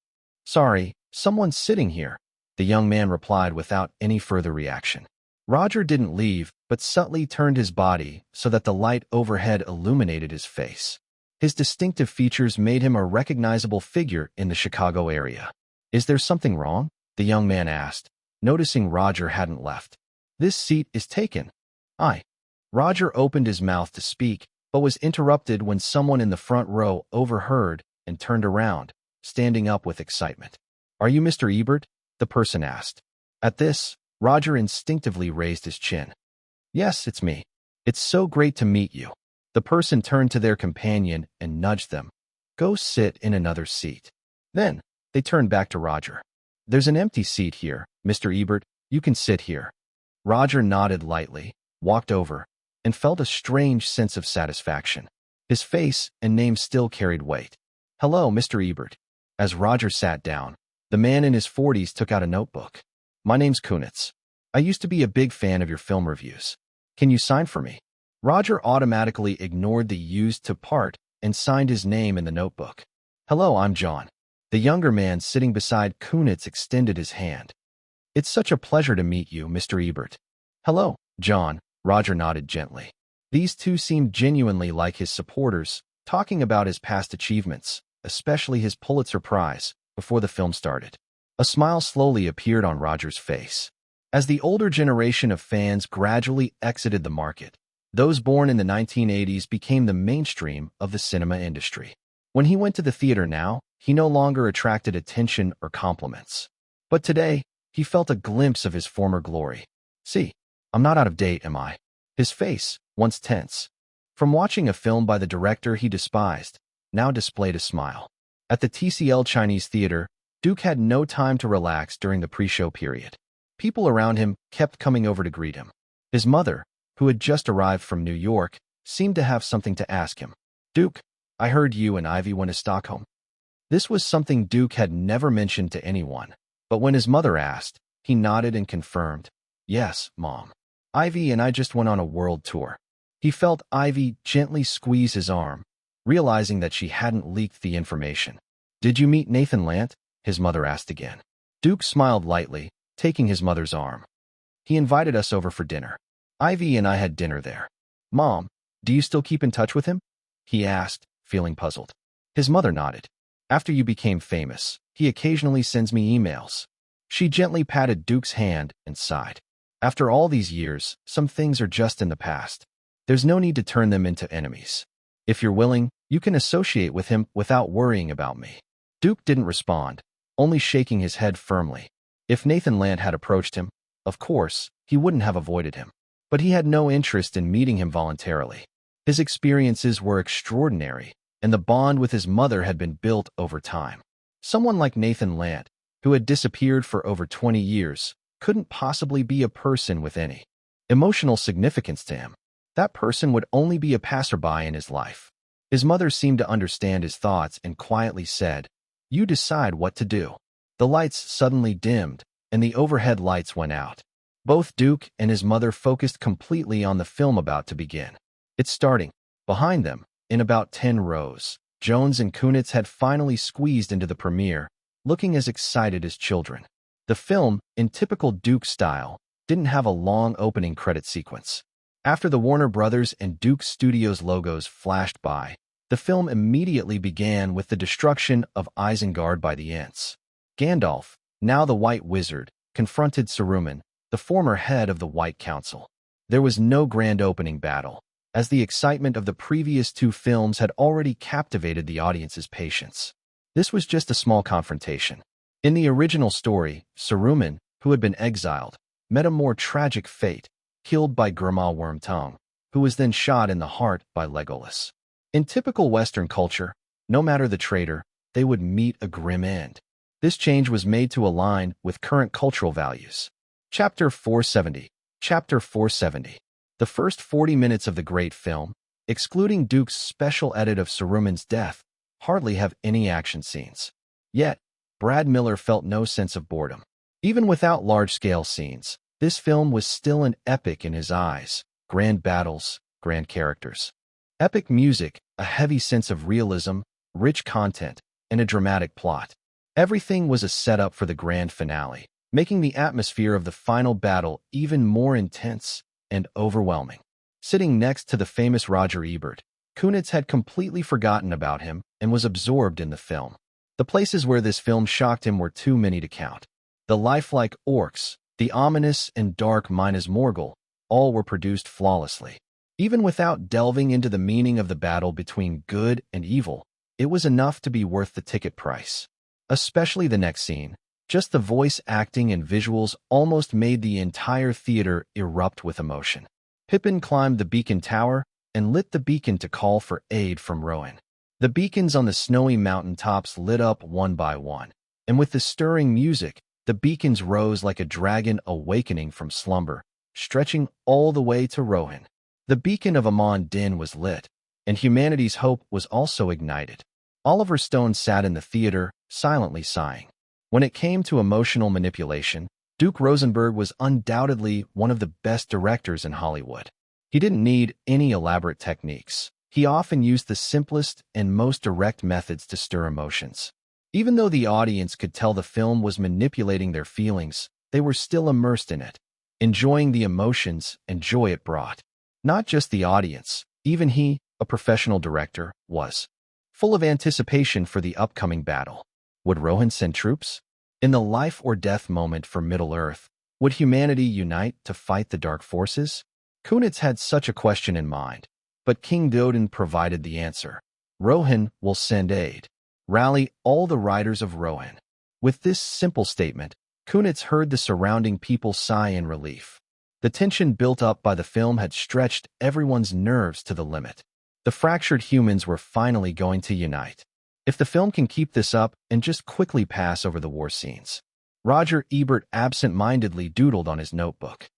"Sorry, someone's sitting here," the young man replied without any further reaction. Roger didn't leave, but subtly turned his body so that the light overhead illuminated his face. His distinctive features made him a recognizable figure in the Chicago area. "Is there something wrong?" the young man asked, noticing Roger hadn't left. "This seat is taken." Roger opened his mouth to speak, but was interrupted when someone in the front row overheard and turned around, standing up with excitement. "Are you Mr. Ebert?" the person asked. At this, Roger instinctively raised his chin. "Yes, it's me. It's so great to meet you." The person turned to their companion and nudged them. "Go sit in another seat." Then, they turned back to Roger. "There's an empty seat here, Mr. Ebert. You can sit here." Roger nodded lightly, walked over, and felt a strange sense of satisfaction. His face and name still carried weight. "Hello, Mr. Ebert." As Roger sat down, the man in his 40s took out a notebook. "My name's Kunitz. I used to be a big fan of your film reviews. Can you sign for me?" Roger automatically ignored the used to part and signed his name in the notebook. "Hello, I'm John." The younger man sitting beside Kunitz extended his hand. "It's such a pleasure to meet you, Mr. Ebert." "Hello, John," Roger nodded gently. These two seemed genuinely like his supporters, talking about his past achievements, especially his Pulitzer Prize, before the film started. A smile slowly appeared on Roger's face. As the older generation of fans gradually exited the market, those born in the 1980s became the mainstream of the cinema industry. When he went to the theater now, he no longer attracted attention or compliments. But today, he felt a glimpse of his former glory. "See, I'm not out of date, am I?" His face, once tense, from watching a film by the director he despised, now displayed a smile. At the TCL Chinese Theater, Duke had no time to relax during the pre-show period. People around him kept coming over to greet him. His mother, who had just arrived from New York, seemed to have something to ask him. "Duke, I heard you and Ivy went to Stockholm." This was something Duke had never mentioned to anyone, but when his mother asked, he nodded and confirmed, "Yes, Mom. Ivy and I just went on a world tour." He felt Ivy gently squeeze his arm, realizing that she hadn't leaked the information. "Did you meet Nathan Lant?" his mother asked again. Duke smiled lightly, taking his mother's arm. "He invited us over for dinner. Ivy and I had dinner there." "Mom, do you still keep in touch with him?" he asked, feeling puzzled. His mother nodded. "After you became famous, he occasionally sends me emails." She gently patted Duke's hand and sighed. "After all these years, some things are just in the past. There's no need to turn them into enemies. If you're willing, you can associate with him without worrying about me." Duke didn't respond, only shaking his head firmly. If Nathan Lant had approached him, of course, he wouldn't have avoided him. But he had no interest in meeting him voluntarily. His experiences were extraordinary, and the bond with his mother had been built over time. Someone like Nathan Lant, who had disappeared for over 20 years, couldn't possibly be a person with any emotional significance to him. That person would only be a passerby in his life. His mother seemed to understand his thoughts and quietly said, "You decide what to do." The lights suddenly dimmed, and the overhead lights went out. Both Duke and his mother focused completely on the film about to begin. It's starting. Behind them, in about 10 rows, Jones and Kunitz had finally squeezed into the premiere, looking as excited as children. The film, in typical Duke style, didn't have a long opening credit sequence. After the Warner Brothers and Duke Studios logos flashed by, the film immediately began with the destruction of Isengard by the Ents. Gandalf, now the White Wizard, confronted Saruman, the former head of the White Council. There was no grand opening battle, as the excitement of the previous two films had already captivated the audience's patience. This was just a small confrontation. In the original story, Saruman, who had been exiled, met a more tragic fate, killed by Grima Wormtongue, who was then shot in the heart by Legolas. In typical Western culture, no matter the traitor, they would meet a grim end. This change was made to align with current cultural values. Chapter 470. Chapter 470. The first 40 minutes of the great film, excluding Duke's special edit of Saruman's death, hardly have any action scenes. Yet, Brad Miller felt no sense of boredom. Even without large-scale scenes, this film was still an epic in his eyes. Grand battles, grand characters. Epic music, a heavy sense of realism, rich content, and a dramatic plot. Everything was a setup for the grand finale, making the atmosphere of the final battle even more intense and overwhelming. Sitting next to the famous Roger Ebert, Kunitz had completely forgotten about him and was absorbed in the film. The places where this film shocked him were too many to count. The lifelike orcs, the ominous and dark Minas Morgul, all were produced flawlessly. Even without delving into the meaning of the battle between good and evil, it was enough to be worth the ticket price. Especially the next scene. Just the voice acting and visuals almost made the entire theater erupt with emotion. Pippin climbed the beacon tower and lit the beacon to call for aid from Rohan. The beacons on the snowy mountain tops lit up one by one, and with the stirring music, the beacons rose like a dragon awakening from slumber, stretching all the way to Rohan. The beacon of Amon Din was lit, and humanity's hope was also ignited. Oliver Stone sat in the theater, silently sighing. When it came to emotional manipulation, Duke Rosenberg was undoubtedly one of the best directors in Hollywood. He didn't need any elaborate techniques. He often used the simplest and most direct methods to stir emotions. Even though the audience could tell the film was manipulating their feelings, they were still immersed in it, enjoying the emotions and joy it brought. Not just the audience, even he, a professional director, was full of anticipation for the upcoming battle. Would Rohan send troops? In the life-or-death moment for Middle-earth, would humanity unite to fight the dark forces? Kunitz had such a question in mind, but King Dodin provided the answer. Rohan will send aid. Rally all the riders of Rohan. With this simple statement, Kunitz heard the surrounding people sigh in relief. The tension built up by the film had stretched everyone's nerves to the limit. The fractured humans were finally going to unite. If the film can keep this up and just quickly pass over the war scenes. Roger Ebert absent-mindedly doodled on his notebook.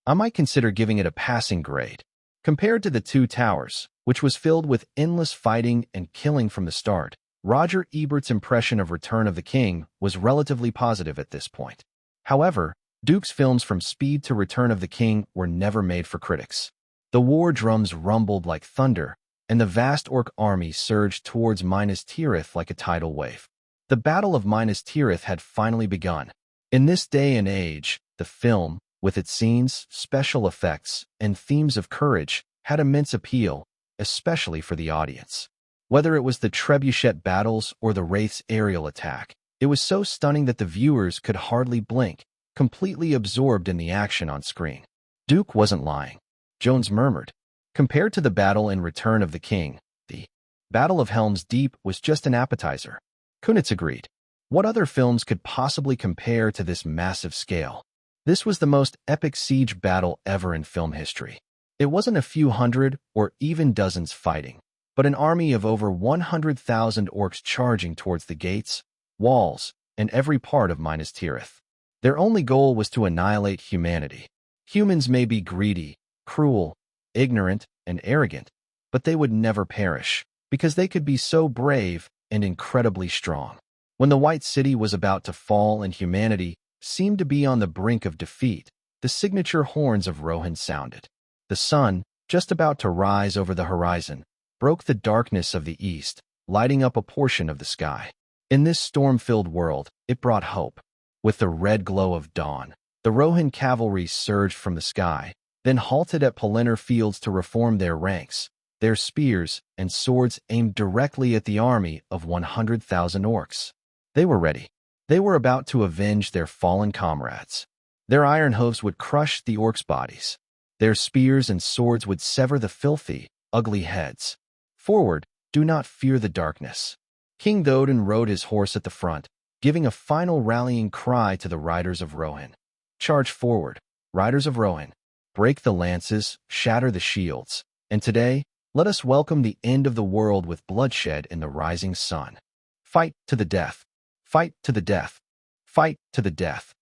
I might consider giving it a passing grade. Compared to The Two Towers, which was filled with endless fighting and killing from the start, Roger Ebert's impression of Return of the King was relatively positive at this point. However, Duke's films from Speed to Return of the King were never made for critics. The war drums rumbled like thunder, and the vast orc army surged towards Minas Tirith like a tidal wave. The Battle of Minas Tirith had finally begun. In this day and age, the film, with its scenes, special effects, and themes of courage, had immense appeal, especially for the audience. Whether it was the trebuchet battles or the Wraith's aerial attack, it was so stunning that the viewers could hardly blink, completely absorbed in the action on screen. Duke wasn't lying. Jones murmured. Compared to the battle in Return of the King, the Battle of Helm's Deep was just an appetizer. Kunitz agreed. What other films could possibly compare to this massive scale? This was the most epic siege battle ever in film history. It wasn't a few hundred or even dozens fighting, but an army of over 100,000 orcs charging towards the gates, walls, and every part of Minas Tirith. Their only goal was to annihilate humanity. Humans may be greedy, cruel, ignorant, and arrogant, but they would never perish, because they could be so brave and incredibly strong. When the White City was about to fall and humanity seemed to be on the brink of defeat, the signature horns of Rohan sounded. The sun, just about to rise over the horizon, broke the darkness of the east, lighting up a portion of the sky. In this storm-filled world, it brought hope. With the red glow of dawn, the Rohan cavalry surged from the sky, then halted at Pelennor fields to reform their ranks, their spears and swords aimed directly at the army of 100,000 orcs. They were ready. They were about to avenge their fallen comrades. Their iron hooves would crush the orcs' bodies. Their spears and swords would sever the filthy, ugly heads. Forward, do not fear the darkness. King Theoden rode his horse at the front, giving a final rallying cry to the riders of Rohan. Charge forward, riders of Rohan. Break the lances, shatter the shields. And today, let us welcome the end of the world with bloodshed in the rising sun. Fight to the death. Fight to the death. Fight to the death.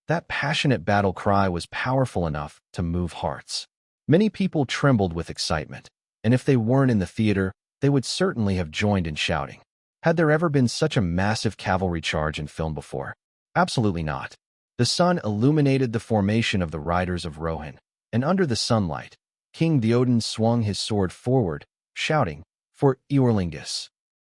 That passionate battle cry was powerful enough to move hearts. Many people trembled with excitement, and if they weren't in the theater, they would certainly have joined in shouting. Had there ever been such a massive cavalry charge in film before? Absolutely not. The sun illuminated the formation of the riders of Rohan, and under the sunlight, King Theoden swung his sword forward, shouting, "For Eorlingus."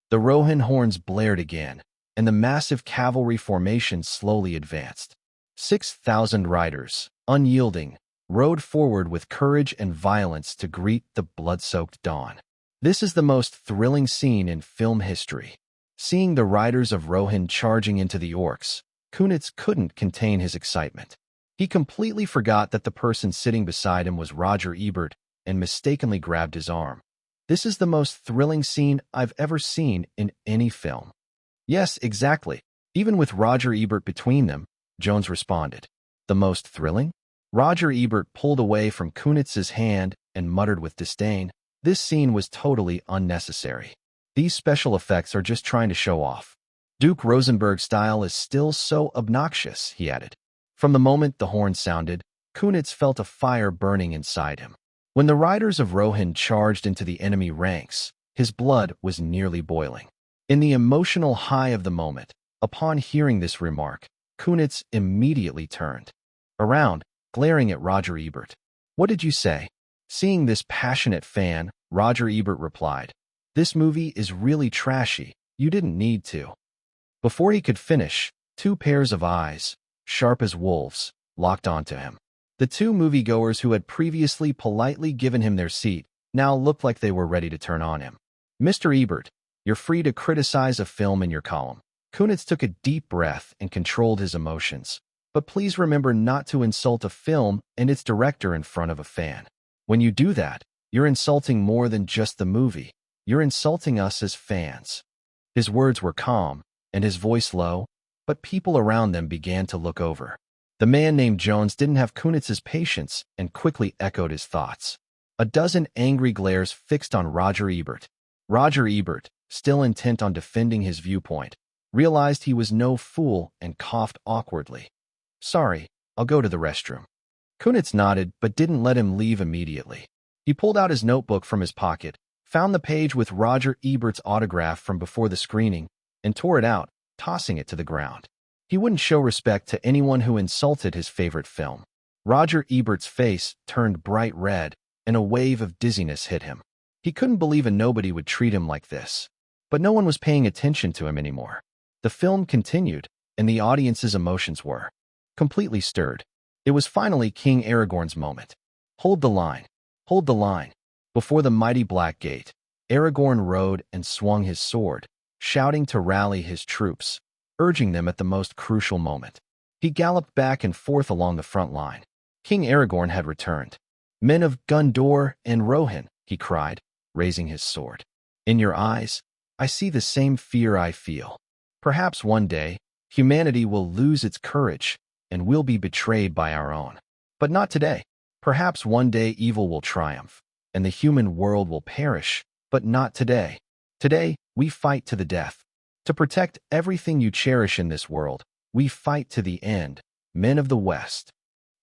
The Rohan horns blared again, and the massive cavalry formation slowly advanced. 6,000 riders, unyielding, rode forward with courage and violence to greet the blood-soaked dawn. This is the most thrilling scene in film history. Seeing the riders of Rohan charging into the orcs, Kunitz couldn't contain his excitement. He completely forgot that the person sitting beside him was Roger Ebert and mistakenly grabbed his arm. This is the most thrilling scene I've ever seen in any film. Yes, exactly. Even with Roger Ebert between them, Jones responded. The most thrilling? Roger Ebert pulled away from Kunitz's hand and muttered with disdain, "This scene was totally unnecessary. These special effects are just trying to show off. Duke Rosenberg's style is still so obnoxious," he added. From the moment the horn sounded, Kunitz felt a fire burning inside him. When the riders of Rohan charged into the enemy ranks, his blood was nearly boiling. In the emotional high of the moment, upon hearing this remark, Kunitz immediately turned around, glaring at Roger Ebert. "What did you say?" Seeing this passionate fan, Roger Ebert replied, "This movie is really trashy. You didn't need to." Before he could finish, two pairs of eyes, sharp as wolves, locked onto him. The two moviegoers who had previously politely given him their seat now looked like they were ready to turn on him. "Mr. Ebert, you're free to criticize a film in your column." Kunitz took a deep breath and controlled his emotions. "But please remember not to insult a film and its director in front of a fan. When you do that, you're insulting more than just the movie. You're insulting us as fans." His words were calm, and his voice low, but people around them began to look over. The man named Jones didn't have Kunitz's patience and quickly echoed his thoughts. A dozen angry glares fixed on Roger Ebert. Roger Ebert, still intent on defending his viewpoint, realized he was no fool and coughed awkwardly. "Sorry, I'll go to the restroom." Kunitz nodded but didn't let him leave immediately. He pulled out his notebook from his pocket, found the page with Roger Ebert's autograph from before the screening, and tore it out, tossing it to the ground. He wouldn't show respect to anyone who insulted his favorite film. Roger Ebert's face turned bright red, and a wave of dizziness hit him. He couldn't believe a nobody would treat him like this. But no one was paying attention to him anymore. The film continued, and the audience's emotions were completely stirred. It was finally King Aragorn's moment. Hold the line. Hold the line. Before the mighty Black Gate, Aragorn rode and swung his sword, shouting to rally his troops, urging them at the most crucial moment. He galloped back and forth along the front line. King Aragorn had returned. "Men of Gondor and Rohan," he cried, raising his sword. "In your eyes, I see the same fear I feel. Perhaps one day, humanity will lose its courage and we'll be betrayed by our own. But not today. Perhaps one day evil will triumph, and the human world will perish, but not today. Today, we fight to the death. To protect everything you cherish in this world, we fight to the end, men of the West."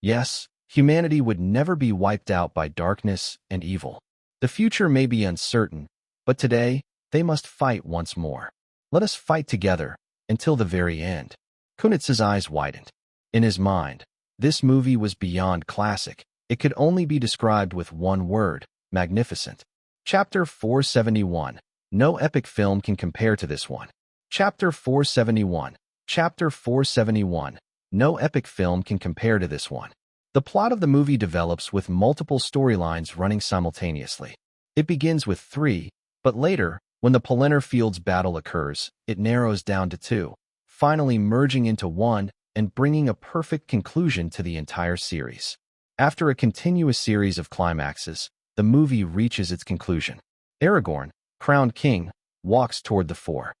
Yes, humanity would never be wiped out by darkness and evil. The future may be uncertain, but today, they must fight once more. Let us fight together until the very end. Kunitz's eyes widened. In his mind, this movie was beyond classic. It could only be described with one word: magnificent. Chapter 471. No epic film can compare to this one. Chapter 471. Chapter 471. No epic film can compare to this one. The plot of the movie develops with multiple storylines running simultaneously. It begins with 3, but later, when the Pelennor Fields battle occurs, it narrows down to 2, finally merging into one and bringing a perfect conclusion to the entire series. After a continuous series of climaxes, the movie reaches its conclusion. Aragorn, crowned king, walks toward the 4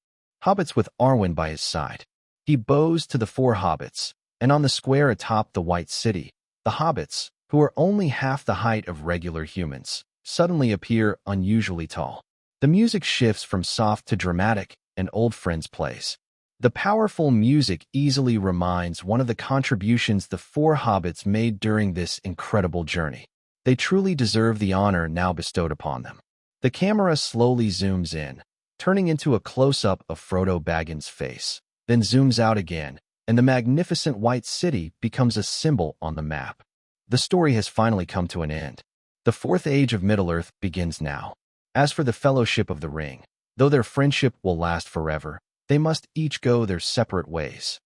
hobbits with Arwen by his side. He bows to the 4 hobbits, and on the square atop the White City, the hobbits, who are only half the height of regular humans, suddenly appear unusually tall. The music shifts from soft to dramatic, and Old Friends plays. The powerful music easily reminds one of the contributions the 4 hobbits made during this incredible journey. They truly deserve the honor now bestowed upon them. The camera slowly zooms in, turning into a close-up of Frodo Baggins' face, then zooms out again, and the magnificent White City becomes a symbol on the map. The story has finally come to an end. The 4th age of Middle-earth begins now. As for the Fellowship of the Ring, though their friendship will last forever, they must each go their separate ways.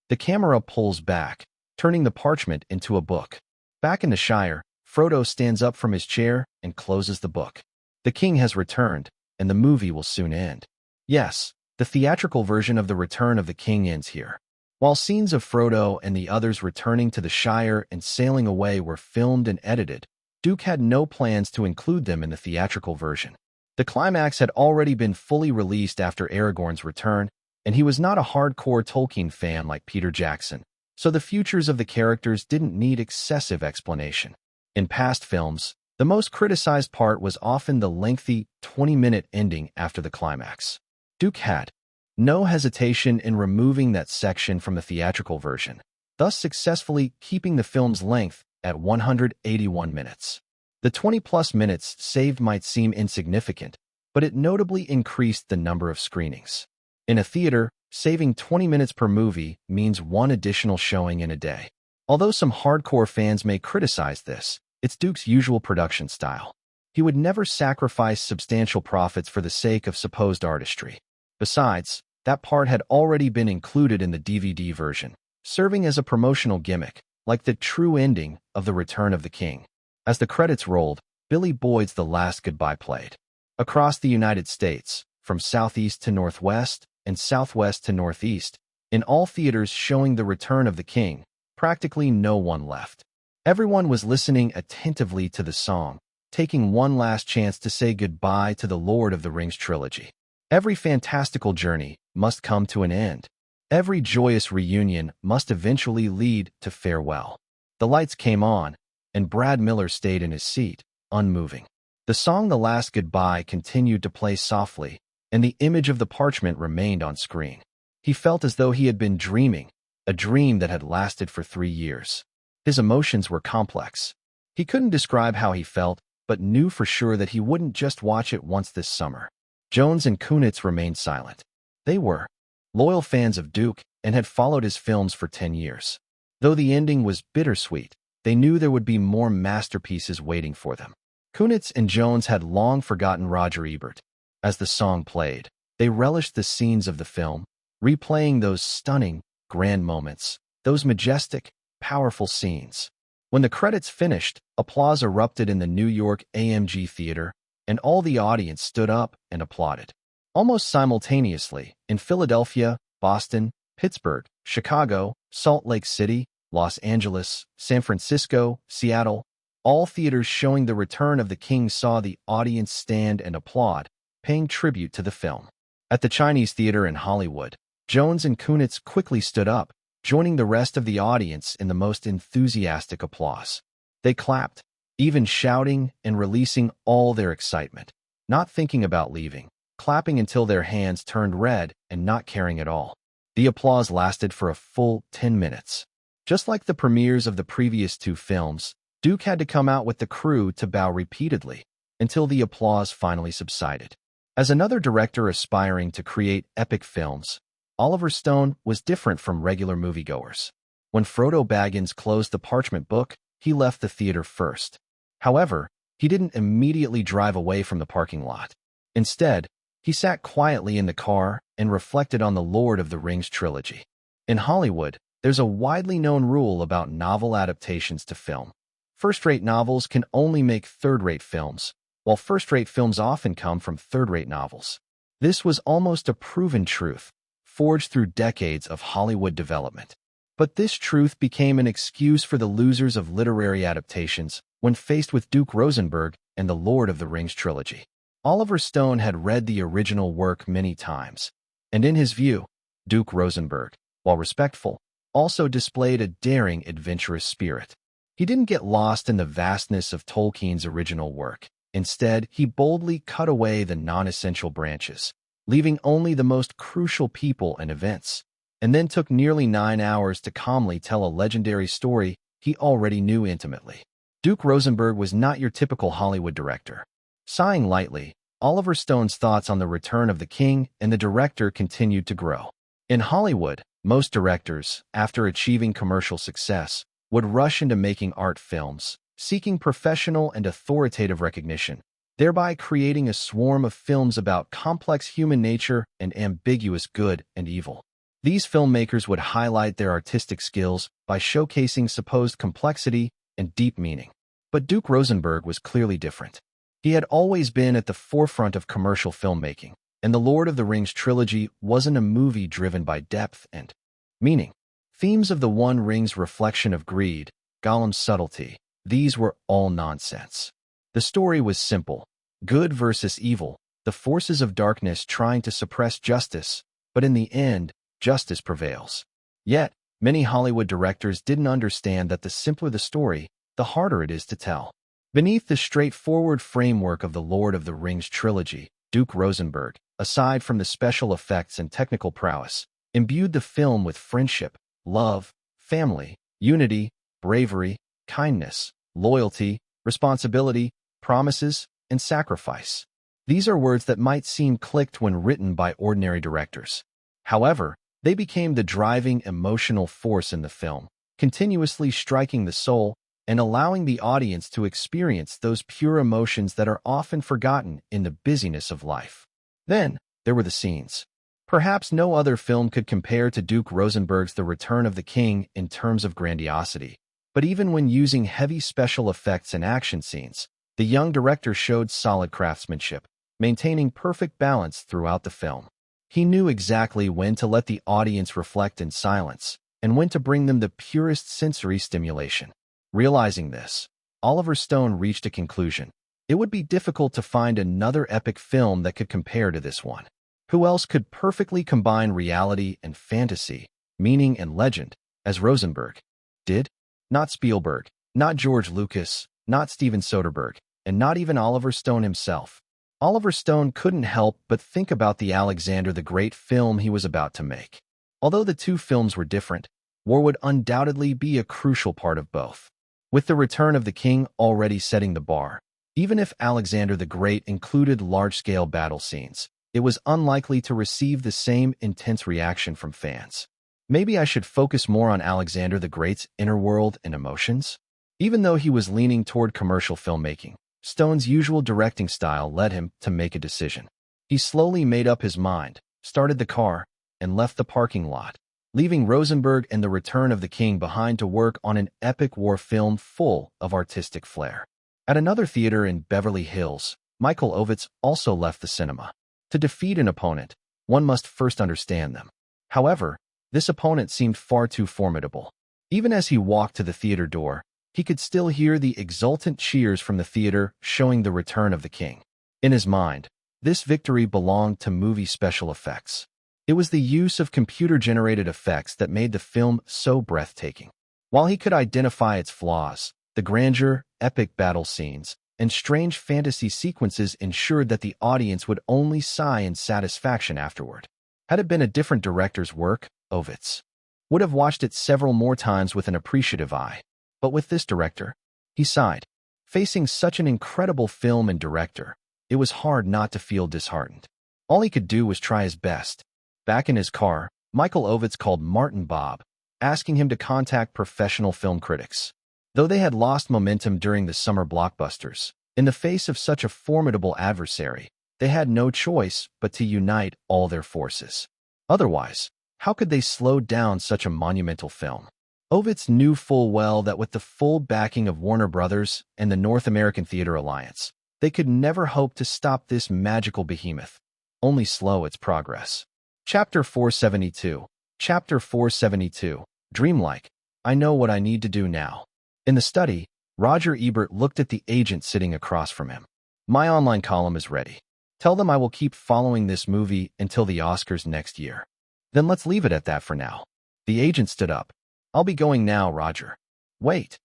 The camera pulls back, turning the parchment into a book. Back in the Shire, Frodo stands up from his chair and closes the book. The king has returned, and the movie will soon end. Yes, the theatrical version of The Return of the King ends here. While scenes of Frodo and the others returning to the Shire and sailing away were filmed and edited, Duke had no plans to include them in the theatrical version. The climax had already been fully released after Aragorn's return, and he was not a hardcore Tolkien fan like Peter Jackson, so the futures of the characters didn't need excessive explanation. In past films, the most criticized part was often the lengthy 20-minute ending after the climax. Duke had no hesitation in removing that section from the theatrical version, thus successfully keeping the film's length at 181 minutes. The 20-plus minutes saved might seem insignificant, but it notably increased the number of screenings. In a theater, saving 20 minutes per movie means one additional showing in a day. Although some hardcore fans may criticize this, it's Duke's usual production style. He would never sacrifice substantial profits for the sake of supposed artistry. Besides, that part had already been included in the DVD version, serving as a promotional gimmick, like the true ending of The Return of the King. As the credits rolled, Billy Boyd's The Last Goodbye played. Across the United States, from southeast to northwest and southwest to northeast, in all theaters showing The Return of the King, practically no one left. Everyone was listening attentively to the song, taking one last chance to say goodbye to the Lord of the Rings trilogy. Every fantastical journey must come to an end. Every joyous reunion must eventually lead to farewell. The lights came on, and Brad Miller stayed in his seat, unmoving. The song The Last Goodbye continued to play softly, and the image of the parchment remained on screen. He felt as though he had been dreaming, a dream that had lasted for 3 years. His emotions were complex. He couldn't describe how he felt, but knew for sure that he wouldn't just watch it once this summer. Jones and Kunitz remained silent. They were loyal fans of Duke and had followed his films for 10 years. Though the ending was bittersweet, they knew there would be more masterpieces waiting for them. Kunitz and Jones had long forgotten Roger Ebert. As the song played, they relished the scenes of the film, replaying those stunning, grand moments, those majestic, powerful scenes. When the credits finished, applause erupted in the New York AMG Theater, and all the audience stood up and applauded. Almost simultaneously, in Philadelphia, Boston, Pittsburgh, Chicago, Salt Lake City, Los Angeles, San Francisco, Seattle, all theaters showing The Return of the King saw the audience stand and applaud, paying tribute to the film. At the Chinese Theater in Hollywood, Jones and Kunitz quickly stood up, joining the rest of the audience in the most enthusiastic applause. They clapped, even shouting and releasing all their excitement, not thinking about leaving, clapping until their hands turned red and not caring at all. The applause lasted for a full 10 minutes. Just like the premieres of the previous two films, Duke had to come out with the crew to bow repeatedly until the applause finally subsided. As another director aspiring to create epic films, Oliver Stone was different from regular moviegoers. When Frodo Baggins closed the parchment book, he left the theater first. However, he didn't immediately drive away from the parking lot. Instead, he sat quietly in the car and reflected on the Lord of the Rings trilogy. In Hollywood, there's a widely known rule about novel adaptations to film. First-rate novels can only make third-rate films, while first-rate films often come from third-rate novels. This was almost a proven truth, forged through decades of Hollywood development. But this truth became an excuse for the losers of literary adaptations when faced with Duke Rosenberg and the Lord of the Rings trilogy. Oliver Stone had read the original work many times, and in his view, Duke Rosenberg, while respectful, also displayed a daring, adventurous spirit. He didn't get lost in the vastness of Tolkien's original work. Instead, he boldly cut away the non-essential branches, leaving only the most crucial people and events, and then took nearly 9 hours to calmly tell a legendary story he already knew intimately. Duke Rosenberg was not your typical Hollywood director. Sighing lightly, Oliver Stone's thoughts on The Return of the King and the director continued to grow. In Hollywood, most directors, after achieving commercial success, would rush into making art films, seeking professional and authoritative recognition, thereby creating a swarm of films about complex human nature and ambiguous good and evil. These filmmakers would highlight their artistic skills by showcasing supposed complexity and deep meaning. But Duke Rosenberg was clearly different. He had always been at the forefront of commercial filmmaking, and the Lord of the Rings trilogy wasn't a movie driven by depth and meaning. Themes of the One Ring's reflection of greed, Gollum's subtlety, these were all nonsense. The story was simple: good versus evil, the forces of darkness trying to suppress justice, but in the end, justice prevails. Yet, many Hollywood directors didn't understand that the simpler the story, the harder it is to tell. Beneath the straightforward framework of the Lord of the Rings trilogy, Duke Rosenberg, aside from the special effects and technical prowess, imbued the film with friendship, love, family, unity, bravery, kindness, loyalty, responsibility, promises, and sacrifice. These are words that might seem clicked when written by ordinary directors. However, they became the driving emotional force in the film, continuously striking the soul and allowing the audience to experience those pure emotions that are often forgotten in the busyness of life. Then, there were the scenes. Perhaps no other film could compare to Duke Rosenberg's The Return of the King in terms of grandiosity. But even when using heavy special effects and action scenes, the young director showed solid craftsmanship, maintaining perfect balance throughout the film. He knew exactly when to let the audience reflect in silence and when to bring them the purest sensory stimulation. Realizing this, Oliver Stone reached a conclusion. It would be difficult to find another epic film that could compare to this one. Who else could perfectly combine reality and fantasy, meaning and legend, as Rosenberg did? Not Spielberg, not George Lucas, not Steven Soderbergh, and not even Oliver Stone himself. Oliver Stone couldn't help but think about the Alexander the Great film he was about to make. Although the two films were different, war would undoubtedly be a crucial part of both. With The Return of the King already setting the bar, even if Alexander the Great included large-scale battle scenes, it was unlikely to receive the same intense reaction from fans. Maybe I should focus more on Alexander the Great's inner world and emotions? Even though he was leaning toward commercial filmmaking, Stone's usual directing style led him to make a decision. He slowly made up his mind, started the car, and left the parking lot, leaving Rosenberg and The Return of the King behind to work on an epic war film full of artistic flair. At another theater in Beverly Hills, Michael Ovitz also left the cinema. To defeat an opponent, one must first understand them. However, this opponent seemed far too formidable. Even as he walked to the theater door, he could still hear the exultant cheers from the theater showing The Return of the King. In his mind, this victory belonged to movie special effects. It was the use of computer-generated effects that made the film so breathtaking. While he could identify its flaws, the grandeur, epic battle scenes, and strange fantasy sequences ensured that the audience would only sigh in satisfaction afterward. Had it been a different director's work, Ovitz would have watched it several more times with an appreciative eye. But with this director, he sighed. Facing such an incredible film and director, it was hard not to feel disheartened. All he could do was try his best. Back in his car, Michael Ovitz called Martin Bob, asking him to contact professional film critics. Though they had lost momentum during the summer blockbusters, in the face of such a formidable adversary, they had no choice but to unite all their forces. Otherwise, how could they slow down such a monumental film? Ovitz knew full well that with the full backing of Warner Brothers and the North American Theater Alliance, they could never hope to stop this magical behemoth, only slow its progress. Chapter 472. Chapter 472. Dreamlike. I know what I need to do now. In the study, Roger Ebert looked at the agent sitting across from him. My online column is ready. Tell them I will keep following this movie until the Oscars next year. Then let's leave it at that for now. The agent stood up. I'll be going now, Roger. Wait.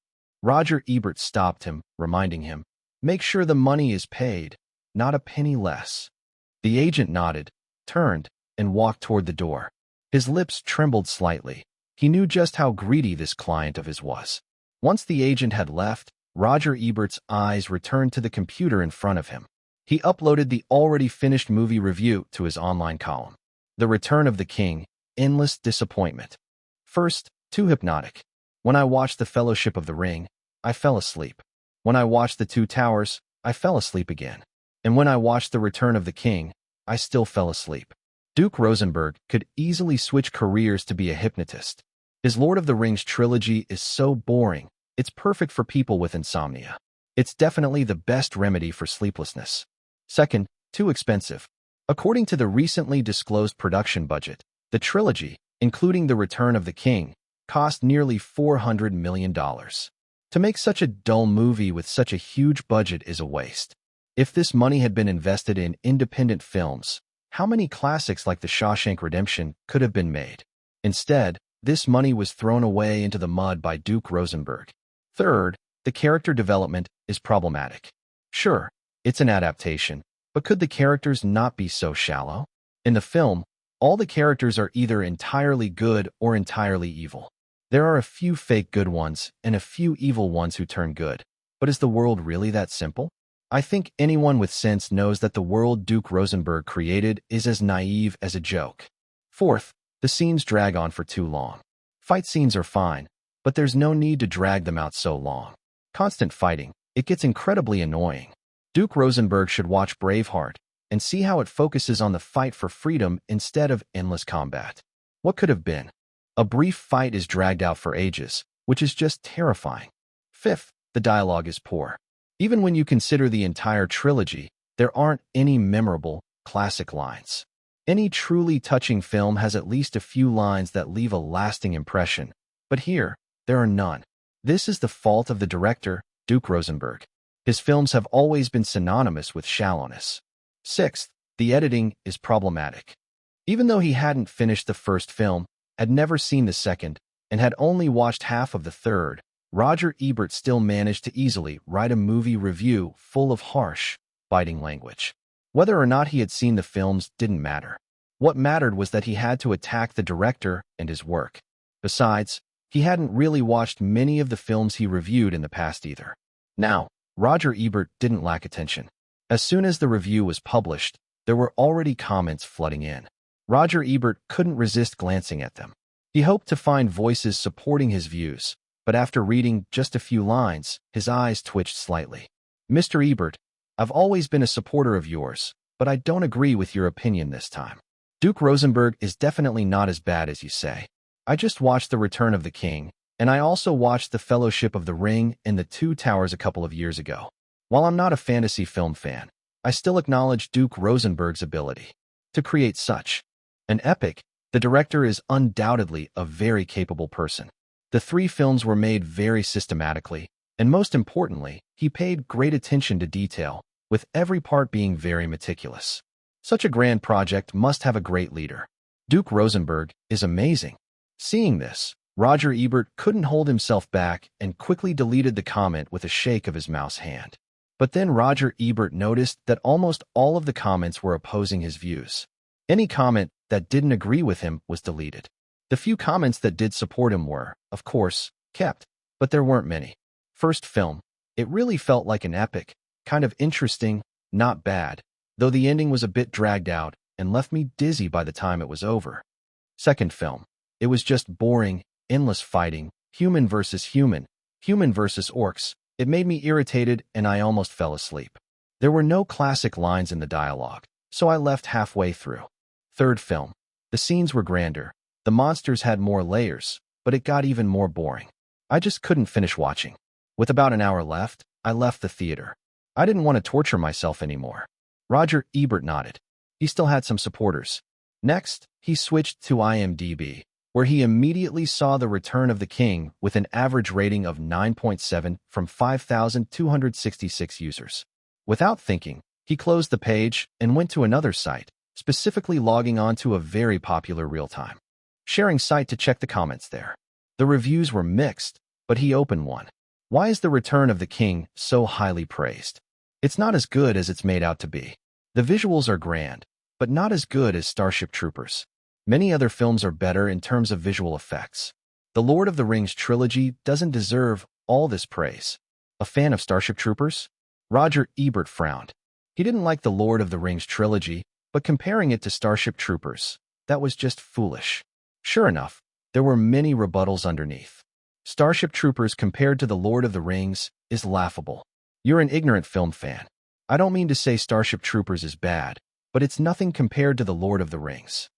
Roger Ebert stopped him, reminding him, make sure the money is paid, not a penny less. The agent nodded, turned, and walked toward the door. His lips trembled slightly. He knew just how greedy this client of his was. Once the agent had left, Roger Ebert's eyes returned to the computer in front of him. He uploaded the already finished movie review to his online column. The Return of the King, endless disappointment. First, too hypnotic. When I watched The Fellowship of the Ring, I fell asleep. When I watched The Two Towers, I fell asleep again. And when I watched The Return of the King, I still fell asleep. Duke Rosenberg could easily switch careers to be a hypnotist. His Lord of the Rings trilogy is so boring, it's perfect for people with insomnia. It's definitely the best remedy for sleeplessness. Second, too expensive. According to the recently disclosed production budget, the trilogy, including The Return of the King, cost nearly $400 million. To make such a dull movie with such a huge budget is a waste. If this money had been invested in independent films, how many classics like The Shawshank Redemption could have been made? Instead, this money was thrown away into the mud by Duke Rosenberg. Third, the character development is problematic. Sure, it's an adaptation, but could the characters not be so shallow? In the film, all the characters are either entirely good or entirely evil. There are a few fake good ones and a few evil ones who turn good. But is the world really that simple? I think anyone with sense knows that the world Duke Rosenberg created is as naive as a joke. Fourth, the scenes drag on for too long. Fight scenes are fine, but there's no need to drag them out so long. Constant fighting, it gets incredibly annoying. Duke Rosenberg should watch Braveheart and see how it focuses on the fight for freedom instead of endless combat. What could have been? A brief fight is dragged out for ages, which is just terrifying. Fifth, the dialogue is poor. Even when you consider the entire trilogy, there aren't any memorable, classic lines. Any truly touching film has at least a few lines that leave a lasting impression, but here, there are none. This is the fault of the director, Duke Rosenberg. His films have always been synonymous with shallowness. Sixth, the editing is problematic. Even though he hadn't finished the first film, had never seen the second, and had only watched half of the third, Roger Ebert still managed to easily write a movie review full of harsh, biting language. Whether or not he had seen the films didn't matter. What mattered was that he had to attack the director and his work. Besides, he hadn't really watched many of the films he reviewed in the past either. Now, Roger Ebert didn't lack attention. As soon as the review was published, there were already comments flooding in. Roger Ebert couldn't resist glancing at them. He hoped to find voices supporting his views, but after reading just a few lines, his eyes twitched slightly. Mr. Ebert, I've always been a supporter of yours, but I don't agree with your opinion this time. Duke Rosenberg is definitely not as bad as you say. I just watched The Return of the King, and I also watched The Fellowship of the Ring and The Two Towers a couple of years ago. While I'm not a fantasy film fan, I still acknowledge Duke Rosenberg's ability to create such an epic. The director is undoubtedly a very capable person. The three films were made very systematically, and most importantly, he paid great attention to detail, with every part being very meticulous. Such a grand project must have a great leader. Duke Rosenberg is amazing. Seeing this, Roger Ebert couldn't hold himself back and quickly deleted the comment with a shake of his mouse hand. But then Roger Ebert noticed that almost all of the comments were opposing his views. Any comment that didn't agree with him was deleted. The few comments that did support him were, of course, kept, but there weren't many. First film. It really felt like an epic, kind of interesting, not bad, though the ending was a bit dragged out and left me dizzy by the time it was over. Second film. It was just boring, endless fighting, human versus human versus orcs. It made me irritated and I almost fell asleep. There were no classic lines in the dialogue, so I left halfway through. Third film. The scenes were grander. The monsters had more layers, but it got even more boring. I just couldn't finish watching. With about an hour left, I left the theater. I didn't want to torture myself anymore. Roger Ebert nodded. He still had some supporters. Next, he switched to IMDb, where he immediately saw The Return of the King with an average rating of 9.7 from 5,266 users. Without thinking, he closed the page and went to another site, specifically logging on to a very popular real-time sharing site to check the comments there. The reviews were mixed, but he opened one. Why is The Return of the King so highly praised? It's not as good as it's made out to be. The visuals are grand, but not as good as Starship Troopers. Many other films are better in terms of visual effects. The Lord of the Rings trilogy doesn't deserve all this praise. A fan of Starship Troopers? Roger Ebert frowned. He didn't like the Lord of the Rings trilogy, but comparing it to Starship Troopers, that was just foolish. Sure enough, there were many rebuttals underneath. Starship Troopers compared to the Lord of the Rings is laughable. You're an ignorant film fan. I don't mean to say Starship Troopers is bad, but it's nothing compared to the Lord of the Rings.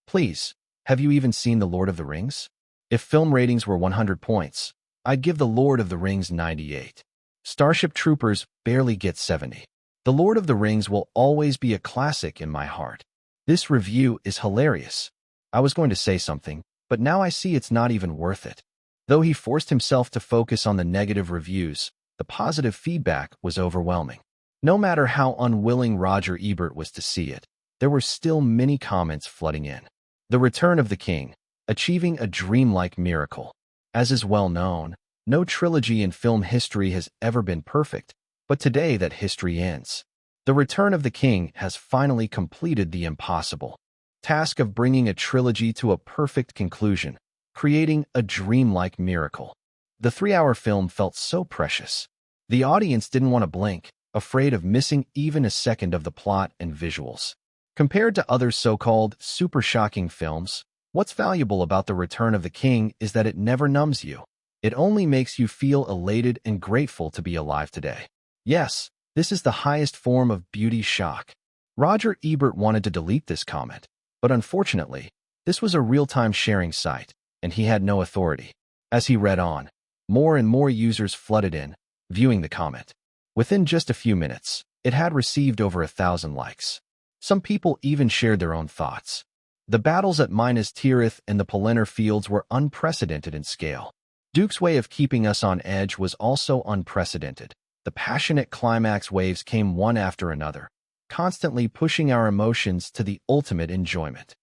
Please, have you even seen the Lord of the Rings? If film ratings were 100 points, I'd give the Lord of the Rings 98. Starship Troopers barely gets 70. The Lord of the Rings will always be a classic in my heart. This review is hilarious. I was going to say something, but now I see it's not even worth it. Though he forced himself to focus on the negative reviews, the positive feedback was overwhelming. No matter how unwilling Roger Ebert was to see it, there were still many comments flooding in. The Return of the King, achieving a dreamlike miracle. As is well known, no trilogy in film history has ever been perfect, but today that history ends. The Return of the King has finally completed the impossible task of bringing a trilogy to a perfect conclusion, creating a dreamlike miracle. The 3-hour film felt so precious. The audience didn't want to blink, afraid of missing even a second of the plot and visuals. Compared to other so-called super shocking films, what's valuable about The Return of the King is that it never numbs you. It only makes you feel elated and grateful to be alive today. Yes, this is the highest form of beauty shock. Roger Ebert wanted to delete this comment, but unfortunately, this was a real-time sharing site, and he had no authority. As he read on, more and more users flooded in, viewing the comment. Within just a few minutes, it had received over 1,000 likes. Some people even shared their own thoughts. The battles at Minas Tirith and the Pelennor Fields were unprecedented in scale. Duke's way of keeping us on edge was also unprecedented. The passionate climax waves came one after another, constantly pushing our emotions to the ultimate enjoyment.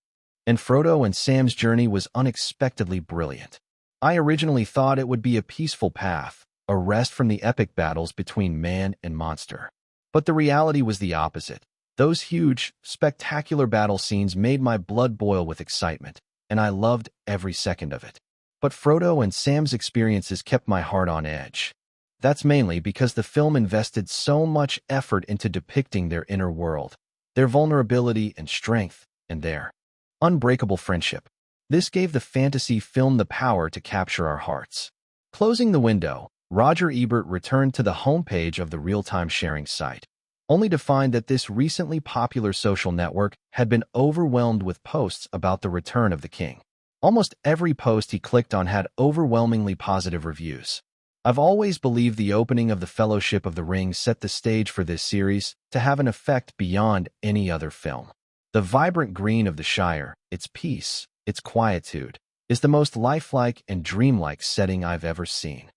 And Frodo and Sam's journey was unexpectedly brilliant. I originally thought it would be a peaceful path, a rest from the epic battles between man and monster. But the reality was the opposite. Those huge, spectacular battle scenes made my blood boil with excitement, and I loved every second of it. But Frodo and Sam's experiences kept my heart on edge. That's mainly because the film invested so much effort into depicting their inner world, their vulnerability and strength, and their unbreakable friendship. This gave the fantasy film the power to capture our hearts. Closing the window, Roger Ebert returned to the homepage of the real-time sharing site. only to find that this recently popular social network had been overwhelmed with posts about the return of the king. Almost every post he clicked on had overwhelmingly positive reviews. I've always believed the opening of the Fellowship of the Ring set the stage for this series to have an effect beyond any other film. The vibrant green of the Shire, its peace, its quietude, is the most lifelike and dreamlike setting I've ever seen.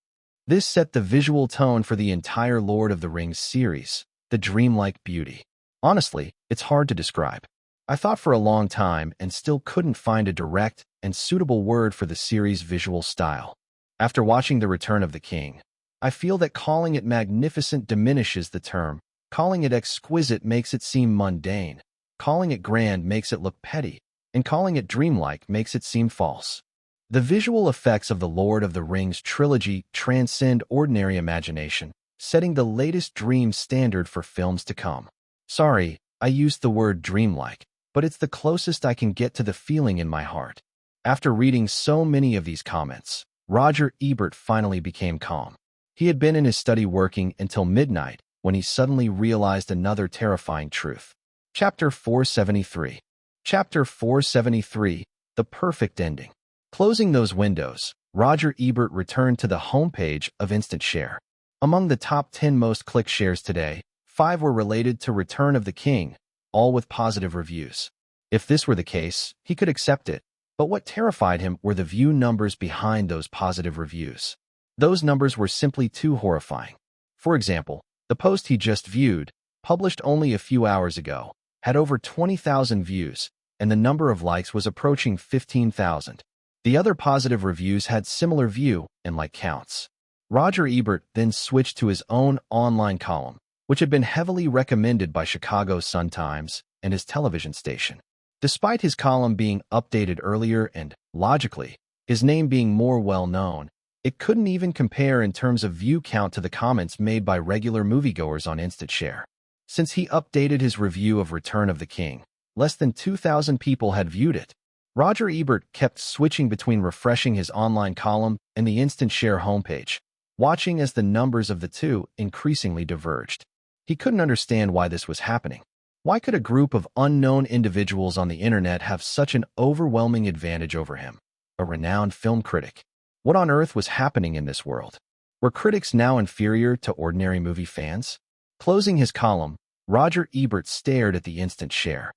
This set the visual tone for the entire Lord of the Rings series, the dreamlike beauty. Honestly, it's hard to describe. I thought for a long time and still couldn't find a direct and suitable word for the series' visual style. After watching The Return of the King, I feel that calling it magnificent diminishes the term, calling it exquisite makes it seem mundane, calling it grand makes it look petty, and calling it dreamlike makes it seem false. The visual effects of the Lord of the Rings trilogy transcend ordinary imagination, setting the latest dream standard for films to come. Sorry, I used the word dreamlike, but it's the closest I can get to the feeling in my heart. After reading so many of these comments, Roger Ebert finally became calm. He had been in his study working until midnight when he suddenly realized another terrifying truth. Chapter 473. Chapter 473, The Perfect Ending. Closing those windows, Roger Ebert returned to the homepage of Instant Share. Among the top 10 most clicked shares today, 5 were related to Return of the King, all with positive reviews. If this were the case, he could accept it. But what terrified him were the view numbers behind those positive reviews. Those numbers were simply too horrifying. For example, the post he just viewed, published only a few hours ago, had over 20,000 views, and the number of likes was approaching 15,000. The other positive reviews had similar view and like counts. Roger Ebert then switched to his own online column, which had been heavily recommended by Chicago Sun-Times and his television station. Despite his column being updated earlier and, logically, his name being more well-known, it couldn't even compare in terms of view count to the comments made by regular moviegoers on Instant Share. Since he updated his review of Return of the King, less than 2,000 people had viewed it. Roger Ebert kept switching between refreshing his online column and the Instant Share homepage, watching as the numbers of the two increasingly diverged. He couldn't understand why this was happening. Why could a group of unknown individuals on the internet have such an overwhelming advantage over him, a renowned film critic? What on earth was happening in this world? Were critics now inferior to ordinary movie fans? Closing his column, Roger Ebert stared at the Instant Share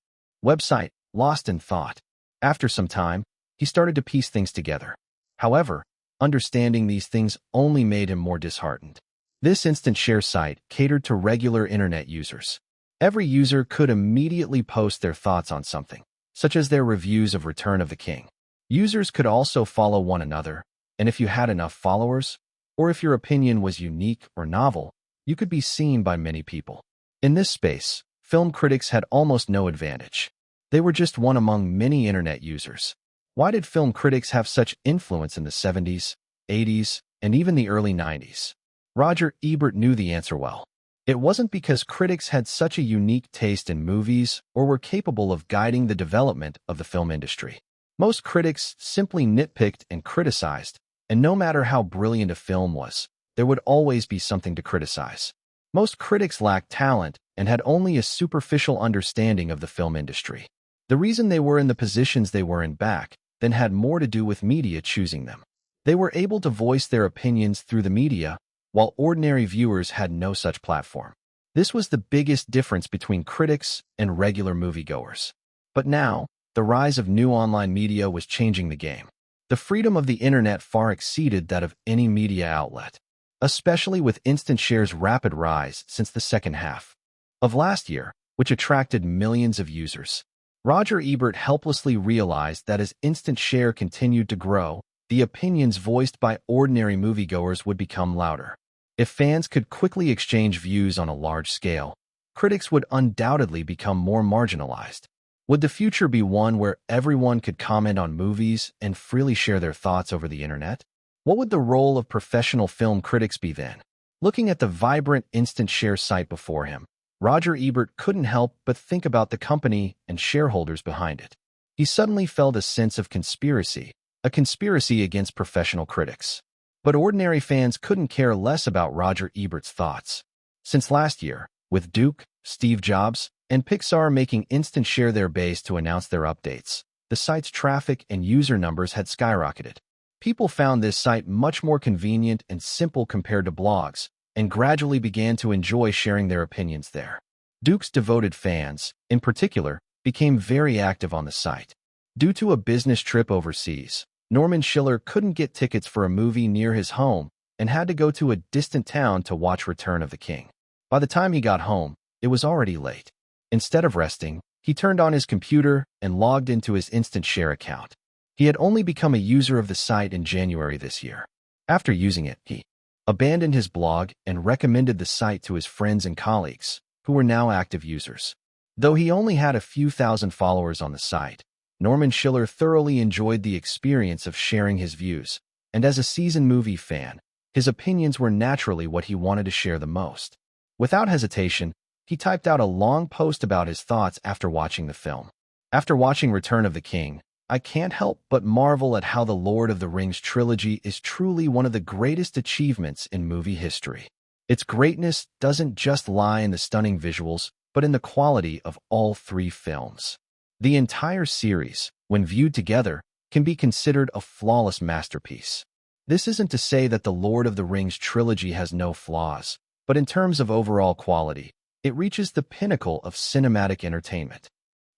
website, lost in thought. After some time, he started to piece things together. However, understanding these things only made him more disheartened. This Instant Share site catered to regular internet users. Every user could immediately post their thoughts on something, such as their reviews of Return of the King. Users could also follow one another, and if you had enough followers, or if your opinion was unique or novel, you could be seen by many people. In this space, film critics had almost no advantage. They were just one among many internet users. Why did film critics have such influence in the 70s, 80s, and even the early 90s? Roger Ebert knew the answer well. It wasn't because critics had such a unique taste in movies or were capable of guiding the development of the film industry. Most critics simply nitpicked and criticized, and no matter how brilliant a film was, there would always be something to criticize. Most critics lacked talent and had only a superficial understanding of the film industry. The reason they were in the positions they were in back then had more to do with media choosing them. They were able to voice their opinions through the media, while ordinary viewers had no such platform. This was the biggest difference between critics and regular moviegoers. But now, the rise of new online media was changing the game. The freedom of the internet far exceeded that of any media outlet, especially with Instant Share's rapid rise since the second half of last year, which attracted millions of users. Roger Ebert helplessly realized that as Instant Share continued to grow, the opinions voiced by ordinary moviegoers would become louder. If fans could quickly exchange views on a large scale, critics would undoubtedly become more marginalized. Would the future be one where everyone could comment on movies and freely share their thoughts over the internet? What would the role of professional film critics be then? Looking at the vibrant Instant Share site before him, Roger Ebert couldn't help but think about the company and shareholders behind it. He suddenly felt a sense of conspiracy, a conspiracy against professional critics. But ordinary fans couldn't care less about Roger Ebert's thoughts. Since last year, with Duke, Steve Jobs, and Pixar making instant share their base to announce their updates. The site's traffic and user numbers had skyrocketed. People found this site much more convenient and simple compared to blogs, and gradually began to enjoy sharing their opinions there. Duke's devoted fans, in particular, became very active on the site. Due to a business trip overseas, Norman Schiller couldn't get tickets for a movie near his home and had to go to a distant town to watch Return of the King. By the time he got home, it was already late. Instead of resting, he turned on his computer and logged into his instant share account. He had only become a user of the site in January this year. After using it, he abandoned his blog and recommended the site to his friends and colleagues, who were now active users. Though he only had a few thousand followers on the site, Norman Schiller thoroughly enjoyed the experience of sharing his views, and as a seasoned movie fan, his opinions were naturally what he wanted to share the most. Without hesitation, he typed out a long post about his thoughts after watching the film. After watching Return of the King, I can't help but marvel at how the Lord of the Rings trilogy is truly one of the greatest achievements in movie history. Its greatness doesn't just lie in the stunning visuals, but in the quality of all three films. The entire series, when viewed together, can be considered a flawless masterpiece. This isn't to say that the Lord of the Rings trilogy has no flaws, but in terms of overall quality, it reaches the pinnacle of cinematic entertainment.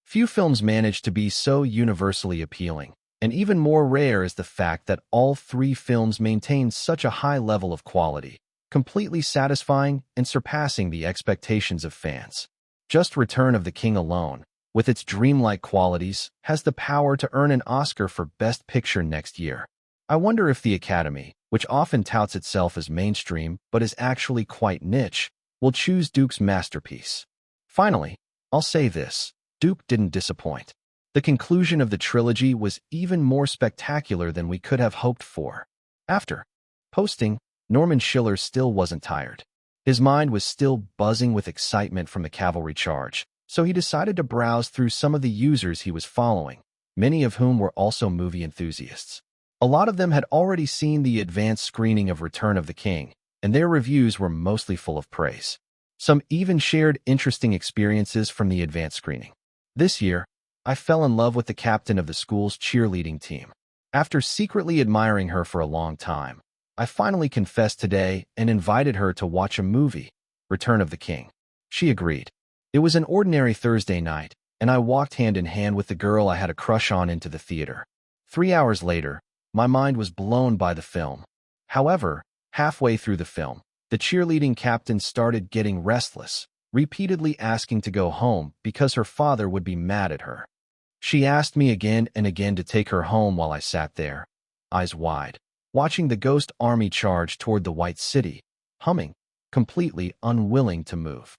Few films manage to be so universally appealing, and even more rare is the fact that all three films maintain such a high level of quality, completely satisfying and surpassing the expectations of fans. Just Return of the King alone, with its dreamlike qualities, has the power to earn an Oscar for Best Picture next year. I wonder if the Academy, which often touts itself as mainstream but is actually quite niche, will choose Duke's masterpiece. Finally, I'll say this. Duke didn't disappoint. The conclusion of the trilogy was even more spectacular than we could have hoped for. After posting, Norman Schiller still wasn't tired. His mind was still buzzing with excitement from the cavalry charge, so he decided to browse through some of the users he was following, many of whom were also movie enthusiasts. A lot of them had already seen the advanced screening of Return of the King, and their reviews were mostly full of praise. Some even shared interesting experiences from the advanced screening. This year, I fell in love with the captain of the school's cheerleading team. After secretly admiring her for a long time, I finally confessed today and invited her to watch a movie, Return of the King. She agreed. It was an ordinary Thursday night, and I walked hand in hand with the girl I had a crush on into the theater. 3 hours later, my mind was blown by the film. However, halfway through the film, the cheerleading captain started getting restless, repeatedly asking to go home because her father would be mad at her. She asked me again and again to take her home while I sat there, eyes wide, watching the ghost army charge toward the White City, humming, completely unwilling to move.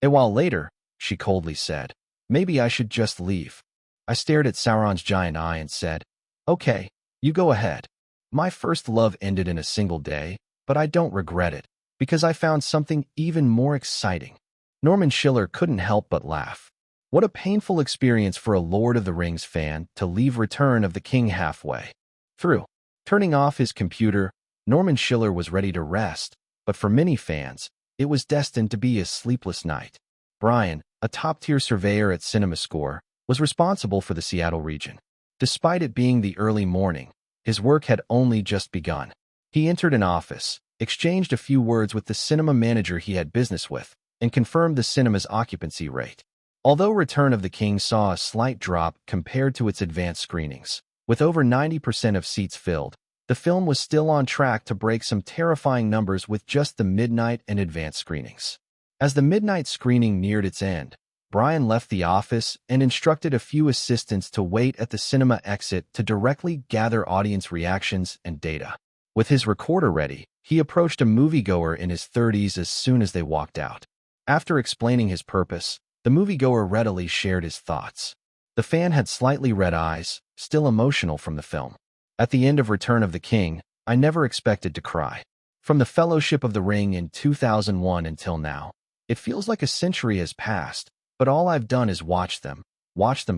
A while later, she coldly said, "Maybe I should just leave." I stared at Sauron's giant eye and said, "Okay, you go ahead." My first love ended in a single day, but I don't regret it, because I found something even more exciting. Norman Schiller couldn't help but laugh. What a painful experience for a Lord of the Rings fan to leave Return of the King halfway through. Turning off his computer, Norman Schiller was ready to rest, but for many fans, it was destined to be a sleepless night. Brian, a top-tier surveyor at CinemaScore, was responsible for the Seattle region. Despite it being the early morning, his work had only just begun. He entered an office, exchanged a few words with the cinema manager he had business with, and confirmed the cinema's occupancy rate. Although Return of the King saw a slight drop compared to its advanced screenings, with over 90% of seats filled, the film was still on track to break some terrifying numbers with just the midnight and advanced screenings. As the midnight screening neared its end, Brian left the office and instructed a few assistants to wait at the cinema exit to directly gather audience reactions and data. With his recorder ready, he approached a moviegoer in his 30s as soon as they walked out. After explaining his purpose, the moviegoer readily shared his thoughts. The fan had slightly red eyes, still emotional from the film. At the end of Return of the King, I never expected to cry. From the Fellowship of the Ring in 2001 until now, it feels like a century has passed, but all I've done is watch them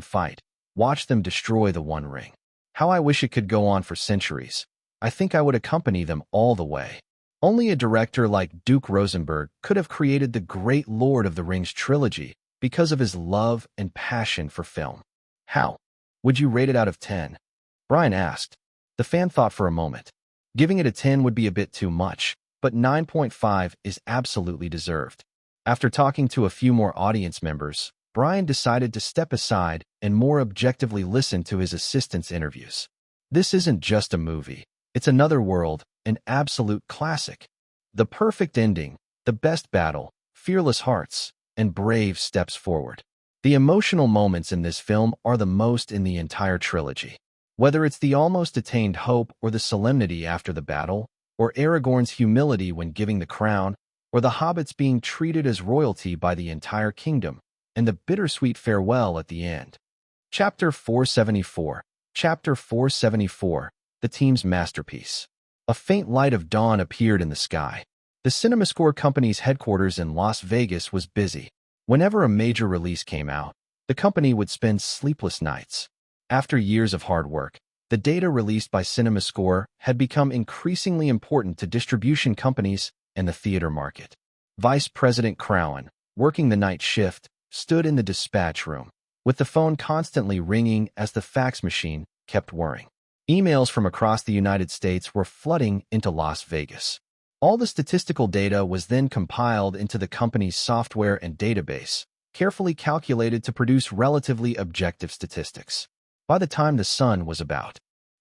fight, watch them destroy the One Ring. How I wish it could go on for centuries. I think I would accompany them all the way. Only a director like Duke Rosenberg could have created the great Lord of the Rings trilogy because of his love and passion for film. How would you rate it out of 10? Brian asked. The fan thought for a moment. Giving it a 10 would be a bit too much, but 9.5 is absolutely deserved. After talking to a few more audience members, Brian decided to step aside and more objectively listen to his assistants' interviews. This isn't just a movie. It's another world, an absolute classic. The perfect ending, the best battle, fearless hearts, and brave steps forward. The emotional moments in this film are the most in the entire trilogy. Whether it's the almost attained hope or the solemnity after the battle, or Aragorn's humility when giving the crown, or the hobbits being treated as royalty by the entire kingdom, and the bittersweet farewell at the end. Chapter 474. Chapter 474. The team's masterpiece. A faint light of dawn appeared in the sky. The CinemaScore company's headquarters in Las Vegas was busy. Whenever a major release came out, the company would spend sleepless nights. After years of hard work, the data released by CinemaScore had become increasingly important to distribution companies and the theater market. Vice President Crowan, working the night shift, stood in the dispatch room, with the phone constantly ringing as the fax machine kept whirring. Emails from across the United States were flooding into Las Vegas. All the statistical data was then compiled into the company's software and database, carefully calculated to produce relatively objective statistics. By the time the sun was about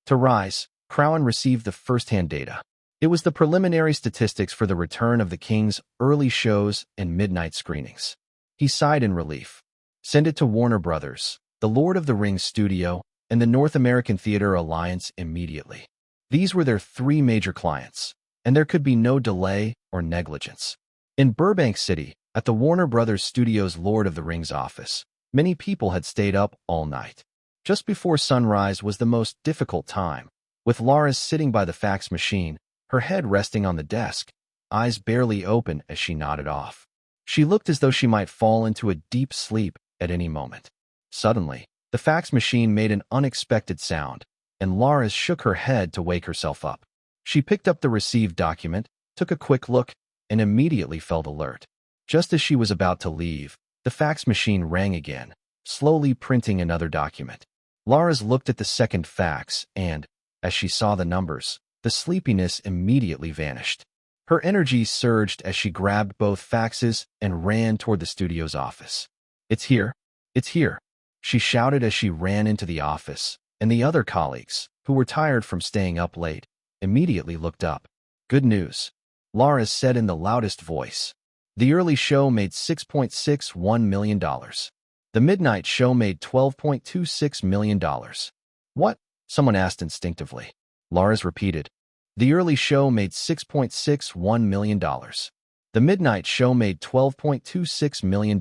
to rise, Crowan received the first-hand data. It was the preliminary statistics for the return of the King's early shows and midnight screenings. He sighed in relief. Send it to Warner Brothers, the Lord of the Rings studio, and the North American Theater Alliance immediately. These were their three major clients, and there could be no delay or negligence. In Burbank City, at the Warner Brothers Studios' Lord of the Rings office, many people had stayed up all night. Just before sunrise was the most difficult time, with Laura sitting by the fax machine, her head resting on the desk, eyes barely open as she nodded off. She looked as though she might fall into a deep sleep at any moment. Suddenly, the fax machine made an unexpected sound, and Laura shook her head to wake herself up. She picked up the received document, took a quick look, and immediately felt alert. Just as she was about to leave, the fax machine rang again, slowly printing another document. Laura's looked at the second fax, and, as she saw the numbers, the sleepiness immediately vanished. Her energy surged as she grabbed both faxes and ran toward the studio's office. "It's here! It's here!" she shouted as she ran into the office, and the other colleagues, who were tired from staying up late, immediately looked up. "Good news," Laura said in the loudest voice. "The early show made $6.61 million. The midnight show made $12.26 million. "What?" someone asked instinctively. Laura's repeated. "The early show made $6.61 million. The midnight show made $12.26 million.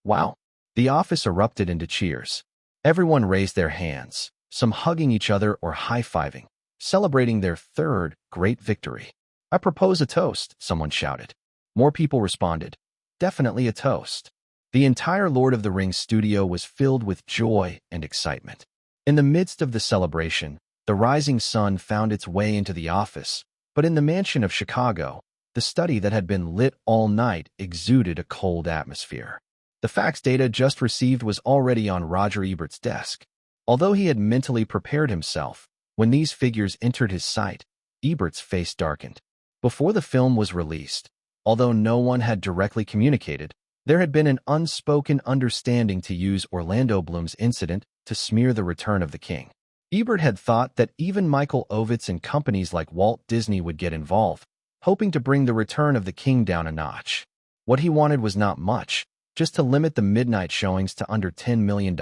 "Wow." The office erupted into cheers. Everyone raised their hands, some hugging each other or high-fiving, celebrating their third great victory. "I propose a toast," someone shouted. More people responded. "Definitely a toast." The entire Lord of the Rings studio was filled with joy and excitement. In the midst of the celebration, the rising sun found its way into the office, but in the mansion of Chicago, the study that had been lit all night exuded a cold atmosphere. The fax data just received was already on Roger Ebert's desk. Although he had mentally prepared himself, when these figures entered his sight, Ebert's face darkened. Before the film was released, although no one had directly communicated, there had been an unspoken understanding to use Orlando Bloom's incident to smear the return of the king. Ebert had thought that even Michael Ovitz and companies like Walt Disney would get involved, hoping to bring the return of the king down a notch. What he wanted was not much, just to limit the midnight showings to under $10 million.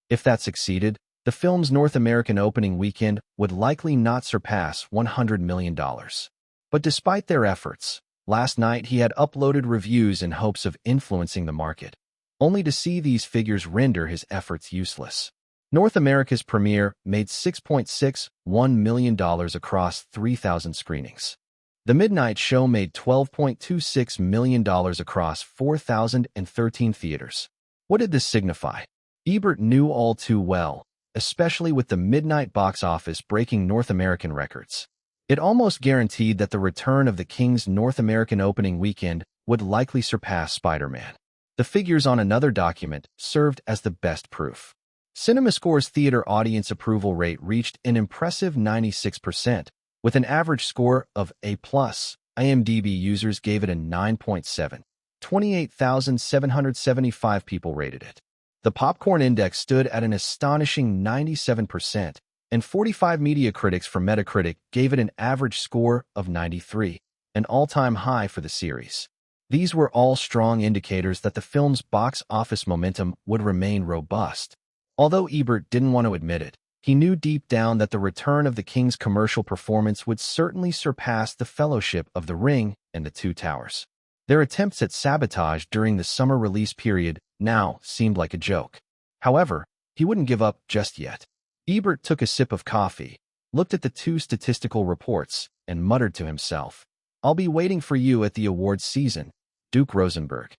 If that succeeded, the film's North American opening weekend would likely not surpass $100 million. But despite their efforts, last night he had uploaded reviews in hopes of influencing the market, only to see these figures render his efforts useless. North America's premiere made $6.61 million across 3,000 screenings. The midnight show made $12.26 million across 4,013 theaters. What did this signify? Ebert knew all too well, especially with the midnight box office breaking North American records. It almost guaranteed that the return of the King's North American opening weekend would likely surpass Spider-Man. The figures on another document served as the best proof. CinemaScore's theater audience approval rate reached an impressive 96%, with an average score of A+. IMDb users gave it a 9.7. 28,775 people rated it. The popcorn index stood at an astonishing 97%, and 45 media critics from Metacritic gave it an average score of 93, an all-time high for the series. These were all strong indicators that the film's box office momentum would remain robust. Although Ebert didn't want to admit it, he knew deep down that the return of the King's commercial performance would certainly surpass the Fellowship of the Ring and the Two Towers. Their attempts at sabotage during the summer release period now seemed like a joke. However, he wouldn't give up just yet. Ebert took a sip of coffee, looked at the two statistical reports, and muttered to himself, "I'll be waiting for you at the awards season, Duke Rosenberg."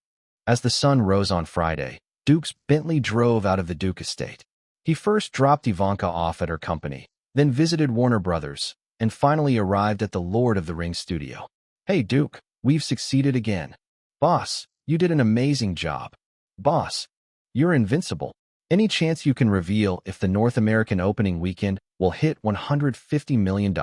As the sun rose on Friday, Duke's Bentley drove out of the Duke estate. He first dropped Ivanka off at her company, then visited Warner Brothers, and finally arrived at the Lord of the Rings studio. "Hey, Duke, we've succeeded again." "Boss, you did an amazing job." "Boss, you're invincible. Any chance you can reveal if the North American opening weekend will hit $150 million?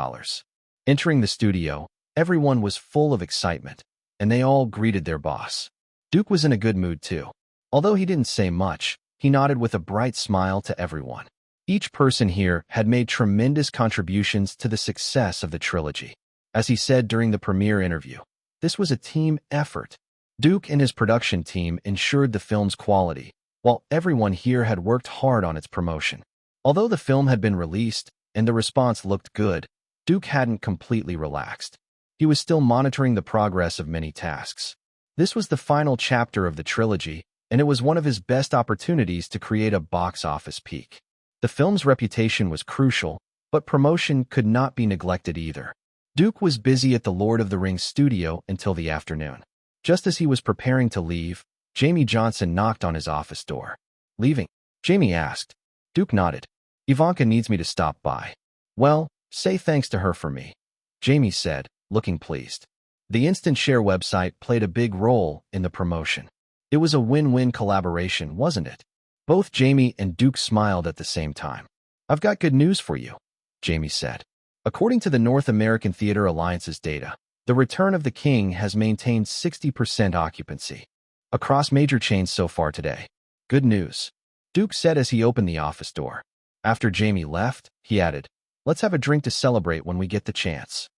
Entering the studio, everyone was full of excitement, and they all greeted their boss. Duke was in a good mood too. Although he didn't say much, he nodded with a bright smile to everyone. Each person here had made tremendous contributions to the success of the trilogy. As he said during the premiere interview, this was a team effort. Duke and his production team ensured the film's quality, while everyone here had worked hard on its promotion. Although the film had been released and the response looked good, Duke hadn't completely relaxed. He was still monitoring the progress of many tasks. This was the final chapter of the trilogy, and it was one of his best opportunities to create a box office peak. The film's reputation was crucial, but promotion could not be neglected either. Duke was busy at the Lord of the Rings studio until the afternoon. Just as he was preparing to leave, Jamie Johnson knocked on his office door. "Leaving?" Jamie asked. Duke nodded. "Ivanka needs me to stop by." "Well, say thanks to her for me," Jamie said, looking pleased. The Instant Share website played a big role in the promotion. It was a win-win collaboration, wasn't it? Both Jamie and Duke smiled at the same time. "I've got good news for you," Jamie said. According to the North American Theater Alliance's data, The Return of the King has maintained 60% occupancy across major chains so far today. "Good news," Duke said as he opened the office door. After Jamie left, he added, "Let's have a drink to celebrate when we get the chance.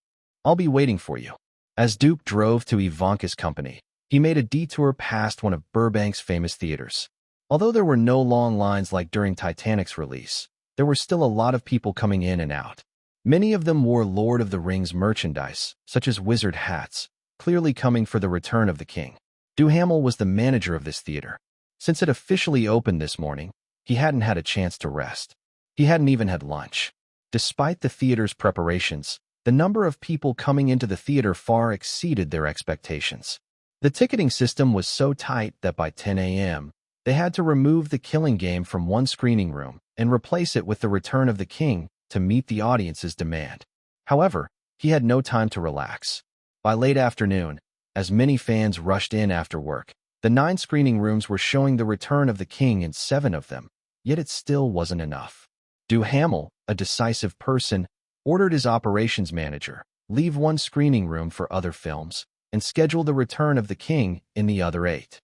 I'll be waiting for you." As Duke drove to Ivanka's company, he made a detour past one of Burbank's famous theaters. Although there were no long lines like during Titanic's release, there were still a lot of people coming in and out. Many of them wore Lord of the Rings merchandise, such as wizard hats, clearly coming for the return of the king. Duhamel was the manager of this theater. Since it officially opened this morning, he hadn't had a chance to rest. He hadn't even had lunch. Despite the theater's preparations, the number of people coming into the theater far exceeded their expectations. The ticketing system was so tight that by 10 a.m., they had to remove the Killing Game from one screening room and replace it with The Return of the King to meet the audience's demand. However, he had no time to relax. By late afternoon, as many fans rushed in after work, the 9 screening rooms were showing The Return of the King in 7 of them, yet it still wasn't enough. Duhamel, a decisive person, ordered his operations manager, leave one screening room for other films, and schedule The Return of the King in the other 8.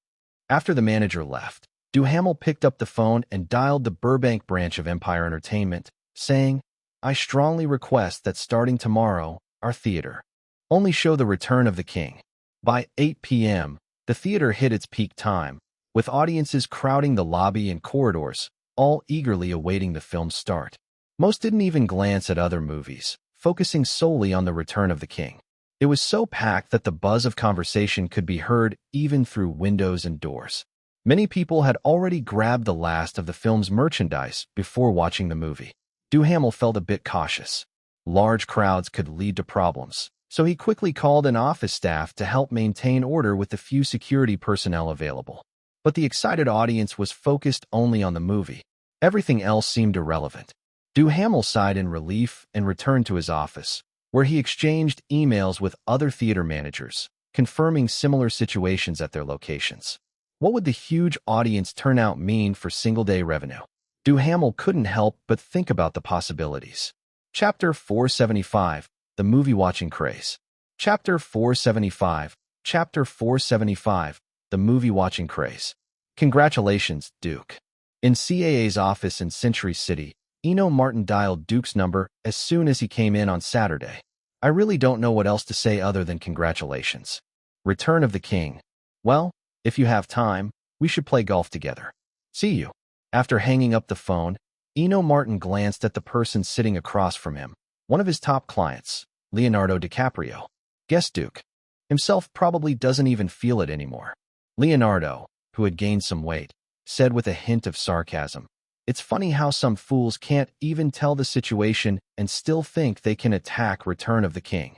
After the manager left, Duhamel picked up the phone and dialed the Burbank branch of Empire Entertainment, saying, "I strongly request that starting tomorrow, our theater only show The Return of the King." By 8 p.m., the theater hit its peak time, with audiences crowding the lobby and corridors, all eagerly awaiting the film's start. Most didn't even glance at other movies, focusing solely on The Return of the King. It was so packed that the buzz of conversation could be heard even through windows and doors. Many people had already grabbed the last of the film's merchandise before watching the movie. Duhamel felt a bit cautious. Large crowds could lead to problems, so he quickly called an office staff to help maintain order with the few security personnel available. But the excited audience was focused only on the movie. Everything else seemed irrelevant. Duhamel sighed in relief and returned to his office, where he exchanged emails with other theater managers, confirming similar situations at their locations. What would the huge audience turnout mean for single-day revenue? Duhamel couldn't help but think about the possibilities. Chapter 475, The Movie-Watching Craze. Chapter 475, Chapter 475, The Movie-Watching Craze. Congratulations, Duke. In CAA's office in Century City, Eno Martin dialed Duke's number as soon as he came in on Saturday. I really don't know what else to say other than congratulations. Return of the King. Well, if you have time, we should play golf together. See you. After hanging up the phone, Eno Martin glanced at the person sitting across from him, one of his top clients, Leonardo DiCaprio. Guess Duke himself probably doesn't even feel it anymore. Leonardo, who had gained some weight, said with a hint of sarcasm, "It's funny how some fools can't even tell the situation and still think they can attack Return of the King."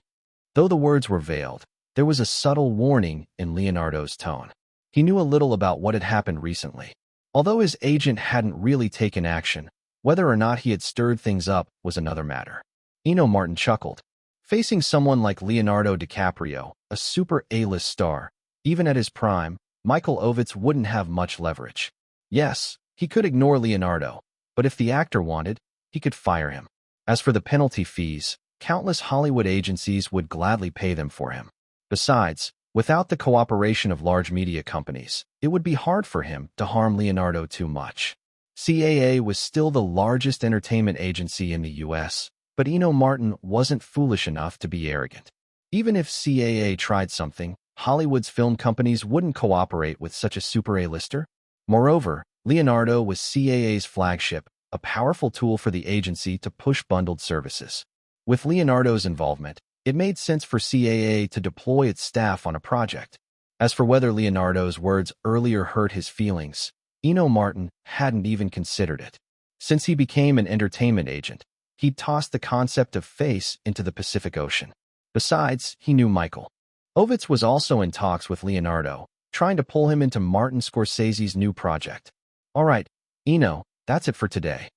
Though the words were veiled, there was a subtle warning in Leonardo's tone. He knew a little about what had happened recently. Although his agent hadn't really taken action, whether or not he had stirred things up was another matter. Eno Martin chuckled. Facing someone like Leonardo DiCaprio, a super A-list star, even at his prime, Michael Ovitz wouldn't have much leverage. Yes, he could ignore Leonardo, but if the actor wanted, he could fire him. As for the penalty fees, countless Hollywood agencies would gladly pay them for him. Besides, without the cooperation of large media companies, it would be hard for him to harm Leonardo too much. CAA was still the largest entertainment agency in the U.S., but Eno Martin wasn't foolish enough to be arrogant. Even if CAA tried something, Hollywood's film companies wouldn't cooperate with such a super A-lister. Moreover, Leonardo was CAA's flagship, a powerful tool for the agency to push bundled services. With Leonardo's involvement, it made sense for CAA to deploy its staff on a project. As for whether Leonardo's words earlier hurt his feelings, Eno Martin hadn't even considered it. Since he became an entertainment agent, he'd tossed the concept of face into the Pacific Ocean. Besides, he knew Michael Ovitz was also in talks with Leonardo, trying to pull him into Martin Scorsese's new project. All right, Eno, that's it for today.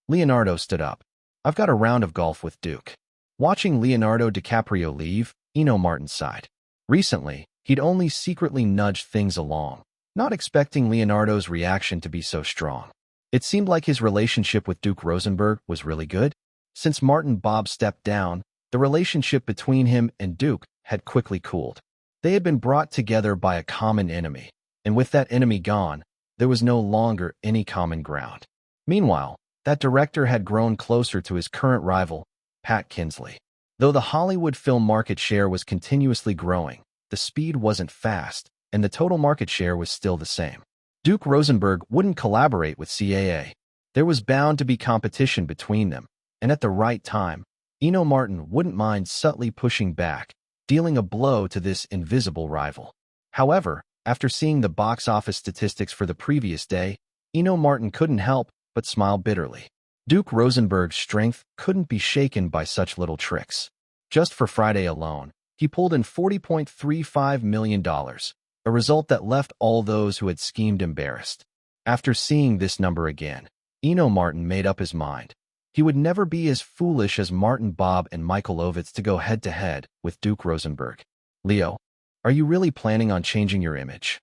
Leonardo stood up. I've got a round of golf with Duke. Watching Leonardo DiCaprio leave, Eno Martin sighed. Recently, he'd only secretly nudged things along, not expecting Leonardo's reaction to be so strong. It seemed like his relationship with Duke Rosenberg was really good. Since Martin Bob stepped down, the relationship between him and Duke had quickly cooled. They had been brought together by a common enemy, and with that enemy gone, there was no longer any common ground. Meanwhile, that director had grown closer to his current rival, Pat Kinsley. Though the Hollywood film market share was continuously growing, the speed wasn't fast, and the total market share was still the same. Duke Rosenberg wouldn't collaborate with CAA. There was bound to be competition between them, and at the right time, Eno Martin wouldn't mind subtly pushing back, dealing a blow to this invisible rival. However, after seeing the box office statistics for the previous day, Eno Martin couldn't help but smile bitterly. Duke Rosenberg's strength couldn't be shaken by such little tricks. Just for Friday alone, he pulled in $40.35 million, a result that left all those who had schemed embarrassed. After seeing this number again, Eno Martin made up his mind. He would never be as foolish as Martin Bob and Michael Ovitz to go head-to-head with Duke Rosenberg. Leo, are you really planning on changing your image?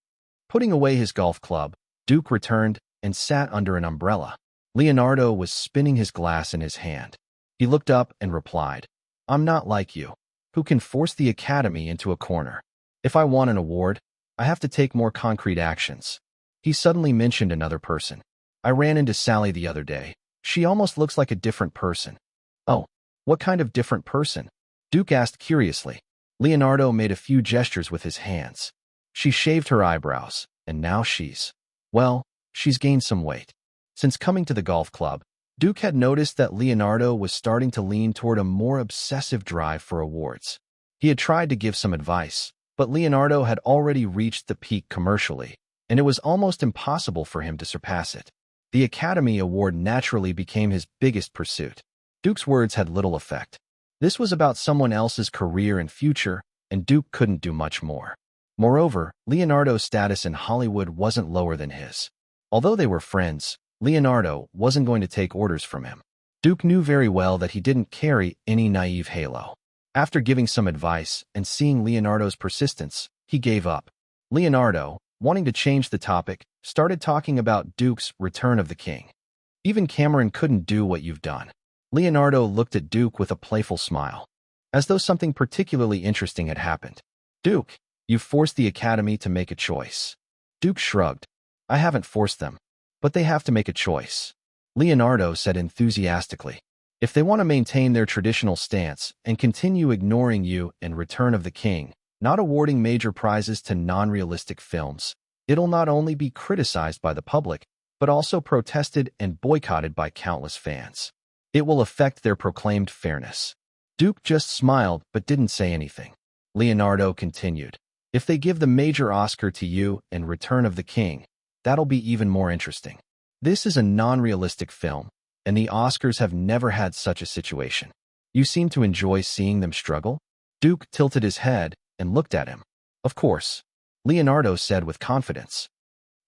Putting away his golf club, Duke returned and sat under an umbrella. Leonardo was spinning his glass in his hand. He looked up and replied, I'm not like you, who can force the Academy into a corner. If I want an award, I have to take more concrete actions. He suddenly mentioned another person. I ran into Sally the other day. She almost looks like a different person. Oh, what kind of different person? Duke asked curiously. Leonardo made a few gestures with his hands. She shaved her eyebrows, and now she's gained some weight. Since coming to the golf club, Duke had noticed that Leonardo was starting to lean toward a more obsessive drive for awards. He had tried to give some advice, but Leonardo had already reached the peak commercially, and it was almost impossible for him to surpass it. The Academy Award naturally became his biggest pursuit. Duke's words had little effect. This was about someone else's career and future, and Duke couldn't do much more. Moreover, Leonardo's status in Hollywood wasn't lower than his. Although they were friends, Leonardo wasn't going to take orders from him. Duke knew very well that he didn't carry any naive halo. After giving some advice and seeing Leonardo's persistence, he gave up. Leonardo, wanting to change the topic, started talking about Duke's Return of the King. Even Cameron couldn't do what you've done. Leonardo looked at Duke with a playful smile, as though something particularly interesting had happened. Duke, you've forced the Academy to make a choice. Duke shrugged. I haven't forced them, but they have to make a choice. Leonardo said enthusiastically. If they want to maintain their traditional stance and continue ignoring you in Return of the King, not awarding major prizes to non-realistic films, it'll not only be criticized by the public, but also protested and boycotted by countless fans. It will affect their proclaimed fairness. Duke just smiled but didn't say anything. Leonardo continued. If they give the major Oscar to you in Return of the King, that'll be even more interesting. This is a non-realistic film, and the Oscars have never had such a situation. You seem to enjoy seeing them struggle? Duke tilted his head and looked at him. Of course, Leonardo said with confidence.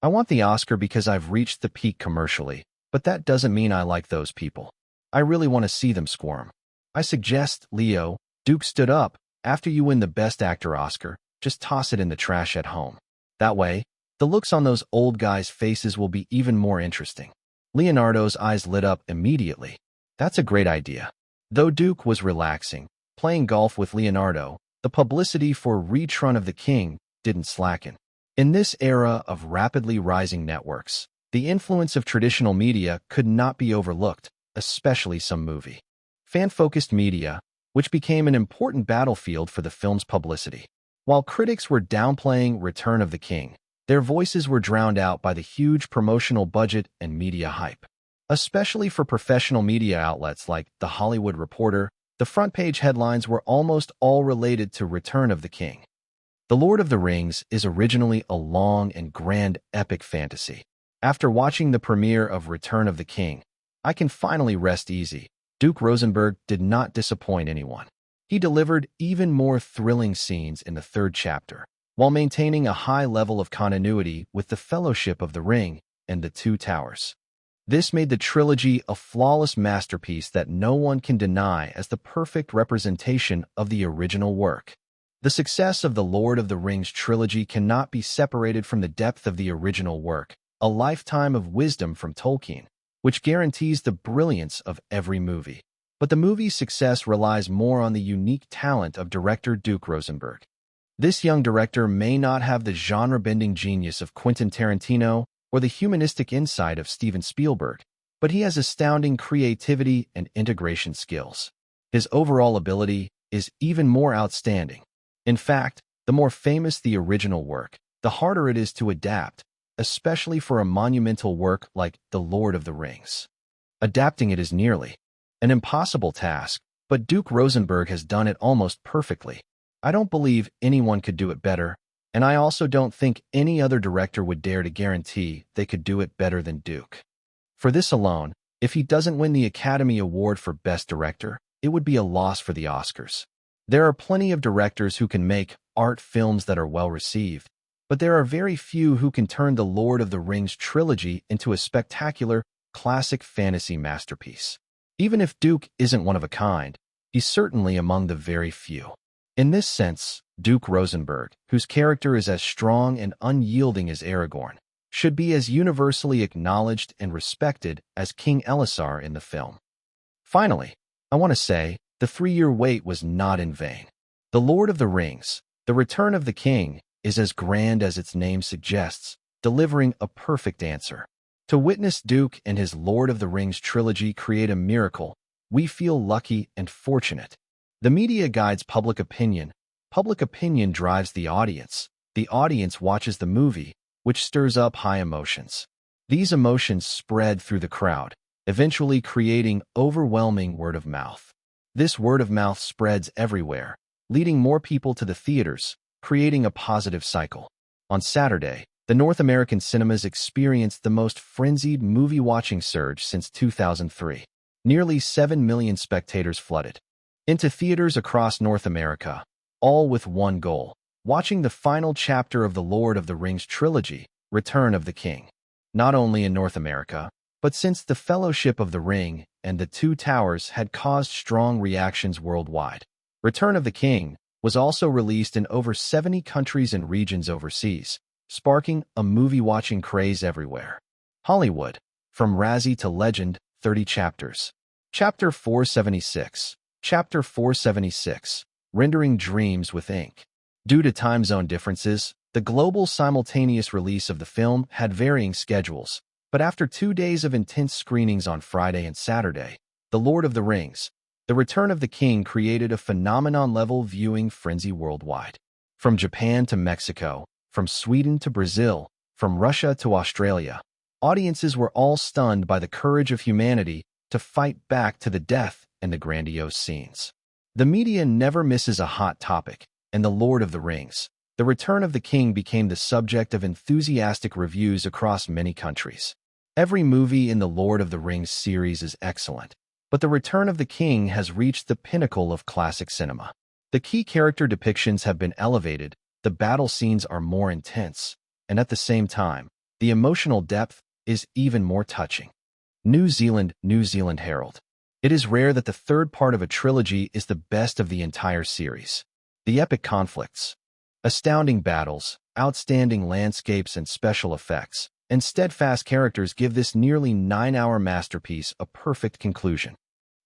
I want the Oscar because I've reached the peak commercially, but that doesn't mean I like those people. I really want to see them squirm. I suggest, Leo, Duke stood up, after you win the Best Actor Oscar, just toss it in the trash at home. That way, the looks on those old guys' faces will be even more interesting. Leonardo's eyes lit up immediately. That's a great idea. Though Duke was relaxing, playing golf with Leonardo, the publicity for Return of the King didn't slacken. In this era of rapidly rising networks, the influence of traditional media could not be overlooked, especially some movie. Fan-focused media, which became an important battlefield for the film's publicity. While critics were downplaying Return of the King, their voices were drowned out by the huge promotional budget and media hype. Especially for professional media outlets like The Hollywood Reporter, the front-page headlines were almost all related to Return of the King. The Lord of the Rings is originally a long and grand epic fantasy. After watching the premiere of Return of the King, I can finally rest easy. Duke Rosenberg did not disappoint anyone. He delivered even more thrilling scenes in the third chapter, while maintaining a high level of continuity with the Fellowship of the Ring and the Two Towers. This made the trilogy a flawless masterpiece that no one can deny as the perfect representation of the original work. The success of the Lord of the Rings trilogy cannot be separated from the depth of the original work, a lifetime of wisdom from Tolkien, which guarantees the brilliance of every movie. But the movie's success relies more on the unique talent of director Duke Rosenberg. This young director may not have the genre-bending genius of Quentin Tarantino or the humanistic insight of Steven Spielberg, but he has astounding creativity and integration skills. His overall ability is even more outstanding. In fact, the more famous the original work, the harder it is to adapt, especially for a monumental work like The Lord of the Rings. Adapting it is nearly an impossible task, but Duke Rosenberg has done it almost perfectly. I don't believe anyone could do it better, and I also don't think any other director would dare to guarantee they could do it better than Duke. For this alone, if he doesn't win the Academy Award for Best Director, it would be a loss for the Oscars. There are plenty of directors who can make art films that are well received, but there are very few who can turn the Lord of the Rings trilogy into a spectacular, classic fantasy masterpiece. Even if Duke isn't one of a kind, he's certainly among the very few. In this sense, Duke Rosenberg, whose character is as strong and unyielding as Aragorn, should be as universally acknowledged and respected as King Elisar in the film. Finally, I want to say, the 3-year wait was not in vain. The Lord of the Rings, The Return of the King, is as grand as its name suggests, delivering a perfect answer. To witness Duke and his Lord of the Rings trilogy create a miracle, we feel lucky and fortunate. The media guides public opinion drives the audience watches the movie, which stirs up high emotions. These emotions spread through the crowd, eventually creating overwhelming word of mouth. This word of mouth spreads everywhere, leading more people to the theaters, creating a positive cycle. On Saturday, the North American cinemas experienced the most frenzied movie-watching surge since 2003. Nearly 7 million spectators flooded into theaters across North America, all with one goal: watching the final chapter of the Lord of the Rings trilogy, Return of the King. Not only in North America, but since the Fellowship of the Ring and the Two Towers had caused strong reactions worldwide. Return of the King was also released in over 70 countries and regions overseas, sparking a movie-watching craze everywhere. Hollywood, from Razzie to Legend, 30 chapters. Chapter 476. Chapter 476. Rendering Dreams with Ink. Due to time zone differences, the global simultaneous release of the film had varying schedules, but after 2 days of intense screenings on Friday and Saturday, The Lord of the Rings, The Return of the King created a phenomenon-level viewing frenzy worldwide. From Japan to Mexico, from Sweden to Brazil, from Russia to Australia, audiences were all stunned by the courage of humanity to fight back to the death and the grandiose scenes. The media never misses a hot topic, and The Lord of the Rings, The Return of the King became the subject of enthusiastic reviews across many countries. Every movie in the Lord of the Rings series is excellent, but The Return of the King has reached the pinnacle of classic cinema. The key character depictions have been elevated, the battle scenes are more intense, and at the same time, the emotional depth is even more touching. New Zealand Herald. It is rare that the third part of a trilogy is the best of the entire series. The epic conflicts, astounding battles, outstanding landscapes and special effects, and steadfast characters give this nearly 9-hour masterpiece a perfect conclusion.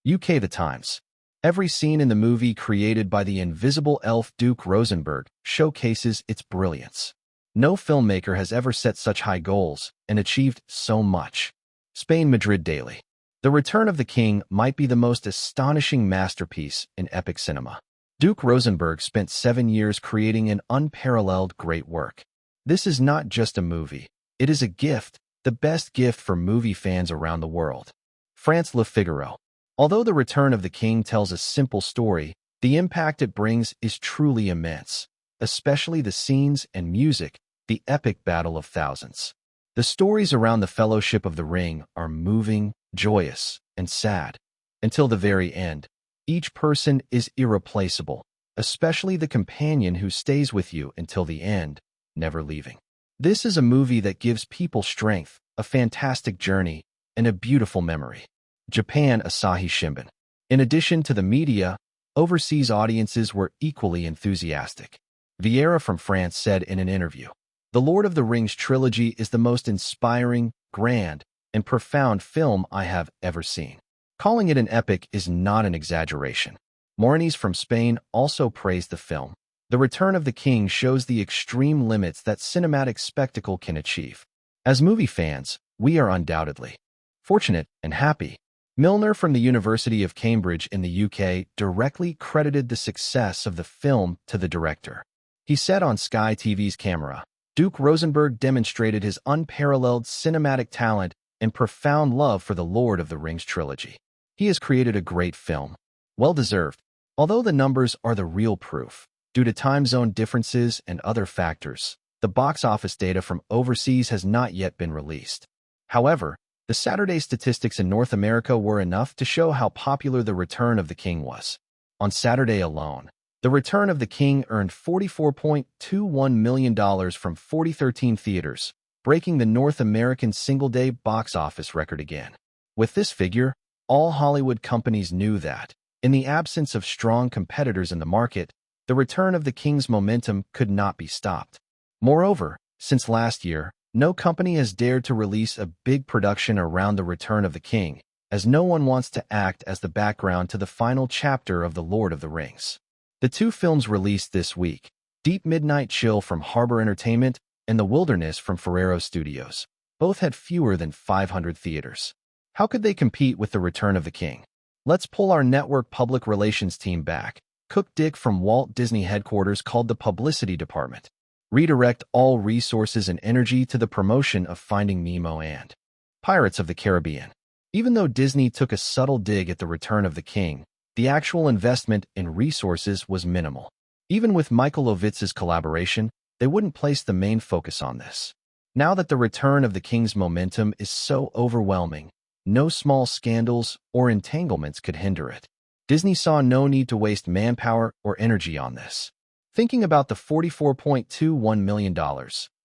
UK The Times. Every scene in the movie created by the invisible elf Duke Rosenberg showcases its brilliance. No filmmaker has ever set such high goals and achieved so much. Spain Madrid Daily. The Return of the King might be the most astonishing masterpiece in epic cinema. Duke Rosenberg spent 7 years creating an unparalleled great work. This is not just a movie. It is a gift, the best gift for movie fans around the world. France Le Figaro. Although The Return of the King tells a simple story, the impact it brings is truly immense, especially the scenes and music, the epic battle of thousands. The stories around the Fellowship of the Ring are moving, joyous, and sad. Until the very end, each person is irreplaceable, especially the companion who stays with you until the end, never leaving. This is a movie that gives people strength, a fantastic journey, and a beautiful memory. Japan Asahi Shimbun. In addition to the media, overseas audiences were equally enthusiastic. Vieira from France said in an interview, "The Lord of the Rings trilogy is the most inspiring, grand, and profound film I have ever seen." Calling it an epic is not an exaggeration. Mornis from Spain also praised the film. The Return of the King shows the extreme limits that cinematic spectacle can achieve. As movie fans, we are undoubtedly fortunate and happy. Milner from the University of Cambridge in the UK directly credited the success of the film to the director. He said on Sky TV's camera, "Duke Rosenberg demonstrated his unparalleled cinematic talent and profound love for the Lord of the Rings trilogy. He has created a great film. Well deserved." Although the numbers are the real proof, due to time zone differences and other factors, the box office data from overseas has not yet been released. However, the Saturday statistics in North America were enough to show how popular The Return of the King was. On Saturday alone, The Return of the King earned $44.21 million from 4013 theaters, breaking the North American single-day box office record again. With this figure, all Hollywood companies knew that, in the absence of strong competitors in the market, The Return of the King's momentum could not be stopped. Moreover, since last year, no company has dared to release a big production around The Return of the King, as no one wants to act as the background to the final chapter of The Lord of the Rings. The two films released this week, Deep Midnight Chill from Harbor Entertainment and The Wilderness from Ferrero Studios, both had fewer than 500 theaters. How could they compete with The Return of the King? Let's pull our network public relations team back. Cook Dick from Walt Disney headquarters called the publicity department. Redirect all resources and energy to the promotion of Finding Nemo and Pirates of the Caribbean. Even though Disney took a subtle dig at The Return of the King, the actual investment in resources was minimal. Even with Michael Ovitz's collaboration, they wouldn't place the main focus on this. Now that The Return of the King's momentum is so overwhelming, no small scandals or entanglements could hinder it. Disney saw no need to waste manpower or energy on this. Thinking about the $44.21 million,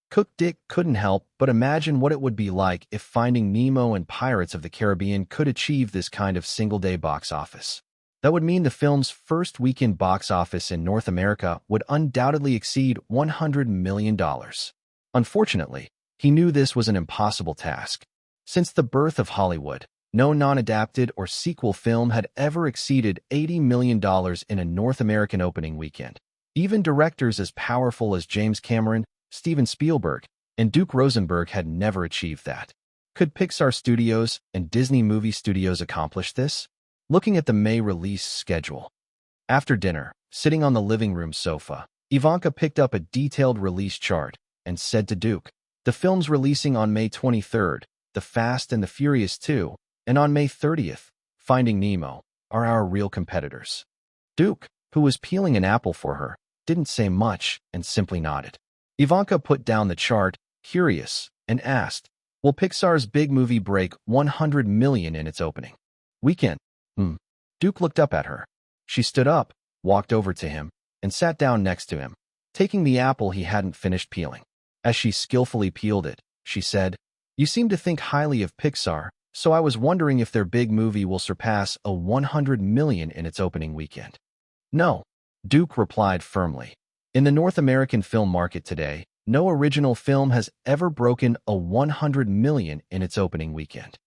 Cook Dick couldn't help but imagine what it would be like if Finding Nemo and Pirates of the Caribbean could achieve this kind of single-day box office. That would mean the film's first weekend box office in North America would undoubtedly exceed $100 million. Unfortunately, he knew this was an impossible task. Since the birth of Hollywood, no non-adapted or sequel film had ever exceeded $80 million in a North American opening weekend. Even directors as powerful as James Cameron, Steven Spielberg, and Duke Rosenberg had never achieved that. Could Pixar Studios and Disney Movie Studios accomplish this? Looking at the May release schedule. After dinner, sitting on the living room sofa, Ivanka picked up a detailed release chart and said to Duke, "The film's releasing on May 23rd, The Fast and the Furious 2, and on May 30th, Finding Nemo, are our real competitors." Duke, who was peeling an apple for her, didn't say much and simply nodded. Ivanka put down the chart, curious, and asked, "Will Pixar's big movie break $100 million in its opening weekend?" Duke looked up at her. She stood up, walked over to him, and sat down next to him, taking the apple he hadn't finished peeling. As she skillfully peeled it, she said, "You seem to think highly of Pixar, so I was wondering if their big movie will surpass a $100 million in its opening weekend." "No," Duke replied firmly. "In the North American film market today, no original film has ever broken a $100 million in its opening weekend."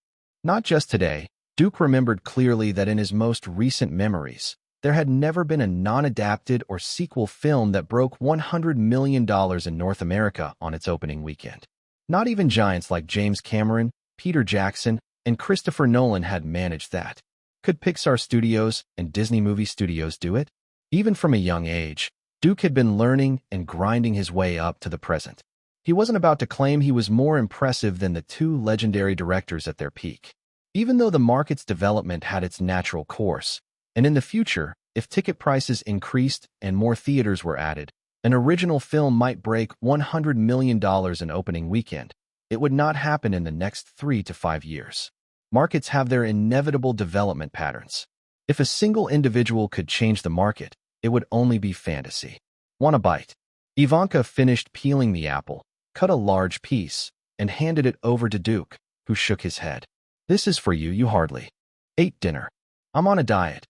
Not just today, Duke remembered clearly that in his most recent memories, there had never been a non-adapted or sequel film that broke $100 million in North America on its opening weekend. Not even giants like James Cameron, Peter Jackson, and Christopher Nolan had managed that. Could Pixar Studios and Disney Movie Studios do it? Even from a young age, Duke had been learning and grinding his way up to the present. He wasn't about to claim he was more impressive than the two legendary directors at their peak. Even though the market's development had its natural course, and in the future, if ticket prices increased and more theaters were added, an original film might break $100 million in opening weekend, it would not happen in the next 3 to 5 years. Markets have their inevitable development patterns. If a single individual could change the market, it would only be fantasy. Want a bite? Ivanka finished peeling the apple, cut a large piece, and handed it over to Duke, who shook his head. "This is for you, you hardly ate dinner." "I'm on a diet,"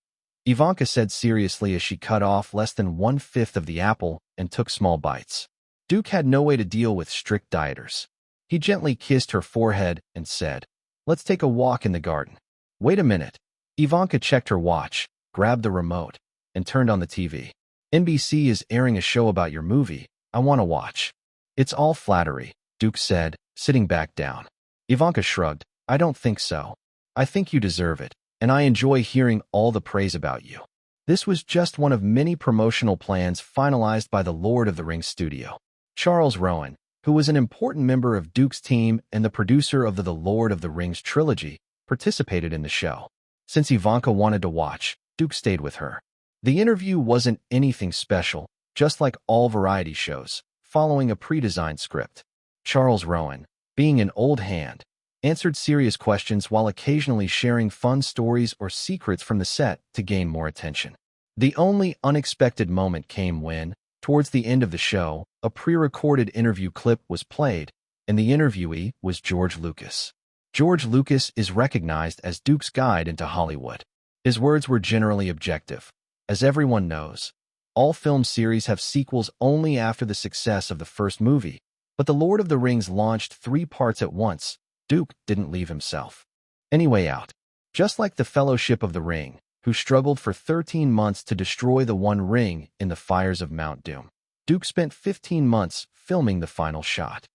Ivanka said seriously as she cut off less than 1/5 of the apple and took small bites. Duke had no way to deal with strict dieters. He gently kissed her forehead and said, "Let's take a walk in the garden." "Wait a minute." Ivanka checked her watch, grabbed the remote, and turned on the TV. "NBC is airing a show about your movie. I want to watch." "It's all flattery," Duke said, sitting back down. Ivanka shrugged. "I don't think so. I think you deserve it, and I enjoy hearing all the praise about you." This was just one of many promotional plans finalized by the Lord of the Rings studio. Charles Rowan, who was an important member of Duke's team and the producer of the Lord of the Rings trilogy, participated in the show. Since Ivanka wanted to watch, Duke stayed with her. The interview wasn't anything special, just like all variety shows, following a pre-designed script. Charles Rowan, being an old hand, answered serious questions while occasionally sharing fun stories or secrets from the set to gain more attention. The only unexpected moment came when, towards the end of the show, a pre-recorded interview clip was played, and the interviewee was George Lucas. George Lucas is recognized as Duke's guide into Hollywood. His words were generally objective. As everyone knows, all film series have sequels only after the success of the first movie, but The Lord of the Rings launched 3 parts at once. Duke didn't leave himself any way out. Just like the Fellowship of the Ring, who struggled for 13 months to destroy the One Ring in the fires of Mount Doom, Duke spent 15 months filming the final shot.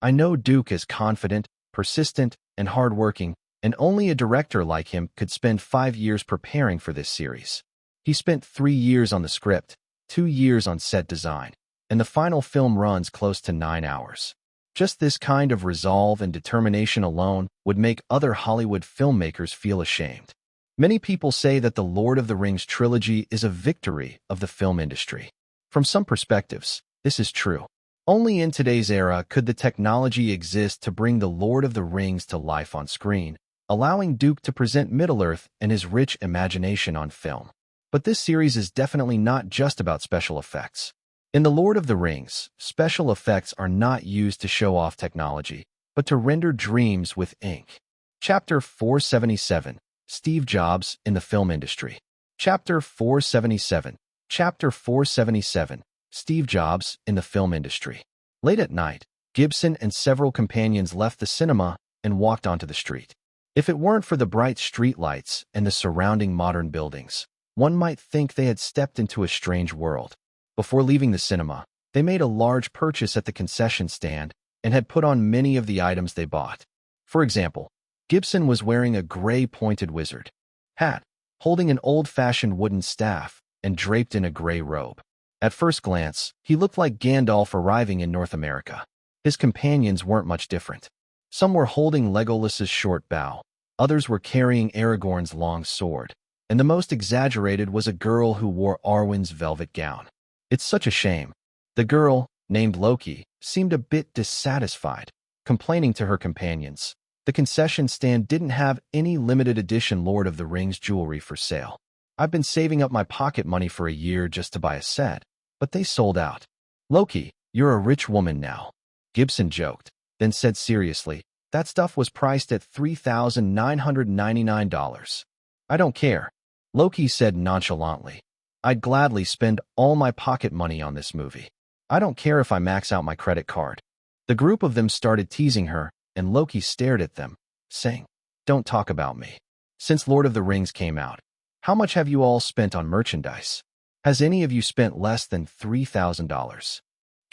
I know Duke is confident, persistent, and hardworking, and only a director like him could spend 5 years preparing for this series. He spent 3 years on the script, 2 years on set design, and the final film runs close to 9 hours. Just this kind of resolve and determination alone would make other Hollywood filmmakers feel ashamed. Many people say that the Lord of the Rings trilogy is a victory of the film industry. From some perspectives, this is true. Only in today's era could the technology exist to bring the Lord of the Rings to life on screen, allowing Duke to present Middle-earth and his rich imagination on film. But this series is definitely not just about special effects. In The Lord of the Rings, special effects are not used to show off technology, but to render dreams with ink. Chapter 477, Steve Jobs in the Film Industry. Chapter 477. Chapter 477. Steve Jobs in the film industry. Late at night, Gibson and several companions left the cinema and walked onto the street. If it weren't for the bright streetlights and the surrounding modern buildings, one might think they had stepped into a strange world. Before leaving the cinema, they made a large purchase at the concession stand and had put on many of the items they bought. For example, Gibson was wearing a gray pointed wizard hat, holding an old-fashioned wooden staff, and draped in a gray robe. At first glance, he looked like Gandalf arriving in North America. His companions weren't much different. Some were holding Legolas's short bow, others were carrying Aragorn's long sword, and the most exaggerated was a girl who wore Arwen's velvet gown. It's such a shame. The girl, named Loki, seemed a bit dissatisfied, complaining to her companions. The concession stand didn't have any limited edition Lord of the Rings jewelry for sale. I've been saving up my pocket money for a year just to buy a set, but they sold out. Loki, you're a rich woman now. Gibson joked, then said seriously, that stuff was priced at $3,999. I don't care. Loki said nonchalantly. I'd gladly spend all my pocket money on this movie. I don't care if I max out my credit card. The group of them started teasing her, and Loki stared at them, saying, Don't talk about me. Since Lord of the Rings came out, how much have you all spent on merchandise? Has any of you spent less than $3,000?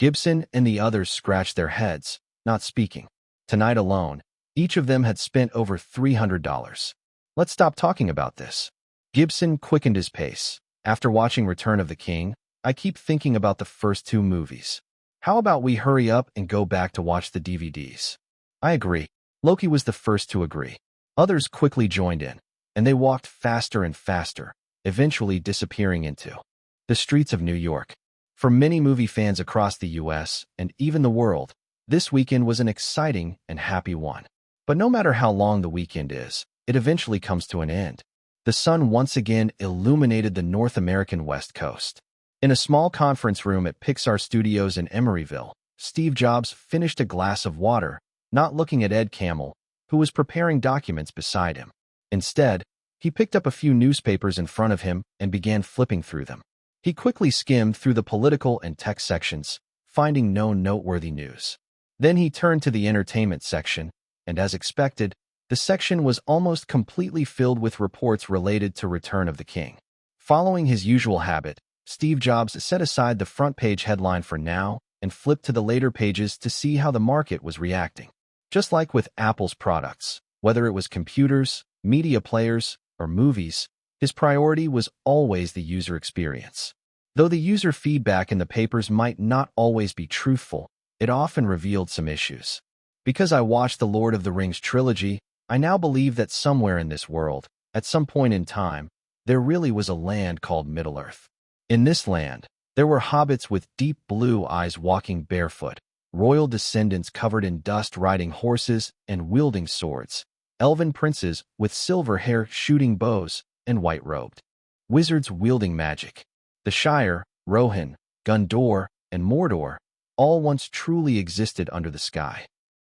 Gibson and the others scratched their heads, not speaking. Tonight alone, each of them had spent over $300. Let's stop talking about this. Gibson quickened his pace. After watching Return of the King, I keep thinking about the first two movies. How about we hurry up and go back to watch the DVDs? I agree. Loki was the first to agree. Others quickly joined in, and they walked faster and faster, eventually disappearing into the streets of New York. For many movie fans across the US and even the world, this weekend was an exciting and happy one. But no matter how long the weekend is, it eventually comes to an end. The sun once again illuminated the North American West Coast. In a small conference room at Pixar Studios in Emeryville, Steve Jobs finished a glass of water, not looking at Ed Camel, who was preparing documents beside him. Instead, he picked up a few newspapers in front of him and began flipping through them. He quickly skimmed through the political and tech sections, finding no noteworthy news. Then he turned to the entertainment section, and as expected, the section was almost completely filled with reports related to Return of the King. Following his usual habit, Steve Jobs set aside the front-page headline for now and flipped to the later pages to see how the market was reacting. Just like with Apple's products, whether it was computers, media players, or movies, his priority was always the user experience. Though the user feedback in the papers might not always be truthful, it often revealed some issues. Because I watched the Lord of the Rings trilogy, I now believe that somewhere in this world, at some point in time, there really was a land called Middle-earth. In this land, there were hobbits with deep blue eyes walking barefoot, royal descendants covered in dust riding horses and wielding swords, elven princes with silver hair shooting bows and white-robed, wizards wielding magic. The Shire, Rohan, Gondor, and Mordor all once truly existed under the sky.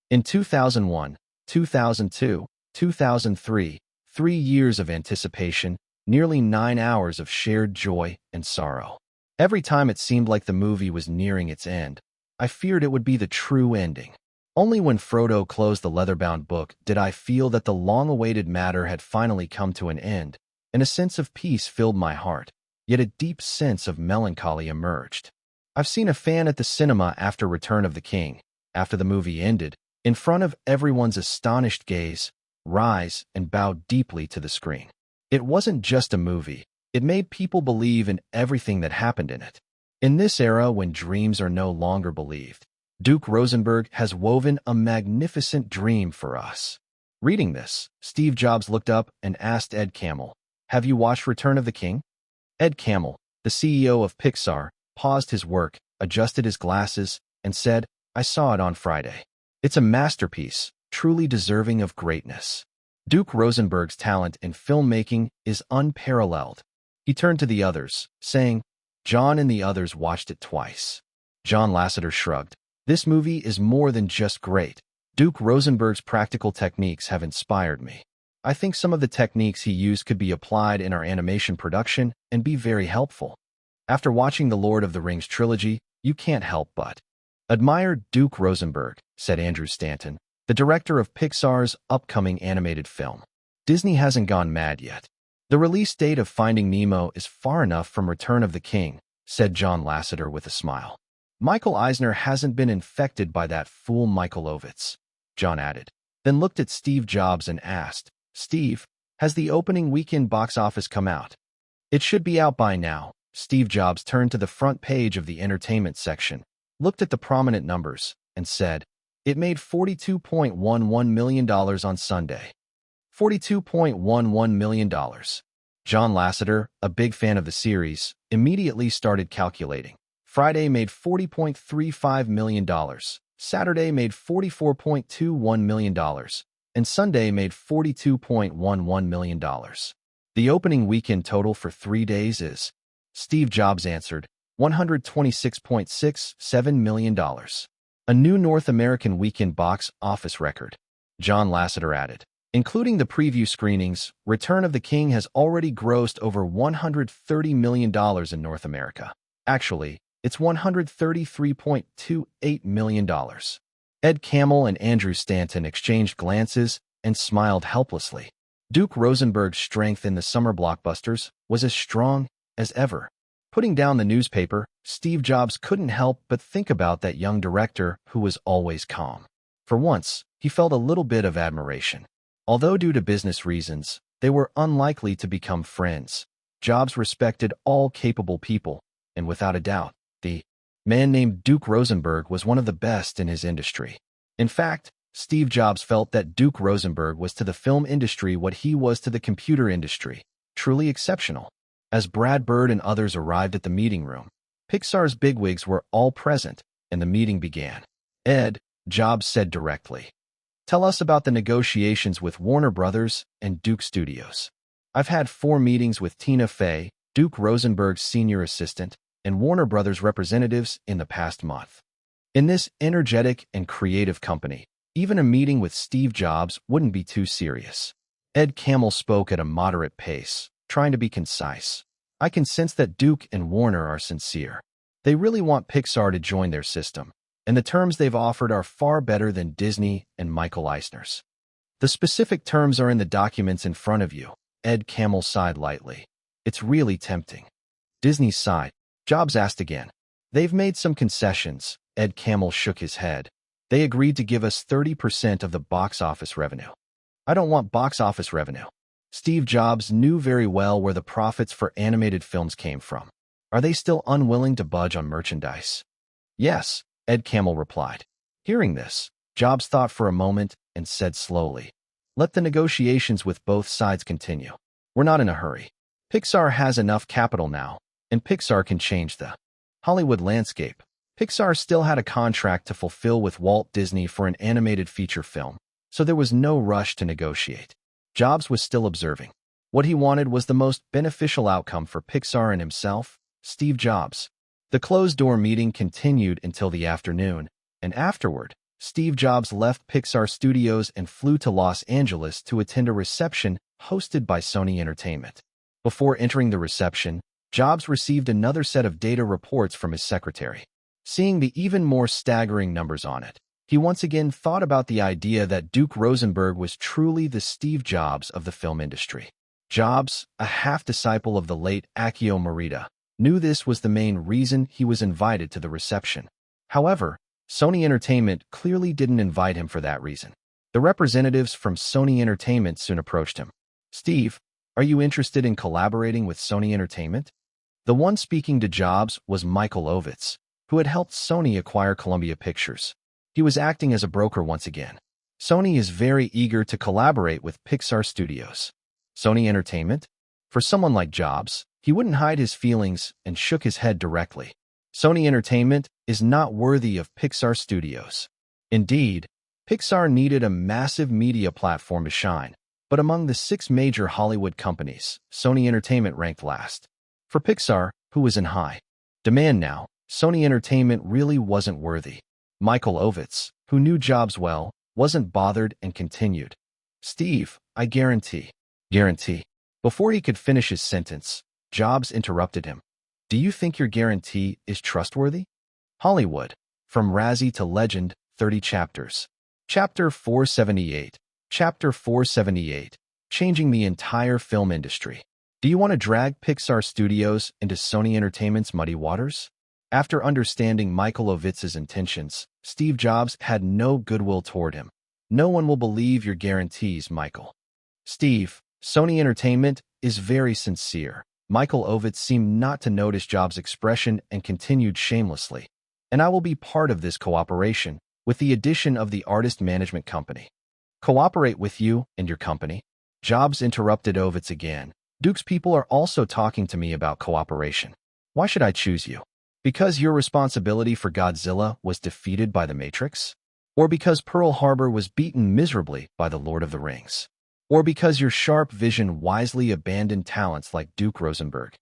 In 2001, 2002, 2003, 3 years of anticipation, nearly 9 hours of shared joy and sorrow. Every time it seemed like the movie was nearing its end, I feared it would be the true ending. Only when Frodo closed the leather-bound book did I feel that the long-awaited matter had finally come to an end, and a sense of peace filled my heart, yet a deep sense of melancholy emerged. I've seen a fan at the cinema after Return of the King, after the movie ended, in front of everyone's astonished gaze, rise and bow deeply to the screen. It wasn't just a movie. It made people believe in everything that happened in it. In this era when dreams are no longer believed, Duke Rosenberg has woven a magnificent dream for us. Reading this, Steve Jobs looked up and asked Ed Camel, "Have you watched Return of the King?" Ed Camel, the CEO of Pixar, paused his work, adjusted his glasses, and said, "I saw it on Friday. It's a masterpiece, truly deserving of greatness." Duke Rosenberg's talent in filmmaking is unparalleled. He turned to the others, saying, "John and the others watched it twice." John Lasseter shrugged. "This movie is more than just great. Duke Rosenberg's practical techniques have inspired me. I think some of the techniques he used could be applied in our animation production and be very helpful. After watching the Lord of the Rings trilogy, you can't help but admire Duke Rosenberg, said Andrew Stanton, the director of Pixar's upcoming animated film. Disney hasn't gone mad yet. The release date of Finding Nemo is far enough from Return of the King, said John Lasseter with a smile. Michael Eisner hasn't been infected by that fool Michael Ovitz, John added, then looked at Steve Jobs and asked, Steve, has the opening weekend box office come out? It should be out by now. Steve Jobs turned to the front page of the entertainment section, looked at the prominent numbers, and said, it made $42.11 million on Sunday. $42.11 million. John Lasseter, a big fan of the series, immediately started calculating. Friday made $40.35 million, Saturday made $44.21 million, and Sunday made $42.11 million. The opening weekend total for 3 days is, Steve Jobs answered, $126.67 million. A new North American weekend box office record. John Lasseter added, including the preview screenings, Return of the King has already grossed over $130 million in North America. Actually, it's $133.28 million. Ed Camel and Andrew Stanton exchanged glances and smiled helplessly. Duke Rosenberg's strength in the summer blockbusters was as strong as ever. Putting down the newspaper, Steve Jobs couldn't help but think about that young director who was always calm. For once, he felt a little bit of admiration. Although due to business reasons, they were unlikely to become friends. Jobs respected all capable people, and without a doubt, the man named Duke Rosenberg was one of the best in his industry. In fact, Steve Jobs felt that Duke Rosenberg was to the film industry what he was to the computer industry, truly exceptional. As Brad Bird and others arrived at the meeting room, Pixar's bigwigs were all present, and the meeting began. Ed, Jobs said directly, tell us about the negotiations with Warner Brothers and Duke Studios. I've had 4 meetings with Tina Fey, Duke Rosenberg's senior assistant, and Warner Brothers representatives in the past month. In this energetic and creative company, even a meeting with Steve Jobs wouldn't be too serious. Ed Camel spoke at a moderate pace, trying to be concise. I can sense that Duke and Warner are sincere. They really want Pixar to join their system, and the terms they've offered are far better than Disney and Michael Eisner's. The specific terms are in the documents in front of you. Ed Camel sighed lightly. It's really tempting. Disney sighed. Jobs asked again. They've made some concessions. Ed Camel shook his head. They agreed to give us 30% of the box office revenue. I don't want box office revenue. Steve Jobs knew very well where the profits for animated films came from. Are they still unwilling to budge on merchandise? Yes, Ed Camel replied. Hearing this, Jobs thought for a moment and said slowly, let the negotiations with both sides continue. We're not in a hurry. Pixar has enough capital now, and Pixar can change the Hollywood landscape. Pixar still had a contract to fulfill with Walt Disney for an animated feature film, so there was no rush to negotiate. Jobs was still observing. What he wanted was the most beneficial outcome for Pixar and himself, Steve Jobs. The closed-door meeting continued until the afternoon, and afterward, Steve Jobs left Pixar Studios and flew to Los Angeles to attend a reception hosted by Sony Entertainment. Before entering the reception, Jobs received another set of data reports from his secretary. Seeing the even more staggering numbers on it, he once again thought about the idea that Duke Rosenberg was truly the Steve Jobs of the film industry. Jobs, a half-disciple of the late Akio Morita, knew this was the main reason he was invited to the reception. However, Sony Entertainment clearly didn't invite him for that reason. The representatives from Sony Entertainment soon approached him. Steve, are you interested in collaborating with Sony Entertainment? The one speaking to Jobs was Michael Ovitz, who had helped Sony acquire Columbia Pictures. He was acting as a broker once again. Sony is very eager to collaborate with Pixar Studios. Sony Entertainment? For someone like Jobs, he wouldn't hide his feelings and shook his head directly. Sony Entertainment is not worthy of Pixar Studios. Indeed, Pixar needed a massive media platform to shine, but among the 6 major Hollywood companies, Sony Entertainment ranked last. For Pixar, who was in high demand now, Sony Entertainment really wasn't worthy. Michael Ovitz, who knew Jobs well, wasn't bothered and continued. Steve, I guarantee. Guarantee. Before he could finish his sentence, Jobs interrupted him. Do you think your guarantee is trustworthy? Hollywood. From Razzie to Legend, 30 chapters. Chapter 478. Chapter 478. Changing the entire film industry. Do you want to drag Pixar Studios into Sony Entertainment's muddy waters? After understanding Michael Ovitz's intentions, Steve Jobs had no goodwill toward him. No one will believe your guarantees, Michael. Steve, Sony Entertainment is very sincere. Michael Ovitz seemed not to notice Jobs' expression and continued shamelessly. And I will be part of this cooperation, with the addition of the artist management company. Cooperate with you and your company? Jobs interrupted Ovitz again. Duke's people are also talking to me about cooperation. Why should I choose you? Because your responsibility for Godzilla was defeated by the Matrix? Or because Pearl Harbor was beaten miserably by the Lord of the Rings? Or because your sharp vision wisely abandoned talents like Duke Rosenberg?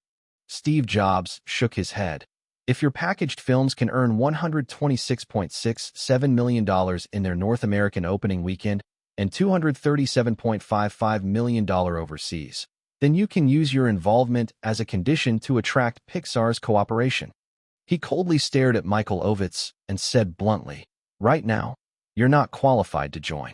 Steve Jobs shook his head. If your packaged films can earn $126.67 million in their North American opening weekend and $237.55 million overseas, then you can use your involvement as a condition to attract Pixar's cooperation. He coldly stared at Michael Ovitz and said bluntly, right now, you're not qualified to join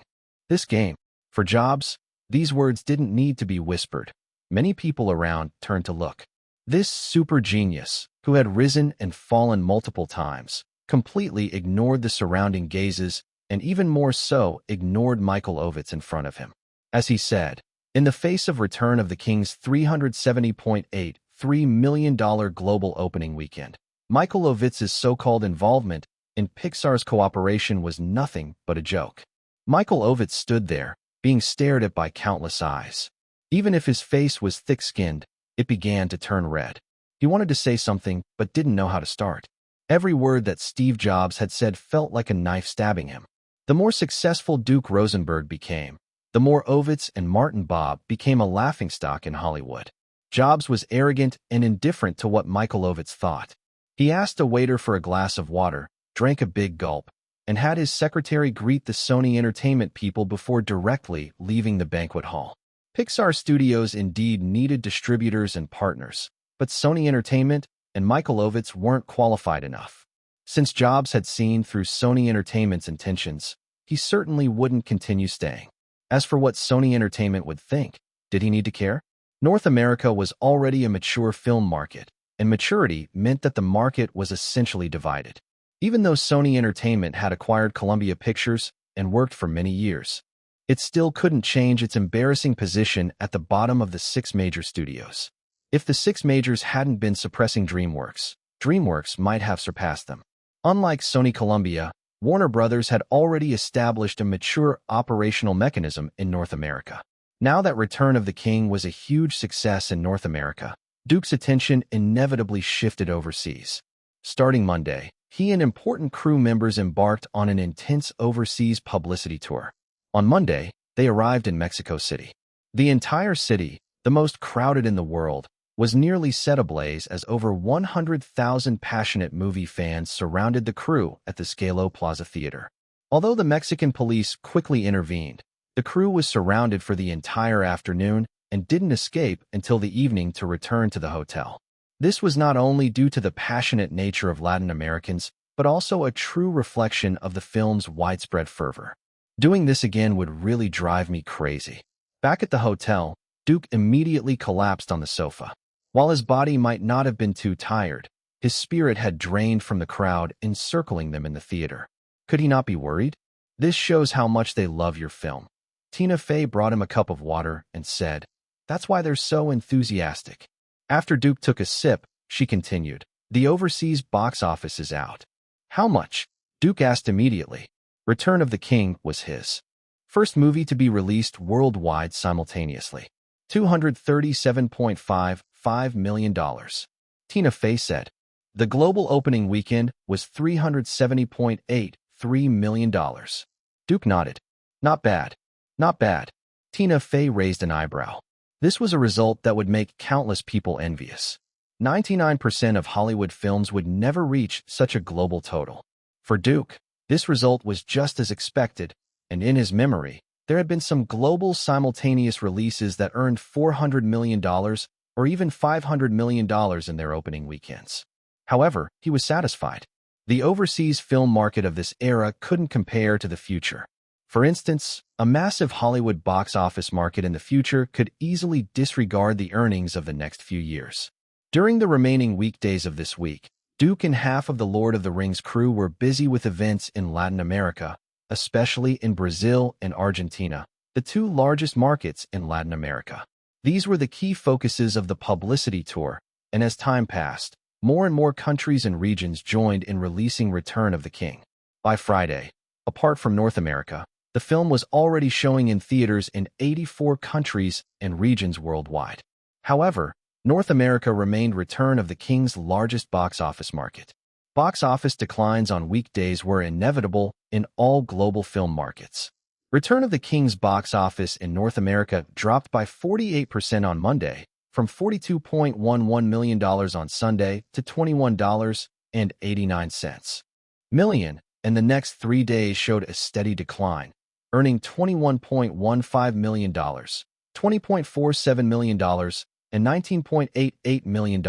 this game. For Jobs, these words didn't need to be whispered. Many people around turned to look. This super genius, who had risen and fallen multiple times, completely ignored the surrounding gazes and even more so ignored Michael Ovitz in front of him. As he said, in the face of Return of the King's $370.83 million global opening weekend, Michael Ovitz's so-called involvement in Pixar's cooperation was nothing but a joke. Michael Ovitz stood there, being stared at by countless eyes. Even if his face was thick-skinned, it began to turn red. He wanted to say something, but didn't know how to start. Every word that Steve Jobs had said felt like a knife stabbing him. The more successful Duke Rosenberg became, the more Ovitz and Martin Bob became a laughingstock in Hollywood. Jobs was arrogant and indifferent to what Michael Ovitz thought. He asked a waiter for a glass of water, drank a big gulp, and had his secretary greet the Sony Entertainment people before directly leaving the banquet hall. Pixar Studios indeed needed distributors and partners, but Sony Entertainment and Michael Ovitz weren't qualified enough. Since Jobs had seen through Sony Entertainment's intentions, he certainly wouldn't continue staying. As for what Sony Entertainment would think, did he need to care? North America was already a mature film market, and maturity meant that the market was essentially divided. Even though Sony Entertainment had acquired Columbia Pictures and worked for many years, it still couldn't change its embarrassing position at the bottom of the six major studios. If the six majors hadn't been suppressing DreamWorks might have surpassed them. Unlike Sony Columbia, Warner Brothers had already established a mature operational mechanism in North America. Now that Return of the King was a huge success in North America, Duke's attention inevitably shifted overseas. Starting Monday, he and important crew members embarked on an intense overseas publicity tour. On Monday, they arrived in Mexico City. The entire city, the most crowded in the world, was nearly set ablaze as over 100,000 passionate movie fans surrounded the crew at the Scalo Plaza Theater. Although the Mexican police quickly intervened, the crew was surrounded for the entire afternoon and didn't escape until the evening to return to the hotel. This was not only due to the passionate nature of Latin Americans, but also a true reflection of the film's widespread fervor. Doing this again would really drive me crazy. Back at the hotel, Duke immediately collapsed on the sofa. While his body might not have been too tired, his spirit had drained from the crowd encircling them in the theater. Could he not be worried? This shows how much they love your film. Tina Fey brought him a cup of water and said, "That's why they're so enthusiastic." After Duke took a sip, she continued, "The overseas box office is out." "How much?" Duke asked immediately. Return of the King was his first movie to be released worldwide simultaneously. $237.55 million. Tina Fey said. The global opening weekend was $370.83 million. Duke nodded. Not bad. Not bad. Tina Fey raised an eyebrow. This was a result that would make countless people envious. 99% of Hollywood films would never reach such a global total. For Duke, this result was just as expected, and in his memory, there had been some global simultaneous releases that earned $400 million or even $500 million in their opening weekends. However, he was satisfied. The overseas film market of this era couldn't compare to the future. For instance, a massive Hollywood box office market in the future could easily disregard the earnings of the next few years. During the remaining weekdays of this week, Duke and half of the Lord of the Rings crew were busy with events in Latin America, especially in Brazil and Argentina, the two largest markets in Latin America. These were the key focuses of the publicity tour, and as time passed, more and more countries and regions joined in releasing Return of the King. By Friday, apart from North America, the film was already showing in theaters in 84 countries and regions worldwide. However, North America remained Return of the King's largest box office market. Box office declines on weekdays were inevitable in all global film markets. Return of the King's box office in North America dropped by 48% on Monday, from $42.11 million on Sunday to $21.89 million, and the next 3 days showed a steady decline, earning $21.15 million, $20.47 million, and $19.88 million,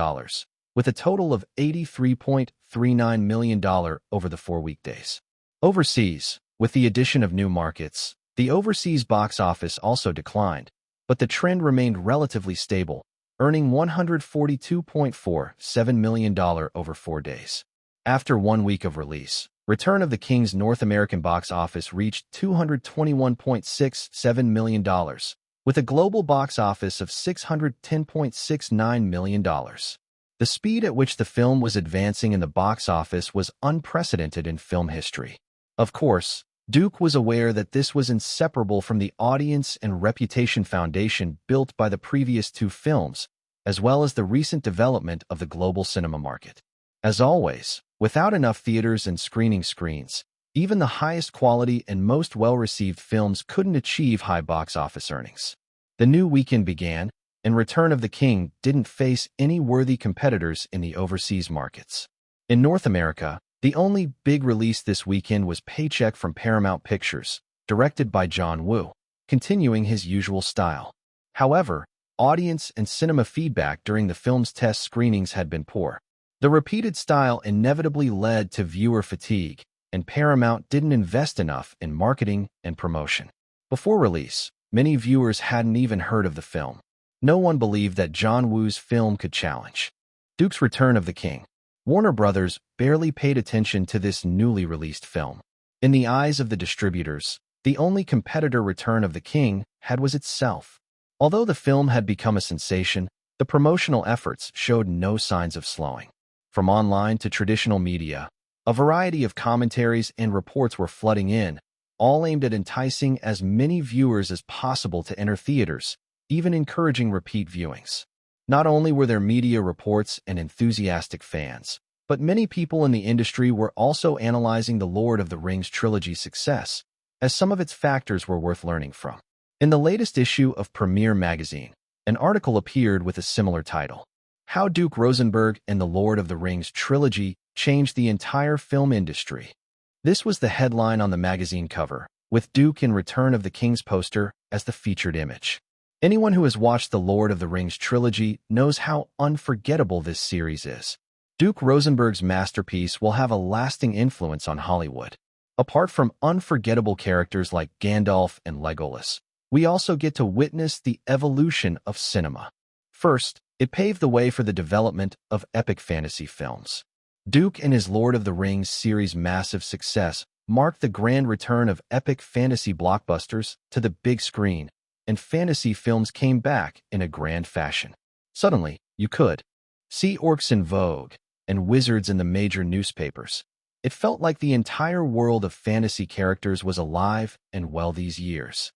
with a total of $83.39 million over the 4 weekdays. Overseas, with the addition of new markets, the overseas box office also declined, but the trend remained relatively stable, earning $142.47 million over 4 days. After 1 week of release, Return of the King's North American box office reached $221.67 million, with a global box office of $610.69 million. The speed at which the film was advancing in the box office was unprecedented in film history. Of course, Duke was aware that this was inseparable from the audience and reputation foundation built by the previous 2 films, as well as the recent development of the global cinema market. As always, without enough theaters and screening screens, even the highest quality and most well-received films couldn't achieve high box office earnings. The new weekend began, and Return of the King didn't face any worthy competitors in the overseas markets. In North America, the only big release this weekend was Paycheck from Paramount Pictures, directed by John Woo, continuing his usual style. However, audience and cinema feedback during the film's test screenings had been poor. The repeated style inevitably led to viewer fatigue, and Paramount didn't invest enough in marketing and promotion. Before release, many viewers hadn't even heard of the film. No one believed that John Woo's film could challenge Duke's Return of the King. Warner Brothers barely paid attention to this newly released film. In the eyes of the distributors, the only competitor Return of the King had was itself. Although the film had become a sensation, the promotional efforts showed no signs of slowing. From online to traditional media, a variety of commentaries and reports were flooding in, all aimed at enticing as many viewers as possible to enter theaters, even encouraging repeat viewings. Not only were there media reports and enthusiastic fans, but many people in the industry were also analyzing the Lord of the Rings trilogy's success, as some of its factors were worth learning from. In the latest issue of Premiere magazine, an article appeared with a similar title, How Duke Rosenberg and the Lord of the Rings Trilogy Changed the Entire Film Industry. This was the headline on the magazine cover, with Duke in Return of the King's poster as the featured image. Anyone who has watched the Lord of the Rings trilogy knows how unforgettable this series is. Duke Rosenberg's masterpiece will have a lasting influence on Hollywood. Apart from unforgettable characters like Gandalf and Legolas, we also get to witness the evolution of cinema. First, it paved the way for the development of epic fantasy films. Duke and his Lord of the Rings series' massive success marked the grand return of epic fantasy blockbusters to the big screen, and fantasy films came back in a grand fashion. Suddenly, you could see orcs in Vogue and wizards in the major newspapers. It felt like the entire world of fantasy characters was alive and well these years.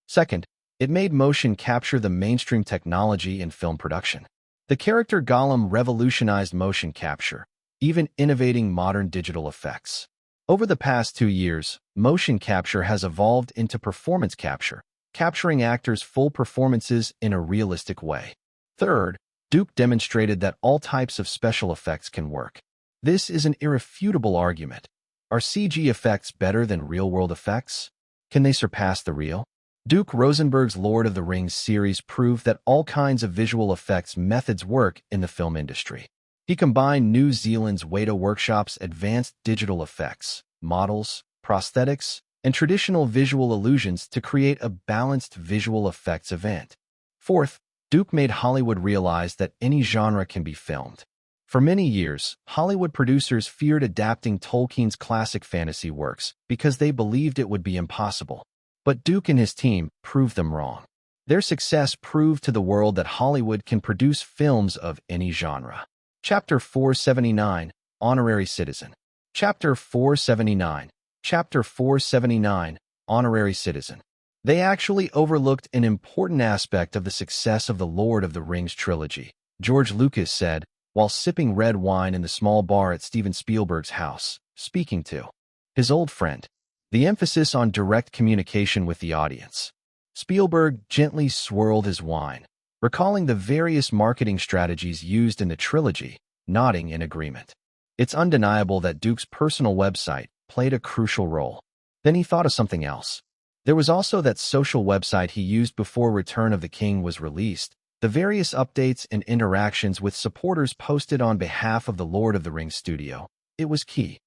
Second, it made motion capture the mainstream technology in film production. The character Gollum revolutionized motion capture, even innovating modern digital effects. Over the past 2 years, motion capture has evolved into performance capture, capturing actors' full performances in a realistic way. Third, Duke demonstrated that all types of special effects can work. This is an irrefutable argument. Are CG effects better than real-world effects? Can they surpass the real? Duke Rosenberg's Lord of the Rings series proved that all kinds of visual effects methods work in the film industry. He combined New Zealand's Weta Workshop's advanced digital effects, models, prosthetics, and traditional visual illusions to create a balanced visual effects event. Fourth, Duke made Hollywood realize that any genre can be filmed. For many years, Hollywood producers feared adapting Tolkien's classic fantasy works because they believed it would be impossible. But Duke and his team proved them wrong. Their success proved to the world that Hollywood can produce films of any genre. Chapter 479, Honorary Citizen. Chapter 479. Chapter 479, Honorary Citizen. They actually overlooked an important aspect of the success of the Lord of the Rings trilogy, George Lucas said, while sipping red wine in the small bar at Steven Spielberg's house, speaking to his old friend. The emphasis on direct communication with the audience. Spielberg gently swirled his wine, recalling the various marketing strategies used in the trilogy, nodding in agreement. It's undeniable that Duke's personal website played a crucial role. Then he thought of something else. There was also that social website he used before Return of the King was released, the various updates and interactions with supporters posted on behalf of the Lord of the Rings studio. It was key.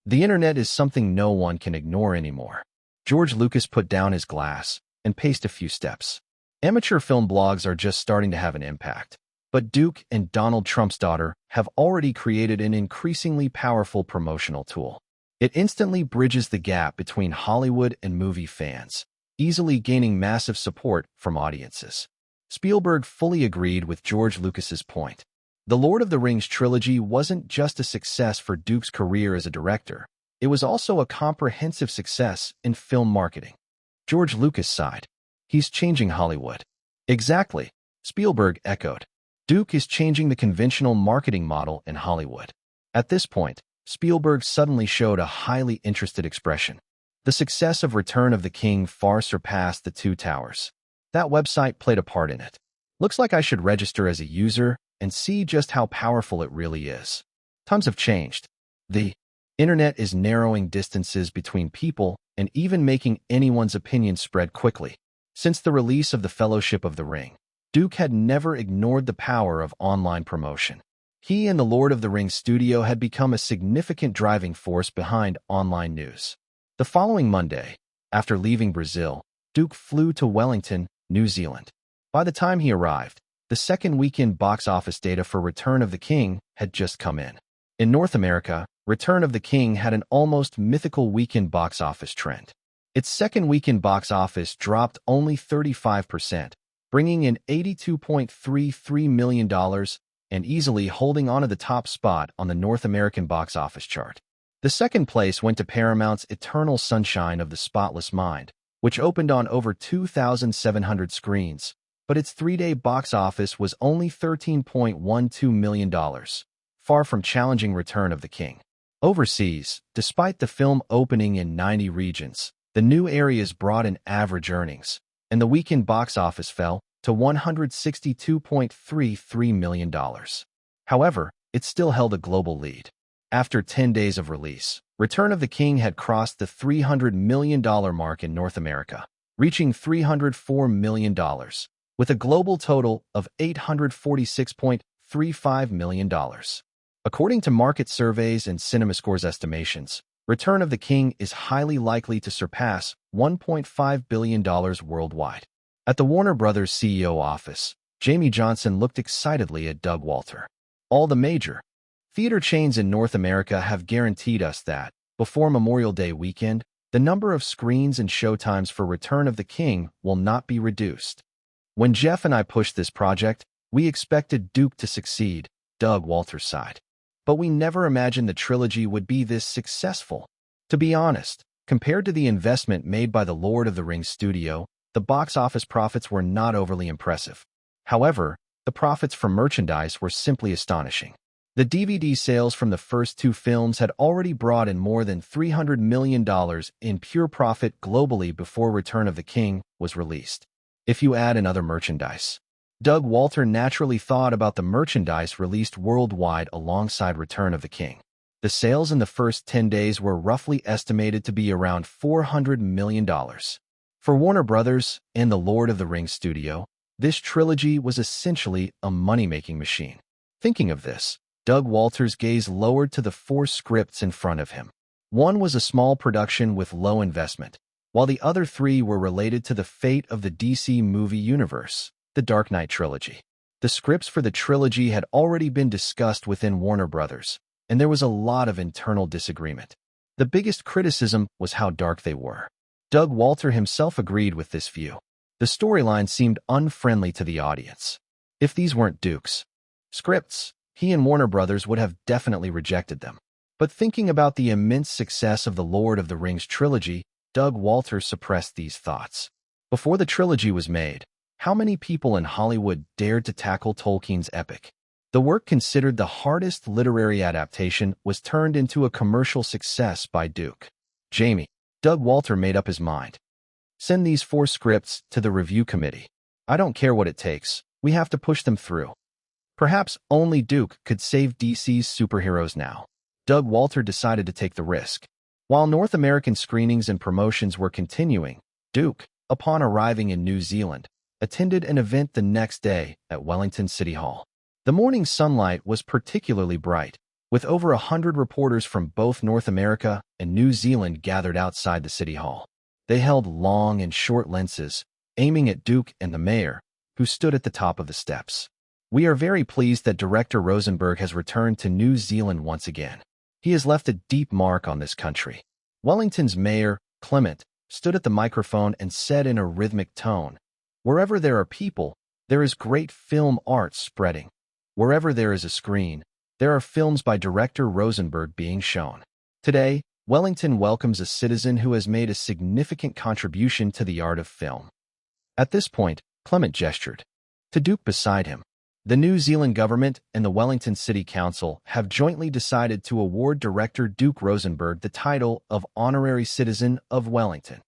The internet is something no one can ignore anymore. George Lucas put down his glass and paced a few steps. Amateur film blogs are just starting to have an impact. But Duke and Donald Trump's daughter have already created an increasingly powerful promotional tool. It instantly bridges the gap between Hollywood and movie fans, easily gaining massive support from audiences. Spielberg fully agreed with George Lucas's point. The Lord of the Rings trilogy wasn't just a success for Duke's career as a director. It was also a comprehensive success in film marketing. George Lucas sighed. He's changing Hollywood. Exactly, Spielberg echoed. Duke is changing the conventional marketing model in Hollywood. At this point, Spielberg suddenly showed a highly interested expression. The success of Return of the King far surpassed The Two Towers. That website played a part in it. Looks like I should register as a user and see just how powerful it really is. Times have changed. The internet is narrowing distances between people and even making anyone's opinion spread quickly. Since the release of The Fellowship of the Ring, Duke had never ignored the power of online promotion. He and the Lord of the Rings studio had become a significant driving force behind online news. The following Monday, after leaving Brazil, Duke flew to Wellington, New Zealand. By the time he arrived, the second weekend box office data for Return of the King had just come in. In North America, Return of the King had an almost mythical weekend box office trend. Its second weekend box office dropped only 35%, bringing in $82.33 million and easily holding onto the top spot on the North American box office chart. The second place went to Paramount's Eternal Sunshine of the Spotless Mind, which opened on over 2,700 screens, but its three-day box office was only $13.12 million, far from challenging Return of the King. Overseas, despite the film opening in 90 regions, the new areas brought in average earnings, and the weekend box office fell to $162.33 million. However, it still held a global lead. After 10 days of release, Return of the King had crossed the $300 million mark in North America, reaching $304 million, with a global total of $846.35 million. According to market surveys and CinemaScore's estimations, Return of the King is highly likely to surpass $1.5 billion worldwide. At the Warner Brothers CEO office, Jamie Johnson looked excitedly at Doug Walter. All the major theater chains in North America have guaranteed us that, before Memorial Day weekend, the number of screens and showtimes for Return of the King will not be reduced. When Jeff and I pushed this project, we expected Duke to succeed, Doug Walter sighed. But we never imagined the trilogy would be this successful. To be honest, compared to the investment made by the Lord of the Rings studio, the box office profits were not overly impressive. However, the profits from merchandise were simply astonishing. The DVD sales from the first two films had already brought in more than $300 million in pure profit globally before Return of the King was released. If you add in other merchandise, Doug Walter naturally thought about the merchandise released worldwide alongside Return of the King. The sales in the first 10 days were roughly estimated to be around $400 million. For Warner Brothers and the Lord of the Rings studio, this trilogy was essentially a money-making machine. Thinking of this, Doug Walter's gaze lowered to the 4 scripts in front of him. One was a small production with low investment, while the other 3 were related to the fate of the DC movie universe, the Dark Knight trilogy. The scripts for the trilogy had already been discussed within Warner Brothers, and there was a lot of internal disagreement. The biggest criticism was how dark they were. Doug Walter himself agreed with this view. The storyline seemed unfriendly to the audience. If these weren't Duke's scripts, he and Warner Brothers would have definitely rejected them. But thinking about the immense success of the Lord of the Rings trilogy, Doug Walter suppressed these thoughts. Before the trilogy was made, how many people in Hollywood dared to tackle Tolkien's epic? The work, considered the hardest literary adaptation, was turned into a commercial success by Duke. Jamie. Doug Walter made up his mind. Send these 4 scripts to the review committee. I don't care what it takes. We have to push them through. Perhaps only Duke could save DC's superheroes now. Doug Walter decided to take the risk. While North American screenings and promotions were continuing, Duke, upon arriving in New Zealand, attended an event the next day at Wellington City Hall. The morning sunlight was particularly bright, with over 100 reporters from both North America and New Zealand gathered outside the City Hall. They held long and short lenses, aiming at Duke and the mayor, who stood at the top of the steps. We are very pleased that Director Rosenberg has returned to New Zealand once again. He has left a deep mark on this country. Wellington's mayor, Clement, stood at the microphone and said in a rhythmic tone, "Wherever there are people, there is great film art spreading. Wherever there is a screen, there are films by Director Rosenberg being shown." Today, Wellington welcomes a citizen who has made a significant contribution to the art of film. At this point, Clement gestured to Duke beside him. The New Zealand government and the Wellington City Council have jointly decided to award director Duke Rosenberg the title of Honorary Citizen of Wellington.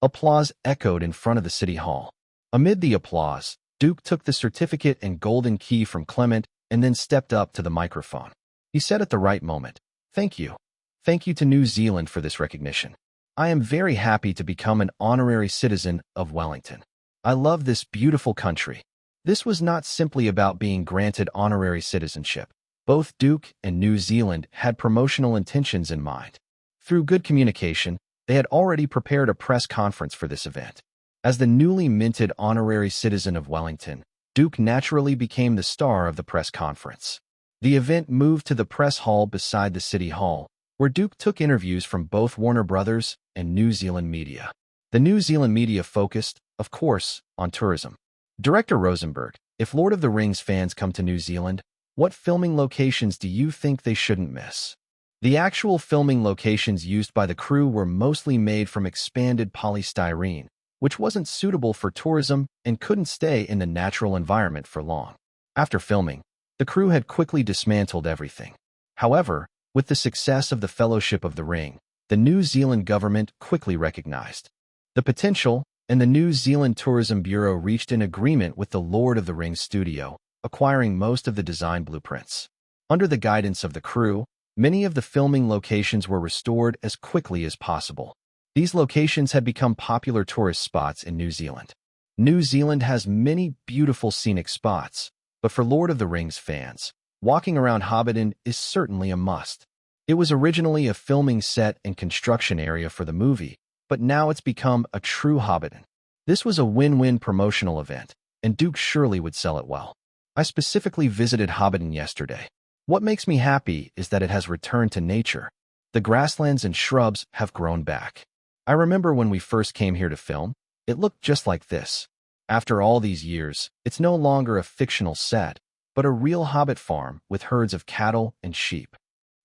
Applause echoed in front of the City Hall. Amid the applause, Duke took the certificate and golden key from Clement and then stepped up to the microphone. He said at the right moment, "Thank you. Thank you to New Zealand for this recognition. I am very happy to become an honorary citizen of Wellington. I love this beautiful country." This was not simply about being granted honorary citizenship. Both Duke and New Zealand had promotional intentions in mind. Through good communication, they had already prepared a press conference for this event. As the newly minted honorary citizen of Wellington, Duke naturally became the star of the press conference. The event moved to the press hall beside the City Hall, where Duke took interviews from both Warner Brothers and New Zealand media. The New Zealand media focused, of course, on tourism. Director Rosenberg, if Lord of the Rings fans come to New Zealand, what filming locations do you think they shouldn't miss? The actual filming locations used by the crew were mostly made from expanded polystyrene, which wasn't suitable for tourism and couldn't stay in the natural environment for long. After filming, the crew had quickly dismantled everything. However, with the success of the Fellowship of the Ring, the New Zealand government quickly recognized the potential, and the New Zealand Tourism Bureau reached an agreement with the Lord of the Rings studio, acquiring most of the design blueprints. Under the guidance of the crew, many of the filming locations were restored as quickly as possible. These locations had become popular tourist spots in New Zealand. New Zealand has many beautiful scenic spots, but for Lord of the Rings fans, walking around Hobbiton is certainly a must. It was originally a filming set and construction area for the movie, but now it's become a true Hobbiton. This was a win-win promotional event, and Duke surely would sell it well. I specifically visited Hobbiton yesterday. What makes me happy is that it has returned to nature. The grasslands and shrubs have grown back. I remember when we first came here to film, it looked just like this. After all these years, it's no longer a fictional set, but a real hobbit farm with herds of cattle and sheep.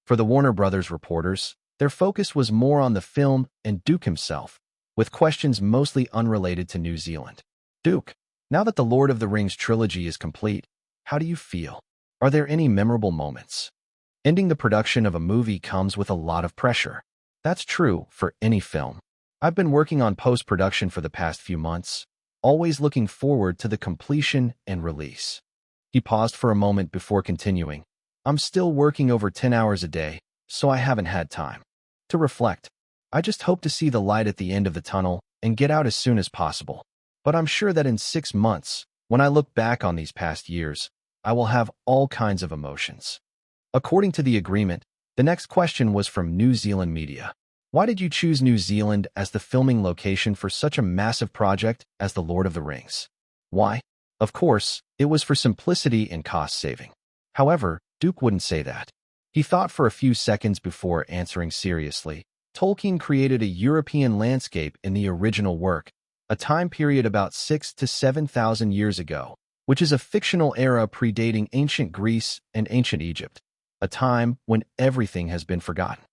For the Warner Brothers reporters, their focus was more on the film and Duke himself, with questions mostly unrelated to New Zealand. Duke, now that the Lord of the Rings trilogy is complete, how do you feel? Are there any memorable moments? Ending the production of a movie comes with a lot of pressure. That's true for any film. I've been working on post-production for the past few months, always looking forward to the completion and release. He paused for a moment before continuing. I'm still working over 10 hours a day, so I haven't had time to reflect. I just hope to see the light at the end of the tunnel and get out as soon as possible. But I'm sure that in 6 months, when I look back on these past years, I will have all kinds of emotions. According to the agreement, the next question was from New Zealand media. Why did you choose New Zealand as the filming location for such a massive project as The Lord of the Rings? Why? Of course, it was for simplicity and cost saving. However, Duke wouldn't say that. He thought for a few seconds before answering seriously. Tolkien created a European landscape in the original work, a time period about 6,000 to 7,000 years ago, which is a fictional era predating ancient Greece and ancient Egypt, a time when everything has been forgotten.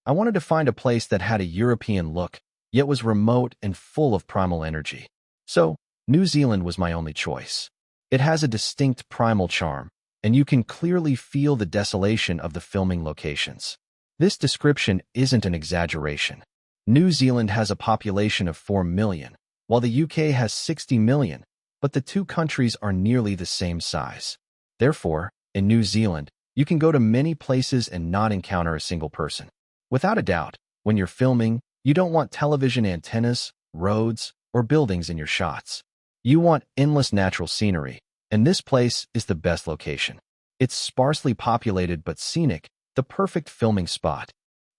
I wanted to find a place that had a European look, yet was remote and full of primal energy. So, New Zealand was my only choice. It has a distinct primal charm, and you can clearly feel the desolation of the filming locations. This description isn't an exaggeration. New Zealand has a population of 4 million, while the UK has 60 million, but the two countries are nearly the same size. Therefore, in New Zealand, you can go to many places and not encounter a single person. Without a doubt, when you're filming, you don't want television antennas, roads, or buildings in your shots. You want endless natural scenery, and this place is the best location. It's sparsely populated but scenic, the perfect filming spot.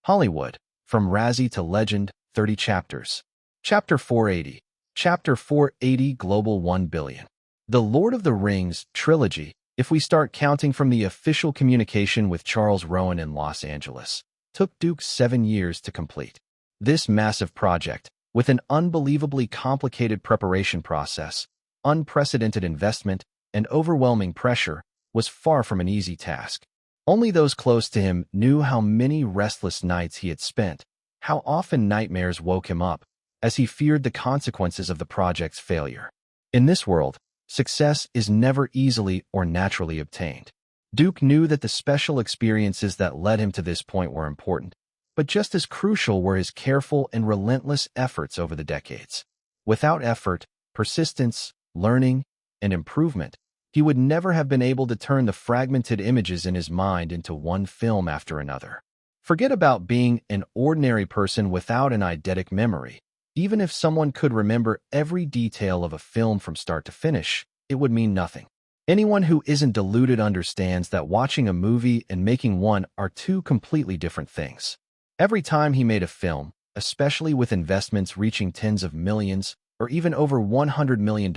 Hollywood, from Razzie to Legend, 30 chapters. Chapter 480. Chapter 480 Global 1 billion. The Lord of the Rings trilogy, if we start counting from the official communication with Charles Rowan in Los Angeles, took Duke 7 years to complete. This massive project, with an unbelievably complicated preparation process, unprecedented investment, and overwhelming pressure, was far from an easy task. Only those close to him knew how many restless nights he had spent, how often nightmares woke him up, as he feared the consequences of the project's failure. In this world, success is never easily or naturally obtained. Duke knew that the special experiences that led him to this point were important, but just as crucial were his careful and relentless efforts over the decades. Without effort, persistence, learning, and improvement, he would never have been able to turn the fragmented images in his mind into one film after another. Forget about being an ordinary person without an eidetic memory. Even if someone could remember every detail of a film from start to finish, it would mean nothing. Anyone who isn't deluded understands that watching a movie and making one are two completely different things. Every time he made a film, especially with investments reaching tens of millions or even over $100 million,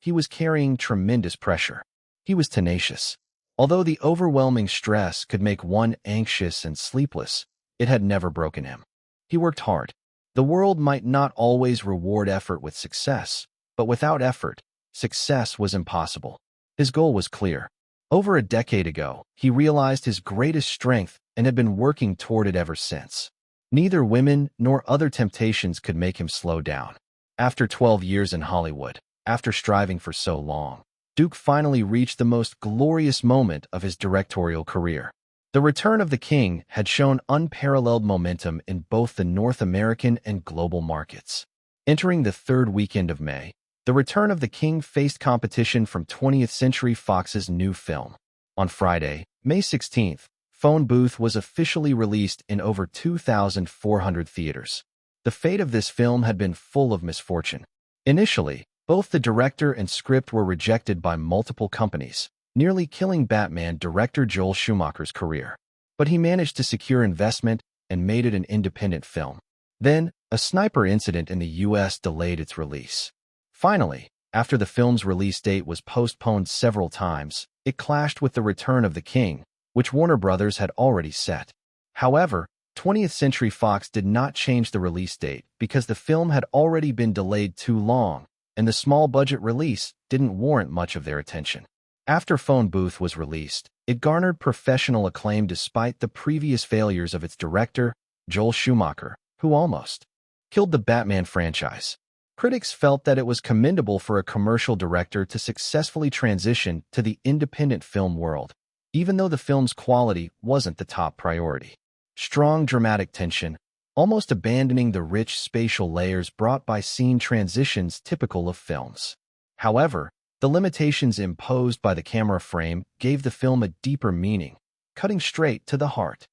he was carrying tremendous pressure. He was tenacious. Although the overwhelming stress could make one anxious and sleepless, it had never broken him. He worked hard. The world might not always reward effort with success, but without effort, success was impossible. His goal was clear. Over a decade ago, he realized his greatest strength and had been working toward it ever since. Neither women nor other temptations could make him slow down. After 12 years in Hollywood, after striving for so long, Duke finally reached the most glorious moment of his directorial career. The Return of the King had shown unparalleled momentum in both the North American and global markets. Entering the third weekend of May, The Return of the King faced competition from 20th Century Fox's new film. On Friday, May 16th, Phone Booth was officially released in over 2,400 theaters. The fate of this film had been full of misfortune. Initially, both the director and script were rejected by multiple companies, nearly killing Batman director Joel Schumacher's career. But he managed to secure investment and made it an independent film. Then, a sniper incident in the US delayed its release. Finally, after the film's release date was postponed several times, it clashed with The Return of the King, which Warner Brothers had already set. However, 20th Century Fox did not change the release date because the film had already been delayed too long, and the small-budget release didn't warrant much of their attention. After Phone Booth was released, it garnered professional acclaim despite the previous failures of its director, Joel Schumacher, who almost killed the Batman franchise. Critics felt that it was commendable for a commercial director to successfully transition to the independent film world, even though the film's quality wasn't the top priority. Strong dramatic tension, almost abandoning the rich spatial layers brought by scene transitions typical of films. However, the limitations imposed by the camera frame gave the film a deeper meaning, cutting straight to the heart.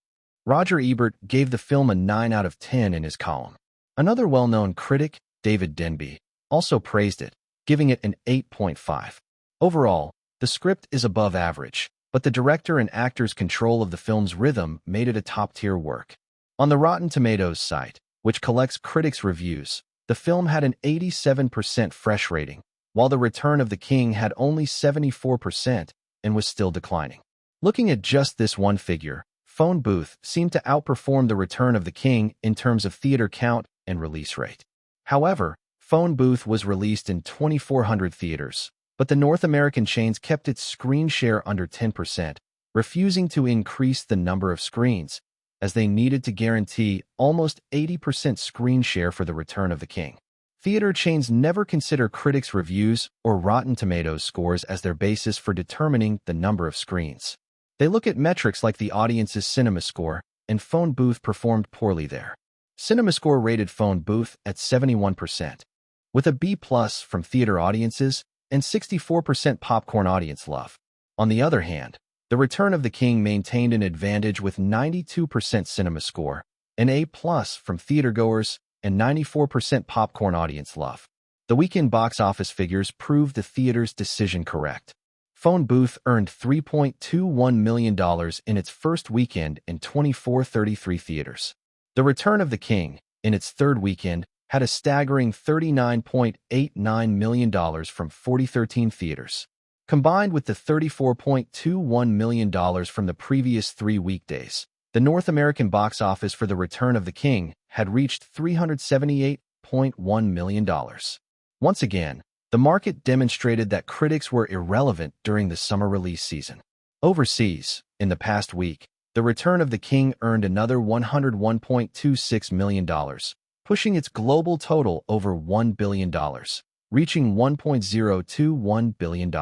Roger Ebert gave the film a 9 out of 10 in his column. Another well-known critic, David Denby, also praised it, giving it an 8.5. Overall, the script is above average, but the director and actors' control of the film's rhythm made it a top-tier work. On the Rotten Tomatoes site, which collects critics' reviews, the film had an 87% fresh rating, while The Return of the King had only 74% and was still declining. Looking at just this one figure, Phone Booth seemed to outperform The Return of the King in terms of theater count and release rate. However, Phone Booth was released in 2,400 theaters, but the North American chains kept its screen share under 10%, refusing to increase the number of screens, as they needed to guarantee almost 80% screen share for The Return of the King. Theater chains never consider critics' reviews or Rotten Tomatoes scores as their basis for determining the number of screens. They look at metrics like the audience's cinema score, and Phone Booth performed poorly there. CinemaScore rated Phone Booth at 71%, with a B+ from theater audiences and 64% popcorn audience love. On the other hand, The Return of the King maintained an advantage with 92% CinemaScore, an A+ from theatergoers, and 94% popcorn audience love. The weekend box office figures proved the theater's decision correct. Phone Booth earned $3.21 million in its first weekend in 2,433 theaters. The Return of the King, in its third weekend, had a staggering $39.89 million from 4,013 theaters. Combined with the $34.21 million from the previous 3 weekdays, the North American box office for The Return of the King had reached $378.1 million. Once again, the market demonstrated that critics were irrelevant during the summer release season. Overseas, in the past week, The Return of the King earned another $101.26 million, pushing its global total over $1 billion, reaching $1.021 billion.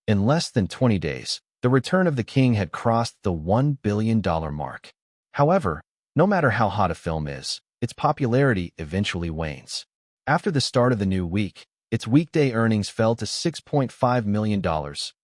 In less than 20 days, The Return of the King had crossed the $1 billion mark. However, no matter how hot a film is, its popularity eventually wanes. After the start of the new week, its weekday earnings fell to $6.5 million,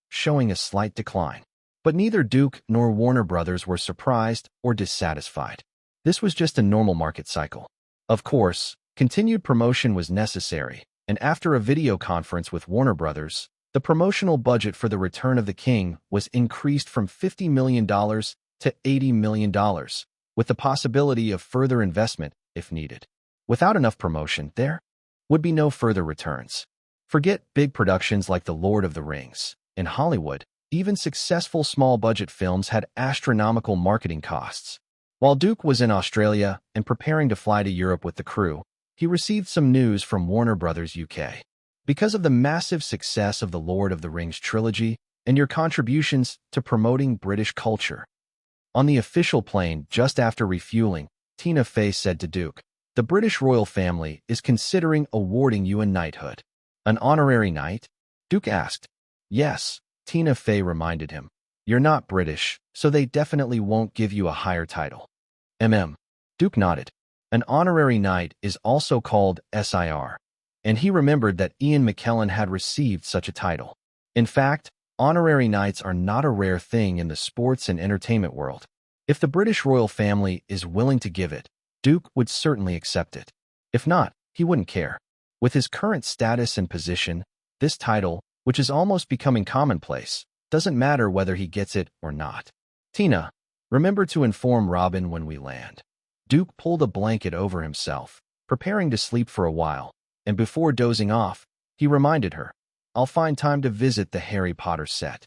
showing a slight decline. But neither Duke nor Warner Brothers were surprised or dissatisfied. This was just a normal market cycle. Of course, continued promotion was necessary, and after a video conference with Warner Brothers, the promotional budget for The Return of the King was increased from $50 million to $80 million, with the possibility of further investment if needed. Without enough promotion, there would be no further returns. Forget big productions like The Lord of the Rings. In Hollywood, even successful small-budget films had astronomical marketing costs. While Duke was in Australia and preparing to fly to Europe with the crew, he received some news from Warner Brothers UK. Because of the massive success of the Lord of the Rings trilogy and your contributions to promoting British culture. On the official plane just after refueling, Tina Fey said to Duke, "The British royal family is considering awarding you a knighthood." "An honorary knight?" Duke asked. "Yes," Tina Fey reminded him. "You're not British, so they definitely won't give you a higher title." Duke nodded. An honorary knight is also called SIR, and he remembered that Ian McKellen had received such a title. In fact, honorary knights are not a rare thing in the sports and entertainment world. If the British royal family is willing to give it, Duke would certainly accept it. If not, he wouldn't care. With his current status and position, this title, which is almost becoming commonplace, doesn't matter whether he gets it or not. "Tina, remember to inform Robin when we land." Duke pulled a blanket over himself, preparing to sleep for a while, and before dozing off, he reminded her, "I'll find time to visit the Harry Potter set."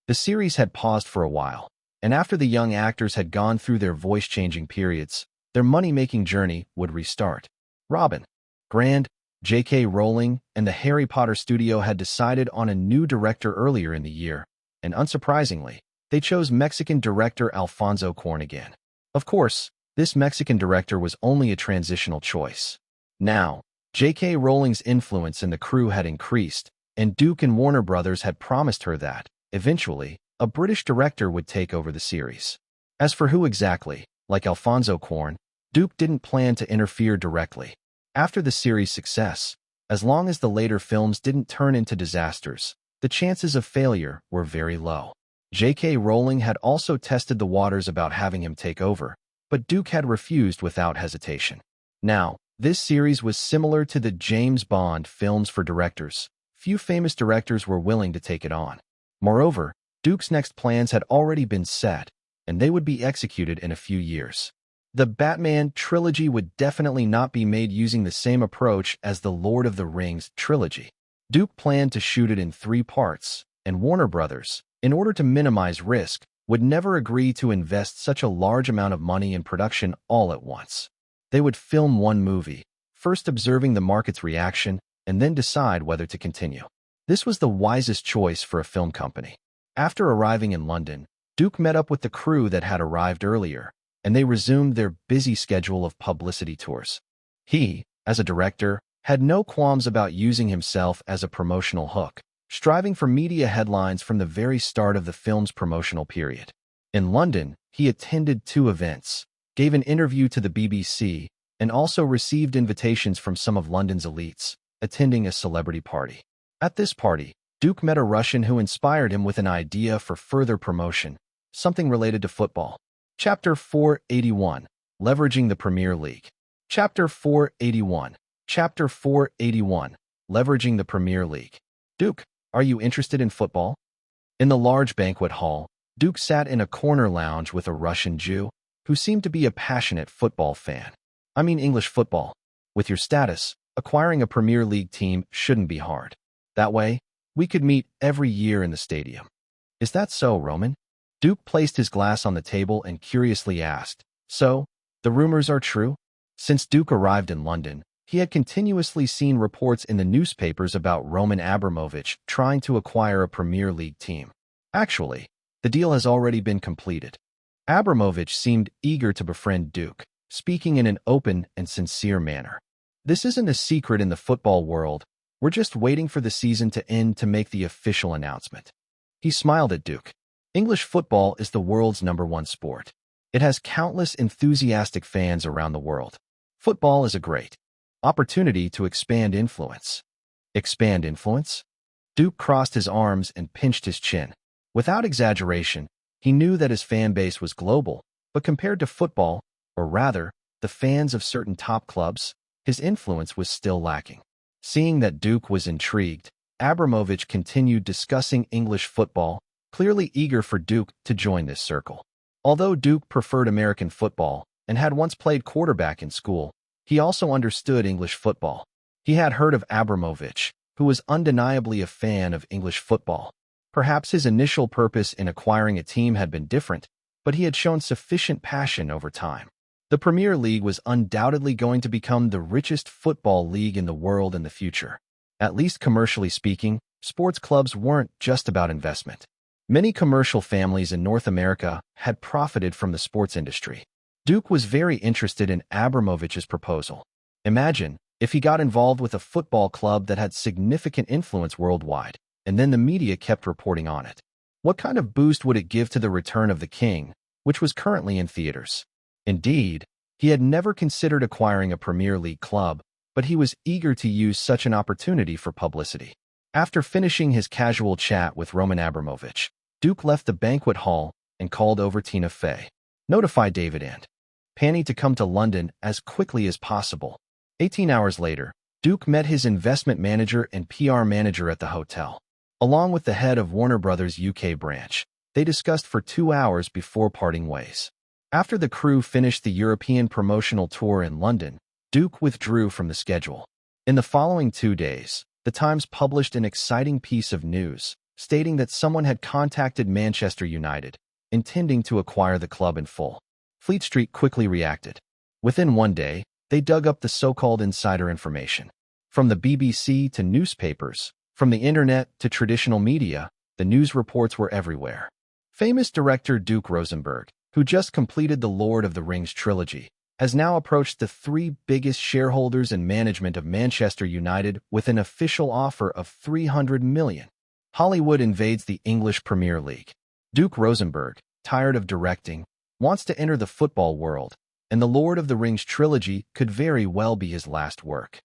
The series had paused for a while, and after the young actors had gone through their voice-changing periods, their money-making journey would restart. Robin, Grand, J.K. Rowling, and the Harry Potter studio had decided on a new director earlier in the year, and unsurprisingly, they chose Mexican director Alfonso Cuarón again. Of course, this Mexican director was only a transitional choice. Now, J.K. Rowling's influence in the crew had increased, and Duke and Warner Brothers had promised her that, eventually, a British director would take over the series. As for who exactly, like Alfonso Cuarón, Duke didn't plan to interfere directly. After the series' success, as long as the later films didn't turn into disasters, the chances of failure were very low. J.K. Rowling had also tested the waters about having him take over, but Duke had refused without hesitation. Now, This series was similar to the James Bond films for directors. Few famous directors were willing to take it on. Moreover, Duke's next plans had already been set, and they would be executed in a few years. The Batman trilogy would definitely not be made using the same approach as the Lord of the Rings trilogy. Duke planned to shoot it in 3 parts, and Warner Brothers, in order to minimize risk, would never agree to invest such a large amount of money in production all at once. They would film one movie, first observing the market's reaction, and then decide whether to continue. This was the wisest choice for a film company. After arriving in London, Duke met up with the crew that had arrived earlier, and they resumed their busy schedule of publicity tours. He, as a director, had no qualms about using himself as a promotional hook, striving for media headlines from the very start of the film's promotional period. In London, he attended 2 events, gave an interview to the BBC, and also received invitations from some of London's elites, attending a celebrity party. At this party, Duke met a Russian who inspired him with an idea for further promotion, something related to football. Chapter 481, Leveraging the Premier League. Chapter 481. Chapter 481, Leveraging the Premier League. Duke, are you interested in football? In the large banquet hall, Duke sat in a corner lounge with a Russian Jew, who seemed to be a passionate football fan. I mean English football. With your status, acquiring a Premier League team shouldn't be hard. That way, we could meet every year in the stadium. Is that so, Roman? Duke placed his glass on the table and curiously asked, so, the rumors are true? Since Duke arrived in London, he had continuously seen reports in the newspapers about Roman Abramovich trying to acquire a Premier League team. Actually, the deal has already been completed. Abramovich seemed eager to befriend Duke, speaking in an open and sincere manner. This isn't a secret in the football world. We're just waiting for the season to end to make the official announcement. He smiled at Duke. English football is the world's #1 sport. It has countless enthusiastic fans around the world. Football is a great opportunity to expand influence. Expand influence? Duke crossed his arms and pinched his chin. Without exaggeration, he knew that his fan base was global, but compared to football, or rather, the fans of certain top clubs, his influence was still lacking. Seeing that Duke was intrigued, Abramovich continued discussing English football, clearly eager for Duke to join this circle. Although Duke preferred American football and had once played quarterback in school, he also understood English football. He had heard of Abramovich, who was undeniably a fan of English football. Perhaps his initial purpose in acquiring a team had been different, but he had shown sufficient passion over time. The Premier League was undoubtedly going to become the richest football league in the world in the future. At least commercially speaking, sports clubs weren't just about investment. Many commercial families in North America had profited from the sports industry. Duke was very interested in Abramovich's proposal. Imagine if he got involved with a football club that had significant influence worldwide, and then the media kept reporting on it. What kind of boost would it give to The Return of the King, which was currently in theaters? Indeed, he had never considered acquiring a Premier League club, but he was eager to use such an opportunity for publicity. After finishing his casual chat with Roman Abramovich, Duke left the banquet hall and called over Tina Fey. Notify David and Penny to come to London as quickly as possible. 18 hours later, Duke met his investment manager and PR manager at the hotel. Along with the head of Warner Brothers' UK branch, they discussed for 2 hours before parting ways. After the crew finished the European promotional tour in London, Duke withdrew from the schedule. In the following 2 days, The Times published an exciting piece of news, stating that someone had contacted Manchester United, intending to acquire the club in full. Fleet Street quickly reacted. Within 1 day, they dug up the so-called insider information. From the BBC to newspapers, from the internet to traditional media, the news reports were everywhere. Famous director Duke Rosenberg, who just completed the Lord of the Rings trilogy, has now approached the 3 biggest shareholders and management of Manchester United with an official offer of $300 million. Hollywood invades the English Premier League. Duke Rosenberg, tired of directing, wants to enter the football world, and the Lord of the Rings trilogy could very well be his last work.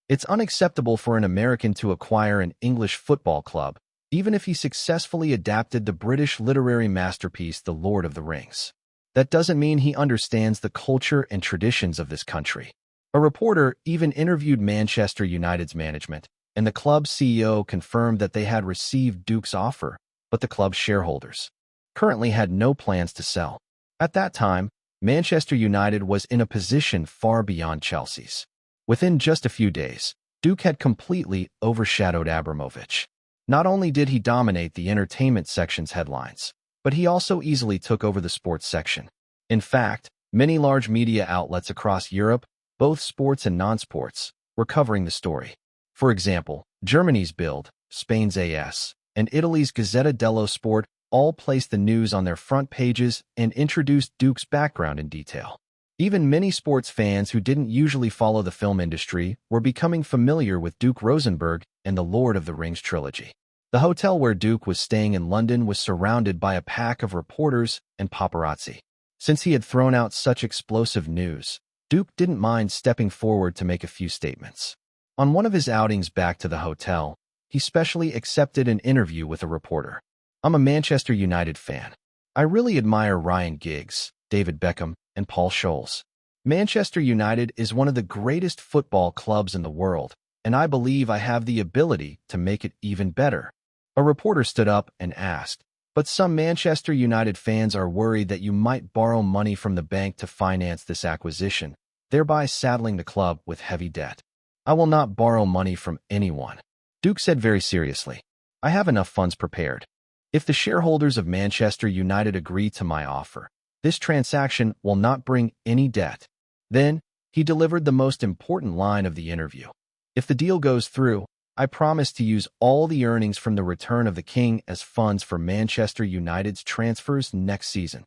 It's unacceptable for an American to acquire an English football club, even if he successfully adapted the British literary masterpiece The Lord of the Rings. That doesn't mean he understands the culture and traditions of this country. A reporter even interviewed Manchester United's management, and the club's CEO confirmed that they had received Duke's offer, but the club's shareholders currently had no plans to sell. At that time, Manchester United was in a position far beyond Chelsea's. Within just a few days, Duke had completely overshadowed Abramovich. Not only did he dominate the entertainment section's headlines, but he also easily took over the sports section. In fact, many large media outlets across Europe, both sports and non-sports, were covering the story. For example, Germany's Bild, Spain's AS, and Italy's Gazzetta dello Sport all placed the news on their front pages and introduced Duke's background in detail. Even many sports fans who didn't usually follow the film industry were becoming familiar with Duke Rosenberg and the Lord of the Rings trilogy. The hotel where Duke was staying in London was surrounded by a pack of reporters and paparazzi. Since he had thrown out such explosive news, Duke didn't mind stepping forward to make a few statements. On one of his outings back to the hotel, he specially accepted an interview with a reporter. "I'm a Manchester United fan. I really admire Ryan Giggs, David Beckham, and Paul Scholes. Manchester United is one of the greatest football clubs in the world, and I believe I have the ability to make it even better." A reporter stood up and asked, "But some Manchester United fans are worried that you might borrow money from the bank to finance this acquisition, thereby saddling the club with heavy debt." "I will not borrow money from anyone," Duke said very seriously. "I have enough funds prepared. If the shareholders of Manchester United agree to my offer, this transaction will not bring any debt." Then, he delivered the most important line of the interview. "If the deal goes through, I promise to use all the earnings from the return of the king as funds for Manchester United's transfers next season."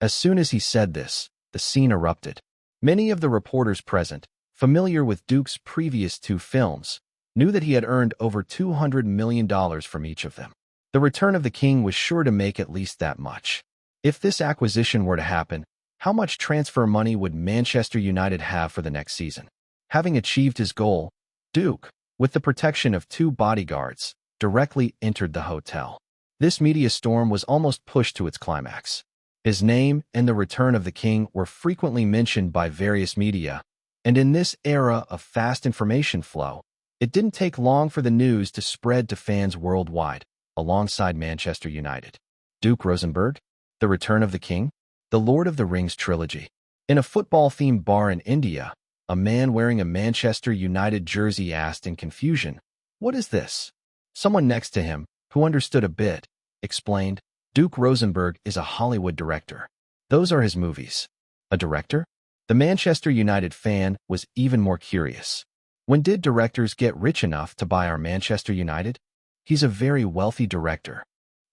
As soon as he said this, the scene erupted. Many of the reporters present, familiar with Duke's previous two films, knew that he had earned over $200 million from each of them. The return of the king was sure to make at least that much. If this acquisition were to happen, how much transfer money would Manchester United have for the next season? Having achieved his goal, Duke, with the protection of two bodyguards, directly entered the hotel. This media storm was almost pushed to its climax. His name and the return of the king were frequently mentioned by various media, and in this era of fast information flow, it didn't take long for the news to spread to fans worldwide, alongside Manchester United. Duke Rosenberg, the return of the king, the Lord of the Rings trilogy. In a football-themed bar in India, a man wearing a Manchester United jersey asked in confusion, "What is this?" Someone next to him, who understood a bit, explained, "Duke Rosenberg is a Hollywood director. Those are his movies." "A director?" The Manchester United fan was even more curious. "When did directors get rich enough to buy our Manchester United?" "He's a very wealthy director."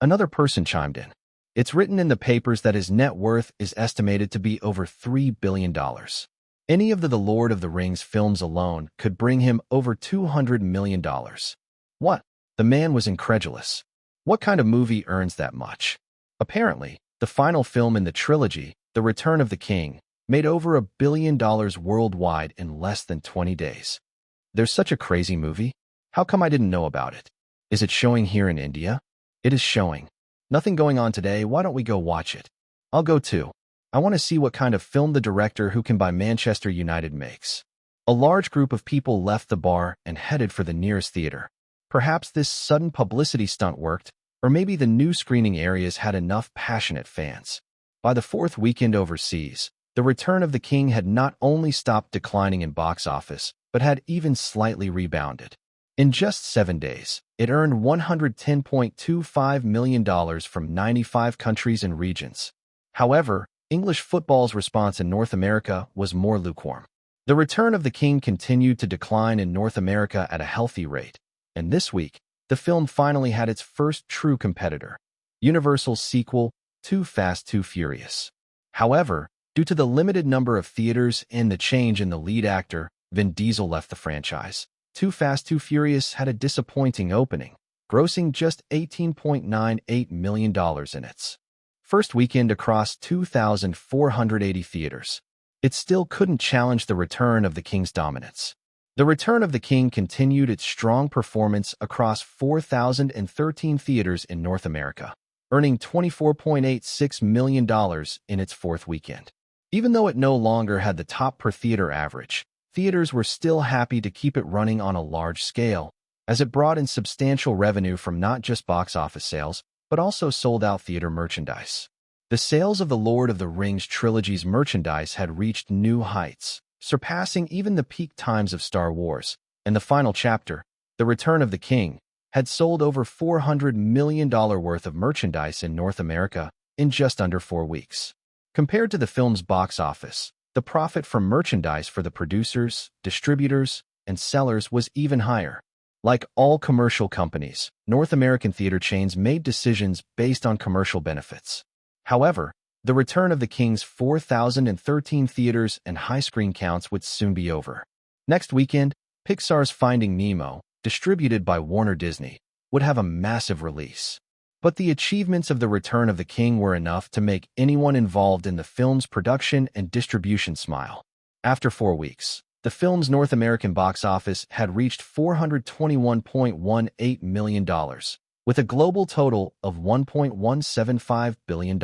Another person chimed in. "It's written in the papers that his net worth is estimated to be over $3 billion. Any of the Lord of the Rings films alone could bring him over $200 million. What? The man was incredulous. What kind of movie earns that much? Apparently, the final film in the trilogy, The Return of the King, made over $1 billion worldwide in less than 20 days. There's such a crazy movie? How come I didn't know about it? Is it showing here in India? It is showing. Nothing going on today, why don't we go watch it? I'll go too. I want to see what kind of film the director who can buy Manchester United makes." A large group of people left the bar and headed for the nearest theater. Perhaps this sudden publicity stunt worked, or maybe the new screening areas had enough passionate fans. By the fourth weekend overseas, The Return of the King had not only stopped declining in box office, but had even slightly rebounded. In just 7 days, it earned $110.25 million from 95 countries and regions. However, English football's response in North America was more lukewarm. The Return of the King continued to decline in North America at a healthy rate, and this week, the film finally had its first true competitor, Universal's sequel, Too Fast, Too Furious. However, due to the limited number of theaters and the change in the lead actor, Vin Diesel left the franchise. Too Fast, Too Furious had a disappointing opening, grossing just $18.98 million in its first weekend across 2,480 theaters. It still couldn't challenge The Return of the King's dominance. The Return of the King continued its strong performance across 4,013 theaters in North America, earning $24.86 million in its fourth weekend. Even though it no longer had the top per theater average, theaters were still happy to keep it running on a large scale, as it brought in substantial revenue from not just box office sales, but also sold-out theater merchandise. The sales of the Lord of the Rings trilogy's merchandise had reached new heights, surpassing even the peak times of Star Wars, and the final chapter, The Return of the King, had sold over $400 million worth of merchandise in North America in just under 4 weeks. Compared to the film's box office, the profit from merchandise for the producers, distributors, and sellers was even higher. Like all commercial companies, North American theater chains made decisions based on commercial benefits. However, The Return of the King's 4,013 theaters and high screen counts would soon be over. Next weekend, Pixar's Finding Nemo, distributed by Warner Disney, would have a massive release. But the achievements of The Return of the King were enough to make anyone involved in the film's production and distribution smile. After 4 weeks, the film's North American box office had reached $421.18 million, with a global total of $1.175 billion.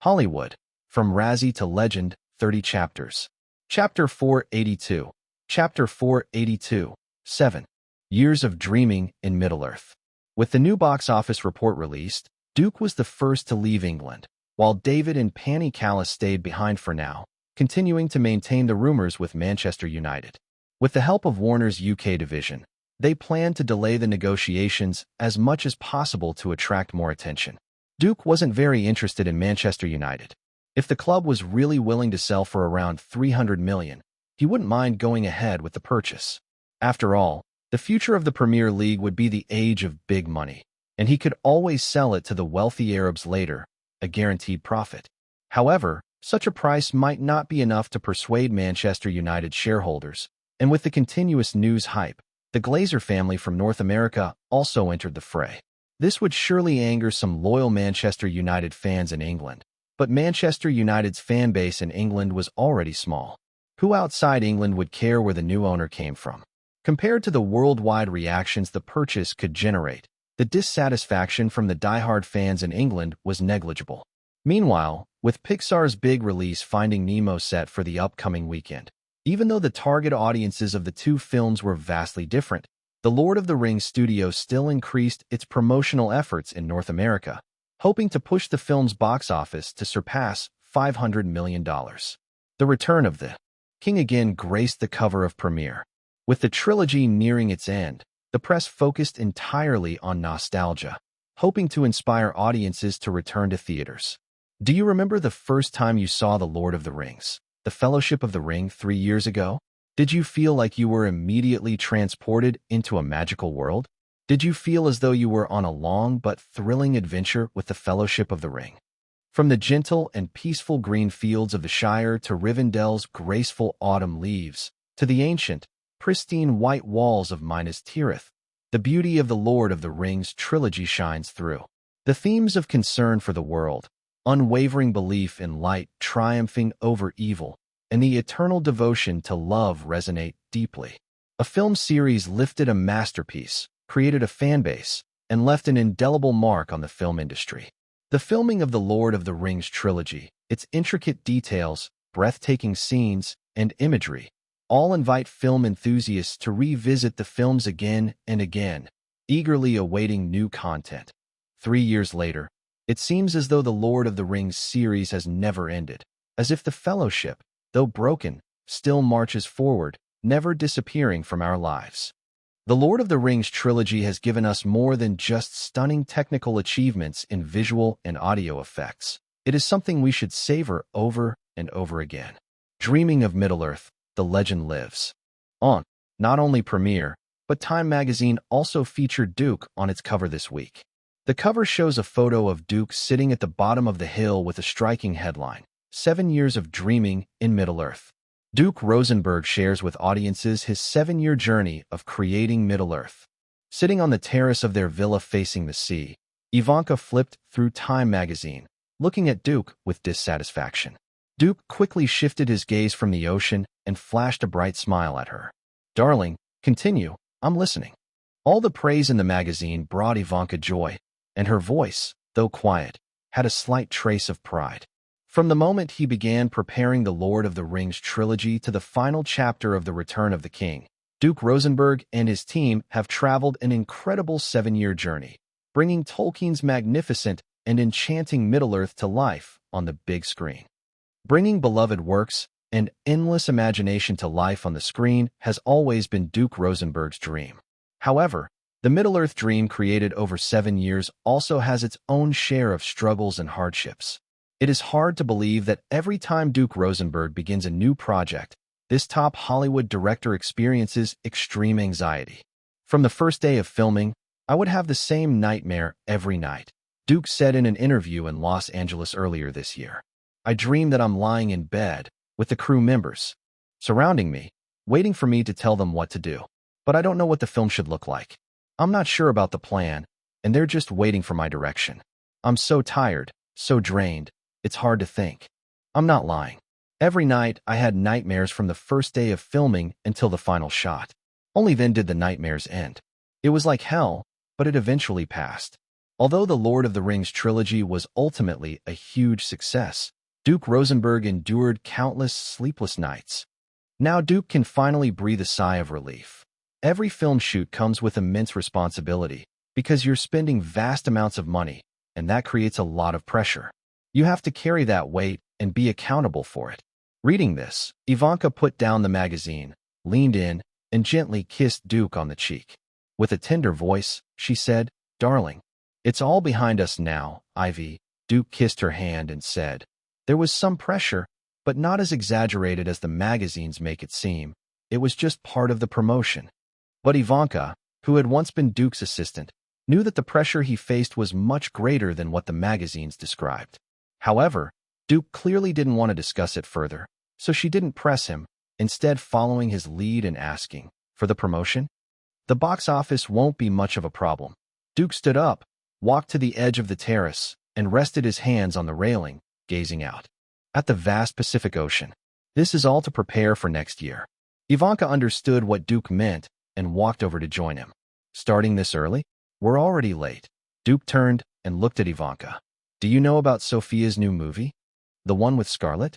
Hollywood, From Razzie to Legend, 30 chapters. Chapter 482. Chapter 482. 7 Years of Dreaming in Middle-earth. With the new box office report released, Duke was the first to leave England, while David and Panny Callis stayed behind for now, continuing to maintain the rumors with Manchester United. With the help of Warner's UK division, they planned to delay the negotiations as much as possible to attract more attention. Duke wasn't very interested in Manchester United. If the club was really willing to sell for around $300 million, he wouldn't mind going ahead with the purchase. After all, the future of the Premier League would be the age of big money, and he could always sell it to the wealthy Arabs later, a guaranteed profit. However, such a price might not be enough to persuade Manchester United shareholders, and with the continuous news hype, the Glazer family from North America also entered the fray. This would surely anger some loyal Manchester United fans in England, but Manchester United's fan base in England was already small. Who outside England would care where the new owner came from? Compared to the worldwide reactions the purchase could generate, the dissatisfaction from the diehard fans in England was negligible. Meanwhile, with Pixar's big release Finding Nemo set for the upcoming weekend, even though the target audiences of the two films were vastly different, the Lord of the Rings studio still increased its promotional efforts in North America, hoping to push the film's box office to surpass $500 million. The Return of the King again graced the cover of Premiere. With the trilogy nearing its end, the press focused entirely on nostalgia, hoping to inspire audiences to return to theaters. Do you remember the first time you saw The Lord of the Rings, The Fellowship of the Ring 3 years ago? Did you feel like you were immediately transported into a magical world? Did you feel as though you were on a long but thrilling adventure with the Fellowship of the Ring? From the gentle and peaceful green fields of the Shire to Rivendell's graceful autumn leaves, to the ancient, pristine white walls of Minas Tirith, the beauty of the Lord of the Rings trilogy shines through. The themes of concern for the world, unwavering belief in light triumphing over evil, and the eternal devotion to love resonate deeply. A film series lifted a masterpiece, created a fan base, and left an indelible mark on the film industry. The filming of the Lord of the Rings trilogy, its intricate details, breathtaking scenes, and imagery, all invite film enthusiasts to revisit the films again and again, eagerly awaiting new content. 3 years later, it seems as though the Lord of the Rings series has never ended, as if the Fellowship, though broken, still marches forward, never disappearing from our lives. The Lord of the Rings trilogy has given us more than just stunning technical achievements in visual and audio effects. It is something we should savor over and over again. Dreaming of Middle-earth, the legend lives on. Not only Premiere, but Time magazine also featured Duke on its cover this week. The cover shows a photo of Duke sitting at the bottom of the hill with a striking headline, 7 Years of Dreaming in Middle-earth. Duke Rosenberg shares with audiences his 7-year journey of creating Middle-earth. Sitting on the terrace of their villa facing the sea, Ivanka flipped through Time magazine, looking at Duke with dissatisfaction. Duke quickly shifted his gaze from the ocean and flashed a bright smile at her. "Darling, continue, I'm listening." All the praise in the magazine brought Ivanka joy, and her voice, though quiet, had a slight trace of pride. From the moment he began preparing the Lord of the Rings trilogy to the final chapter of The Return of the King, Duke Rosenberg and his team have traveled an incredible 7-year journey, bringing Tolkien's magnificent and enchanting Middle-earth to life on the big screen. Bringing beloved works and endless imagination to life on the screen has always been Duke Rosenberg's dream. However, the Middle-earth dream created over 7 years also has its own share of struggles and hardships. It is hard to believe that every time Duke Rosenberg begins a new project, this top Hollywood director experiences extreme anxiety. From the first day of filming, I would have the same nightmare every night, Duke said in an interview in Los Angeles earlier this year. I dream that I'm lying in bed with the crew members surrounding me, waiting for me to tell them what to do. But I don't know what the film should look like. I'm not sure about the plan, and they're just waiting for my direction. I'm so tired, so drained, it's hard to think. I'm not lying. Every night, I had nightmares from the first day of filming until the final shot. Only then did the nightmares end. It was like hell, but it eventually passed. Although the Lord of the Rings trilogy was ultimately a huge success, Duke Rosenberg endured countless sleepless nights. Now Duke can finally breathe a sigh of relief. Every film shoot comes with immense responsibility because you're spending vast amounts of money, and that creates a lot of pressure. You have to carry that weight and be accountable for it. Reading this, Ivanka put down the magazine, leaned in, and gently kissed Duke on the cheek. With a tender voice, she said, "Darling, it's all behind us now, Ivy." Duke kissed her hand and said, "There was some pressure, but not as exaggerated as the magazines make it seem. It was just part of the promotion." But Ivanka, who had once been Duke's assistant, knew that the pressure he faced was much greater than what the magazines described. However, Duke clearly didn't want to discuss it further, so she didn't press him, instead following his lead and asking, "For the promotion? The box office won't be much of a problem." Duke stood up, walked to the edge of the terrace, and rested his hands on the railing, gazing out at the vast Pacific Ocean. This is all to prepare for next year. Ivanka understood what Duke meant and walked over to join him. "Starting this early? We're already late." Duke turned and looked at Ivanka. "Do you know about Sophia's new movie? The one with Scarlett?"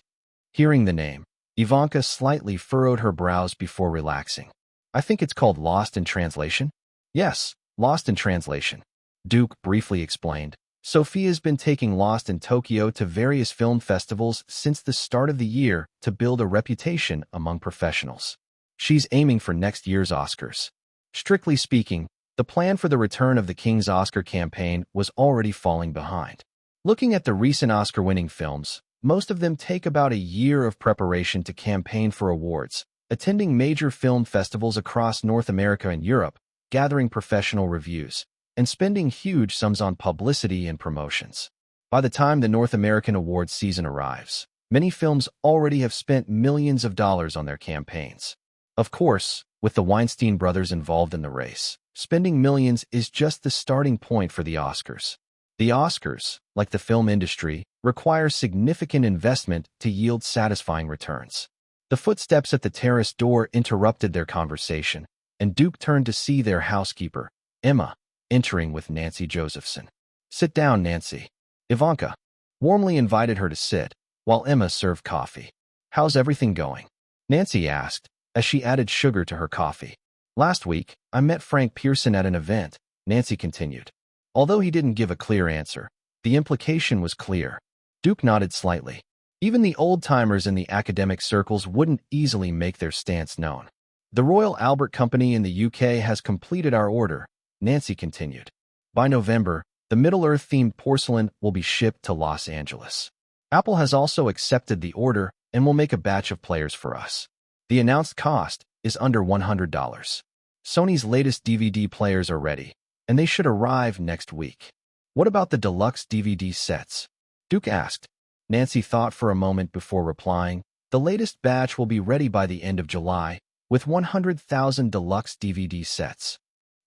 Hearing the name, Ivanka slightly furrowed her brows before relaxing. "I think it's called Lost in Translation." "Yes, Lost in Translation," Duke briefly explained. "Sophia's been taking Lost in Tokyo to various film festivals since the start of the year to build a reputation among professionals. She's aiming for next year's Oscars." Strictly speaking, the plan for the Return of the King's Oscar campaign was already falling behind. Looking at the recent Oscar-winning films, most of them take about a year of preparation to campaign for awards, attending major film festivals across North America and Europe, gathering professional reviews, and spending huge sums on publicity and promotions. By the time the North American awards season arrives, many films already have spent millions of dollars on their campaigns. Of course, with the Weinstein brothers involved in the race, spending millions is just the starting point for the Oscars. The Oscars, like the film industry, require significant investment to yield satisfying returns. The footsteps at the terrace door interrupted their conversation, and Duke turned to see their housekeeper, Emma, entering with Nancy Josephson. "Sit down, Nancy." Ivanka warmly invited her to sit, while Emma served coffee. "How's everything going?" Nancy asked, as she added sugar to her coffee. "Last week, I met Frank Pearson at an event," Nancy continued. Although he didn't give a clear answer, the implication was clear. Duke nodded slightly. Even the old-timers in the academic circles wouldn't easily make their stance known. "The Royal Albert Company in the UK has completed our order," Nancy continued. "By November, the Middle-earth-themed porcelain will be shipped to Los Angeles. Apple has also accepted the order and will make a batch of players for us. The announced cost is under $100. Sony's latest DVD players are ready, and they should arrive next week." "What about the deluxe DVD sets?" Duke asked. Nancy thought for a moment before replying, "The latest batch will be ready by the end of July, with 100,000 deluxe DVD sets."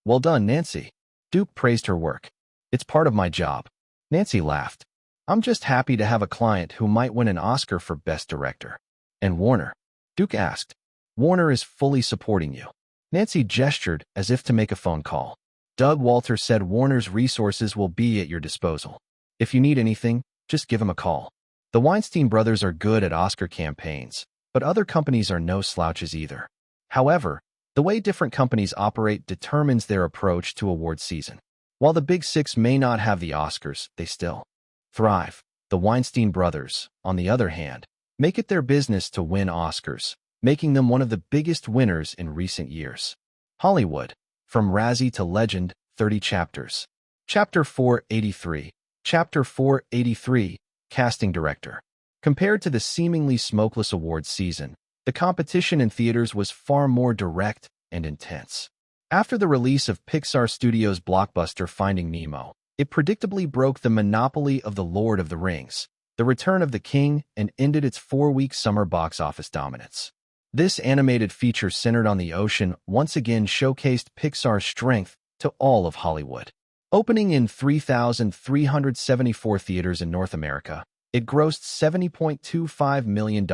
"Well done, Nancy." Duke praised her work. "It's part of my job." Nancy laughed. "I'm just happy to have a client who might win an Oscar for Best Director." "And Warner?" Duke asked. "Warner is fully supporting you." Nancy gestured as if to make a phone call. "Doug Walter said Warner's resources will be at your disposal. If you need anything, just give him a call." The Weinstein brothers are good at Oscar campaigns, but other companies are no slouches either. However, the way different companies operate determines their approach to award season. While the Big Six may not have the Oscars, they still thrive. The Weinstein brothers, on the other hand, make it their business to win Oscars, making them one of the biggest winners in recent years. Hollywood, from Razzie to Legend, 30 chapters. Chapter 483. Chapter 483, Casting Director. Compared to the seemingly smokeless awards season, the competition in theaters was far more direct and intense. After the release of Pixar Studios' blockbuster Finding Nemo, it predictably broke the monopoly of The Lord of the Rings, The Return of the King, and ended its 4-week summer box office dominance. This animated feature centered on the ocean once again showcased Pixar's strength to all of Hollywood. Opening in 3,374 theaters in North America, it grossed $70.25 million,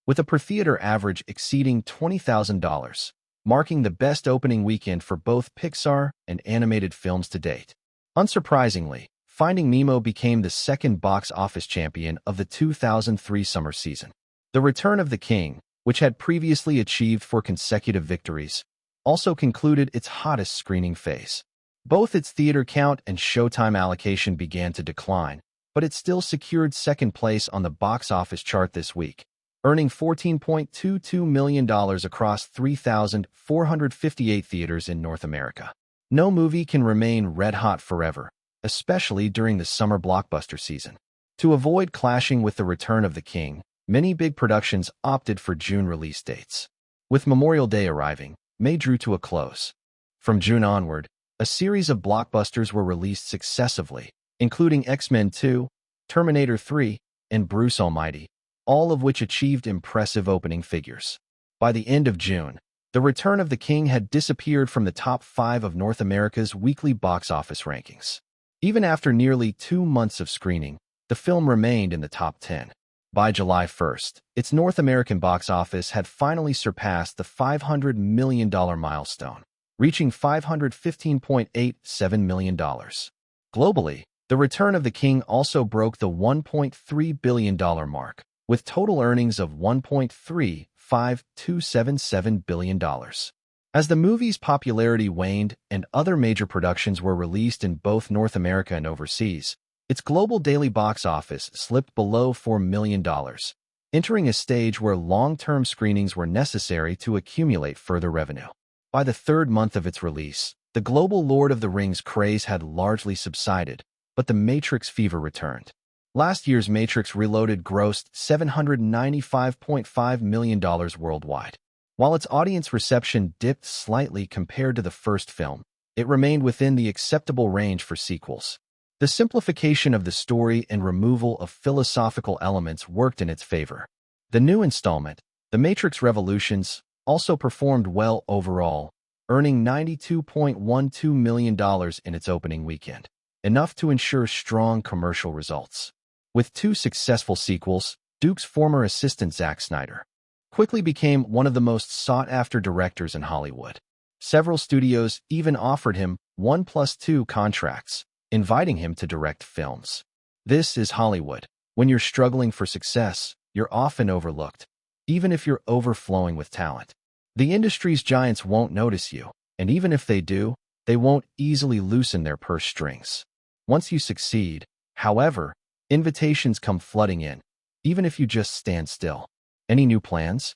with a per-theater average exceeding $20,000, marking the best opening weekend for both Pixar and animated films to date. Unsurprisingly, Finding Nemo became the second box office champion of the 2003 summer season. The Return of the King, which had previously achieved 4 consecutive victories, also concluded its hottest screening phase. Both its theater count and showtime allocation began to decline, but it still secured second place on the box office chart this week, earning $14.22 million across 3,458 theaters in North America. No movie can remain red-hot forever, especially during the summer blockbuster season. To avoid clashing with The Return of the King, many big productions opted for June release dates. With Memorial Day arriving, May drew to a close. From June onward, a series of blockbusters were released successively, including X-Men 2, Terminator 3, and Bruce Almighty, all of which achieved impressive opening figures. By the end of June, The Return of the King had disappeared from the top 5 of North America's weekly box office rankings. Even after nearly 2 months of screening, the film remained in the top 10. By July 1st, its North American box office had finally surpassed the $500 million milestone, reaching $515.87 million. Globally, The Return of the King also broke the $1.3 billion mark, with total earnings of $1.35277 billion. As the movie's popularity waned and other major productions were released in both North America and overseas, its global daily box office slipped below $4 million, entering a stage where long-term screenings were necessary to accumulate further revenue. By the 3rd month of its release, the global Lord of the Rings craze had largely subsided, but the Matrix fever returned. Last year's Matrix Reloaded grossed $795.5 million worldwide. While its audience reception dipped slightly compared to the first film, it remained within the acceptable range for sequels. The simplification of the story and removal of philosophical elements worked in its favor. The new installment, The Matrix Revolutions, also performed well overall, earning $92.12 million in its opening weekend, enough to ensure strong commercial results. With 2 successful sequels, Duke's former assistant Zack Snyder quickly became one of the most sought-after directors in Hollywood. Several studios even offered him 1+2 contracts, inviting him to direct films. This is Hollywood. When you're struggling for success, you're often overlooked, even if you're overflowing with talent. The industry's giants won't notice you, and even if they do, they won't easily loosen their purse strings. Once you succeed, however, invitations come flooding in, even if you just stand still. Any new plans?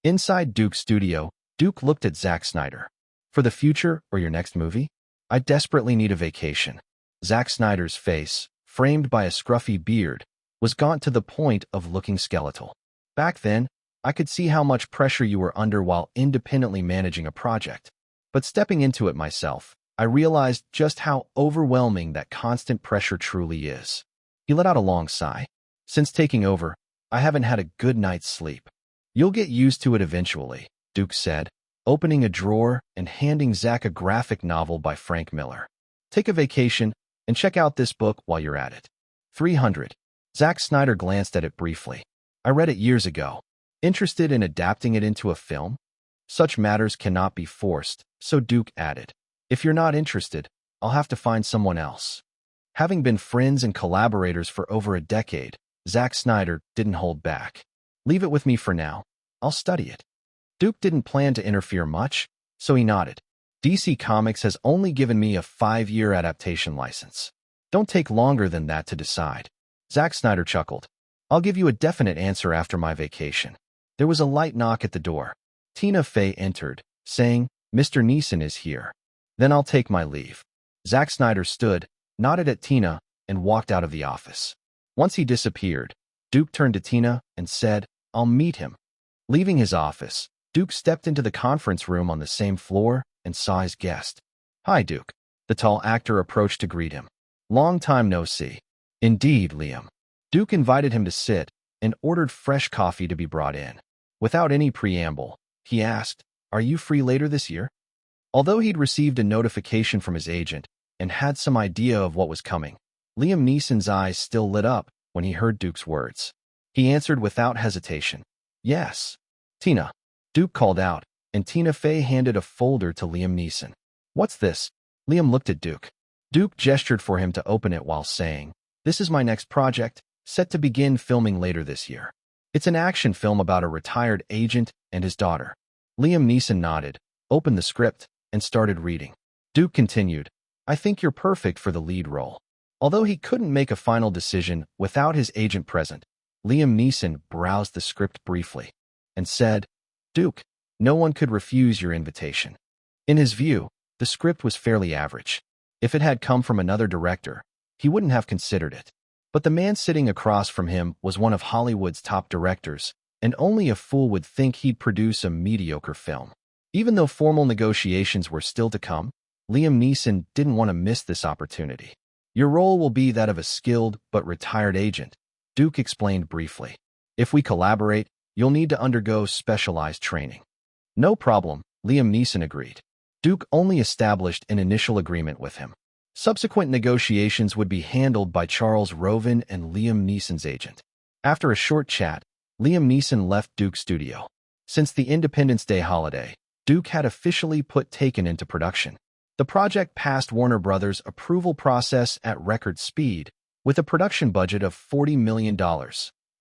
Inside Duke's studio, Duke looked at Zack Snyder. For the future or your next movie? I desperately need a vacation. Zack Snyder's face, framed by a scruffy beard, was gaunt to the point of looking skeletal. Back then, I could see how much pressure you were under while independently managing a project. But stepping into it myself, I realized just how overwhelming that constant pressure truly is. He let out a long sigh. Since taking over, I haven't had a good night's sleep. You'll get used to it eventually, Duke said, opening a drawer and handing Zack a graphic novel by Frank Miller. Take a vacation and check out this book while you're at it. 300. Zack Snyder glanced at it briefly. I read it years ago. Interested in adapting it into a film? Such matters cannot be forced, so Duke added. If you're not interested, I'll have to find someone else. Having been friends and collaborators for over a decade, Zack Snyder didn't hold back. Leave it with me for now. I'll study it. Duke didn't plan to interfere much, so he nodded. DC Comics has only given me a 5-year adaptation license. Don't take longer than that to decide. Zack Snyder chuckled. I'll give you a definite answer after my vacation. There was a light knock at the door. Tina Fey entered, saying, Mr. Neeson is here. Then I'll take my leave. Zack Snyder stood, nodded at Tina, and walked out of the office. Once he disappeared, Duke turned to Tina and said, I'll meet him. Leaving his office, Duke stepped into the conference room on the same floor and saw his guest. Hi, Duke. The tall actor approached to greet him. Long time no see. Indeed, Liam. Duke invited him to sit and ordered fresh coffee to be brought in. Without any preamble, he asked, Are you free later this year? Although he'd received a notification from his agent and had some idea of what was coming, Liam Neeson's eyes still lit up when he heard Duke's words. He answered without hesitation. Yes. Tina. Duke called out, and Tina Fey handed a folder to Liam Neeson. What's this? Liam looked at Duke. Duke gestured for him to open it while saying, This is my next project, set to begin filming later this year. It's an action film about a retired agent and his daughter. Liam Neeson nodded, opened the script, and started reading. Duke continued, I think you're perfect for the lead role. Although he couldn't make a final decision without his agent present, Liam Neeson browsed the script briefly and said, Duke, no one could refuse your invitation. In his view, the script was fairly average. If it had come from another director, he wouldn't have considered it. But the man sitting across from him was one of Hollywood's top directors, and only a fool would think he'd produce a mediocre film. Even though formal negotiations were still to come, Liam Neeson didn't want to miss this opportunity. Your role will be that of a skilled but retired agent, Duke explained briefly. If we collaborate, you'll need to undergo specialized training. No problem, Liam Neeson agreed. Duke only established an initial agreement with him. Subsequent negotiations would be handled by Charles Roven and Liam Neeson's agent. After a short chat, Liam Neeson left Duke's studio. Since the Independence Day holiday, Duke had officially put Taken into production. The project passed Warner Brothers' approval process at record speed, with a production budget of $40 million,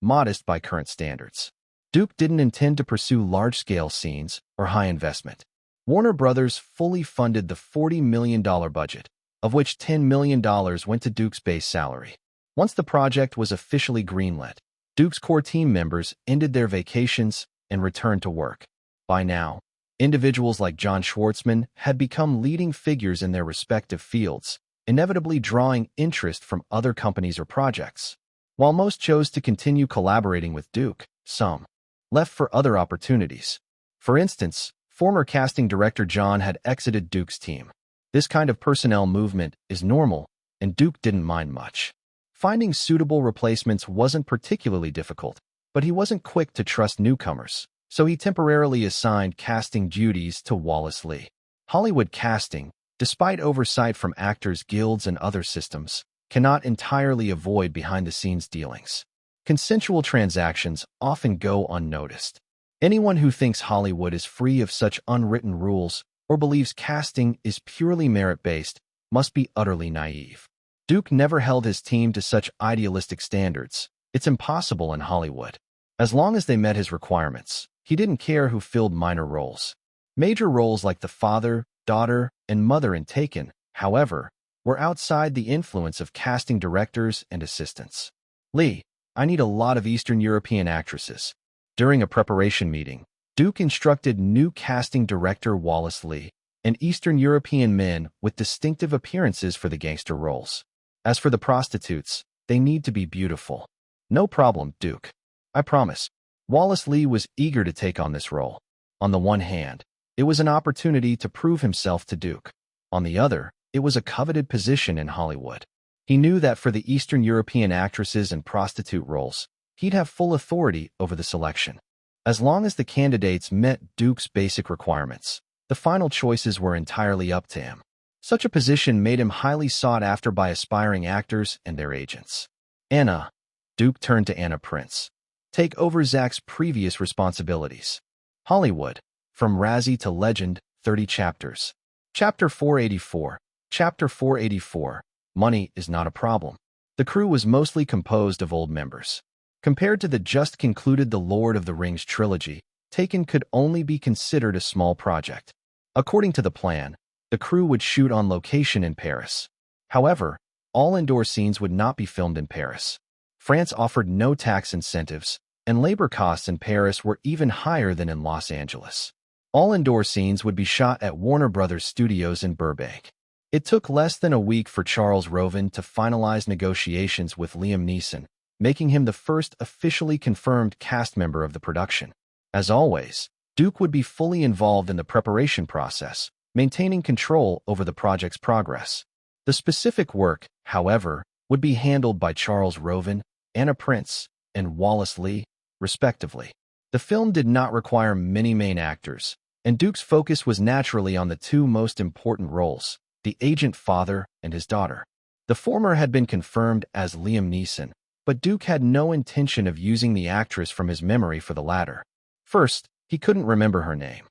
modest by current standards. Duke didn't intend to pursue large-scale scenes or high investment. Warner Brothers fully funded the $40 million budget, of which $10 million went to Duke's base salary. Once the project was officially greenlit, Duke's core team members ended their vacations and returned to work. By now, individuals like John Schwartzman had become leading figures in their respective fields, inevitably drawing interest from other companies or projects. While most chose to continue collaborating with Duke, some left for other opportunities. For instance, former casting director John had exited Duke's team. This kind of personnel movement is normal, and Duke didn't mind much. Finding suitable replacements wasn't particularly difficult, but he wasn't quick to trust newcomers, so he temporarily assigned casting duties to Wallace Lee. Hollywood casting, despite oversight from actors' guilds and other systems, cannot entirely avoid behind-the-scenes dealings. Consensual transactions often go unnoticed. Anyone who thinks Hollywood is free of such unwritten rules or believes casting is purely merit-based must be utterly naive. Duke never held his team to such idealistic standards. It's impossible in Hollywood. As long as they met his requirements, he didn't care who filled minor roles. Major roles like the father, daughter, and mother in Taken, however, were outside the influence of casting directors and assistants. Lee, I need a lot of Eastern European actresses. During a preparation meeting, Duke instructed new casting director Wallace Lee and Eastern European men with distinctive appearances for the gangster roles. As for the prostitutes, they need to be beautiful. No problem, Duke. I promise. Wallace Lee was eager to take on this role. On the one hand, it was an opportunity to prove himself to Duke. On the other, it was a coveted position in Hollywood. He knew that for the Eastern European actresses and prostitute roles, he'd have full authority over the selection. As long as the candidates met Duke's basic requirements, the final choices were entirely up to him. Such a position made him highly sought after by aspiring actors and their agents. Anna. Duke turned to Anna Prince. Take over Zack's previous responsibilities. Hollywood. From Razzie to Legend, 30 chapters. Chapter 484. Chapter 484. Money is not a problem. The crew was mostly composed of old members. Compared to the just-concluded The Lord of the Rings trilogy, Taken could only be considered a small project. According to the plan, the crew would shoot on location in Paris. However, all indoor scenes would not be filmed in Paris. France offered no tax incentives, and labor costs in Paris were even higher than in Los Angeles. All indoor scenes would be shot at Warner Brothers Studios in Burbank. It took less than a week for Charles Roven to finalize negotiations with Liam Neeson, making him the first officially confirmed cast member of the production. As always, Duke would be fully involved in the preparation process, maintaining control over the project's progress. The specific work, however, would be handled by Charles Roven, Anna Prince, and Wallace Lee, respectively. The film did not require many main actors, and Duke's focus was naturally on the two most important roles, the agent father and his daughter. The former had been confirmed as Liam Neeson, but Duke had no intention of using the actress from his memory for the latter. First, he couldn't remember her name.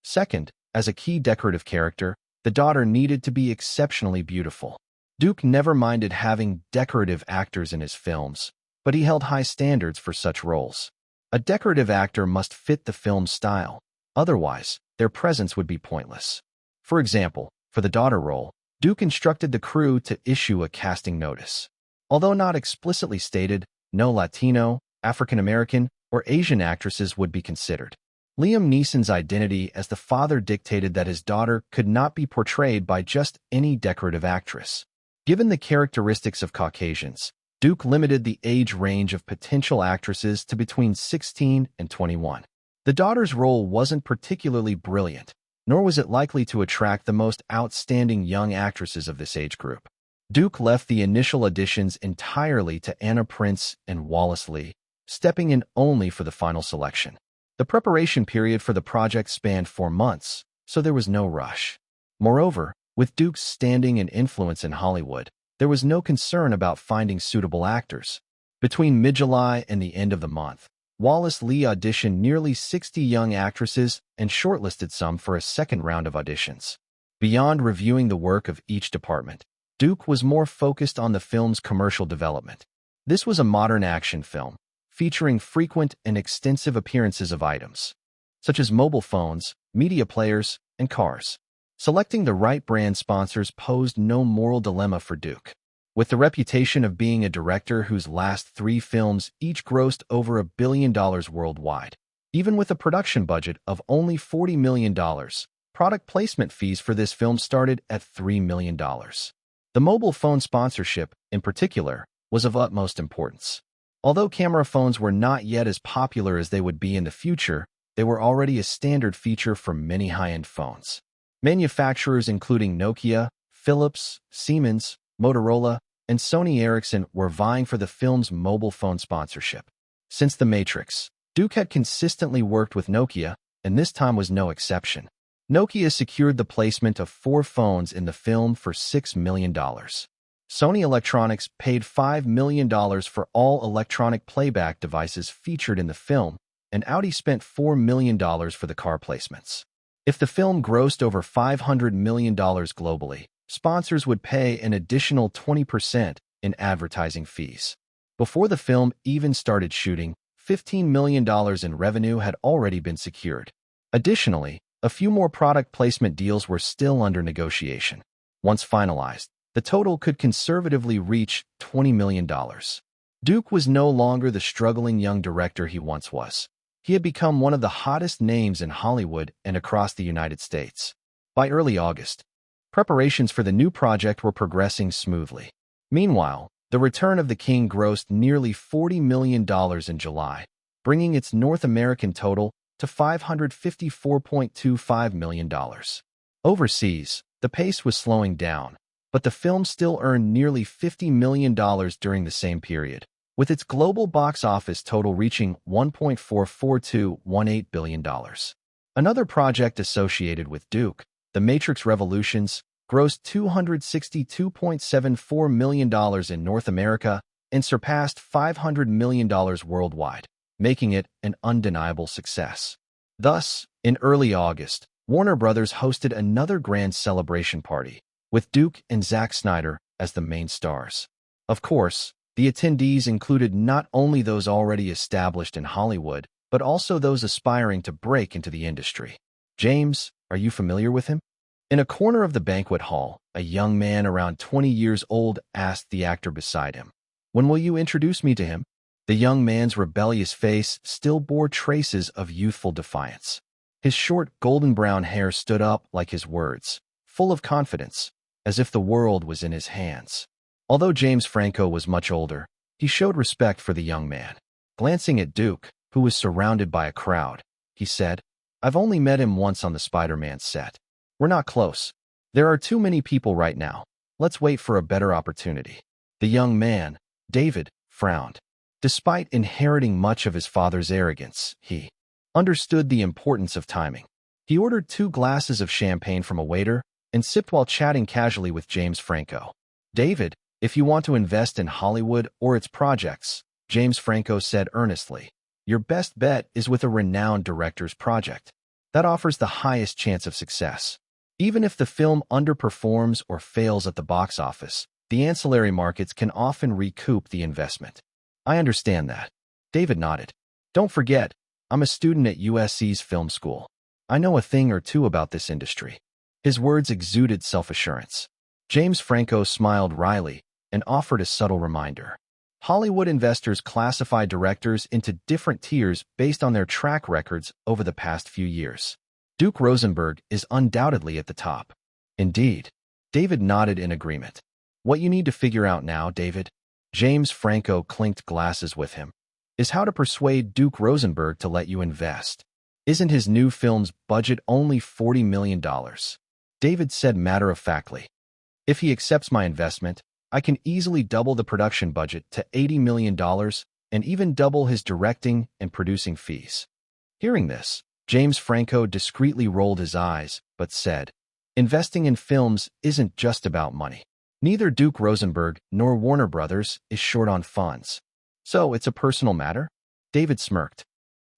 Second, as a key decorative character, the daughter needed to be exceptionally beautiful. Duke never minded having decorative actors in his films, but he held high standards for such roles. A decorative actor must fit the film's style, otherwise, their presence would be pointless. For example, for the daughter role, Duke instructed the crew to issue a casting notice. Although not explicitly stated, no Latino, African American, or Asian actresses would be considered. Liam Neeson's identity as the father dictated that his daughter could not be portrayed by just any decorative actress. Given the characteristics of Caucasians, Duke limited the age range of potential actresses to between 16 and 21. The daughter's role wasn't particularly brilliant, nor was it likely to attract the most outstanding young actresses of this age group. Duke left the initial auditions entirely to Anna Prince and Wallace Lee, stepping in only for the final selection. The preparation period for the project spanned 4 months, so there was no rush. Moreover, with Duke's standing and influence in Hollywood, there was no concern about finding suitable actors. Between mid-July and the end of the month, Wallace Lee auditioned nearly 60 young actresses and shortlisted some for a second round of auditions. Beyond reviewing the work of each department, Duke was more focused on the film's commercial development. This was a modern action film, featuring frequent and extensive appearances of items, such as mobile phones, media players, and cars. Selecting the right brand sponsors posed no moral dilemma for Duke. With the reputation of being a director whose last 3 films each grossed over $1 billion worldwide, even with a production budget of only $40 million, product placement fees for this film started at $3 million. The mobile phone sponsorship, in particular, was of utmost importance. Although camera phones were not yet as popular as they would be in the future, they were already a standard feature for many high-end phones. Manufacturers including Nokia, Philips, Siemens, Motorola, and Sony Ericsson were vying for the film's mobile phone sponsorship. Since The Matrix, Duke had consistently worked with Nokia, and this time was no exception. Nokia secured the placement of 4 phones in the film for $6 million. Sony Electronics paid $5 million for all electronic playback devices featured in the film, and Audi spent $4 million for the car placements. If the film grossed over $500 million globally, sponsors would pay an additional 20% in advertising fees. Before the film even started shooting, $15 million in revenue had already been secured. Additionally, a few more product placement deals were still under negotiation. Once finalized, the total could conservatively reach $20 million. Duke was no longer the struggling young director he once was. He had become one of the hottest names in Hollywood and across the United States. By early August, preparations for the new project were progressing smoothly. Meanwhile, The Return of the King grossed nearly $40 million in July, bringing its North American total to $554.25 million. Overseas, the pace was slowing down, but the film still earned nearly $50 million during the same period, with its global box office total reaching $1.44218 billion. Another project associated with Duke, The Matrix Revolutions, grossed $262.74 million in North America and surpassed $500 million worldwide, making it an undeniable success. Thus, in early August, Warner Brothers hosted another grand celebration party, with Duke and Zack Snyder as the main stars. Of course, The attendees included not only those already established in Hollywood, but also those aspiring to break into the industry. James, are you familiar with him? In a corner of the banquet hall, a young man around 20 years old asked the actor beside him. When will you introduce me to him? The young man's rebellious face still bore traces of youthful defiance. His short, golden-brown hair stood up like his words, full of confidence, as if the world was in his hands. Although James Franco was much older, he showed respect for the young man. Glancing at Duke, who was surrounded by a crowd, he said, I've only met him once on the Spider-Man set. We're not close. There are too many people right now. Let's wait for a better opportunity. The young man, David, frowned. Despite inheriting much of his father's arrogance, he understood the importance of timing. He ordered 2 glasses of champagne from a waiter and sipped while chatting casually with James Franco. David, if you want to invest in Hollywood or its projects, James Franco said earnestly, your best bet is with a renowned director's project. That offers the highest chance of success. Even if the film underperforms or fails at the box office, the ancillary markets can often recoup the investment. I understand that. David nodded. Don't forget, I'm a student at USC's film school. I know a thing or two about this industry. His words exuded self-assurance. James Franco smiled wryly and offered a subtle reminder. Hollywood investors classify directors into different tiers based on their track records over the past few years. Duke Rosenberg is undoubtedly at the top. Indeed. David nodded in agreement. What you need to figure out now, David, James Franco clinked glasses with him, is how to persuade Duke Rosenberg to let you invest. Isn't his new film's budget only $40 million? David said matter-of-factly. If he accepts my investment, I can easily double the production budget to $80 million and even double his directing and producing fees. Hearing this, James Franco discreetly rolled his eyes, but said, investing in films isn't just about money. Neither Duke Rosenberg nor Warner Brothers is short on funds. So it's a personal matter? David smirked.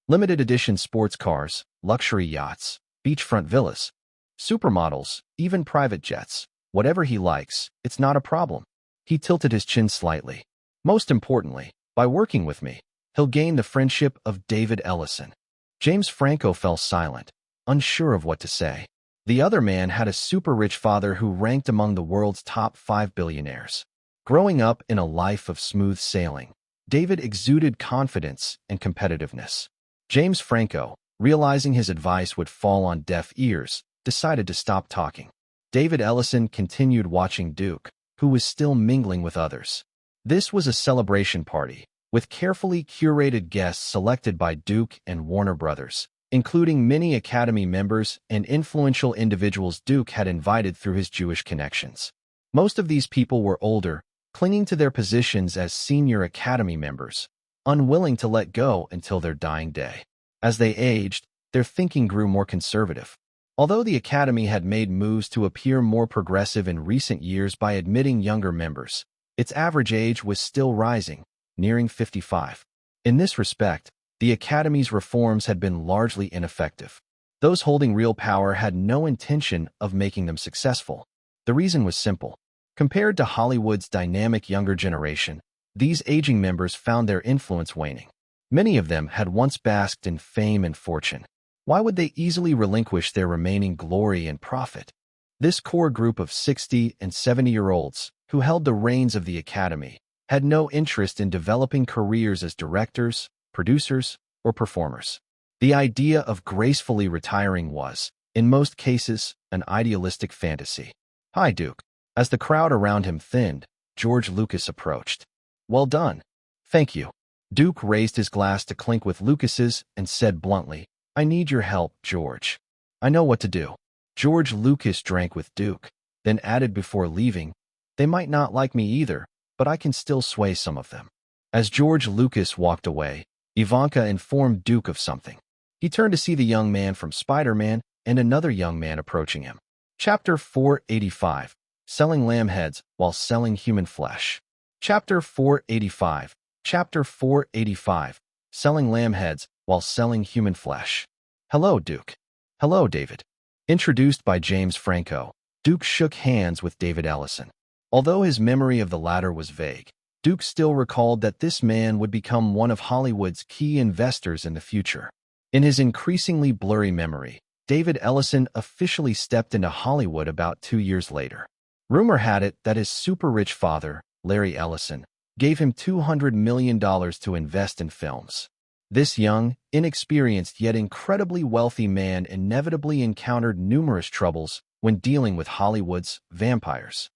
Limited edition sports cars, luxury yachts, beachfront villas, supermodels, even private jets. Whatever he likes, it's not a problem. He tilted his chin slightly. Most importantly, by working with me, he'll gain the friendship of David Ellison. James Franco fell silent, unsure of what to say. The other man had a super-rich father who ranked among the world's top 5 billionaires. Growing up in a life of smooth sailing, David exuded confidence and competitiveness. James Franco, realizing his advice would fall on deaf ears, decided to stop talking. David Ellison continued watching Duke, who was still mingling with others. This was a celebration party, with carefully curated guests selected by Duke and Warner Brothers, including many Academy members and influential individuals Duke had invited through his Jewish connections. Most of these people were older, clinging to their positions as senior Academy members, unwilling to let go until their dying day. As they aged, their thinking grew more conservative. Although the Academy had made moves to appear more progressive in recent years by admitting younger members, its average age was still rising, nearing 55. In this respect, the Academy's reforms had been largely ineffective. Those holding real power had no intention of making them successful. The reason was simple. Compared to Hollywood's dynamic younger generation, these aging members found their influence waning. Many of them had once basked in fame and fortune. Why would they easily relinquish their remaining glory and profit? This core group of 60 and 70-year-olds, who held the reins of the Academy, had no interest in developing careers as directors, producers, or performers. The idea of gracefully retiring was, in most cases, an idealistic fantasy. Hi, Duke. As the crowd around him thinned, George Lucas approached. Well done. Thank you. Duke raised his glass to clink with Lucas's and said bluntly, I need your help, George. I know what to do. George Lucas drank with Duke, then added before leaving, they might not like me either, but I can still sway some of them. As George Lucas walked away, Ivanka informed Duke of something. He turned to see the young man from Spider-Man and another young man approaching him. Chapter 485. Selling lamb heads while selling human flesh. Chapter 485. Chapter 485. Selling lamb heads while selling human flesh. Hello, Duke. Hello, David. Introduced by James Franco, Duke shook hands with David Ellison. Although his memory of the latter was vague, Duke still recalled that this man would become one of Hollywood's key investors in the future. In his increasingly blurry memory, David Ellison officially stepped into Hollywood about 2 years later. Rumor had it that his super-rich father, Larry Ellison, gave him $200 million to invest in films. This young, inexperienced yet incredibly wealthy man inevitably encountered numerous troubles when dealing with Hollywood's vampires.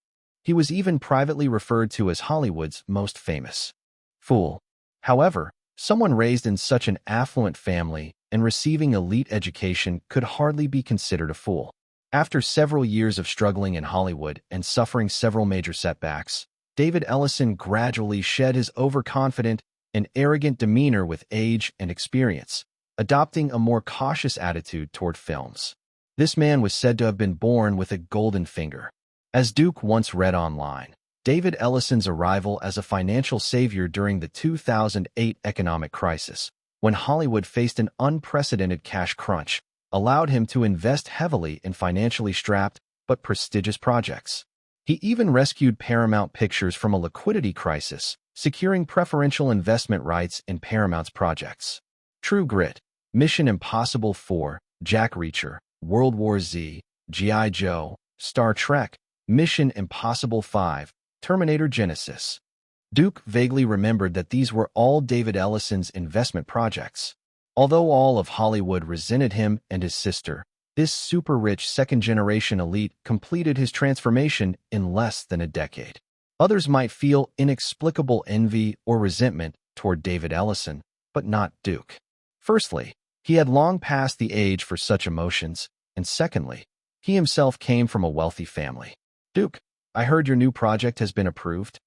He was even privately referred to as Hollywood's most famous fool. However, someone raised in such an affluent family and receiving elite education could hardly be considered a fool. After several years of struggling in Hollywood and suffering several major setbacks, David Ellison gradually shed his overconfident and arrogant demeanor with age and experience, adopting a more cautious attitude toward films. This man was said to have been born with a golden finger. As Duke once read online, David Ellison's arrival as a financial savior during the 2008 economic crisis, when Hollywood faced an unprecedented cash crunch, allowed him to invest heavily in financially strapped but prestigious projects. He even rescued Paramount Pictures from a liquidity crisis, securing preferential investment rights in Paramount's projects. True Grit, Mission Impossible 4, Jack Reacher, World War Z, G.I. Joe, Star Trek, Mission Impossible 5, Terminator Genisys. Duke vaguely remembered that these were all David Ellison's investment projects. Although all of Hollywood resented him and his sister, this super-rich second-generation elite completed his transformation in less than a decade. Others might feel inexplicable envy or resentment toward David Ellison, but not Duke. Firstly, he had long passed the age for such emotions, and secondly, he himself came from a wealthy family. Duke, I heard your new project has been approved.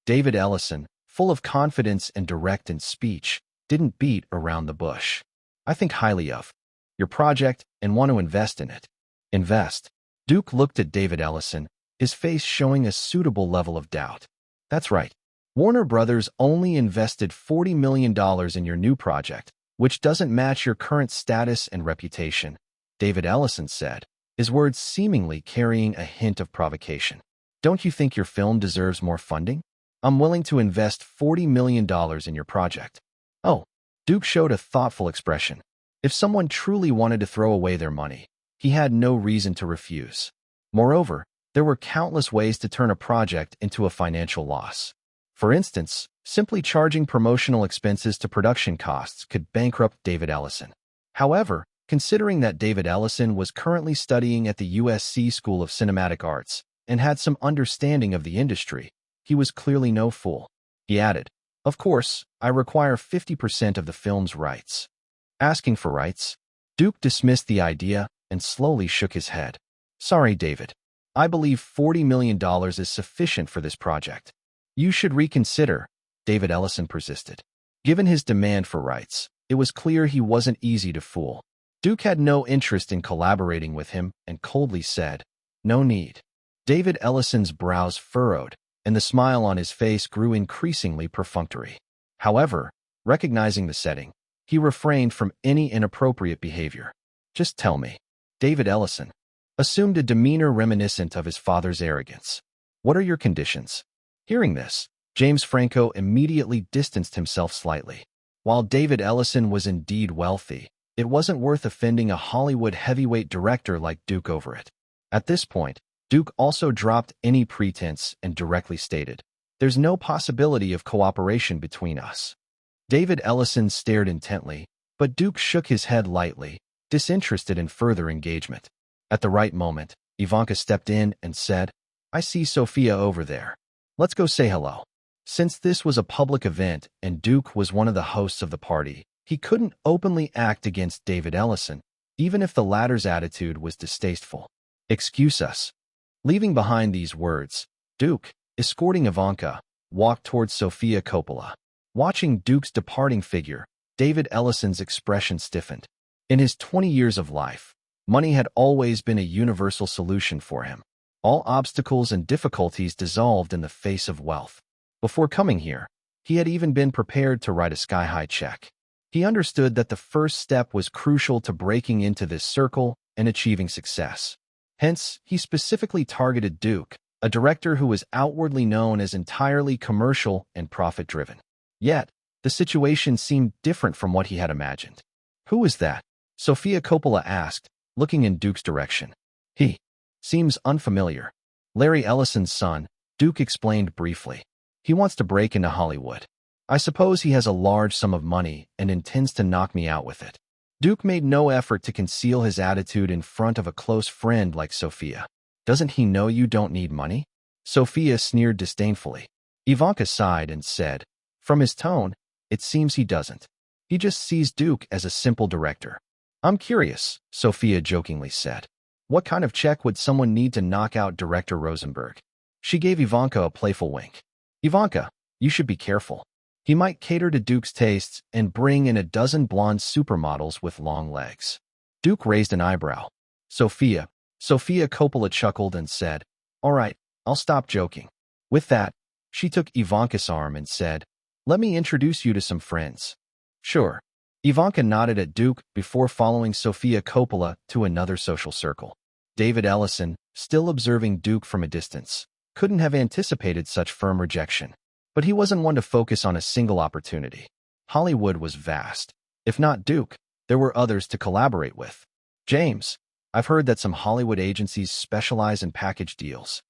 David Ellison, full of confidence and direct in speech, didn't beat around the bush. I think highly of your project and want to invest in it. Invest. Duke looked at David Ellison, his face showing a suitable level of doubt. That's right. Warner Brothers only invested $40 million in your new project, which doesn't match your current status and reputation, David Ellison said, his words seemingly carrying a hint of provocation. Don't you think your film deserves more funding? I'm willing to invest $40 million in your project. Oh, Duke showed a thoughtful expression. If someone truly wanted to throw away their money, he had no reason to refuse. Moreover, there were countless ways to turn a project into a financial loss. For instance, simply charging promotional expenses to production costs could bankrupt David Ellison. However, considering that David Ellison was currently studying at the USC School of Cinematic Arts and had some understanding of the industry, he was clearly no fool. He added, of course, I require 50% of the film's rights. Asking for rights, Duke dismissed the idea and slowly shook his head. Sorry, David. I believe $40 million is sufficient for this project. You should reconsider, David Ellison persisted. Given his demand for rights, it was clear he wasn't easy to fool. Duke had no interest in collaborating with him and coldly said, no need. David Ellison's brows furrowed, and the smile on his face grew increasingly perfunctory. However, recognizing the setting, he refrained from any inappropriate behavior. Just tell me. David Ellison assumed a demeanor reminiscent of his father's arrogance. What are your conditions? Hearing this, James Franco immediately distanced himself slightly. While David Ellison was indeed wealthy, it wasn't worth offending a Hollywood heavyweight director like Duke over it. At this point, Duke also dropped any pretense and directly stated, there's no possibility of cooperation between us. David Ellison stared intently, but Duke shook his head lightly, disinterested in further engagement. At the right moment, Ivanka stepped in and said, I see Sophia over there. Let's go say hello. Since this was a public event and Duke was one of the hosts of the party, he couldn't openly act against David Ellison, even if the latter's attitude was distasteful. Excuse us. Leaving behind these words, Duke, escorting Ivanka, walked towards Sofia Coppola. Watching Duke's departing figure, David Ellison's expression stiffened. In his 20 years of life, money had always been a universal solution for him. All obstacles and difficulties dissolved in the face of wealth. Before coming here, he had even been prepared to write a sky-high check. He understood that the first step was crucial to breaking into this circle and achieving success. Hence, he specifically targeted Duke, a director who was outwardly known as entirely commercial and profit-driven. Yet, the situation seemed different from what he had imagined. "Who is that?" Sofia Coppola asked, looking in Duke's direction. "He seems unfamiliar." "Larry Ellison's son," Duke explained briefly. "He wants to break into Hollywood. I suppose he has a large sum of money and intends to knock me out with it." Duke made no effort to conceal his attitude in front of a close friend like Sofia. "Doesn't he know you don't need money?" Sofia sneered disdainfully. Ivanka sighed and said, "From his tone, it seems he doesn't. He just sees Duke as a simple director." "I'm curious," Sofia jokingly said. "What kind of check would someone need to knock out Director Rosenberg?" She gave Ivanka a playful wink. "Ivanka, you should be careful. He might cater to Duke's tastes and bring in a dozen blonde supermodels with long legs." Duke raised an eyebrow. Sofia Coppola chuckled and said, "All right, I'll stop joking." With that, she took Ivanka's arm and said, "Let me introduce you to some friends." "Sure." Ivanka nodded at Duke before following Sofia Coppola to another social circle. David Ellison, still observing Duke from a distance, couldn't have anticipated such firm rejection. But he wasn't one to focus on a single opportunity. Hollywood was vast. If not Duke, there were others to collaborate with. "James, I've heard that some Hollywood agencies specialize in package deals."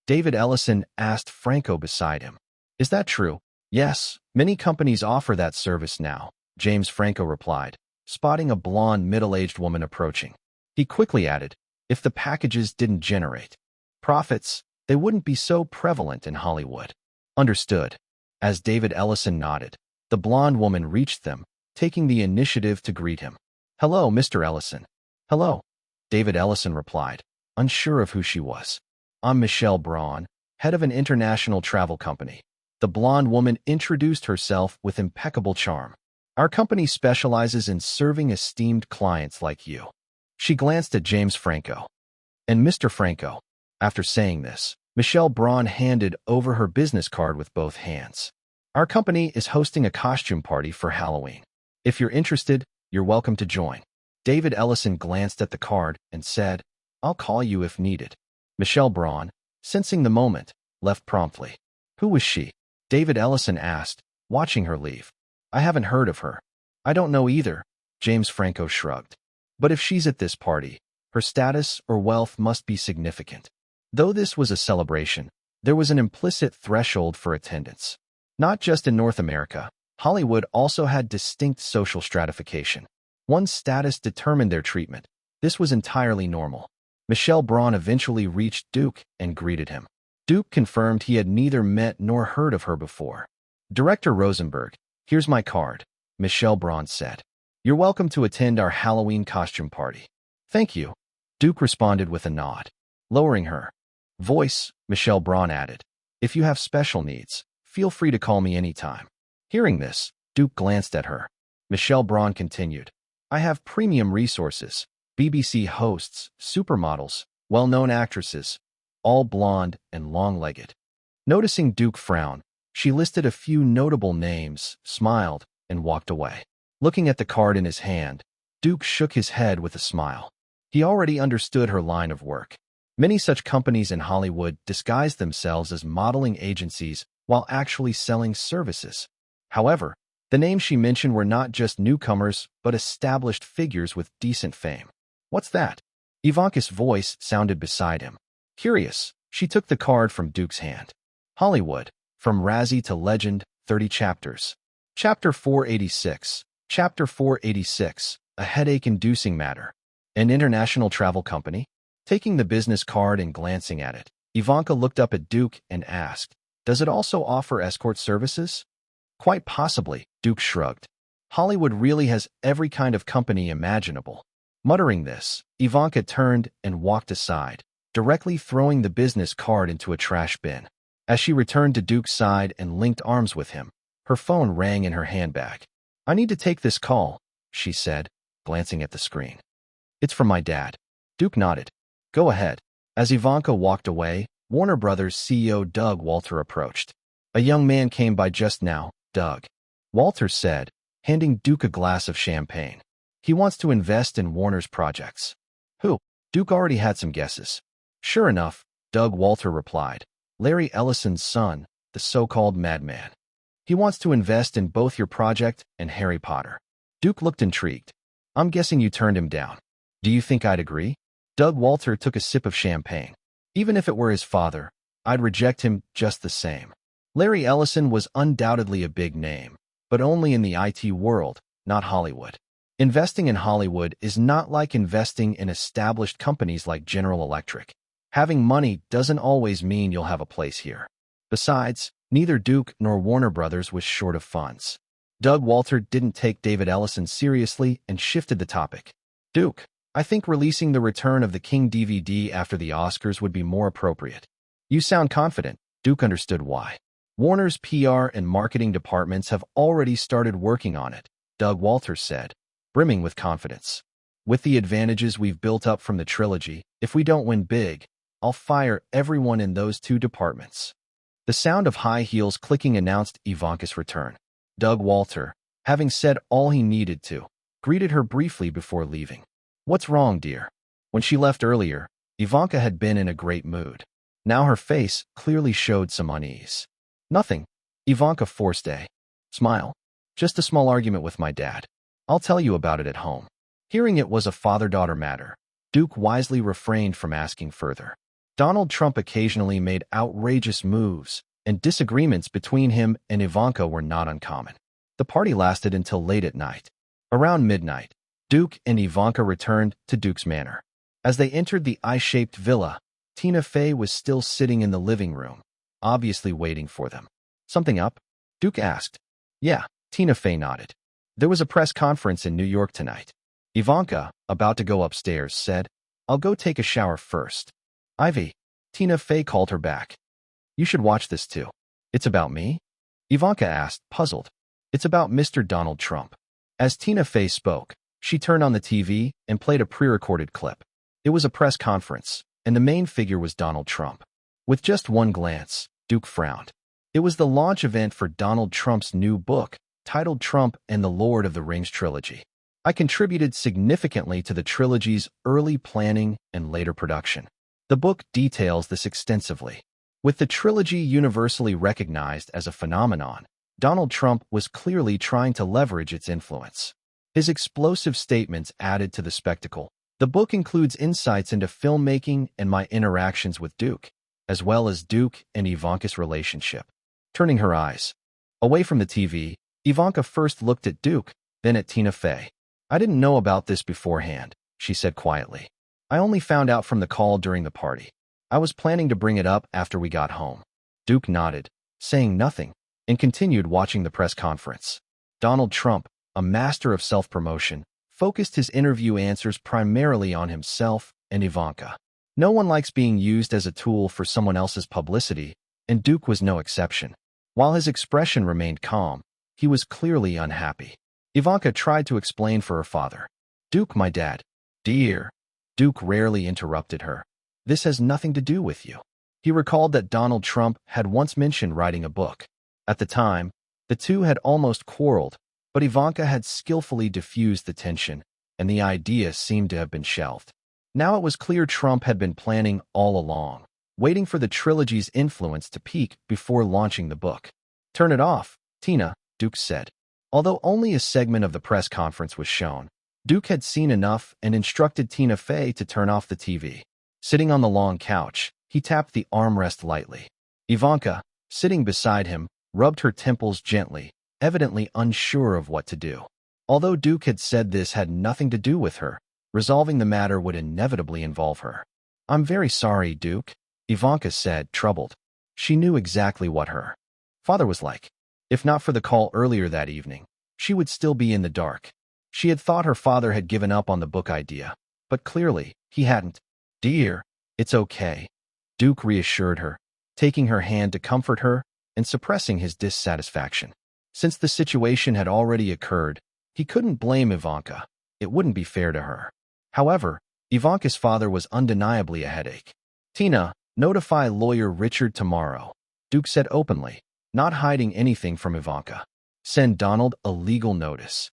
David Ellison asked Franco beside him. "Is that true?" "Yes, many companies offer that service now," James Franco replied, spotting a blonde middle-aged woman approaching. He quickly added, "If the packages didn't generate profits, they wouldn't be so prevalent in Hollywood." "Understood." As David Ellison nodded, the blonde woman reached them, taking the initiative to greet him. "Hello, Mr. Ellison." "Hello," David Ellison replied, unsure of who she was. "I'm Michelle Braun, head of an international travel company." The blonde woman introduced herself with impeccable charm. "Our company specializes in serving esteemed clients like you." She glanced at James Franco. "And Mr. Franco." After saying this, Michelle Braun handed over her business card with both hands. "Our company is hosting a costume party for Halloween. If you're interested, you're welcome to join." David Ellison glanced at the card and said, "I'll call you if needed." Michelle Braun, sensing the moment, left promptly. "Who was she?" David Ellison asked, watching her leave. "I haven't heard of her." "I don't know either," James Franco shrugged. "But if she's at this party, her status or wealth must be significant." Though this was a celebration, there was an implicit threshold for attendance. Not just in North America, Hollywood also had distinct social stratification. One's status determined their treatment. This was entirely normal. Michelle Braun eventually reached Duke and greeted him. Duke confirmed he had neither met nor heard of her before. "Director Rosenberg, here's my card," Michelle Braun said. "You're welcome to attend our Halloween costume party." "Thank you," Duke responded with a nod. Lowering her voice, Michelle Braun added, "If you have special needs, feel free to call me anytime." Hearing this, Duke glanced at her. Michelle Braun continued, "I have premium resources, BBC hosts, supermodels, well-known actresses, all blonde and long-legged." Noticing Duke frown, she listed a few notable names, smiled, and walked away. Looking at the card in his hand, Duke shook his head with a smile. He already understood her line of work. Many such companies in Hollywood disguise themselves as modeling agencies while actually selling services. However, the names she mentioned were not just newcomers, but established figures with decent fame. "What's that?" Ivanka's voice sounded beside him. Curious, she took the card from Duke's hand. "Hollywood, from Razzie to Legend, 30 chapters. Chapter 486. Chapter 486, a headache-inducing matter. An international travel company?" Taking the business card and glancing at it, Ivanka looked up at Duke and asked, "Does it also offer escort services?" "Quite possibly," Duke shrugged. "Hollywood really has every kind of company imaginable." Muttering this, Ivanka turned and walked aside, directly throwing the business card into a trash bin. As she returned to Duke's side and linked arms with him, her phone rang in her handbag. "I need to take this call," she said, glancing at the screen. "It's from my dad." Duke nodded. "Go ahead." As Ivanka walked away, Warner Brothers CEO Doug Walter approached. "A young man came by just now, Doug," Walter said, handing Duke a glass of champagne. "He wants to invest in Warner's projects." "Who?" Duke already had some guesses. Sure enough, Doug Walter replied. Larry Ellison's son, the so-called madman. He wants to invest in both your project and Harry Potter. Duke looked intrigued. I'm guessing you turned him down. Do you think I'd agree? Doug Walter took a sip of champagne. Even if it were his father, I'd reject him just the same. Larry Ellison was undoubtedly a big name, but only in the IT world, not Hollywood. Investing in Hollywood is not like investing in established companies like General Electric. Having money doesn't always mean you'll have a place here. Besides, neither Duke nor Warner Brothers was short of funds. Doug Walter didn't take David Ellison seriously and shifted the topic. Duke, I think releasing The Return of the King DVD after the Oscars would be more appropriate. You sound confident. Duke understood why. Warner's PR and marketing departments have already started working on it, Doug Walter said, brimming with confidence. With the advantages we've built up from the trilogy, if we don't win big, I'll fire everyone in those two departments. The sound of high heels clicking announced Ivanka's return. Doug Walter, having said all he needed to, greeted her briefly before leaving. What's wrong, dear? When she left earlier, Ivanka had been in a great mood. Now her face clearly showed some unease. Nothing. Ivanka forced a smile. Just a small argument with my dad. I'll tell you about it at home. Hearing it was a father-daughter matter, Duke wisely refrained from asking further. Donald Trump occasionally made outrageous moves, and disagreements between him and Ivanka were not uncommon. The party lasted until late at night. Around midnight, Duke and Ivanka returned to Duke's Manor. As they entered the eye-shaped villa, Tina Fey was still sitting in the living room, obviously waiting for them. Something up? Duke asked. Yeah, Tina Fey nodded. There was a press conference in New York tonight. Ivanka, about to go upstairs, said, I'll go take a shower first. Ivy, Tina Fey called her back. You should watch this too. It's about me? Ivanka asked, puzzled. It's about Mr. Donald Trump. As Tina Fey spoke, she turned on the TV and played a pre-recorded clip. It was a press conference, and the main figure was Donald Trump. With just one glance, Duke frowned. It was the launch event for Donald Trump's new book, titled Trump and the Lord of the Rings trilogy. I contributed significantly to the trilogy's early planning and later production. The book details this extensively. With the trilogy universally recognized as a phenomenon, Donald Trump was clearly trying to leverage its influence. His explosive statements added to the spectacle. The book includes insights into filmmaking and my interactions with Duke, as well as Duke and Ivanka's relationship. Turning her eyes away from the TV, Ivanka first looked at Duke, then at Tina Fey. I didn't know about this beforehand, she said quietly. I only found out from the call during the party. I was planning to bring it up after we got home. Duke nodded, saying nothing, and continued watching the press conference. Donald Trump, a master of self-promotion, focused his interview answers primarily on himself and Ivanka. No one likes being used as a tool for someone else's publicity, and Duke was no exception. While his expression remained calm, he was clearly unhappy. Ivanka tried to explain for her father. Duke, my dad. Dear. Duke rarely interrupted her. This has nothing to do with you. He recalled that Donald Trump had once mentioned writing a book. At the time, the two had almost quarreled, but Ivanka had skillfully diffused the tension, and the idea seemed to have been shelved. Now it was clear Trump had been planning all along, waiting for the trilogy's influence to peak before launching the book. Turn it off, Tina, Duke said. Although only a segment of the press conference was shown, Duke had seen enough and instructed Tina Fey to turn off the TV. Sitting on the long couch, he tapped the armrest lightly. Ivanka, sitting beside him, rubbed her temples gently, evidently unsure of what to do. Although Duke had said this had nothing to do with her, resolving the matter would inevitably involve her. I'm very sorry, Duke, Ivanka said, troubled. She knew exactly what her father was like. If not for the call earlier that evening, she would still be in the dark. She had thought her father had given up on the book idea, but clearly, he hadn't. Dear, it's okay, Duke reassured her, taking her hand to comfort her and suppressing his dissatisfaction. Since the situation had already occurred, he couldn't blame Ivanka. It wouldn't be fair to her. However, Ivanka's father was undeniably a headache. Tina, notify lawyer Richard tomorrow, Duke said openly, not hiding anything from Ivanka. Send Donald a legal notice.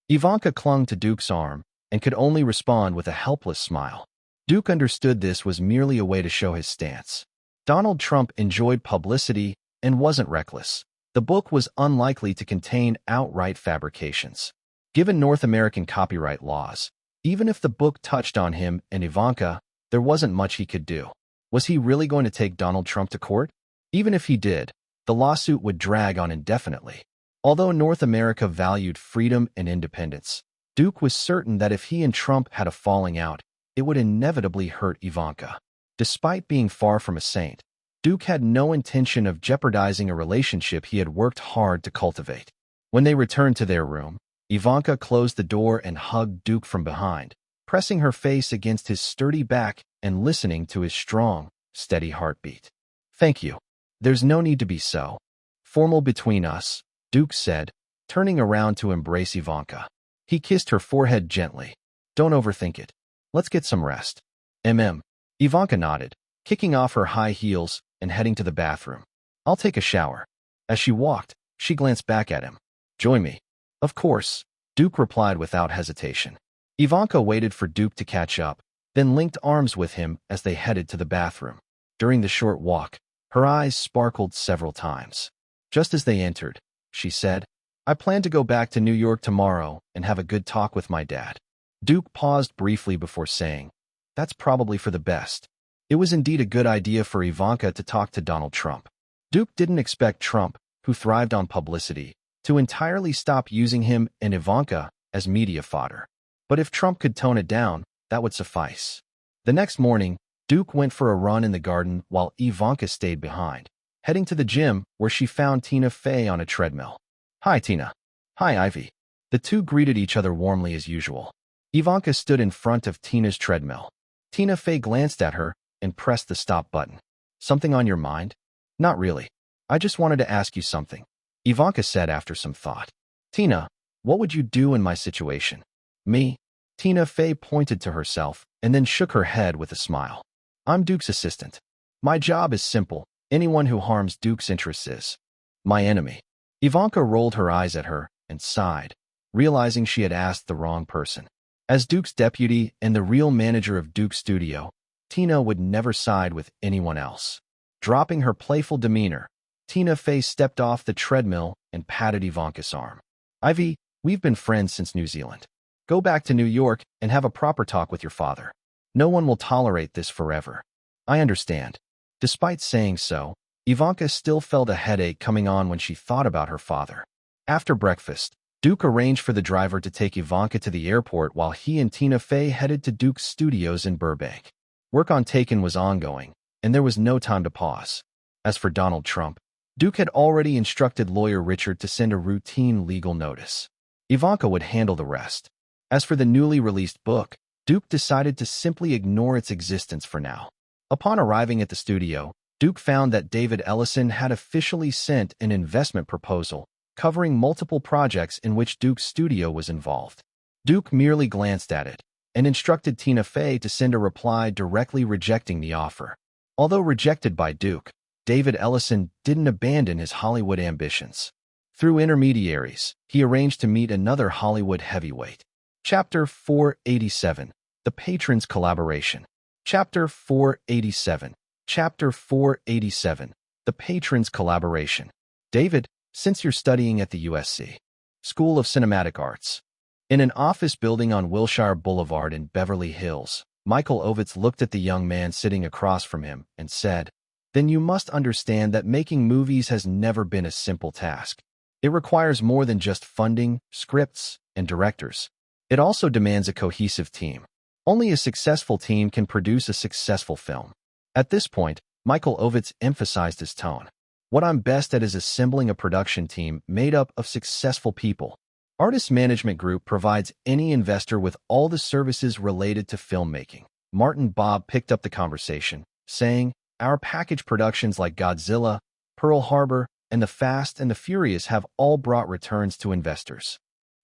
Ivanka clung to Duke's arm and could only respond with a helpless smile. Duke understood this was merely a way to show his stance. Donald Trump enjoyed publicity and wasn't reckless. The book was unlikely to contain outright fabrications. Given North American copyright laws, even if the book touched on him and Ivanka, there wasn't much he could do. Was he really going to take Donald Trump to court? Even if he did, the lawsuit would drag on indefinitely. Although North America valued freedom and independence, Duke was certain that if he and Trump had a falling out, it would inevitably hurt Ivanka. Despite being far from a saint, Duke had no intention of jeopardizing a relationship he had worked hard to cultivate. When they returned to their room, Ivanka closed the door and hugged Duke from behind, pressing her face against his sturdy back and listening to his strong, steady heartbeat. "Thank you. There's no need to be so formal between us," Duke said, turning around to embrace Ivanka. He kissed her forehead gently. "Don't overthink it. Let's get some rest." Ivanka nodded, kicking off her high heels and heading to the bathroom. "I'll take a shower." As she walked, she glanced back at him. "Join me." "Of course," Duke replied without hesitation. Ivanka waited for Duke to catch up, then linked arms with him as they headed to the bathroom. During the short walk, her eyes sparkled several times. Just as they entered, she said, "I plan to go back to New York tomorrow and have a good talk with my dad." Duke paused briefly before saying, "That's probably for the best." It was indeed a good idea for Ivanka to talk to Donald Trump. Duke didn't expect Trump, who thrived on publicity, to entirely stop using him and Ivanka as media fodder. But if Trump could tone it down, that would suffice. The next morning, Duke went for a run in the garden while Ivanka stayed behind, heading to the gym where she found Tina Fey on a treadmill. "Hi, Tina." "Hi, Ivy." The two greeted each other warmly as usual. Ivanka stood in front of Tina's treadmill. Tina Fey glanced at her and pressed the stop button. "Something on your mind?" "Not really. I just wanted to ask you something," Ivanka said after some thought. "Tina, what would you do in my situation?" "Me?" Tina Fey pointed to herself and then shook her head with a smile. "I'm Duke's assistant. My job is simple. Anyone who harms Duke's interests is my enemy." Ivanka rolled her eyes at her and sighed, realizing she had asked the wrong person. As Duke's deputy and the real manager of Duke's studio, Tina would never side with anyone else. Dropping her playful demeanor, Tina Fey stepped off the treadmill and patted Ivanka's arm. "Ivy, we've been friends since New Zealand. Go back to New York and have a proper talk with your father. No one will tolerate this forever." "I understand." Despite saying so, Ivanka still felt a headache coming on when she thought about her father. After breakfast, Duke arranged for the driver to take Ivanka to the airport while he and Tina Fey headed to Duke's studios in Burbank. Work on Taken was ongoing, and there was no time to pause. As for Donald Trump, Duke had already instructed lawyer Richard to send a routine legal notice. Ivanka would handle the rest. As for the newly released book, Duke decided to simply ignore its existence for now. Upon arriving at the studio, Duke found that David Ellison had officially sent an investment proposal covering multiple projects in which Duke's studio was involved. Duke merely glanced at it and instructed Tina Fey to send a reply directly rejecting the offer. Although rejected by Duke, David Ellison didn't abandon his Hollywood ambitions. Through intermediaries, he arranged to meet another Hollywood heavyweight. Chapter 487. The Patrons' Collaboration. Chapter 487. Chapter 487. The Patrons' Collaboration. "David, since you're studying at the USC School of Cinematic Arts." In an office building on Wilshire Boulevard in Beverly Hills, Michael Ovitz looked at the young man sitting across from him and said, "Then you must understand that making movies has never been a simple task. It requires more than just funding, scripts, and directors. It also demands a cohesive team. Only a successful team can produce a successful film." At this point, Michael Ovitz emphasized his tone. "What I'm best at is assembling a production team made up of successful people. Artist Management Group provides any investor with all the services related to filmmaking." Martin Bob picked up the conversation, saying, "Our package productions like Godzilla, Pearl Harbor, and The Fast and the Furious have all brought returns to investors."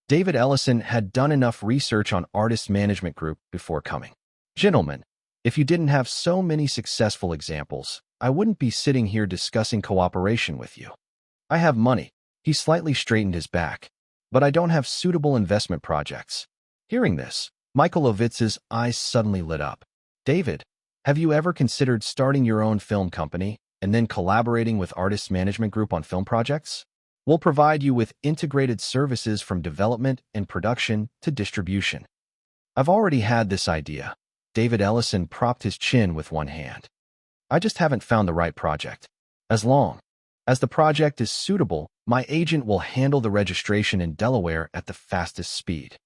David Ellison had done enough research on Artist Management Group before coming. "Gentlemen, if you didn't have so many successful examples, I wouldn't be sitting here discussing cooperation with you. I have money." He slightly straightened his back. "But I don't have suitable investment projects." Hearing this, Michael Ovitz's eyes suddenly lit up. David, have you ever considered starting your own film company and then collaborating with Artists Management Group on film projects? We'll provide you with integrated services from development and production to distribution. I've already had this idea. David Ellison propped his chin with one hand. I just haven't found the right project. As long as the project is suitable, my agent will handle the registration in Delaware at the fastest speed.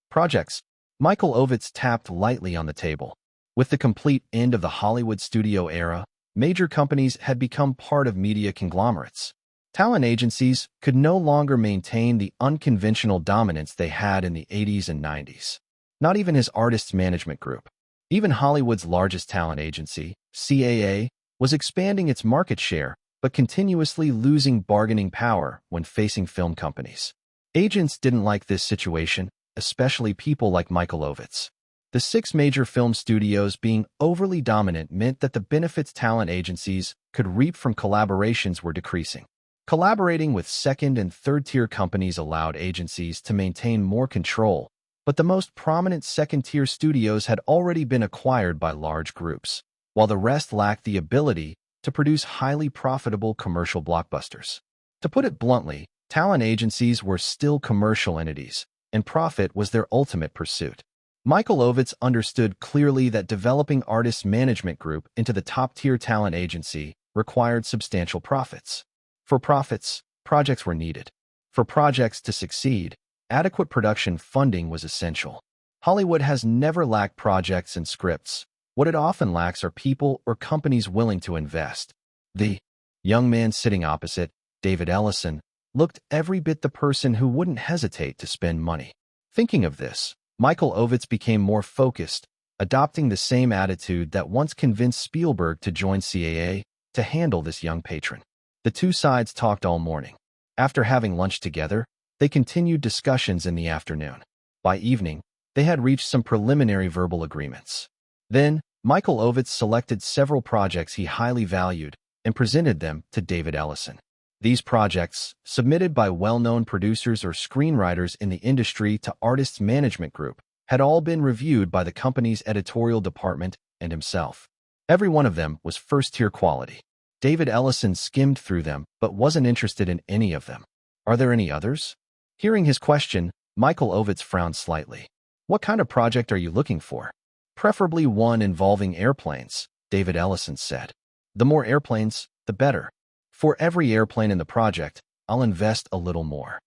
Projects. Michael Ovitz tapped lightly on the table. With the complete end of the Hollywood studio era, major companies had become part of media conglomerates. Talent agencies could no longer maintain the unconventional dominance they had in the 80s and 90s. Not even his Artists Management Group. Even Hollywood's largest talent agency, CAA, was expanding its market share but continuously losing bargaining power when facing film companies. Agents didn't like this situation, especially people like Michael Ovitz. The 6 major film studios being overly dominant meant that the benefits talent agencies could reap from collaborations were decreasing. Collaborating with second- and third-tier companies allowed agencies to maintain more control, but the most prominent second-tier studios had already been acquired by large groups, while the rest lacked the ability to produce highly profitable commercial blockbusters. To put it bluntly, talent agencies were still commercial entities, and profit was their ultimate pursuit. Michael Ovitz understood clearly that developing Artists Management Group into the top-tier talent agency required substantial profits. For profits, projects were needed. For projects to succeed, adequate production funding was essential. Hollywood has never lacked projects and scripts. What it often lacks are people or companies willing to invest. The young man sitting opposite, David Ellison, looked every bit the person who wouldn't hesitate to spend money. Thinking of this, Michael Ovitz became more focused, adopting the same attitude that once convinced Spielberg to join CAA to handle this young patron. The two sides talked all morning. After having lunch together, they continued discussions in the afternoon. By evening, they had reached some preliminary verbal agreements. Then, Michael Ovitz selected several projects he highly valued and presented them to David Ellison. These projects, submitted by well-known producers or screenwriters in the industry to Artists Management Group, had all been reviewed by the company's editorial department and himself. Every one of them was first-tier quality. David Ellison skimmed through them but wasn't interested in any of them. Are there any others? Hearing his question, Michael Ovitz frowned slightly. What kind of project are you looking for? Preferably one involving airplanes, David Ellison said. The more airplanes, the better. For every airplane in the project, I'll invest a little more.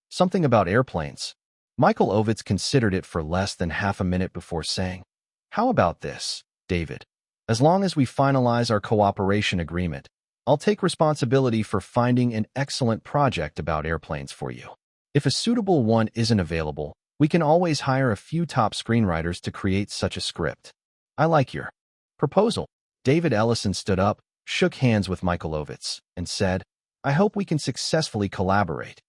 Something about airplanes. Michael Ovitz considered it for less than half a minute before saying, "How about this, David? As long as we finalize our cooperation agreement, I'll take responsibility for finding an excellent project about airplanes for you. If a suitable one isn't available, we can always hire a few top screenwriters to create such a script." I like your proposal. David Ellison stood up, shook hands with Michael Ovitz, and said, "I hope we can successfully collaborate."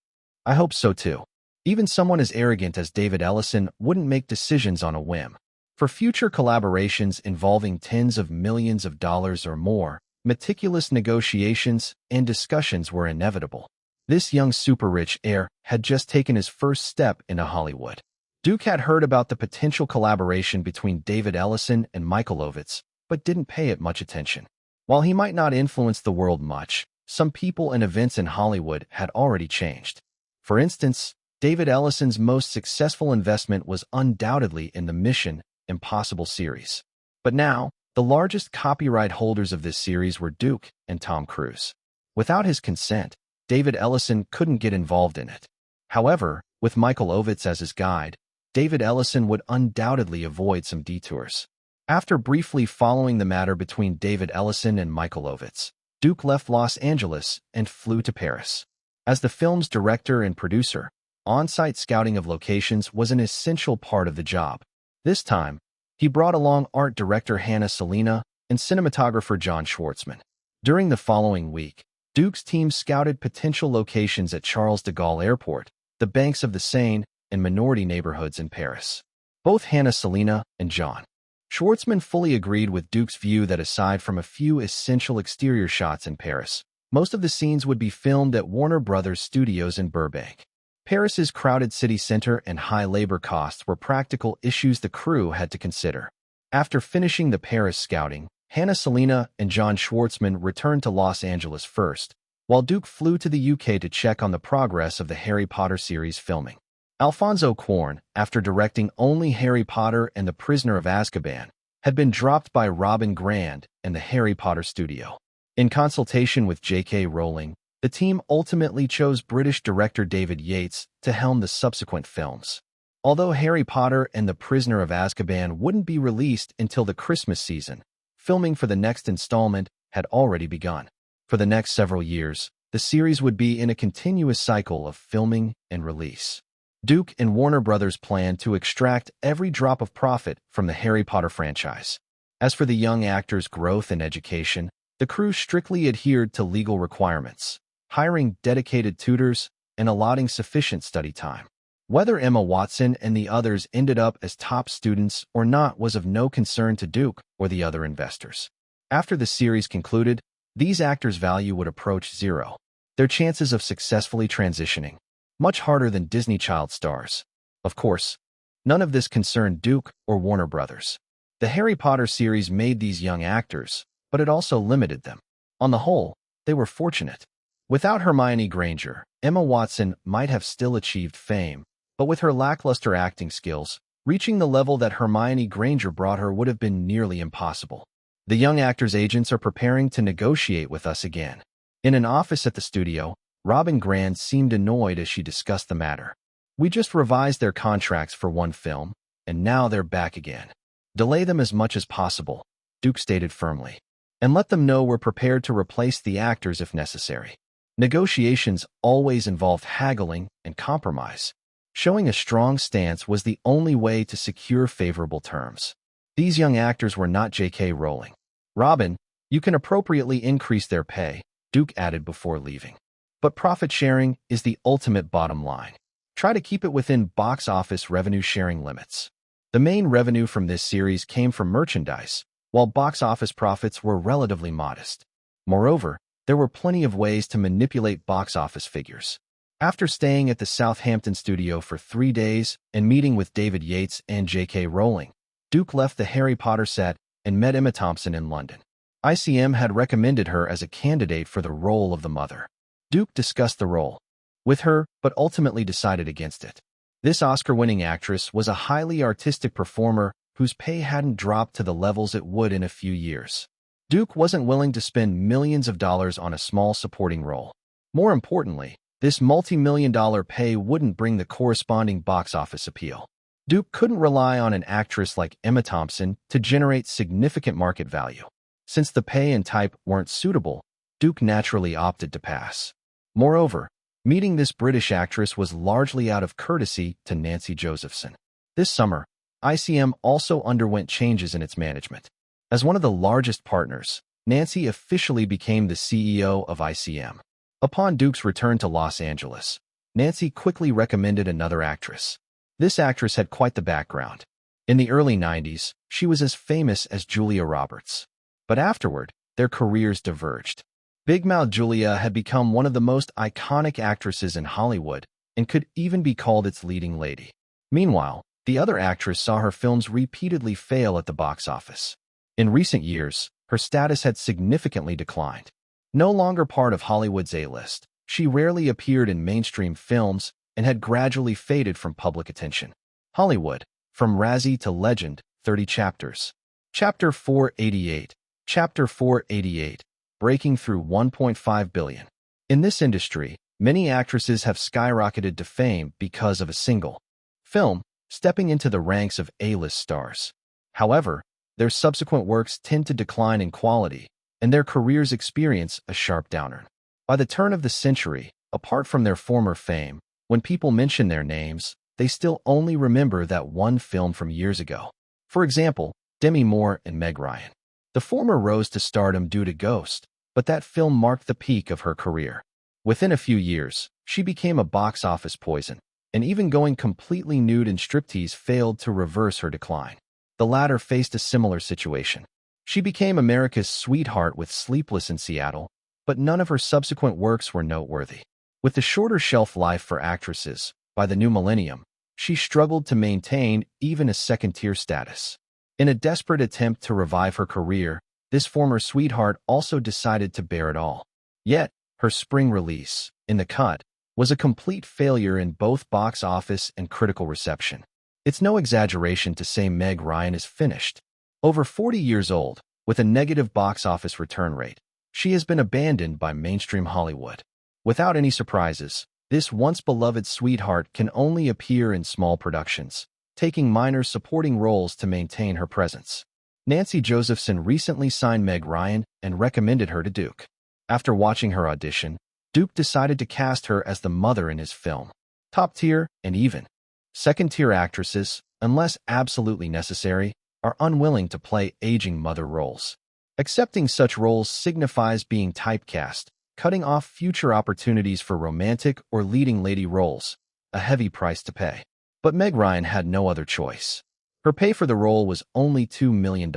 I hope so too. Even someone as arrogant as David Ellison wouldn't make decisions on a whim. For future collaborations involving tens of millions of dollars or more, meticulous negotiations and discussions were inevitable. This young super-rich heir had just taken his first step into Hollywood. Duke had heard about the potential collaboration between David Ellison and Michael Ovitz, but didn't pay it much attention. While he might not influence the world much, some people and events in Hollywood had already changed. For instance, David Ellison's most successful investment was undoubtedly in the Mission Impossible series. But now, the largest copyright holders of this series were Duke and Tom Cruise. Without his consent, David Ellison couldn't get involved in it. However, with Michael Ovitz as his guide, David Ellison would undoubtedly avoid some detours. After briefly following the matter between David Ellison and Michael Ovitz, Duke left Los Angeles and flew to Paris. As the film's director and producer, on-site scouting of locations was an essential part of the job. This time, he brought along art director Hannah Selina and cinematographer John Schwartzman. During the following week, Duke's team scouted potential locations at Charles de Gaulle Airport, the banks of the Seine, and minority neighborhoods in Paris. Both Hannah Selina and John Schwartzman fully agreed with Duke's view that aside from a few essential exterior shots in Paris, most of the scenes would be filmed at Warner Brothers Studios in Burbank. Paris's crowded city center and high labor costs were practical issues the crew had to consider. After finishing the Paris scouting, Hannah Selina and John Schwartzman returned to Los Angeles first, while Duke flew to the UK to check on the progress of the Harry Potter series filming. Alfonso Cuarón, after directing only Harry Potter and the Prisoner of Azkaban, had been dropped by Robin Grant and the Harry Potter studio. In consultation with J.K. Rowling, the team ultimately chose British director David Yates to helm the subsequent films. Although Harry Potter and the Prisoner of Azkaban wouldn't be released until the Christmas season, filming for the next installment had already begun. For the next several years, the series would be in a continuous cycle of filming and release. Duke and Warner Brothers planned to extract every drop of profit from the Harry Potter franchise. As for the young actors' growth and education, the crew strictly adhered to legal requirements, hiring dedicated tutors and allotting sufficient study time. Whether Emma Watson and the others ended up as top students or not was of no concern to Duke or the other investors. After the series concluded, these actors' value would approach zero, their chances of successfully transitioning much harder than Disney child stars. Of course, none of this concerned Duke or Warner Brothers. The Harry Potter series made these young actors, but it also limited them. On the whole, they were fortunate. Without Hermione Granger, Emma Watson might have still achieved fame, but with her lackluster acting skills, reaching the level that Hermione Granger brought her would have been nearly impossible. The young actors' agents are preparing to negotiate with us again. In an office at the studio, Robin Grant seemed annoyed as she discussed the matter. We just revised their contracts for one film, and now they're back again. Delay them as much as possible, Duke stated firmly. And let them know we're prepared to replace the actors if necessary. Negotiations always involved haggling and compromise. Showing a strong stance was the only way to secure favorable terms. These young actors were not J.K. Rowling. Robin, you can appropriately increase their pay, Duke added before leaving. But profit sharing is the ultimate bottom line. Try to keep it within box office revenue sharing limits. The main revenue from this series came from merchandise, while box office profits were relatively modest. Moreover, there were plenty of ways to manipulate box office figures. After staying at the Southampton studio for 3 days and meeting with David Yates and J.K. Rowling, Duke left the Harry Potter set and met Emma Thompson in London. ICM had recommended her as a candidate for the role of the mother. Duke discussed the role with her, but ultimately decided against it. This Oscar-winning actress was a highly artistic performer whose pay hadn't dropped to the levels it would in a few years. Duke wasn't willing to spend millions of dollars on a small supporting role. More importantly, this multi-million-dollar pay wouldn't bring the corresponding box office appeal. Duke couldn't rely on an actress like Emma Thompson to generate significant market value. Since the pay and type weren't suitable, Duke naturally opted to pass. Moreover, meeting this British actress was largely out of courtesy to Nancy Josephson. This summer, ICM also underwent changes in its management. As one of the largest partners, Nancy officially became the CEO of ICM. Upon Duke's return to Los Angeles, Nancy quickly recommended another actress. This actress had quite the background. In the early 90s, she was as famous as Julia Roberts. But afterward, their careers diverged. Big Mouth Julia had become one of the most iconic actresses in Hollywood and could even be called its leading lady. Meanwhile, the other actress saw her films repeatedly fail at the box office. In recent years, her status had significantly declined. No longer part of Hollywood's A-list, she rarely appeared in mainstream films and had gradually faded from public attention. Hollywood, from Razzie to Legend, 30 chapters. Chapter 488. Chapter 488. Breaking through $1.5 billion. In this industry, many actresses have skyrocketed to fame because of a single film, stepping into the ranks of A-list stars. However, their subsequent works tend to decline in quality, and their careers experience a sharp downturn. By the turn of the century, apart from their former fame, when people mention their names, they still only remember that one film from years ago. For example, Demi Moore and Meg Ryan. The former rose to stardom due to Ghost, but that film marked the peak of her career. Within a few years, she became a box office poison, and even going completely nude in striptease failed to reverse her decline. The latter faced a similar situation. She became America's sweetheart with Sleepless in Seattle, but none of her subsequent works were noteworthy. With the shorter shelf life for actresses, by the new millennium, she struggled to maintain even a second-tier status. In a desperate attempt to revive her career, this former sweetheart also decided to bear it all. Yet, her spring release, In the Cut, was a complete failure in both box office and critical reception. It's no exaggeration to say Meg Ryan is finished. Over 40 years old, with a negative box office return rate, she has been abandoned by mainstream Hollywood. Without any surprises, this once-beloved sweetheart can only appear in small productions, taking minor supporting roles to maintain her presence. Nancy Josephson recently signed Meg Ryan and recommended her to Duke. After watching her audition, Duke decided to cast her as the mother in his film. Top-tier and even second-tier actresses, unless absolutely necessary, are unwilling to play aging mother roles. Accepting such roles signifies being typecast, cutting off future opportunities for romantic or leading lady roles, a heavy price to pay. But Meg Ryan had no other choice. Her pay for the role was only $2 million.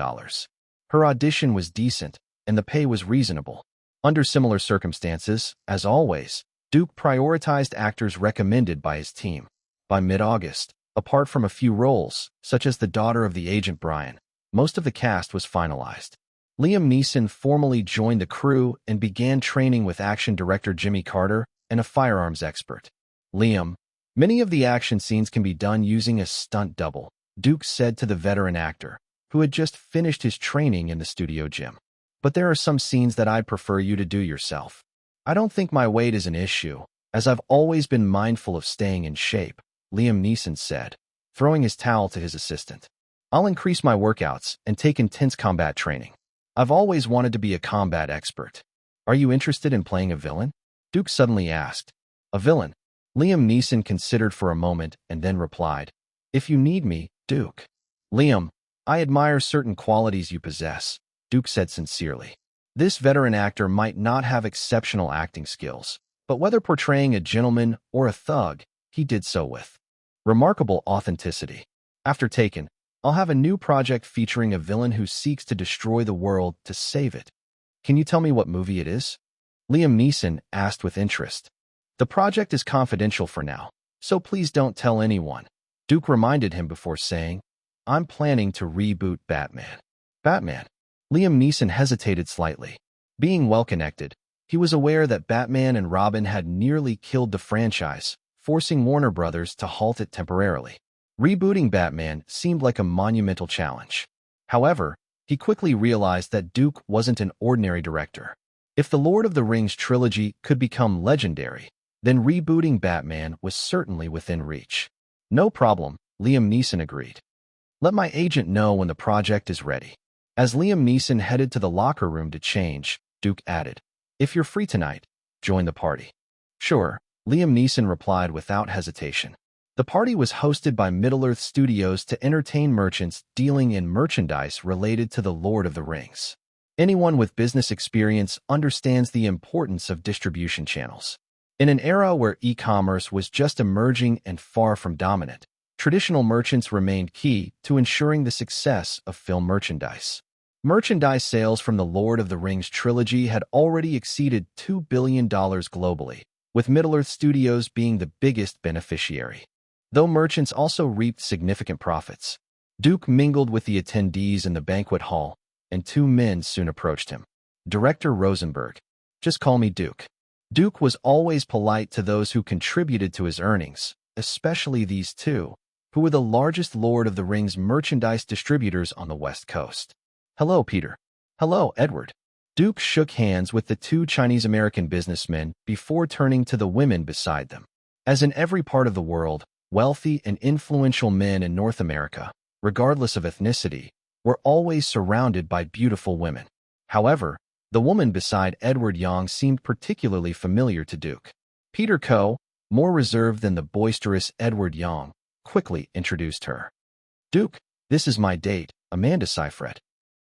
Her audition was decent, and the pay was reasonable. Under similar circumstances, as always, Duke prioritized actors recommended by his team. By mid-August, apart from a few roles, such as the daughter of the agent Brian, most of the cast was finalized. Liam Neeson formally joined the crew and began training with action director Jimmy Carter and a firearms expert. Liam, many of the action scenes can be done using a stunt double, Duke said to the veteran actor, who had just finished his training in the studio gym. But there are some scenes that I'd prefer you to do yourself. I don't think my weight is an issue, as I've always been mindful of staying in shape, Liam Neeson said, throwing his towel to his assistant. I'll increase my workouts and take intense combat training. I've always wanted to be a combat expert. Are you interested in playing a villain? Duke suddenly asked. A villain? Liam Neeson considered for a moment and then replied, If you need me, Duke. Liam, I admire certain qualities you possess, Duke said sincerely. This veteran actor might not have exceptional acting skills, but whether portraying a gentleman or a thug, he did so with remarkable authenticity. After Taken, I'll have a new project featuring a villain who seeks to destroy the world to save it. Can you tell me what movie it is? Liam Neeson asked with interest. The project is confidential for now, so please don't tell anyone, Duke reminded him before saying, I'm planning to reboot Batman. Batman? Liam Neeson hesitated slightly. Being well-connected, he was aware that Batman and Robin had nearly killed the franchise, forcing Warner Brothers to halt it temporarily. Rebooting Batman seemed like a monumental challenge. However, he quickly realized that Duke wasn't an ordinary director. If the Lord of the Rings trilogy could become legendary, then rebooting Batman was certainly within reach. No problem, Liam Neeson agreed. Let my agent know when the project is ready. As Liam Neeson headed to the locker room to change, Duke added, If you're free tonight, join the party. Sure, Liam Neeson replied without hesitation. The party was hosted by Middle-earth Studios to entertain merchants dealing in merchandise related to the Lord of the Rings. Anyone with business experience understands the importance of distribution channels. In an era where e-commerce was just emerging and far from dominant, traditional merchants remained key to ensuring the success of film merchandise. Merchandise sales from the Lord of the Rings trilogy had already exceeded $2 billion globally, with Middle-earth Studios being the biggest beneficiary. Though merchants also reaped significant profits, Duke mingled with the attendees in the banquet hall, and two men soon approached him. Director Rosenberg. Just call me Duke. Duke was always polite to those who contributed to his earnings, especially these two, who were the largest Lord of the Rings merchandise distributors on the West Coast. Hello, Peter. Hello, Edward. Duke shook hands with the two Chinese-American businessmen before turning to the women beside them. As in every part of the world, wealthy and influential men in North America, regardless of ethnicity, were always surrounded by beautiful women. However, the woman beside Edward Yang seemed particularly familiar to Duke. Peter Coe, more reserved than the boisterous Edward Yang, quickly introduced her. Duke, this is my date, Amanda Seyfried.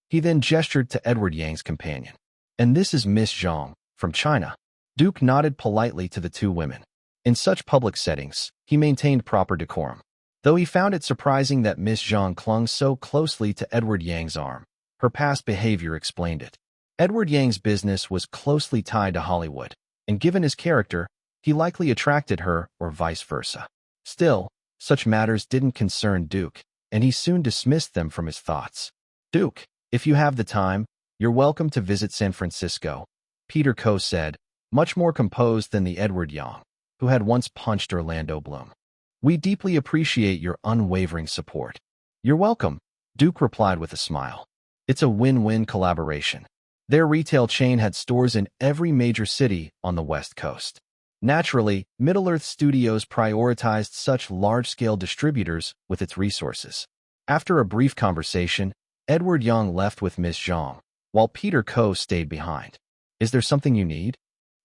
He then gestured to Edward Yang's companion. And this is Miss Zhang, from China. Duke nodded politely to the two women. In such public settings, he maintained proper decorum. Though he found it surprising that Miss Zhang clung so closely to Edward Yang's arm, her past behavior explained it. Edward Yang's business was closely tied to Hollywood, and given his character, he likely attracted her or vice versa. Still, such matters didn't concern Duke. and he soon dismissed them from his thoughts. "Duke, if you have the time, you're welcome to visit San Francisco," Peter Coe said, much more composed than the Edward Young, who had once punched Orlando Bloom. "We deeply appreciate your unwavering support." "You're welcome," Duke replied with a smile. It's a win-win collaboration. Their retail chain had stores in every major city on the West Coast. Naturally, Middle-earth Studios prioritized such large-scale distributors with its resources. After a brief conversation, Edward Young left with Miss Zhang, while Peter Coe stayed behind. "Is there something you need?"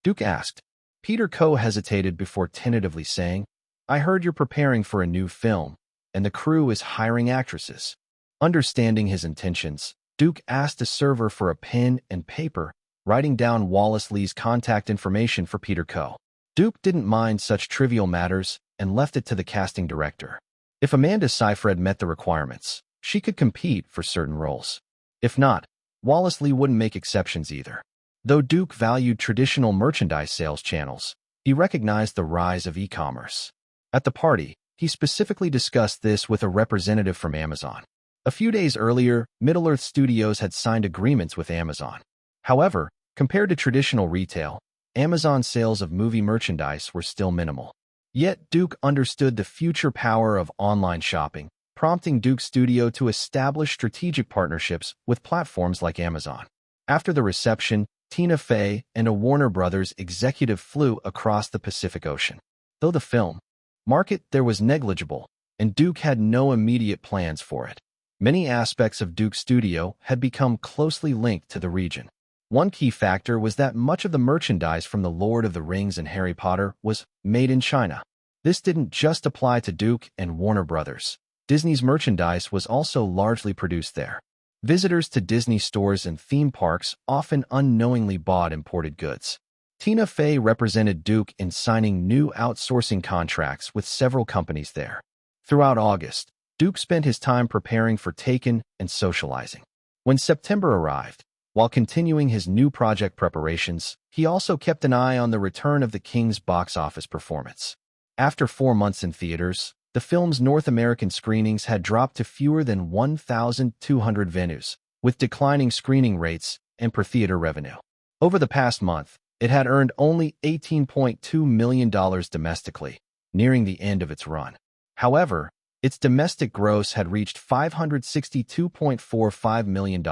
Duke asked. Peter Coe hesitated before tentatively saying, "I heard you're preparing for a new film, and the crew is hiring actresses." Understanding his intentions, Duke asked a server for a pen and paper, writing down Lee's contact information for Peter Coe. Duke didn't mind such trivial matters and left it to the casting director. If Amanda Seyfried met the requirements, she could compete for certain roles. If not, Lee wouldn't make exceptions either. Though Duke valued traditional merchandise sales channels, he recognized the rise of e-commerce. At the party, he specifically discussed this with a representative from Amazon. A few days earlier, Middle-earth Studios had signed agreements with Amazon. However, compared to traditional retail, Amazon's sales of movie merchandise were still minimal. Yet Duke understood the future power of online shopping, prompting Duke Studio to establish strategic partnerships with platforms like Amazon. After the reception, Tina Fey and a Warner Brothers executive flew across the Pacific Ocean. Though the film market there was negligible, and Duke had no immediate plans for it, many aspects of Duke Studio had become closely linked to the region. One key factor was that much of the merchandise from The Lord of the Rings and Harry Potter was made in China. This didn't just apply to Duke and Warner Brothers. Disney's merchandise was also largely produced there. Visitors to Disney stores and theme parks often unknowingly bought imported goods. Tina Fey represented Duke in signing new outsourcing contracts with several companies there. Throughout August, Duke spent his time preparing for Taken and socializing. When September arrived, while continuing his new project preparations, he also kept an eye on the return of The King's box office performance. After 4 months in theaters, the film's North American screenings had dropped to fewer than 1,200 venues, with declining screening rates and per-theater revenue. Over the past month, it had earned only $18.2 million domestically, nearing the end of its run. However, its domestic gross had reached $562.45 million,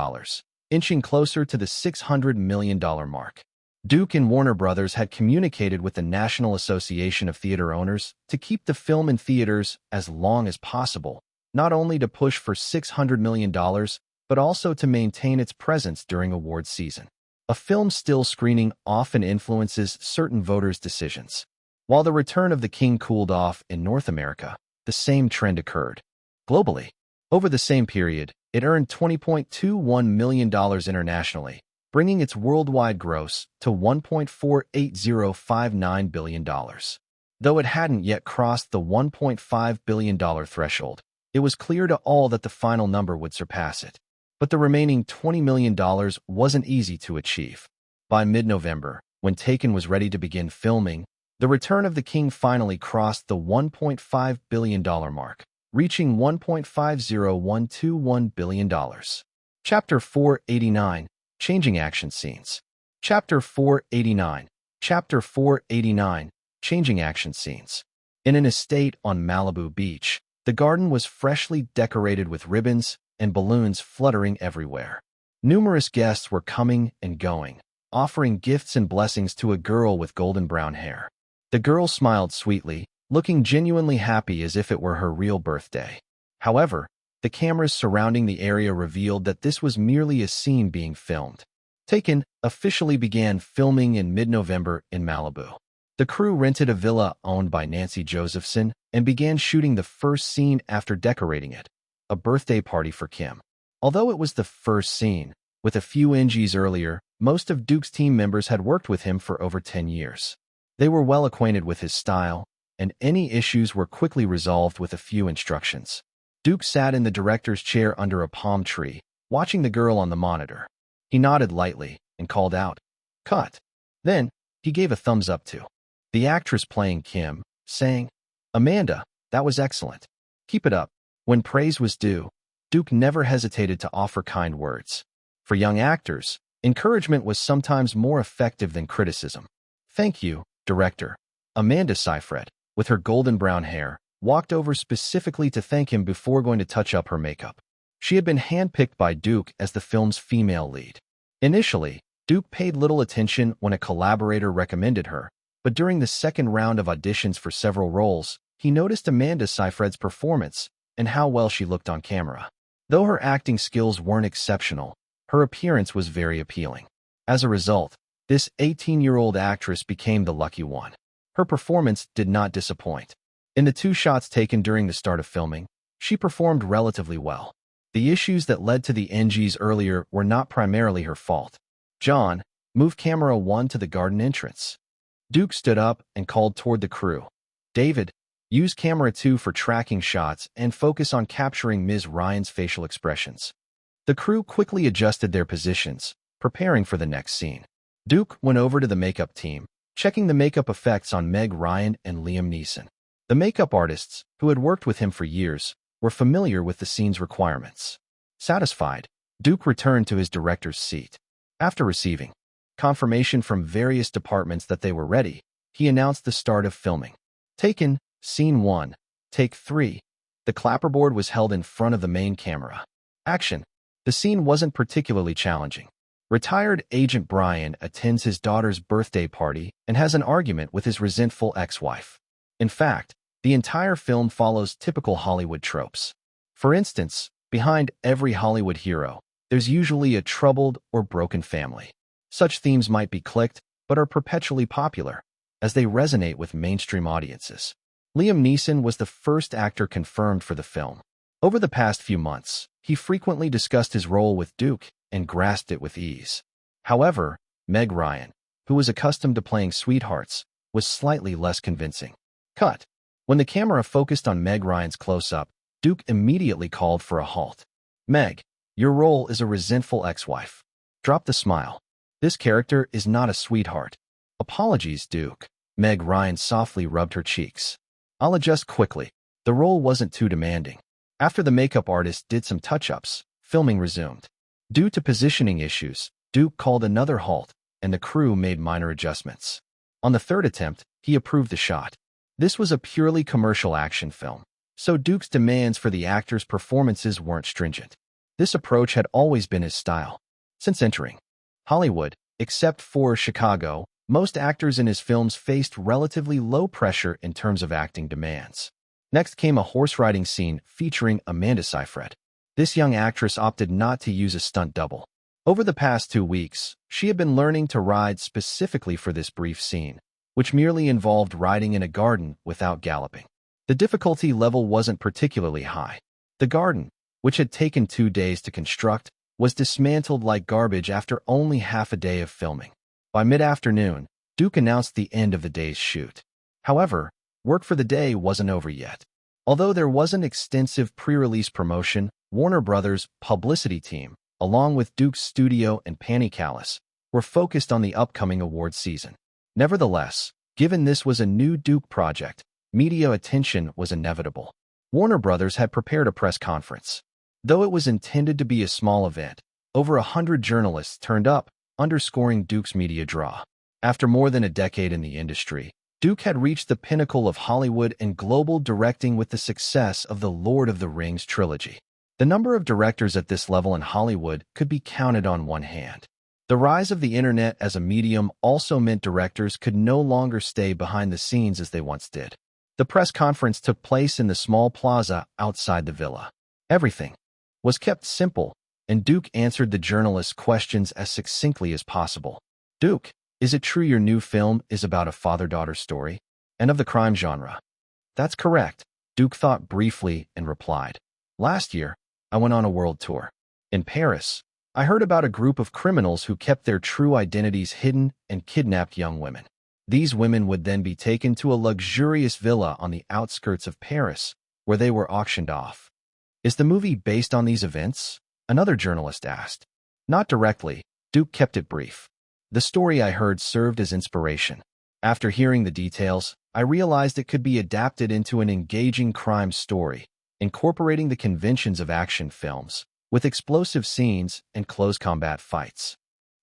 inching closer to the $600 million mark. Duke and Warner Brothers had communicated with the National Association of Theater Owners to keep the film in theaters as long as possible, not only to push for $600 million, but also to maintain its presence during awards season. A film still screening often influences certain voters' decisions. While the return of The King cooled off in North America, the same trend occurred. Globally, over the same period, it earned $20.21 million internationally, bringing its worldwide gross to $1.48059 billion. Though it hadn't yet crossed the $1.5 billion threshold, it was clear to all that the final number would surpass it. But the remaining $20 million wasn't easy to achieve. By mid-November, when Taken was ready to begin filming, The Return of the King finally crossed the $1.5 billion mark, reaching $1.50121 billion. Chapter 489, Changing Action Scenes. Chapter 489, Chapter 489, Changing Action Scenes. In an estate on Malibu Beach, the garden was freshly decorated with ribbons and balloons fluttering everywhere. Numerous guests were coming and going, offering gifts and blessings to a girl with golden brown hair. The girl smiled sweetly, looking genuinely happy as if it were her real birthday. However, the cameras surrounding the area revealed that this was merely a scene being filmed. Taken officially began filming in mid-November in Malibu. The crew rented a villa owned by Nancy Josephson and began shooting the first scene after decorating it, a birthday party for Kim. Although it was the first scene, with a few NGs earlier, most of Duke's team members had worked with him for over 10 years. They were well acquainted with his style, and any issues were quickly resolved with a few instructions. Duke sat in the director's chair under a palm tree, watching the girl on the monitor. He nodded lightly and called out, "Cut." Then, he gave a thumbs up to the actress playing Kim, saying, "Amanda, that was excellent. Keep it up." When praise was due, Duke never hesitated to offer kind words. For young actors, encouragement was sometimes more effective than criticism. "Thank you, director." Amanda Seyfried, with her golden brown hair, walked over specifically to thank him before going to touch up her makeup. She had been handpicked by Duke as the film's female lead. Initially, Duke paid little attention when a collaborator recommended her, but during the second round of auditions for several roles, he noticed Amanda Seyfried's performance and how well she looked on camera. Though her acting skills weren't exceptional, her appearance was very appealing. As a result, this 18-year-old actress became the lucky one. Her performance did not disappoint. In the 2 shots taken during the start of filming, she performed relatively well. The issues that led to the NGs earlier were not primarily her fault. "John, move camera 1 to the garden entrance." Duke stood up and called toward the crew. "David, use camera 2 for tracking shots and focus on capturing Ms. Ryan's facial expressions." The crew quickly adjusted their positions, preparing for the next scene. Duke went over to the makeup team, checking the makeup effects on Meg Ryan and Liam Neeson. The makeup artists, who had worked with him for years, were familiar with the scene's requirements. Satisfied, Duke returned to his director's seat. After receiving confirmation from various departments that they were ready, he announced the start of filming. Taken, Scene 1, Take 3. The clapperboard was held in front of the main camera. Action. The scene wasn't particularly challenging. Retired Agent Brian attends his daughter's birthday party and has an argument with his resentful ex-wife. In fact, the entire film follows typical Hollywood tropes. For instance, behind every Hollywood hero, there's usually a troubled or broken family. Such themes might be clicked, but are perpetually popular, as they resonate with mainstream audiences. Liam Neeson was the first actor confirmed for the film. Over the past few months, he frequently discussed his role with Duke and grasped it with ease. However, Meg Ryan, who was accustomed to playing sweethearts, was slightly less convincing. Cut. When the camera focused on Meg Ryan's close-up, Duke immediately called for a halt. "Meg, your role is a resentful ex-wife. Drop the smile. This character is not a sweetheart." "Apologies, Duke." Meg Ryan softly rubbed her cheeks. "I'll adjust quickly." The role wasn't too demanding. After the makeup artist did some touch-ups, filming resumed. Due to positioning issues, Duke called another halt, and the crew made minor adjustments. On the third attempt, he approved the shot. This was a purely commercial action film, so Duke's demands for the actors' performances weren't stringent. This approach had always been his style. Since entering Hollywood, except for Chicago, most actors in his films faced relatively low pressure in terms of acting demands. Next came a horse riding scene featuring Amanda Seyfried. This young actress opted not to use a stunt double. Over the past 2 weeks, she had been learning to ride specifically for this brief scene, which merely involved riding in a garden without galloping. The difficulty level wasn't particularly high. The garden, which had taken 2 days to construct, was dismantled like garbage after only half a day of filming. By mid-afternoon, Duke announced the end of the day's shoot. However, work for the day wasn't over yet. Although there wasn't extensive pre-release promotion, Warner Brothers' publicity team, along with Duke's studio and Panny Callis, were focused on the upcoming award season. Nevertheless, given this was a new Duke project, media attention was inevitable. Warner Brothers had prepared a press conference. Though it was intended to be a small event, over 100 journalists turned up, underscoring Duke's media draw. After more than a decade in the industry, Duke had reached the pinnacle of Hollywood and global directing with the success of the Lord of the Rings trilogy. The number of directors at this level in Hollywood could be counted on one hand. The rise of the internet as a medium also meant directors could no longer stay behind the scenes as they once did. The press conference took place in the small plaza outside the villa. Everything was kept simple, and Duke answered the journalists' questions as succinctly as possible. "Duke, is it true your new film is about a father-daughter story, and of the crime genre?" "That's correct," Duke thought briefly and replied. "Last year, I went on a world tour. In Paris, I heard about a group of criminals who kept their true identities hidden and kidnapped young women. These women would then be taken to a luxurious villa on the outskirts of Paris, where they were auctioned off." "Is the movie based on these events?" another journalist asked. Not directly, Duke kept it brief. "The story I heard served as inspiration. After hearing the details, I realized it could be adapted into an engaging crime story, incorporating the conventions of action films, with explosive scenes and close combat fights.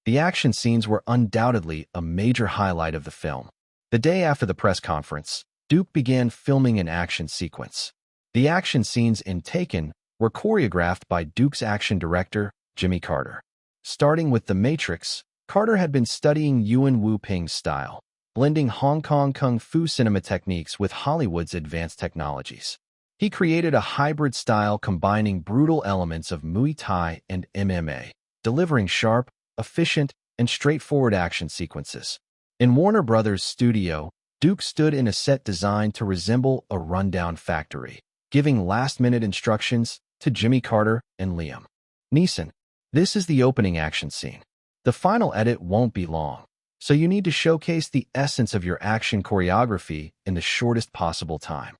The action scenes were undoubtedly a major highlight of the film. The day after the press conference, Duke began filming an action sequence. The action scenes in Taken were choreographed by Duke's action director, Jimmy Carter. Starting with The Matrix, Carter had been studying Yuen Wu-Ping's style, blending Hong Kong kung fu cinema techniques with Hollywood's advanced technologies. He created a hybrid style combining brutal elements of Muay Thai and MMA, delivering sharp, efficient, and straightforward action sequences. In Warner Brothers' studio, Duke stood in a set designed to resemble a rundown factory, giving last-minute instructions to Jimmy Carter and Liam Neeson. This is the opening action scene. The final edit won't be long, so you need to showcase the essence of your action choreography in the shortest possible time.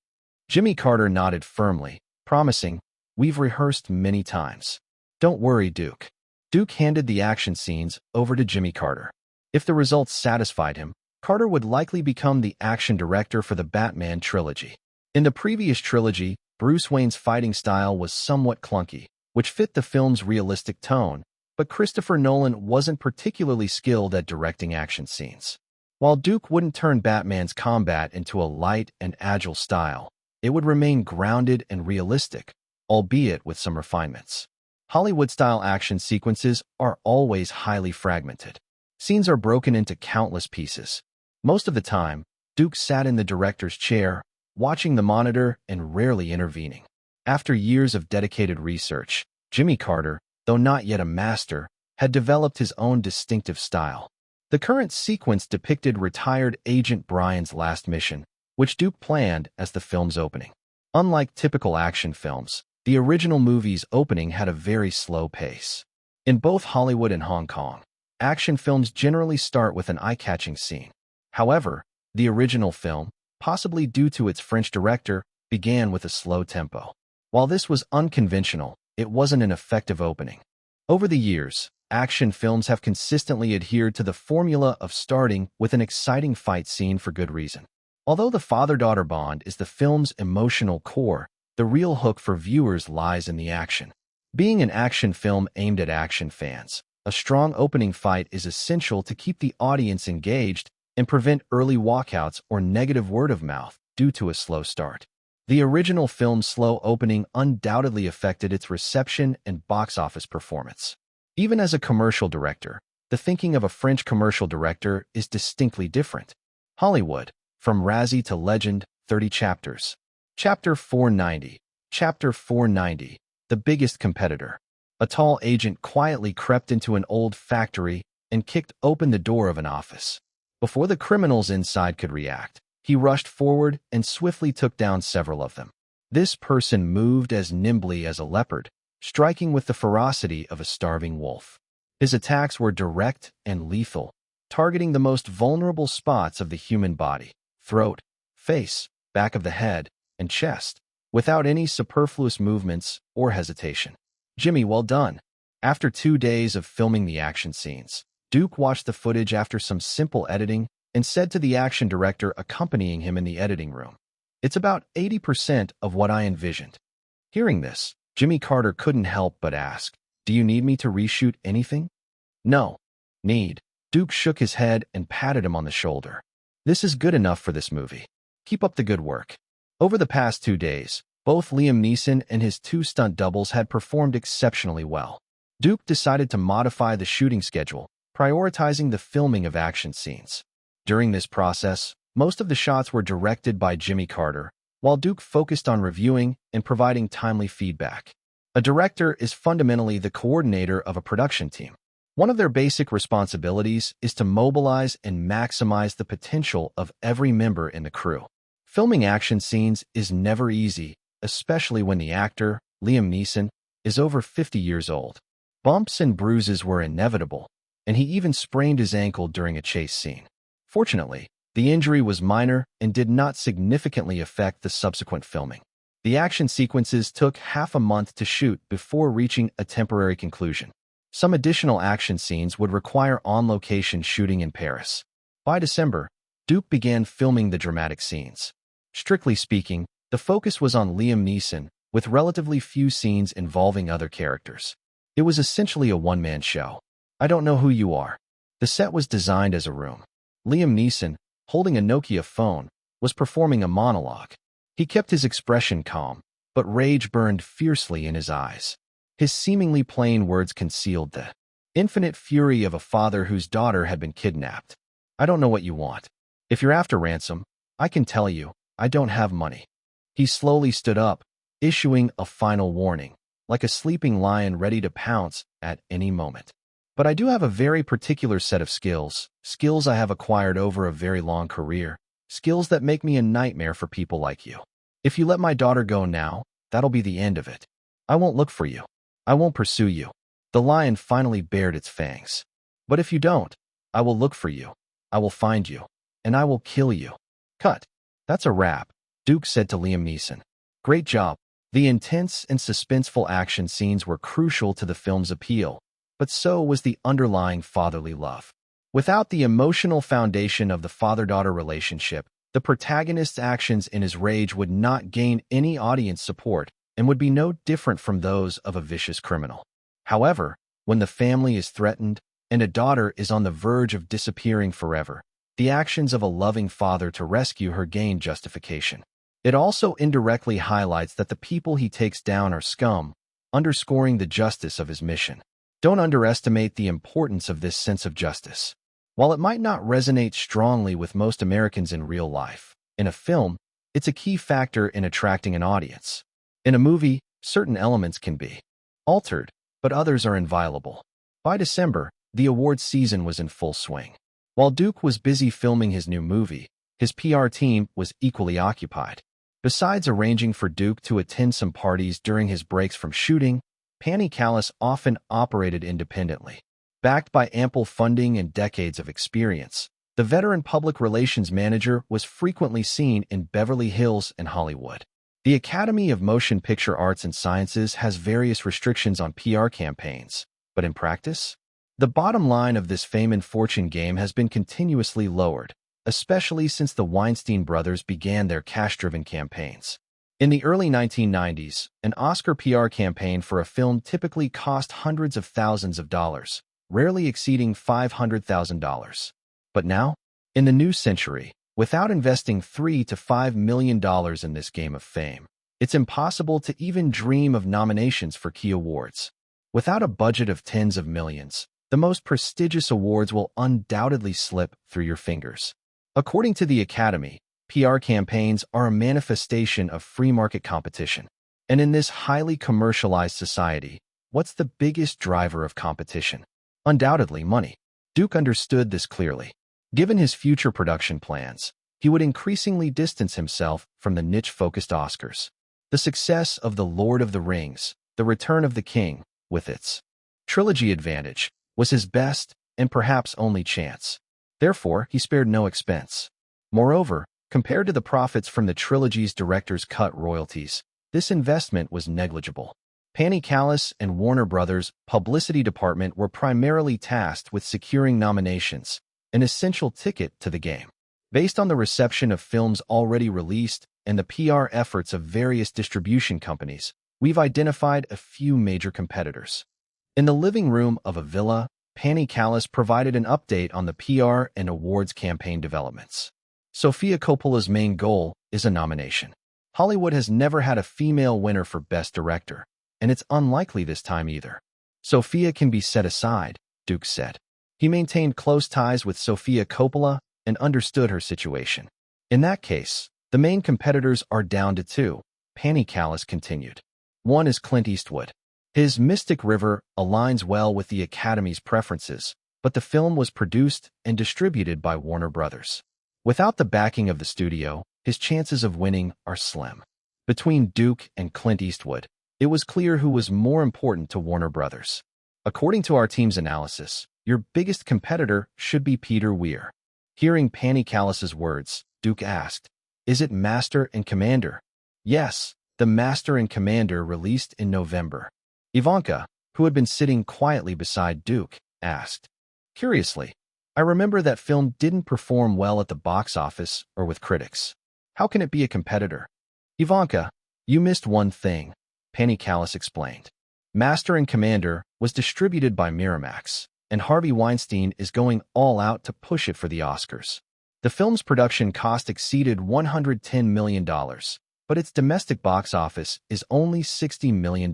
Jimmy Carter nodded firmly, promising, "We've rehearsed many times. Don't worry, Duke." Duke handed the action scenes over to Jimmy Carter. If the results satisfied him, Carter would likely become the action director for the Batman trilogy. In the previous trilogy, Bruce Wayne's fighting style was somewhat clunky, which fit the film's realistic tone, but Christopher Nolan wasn't particularly skilled at directing action scenes. While Duke wouldn't turn Batman's combat into a light and agile style, it would remain grounded and realistic, albeit with some refinements. Hollywood-style action sequences are always highly fragmented. Scenes are broken into countless pieces. Most of the time, Duke sat in the director's chair, watching the monitor and rarely intervening. After years of dedicated research, Jimmy Carter, though not yet a master, had developed his own distinctive style. The current sequence depicted retired Agent Brian's last mission, which Duke planned as the film's opening. Unlike typical action films, the original movie's opening had a very slow pace. In both Hollywood and Hong Kong, action films generally start with an eye-catching scene. However, the original film, possibly due to its French director, began with a slow tempo. While this was unconventional, it wasn't an effective opening. Over the years, action films have consistently adhered to the formula of starting with an exciting fight scene for good reason. Although the father-daughter bond is the film's emotional core, the real hook for viewers lies in the action. Being an action film aimed at action fans, a strong opening fight is essential to keep the audience engaged and prevent early walkouts or negative word of mouth due to a slow start. The original film's slow opening undoubtedly affected its reception and box office performance. Even as a commercial director, the thinking of a French commercial director is distinctly different. Hollywood, from Razzie to Legend, 30 chapters. Chapter 490. Chapter 490. The biggest competitor. A tall agent quietly crept into an old factory and kicked open the door of an office. Before the criminals inside could react, he rushed forward and swiftly took down several of them. This person moved as nimbly as a leopard, striking with the ferocity of a starving wolf. His attacks were direct and lethal, targeting the most vulnerable spots of the human body: throat, face, back of the head, and chest, without any superfluous movements or hesitation. "Jimmy, well done." After 2 days of filming the action scenes, Duke watched the footage after some simple editing and said to the action director accompanying him in the editing room, "It's about 80% of what I envisioned." Hearing this, Jimmy Carter couldn't help but ask, "Do you need me to reshoot anything?" "No. Need." Duke shook his head and patted him on the shoulder. "This is good enough for this movie. Keep up the good work." Over the past 2 days, both Liam Neeson and his 2 stunt doubles had performed exceptionally well. Duke decided to modify the shooting schedule, prioritizing the filming of action scenes. During this process, most of the shots were directed by Jimmy Carter, while Duke focused on reviewing and providing timely feedback. A director is fundamentally the coordinator of a production team. One of their basic responsibilities is to mobilize and maximize the potential of every member in the crew. Filming action scenes is never easy, especially when the actor, Liam Neeson, is over 50 years old. Bumps and bruises were inevitable, and he even sprained his ankle during a chase scene. Fortunately, the injury was minor and did not significantly affect the subsequent filming. The action sequences took half a month to shoot before reaching a temporary conclusion. Some additional action scenes would require on-location shooting in Paris. By December, Duke began filming the dramatic scenes. Strictly speaking, the focus was on Liam Neeson, with relatively few scenes involving other characters. It was essentially a one-man show. I don't know who you are. The set was designed as a room. Liam Neeson, holding a Nokia phone, was performing a monologue. He kept his expression calm, but rage burned fiercely in his eyes. His seemingly plain words concealed the infinite fury of a father whose daughter had been kidnapped. I don't know what you want. If you're after ransom, I can tell you, I don't have money. He slowly stood up, issuing a final warning, like a sleeping lion ready to pounce at any moment. But I do have a very particular set of skills I have acquired over a very long career, skills that make me a nightmare for people like you. If you let my daughter go now, that'll be the end of it. I won't look for you. I won't pursue you. The lion finally bared its fangs. But if you don't, I will look for you. I will find you. And I will kill you. Cut. That's a wrap, Duke said to Liam Neeson. Great job. The intense and suspenseful action scenes were crucial to the film's appeal, but so was the underlying fatherly love. Without the emotional foundation of the father-daughter relationship, the protagonist's actions in his rage would not gain any audience support and would be no different from those of a vicious criminal. However, when the family is threatened and a daughter is on the verge of disappearing forever, the actions of a loving father to rescue her gain justification. It also indirectly highlights that the people he takes down are scum, underscoring the justice of his mission. Don't underestimate the importance of this sense of justice. While it might not resonate strongly with most Americans in real life, in a film, it's a key factor in attracting an audience. In a movie, certain elements can be altered, but others are inviolable. By December, the awards season was in full swing. While Duke was busy filming his new movie, his PR team was equally occupied. Besides arranging for Duke to attend some parties during his breaks from shooting, Panny Callis often operated independently. Backed by ample funding and decades of experience, the veteran public relations manager was frequently seen in Beverly Hills and Hollywood. The Academy of Motion Picture Arts and Sciences has various restrictions on PR campaigns, but in practice, the bottom line of this fame and fortune game has been continuously lowered, especially since the Weinstein brothers began their cash-driven campaigns. In the early 1990s, an Oscar PR campaign for a film typically cost hundreds of thousands of dollars, rarely exceeding $500,000. But now, in the new century, without investing $3 to $5 million in this game of fame, it's impossible to even dream of nominations for key awards. Without a budget of tens of millions, the most prestigious awards will undoubtedly slip through your fingers. According to the Academy, PR campaigns are a manifestation of free market competition. And in this highly commercialized society, what's the biggest driver of competition? Undoubtedly money. Duke understood this clearly. Given his future production plans, he would increasingly distance himself from the niche-focused Oscars. The success of The Lord of the Rings, The Return of the King, with its trilogy advantage, was his best and perhaps only chance. Therefore, he spared no expense. Moreover, compared to the profits from the trilogy's director's cut royalties, this investment was negligible. Panny Callis and Warner Brothers' publicity department were primarily tasked with securing nominations, an essential ticket to the game. Based on the reception of films already released and the PR efforts of various distribution companies, we've identified a few major competitors. In the living room of a villa, Panny Callis provided an update on the PR and awards campaign developments. Sofia Coppola's main goal is a nomination. Hollywood has never had a female winner for Best Director, and it's unlikely this time either. Sofia can be set aside, Duke said. He maintained close ties with Sofia Coppola and understood her situation. In that case, the main competitors are down to two, Panny Callis continued. One is Clint Eastwood. His Mystic River aligns well with the Academy's preferences, but the film was produced and distributed by Warner Brothers. Without the backing of the studio, his chances of winning are slim. Between Duke and Clint Eastwood, it was clear who was more important to Warner Brothers. According to our team's analysis, your biggest competitor should be Peter Weir. Hearing Panny Callis's words, Duke asked, "Is it Master and Commander?" "Yes, The Master and Commander released in November." Ivanka, who had been sitting quietly beside Duke, asked. Curiously, "I remember that film didn't perform well at the box office or with critics. How can it be a competitor?" "Ivanka, you missed one thing," Penny Callis explained. Master and Commander was distributed by Miramax, and Harvey Weinstein is going all out to push it for the Oscars. The film's production cost exceeded $110 million, but its domestic box office is only $60 million.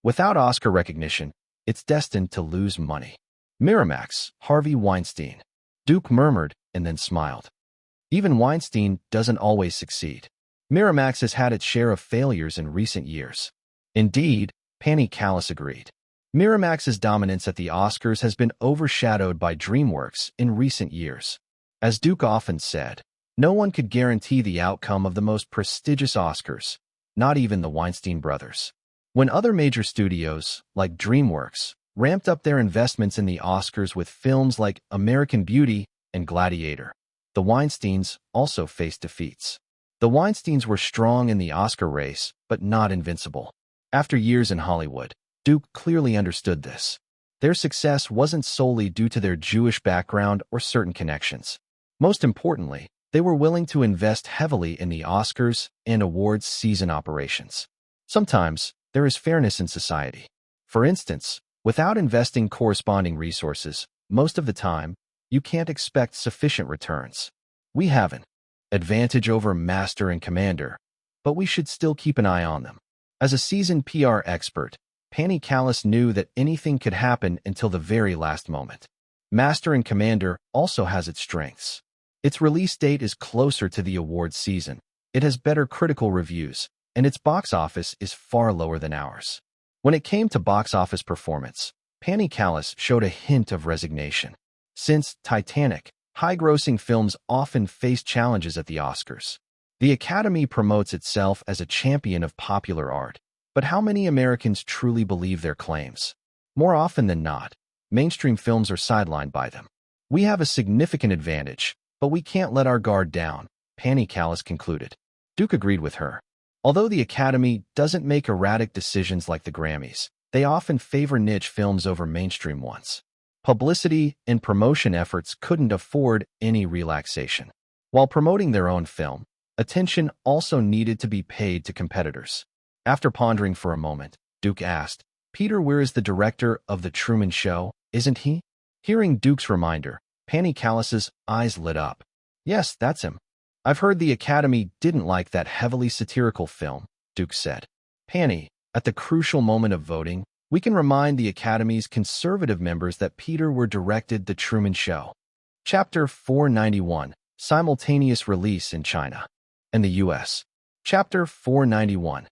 Without Oscar recognition, it's destined to lose money. Miramax, Harvey Weinstein. Duke murmured and then smiled. Even Weinstein doesn't always succeed. Miramax has had its share of failures in recent years. Indeed, Penny Callis agreed. Miramax's dominance at the Oscars has been overshadowed by DreamWorks in recent years. As Duke often said, no one could guarantee the outcome of the most prestigious Oscars, not even the Weinstein brothers. When other major studios, like DreamWorks, ramped up their investments in the Oscars with films like American Beauty and Gladiator, the Weinsteins also faced defeats. The Weinsteins were strong in the Oscar race, but not invincible. After years in Hollywood, Duke clearly understood this. Their success wasn't solely due to their Jewish background or certain connections. Most importantly, they were willing to invest heavily in the Oscars and awards season operations. Sometimes, there is fairness in society. For instance, without investing corresponding resources, most of the time, you can't expect sufficient returns. We have an advantage over Master and Commander, but we should still keep an eye on them. As a seasoned PR expert, Penny Callis knew that anything could happen until the very last moment. Master and Commander also has its strengths. Its release date is closer to the awards season, it has better critical reviews, and its box office is far lower than ours. When it came to box office performance, Penny Callis showed a hint of resignation. Since Titanic, high-grossing films often face challenges at the Oscars. The Academy promotes itself as a champion of popular art, but how many Americans truly believe their claims? More often than not, mainstream films are sidelined by them. We have a significant advantage, but we can't let our guard down, Penny Callis concluded. Duke agreed with her. Although the Academy doesn't make erratic decisions like the Grammys, they often favor niche films over mainstream ones. Publicity and promotion efforts couldn't afford any relaxation. While promoting their own film, attention also needed to be paid to competitors. After pondering for a moment, Duke asked, "Peter Weir is the director of The Truman Show, isn't he?" Hearing Duke's reminder, Penny Callis's eyes lit up. "Yes, that's him. I've heard the Academy didn't like that heavily satirical film," Duke said. "Penny, at the crucial moment of voting, we can remind the Academy's conservative members that Peter Weir directed The Truman Show." Chapter 491, Simultaneous Release in China and the U.S. Chapter 491,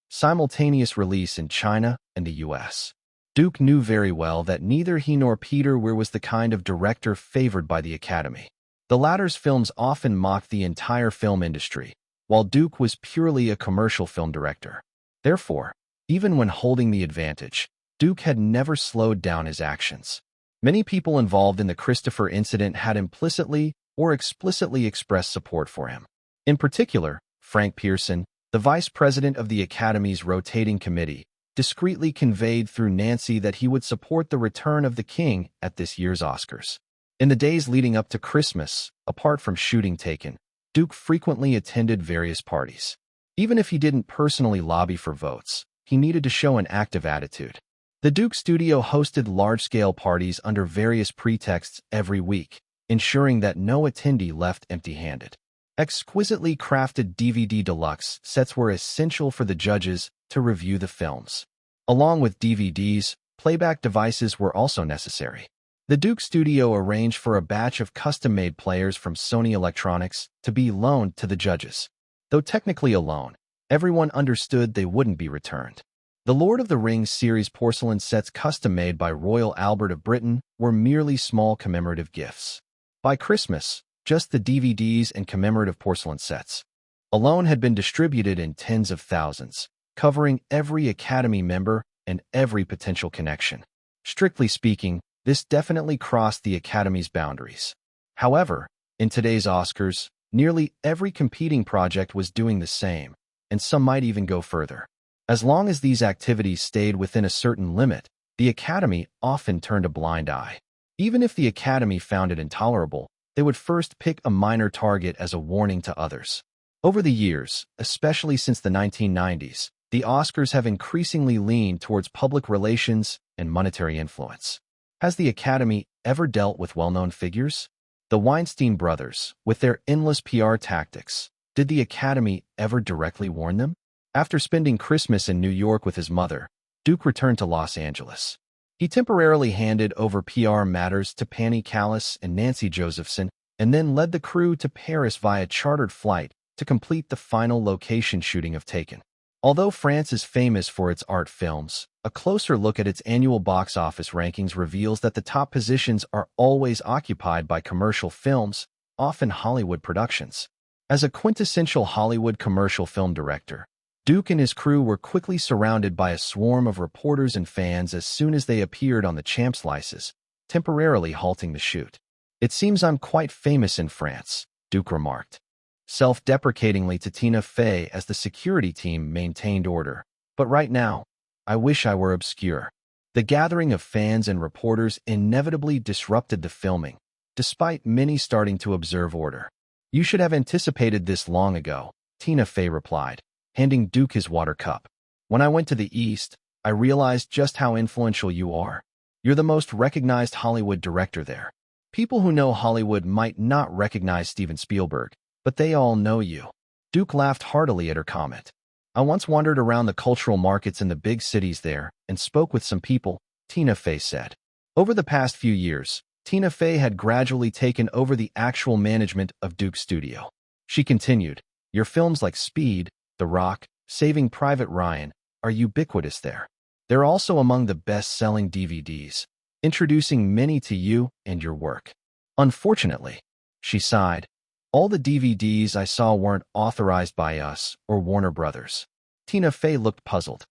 Simultaneous Release in China and the U.S. Duke knew very well that neither he nor Peter Weir was the kind of director favored by the Academy. The latter's films often mocked the entire film industry, while Duke was purely a commercial film director. Therefore, even when holding the advantage, Duke had never slowed down his actions. Many people involved in the Christopher incident had implicitly or explicitly expressed support for him. In particular, Frank Pearson, the vice president of the Academy's rotating committee, discreetly conveyed through Nancy that he would support the return of the king at this year's Oscars. In the days leading up to Christmas, apart from shooting Taken, Duke frequently attended various parties. Even if he didn't personally lobby for votes, he needed to show an active attitude. The Duke studio hosted large-scale parties under various pretexts every week, ensuring that no attendee left empty-handed. Exquisitely crafted DVD deluxe sets were essential for the judges to review the films. Along with DVDs, playback devices were also necessary. The Duke studio arranged for a batch of custom-made players from Sony Electronics to be loaned to the judges. Though technically a loan, everyone understood they wouldn't be returned. The Lord of the Rings series porcelain sets custom-made by Royal Albert of Britain were merely small commemorative gifts. By Christmas, just the DVDs and commemorative porcelain sets alone had been distributed in tens of thousands, covering every Academy member and every potential connection. Strictly speaking, this definitely crossed the Academy's boundaries. However, in today's Oscars, nearly every competing project was doing the same, and some might even go further. As long as these activities stayed within a certain limit, the Academy often turned a blind eye. Even if the Academy found it intolerable, they would first pick a minor target as a warning to others. Over the years, especially since the 1990s, the Oscars have increasingly leaned towards public relations and monetary influence. Has the Academy ever dealt with well-known figures? The Weinstein brothers, with their endless PR tactics, did the Academy ever directly warn them? After spending Christmas in New York with his mother, Duke returned to Los Angeles. He temporarily handed over PR matters to Penny Callis and Nancy Josephson, and then led the crew to Paris via chartered flight to complete the final location shooting of Taken. Although France is famous for its art films, a closer look at its annual box office rankings reveals that the top positions are always occupied by commercial films, often Hollywood productions. As a quintessential Hollywood commercial film director, Duke and his crew were quickly surrounded by a swarm of reporters and fans as soon as they appeared on the champ slices, temporarily halting the shoot. "It seems I'm quite famous in France," Duke remarked self-deprecatingly to Tina Fey as the security team maintained order. "But right now, I wish I were obscure." The gathering of fans and reporters inevitably disrupted the filming, despite many starting to observe order. "You should have anticipated this long ago," Tina Fey replied, handing Duke his water cup. "When I went to the East, I realized just how influential you are. You're the most recognized Hollywood director there. People who know Hollywood might not recognize Steven Spielberg, but they all know you." Duke laughed heartily at her comment. "I once wandered around the cultural markets in the big cities there and spoke with some people," Tina Fey said. Over the past few years, Tina Fey had gradually taken over the actual management of Duke's studio. She continued, "Your films like Speed, The Rock, Saving Private Ryan are ubiquitous there. They're also among the best-selling DVDs, introducing many to you and your work." "Unfortunately," she sighed, "all the DVDs I saw weren't authorized by us or Warner Brothers." Tina Fey looked puzzled.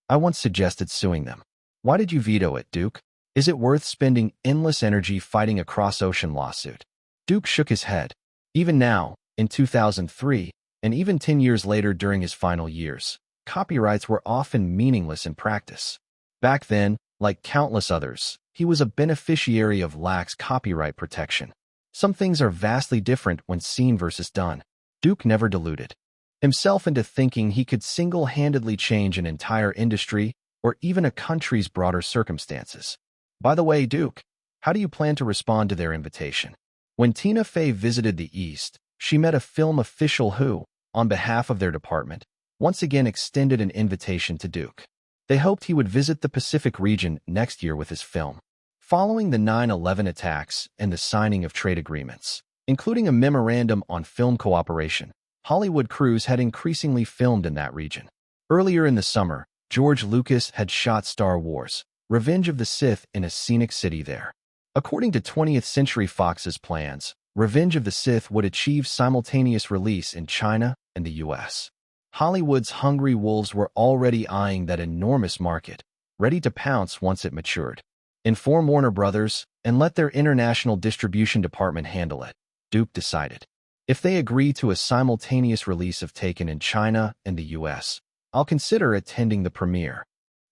"I once suggested suing them. Why did you veto it, Duke? Is it worth spending endless energy fighting a cross-ocean lawsuit?" Duke shook his head. Even now, in 2003, and even 10 years later during his final years, copyrights were often meaningless in practice. Back then, like countless others, he was a beneficiary of lax copyright protection. Some things are vastly different when seen versus done. Duke never deluded himself into thinking he could single-handedly change an entire industry or even a country's broader circumstances. "By the way, Duke, how do you plan to respond to their invitation?" When Tina Fey visited the East, she met a film official who, on behalf of their department, once again extended an invitation to Duke. They hoped he would visit the Pacific region next year with his film. Following the 9/11 attacks and the signing of trade agreements, including a memorandum on film cooperation, Hollywood crews had increasingly filmed in that region. Earlier in the summer, George Lucas had shot Star Wars: Revenge of the Sith in a scenic city there. According to 20th Century Fox's plans, Revenge of the Sith would achieve simultaneous release in China and the US. Hollywood's hungry wolves were already eyeing that enormous market, ready to pounce once it matured. "Inform Warner Brothers and let their international distribution department handle it," Duke decided. "If they agree to a simultaneous release of Taken in China and the US, I'll consider attending the premiere."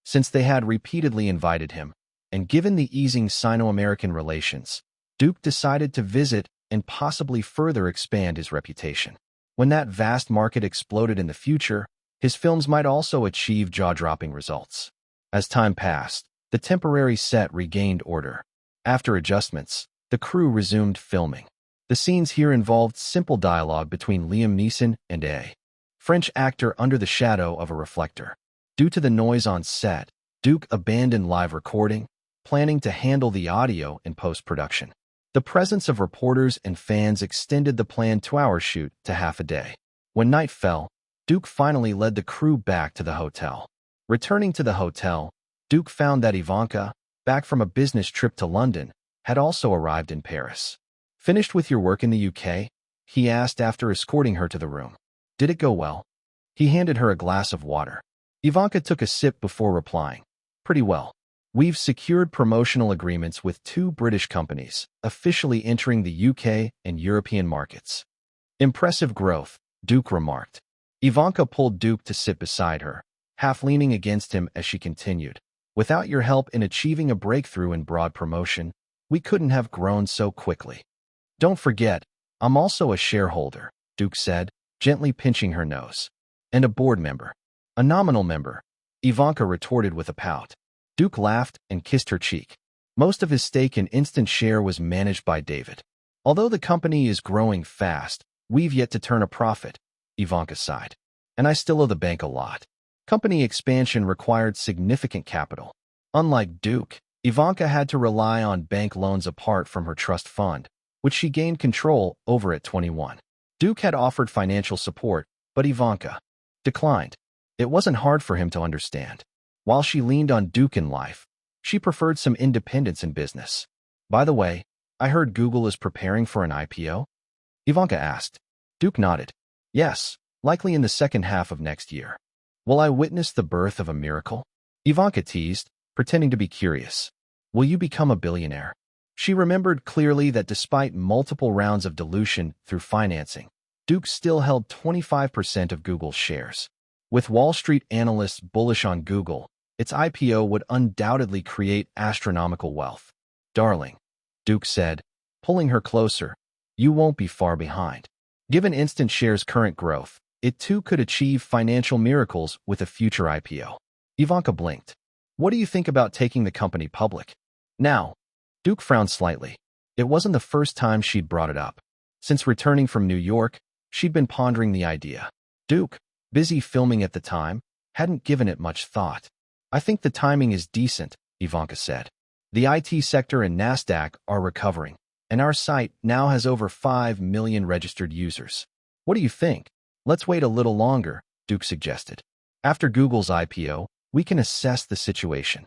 Since they had repeatedly invited him, and given the easing Sino-American relations, Duke decided to visit and possibly further expand his reputation. When that vast market exploded in the future, his films might also achieve jaw-dropping results. As time passed, the temporary set regained order. After adjustments, the crew resumed filming. The scenes here involved simple dialogue between Liam Neeson and a French actor under the shadow of a reflector. Due to the noise on set, Duke abandoned live recording, planning to handle the audio in post-production. The presence of reporters and fans extended the planned 2-hour shoot to half a day. When night fell, Duke finally led the crew back to the hotel. Returning to the hotel, Duke found that Ivanka, back from a business trip to London, had also arrived in Paris. "Finished with your work in the UK?" he asked after escorting her to the room. "Did it go well?" He handed her a glass of water. Ivanka took a sip before replying, "Pretty well. We've secured promotional agreements with 2 British companies, officially entering the UK and European markets." "Impressive growth," Duke remarked. Ivanka pulled Duke to sit beside her, half leaning against him as she continued, "Without your help in achieving a breakthrough in broad promotion, we couldn't have grown so quickly." "Don't forget, I'm also a shareholder," Duke said, gently pinching her nose. And a board member. A nominal member, Ivanka retorted with a pout. Duke laughed and kissed her cheek. Most of his stake in Instant Share was managed by David. Although the company is growing fast, we've yet to turn a profit, Ivanka sighed. And I still owe the bank a lot. Company expansion required significant capital. Unlike Duke, Ivanka had to rely on bank loans apart from her trust fund, which she gained control over at 21. Duke had offered financial support, but Ivanka declined. It wasn't hard for him to understand. While she leaned on Duke in life, she preferred some independence in business. By the way, I heard Google is preparing for an IPO? Ivanka asked. Duke nodded. Yes, likely in the second half of next year. Will I witness the birth of a miracle? Ivanka teased, pretending to be curious. Will you become a billionaire? She remembered clearly that despite multiple rounds of dilution through financing, Duke still held 25% of Google's shares. With Wall Street analysts bullish on Google, its IPO would undoubtedly create astronomical wealth. Darling, Duke said, pulling her closer, you won't be far behind. Given Instant Share's current growth, it too could achieve financial miracles with a future IPO. Ivanka blinked. What do you think about taking the company public? Now, Duke frowned slightly. It wasn't the first time she'd brought it up. Since returning from New York, she'd been pondering the idea. Duke, busy filming at the time, hadn't given it much thought. I think the timing is decent, Ivanka said. The IT sector and NASDAQ are recovering, and our site now has over 5 million registered users. What do you think? Let's wait a little longer, Duke suggested. After Google's IPO, we can assess the situation.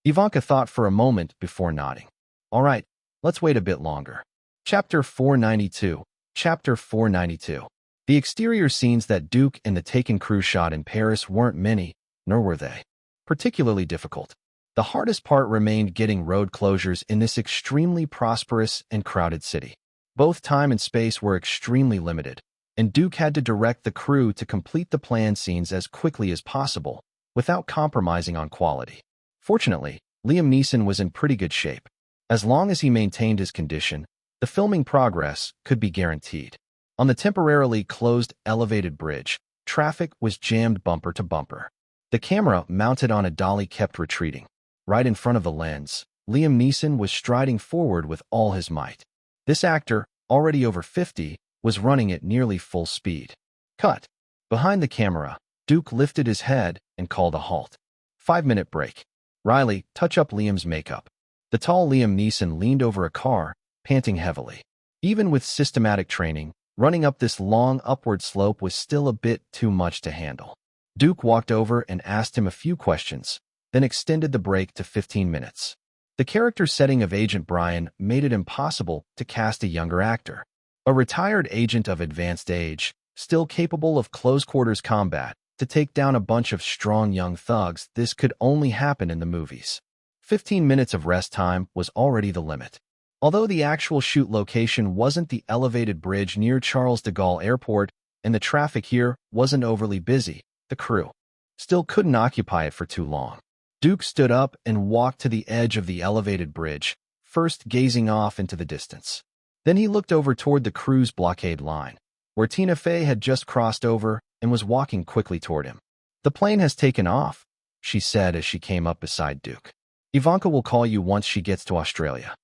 Ivanka thought for a moment before nodding. All right, let's wait a bit longer. Chapter 492. Chapter 492. The exterior scenes that Duke and the Taken crew shot in Paris weren't many, nor were they particularly difficult. The hardest part remained getting road closures in this extremely prosperous and crowded city. Both time and space were extremely limited, and Duke had to direct the crew to complete the planned scenes as quickly as possible, without compromising on quality. Fortunately, Liam Neeson was in pretty good shape. As long as he maintained his condition, the filming progress could be guaranteed. On the temporarily closed elevated bridge, traffic was jammed bumper to bumper. The camera mounted on a dolly kept retreating. Right in front of the lens, Liam Neeson was striding forward with all his might. This actor, already over 50, was running at nearly full speed. Cut. Behind the camera, Duke lifted his head and called a halt. 5-minute break. Riley, touch up Liam's makeup. The tall Liam Neeson leaned over a car, panting heavily. Even with systematic training, running up this long upward slope was still a bit too much to handle. Duke walked over and asked him a few questions, then extended the break to 15 minutes. The character setting of Agent Brian made it impossible to cast a younger actor. A retired agent of advanced age, still capable of close-quarters combat, to take down a bunch of strong young thugs, this could only happen in the movies. 15 minutes of rest time was already the limit. Although the actual shoot location wasn't the elevated bridge near Charles de Gaulle Airport, and the traffic here wasn't overly busy, the crew still couldn't occupy it for too long. Duke stood up and walked to the edge of the elevated bridge, first gazing off into the distance. Then he looked over toward the crew's blockade line, where Tina Fey had just crossed over and was walking quickly toward him. The plane has taken off, she said as she came up beside Duke. Ivanka will call you once she gets to Australia.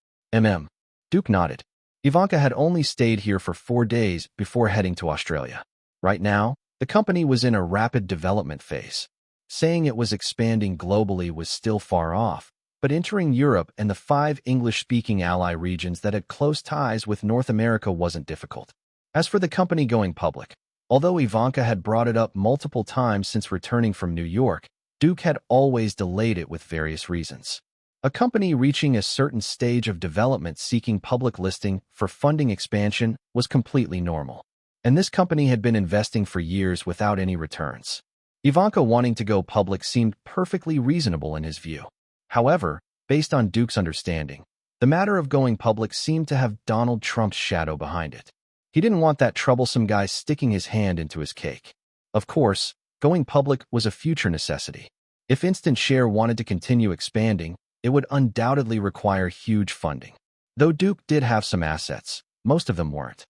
Duke nodded. Ivanka had only stayed here for 4 days before heading to Australia. Right now, the company was in a rapid development phase. Saying it was expanding globally was still far off, but entering Europe and the 5 English-speaking ally regions that had close ties with North America wasn't difficult. As for the company going public, although Ivanka had brought it up multiple times since returning from New York, Duke had always delayed it with various reasons. A company reaching a certain stage of development seeking public listing for funding expansion was completely normal. And this company had been investing for years without any returns. Ivanka wanting to go public seemed perfectly reasonable in his view. However, based on Duke's understanding, the matter of going public seemed to have Donald Trump's shadow behind it. He didn't want that troublesome guy sticking his hand into his cake. Of course, going public was a future necessity. If Instant Share wanted to continue expanding, it would undoubtedly require huge funding. Though Duke did have some assets, most of them weren't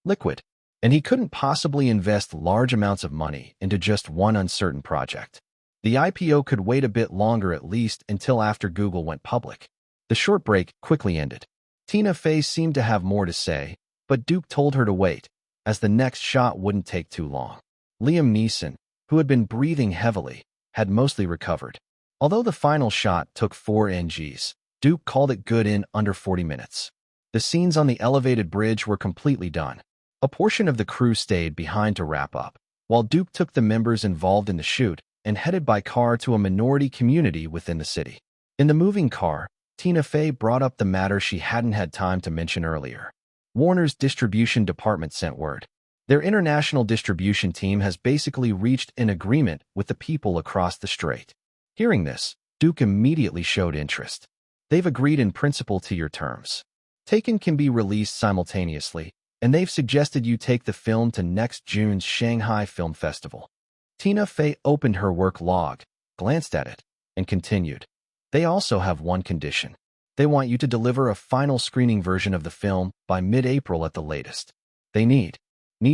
liquid. and he couldn't possibly invest large amounts of money into just one uncertain project. The IPO could wait a bit longer, at least until after Google went public. The short break quickly ended. Tina Fey seemed to have more to say, but Duke told her to wait, as the next shot wouldn't take too long. Liam Neeson, who had been breathing heavily, had mostly recovered. Although the final shot took 4 NGs, Duke called it good in under 40 minutes. The scenes on the elevated bridge were completely done. A portion of the crew stayed behind to wrap up, while Duke took the members involved in the shoot and headed by car to a minority community within the city. In the moving car, Tina Fey brought up the matter she hadn't had time to mention earlier. Warner's distribution department sent word. Their international distribution team has basically reached an agreement with the people across the strait. Hearing this, Duke immediately showed interest. They've agreed in principle to your terms. Taken can be released simultaneously, and they've suggested you take the film to next June's Shanghai Film Festival. Tina Fey opened her work log, glanced at it, and continued. They also have one condition. They want you to deliver a final screening version of the film by mid-April at the latest. They need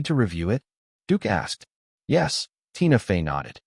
to review it? Duke asked. Yes, Tina Fey nodded.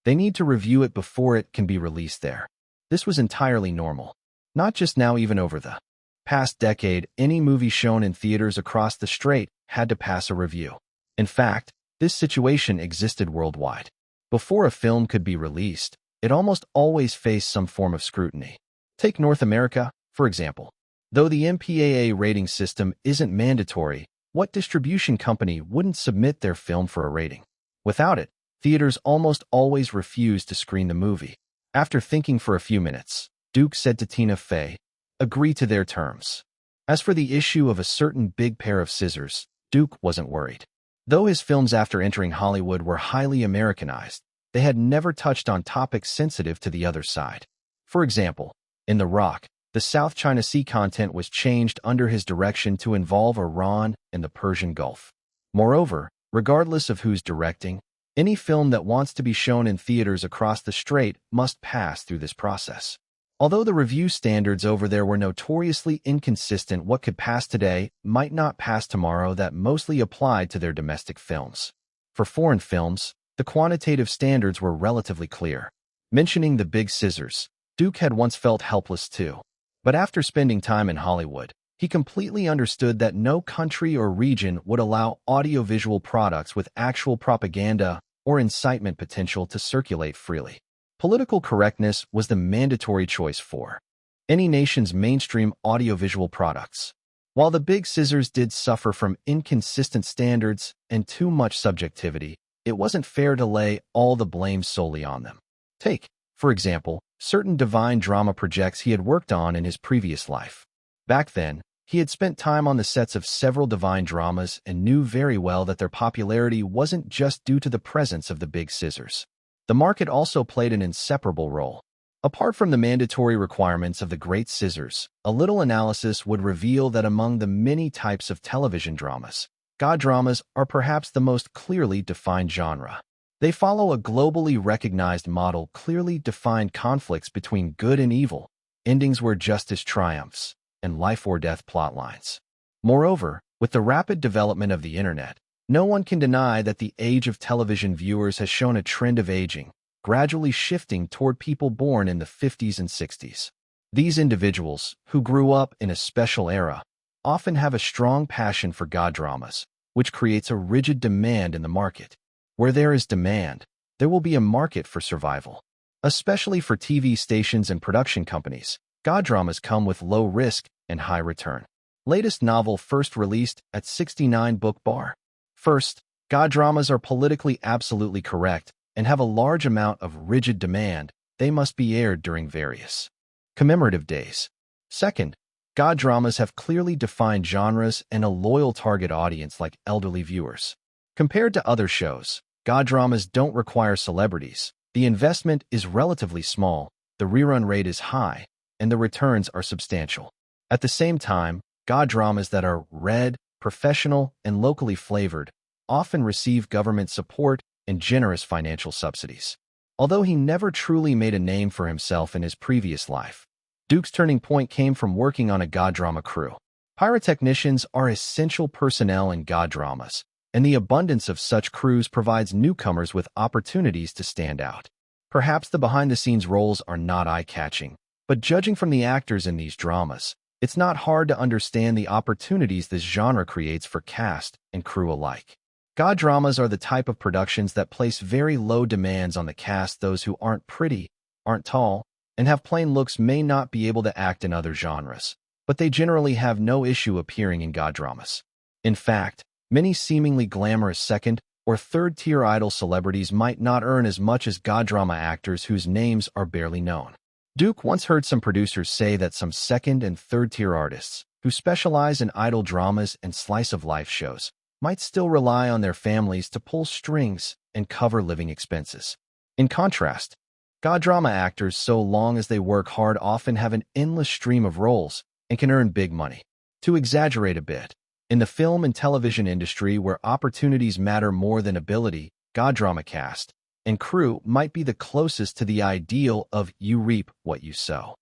They need to review it before it can be released there. This was entirely normal. Not just now, even over the past decade, any movie shown in theaters across the strait had to pass a review. In fact, this situation existed worldwide. Before a film could be released, it almost always faced some form of scrutiny. Take North America, for example. Though the MPAA rating system isn't mandatory, what distribution company wouldn't submit their film for a rating? Without it, theaters almost always refuse to screen the movie. After thinking for a few minutes, Duke said to Tina Fey, agree to their terms. As for the issue of a certain big pair of scissors, Duke wasn't worried. Though his films after entering Hollywood were highly Americanized, they had never touched on topics sensitive to the other side. For example, in The Rock, the South China Sea content was changed under his direction to involve Iran and the Persian Gulf. Moreover, regardless of who's directing, any film that wants to be shown in theaters across the strait must pass through this process. Although the review standards over there were notoriously inconsistent, what could pass today might not pass tomorrow. That mostly applied to their domestic films. For foreign films, the quantitative standards were relatively clear. Mentioning the big scissors, Duke had once felt helpless too. But after spending time in Hollywood, he completely understood that no country or region would allow audiovisual products with actual propaganda or incitement potential to circulate freely. Political correctness was the mandatory choice for any nation's mainstream audiovisual products. While the big scissors did suffer from inconsistent standards and too much subjectivity, it wasn't fair to lay all the blame solely on them. Take, for example, certain divine drama projects he had worked on in his previous life. Back then, he had spent time on the sets of several divine dramas and knew very well that their popularity wasn't just due to the presence of the big scissors. The market also played an inseparable role. Apart from the mandatory requirements of the great scissors, a little analysis would reveal that among the many types of television dramas, God dramas are perhaps the most clearly defined genre. They follow a globally recognized model, clearly defined conflicts between good and evil, endings where justice triumphs, and life or death plotlines. Moreover, with the rapid development of the internet, no one can deny that the age of television viewers has shown a trend of aging, gradually shifting toward people born in the 50s and 60s. These individuals, who grew up in a special era, often have a strong passion for God dramas, which creates a rigid demand in the market. Where there is demand, there will be a market for survival. Especially for TV stations and production companies, God dramas come with low risk and high return. Latest novel first released at 69 book bar. First, God dramas are politically absolutely correct and have a large amount of rigid demand. They must be aired during various commemorative days. Second, God dramas have clearly defined genres and a loyal target audience like elderly viewers. Compared to other shows, God dramas don't require celebrities. The investment is relatively small, the rerun rate is high, and the returns are substantial. At the same time, God dramas that are read, professional, and locally flavored often receive government support and generous financial subsidies. Although he never truly made a name for himself in his previous life, Duke's turning point came from working on a God drama crew. Pyrotechnicians are essential personnel in God dramas, and the abundance of such crews provides newcomers with opportunities to stand out. Perhaps the behind-the-scenes roles are not eye-catching, but judging from the actors in these dramas, it's not hard to understand the opportunities this genre creates for cast and crew alike. God dramas are the type of productions that place very low demands on the cast. Those who aren't pretty, aren't tall, and have plain looks may not be able to act in other genres, but they generally have no issue appearing in God dramas. In fact, many seemingly glamorous second- or third-tier idol celebrities might not earn as much as God drama actors whose names are barely known. Duke once heard some producers say that some second- and third-tier artists, who specialize in idol dramas and slice-of-life shows, might still rely on their families to pull strings and cover living expenses. In contrast, God drama actors, so long as they work hard, often have an endless stream of roles and can earn big money. To exaggerate a bit, in the film and television industry where opportunities matter more than ability, God drama cast and crew might be the closest to the ideal of you reap what you sow.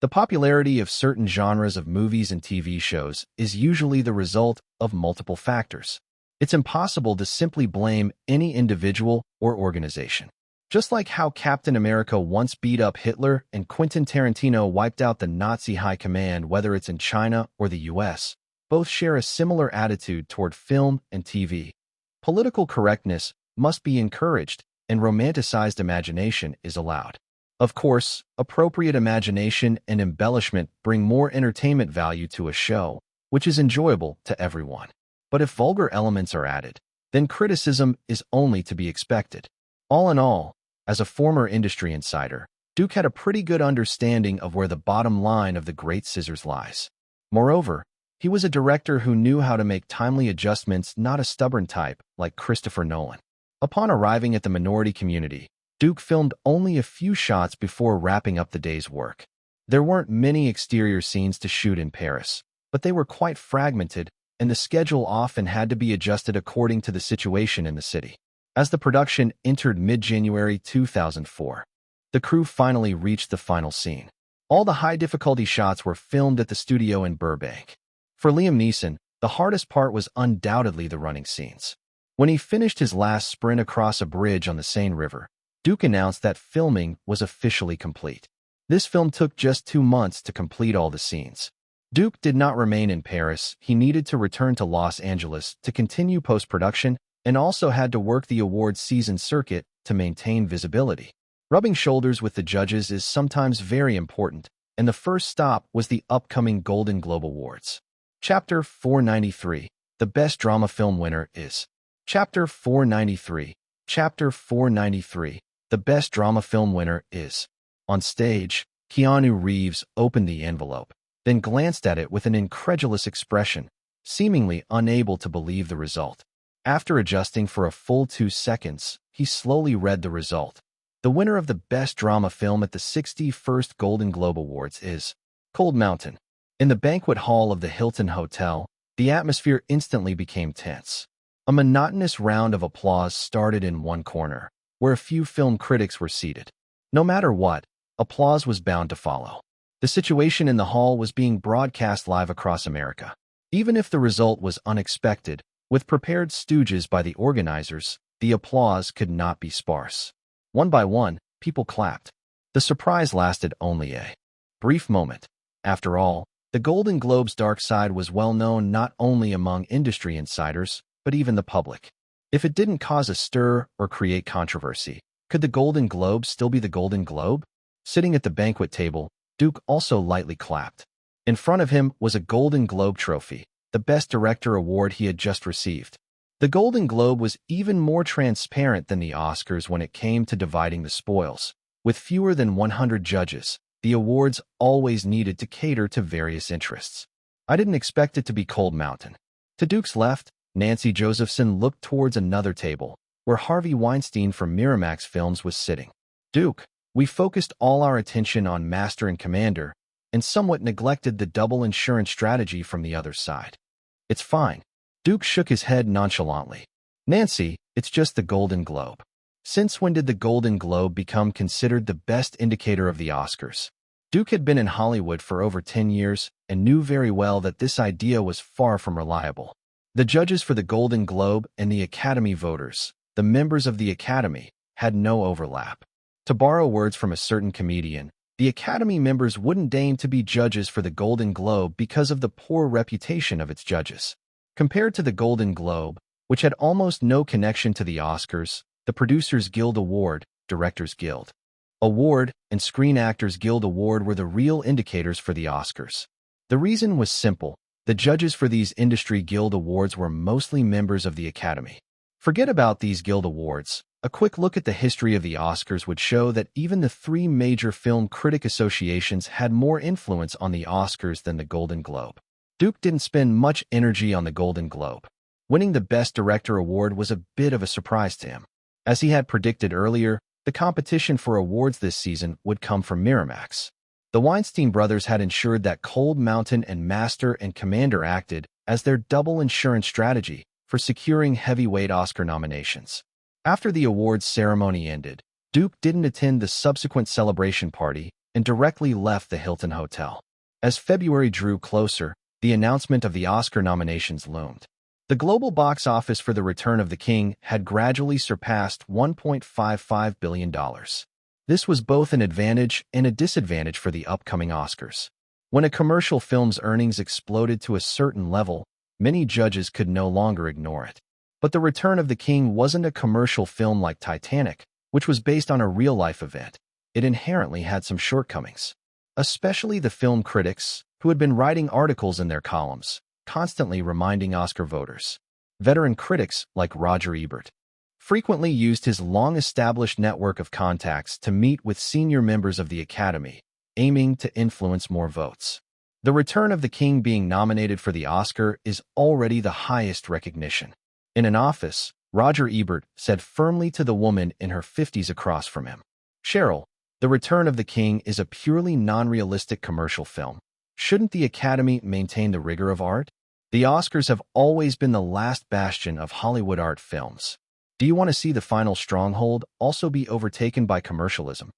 The popularity of certain genres of movies and TV shows is usually the result of multiple factors. It's impossible to simply blame any individual or organization. Just like how Captain America once beat up Hitler and Quentin Tarantino wiped out the Nazi high command, whether it's in China or the US, both share a similar attitude toward film and TV. Political correctness must be encouraged, and romanticized imagination is allowed. Of course, appropriate imagination and embellishment bring more entertainment value to a show, which is enjoyable to everyone. But if vulgar elements are added, then criticism is only to be expected. All in all, as a former industry insider, Duke had a pretty good understanding of where the bottom line of the great scissors lies. Moreover, he was a director who knew how to make timely adjustments, not a stubborn type like Christopher Nolan. Upon arriving at the minority community, Duke filmed only a few shots before wrapping up the day's work. There weren't many exterior scenes to shoot in Paris, but they were quite fragmented, and the schedule often had to be adjusted according to the situation in the city. As the production entered mid-January 2004, the crew finally reached the final scene. All the high-difficulty shots were filmed at the studio in Burbank. For Liam Neeson, the hardest part was undoubtedly the running scenes. When he finished his last sprint across a bridge on the Seine River, Duke announced that filming was officially complete. This film took just 2 months to complete all the scenes. Duke did not remain in Paris. He needed to return to Los Angeles to continue post-production and also had to work the awards season circuit to maintain visibility. Rubbing shoulders with the judges is sometimes very important, and the first stop was the upcoming Golden Globe Awards. Chapter 493. The Best Drama Film Winner is. Chapter 493. Chapter 493. The Best Drama Film Winner is. On stage, Keanu Reeves opened the envelope, then glanced at it with an incredulous expression, seemingly unable to believe the result. After adjusting for a full 2 seconds, he slowly read the result. The winner of the Best Drama Film at the 61st Golden Globe Awards is Cold Mountain. In the banquet hall of the Hilton Hotel, the atmosphere instantly became tense. A monotonous round of applause started in one corner, where a few film critics were seated. No matter what, applause was bound to follow. The situation in the hall was being broadcast live across America. Even if the result was unexpected, with prepared stooges by the organizers, the applause could not be sparse. One by one, people clapped. The surprise lasted only a brief moment. After all, the Golden Globe's dark side was well known not only among industry insiders, but even the public. If it didn't cause a stir or create controversy, could the Golden Globe still be the Golden Globe? Sitting at the banquet table, Duke also lightly clapped. In front of him was a Golden Globe trophy, the Best Director award he had just received. The Golden Globe was even more transparent than the Oscars when it came to dividing the spoils. With fewer than 100 judges, the awards always needed to cater to various interests. I didn't expect it to be Cold Mountain. To Duke's left, Nancy Josephson looked towards another table, where Harvey Weinstein from Miramax Films was sitting. Duke, we focused all our attention on Master and Commander, and somewhat neglected the double insurance strategy from the other side. It's fine. Duke shook his head nonchalantly. Nancy, it's just the Golden Globe. Since when did the Golden Globe become considered the best indicator of the Oscars? Duke had been in Hollywood for over 10 years and knew very well that this idea was far from reliable. The judges for the Golden Globe and the Academy voters, the members of the Academy, had no overlap. To borrow words from a certain comedian, the Academy members wouldn't deign to be judges for the Golden Globe because of the poor reputation of its judges. Compared to the Golden Globe, which had almost no connection to the Oscars, the Producers Guild Award, Directors Guild Award, and Screen Actors Guild Award were the real indicators for the Oscars. The reason was simple. The judges for these industry guild awards were mostly members of the Academy. Forget about these guild awards. A quick look at the history of the Oscars would show that even the three major film critic associations had more influence on the Oscars than the Golden Globe. Duke didn't spend much energy on the Golden Globe. Winning the Best Director award was a bit of a surprise to him. As he had predicted earlier, the competition for awards this season would come from Miramax. The Weinstein brothers had ensured that Cold Mountain and Master and Commander acted as their double insurance strategy for securing heavyweight Oscar nominations. After the awards ceremony ended, Duke didn't attend the subsequent celebration party and directly left the Hilton Hotel. As February drew closer, the announcement of the Oscar nominations loomed. The global box office for The Return of the King had gradually surpassed $1.55 billion. This was both an advantage and a disadvantage for the upcoming Oscars. When a commercial film's earnings exploded to a certain level, many judges could no longer ignore it. But The Return of the King wasn't a commercial film like Titanic, which was based on a real-life event. It inherently had some shortcomings. Especially the film critics, who had been writing articles in their columns, constantly reminding Oscar voters. Veteran critics like Roger Ebert frequently used his long-established network of contacts to meet with senior members of the Academy, aiming to influence more votes. The Return of the King being nominated for the Oscar is already the highest recognition. In an office, Roger Ebert said firmly to the woman in her 50s across from him, "Cheryl, The Return of the King is a purely non-realistic commercial film. Shouldn't the Academy maintain the rigor of art? The Oscars have always been the last bastion of Hollywood art films. Do you want to see the final stronghold also be overtaken by commercialism?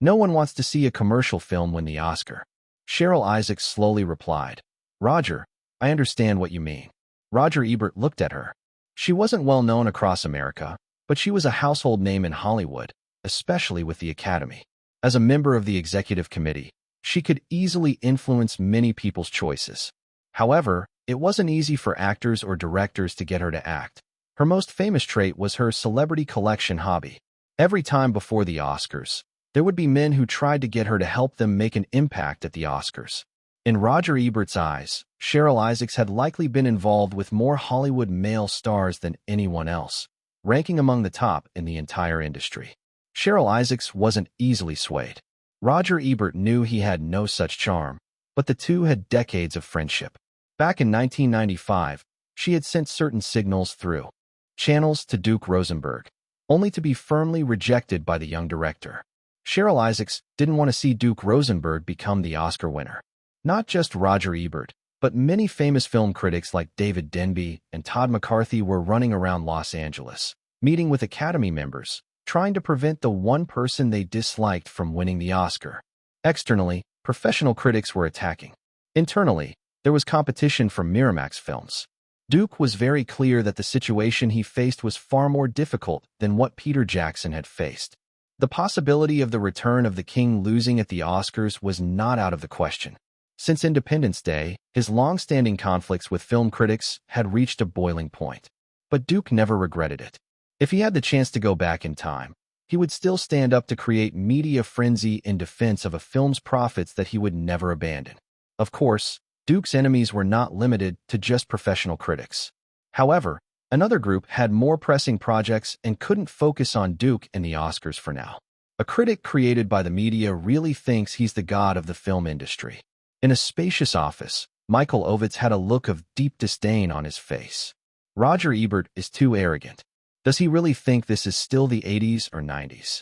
No one wants to see a commercial film win the Oscar." Cheryl Isaacs slowly replied, "Roger, I understand what you mean." Roger Ebert looked at her. She wasn't well known across America, but she was a household name in Hollywood, especially with the Academy. As a member of the executive committee, she could easily influence many people's choices. However, it wasn't easy for actors or directors to get her to act. Her most famous trait was her celebrity collection hobby. Every time before the Oscars, there would be men who tried to get her to help them make an impact at the Oscars. In Roger Ebert's eyes, Cheryl Isaacs had likely been involved with more Hollywood male stars than anyone else, ranking among the top in the entire industry. Cheryl Isaacs wasn't easily swayed. Roger Ebert knew he had no such charm, but the two had decades of friendship. Back in 1995, she had sent certain signals through channels to Duke Rosenberg, only to be firmly rejected by the young director. Cheryl Isaacs didn't want to see Duke Rosenberg become the Oscar winner. Not just Roger Ebert, but many famous film critics like David Denby and Todd McCarthy were running around Los Angeles, meeting with Academy members, trying to prevent the one person they disliked from winning the Oscar. Externally, professional critics were attacking. Internally, there was competition from Miramax Films. Duke was very clear that the situation he faced was far more difficult than what Peter Jackson had faced. The possibility of The Return of the King losing at the Oscars was not out of the question. Since Independence Day, his long-standing conflicts with film critics had reached a boiling point. But Duke never regretted it. If he had the chance to go back in time, he would still stand up to create media frenzy in defense of a film's profits that he would never abandon. Of course, Duke's enemies were not limited to just professional critics. However, another group had more pressing projects and couldn't focus on Duke in the Oscars for now. A critic created by the media really thinks he's the god of the film industry. In a spacious office, Michael Ovitz had a look of deep disdain on his face. Roger Ebert is too arrogant. Does he really think this is still the 80s or 90s?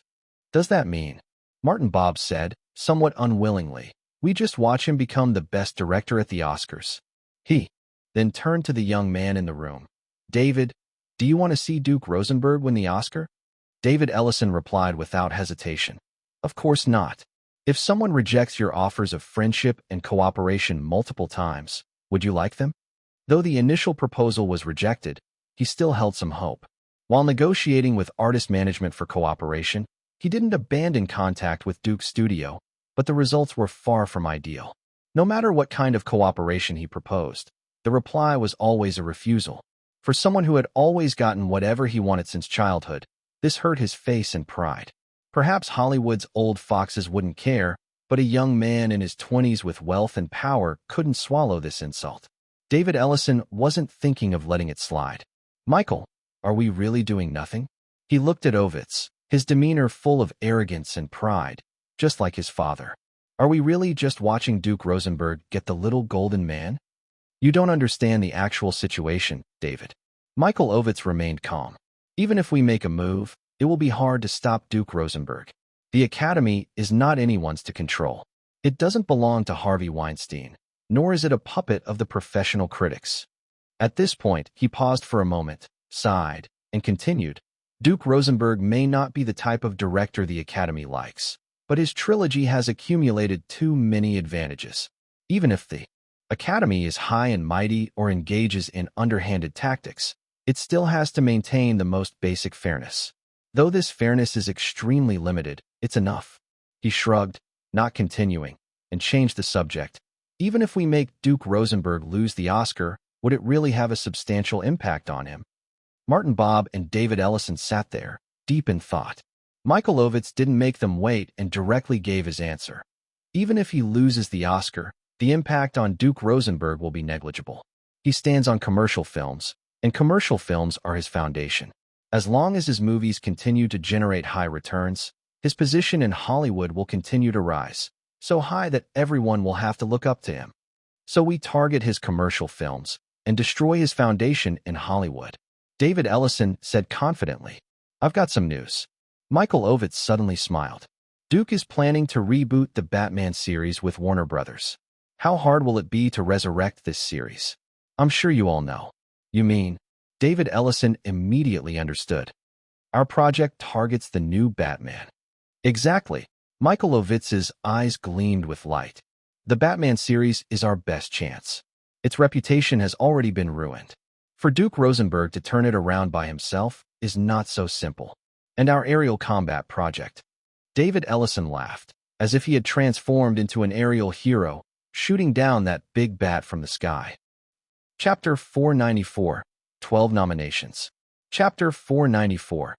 Does that mean? Martin Bob said, somewhat unwillingly, we just watch him become the best director at the Oscars. He then turned to the young man in the room. David, do you want to see Duke Rosenberg win the Oscar? David Ellison replied without hesitation. Of course not. If someone rejects your offers of friendship and cooperation multiple times, would you like them? Though the initial proposal was rejected, he still held some hope. While negotiating with artist management for cooperation, he didn't abandon contact with Duke's studio, but the results were far from ideal. No matter what kind of cooperation he proposed, the reply was always a refusal. For someone who had always gotten whatever he wanted since childhood, this hurt his face and pride. Perhaps Hollywood's old foxes wouldn't care, but a young man in his 20s with wealth and power couldn't swallow this insult. David Ellison wasn't thinking of letting it slide. "Michael, are we really doing nothing?" He looked at Ovitz, his demeanor full of arrogance and pride, just like his father. "Are we really just watching Duke Rosenberg get the little golden man?" "You don't understand the actual situation, David." Michael Ovitz remained calm. "Even if we make a move, it will be hard to stop Duke Rosenberg. The Academy is not anyone's to control. It doesn't belong to Harvey Weinstein, nor is it a puppet of the professional critics." At this point, he paused for a moment, sighed, and continued, "Duke Rosenberg may not be the type of director the Academy likes, but his trilogy has accumulated too many advantages. Even if the Academy is high and mighty or engages in underhanded tactics, it still has to maintain the most basic fairness. Though this fairness is extremely limited, it's enough." He shrugged, not continuing, and changed the subject. "Even if we make Duke Rosenberg lose the Oscar, would it really have a substantial impact on him?" Martin Bob and David Ellison sat there, deep in thought. Michael Ovitz didn't make them wait and directly gave his answer. "Even if he loses the Oscar, the impact on Duke Rosenberg will be negligible. He stands on commercial films, and commercial films are his foundation. As long as his movies continue to generate high returns, his position in Hollywood will continue to rise, so high that everyone will have to look up to him. So we target his commercial films and destroy his foundation in Hollywood." David Ellison said confidently, "I've got some news." Michael Ovitz suddenly smiled. "Duke is planning to reboot the Batman series with Warner Brothers. How hard will it be to resurrect this series? I'm sure you all know." "You mean?" David Ellison immediately understood. "Our project targets the new Batman." "Exactly." Michael Ovitz's eyes gleamed with light. "The Batman series is our best chance. Its reputation has already been ruined. For Duke Rosenberg to turn it around by himself is not so simple. And our aerial combat project." David Ellison laughed, as if he had transformed into an aerial hero, shooting down that big bat from the sky. Chapter 494, 12 Nominations. Chapter 494,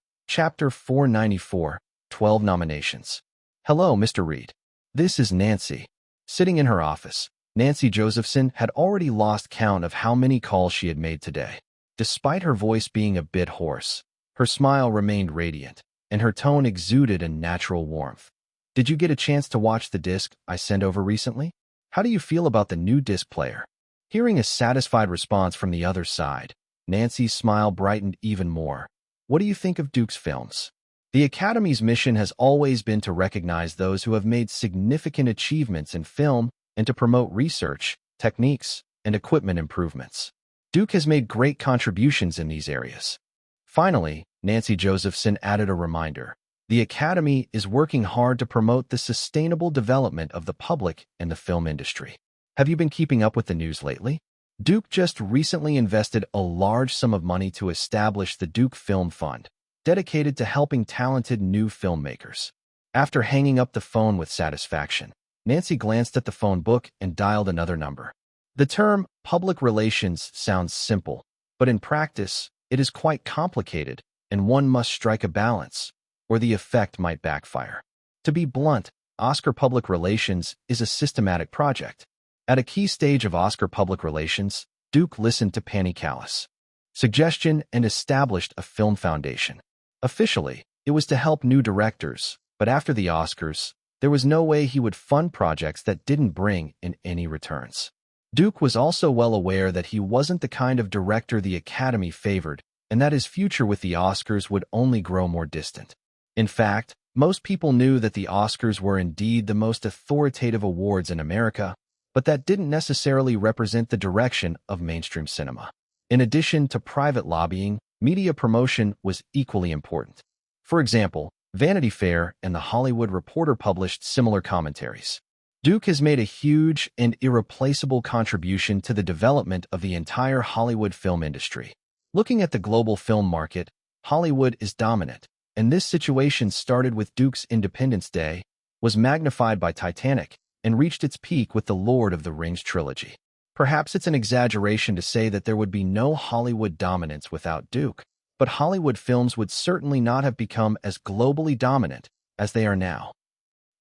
12 Nominations. "Hello, Mr. Reed. This is Nancy." Sitting in her office, Nancy Josephson had already lost count of how many calls she had made today. Despite her voice being a bit hoarse, her smile remained radiant, and her tone exuded a natural warmth. "Did you get a chance to watch the disc I sent over recently? How do you feel about the new disc player?" Hearing a satisfied response from the other side, Nancy's smile brightened even more. "What do you think of Duke's films?" The Academy's mission has always been to recognize those who have made significant achievements in film and to promote research, techniques, and equipment improvements. Duke has made great contributions in these areas. Finally, Nancy Josephson added a reminder. The Academy is working hard to promote the sustainable development of the public and the film industry. Have you been keeping up with the news lately? Duke just recently invested a large sum of money to establish the Duke Film Fund, dedicated to helping talented new filmmakers. After hanging up the phone with satisfaction, Nancy glanced at the phone book and dialed another number. The term public relations sounds simple, but in practice, it is quite complicated, and one must strike a balance, or the effect might backfire. To be blunt, Oscar public relations is a systematic project. At a key stage of Oscar public relations, Duke listened to Penny Callis' suggestion and established a film foundation. Officially, it was to help new directors, but after the Oscars, there was no way he would fund projects that didn't bring in any returns. Duke was also well aware that he wasn't the kind of director the Academy favored, and that his future with the Oscars would only grow more distant. In fact, most people knew that the Oscars were indeed the most authoritative awards in America, but that didn't necessarily represent the direction of mainstream cinema. In addition to private lobbying, media promotion was equally important. For example, Vanity Fair and The Hollywood Reporter published similar commentaries. Duke has made a huge and irreplaceable contribution to the development of the entire Hollywood film industry. Looking at the global film market, Hollywood is dominant, and this situation started with Duke's Independence Day, was magnified by Titanic, and reached its peak with the Lord of the Rings trilogy. Perhaps it's an exaggeration to say that there would be no Hollywood dominance without Duke, but Hollywood films would certainly not have become as globally dominant as they are now.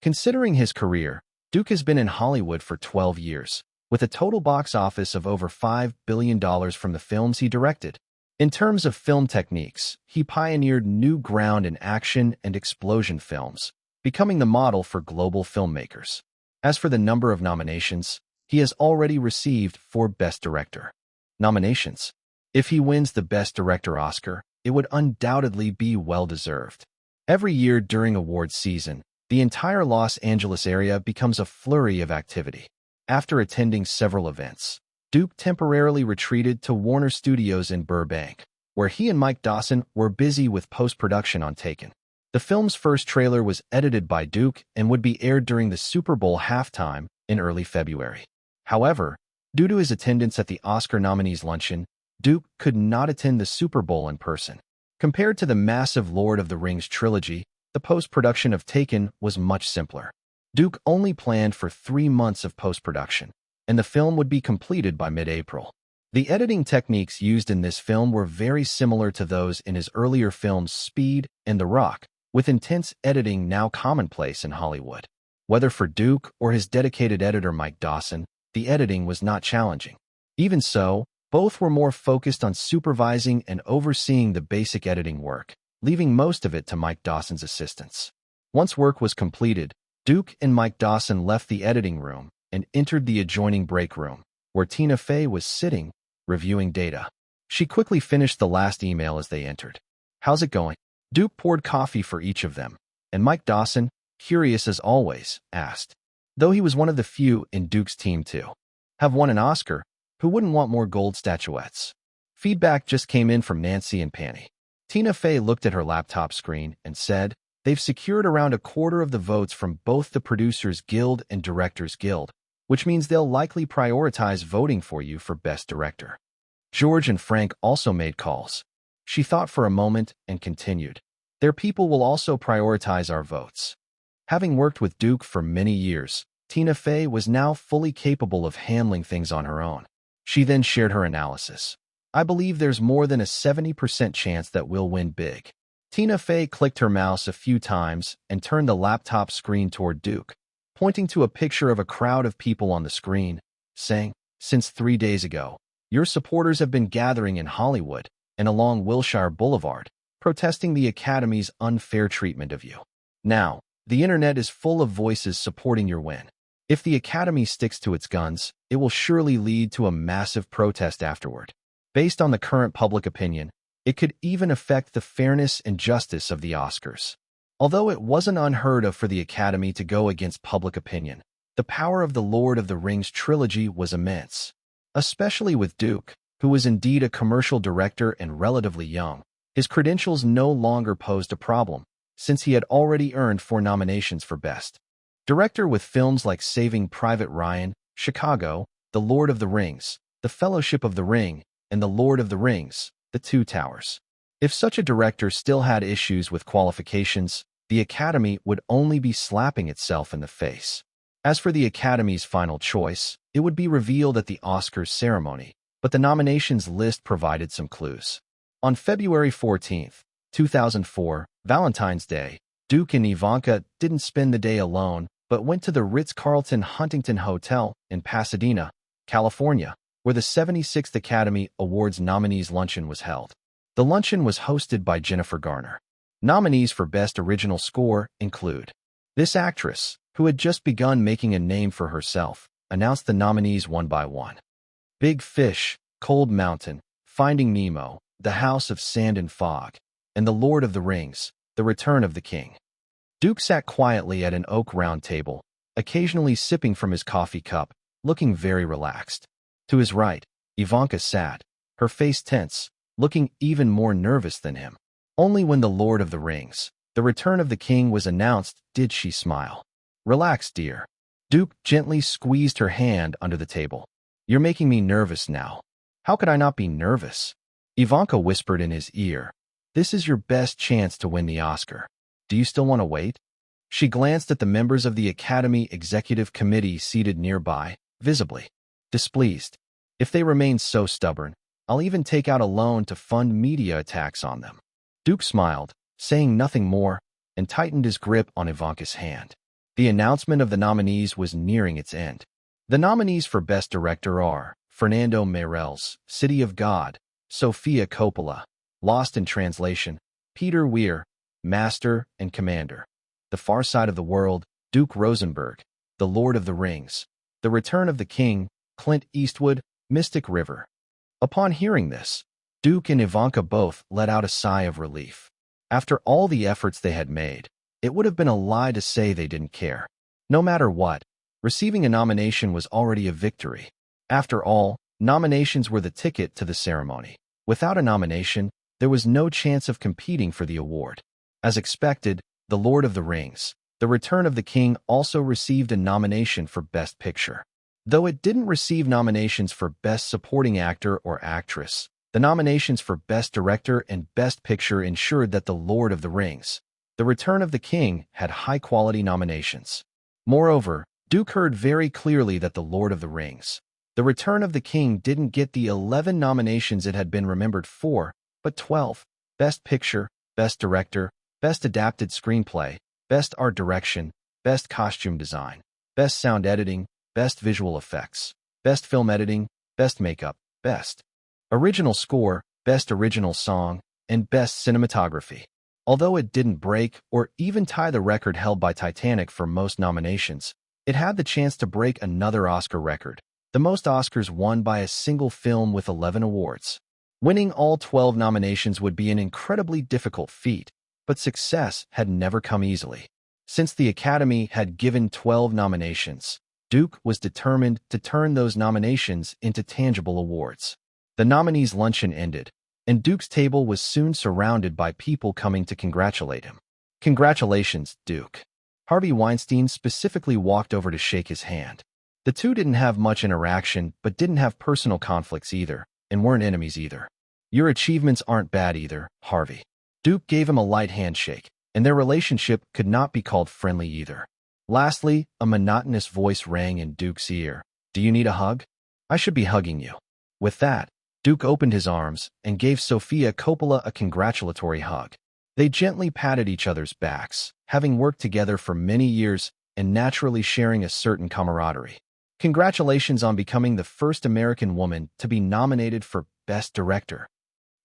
Considering his career, Duke has been in Hollywood for 12 years, with a total box office of over $5 billion from the films he directed. In terms of film techniques, he pioneered new ground in action and explosion films, becoming the model for global filmmakers. As for the number of nominations, he has already received 4 Best Director nominations. If he wins the Best Director Oscar, it would undoubtedly be well-deserved. Every year during awards season, the entire Los Angeles area becomes a flurry of activity. After attending several events, Duke temporarily retreated to Warner Studios in Burbank, where he and Mike Dawson were busy with post-production on Taken. The film's first trailer was edited by Duke and would be aired during the Super Bowl halftime in early February. However, due to his attendance at the Oscar nominees luncheon, Duke could not attend the Super Bowl in person. Compared to the massive Lord of the Rings trilogy, the post-production of Taken was much simpler. Duke only planned for 3 months of post-production, and the film would be completed by mid-April. The editing techniques used in this film were very similar to those in his earlier films Speed and The Rock, with intense editing now commonplace in Hollywood. Whether for Duke or his dedicated editor Mike Dawson, the editing was not challenging. Even so, both were more focused on supervising and overseeing the basic editing work, leaving most of it to Mike Dawson's assistants. Once work was completed, Duke and Mike Dawson left the editing room and entered the adjoining break room, where Tina Fey was sitting, reviewing data. She quickly finished the last email as they entered. "How's it going?" Duke poured coffee for each of them, and Mike Dawson, curious as always, asked. Though he was one of the few in Duke's team to have won an Oscar, who wouldn't want more gold statuettes? Feedback just came in from Nancy and Panny. Tina Fey looked at her laptop screen and said, "They've secured around a quarter of the votes from both the Producers Guild and Directors Guild, which means they'll likely prioritize voting for you for Best Director." George and Frank also made calls. She thought for a moment and continued, "Their people will also prioritize our votes." Having worked with Duke for many years, Tina Fey was now fully capable of handling things on her own. She then shared her analysis. "I believe there's more than a 70% chance that we'll win big." Tina Fey clicked her mouse a few times and turned the laptop screen toward Duke, pointing to a picture of a crowd of people on the screen, saying, "Since 3 days ago, your supporters have been gathering in Hollywood and along Wilshire Boulevard, protesting the Academy's unfair treatment of you. Now, the internet is full of voices supporting your win. If the Academy sticks to its guns, it will surely lead to a massive protest afterward. Based on the current public opinion, it could even affect the fairness and justice of the Oscars." Although it wasn't unheard of for the Academy to go against public opinion, the power of the Lord of the Rings trilogy was immense. Especially with Duke, who was indeed a commercial director and relatively young, his credentials no longer posed a problem, since he had already earned 4 nominations for Best Director with films like Saving Private Ryan, Chicago, The Lord of the Rings, The Fellowship of the Ring, and The Lord of the Rings, The Two Towers. If such a director still had issues with qualifications, the Academy would only be slapping itself in the face. As for the Academy's final choice, it would be revealed at the Oscars ceremony, but the nominations list provided some clues. On February 14, 2004, Valentine's Day, Duke and Ivanka didn't spend the day alone, but went to the Ritz-Carlton Huntington Hotel in Pasadena, California, where the 76th Academy Awards nominees luncheon was held. The luncheon was hosted by Jennifer Garner. Nominees for Best Original Score include this actress, who had just begun making a name for herself, announced the nominees one by one. Big Fish, Cold Mountain, Finding Nemo, The House of Sand and Fog, and The Lord of the Rings, The Return of the King. Duke sat quietly at an oak round table, occasionally sipping from his coffee cup, looking very relaxed. To his right, Ivanka sat, her face tense, looking even more nervous than him. Only when The Lord of the Rings, The Return of the King was announced did she smile. "Relax, dear. Duke gently squeezed her hand under the table. You're making me nervous now. How could I not be nervous? Ivanka whispered in his ear. This is your best chance to win the Oscar. Do you still want to wait? She glanced at the members of the Academy Executive Committee seated nearby, visibly displeased. If they remain so stubborn, I'll even take out a loan to fund media attacks on them. Duke smiled, saying nothing more, and tightened his grip on Ivanka's hand. The announcement of the nominees was nearing its end. The nominees for Best Director are Fernando Meirelles, City of God; Sofia Coppola, Lost in Translation; Peter Weir, Master and Commander; The Far Side of the World, Duke Rosenberg; The Lord of the Rings; The Return of the King, Clint Eastwood; Mystic River. Upon hearing this, Duke and Ivanka both let out a sigh of relief. After all the efforts they had made, it would have been a lie to say they didn't care. No matter what, receiving a nomination was already a victory. After all, nominations were the ticket to the ceremony. Without a nomination, there was no chance of competing for the award. As expected, The Lord of the Rings, The Return of the King also received a nomination for Best Picture. Though it didn't receive nominations for Best Supporting Actor or Actress, the nominations for Best Director and Best Picture ensured that The Lord of the Rings, The Return of the King had high-quality nominations. Moreover, Duke heard very clearly that The Lord of the Rings, The Return of the King didn't get the 11 nominations it had been remembered for, but 12: Best Picture, Best Director, Best Adapted Screenplay, Best Art Direction, Best Costume Design, Best Sound Editing, Best Visual Effects, Best Film Editing, Best Makeup, Best Original Score, Best Original Song, and Best Cinematography. Although it didn't break or even tie the record held by Titanic for most nominations, it had the chance to break another Oscar record, the most Oscars won by a single film with 11 awards. Winning all 12 nominations would be an incredibly difficult feat, but success had never come easily. Since the Academy had given 12 nominations, Duke was determined to turn those nominations into tangible awards. The nominees' luncheon ended, and Duke's table was soon surrounded by people coming to congratulate him. Congratulations, Duke. Harvey Weinstein specifically walked over to shake his hand. The two didn't have much interaction, but didn't have personal conflicts either, and weren't enemies either. Your achievements aren't bad either, Harvey. Duke gave him a light handshake, and their relationship could not be called friendly either. Lastly, a monotonous voice rang in Duke's ear. Do you need a hug? I should be hugging you. With that, Duke opened his arms and gave Sofia Coppola a congratulatory hug. They gently patted each other's backs, having worked together for many years and naturally sharing a certain camaraderie. Congratulations on becoming the first American woman to be nominated for Best Director.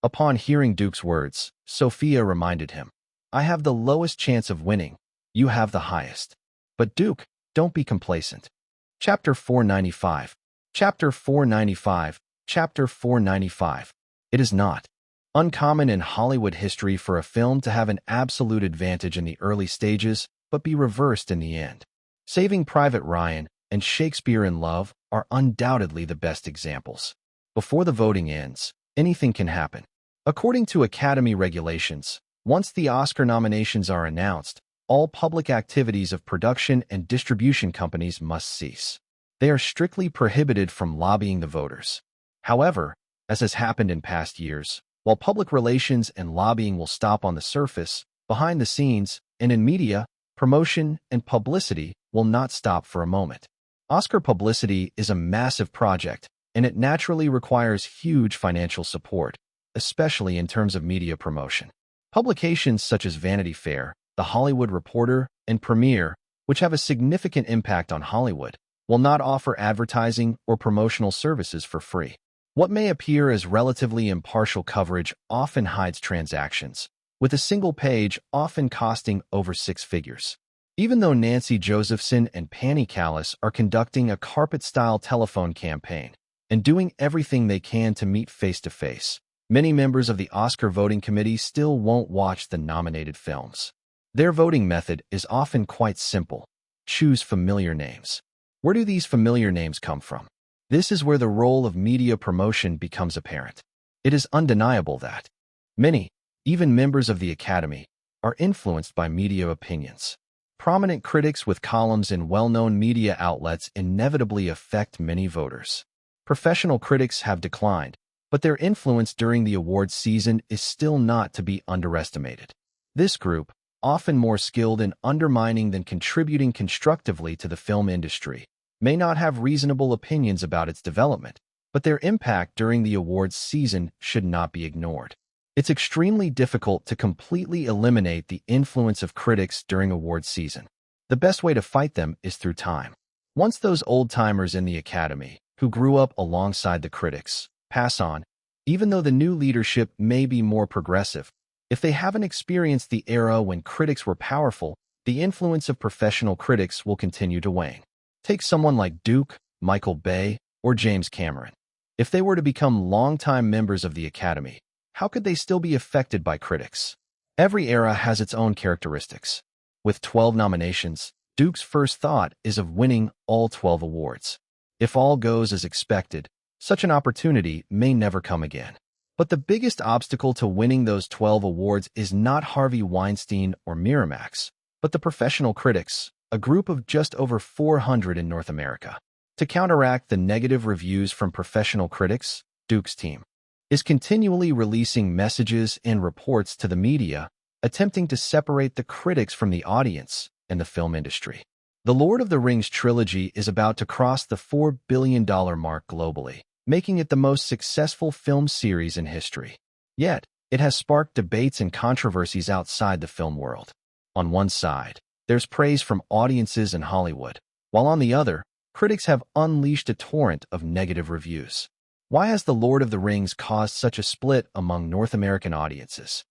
Upon hearing Duke's words, Sofia reminded him, I have the lowest chance of winning. You have the highest. But Duke, don't be complacent. Chapter 495. Chapter 495. Chapter 495. It is not uncommon in Hollywood history for a film to have an absolute advantage in the early stages, but be reversed in the end. Saving Private Ryan and Shakespeare in Love are undoubtedly the best examples. Before the voting ends, anything can happen. According to Academy regulations, once the Oscar nominations are announced, all public activities of production and distribution companies must cease. They are strictly prohibited from lobbying the voters. However, as has happened in past years, while public relations and lobbying will stop on the surface, behind the scenes, and in media, promotion and publicity will not stop for a moment. Oscar publicity is a massive project, and it naturally requires huge financial support, especially in terms of media promotion. Publications such as Vanity Fair, The Hollywood Reporter, and Premiere, which have a significant impact on Hollywood, will not offer advertising or promotional services for free. What may appear as relatively impartial coverage often hides transactions, with a single page often costing over 6 figures. Even though Nancy Josephson and Penny Callis are conducting a carpet-style telephone campaign and doing everything they can to meet face-to-face, many members of the Oscar voting committee still won't watch the nominated films. Their voting method is often quite simple. Choose familiar names. Where do these familiar names come from? This is where the role of media promotion becomes apparent. It is undeniable that many, even members of the Academy, are influenced by media opinions. Prominent critics with columns in well-known media outlets inevitably affect many voters. Professional critics have declined, but their influence during the awards season is still not to be underestimated. This group, often more skilled in undermining than contributing constructively to the film industry, may not have reasonable opinions about its development, but their impact during the awards season should not be ignored. It's extremely difficult to completely eliminate the influence of critics during awards season. The best way to fight them is through time. Once those old-timers in the Academy, who grew up alongside the critics, pass on, even though the new leadership may be more progressive, if they haven't experienced the era when critics were powerful, the influence of professional critics will continue to wane. Take someone like Duke, Michael Bay, or James Cameron. If they were to become longtime members of the Academy, how could they still be affected by critics? Every era has its own characteristics. With 12 nominations, Duke's first thought is of winning all 12 awards. If all goes as expected, such an opportunity may never come again. But the biggest obstacle to winning those 12 awards is not Harvey Weinstein or Miramax, but the professional critics, a group of just over 400 in North America. To counteract the negative reviews from professional critics, Duke's team is continually releasing messages and reports to the media, attempting to separate the critics from the audience and the film industry. The Lord of the Rings trilogy is about to cross the $4 billion mark globally, making it the most successful film series in history. Yet, it has sparked debates and controversies outside the film world. On one side, there's praise from audiences in Hollywood, while on the other, critics have unleashed a torrent of negative reviews. Why has The Lord of the Rings caused such a split among North American audiences?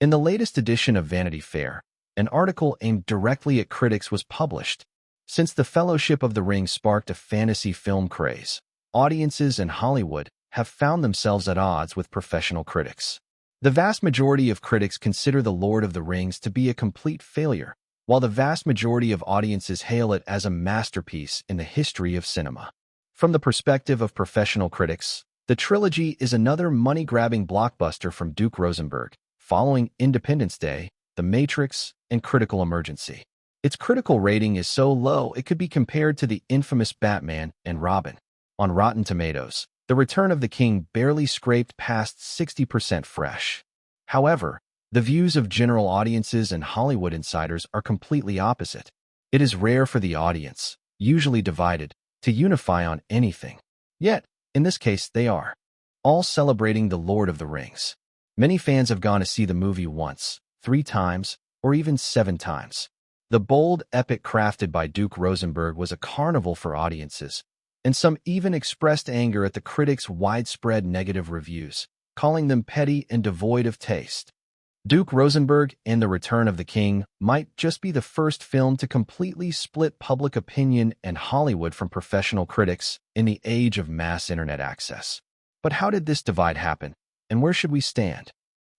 In the latest edition of Vanity Fair, an article aimed directly at critics was published. Since the Fellowship of the Ring sparked a fantasy film craze, audiences in Hollywood have found themselves at odds with professional critics. The vast majority of critics consider The Lord of the Rings to be a complete failure, while the vast majority of audiences hail it as a masterpiece in the history of cinema. From the perspective of professional critics, the trilogy is another money-grabbing blockbuster from Duke Rosenberg, following Independence Day, The Matrix, and Critical Emergency. Its critical rating is so low it could be compared to the infamous Batman and Robin. On Rotten Tomatoes, The Return of the King barely scraped past 60% fresh. However, the views of general audiences and Hollywood insiders are completely opposite. It is rare for the audience, usually divided, to unify on anything. Yet, in this case, they are all celebrating The Lord of the Rings. Many fans have gone to see the movie once, 3 times, or even 7 times. The bold epic crafted by Duke Rosenberg was a carnival for audiences, and some even expressed anger at the critics' widespread negative reviews, calling them petty and devoid of taste. Duke Rosenberg and The Return of the King might just be the first film to completely split public opinion and Hollywood from professional critics in the age of mass internet access. But how did this divide happen, and where should we stand?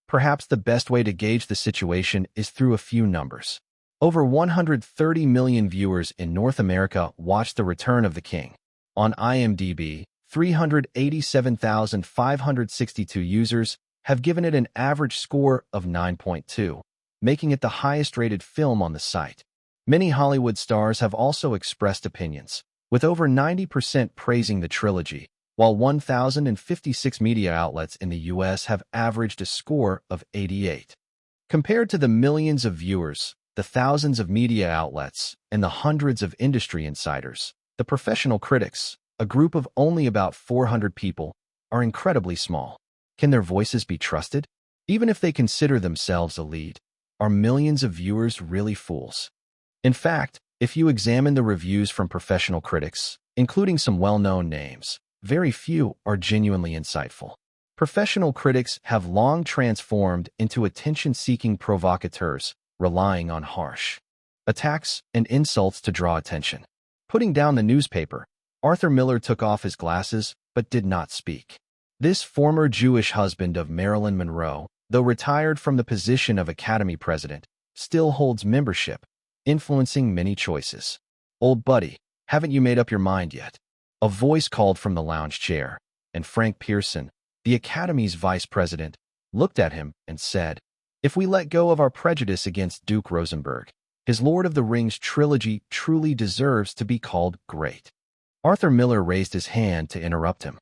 Perhaps the best way to gauge the situation is through a few numbers. Over 130 million viewers in North America watched The Return of the King. On IMDb, 387,562 users have given it an average score of 9.2, making it the highest-rated film on the site. Many Hollywood stars have also expressed opinions, with over 90% praising the trilogy, while 1,056 media outlets in the U.S. have averaged a score of 88. Compared to the millions of viewers, the thousands of media outlets, and the hundreds of industry insiders, the professional critics, a group of only about 400 people, are incredibly small. Can their voices be trusted? Even if they consider themselves a lead, are millions of viewers really fools? In fact, if you examine the reviews from professional critics, including some well-known names, very few are genuinely insightful. Professional critics have long transformed into attention-seeking provocateurs, relying on harsh attacks and insults to draw attention. Putting down the newspaper, Arthur Miller took off his glasses but did not speak. This former Jewish husband of Marilyn Monroe, though retired from the position of Academy President, still holds membership, influencing many choices. "Old buddy, haven't you made up your mind yet?" A voice called from the lounge chair, and Frank Pearson, the Academy's vice president, looked at him and said, "If we let go of our prejudice against Duke Rosenberg, His Lord of the Rings trilogy truly deserves to be called great. Arthur Miller raised his hand to interrupt him.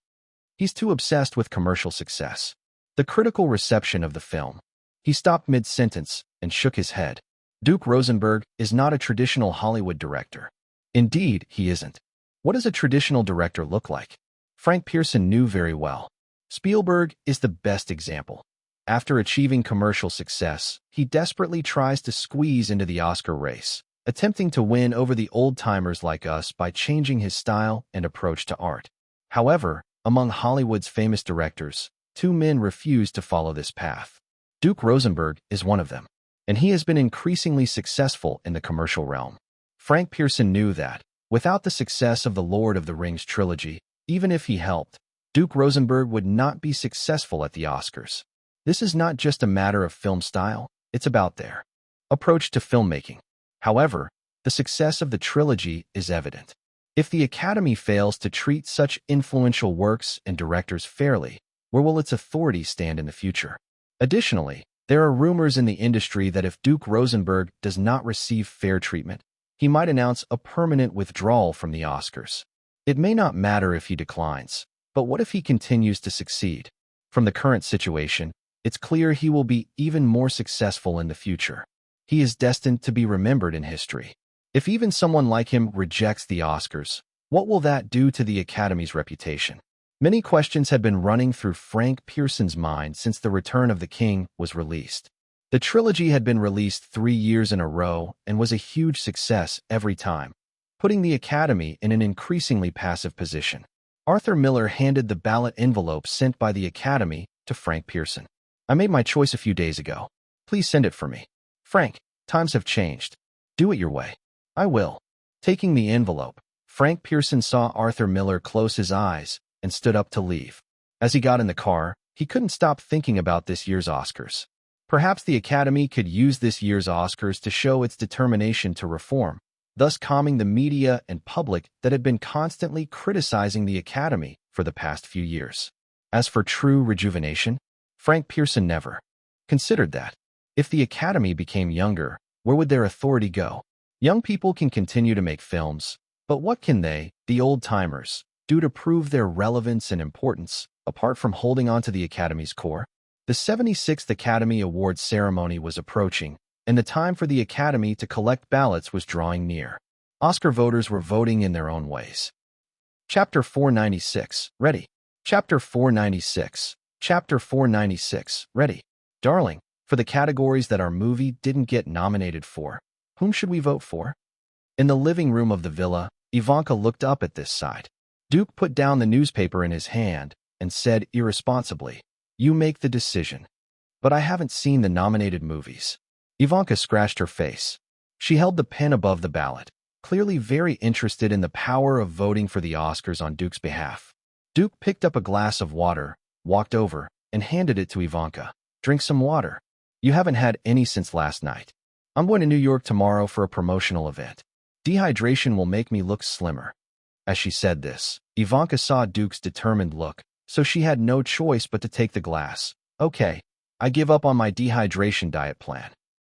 He's too obsessed with commercial success. The critical reception of the film. He stopped mid-sentence and shook his head. Duke Rosenberg is not a traditional Hollywood director. Indeed, he isn't. What does a traditional director look like? Frank Pearson knew very well. Spielberg is the best example. After achieving commercial success, he desperately tries to squeeze into the Oscar race, attempting to win over the old-timers like us by changing his style and approach to art. However, among Hollywood's famous directors, two men refuse to follow this path. Duke Rosenberg is one of them, and he has been increasingly successful in the commercial realm. Frank Pearson knew that, without the success of the Lord of the Rings trilogy, even if he helped, Duke Rosenberg would not be successful at the Oscars. This is not just a matter of film style, it's about their approach to filmmaking. However, the success of the trilogy is evident. If the Academy fails to treat such influential works and directors fairly, where will its authority stand in the future? Additionally, there are rumors in the industry that if Duke Rosenberg does not receive fair treatment, he might announce a permanent withdrawal from the Oscars. It may not matter if he declines, but what if he continues to succeed? From the current situation, it's clear he will be even more successful in the future. He is destined to be remembered in history. If even someone like him rejects the Oscars, what will that do to the Academy's reputation? Many questions had been running through Frank Pearson's mind since The Return of the King was released. The trilogy had been released 3 years in a row and was a huge success every time, putting the Academy in an increasingly passive position. Arthur Miller handed the ballot envelope sent by the Academy to Frank Pearson. I made my choice a few days ago. Please send it for me. Frank, times have changed. Do it your way. I will. Taking the envelope, Frank Pearson saw Arthur Miller close his eyes and stood up to leave. As he got in the car, he couldn't stop thinking about this year's Oscars. Perhaps the Academy could use this year's Oscars to show its determination to reform, thus calming the media and public that had been constantly criticizing the Academy for the past few years. As for true rejuvenation, Frank Pearson never considered that. If the Academy became younger, where would their authority go? Young people can continue to make films, but what can they, the old-timers, do to prove their relevance and importance, apart from holding on to the Academy's core? The 76th Academy Awards ceremony was approaching, and the time for the Academy to collect ballots was drawing near. Oscar voters were voting in their own ways. Chapter 496, ready. Chapter 496. Chapter 496, ready. Darling, for the categories that our movie didn't get nominated for, whom should we vote for? In the living room of the villa, Ivanka looked up at this side. Duke put down the newspaper in his hand and said irresponsibly, "You make the decision." But I haven't seen the nominated movies. Ivanka scratched her face. She held the pen above the ballot, clearly very interested in the power of voting for the Oscars on Duke's behalf. Duke picked up a glass of water, walked over, and handed it to Ivanka. "Drink some water. You haven't had any since last night. I'm going to New York tomorrow for a promotional event. Dehydration will make me look slimmer." As she said this, Ivanka saw Duke's determined look, so she had no choice but to take the glass. "Okay, I give up on my dehydration diet plan."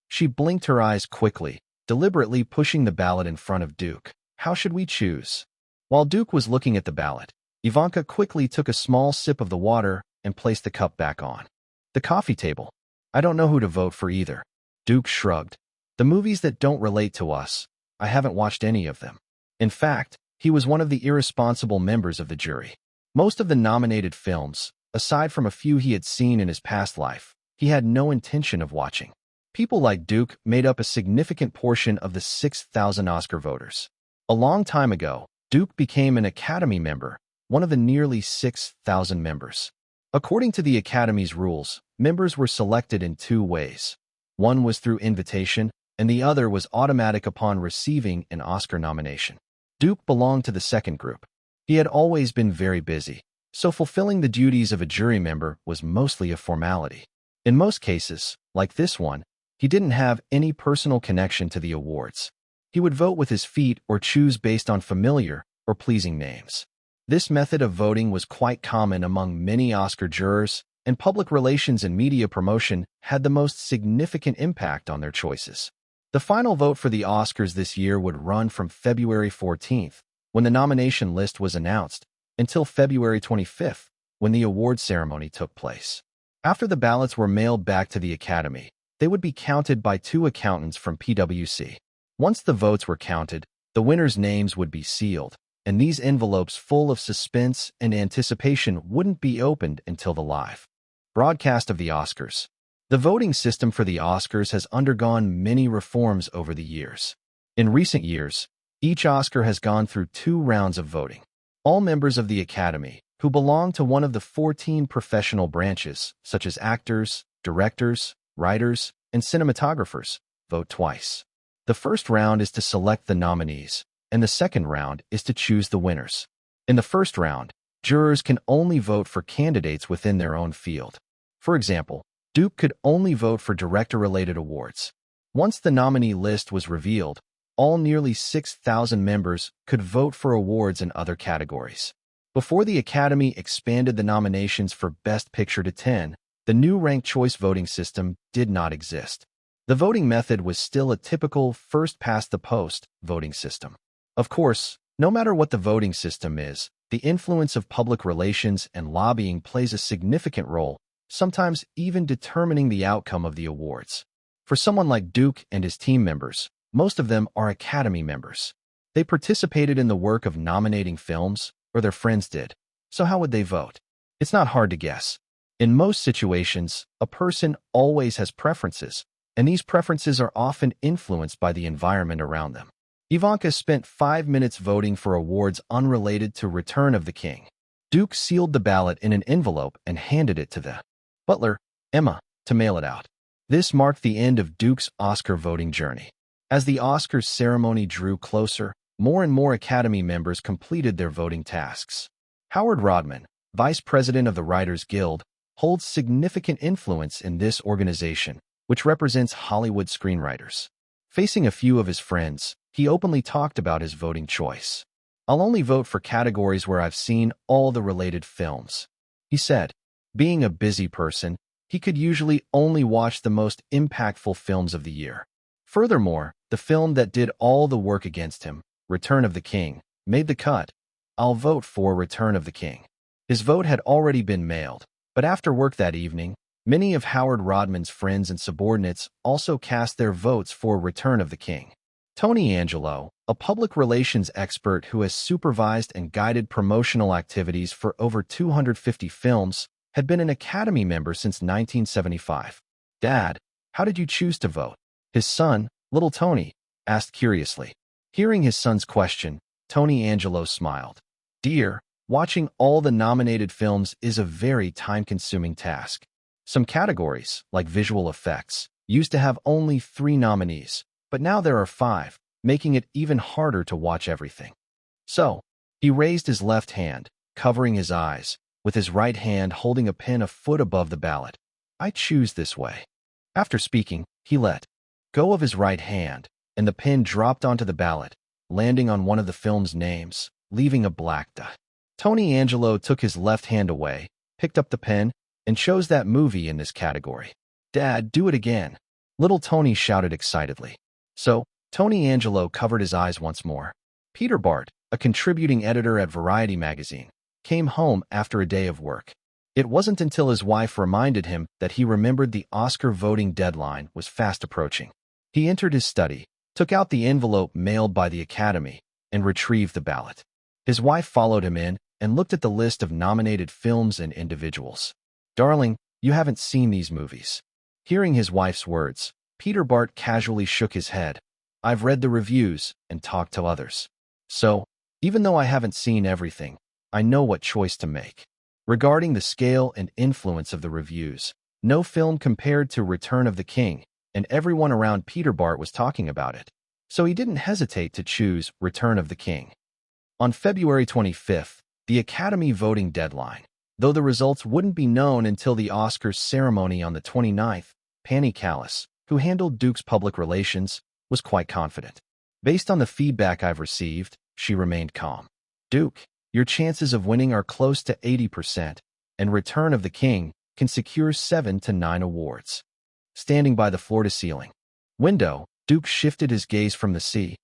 She blinked her eyes quickly, deliberately pushing the ballot in front of Duke. "How should we choose?" While Duke was looking at the ballot, Ivanka quickly took a small sip of the water and placed the cup back on the coffee table. "I don't know who to vote for either." Duke shrugged. "The movies that don't relate to us, I haven't watched any of them." In fact, he was one of the irresponsible members of the jury. Most of the nominated films, aside from a few he had seen in his past life, he had no intention of watching. People like Duke made up a significant portion of the 6,000 Oscar voters. A long time ago, Duke became an Academy member, one of the nearly 6,000 members. According to the Academy's rules, members were selected in 2 ways. One was through invitation, and the other was automatic upon receiving an Oscar nomination. Duke belonged to the second group. He had always been very busy, so fulfilling the duties of a jury member was mostly a formality. In most cases, like this one, he didn't have any personal connection to the awards. He would vote with his feet or choose based on familiar or pleasing names. This method of voting was quite common among many Oscar jurors, and public relations and media promotion had the most significant impact on their choices. The final vote for the Oscars this year would run from February 14th, when the nomination list was announced, until February 25th, when the award ceremony took place. After the ballots were mailed back to the Academy, they would be counted by two accountants from PwC. Once the votes were counted, the winners' names would be sealed, and these envelopes full of suspense and anticipation wouldn't be opened until the live broadcast of the Oscars. The voting system for the Oscars has undergone many reforms over the years. In recent years, each Oscar has gone through 2 rounds of voting. All members of the Academy, who belong to one of the 14 professional branches, such as actors, directors, writers, and cinematographers, vote twice. The first round is to select the nominees, and the second round is to choose the winners. In the first round, jurors can only vote for candidates within their own field. For example, Duke could only vote for director-related awards. Once the nominee list was revealed, all nearly 6,000 members could vote for awards in other categories. Before the Academy expanded the nominations for Best Picture to 10, the new ranked choice voting system did not exist. The voting method was still a typical first-past-the-post voting system. Of course, no matter what the voting system is, the influence of public relations and lobbying plays a significant role, sometimes even determining the outcome of the awards. For someone like Duke and his team members, most of them are Academy members. They participated in the work of nominating films, or their friends did. So how would they vote? It's not hard to guess. In most situations, a person always has preferences, and these preferences are often influenced by the environment around them. Ivanka spent 5 minutes voting for awards unrelated to Return of the King. Duke sealed the ballot in an envelope and handed it to the butler, Emma, to mail it out. This marked the end of Duke's Oscar voting journey. As the Oscars ceremony drew closer, more and more Academy members completed their voting tasks. Howard Rodman, vice president of the Writers Guild, holds significant influence in this organization, which represents Hollywood screenwriters. Facing a few of his friends, he openly talked about his voting choice. "I'll only vote for categories where I've seen all the related films," he said. Being a busy person, he could usually only watch the most impactful films of the year. Furthermore, the film that did all the work against him, Return of the King, made the cut. "I'll vote for Return of the King." His vote had already been mailed, but after work that evening, many of Howard Rodman's friends and subordinates also cast their votes for Return of the King. Tony Angelo, a public relations expert who has supervised and guided promotional activities for over 250 films, had been an Academy member since 1975. "Dad, how did you choose to vote?" his son, little Tony, asked curiously. Hearing his son's question, Tony Angelo smiled. "Dear, watching all the nominated films is a very time-consuming task. Some categories, like visual effects, used to have only 3 nominees, but now there are 5, making it even harder to watch everything." So, he raised his left hand, covering his eyes, with his right hand holding a pen a foot above the ballot. "I choose this way." After speaking, he let go of his right hand, and the pen dropped onto the ballot, landing on one of the film's names, leaving a black dot. Tony Angelo took his left hand away, picked up the pen, and chose that movie in this category. "Dad, do it again," little Tony shouted excitedly. So, Tony Angelo covered his eyes once more. Peter Bart, a contributing editor at Variety magazine, came home after a day of work. It wasn't until his wife reminded him that he remembered the Oscar voting deadline was fast approaching. He entered his study, took out the envelope mailed by the Academy, and retrieved the ballot. His wife followed him in and looked at the list of nominated films and individuals. "Darling, you haven't seen these movies." Hearing his wife's words, Peter Bart casually shook his head. "I've read the reviews and talked to others. So, even though I haven't seen everything, I know what choice to make." Regarding the scale and influence of the reviews, no film compared to Return of the King, and everyone around Peter Bart was talking about it. So he didn't hesitate to choose Return of the King. On February 25th, the Academy voting deadline, though the results wouldn't be known until the Oscars ceremony on the 29th, Penny Callis, who handled Duke's public relations, was quite confident. "Based on the feedback I've received," she remained calm, "Duke, your chances of winning are close to 80%, and Return of the King can secure 7 to 9 awards." Standing by the floor-to-ceiling window, Duke shifted his gaze from the sea.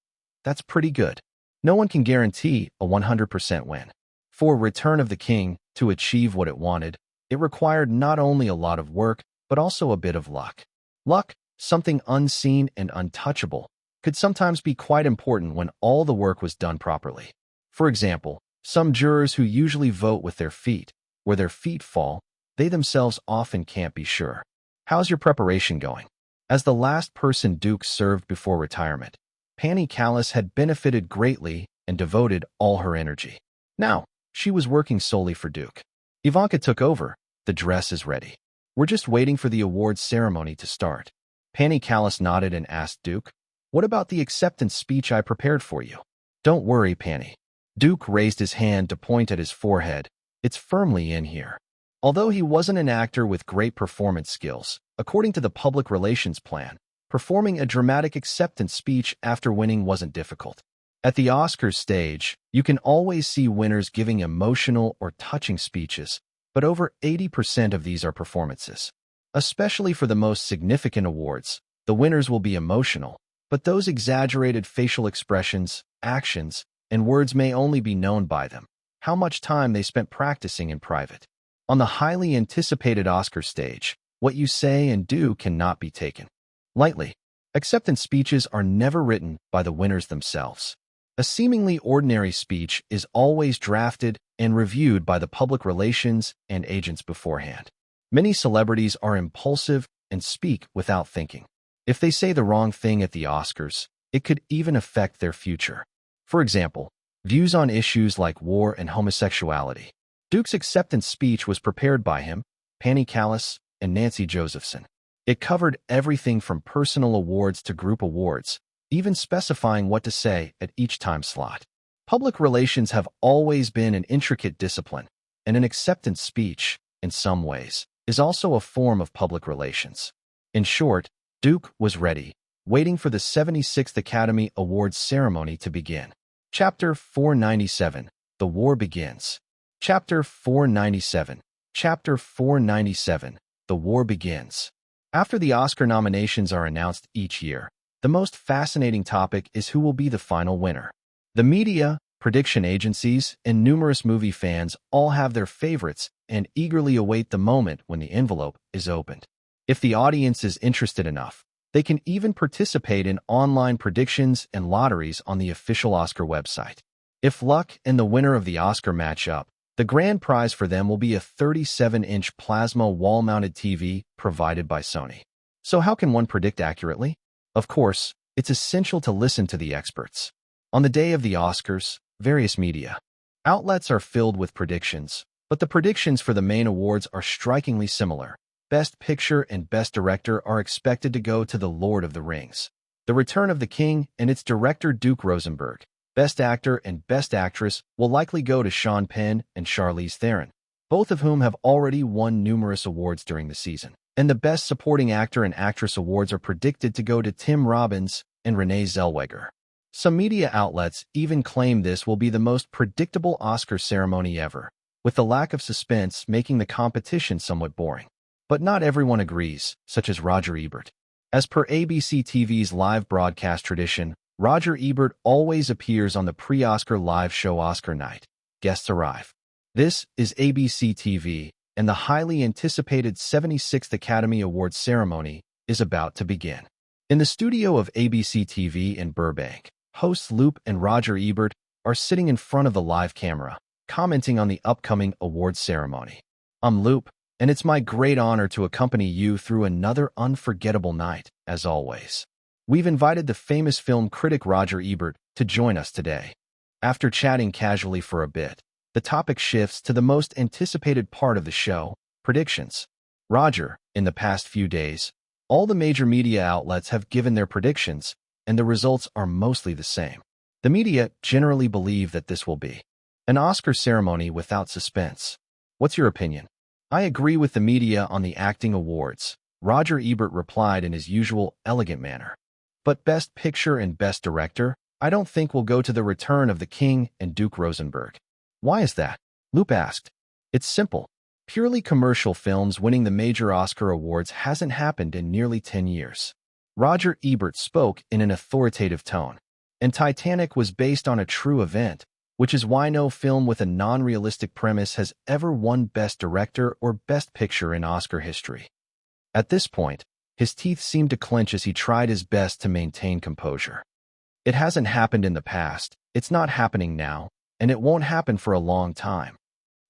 That's pretty good. No one can guarantee a 100% win. For Return of the King to achieve what it wanted, it required not only a lot of work, but also a bit of luck. Luck, something unseen and untouchable, could sometimes be quite important when all the work was done properly. For example, some jurors who usually vote with their feet, where their feet fall, they themselves often can't be sure. How's your preparation going? As the last person Duke served before retirement, Pani Callis had benefited greatly and devoted all her energy. Now, she was working solely for Duke. Ivanka took over. The dress is ready. We're just waiting for the awards ceremony to start. Pani Callis nodded and asked Duke, "What about the acceptance speech I prepared for you?" "Don't worry, Pani." Duke raised his hand to point at his forehead. "It's firmly in here." Although he wasn't an actor with great performance skills, according to the public relations plan, performing a dramatic acceptance speech after winning wasn't difficult. At the Oscars stage, you can always see winners giving emotional or touching speeches, but over 80% of these are performances. Especially for the most significant awards, the winners will be emotional, but those exaggerated facial expressions, actions, and words may only be known by them. How much time they spent practicing in private. On the highly anticipated Oscar stage, what you say and do cannot be taken lightly. Acceptance speeches are never written by the winners themselves. A seemingly ordinary speech is always drafted and reviewed by the public relations and agents beforehand. Many celebrities are impulsive and speak without thinking. If they say the wrong thing at the Oscars, it could even affect their future. For example, views on issues like war and homosexuality. Duke's acceptance speech was prepared by him, Pani Callis, and Nancy Josephson. It covered everything from personal awards to group awards, even specifying what to say at each time slot. Public relations have always been an intricate discipline, and an acceptance speech, in some ways, is also a form of public relations. In short, Duke was ready, waiting for the 76th Academy Awards ceremony to begin. Chapter 497, The War Begins. Chapter 497. Chapter 497. The War Begins. After the Oscar nominations are announced each year, the most fascinating topic is who will be the final winner. The media, prediction agencies, and numerous movie fans all have their favorites and eagerly await the moment when the envelope is opened. If the audience is interested enough, they can even participate in online predictions and lotteries on the official Oscar website. If luck and the winner of the Oscar match up, the grand prize for them will be a 37-inch plasma wall-mounted TV provided by Sony. So how can one predict accurately? Of course, it's essential to listen to the experts. On the day of the Oscars, various media outlets are filled with predictions, but the predictions for the main awards are strikingly similar. Best Picture and Best Director are expected to go to The Lord of the Rings, The Return of the King, and its director Duke Rosenberg. Best Actor and Best Actress will likely go to Sean Penn and Charlize Theron, both of whom have already won numerous awards during the season. And the Best Supporting Actor and Actress awards are predicted to go to Tim Robbins and Renee Zellweger. Some media outlets even claim this will be the most predictable Oscar ceremony ever, with the lack of suspense making the competition somewhat boring. But not everyone agrees, such as Roger Ebert. As per ABC TV's live broadcast tradition, Roger Ebert always appears on the pre-Oscar live show Oscar Night. Guests arrive. This is ABC TV, and the highly anticipated 76th Academy Awards ceremony is about to begin. In the studio of ABC TV in Burbank, hosts Loop and Roger Ebert are sitting in front of the live camera, commenting on the upcoming awards ceremony. I'm Loop, and it's my great honor to accompany you through another unforgettable night, as always. We've invited the famous film critic Roger Ebert to join us today. After chatting casually for a bit, the topic shifts to the most anticipated part of the show, predictions. Roger, in the past few days, all the major media outlets have given their predictions, and the results are mostly the same. The media generally believe that this will be an Oscar ceremony without suspense. What's your opinion? I agree with the media on the acting awards, Roger Ebert replied in his usual elegant manner. But Best Picture and Best Director, I don't think will go to The Return of the King and Duke Rosenberg. Why is that? Loop asked. It's simple. Purely commercial films winning the major Oscar awards hasn't happened in nearly 10 years. Roger Ebert spoke in an authoritative tone. And Titanic was based on a true event, which is why no film with a non-realistic premise has ever won Best Director or Best Picture in Oscar history. At this point, his teeth seemed to clench as he tried his best to maintain composure. It hasn't happened in the past, it's not happening now, and it won't happen for a long time.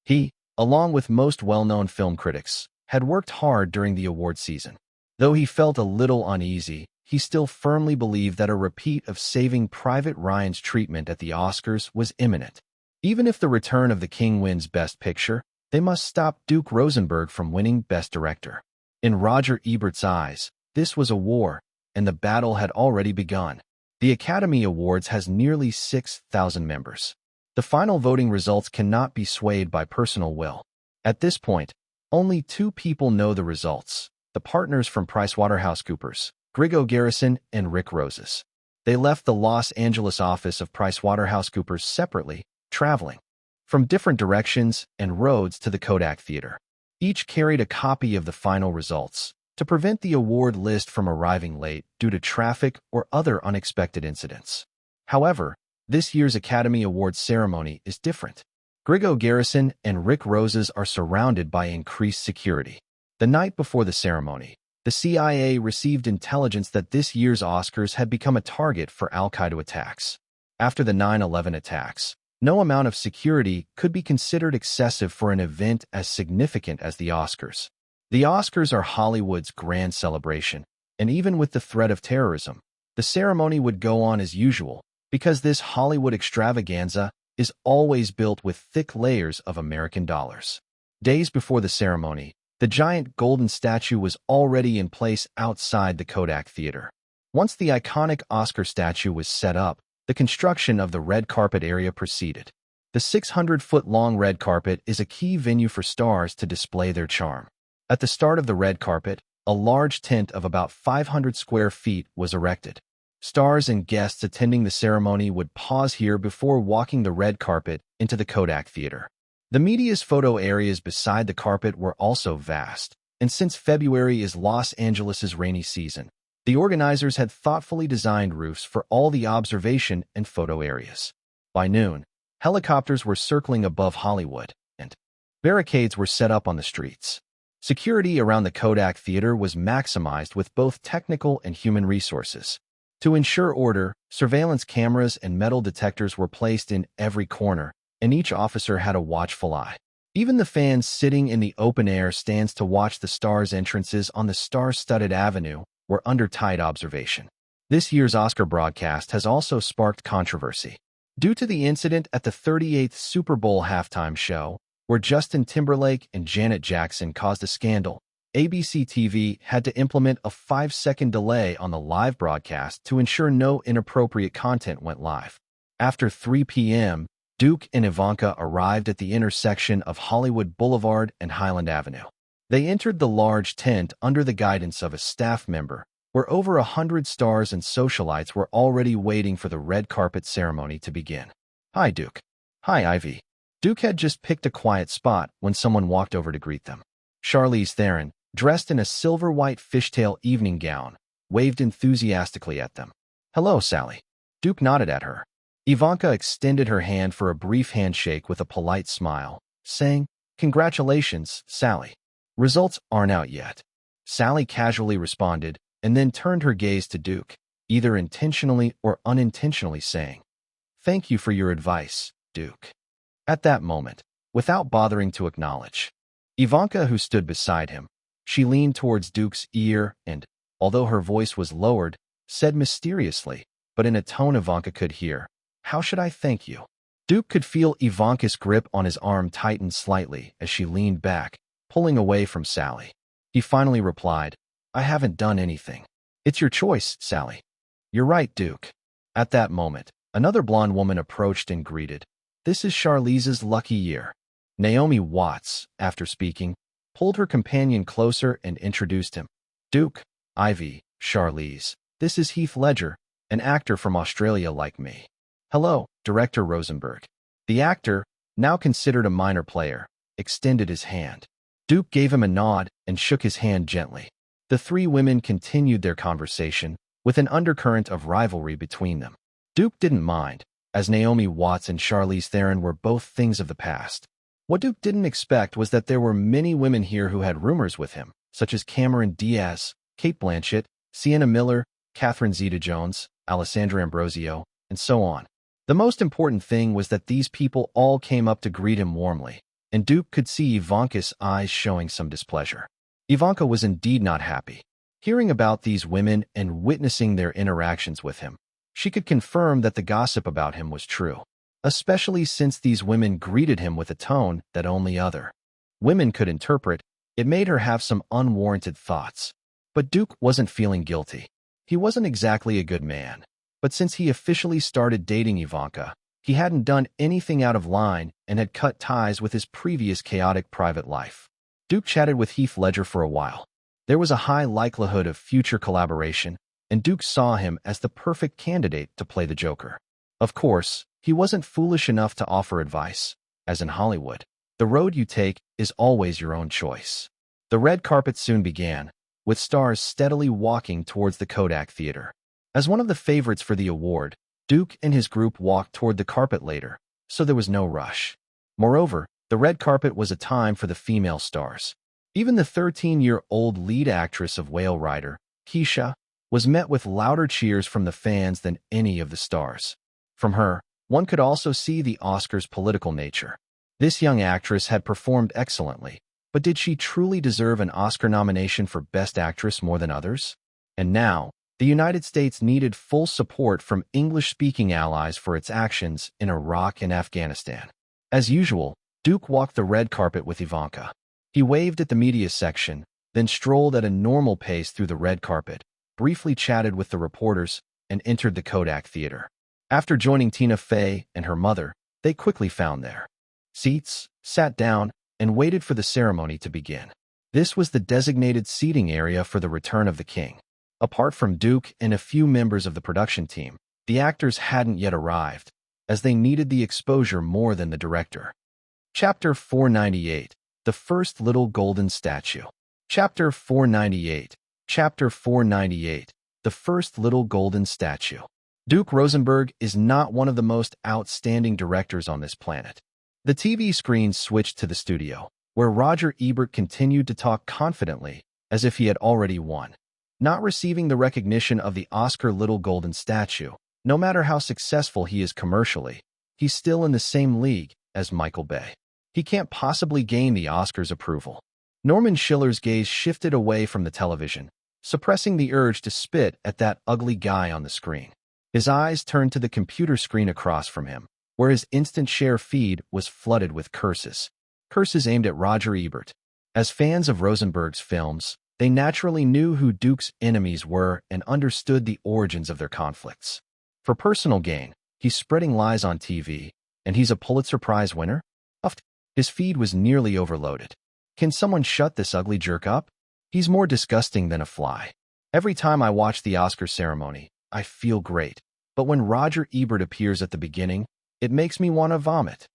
He, along with most well-known film critics, had worked hard during the award season. Though he felt a little uneasy, he still firmly believed that a repeat of Saving Private Ryan's treatment at the Oscars was imminent. Even if The Return of the King wins Best Picture, they must stop Duke Rosenberg from winning Best Director. In Roger Ebert's eyes, this was a war, and the battle had already begun. The Academy Awards has nearly 6,000 members. The final voting results cannot be swayed by personal will. At this point, only two people know the results: the partners from PricewaterhouseCoopers, Grigo Garrison and Rick Roses. They left the Los Angeles office of PricewaterhouseCoopers separately, traveling from different directions and roads to the Kodak Theater. Each carried a copy of the final results to prevent the award list from arriving late due to traffic or other unexpected incidents. However, this year's Academy Awards ceremony is different. Grigo Garrison and Rick Roses are surrounded by increased security. The night before the ceremony, the CIA received intelligence that this year's Oscars had become a target for al-Qaeda attacks. After the 9/11 attacks, no amount of security could be considered excessive for an event as significant as the Oscars. The Oscars are Hollywood's grand celebration, and even with the threat of terrorism, the ceremony would go on as usual, because this Hollywood extravaganza is always built with thick layers of American dollars. Days before the ceremony, the giant golden statue was already in place outside the Kodak Theater. Once the iconic Oscar statue was set up, the construction of the red carpet area proceeded. The 600-foot-long red carpet is a key venue for stars to display their charm. At the start of the red carpet, a large tent of about 500 square feet was erected. Stars and guests attending the ceremony would pause here before walking the red carpet into the Kodak Theater. The media's photo areas beside the carpet were also vast, and since February is Los Angeles' rainy season, the organizers had thoughtfully designed roofs for all the observation and photo areas. By noon, helicopters were circling above Hollywood, and barricades were set up on the streets. Security around the Kodak Theater was maximized with both technical and human resources. To ensure order, surveillance cameras and metal detectors were placed in every corner, and each officer had a watchful eye. Even the fans sitting in the open-air stands to watch the stars' entrances on the star-studded avenue were under tight observation. This year's Oscar broadcast has also sparked controversy. Due to the incident at the 38th Super Bowl halftime show, where Justin Timberlake and Janet Jackson caused a scandal, ABC TV had to implement a 5-second delay on the live broadcast to ensure no inappropriate content went live. After 3 p.m., Duke and Ivanka arrived at the intersection of Hollywood Boulevard and Highland Avenue. They entered the large tent under the guidance of a staff member, where over 100 stars and socialites were already waiting for the red carpet ceremony to begin. "Hi, Duke." "Hi, Ivy." Duke had just picked a quiet spot when someone walked over to greet them. Charlize Theron, dressed in a silver-white fishtail evening gown, waved enthusiastically at them. "Hello, Sally." Duke nodded at her. Ivanka extended her hand for a brief handshake with a polite smile, saying, "Congratulations, Sally. Results aren't out yet." Sally casually responded, and then turned her gaze to Duke, either intentionally or unintentionally saying, "Thank you for your advice, Duke." At that moment, without bothering to acknowledge Ivanka, who stood beside him, she leaned towards Duke's ear and, although her voice was lowered, said mysteriously, but in a tone Ivanka could hear, "How should I thank you?" Duke could feel Ivanka's grip on his arm tighten slightly as she leaned back, pulling away from Sally. He finally replied, "I haven't done anything. It's your choice, Sally." "You're right, Duke." At that moment, another blonde woman approached and greeted, "This is Charlize's lucky year." Naomi Watts, after speaking, pulled her companion closer and introduced him. "Duke, Ivy, Charlize, this is Heath Ledger, an actor from Australia like me." "Hello, Director Rosenberg." The actor, now considered a minor player, extended his hand. Duke gave him a nod and shook his hand gently. The three women continued their conversation, with an undercurrent of rivalry between them. Duke didn't mind, as Naomi Watts and Charlize Theron were both things of the past. What Duke didn't expect was that there were many women here who had rumors with him, such as Cameron Diaz, Cate Blanchett, Sienna Miller, Catherine Zeta-Jones, Alessandra Ambrosio, and so on. The most important thing was that these people all came up to greet him warmly, and Duke could see Ivanka's eyes showing some displeasure. Ivanka was indeed not happy. Hearing about these women and witnessing their interactions with him, she could confirm that the gossip about him was true, especially since these women greeted him with a tone that only other women could interpret. It made her have some unwarranted thoughts. But Duke wasn't feeling guilty. He wasn't exactly a good man. But since he officially started dating Ivanka, he hadn't done anything out of line and had cut ties with his previous chaotic private life. Duke chatted with Heath Ledger for a while. There was a high likelihood of future collaboration, and Duke saw him as the perfect candidate to play the Joker. Of course, he wasn't foolish enough to offer advice. As in Hollywood, the road you take is always your own choice. The red carpet soon began, with stars steadily walking towards the Kodak Theater. As one of the favorites for the award, Duke and his group walked toward the carpet later, so there was no rush. Moreover, the red carpet was a time for the female stars. Even the 13-year-old lead actress of Whale Rider, Keisha, was met with louder cheers from the fans than any of the stars. From her, one could also see the Oscars' political nature. This young actress had performed excellently, but did she truly deserve an Oscar nomination for Best Actress more than others? And now, the United States needed full support from English-speaking allies for its actions in Iraq and Afghanistan. As usual, Duke walked the red carpet with Ivanka. He waved at the media section, then strolled at a normal pace through the red carpet, briefly chatted with the reporters, and entered the Kodak Theater. After joining Tina Fey and her mother, they quickly found their seats, sat down, and waited for the ceremony to begin. This was the designated seating area for the return of the king. Apart from Duke and a few members of the production team, the actors hadn't yet arrived, as they needed the exposure more than the director. Chapter 498, The First Little Golden Statue. Chapter 498, Chapter 498, The First Little Golden Statue. Duke Rosenberg is not one of the most outstanding directors on this planet. The TV screen switched to the studio, where Roger Ebert continued to talk confidently, as if he had already won. Not receiving the recognition of the Oscar Little Golden Statue, no matter how successful he is commercially, he's still in the same league as Michael Bay. He can't possibly gain the Oscars' approval. Norman Schiller's gaze shifted away from the television, suppressing the urge to spit at that ugly guy on the screen. His eyes turned to the computer screen across from him, where his instant share feed was flooded with curses. Curses aimed at Roger Ebert. As fans of Rosenberg's films, they naturally knew who Duke's enemies were and understood the origins of their conflicts. For personal gain, he's spreading lies on TV, and he's a Pulitzer Prize winner? His feed was nearly overloaded. Can someone shut this ugly jerk up? He's more disgusting than a fly. Every time I watch the Oscar ceremony, I feel great. But when Roger Ebert appears at the beginning, it makes me want to vomit.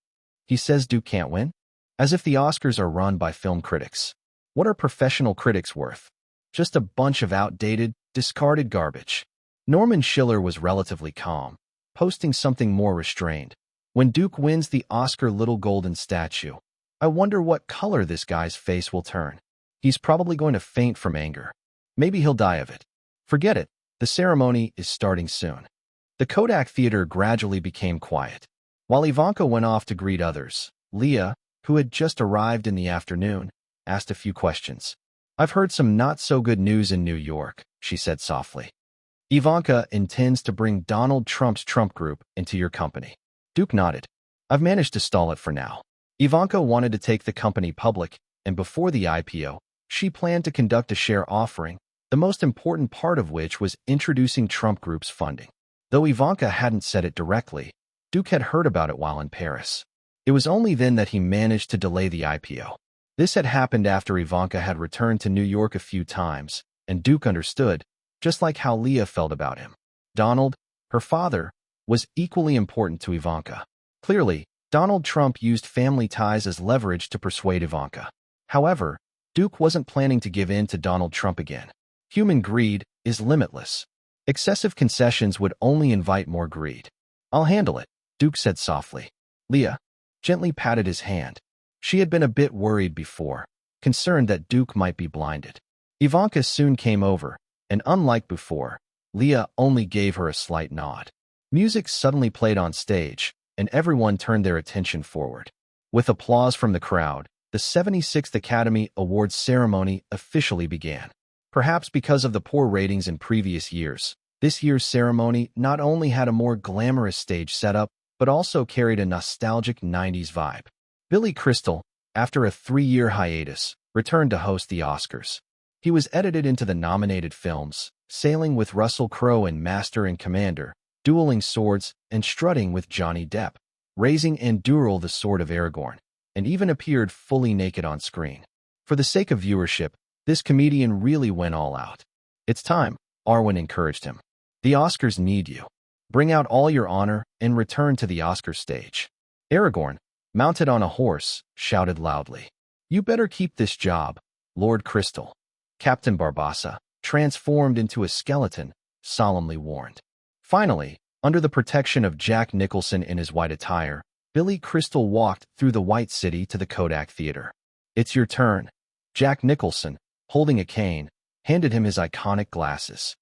He says Duke can't win? As if the Oscars are run by film critics. What are professional critics worth? Just a bunch of outdated, discarded garbage. Norman Schiller was relatively calm, posting something more restrained. When Duke wins the Oscar Little Golden Statue, I wonder what color this guy's face will turn. He's probably going to faint from anger. Maybe he'll die of it. Forget it. The ceremony is starting soon. The Kodak Theater gradually became quiet. While Ivanka went off to greet others, Leah, who had just arrived in the afternoon, asked a few questions. I've heard some not-so-good news in New York, she said softly. Ivanka intends to bring Donald Trump's Trump Group into your company. Duke nodded. I've managed to stall it for now. Ivanka wanted to take the company public, and before the IPO, she planned to conduct a share offering, the most important part of which was introducing Trump Group's funding. Though Ivanka hadn't said it directly, Duke had heard about it while in Paris. It was only then that he managed to delay the IPO. This had happened after Ivanka had returned to New York a few times, and Duke understood, just like how Leah felt about him. Donald, her father, was equally important to Ivanka. Clearly, Donald Trump used family ties as leverage to persuade Ivanka. However, Duke wasn't planning to give in to Donald Trump again. Human greed is limitless. Excessive concessions would only invite more greed. I'll handle it, Duke said softly. Leah gently patted his hand. She had been a bit worried before, concerned that Duke might be blinded. Ivanka soon came over, and unlike before, Leah only gave her a slight nod. Music suddenly played on stage, and everyone turned their attention forward. With applause from the crowd, the 76th Academy Awards ceremony officially began. Perhaps because of the poor ratings in previous years, this year's ceremony not only had a more glamorous stage setup, but also carried a nostalgic 90s vibe. Billy Crystal, after a 3-year hiatus, returned to host the Oscars. He was edited into the nominated films, Sailing with Russell Crowe in Master and Commander, Dueling Swords, and Strutting with Johnny Depp, Raising Andúril the Sword of Aragorn, and even appeared fully naked on screen. For the sake of viewership, this comedian really went all out. It's time, Arwen encouraged him. The Oscars need you. Bring out all your honor and return to the Oscar stage. Aragorn, mounted on a horse, shouted loudly. You better keep this job, Lord Crystal. Captain Barbassa, transformed into a skeleton, solemnly warned. Finally, under the protection of Jack Nicholson in his white attire, Billy Crystal walked through the White City to the Kodak Theater. It's your turn. Jack Nicholson, holding a cane, handed him his iconic glasses.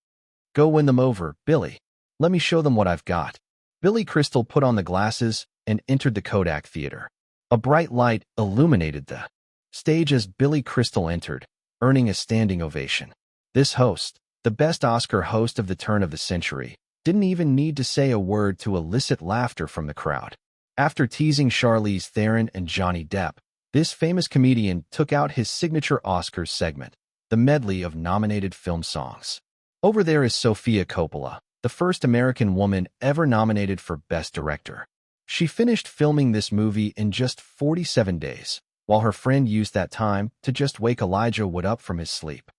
Go win them over, Billy. Let me show them what I've got. Billy Crystal put on the glasses and entered the Kodak Theater. A bright light illuminated the stage as Billy Crystal entered, earning a standing ovation. This host, the best Oscar host of the turn of the century, didn't even need to say a word to elicit laughter from the crowd. After teasing Charlize Theron and Johnny Depp, this famous comedian took out his signature Oscars segment, the medley of nominated film songs. Over there is Sofia Coppola, the first American woman ever nominated for Best Director. She finished filming this movie in just 47 days, while her friend used that time to just wake Elijah Wood up from his sleep.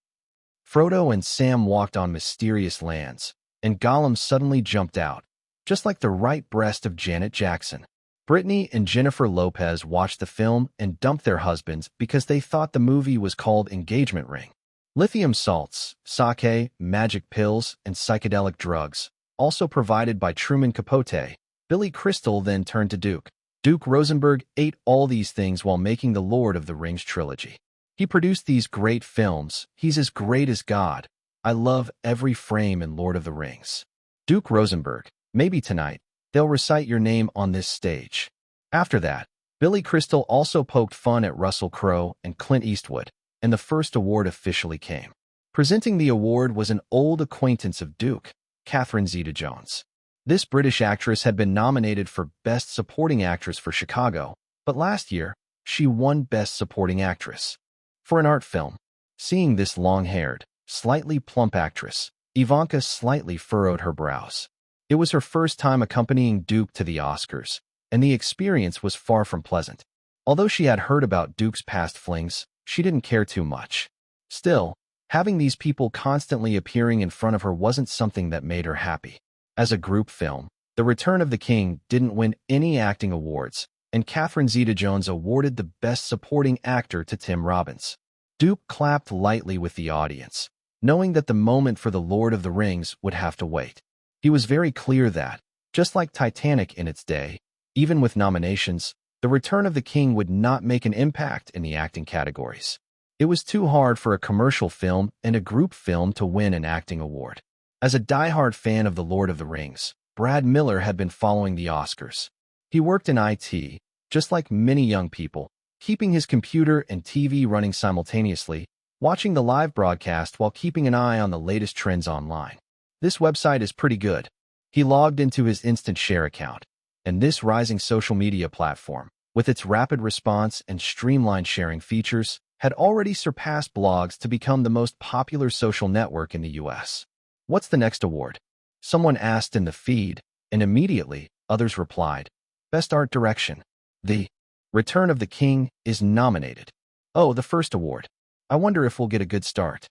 Frodo and Sam walked on mysterious lands, and Gollum suddenly jumped out, just like the right breast of Janet Jackson. Brittany and Jennifer Lopez watched the film and dumped their husbands because they thought the movie was called Engagement Ring. Lithium salts, sake, magic pills, and psychedelic drugs, also provided by Truman Capote. Billy Crystal then turned to Duke. Duke Rosenberg ate all these things while making the Lord of the Rings trilogy. He produced these great films. He's as great as God. I love every frame in Lord of the Rings. Duke Rosenberg, maybe tonight, they'll recite your name on this stage. After that, Billy Crystal also poked fun at Russell Crowe and Clint Eastwood, and the first award officially came. Presenting the award was an old acquaintance of Duke, Catherine Zeta-Jones. This British actress had been nominated for Best Supporting Actress for Chicago, but last year, she won Best Supporting Actress for an art film. Seeing this long-haired, slightly plump actress, Ivanka slightly furrowed her brows. It was her first time accompanying Duke to the Oscars, and the experience was far from pleasant. Although she had heard about Duke's past flings, she didn't care too much. Still, having these people constantly appearing in front of her wasn't something that made her happy. As a group film, The Return of the King didn't win any acting awards, and Catherine Zeta-Jones awarded the Best Supporting Actor to Tim Robbins. Duke clapped lightly with the audience, knowing that the moment for The Lord of the Rings would have to wait. He was very clear that, just like Titanic in its day, even with nominations, The Return of the King would not make an impact in the acting categories. It was too hard for a commercial film and a group film to win an acting award. As a diehard fan of The Lord of the Rings, Brad Miller had been following the Oscars. He worked in IT, just like many young people, keeping his computer and TV running simultaneously, watching the live broadcast while keeping an eye on the latest trends online. This website is pretty good. He logged into his Instant Share account, and this rising social media platform, with its rapid response and streamlined sharing features, had already surpassed blogs to become the most popular social network in the US. What's the next award? Someone asked in the feed, and immediately, others replied, Best Art Direction. The Return of the King is nominated. Oh, the first award. I wonder if we'll get a good start.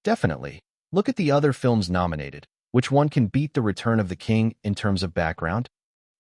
Definitely. Look at the other films nominated. Which one can beat The Return of the King in terms of background?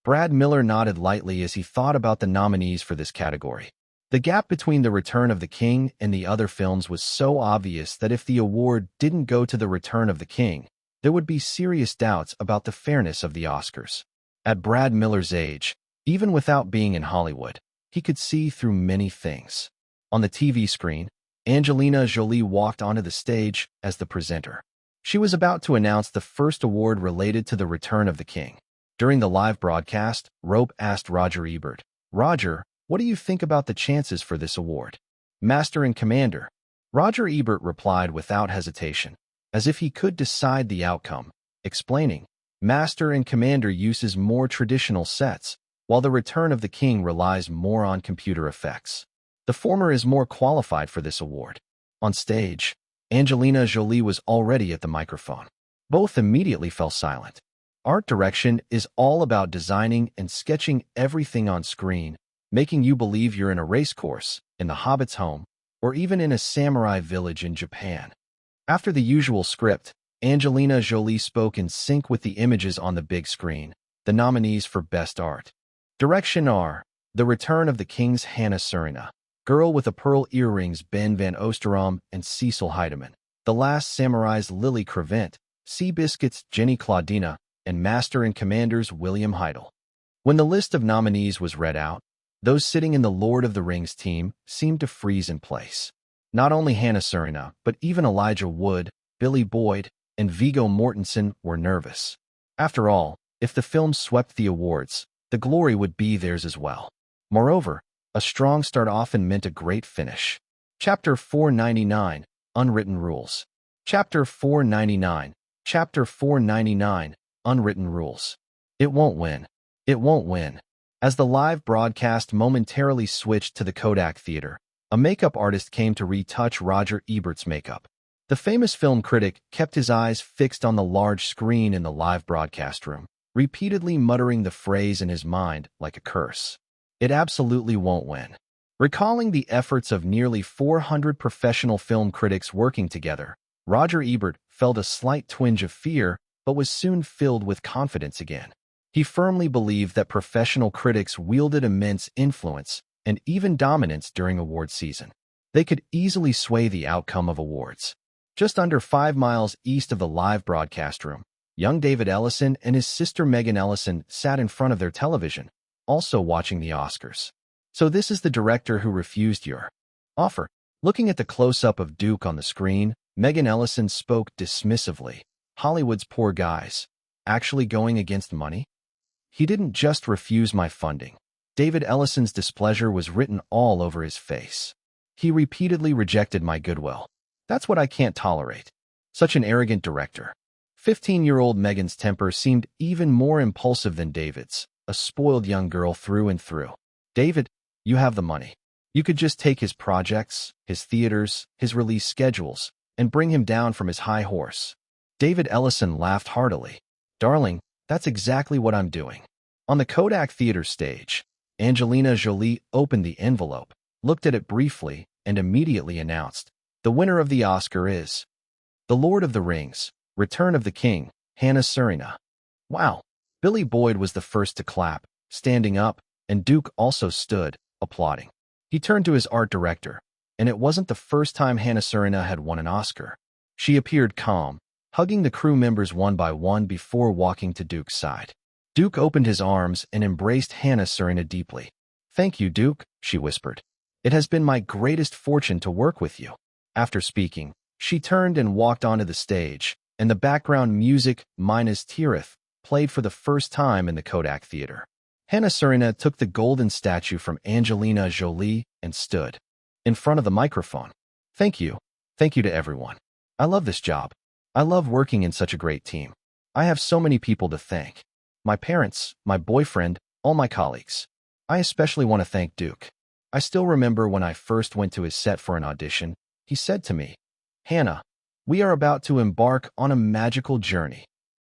Brad Miller nodded lightly as he thought about the nominees for this category. The gap between The Return of the King and the other films was so obvious that if the award didn't go to The Return of the King, there would be serious doubts about the fairness of the Oscars. At Brad Miller's age, even without being in Hollywood, he could see through many things. On the TV screen, Angelina Jolie walked onto the stage as the presenter. She was about to announce the first award related to The Return of the King. During the live broadcast, Rope asked Roger Ebert, "Roger, what do you think about the chances for this award?" "Master and Commander." Roger Ebert replied without hesitation, as if he could decide the outcome, explaining, "Master and Commander uses more traditional sets, while The Return of the King relies more on computer effects. The former is more qualified for this award." On stage, Angelina Jolie was already at the microphone. Both immediately fell silent. Art direction is all about designing and sketching everything on screen, making you believe you're in a racecourse, in the Hobbit's home, or even in a samurai village in Japan. After the usual script, Angelina Jolie spoke in sync with the images on the big screen. The nominees for Best Art Direction are The Return of the King's Hannah Surina, Girl with a Pearl Earrings Ben Van Oosterom and Cecil Heidemann, The Last Samurai's Lily Crevent, Seabiscuit's Jenny Claudina, and Master and Commander's William Heidel. When the list of nominees was read out, those sitting in the Lord of the Rings team seemed to freeze in place. Not only Hannah Surina, but even Elijah Wood, Billy Boyd, and Viggo Mortensen were nervous. After all, if the film swept the awards, the glory would be theirs as well. Moreover, a strong start often meant a great finish. Chapter 499, Unwritten Rules. Chapter 499, Chapter 499, Unwritten Rules. It won't win. It won't win. As the live broadcast momentarily switched to the Kodak Theater, a makeup artist came to retouch Roger Ebert's makeup. The famous film critic kept his eyes fixed on the large screen in the live broadcast room, repeatedly muttering the phrase in his mind like a curse. It absolutely won't win. Recalling the efforts of nearly 400 professional film critics working together, Roger Ebert felt a slight twinge of fear, but was soon filled with confidence again. He firmly believed that professional critics wielded immense influence and even dominance during award season. They could easily sway the outcome of awards. Just under 5 miles east of the live broadcast room, young David Ellison and his sister Megan Ellison sat in front of their television, also watching the Oscars. "So this is the director who refused your offer." Looking at the close-up of Duke on the screen, Megan Ellison spoke dismissively. "Hollywood's poor guys. Actually going against money? He didn't just refuse my funding." David Ellison's displeasure was written all over his face. "He repeatedly rejected my goodwill. That's what I can't tolerate. Such an arrogant director." 15-year-old Megan's temper seemed even more impulsive than David's, a spoiled young girl through and through. "David, you have the money. You could just take his projects, his theaters, his release schedules, and bring him down from his high horse." David Ellison laughed heartily. "Darling, that's exactly what I'm doing." On the Kodak Theater stage, Angelina Jolie opened the envelope, looked at it briefly, and immediately announced, "The winner of the Oscar is The Lord of the Rings, Return of the King, Hannah Surina." Wow! Billy Boyd was the first to clap, standing up, and Duke also stood, applauding. He turned to his art director, and it wasn't the first time Hannah Surina had won an Oscar. She appeared calm, hugging the crew members one by one before walking to Duke's side. Duke opened his arms and embraced Hannah Surina deeply. "Thank you, Duke," she whispered. "It has been my greatest fortune to work with you." After speaking, she turned and walked onto the stage, and the background music, Minas Tirith, played for the first time in the Kodak Theater. Hannah Surina took the golden statue from Angelina Jolie and stood in front of the microphone. Thank you to everyone. I love this job. I love working in such a great team. I have so many people to thank. My parents, my boyfriend, all my colleagues. I especially want to thank Duke. I still remember when I first went to his set for an audition, he said to me, "Hannah, we are about to embark on a magical journey."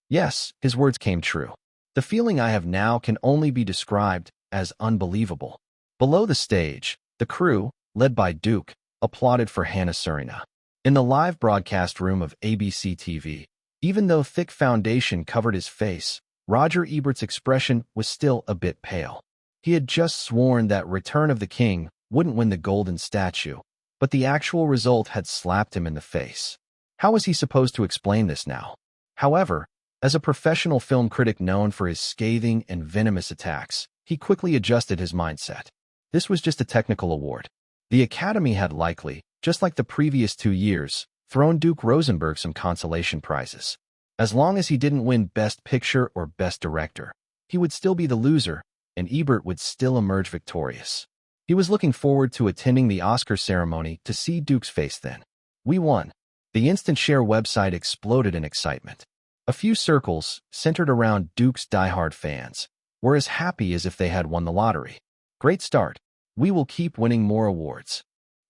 Yes, his words came true. The feeling I have now can only be described as unbelievable. Below the stage, the crew, led by Duke, applauded for Hannah Surina. In the live broadcast room of ABC TV, even though thick foundation covered his face, Roger Ebert's expression was still a bit pale. He had just sworn that Return of the King wouldn't win the golden statue, but the actual result had slapped him in the face. How was he supposed to explain this now? However, as a professional film critic known for his scathing and venomous attacks, he quickly adjusted his mindset. This was just a technical award. The Academy had likely, just like the previous 2 years, thrown Duke Rosenberg some consolation prizes. As long as he didn't win Best Picture or Best Director, he would still be the loser, and Ebert would still emerge victorious. He was looking forward to attending the Oscar ceremony to see Duke's face then. We won. The Instant Share website exploded in excitement. A few circles, centered around Duke's diehard fans, were as happy as if they had won the lottery. Great start. We will keep winning more awards.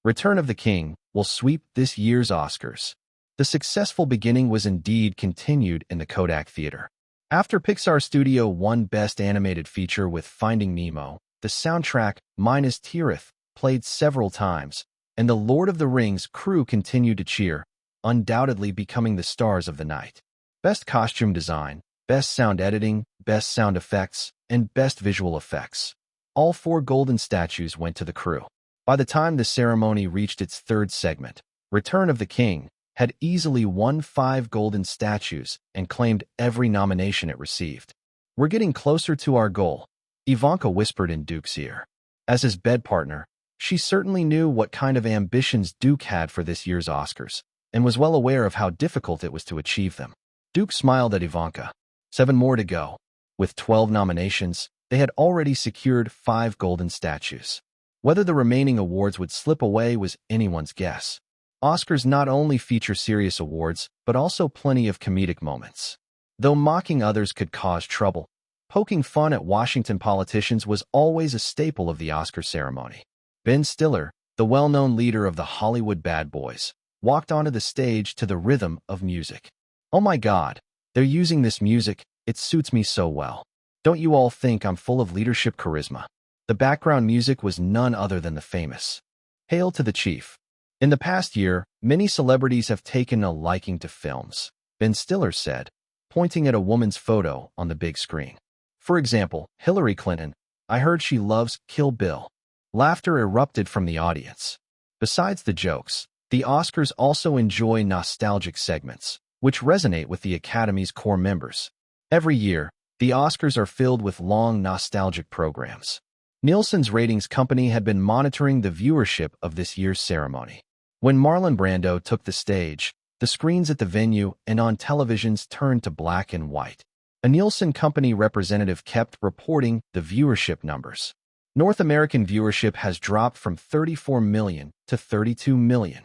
Return of the King will sweep this year's Oscars. The successful beginning was indeed continued in the Kodak Theater. After Pixar Studio won Best Animated Feature with Finding Nemo, the soundtrack, Minas Tirith, played several times, and the Lord of the Rings crew continued to cheer, undoubtedly becoming the stars of the night. Best Costume Design, Best Sound Editing, Best Sound Effects, and Best Visual Effects. All 4 golden statues went to the crew. By the time the ceremony reached its 3rd segment, Return of the King had easily won 5 golden statues and claimed every nomination it received. We're getting closer to our goal, Ivanka whispered in Duke's ear. As his bed partner, she certainly knew what kind of ambitions Duke had for this year's Oscars, and was well aware of how difficult it was to achieve them. Duke smiled at Ivanka. 7 more to go. With 12 nominations, they had already secured 5 golden statues. Whether the remaining awards would slip away was anyone's guess. Oscars not only feature serious awards, but also plenty of comedic moments. Though mocking others could cause trouble, poking fun at Washington politicians was always a staple of the Oscar ceremony. Ben Stiller, the well-known leader of the Hollywood Bad Boys, walked onto the stage to the rhythm of music. Oh my God, they're using this music, it suits me so well. Don't you all think I'm full of leadership charisma? The background music was none other than the famous Hail to the Chief. In the past year, many celebrities have taken a liking to films, Ben Stiller said, pointing at a woman's photo on the big screen. For example, Hillary Clinton, I heard she loves Kill Bill. Laughter erupted from the audience. Besides the jokes, the Oscars also enjoy nostalgic segments, which resonate with the Academy's core members. Every year, the Oscars are filled with long, nostalgic programs. Nielsen's ratings company had been monitoring the viewership of this year's ceremony. When Marlon Brando took the stage, the screens at the venue and on televisions turned to black and white. A Nielsen company representative kept reporting the viewership numbers. North American viewership has dropped from 34 million to 32 million.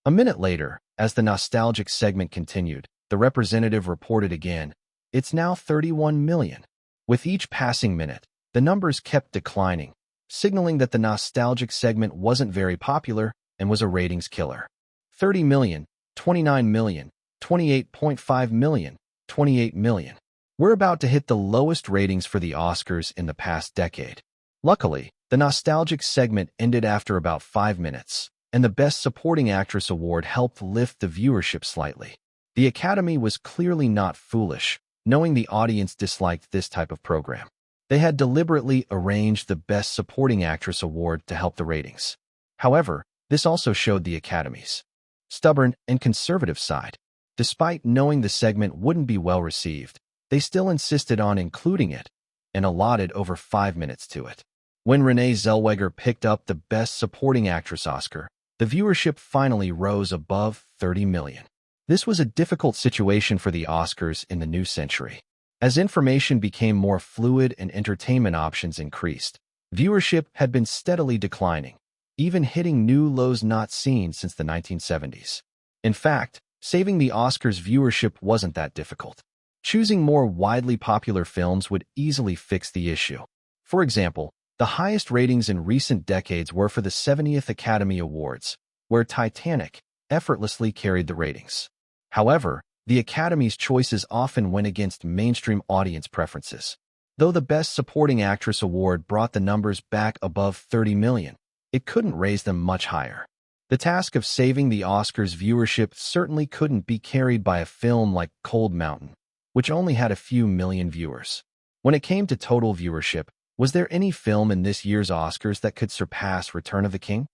A minute later, as the nostalgic segment continued, the representative reported again, it's now 31 million. With each passing minute, the numbers kept declining, signaling that the nostalgic segment wasn't very popular and was a ratings killer. 30 million, 29 million, 28.5 million, 28 million. We're about to hit the lowest ratings for the Oscars in the past decade. Luckily, the nostalgic segment ended after about 5 minutes, and the Best Supporting Actress award helped lift the viewership slightly. The Academy was clearly not foolish, knowing the audience disliked this type of program. They had deliberately arranged the Best Supporting Actress award to help the ratings. However, this also showed the Academy's stubborn and conservative side. Despite knowing the segment wouldn't be well received, they still insisted on including it and allotted over 5 minutes to it. When Renee Zellweger picked up the Best Supporting Actress Oscar, the viewership finally rose above 30 million. This was a difficult situation for the Oscars in the new century. As information became more fluid and entertainment options increased, viewership had been steadily declining, even hitting new lows not seen since the 1970s. In fact, saving the Oscars viewership wasn't that difficult. Choosing more widely popular films would easily fix the issue. For example, the highest ratings in recent decades were for the 70th Academy Awards, where Titanic effortlessly carried the ratings. However, the Academy's choices often went against mainstream audience preferences. Though the Best Supporting Actress award brought the numbers back above 30 million, it couldn't raise them much higher. The task of saving the Oscars viewership certainly couldn't be carried by a film like Cold Mountain, which only had a few million viewers. When it came to total viewership, Was there any film in this year's Oscars that could surpass Return of the King?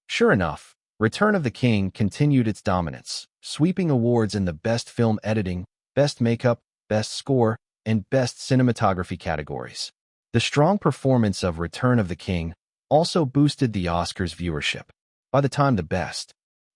Sure enough, Return of the King continued its dominance, sweeping awards in the Best Film Editing, Best Makeup, Best Score, and Best Cinematography categories. The strong performance of Return of the King also boosted the Oscars' viewership. By the time the Best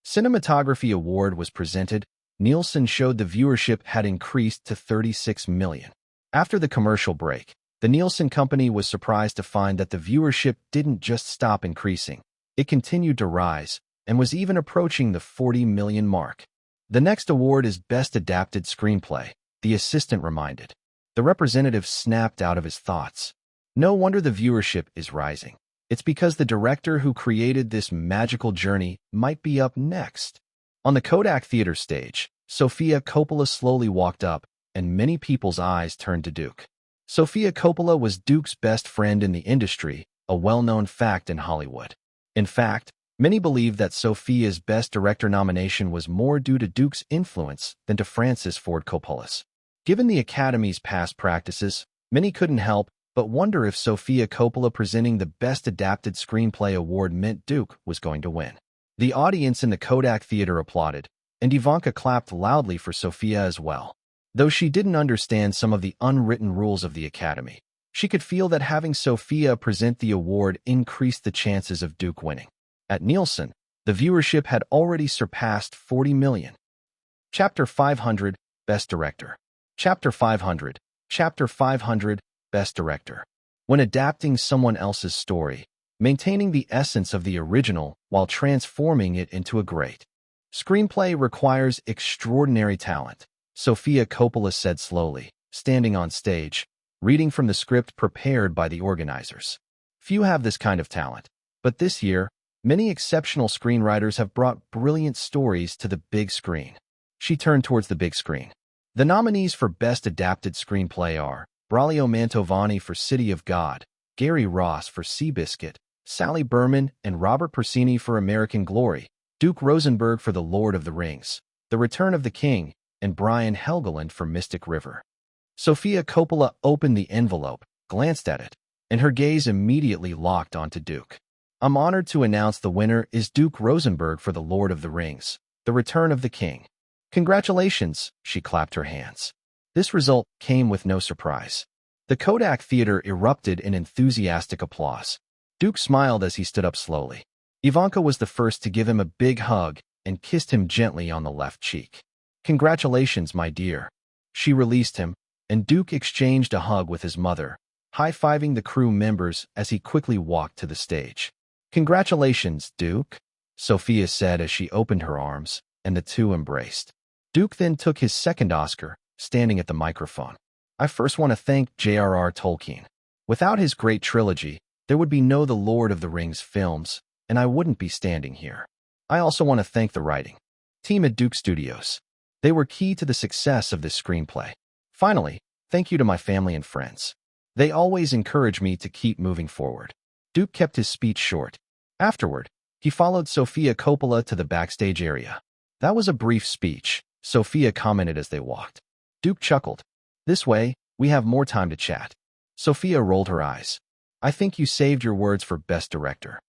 Cinematography Award was presented, Nielsen showed the viewership had increased to 36 million. After the commercial break, the Nielsen company was surprised to find that the viewership didn't just stop increasing. It continued to rise and was even approaching the 40 million mark. The next award is Best Adapted Screenplay, the assistant reminded. The representative snapped out of his thoughts. No wonder the viewership is rising. It's because the director who created this magical journey might be up next. On the Kodak Theater stage, Sofia Coppola slowly walked up, and many people's eyes turned to Duke. Sofia Coppola was Duke's best friend in the industry, a well-known fact in Hollywood. In fact, many believe that Sofia's Best Director nomination was more due to Duke's influence than to Francis Ford Coppola's. Given the Academy's past practices, many couldn't help but wonder if Sofia Coppola presenting the Best Adapted Screenplay award meant Duke was going to win. The audience in the Kodak Theater applauded, and Ivanka clapped loudly for Sofia as well. Though she didn't understand some of the unwritten rules of the Academy, she could feel that having Sofia present the award increased the chances of Duke winning. At Nielsen, the viewership had already surpassed 40 million. Chapter 500, Best Director. Chapter 500, Best Director. When adapting someone else's story, maintaining the essence of the original while transforming it into a great screenplay requires extraordinary talent, Sofia Coppola said slowly, standing on stage, reading from the script prepared by the organizers. Few have this kind of talent, but this year, many exceptional screenwriters have brought brilliant stories to the big screen. She turned towards the big screen. The nominees for Best Adapted Screenplay are Braulio Mantovani for City of God, Gary Ross for Seabiscuit, Sally Berman and Robert Persini for American Glory, Duke Rosenberg for The Lord of the Rings, The Return of the King, and Brian Helgeland for Mystic River. Sofia Coppola opened the envelope, glanced at it, and her gaze immediately locked onto Duke. I'm honored to announce the winner is Duke Rosenberg for The Lord of the Rings, The Return of the King. Congratulations, she clapped her hands. This result came with no surprise. The Kodak Theater erupted in enthusiastic applause. Duke smiled as he stood up slowly. Ivanka was the first to give him a big hug and kissed him gently on the left cheek. Congratulations, my dear. She released him, and Duke exchanged a hug with his mother, high-fiving the crew members as he quickly walked to the stage. Congratulations, Duke, Sofia said as she opened her arms, and the two embraced. Duke then took his second Oscar, standing at the microphone. I first want to thank J.R.R. Tolkien. Without his great trilogy, there would be no The Lord of the Rings films, and I wouldn't be standing here. I also want to thank the writing team at Duke Studios. They were key to the success of this screenplay. Finally, thank you to my family and friends. They always encourage me to keep moving forward. Duke kept his speech short. Afterward, he followed Sofia Coppola to the backstage area. That was a brief speech, Sofia commented as they walked. Duke chuckled. This way, we have more time to chat. Sofia rolled her eyes. I think you saved your words for Best Director.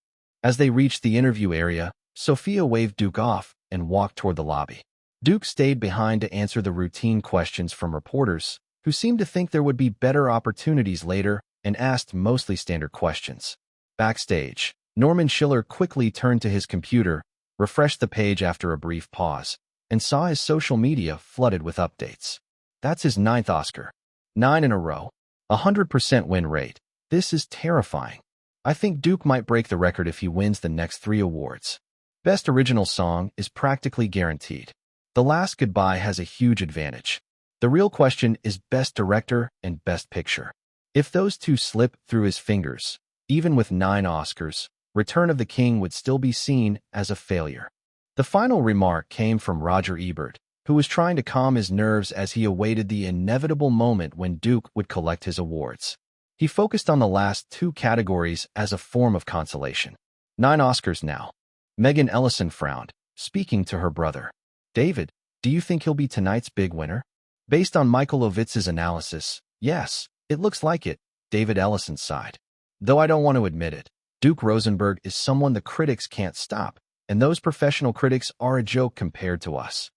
As they reached the interview area, Sofia waved Duke off and walked toward the lobby. Duke stayed behind to answer the routine questions from reporters, who seemed to think there would be better opportunities later and asked mostly standard questions. Backstage, Norman Schiller quickly turned to his computer, refreshed the page after a brief pause, and saw his social media flooded with updates. That's his 9th Oscar. 9 in a row. 100% win rate. This is terrifying. I think Duke might break the record if he wins the next 3 awards. Best Original Song is practically guaranteed. The Last Goodbye has a huge advantage. The real question is Best Director and Best Picture. If those two slip through his fingers, even with 9 Oscars, Return of the King would still be seen as a failure. The final remark came from Roger Ebert, who was trying to calm his nerves as he awaited the inevitable moment when Duke would collect his awards. He focused on the last 2 categories as a form of consolation. 9 Oscars now. Megan Ellison frowned, speaking to her brother. David, do you think he'll be tonight's big winner? Based on Michael Ovitz's analysis, yes, it looks like it. David Ellison sighed. Though I don't want to admit it, Duke Rosenberg is someone the critics can't stop, and those professional critics are a joke compared to us.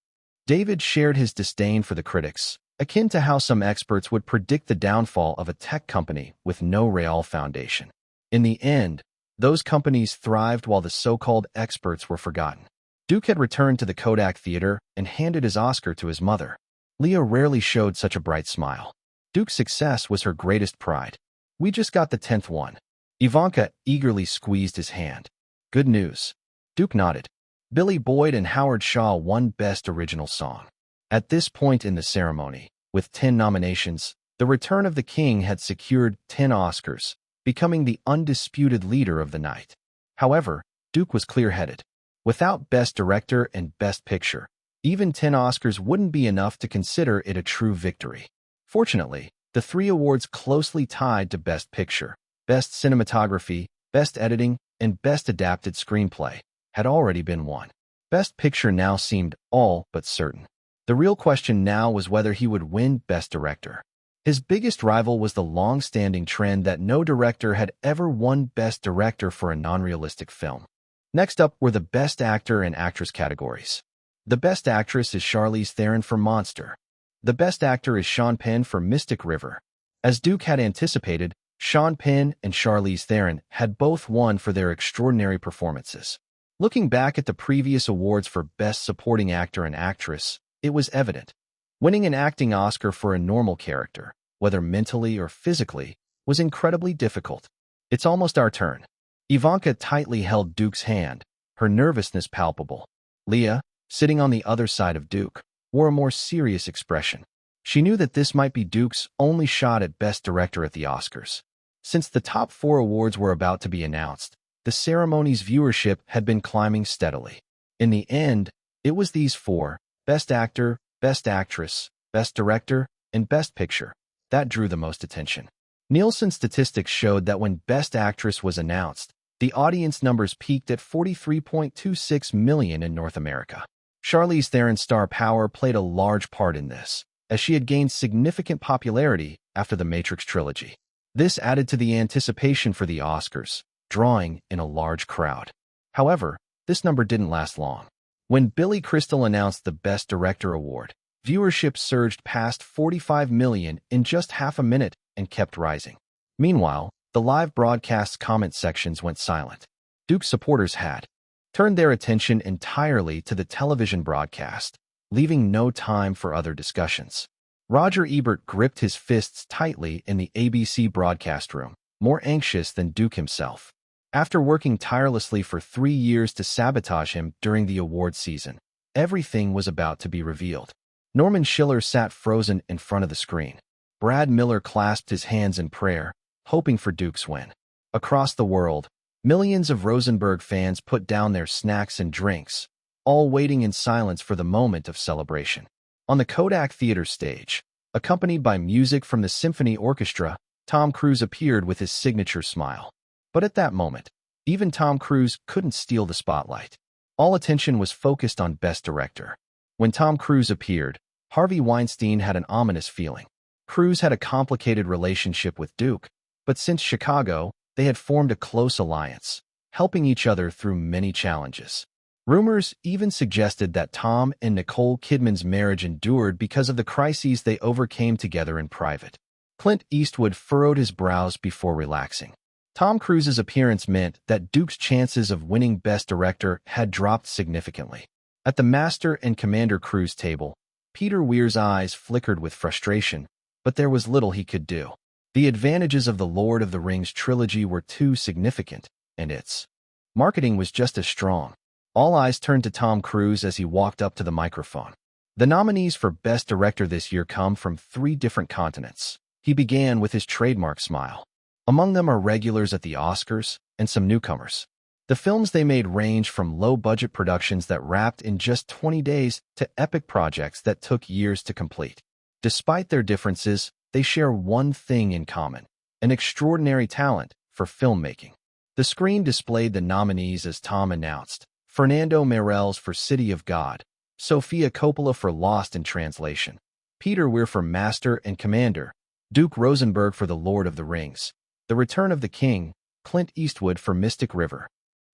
David shared his disdain for the critics, akin to how some experts would predict the downfall of a tech company with no real foundation. In the end, those companies thrived while the so-called experts were forgotten. Duke had returned to the Kodak Theater and handed his Oscar to his mother. Leah rarely showed such a bright smile. Duke's success was her greatest pride. We just got the 10th one. Ivanka eagerly squeezed his hand. Good news. Duke nodded. Billy Boyd and Howard Shaw won Best Original Song. At this point in the ceremony, with 10 nominations, The Return of the King had secured 10 Oscars, becoming the undisputed leader of the night. However, Duke was clear-headed. Without Best Director and Best Picture, even 10 Oscars wouldn't be enough to consider it a true victory. Fortunately, the 3 awards closely tied to Best Picture, Best Cinematography, Best Editing, and Best Adapted Screenplay had already been won. Best Picture now seemed all but certain. The real question now was whether he would win Best Director. His biggest rival was the long-standing trend that no director had ever won Best Director for a non-realistic film. Next up were the Best Actor and Actress categories. The Best Actress is Charlize Theron for Monster. The Best Actor is Sean Penn for Mystic River. As Duke had anticipated, Sean Penn and Charlize Theron had both won for their extraordinary performances. Looking back at the previous awards for Best Supporting Actor and Actress, it was evident. Winning an acting Oscar for a normal character, whether mentally or physically, was incredibly difficult. It's almost our turn. Ivanka tightly held Duke's hand, her nervousness palpable. Leah, sitting on the other side of Duke, wore a more serious expression. She knew that this might be Duke's only shot at Best Director at the Oscars. Since the top 4 awards were about to be announced, the ceremony's viewership had been climbing steadily. In the end, it was these 4, Best Actor, Best Actress, Best Director, and Best Picture, that drew the most attention. Nielsen statistics showed that when Best Actress was announced, the audience numbers peaked at 43.26 million in North America. Charlize Theron's star power played a large part in this, as she had gained significant popularity after the Matrix trilogy. This added to the anticipation for the Oscars, drawing in a large crowd. However, this number didn't last long. When Billy Crystal announced the Best Director award, viewership surged past 45 million in just half a minute and kept rising. Meanwhile, the live broadcast's comment sections went silent. Duke's supporters had turned their attention entirely to the television broadcast, leaving no time for other discussions. Roger Ebert gripped his fists tightly in the ABC broadcast room, more anxious than Duke himself. After working tirelessly for 3 years to sabotage him during the award season, everything was about to be revealed. Norman Schiller sat frozen in front of the screen. Brad Miller clasped his hands in prayer, hoping for Duke's win. Across the world, millions of Rosenberg fans put down their snacks and drinks, all waiting in silence for the moment of celebration. On the Kodak Theater stage, accompanied by music from the symphony orchestra, Tom Cruise appeared with his signature smile. But at that moment, even Tom Cruise couldn't steal the spotlight. All attention was focused on Best Director. When Tom Cruise appeared, Harvey Weinstein had an ominous feeling. Cruise had a complicated relationship with Duke, but since Chicago, they had formed a close alliance, helping each other through many challenges. Rumors even suggested that Tom and Nicole Kidman's marriage endured because of the crises they overcame together in private. Clint Eastwood furrowed his brows before relaxing. Tom Cruise's appearance meant that Duke's chances of winning Best Director had dropped significantly. At the Master and Commander Cruise table, Peter Weir's eyes flickered with frustration, but there was little he could do. The advantages of the Lord of the Rings trilogy were too significant, and its marketing was just as strong. All eyes turned to Tom Cruise as he walked up to the microphone. The nominees for Best Director this year come from 3 different continents. He began with his trademark smile. Among them are regulars at the Oscars and some newcomers. The films they made range from low-budget productions that wrapped in just 20 days to epic projects that took years to complete. Despite their differences, they share one thing in common: an extraordinary talent for filmmaking. The screen displayed the nominees as Tom announced: Fernando Meirelles for City of God, Sofia Coppola for Lost in Translation, Peter Weir for Master and Commander, Duke Rosenberg for The Lord of the Rings. The Return of the King, Clint Eastwood for Mystic River.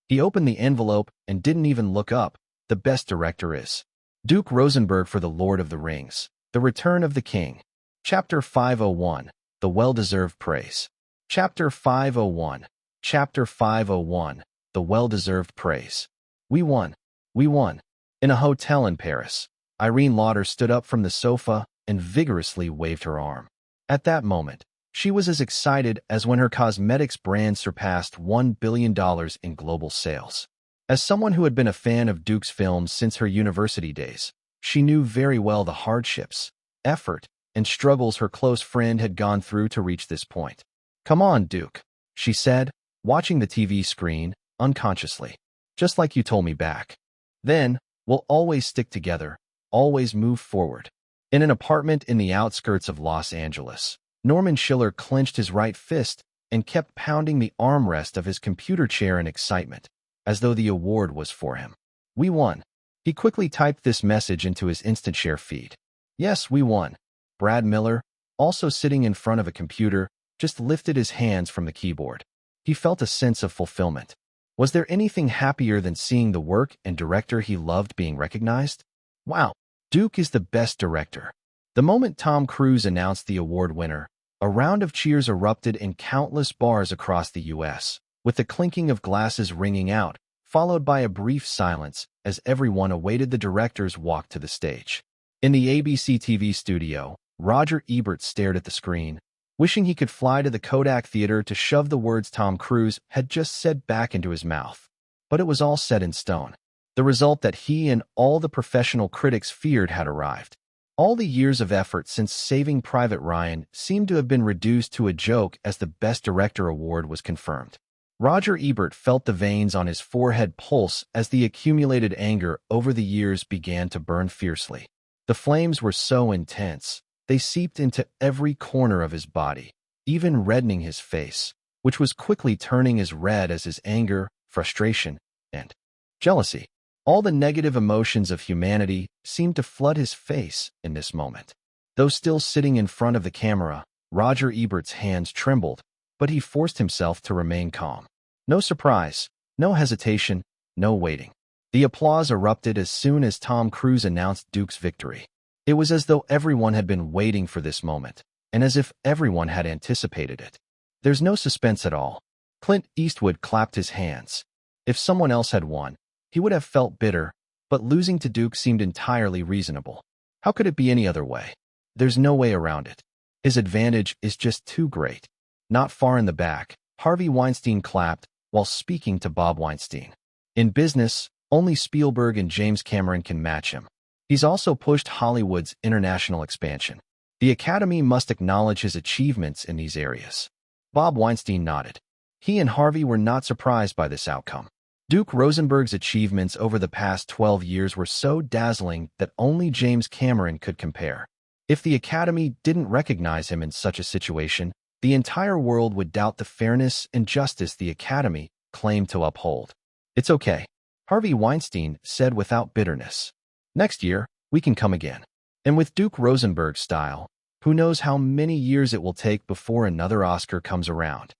He opened the envelope and didn't even look up. The best director is Duke Rosenberg for The Lord of the Rings. The Return of the King. Chapter 501. The Well-Deserved Praise. Chapter 501. Chapter 501. The Well-Deserved Praise. We won. We won. In a hotel in Paris, Irene Lauder stood up from the sofa and vigorously waved her arm. At that moment, she was as excited as when her cosmetics brand surpassed $1 billion in global sales. As someone who had been a fan of Duke's films since her university days, she knew very well the hardships, effort, and struggles her close friend had gone through to reach this point. "Come on, Duke," she said, watching the TV screen, unconsciously. "Just like you told me back then, we'll always stick together, always move forward." In an apartment in the outskirts of Los Angeles, Norman Schiller clenched his right fist and kept pounding the armrest of his computer chair in excitement, as though the award was for him. "We won." He quickly typed this message into his instant share feed. "Yes, we won." Brad Miller, also sitting in front of a computer, just lifted his hands from the keyboard. He felt a sense of fulfillment. Was there anything happier than seeing the work and director he loved being recognized? Wow, Duke is the best director. The moment Tom Cruise announced the award winner, a round of cheers erupted in countless bars across the U.S., with the clinking of glasses ringing out, followed by a brief silence as everyone awaited the director's walk to the stage. In the ABC TV studio, Roger Ebert stared at the screen, wishing he could fly to the Kodak Theater to shove the words Tom Cruise had just said back into his mouth. But it was all set in stone. The result that he and all the professional critics feared had arrived. All the years of effort since Saving Private Ryan seemed to have been reduced to a joke as the Best Director award was confirmed. Roger Ebert felt the veins on his forehead pulse as the accumulated anger over the years began to burn fiercely. The flames were so intense, they seeped into every corner of his body, even reddening his face, which was quickly turning as red as his anger, frustration, and jealousy. All the negative emotions of humanity seemed to flood his face in this moment. Though still sitting in front of the camera, Roger Ebert's hands trembled, but he forced himself to remain calm. No surprise, no hesitation, no waiting. The applause erupted as soon as Tom Cruise announced Duke's victory. It was as though everyone had been waiting for this moment, and as if everyone had anticipated it. There's no suspense at all. Clint Eastwood clapped his hands. If someone else had won, he would have felt bitter, but losing to Duke seemed entirely reasonable. How could it be any other way? There's no way around it. His advantage is just too great. Not far in the back, Harvey Weinstein clapped while speaking to Bob Weinstein. In business, only Spielberg and James Cameron can match him. He's also pushed Hollywood's international expansion. The Academy must acknowledge his achievements in these areas. Bob Weinstein nodded. He and Harvey were not surprised by this outcome. Duke Rosenberg's achievements over the past 12 years were so dazzling that only James Cameron could compare. If the Academy didn't recognize him in such a situation, the entire world would doubt the fairness and justice the Academy claimed to uphold. "It's okay," Harvey Weinstein said without bitterness. "Next year, we can come again." And with Duke Rosenberg's style, who knows how many years it will take before another Oscar comes around.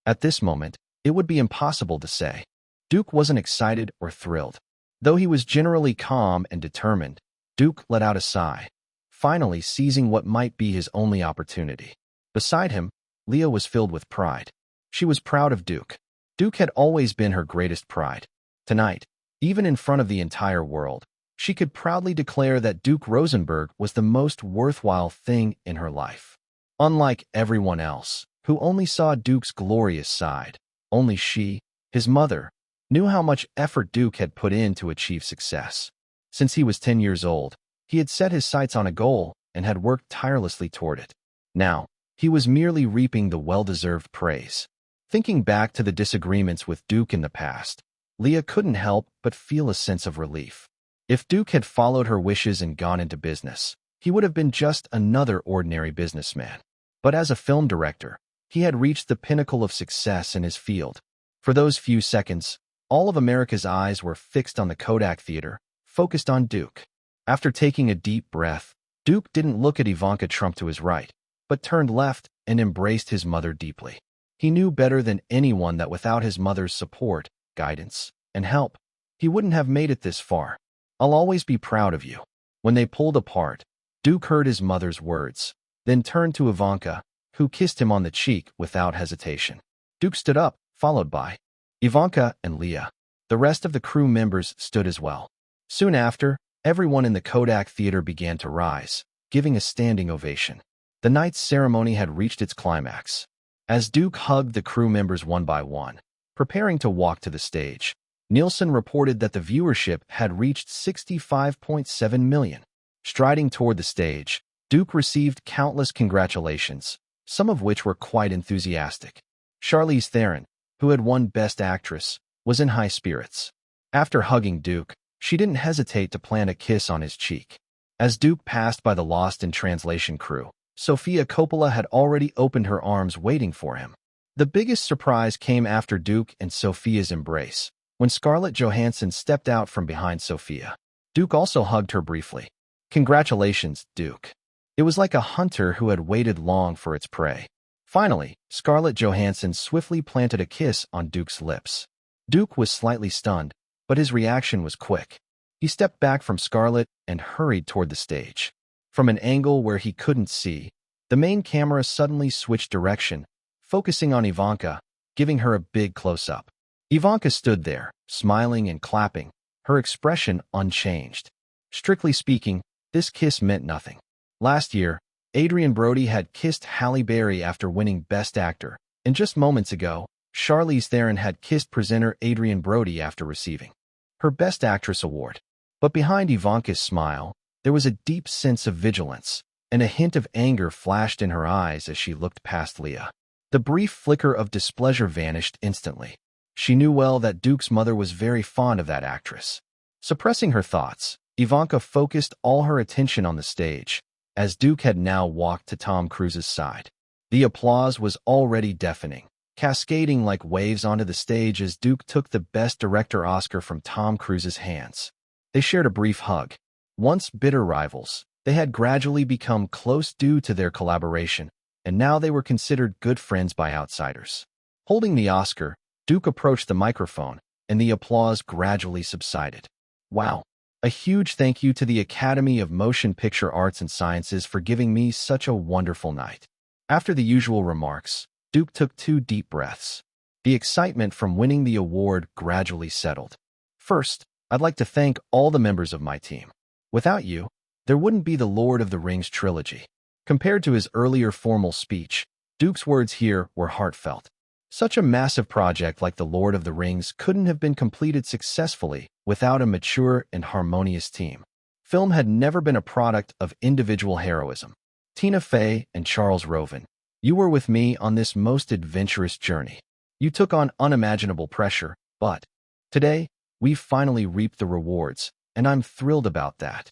At this moment, it would be impossible to say. Duke wasn't excited or thrilled. Though he was generally calm and determined, Duke let out a sigh, finally seizing what might be his only opportunity. Beside him, Leah was filled with pride. She was proud of Duke. Duke had always been her greatest pride. Tonight, even in front of the entire world, she could proudly declare that Duke Rosenberg was the most worthwhile thing in her life. Unlike everyone else, who only saw Duke's glorious side, only she, his mother, knew how much effort Duke had put in to achieve success. Since he was 10 years old, he had set his sights on a goal and had worked tirelessly toward it. Now, he was merely reaping the well-deserved praise. Thinking back to the disagreements with Duke in the past, Leah couldn't help but feel a sense of relief. If Duke had followed her wishes and gone into business, he would have been just another ordinary businessman. But as a film director, he had reached the pinnacle of success in his field. For those few seconds, all of America's eyes were fixed on the Kodak Theater, focused on Duke. After taking a deep breath, Duke didn't look at Ivanka Trump to his right. but turned left and embraced his mother deeply. He knew better than anyone that without his mother's support, guidance, and help, he wouldn't have made it this far. I'll always be proud of you. When they pulled apart, Duke heard his mother's words, then turned to Ivanka, who kissed him on the cheek without hesitation. Duke stood up, followed by Ivanka and Leah. The rest of the crew members stood as well. Soon after, everyone in the Kodak Theater began to rise, giving a standing ovation. The night's ceremony had reached its climax. As Duke hugged the crew members one by one, preparing to walk to the stage, Nielsen reported that the viewership had reached 65.7 million. Striding toward the stage, Duke received countless congratulations, some of which were quite enthusiastic. Charlize Theron, who had won Best Actress, was in high spirits. After hugging Duke, she didn't hesitate to plant a kiss on his cheek. As Duke passed by the Lost in Translation crew, Sofia Coppola had already opened her arms waiting for him. The biggest surprise came after Duke and Sofia's embrace, when Scarlett Johansson stepped out from behind Sofia. Duke also hugged her briefly. "Congratulations, Duke." It was like a hunter who had waited long for its prey. Finally, Scarlett Johansson swiftly planted a kiss on Duke's lips. Duke was slightly stunned, but his reaction was quick. He stepped back from Scarlett and hurried toward the stage. From an angle where he couldn't see, the main camera suddenly switched direction, focusing on Ivanka, giving her a big close-up. Ivanka stood there, smiling and clapping, her expression unchanged. Strictly speaking, this kiss meant nothing. Last year, Adrien Brody had kissed Halle Berry after winning Best Actor, and just moments ago, Charlize Theron had kissed presenter Adrien Brody after receiving her Best Actress award. But behind Ivanka's smile, there was a deep sense of vigilance, and a hint of anger flashed in her eyes as she looked past Leah. The brief flicker of displeasure vanished instantly. She knew well that Duke's mother was very fond of that actress. Suppressing her thoughts, Ivanka focused all her attention on the stage, as Duke had now walked to Tom Cruise's side. The applause was already deafening, cascading like waves onto the stage as Duke took the Best Director Oscar from Tom Cruise's hands. They shared a brief hug. Once bitter rivals, they had gradually become close due to their collaboration, and now they were considered good friends by outsiders. Holding the Oscar, Duke approached the microphone, and the applause gradually subsided. "Wow. A huge thank you to the Academy of Motion Picture Arts and Sciences for giving me such a wonderful night." After the usual remarks, Duke took 2 deep breaths. The excitement from winning the award gradually settled. "First, I'd like to thank all the members of my team. Without you, there wouldn't be the Lord of the Rings trilogy." Compared to his earlier formal speech, Duke's words here were heartfelt. Such a massive project like The Lord of the Rings couldn't have been completed successfully without a mature and harmonious team. Film had never been a product of individual heroism. Tina Fey and Charles Roven, you were with me on this most adventurous journey. You took on unimaginable pressure, but today, we've finally reaped the rewards, and I'm thrilled about that.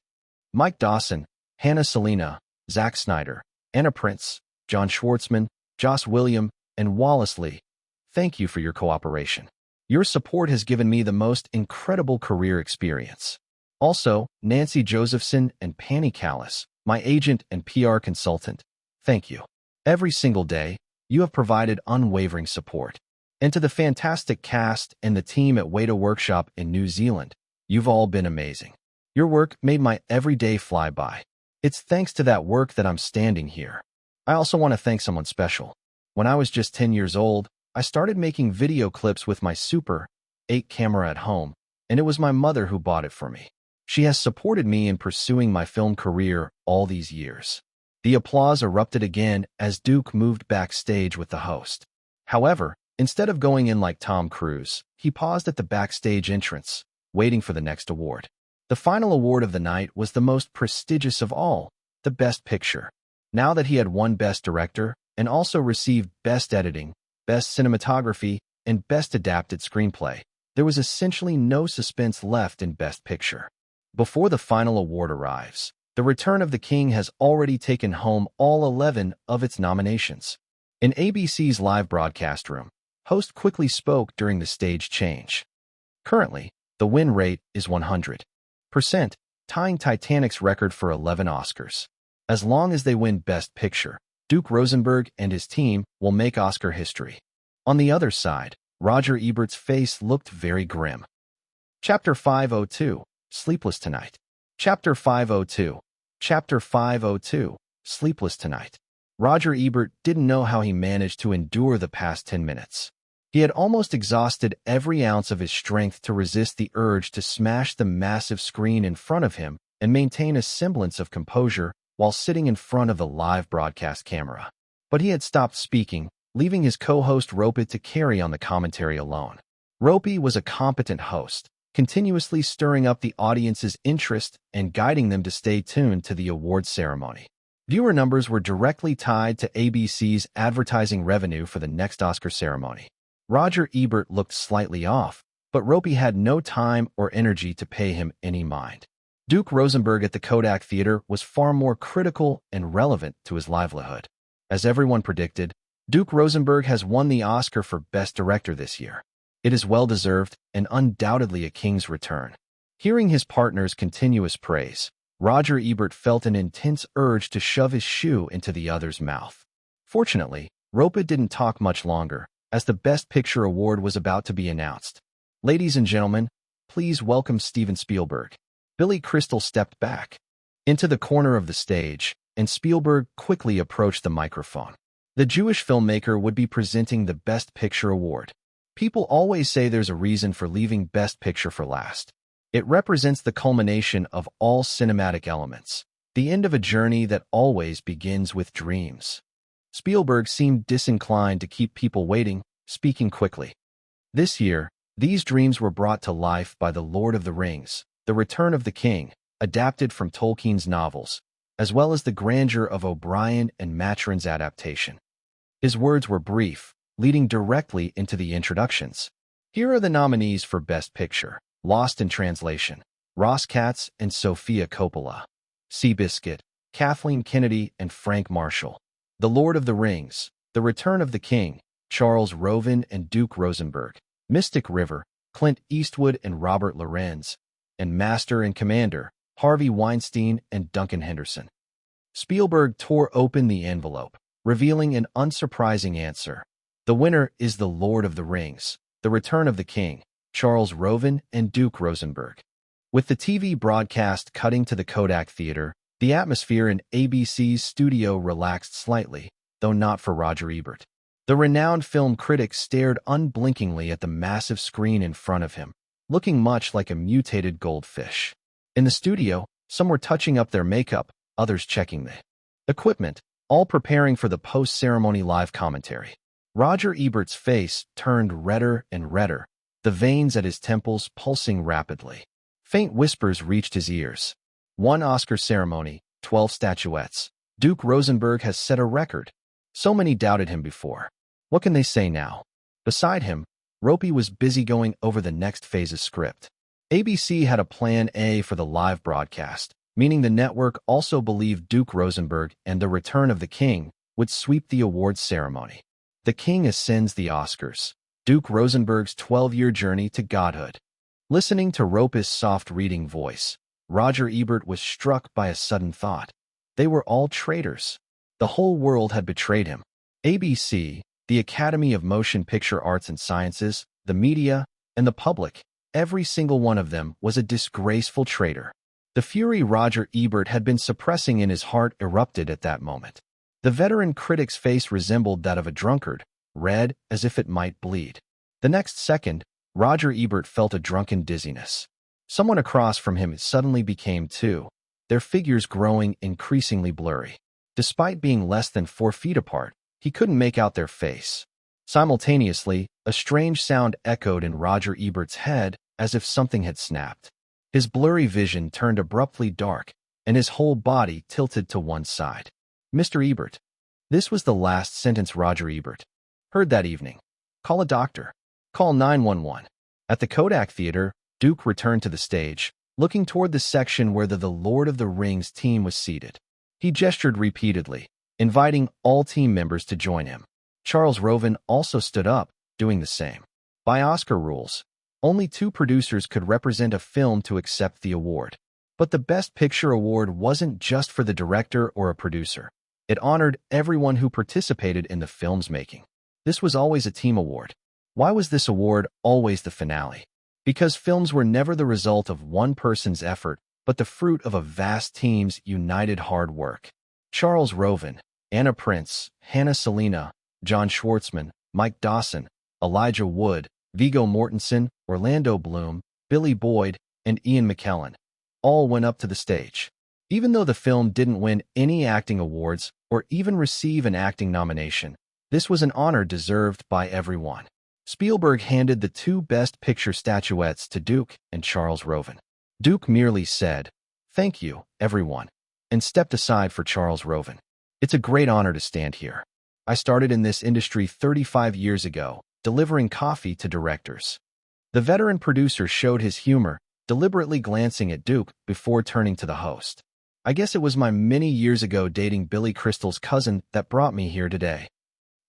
Mike Dawson, Hannah Selina, Zack Snyder, Anna Prince, John Schwartzman, Joss William, and Wallace Lee, thank you for your cooperation. Your support has given me the most incredible career experience. Also, Nancy Josephson and Penny Callis, my agent and PR consultant, thank you. Every single day, you have provided unwavering support. And to the fantastic cast and the team at Weta Workshop in New Zealand, you've all been amazing. Your work made my everyday fly by. It's thanks to that work that I'm standing here. I also want to thank someone special. When I was just 10 years old, I started making video clips with my Super 8 camera at home, and it was my mother who bought it for me. She has supported me in pursuing my film career all these years. The applause erupted again as Duke moved backstage with the host. However, instead of going in like Tom Cruise, he paused at the backstage entrance, waiting for the next award. The final award of the night was the most prestigious of all, the Best Picture. Now that he had won Best Director and also received Best Editing, Best Cinematography, and Best Adapted Screenplay, there was essentially no suspense left in Best Picture. Before the final award arrives, The Return of the King has already taken home all 11 of its nominations. In ABC's live broadcast room, host quickly spoke during the stage change. Currently, the win rate is 100%, tying Titanic's record for 11 Oscars. As long as they win Best Picture, Duke Rosenberg and his team will make Oscar history. On the other side, Roger Ebert's face looked very grim. Chapter 502, Sleepless Tonight. Chapter 502. Chapter 502, Sleepless Tonight. Roger Ebert didn't know how he managed to endure the past 10 minutes. He had almost exhausted every ounce of his strength to resist the urge to smash the massive screen in front of him and maintain a semblance of composure while sitting in front of the live broadcast camera. But he had stopped speaking, leaving his co-host Ropey to carry on the commentary alone. Ropey was a competent host, continuously stirring up the audience's interest and guiding them to stay tuned to the awards ceremony. Viewer numbers were directly tied to ABC's advertising revenue for the next Oscar ceremony. Roger Ebert looked slightly off, but Ropey had no time or energy to pay him any mind. Duke Rosenberg at the Kodak Theater was far more critical and relevant to his livelihood. As everyone predicted, Duke Rosenberg has won the Oscar for Best Director this year. It is well-deserved and undoubtedly a king's return. Hearing his partner's continuous praise, Roger Ebert felt an intense urge to shove his shoe into the other's mouth. Fortunately, Ropey didn't talk much longer, as the Best Picture award was about to be announced. Ladies and gentlemen, please welcome Steven Spielberg. Billy Crystal stepped back into the corner of the stage, and Spielberg quickly approached the microphone. The Jewish filmmaker would be presenting the Best Picture award. People always say there's a reason for leaving Best Picture for last. It represents the culmination of all cinematic elements, the end of a journey that always begins with dreams. Spielberg seemed disinclined to keep people waiting, speaking quickly. This year, these dreams were brought to life by The Lord of the Rings, The Return of the King, adapted from Tolkien's novels, as well as the grandeur of O'Brien and Maturin's adaptation. His words were brief, leading directly into the introductions. Here are the nominees for Best Picture: Lost in Translation, Ross Katz and Sofia Coppola; Seabiscuit, Kathleen Kennedy and Frank Marshall; The Lord of the Rings, The Return of the King, Charles Roven and Duke Rosenberg; Mystic River, Clint Eastwood and Robert Lorenz; and Master and Commander, Harvey Weinstein and Duncan Henderson. Spielberg tore open the envelope, revealing an unsurprising answer. The winner is The Lord of the Rings, The Return of the King, Charles Roven and Duke Rosenberg. With the TV broadcast cutting to the Kodak Theater, the atmosphere in ABC's studio relaxed slightly, though not for Roger Ebert. The renowned film critic stared unblinkingly at the massive screen in front of him, looking much like a mutated goldfish. In the studio, some were touching up their makeup, others checking the equipment, all preparing for the post-ceremony live commentary. Roger Ebert's face turned redder and redder, the veins at his temples pulsing rapidly. Faint whispers reached his ears. One Oscar ceremony, 12 statuettes. Duke Rosenberg has set a record. So many doubted him before. What can they say now? Beside him, Ropey was busy going over the next phase's script. ABC had a plan A for the live broadcast, meaning the network also believed Duke Rosenberg and The Return of the King would sweep the awards ceremony. The King ascends the Oscars. Duke Rosenberg's 12-year journey to godhood. Listening to Ropey's soft reading voice, Roger Ebert was struck by a sudden thought. They were all traitors. The whole world had betrayed him. ABC, the Academy of Motion Picture Arts and Sciences, the media, and the public, every single one of them was a disgraceful traitor. The fury Roger Ebert had been suppressing in his heart erupted at that moment. The veteran critic's face resembled that of a drunkard, red as if it might bleed. The next second, Roger Ebert felt a drunken dizziness. Someone across from him suddenly became two, their figures growing increasingly blurry. Despite being less than 4 feet apart, he couldn't make out their face. Simultaneously, a strange sound echoed in Roger Ebert's head as if something had snapped. His blurry vision turned abruptly dark, and his whole body tilted to one side. Mr. Ebert. This was the last sentence Roger Ebert heard that evening. Call a doctor. Call 911. At the Kodak Theater, Duke returned to the stage, looking toward the section where the Lord of the Rings team was seated. He gestured repeatedly, inviting all team members to join him. Charles Roven also stood up, doing the same. By Oscar rules, only 2 producers could represent a film to accept the award. But the Best Picture award wasn't just for the director or a producer. It honored everyone who participated in the film's making. This was always a team award. Why was this award always the finale? Because films were never the result of one person's effort, but the fruit of a vast team's united hard work. Charles Roven, Anna Prince, Hannah Selina, John Schwartzman, Mike Dawson, Elijah Wood, Viggo Mortensen, Orlando Bloom, Billy Boyd, and Ian McKellen all went up to the stage. Even though the film didn't win any acting awards or even receive an acting nomination, this was an honor deserved by everyone. Spielberg handed the two Best Picture statuettes to Duke and Charles Roven. Duke merely said, "Thank you, everyone," and stepped aside for Charles Roven. "It's a great honor to stand here. I started in this industry 35 years ago, delivering coffee to directors." The veteran producer showed his humor, deliberately glancing at Duke before turning to the host. "I guess it was my many years ago dating Billy Crystal's cousin that brought me here today."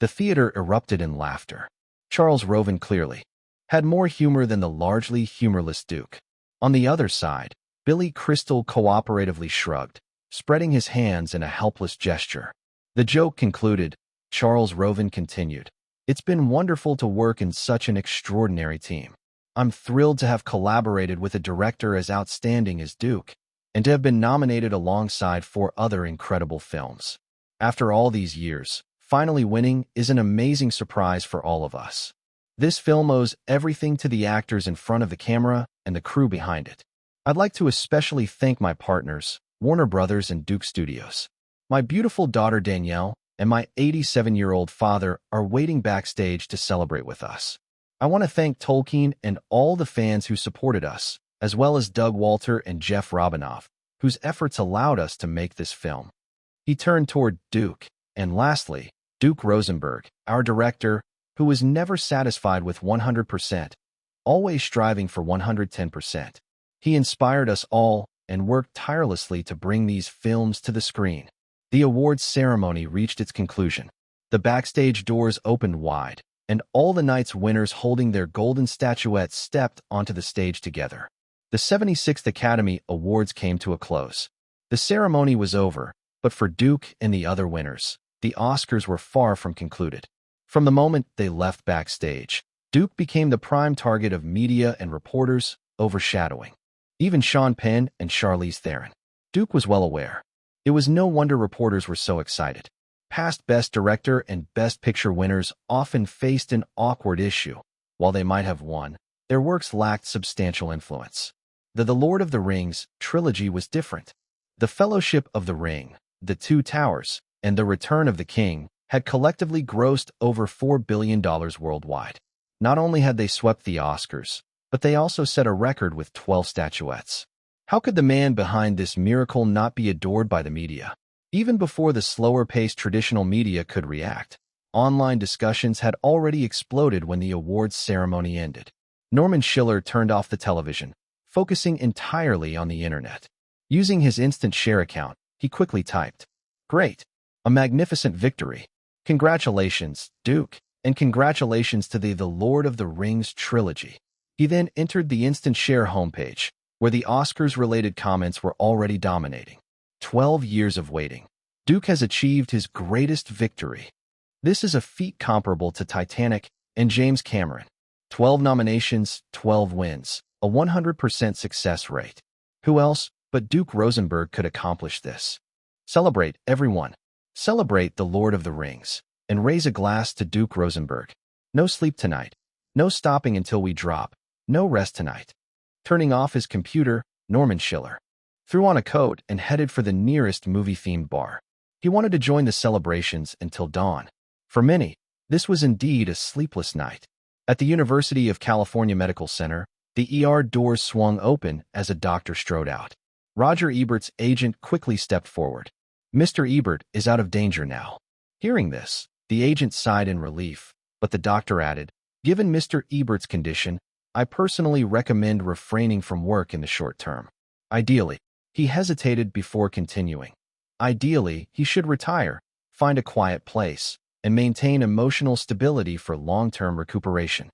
The theater erupted in laughter. Charles Roven clearly had more humor than the largely humorless Duke. On the other side, Billy Crystal cooperatively shrugged, spreading his hands in a helpless gesture. The joke concluded. Charles Roven continued, "It's been wonderful to work in such an extraordinary team. I'm thrilled to have collaborated with a director as outstanding as Duke, and to have been nominated alongside 4 other incredible films. After all these years, finally winning is an amazing surprise for all of us. This film owes everything to the actors in front of the camera and the crew behind it. I'd like to especially thank my partners, Warner Brothers and Duke Studios. My beautiful daughter Danielle and my 87-year-old father are waiting backstage to celebrate with us. I want to thank Tolkien and all the fans who supported us, as well as Doug Walter and Jeff Robinoff, whose efforts allowed us to make this film." He turned toward Duke, and lastly, Duke Rosenberg, our director, who was never satisfied with 100%, always striving for 110%. He inspired us all and worked tirelessly to bring these films to the screen. The awards ceremony reached its conclusion. The backstage doors opened wide, and all the night's winners holding their golden statuettes stepped onto the stage together. The 76th Academy Awards came to a close. The ceremony was over, but for Duke and the other winners, the Oscars were far from concluded. From the moment they left backstage, Duke became the prime target of media and reporters, overshadowing even Sean Penn and Charlize Theron. Duke was well aware. It was no wonder reporters were so excited. Past Best Director and Best Picture winners often faced an awkward issue. While they might have won, their works lacked substantial influence. The Lord of the Rings trilogy was different. The Fellowship of the Ring, The Two Towers, and The Return of the King had collectively grossed over $4 billion worldwide. Not only had they swept the Oscars, but they also set a record with 12 statuettes. How could the man behind this miracle not be adored by the media? Even before the slower-paced traditional media could react, online discussions had already exploded when the awards ceremony ended. Norman Schiller turned off the television, focusing entirely on the internet. Using his instant share account, he quickly typed, "Great! A magnificent victory! Congratulations, Duke, and congratulations to the Lord of the Rings trilogy." He then entered the instant share homepage, where the Oscars-related comments were already dominating. 12 years of waiting. Duke has achieved his greatest victory. This is a feat comparable to Titanic and James Cameron. 12 nominations, 12 wins, a 100% success rate. Who else but Duke Rosenberg could accomplish this? Celebrate, everyone. Celebrate the Lord of the Rings, and raise a glass to Duke Rosenberg. No sleep tonight. No stopping until we drop. No rest tonight. Turning off his computer, Norman Schiller threw on a coat and headed for the nearest movie-themed bar. He wanted to join the celebrations until dawn. For many, this was indeed a sleepless night. At the University of California Medical Center, the ER doors swung open as a doctor strode out. Roger Ebert's agent quickly stepped forward. "Mr. Ebert is out of danger now." Hearing this, the agent sighed in relief, but the doctor added, "Given Mr. Ebert's condition, I personally recommend refraining from work in the short term. Ideally," he hesitated before continuing, "ideally, he should retire, find a quiet place, and maintain emotional stability for long-term recuperation."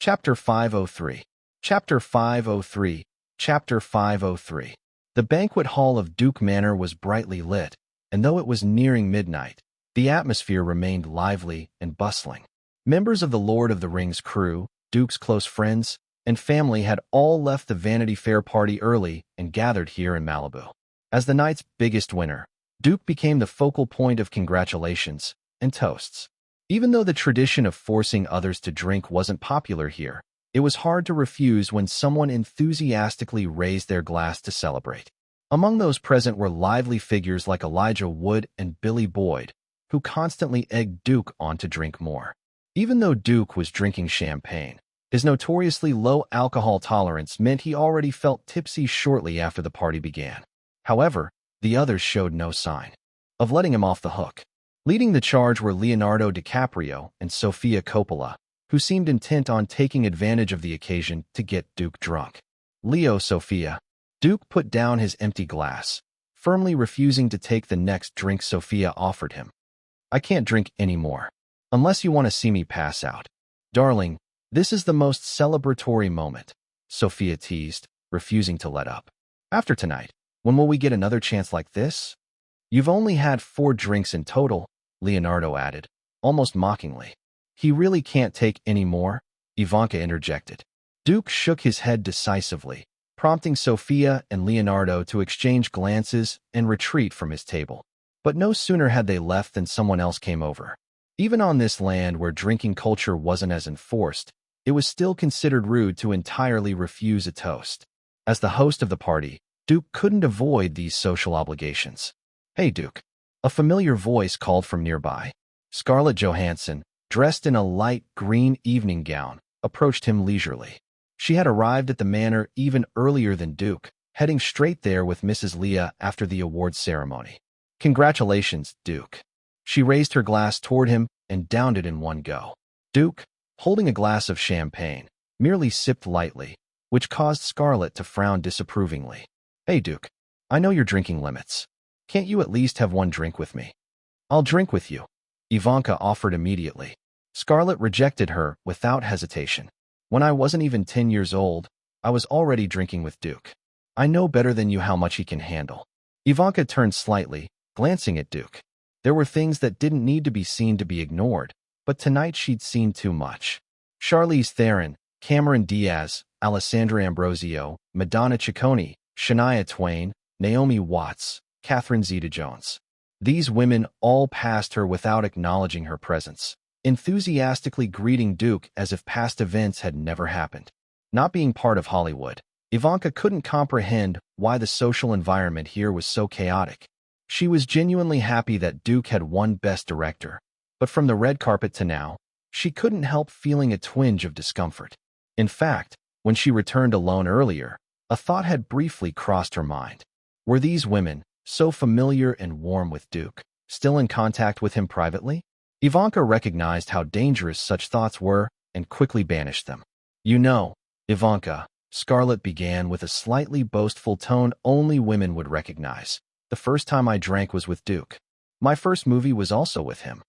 Chapter 503. Chapter 503. Chapter 503. The banquet hall of Duke Manor was brightly lit, and though it was nearing midnight, the atmosphere remained lively and bustling. Members of the Lord of the Rings crew, Duke's close friends, and family had all left the Vanity Fair party early and gathered here in Malibu. As the night's biggest winner, Duke became the focal point of congratulations and toasts. Even though the tradition of forcing others to drink wasn't popular here, it was hard to refuse when someone enthusiastically raised their glass to celebrate. Among those present were lively figures like Elijah Wood and Billy Boyd, who constantly egged Duke on to drink more. Even though Duke was drinking champagne, his notoriously low alcohol tolerance meant he already felt tipsy shortly after the party began. However, the others showed no sign of letting him off the hook. Leading the charge were Leonardo DiCaprio and Sofia Coppola, who seemed intent on taking advantage of the occasion to get Duke drunk. Sofia. Duke put down his empty glass, firmly refusing to take the next drink Sofia offered him. I can't drink anymore, unless you want to see me pass out. Darling, this is the most celebratory moment, Sofia teased, refusing to let up. After tonight, when will we get another chance like this? You've only had 4 drinks in total, Leonardo added, almost mockingly. He really can't take any more, Ivanka interjected. Duke shook his head decisively, prompting Sofia and Leonardo to exchange glances and retreat from his table. But no sooner had they left than someone else came over. Even on this land where drinking culture wasn't as enforced, it was still considered rude to entirely refuse a toast. As the host of the party, Duke couldn't avoid these social obligations. Hey, Duke. A familiar voice called from nearby. Scarlett Johansson, dressed in a light green evening gown, approached him leisurely. She had arrived at the manor even earlier than Duke, heading straight there with Mrs. Leah after the awards ceremony. Congratulations, Duke. She raised her glass toward him and downed it in one go. Duke, holding a glass of champagne, merely sipped lightly, which caused Scarlett to frown disapprovingly. Hey, Duke, I know your drinking limits. Can't you at least have one drink with me? I'll drink with you, Ivanka offered immediately. Scarlett rejected her without hesitation. When I wasn't even 10 years old, I was already drinking with Duke. I know better than you how much he can handle. Ivanka turned slightly, glancing at Duke. There were things that didn't need to be seen to be ignored, but tonight she'd seen too much. Charlize Theron, Cameron Diaz, Alessandra Ambrosio, Madonna Ciccone, Shania Twain, Naomi Watts, Catherine Zeta-Jones. These women all passed her without acknowledging her presence, enthusiastically greeting Duke as if past events had never happened. Not being part of Hollywood, Ivanka couldn't comprehend why the social environment here was so chaotic. She was genuinely happy that Duke had won Best Director, but from the red carpet to now, she couldn't help feeling a twinge of discomfort. In fact, when she returned alone earlier, a thought had briefly crossed her mind. Were these women, so familiar and warm with Duke, still in contact with him privately? Ivanka recognized how dangerous such thoughts were and quickly banished them. You know, Ivanka, Scarlett began with a slightly boastful tone only women would recognize. The first time I drank was with Duke. My first movie was also with him.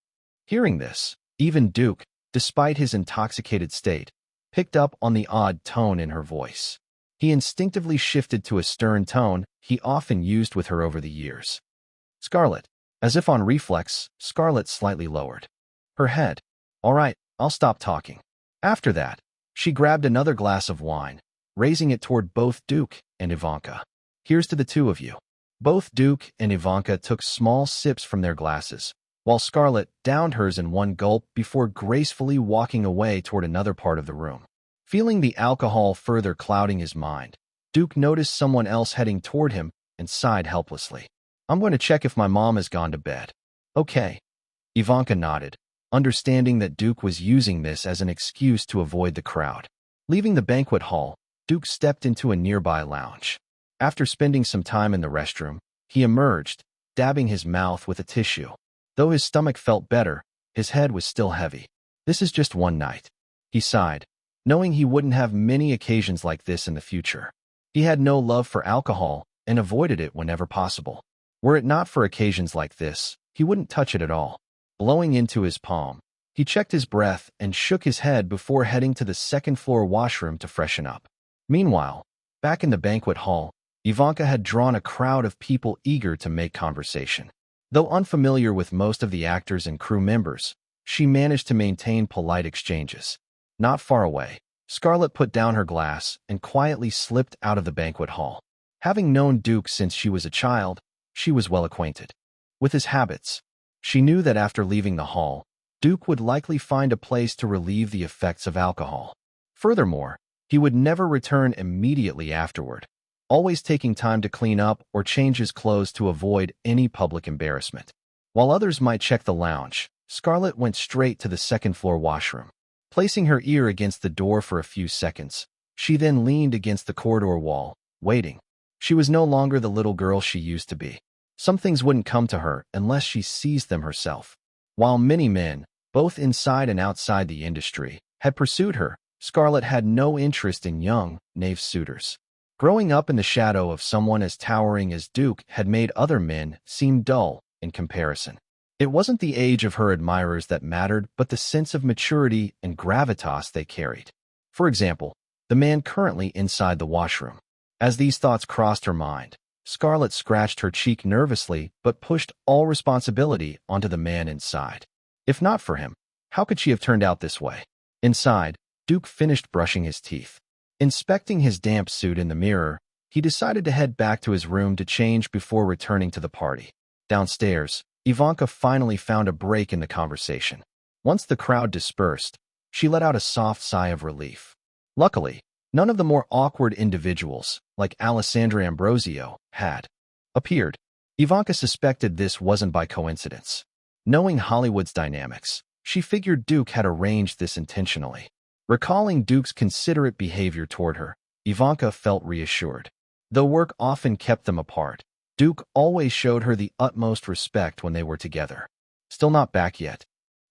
Hearing this, even Duke, despite his intoxicated state, picked up on the odd tone in her voice. He instinctively shifted to a stern tone he often used with her over the years. Scarlett. As if on reflex, Scarlett slightly lowered her head. All right, I'll stop talking. After that, she grabbed another glass of wine, raising it toward both Duke and Ivanka. Here's to the two of you. Both Duke and Ivanka took small sips from their glasses, while Scarlett downed hers in one gulp before gracefully walking away toward another part of the room. Feeling the alcohol further clouding his mind, Duke noticed someone else heading toward him and sighed helplessly. I'm going to check if my mom has gone to bed. Okay. Ivanka nodded, understanding that Duke was using this as an excuse to avoid the crowd. Leaving the banquet hall, Duke stepped into a nearby lounge. After spending some time in the restroom, he emerged, dabbing his mouth with a tissue. Though his stomach felt better, his head was still heavy. This is just one night. He sighed, knowing he wouldn't have many occasions like this in the future. He had no love for alcohol and avoided it whenever possible. Were it not for occasions like this, he wouldn't touch it at all. Blowing into his palm, he checked his breath and shook his head before heading to the second-floor washroom to freshen up. Meanwhile, back in the banquet hall, Ivanka had drawn a crowd of people eager to make conversation. Though unfamiliar with most of the actors and crew members, she managed to maintain polite exchanges. Not far away, Scarlett put down her glass and quietly slipped out of the banquet hall. Having known Duke since she was a child, she was well acquainted with his habits. She knew that after leaving the hall, Duke would likely find a place to relieve the effects of alcohol. Furthermore, he would never return immediately afterward, always taking time to clean up or change his clothes to avoid any public embarrassment. While others might check the lounge, Scarlett went straight to the second-floor washroom. Placing her ear against the door for a few seconds, she then leaned against the corridor wall, waiting. She was no longer the little girl she used to be. Some things wouldn't come to her unless she seized them herself. While many men, both inside and outside the industry, had pursued her, Scarlett had no interest in young, naive suitors. Growing up in the shadow of someone as towering as Duke had made other men seem dull in comparison. It wasn't the age of her admirers that mattered, but the sense of maturity and gravitas they carried. For example, the man currently inside the washroom. As these thoughts crossed her mind, Scarlett scratched her cheek nervously but pushed all responsibility onto the man inside. If not for him, how could she have turned out this way? Inside, Duke finished brushing his teeth. Inspecting his damp suit in the mirror, he decided to head back to his room to change before returning to the party. Downstairs, Ivanka finally found a break in the conversation. Once the crowd dispersed, she let out a soft sigh of relief. Luckily, none of the more awkward individuals, like Alessandra Ambrosio, had appeared. Ivanka suspected this wasn't by coincidence. Knowing Hollywood's dynamics, she figured Duke had arranged this intentionally. Recalling Duke's considerate behavior toward her, Ivanka felt reassured. Though work often kept them apart, Duke always showed her the utmost respect when they were together. Still not back yet.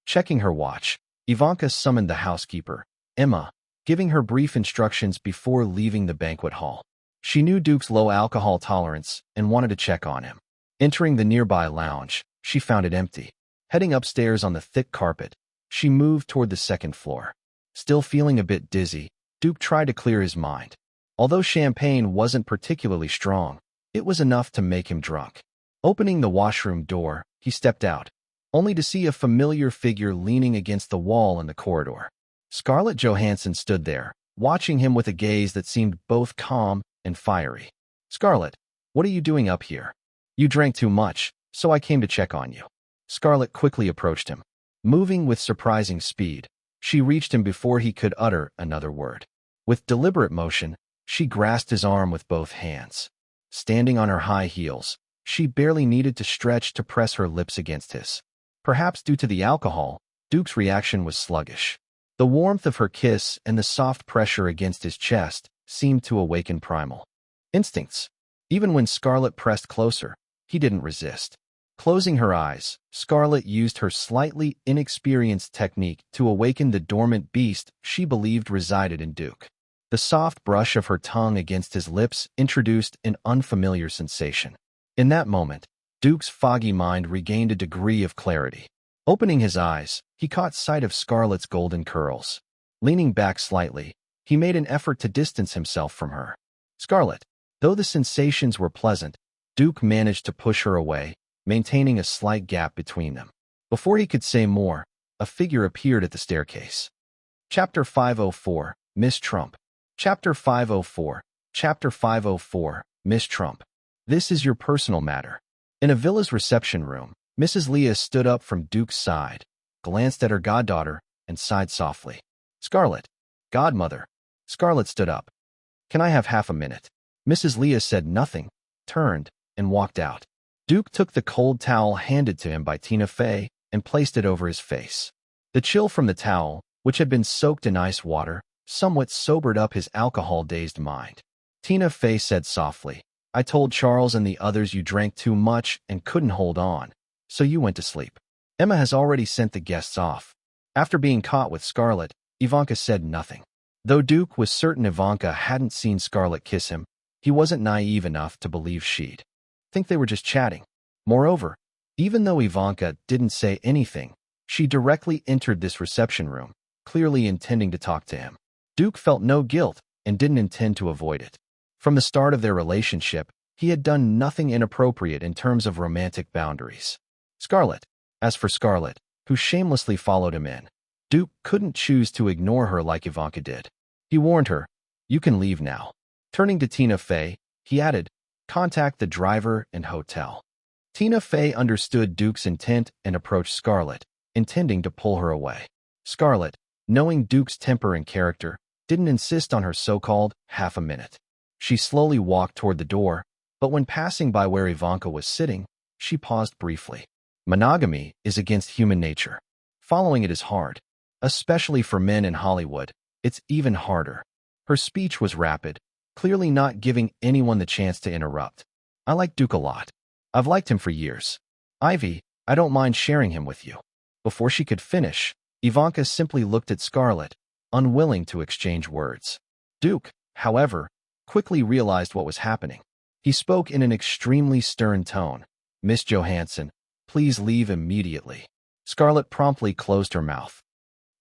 Checking her watch, Ivanka summoned the housekeeper, Emma, giving her brief instructions before leaving the banquet hall. She knew Duke's low alcohol tolerance and wanted to check on him. Entering the nearby lounge, she found it empty. Heading upstairs on the thick carpet, she moved toward the second floor. Still feeling a bit dizzy, Duke tried to clear his mind. Although champagne wasn't particularly strong, it was enough to make him drunk. Opening the washroom door, he stepped out, only to see a familiar figure leaning against the wall in the corridor. Scarlett Johansson stood there, watching him with a gaze that seemed both calm and fiery. "Scarlett, what are you doing up here? You drank too much, so I came to check on you." Scarlett quickly approached him. Moving with surprising speed, she reached him before he could utter another word. With deliberate motion, she grasped his arm with both hands. Standing on her high heels, she barely needed to stretch to press her lips against his. Perhaps due to the alcohol, Duke's reaction was sluggish. The warmth of her kiss and the soft pressure against his chest seemed to awaken primal instincts. Even when Scarlett pressed closer, he didn't resist. Closing her eyes, Scarlett used her slightly inexperienced technique to awaken the dormant beast she believed resided in Duke. The soft brush of her tongue against his lips introduced an unfamiliar sensation. In that moment, Duke's foggy mind regained a degree of clarity. Opening his eyes, he caught sight of Scarlett's golden curls. Leaning back slightly, he made an effort to distance himself from her. Scarlett, though the sensations were pleasant, Duke managed to push her away, maintaining a slight gap between them. Before he could say more, a figure appeared at the staircase. Chapter 504, Miss Trump. Chapter 504, Chapter 504, Miss Trump. This is your personal matter. In a villa's reception room, Mrs. Leah stood up from Duke's side, glanced at her goddaughter, and sighed softly. "Scarlett." "Godmother." Scarlett stood up. "Can I have half a minute?" Mrs. Leah said nothing, turned, and walked out. Duke took the cold towel handed to him by Tina Fey and placed it over his face. The chill from the towel, which had been soaked in ice water, somewhat sobered up his alcohol-dazed mind. Tina Fey said softly, "I told Charles and the others you drank too much and couldn't hold on, so you went to sleep. Emma has already sent the guests off." After being caught with Scarlett, Ivanka said nothing. Though Duke was certain Ivanka hadn't seen Scarlett kiss him, he wasn't naive enough to believe she'd think they were just chatting. Moreover, even though Ivanka didn't say anything, she directly entered this reception room, clearly intending to talk to him. Duke felt no guilt and didn't intend to avoid it. From the start of their relationship, he had done nothing inappropriate in terms of romantic boundaries. Scarlett. As for Scarlett, who shamelessly followed him in, Duke couldn't choose to ignore her like Ivanka did. He warned her, "You can leave now." Turning to Tina Fey, he added, "Contact the driver and hotel." Tina Fey understood Duke's intent and approached Scarlett, intending to pull her away. Scarlett, knowing Duke's temper and character, didn't insist on her so-called half a minute. She slowly walked toward the door, but when passing by where Ivanka was sitting, she paused briefly. Monogamy is against human nature. Following it is hard. Especially for men in Hollywood, it's even harder. Her speech was rapid, clearly not giving anyone the chance to interrupt. "I like Duke a lot. I've liked him for years. Ivy, I don't mind sharing him with you." Before she could finish, Ivanka simply looked at Scarlett, unwilling to exchange words. Duke, however, quickly realized what was happening. He spoke in an extremely stern tone. "Miss Johansson, please leave immediately." Scarlett promptly closed her mouth.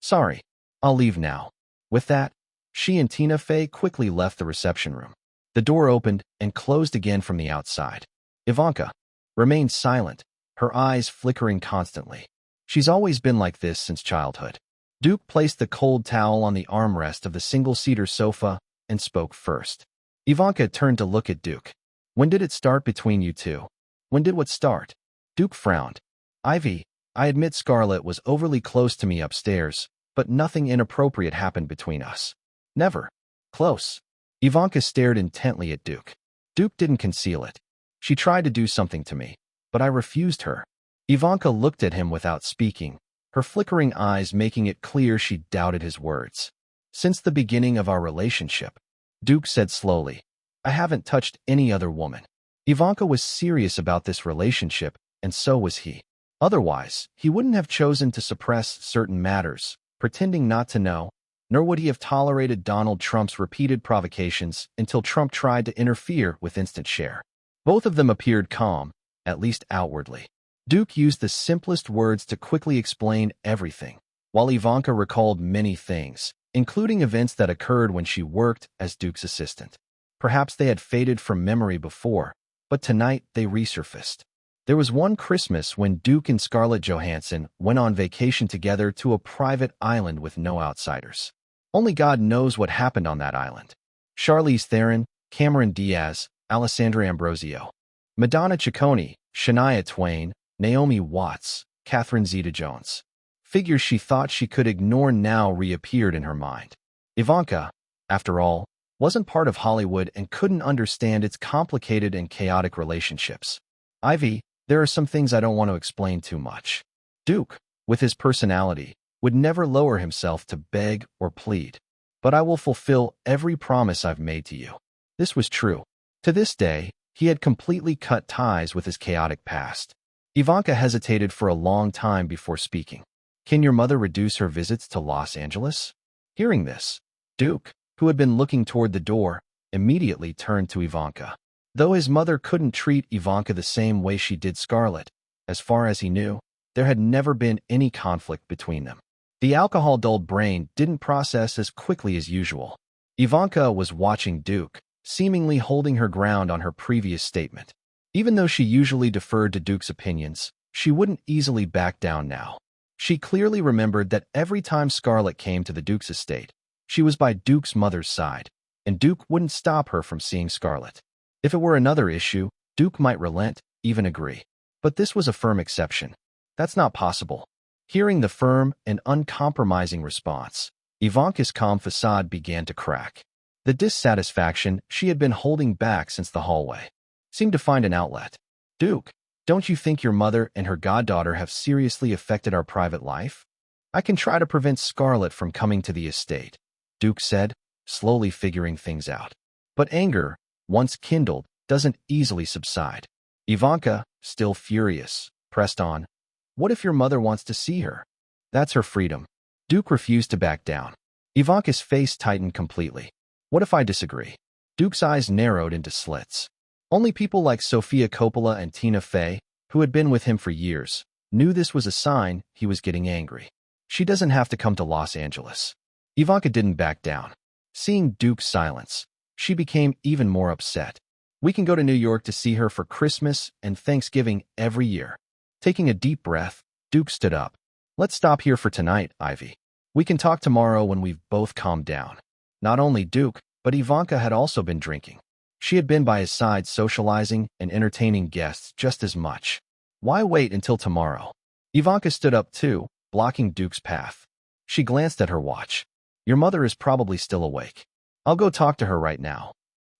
"Sorry, I'll leave now." With that, she and Tina Fey quickly left the reception room. The door opened and closed again from the outside. Ivanka remained silent, her eyes flickering constantly. She's always been like this since childhood. Duke placed the cold towel on the armrest of the single-seater sofa and spoke first. Ivanka turned to look at Duke. "When did it start between you two? When did what start?" Duke frowned. "Ivy, I admit Scarlett was overly close to me upstairs, but nothing inappropriate happened between us. Never. Close." Ivanka stared intently at Duke. Duke didn't conceal it. "She tried to do something to me, but I refused her." Ivanka looked at him without speaking, her flickering eyes making it clear she doubted his words. "Since the beginning of our relationship," Duke said slowly, "I haven't touched any other woman." Ivanka was serious about this relationship, and so was he. Otherwise, he wouldn't have chosen to suppress certain matters, pretending not to know, nor would he have tolerated Donald Trump's repeated provocations until Trump tried to interfere with Instant Share. Both of them appeared calm, at least outwardly. Duke used the simplest words to quickly explain everything, while Ivanka recalled many things, including events that occurred when she worked as Duke's assistant. Perhaps they had faded from memory before, but tonight they resurfaced. There was one Christmas when Duke and Scarlett Johansson went on vacation together to a private island with no outsiders. Only God knows what happened on that island. Charlize Theron, Cameron Diaz, Alessandra Ambrosio, Madonna Ciccone, Shania Twain, Naomi Watts, Catherine Zeta-Jones. Figures she thought she could ignore now reappeared in her mind. Ivanka, after all, wasn't part of Hollywood and couldn't understand its complicated and chaotic relationships. "Ivy, there are some things I don't want to explain too much." Duke, with his personality, would never lower himself to beg or plead. "But I will fulfill every promise I've made to you." This was true. To this day, he had completely cut ties with his chaotic past. Ivanka hesitated for a long time before speaking. "Can your mother reduce her visits to Los Angeles?" Hearing this, Duke, who had been looking toward the door, immediately turned to Ivanka. Though his mother couldn't treat Ivanka the same way she did Scarlett, as far as he knew, there had never been any conflict between them. The alcohol-dulled brain didn't process as quickly as usual. Ivanka was watching Duke, seemingly holding her ground on her previous statement. Even though she usually deferred to Duke's opinions, she wouldn't easily back down now. She clearly remembered that every time Scarlett came to the Duke's estate, she was by Duke's mother's side, and Duke wouldn't stop her from seeing Scarlett. If it were another issue, Duke might relent, even agree. But this was a firm exception. That's not possible. Hearing the firm and uncompromising response, Ivanka's calm facade began to crack. The dissatisfaction she had been holding back since the hallway seemed to find an outlet. "Duke, don't you think your mother and her goddaughter have seriously affected our private life? I can try to prevent Scarlett from coming to the estate," Duke said, slowly figuring things out. But anger, once kindled, doesn't easily subside. Ivanka, still furious, pressed on. "What if your mother wants to see her?" "That's her freedom." Duke refused to back down. Ivanka's face tightened completely. "What if I disagree?" Duke's eyes narrowed into slits. Only people like Sofia Coppola and Tina Fey, who had been with him for years, knew this was a sign he was getting angry. "She doesn't have to come to Los Angeles." Ivanka didn't back down. Seeing Duke's silence, she became even more upset. "We can go to New York to see her for Christmas and Thanksgiving every year." Taking a deep breath, Duke stood up. Let's stop here for tonight, Ivy. We can talk tomorrow when we've both calmed down. Not only Duke, but Ivanka had also been drinking. She had been by his side socializing and entertaining guests just as much. Why wait until tomorrow? Ivanka stood up too, blocking Duke's path. She glanced at her watch. Your mother is probably still awake. I'll go talk to her right now.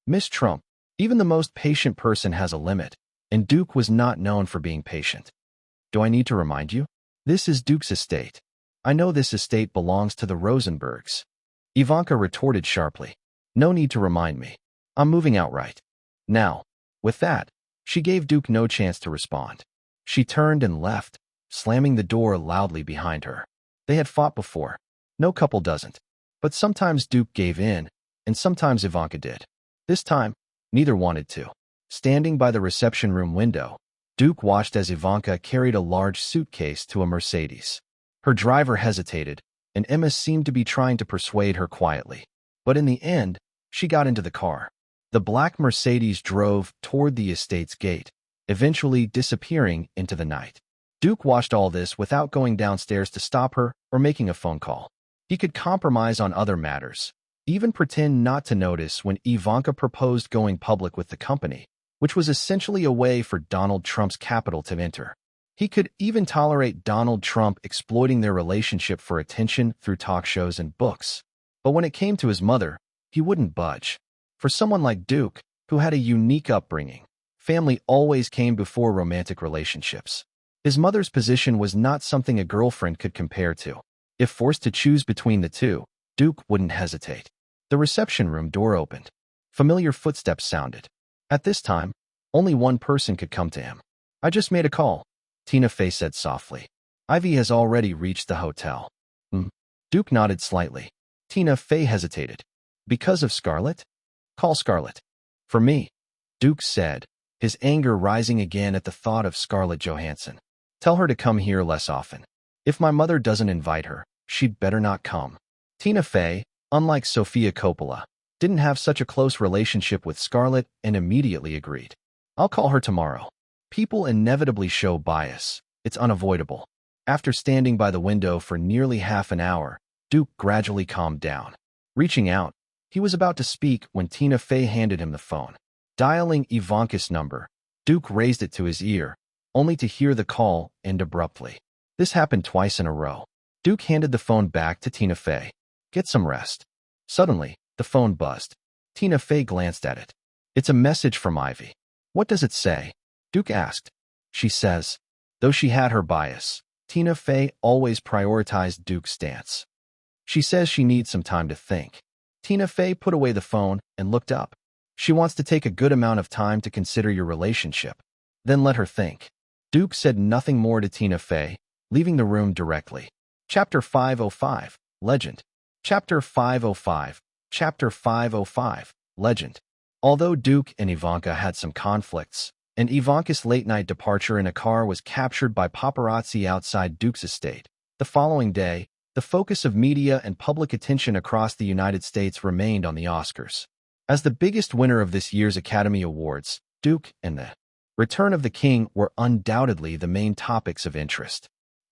Miss Trump, even the most patient person has a limit, and Duke was not known for being patient. Do I need to remind you? This is Duke's estate. I know this estate belongs to the Rosenbergs. Ivanka retorted sharply. No need to remind me. I'm moving out right now. With that, she gave Duke no chance to respond. She turned and left, slamming the door loudly behind her. They had fought before. No couple doesn't. But sometimes Duke gave in, and sometimes Ivanka did. This time, neither wanted to. Standing by the reception room window, Duke watched as Ivanka carried a large suitcase to a Mercedes. Her driver hesitated, and Emma seemed to be trying to persuade her quietly. But in the end, she got into the car. The black Mercedes drove toward the estate's gate, eventually disappearing into the night. Duke watched all this without going downstairs to stop her or making a phone call. He could compromise on other matters, even pretend not to notice when Ivanka proposed going public with the company, which was essentially a way for Donald Trump's capital to enter. He could even tolerate Donald Trump exploiting their relationship for attention through talk shows and books. But when it came to his mother, he wouldn't budge. For someone like Duke, who had a unique upbringing, family always came before romantic relationships. His mother's position was not something a girlfriend could compare to. If forced to choose between the two, Duke wouldn't hesitate. The reception room door opened. Familiar footsteps sounded. At this time, only one person could come to him. I just made a call, Tina Fey said softly. Ivy has already reached the hotel. Duke nodded slightly. Tina Fey hesitated. Because of Scarlett? Call Scarlett. For me, Duke said, his anger rising again at the thought of Scarlett Johansson. Tell her to come here less often. If my mother doesn't invite her, she'd better not come. Tina Fey, unlike Sofia Coppola, didn't have such a close relationship with Scarlett and immediately agreed. I'll call her tomorrow. People inevitably show bias. It's unavoidable. After standing by the window for nearly half an hour, Duke gradually calmed down. Reaching out, he was about to speak when Tina Fey handed him the phone. Dialing Ivanka's number, Duke raised it to his ear, only to hear the call end abruptly. This happened twice in a row. Duke handed the phone back to Tina Fey. Get some rest. Suddenly, the phone buzzed. Tina Fey glanced at it. It's a message from Ivy. What does it say? Duke asked. She says. Though she had her bias, Tina Fey always prioritized Duke's stance. She says she needs some time to think. Tina Fey put away the phone and looked up. She wants to take a good amount of time to consider your relationship. Then let her think. Duke said nothing more to Tina Fey, leaving the room directly. Chapter 505, Legend. Chapter 505, Chapter 505, Legend. Although Duke and Ivanka had some conflicts, and Ivanka's late-night departure in a car was captured by paparazzi outside Duke's estate, the following day, the focus of media and public attention across the United States remained on the Oscars. As the biggest winner of this year's Academy Awards, Duke and the Return of the King were undoubtedly the main topics of interest.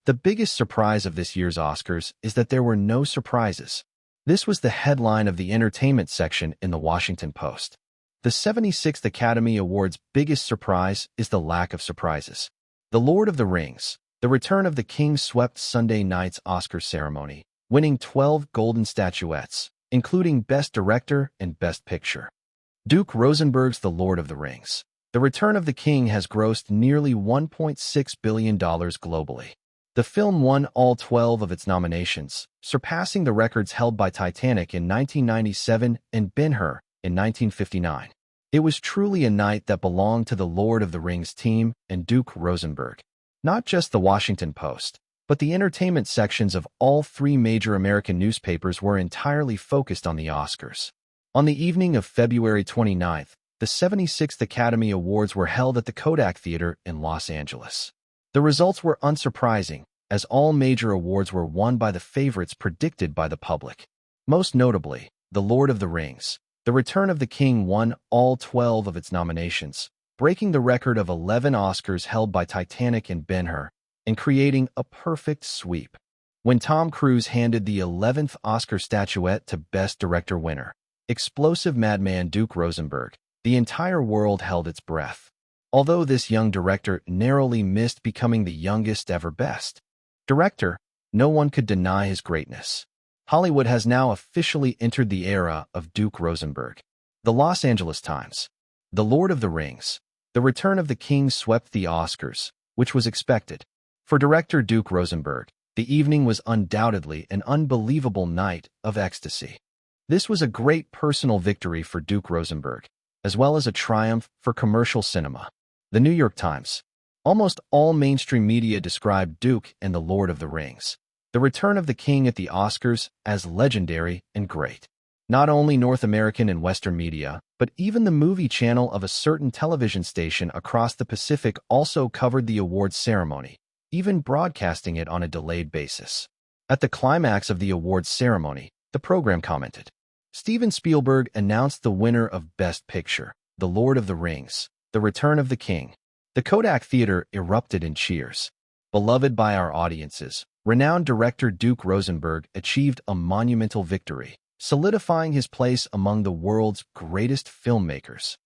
The biggest surprise of this year's Oscars is that there were no surprises. This was the headline of the entertainment section in the Washington Post. The 76th Academy Awards' biggest surprise is the lack of surprises. The Lord of the Rings, The Return of the King swept Sunday night's Oscar ceremony, winning 12 golden statuettes, including Best Director and Best Picture. Duke Rosenberg's The Lord of the Rings, The Return of the King has grossed nearly $1.6 billion globally. The film won all 12 of its nominations, surpassing the records held by Titanic in 1997 and Ben-Hur in 1959. It was truly a night that belonged to the Lord of the Rings team and Duke Rosenberg. Not just the Washington Post, but the entertainment sections of all three major American newspapers were entirely focused on the Oscars. On the evening of February 29th, the 76th Academy Awards were held at the Kodak Theater in Los Angeles. The results were unsurprising, as all major awards were won by the favorites predicted by the public. Most notably, The Lord of the Rings, The Return of the King won all 12 of its nominations, breaking the record of 11 Oscars held by Titanic and Ben-Hur, and creating a perfect sweep. When Tom Cruise handed the 11th Oscar statuette to Best Director winner, explosive madman Duke Rosenberg, the entire world held its breath. Although this young director narrowly missed becoming the youngest ever Best Director, no one could deny his greatness. Hollywood has now officially entered the era of Duke Rosenberg. The Los Angeles Times. The Lord of the Rings. The Return of the King swept the Oscars, which was expected. For director Duke Rosenberg, the evening was undoubtedly an unbelievable night of ecstasy. This was a great personal victory for Duke Rosenberg, as well as a triumph for commercial cinema. The New York Times. Almost all mainstream media described Duke and the Lord of the Rings, The Return of the King at the Oscars, as legendary and great. Not only North American and Western media, but even the movie channel of a certain television station across the Pacific also covered the awards ceremony, even broadcasting it on a delayed basis. At the climax of the awards ceremony, the program commented, Steven Spielberg announced the winner of Best Picture, The Lord of the Rings, The Return of the King. The Kodak Theater erupted in cheers. Beloved by our audiences, renowned director Duke Rosenberg achieved a monumental victory, solidifying his place among the world's greatest filmmakers.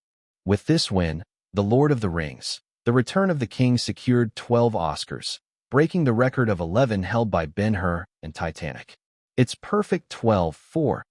With this win, The Lord of the Rings, The Return of the King secured 12 Oscars, breaking the record of 11 held by Ben-Hur and Titanic. Its perfect 12-4-12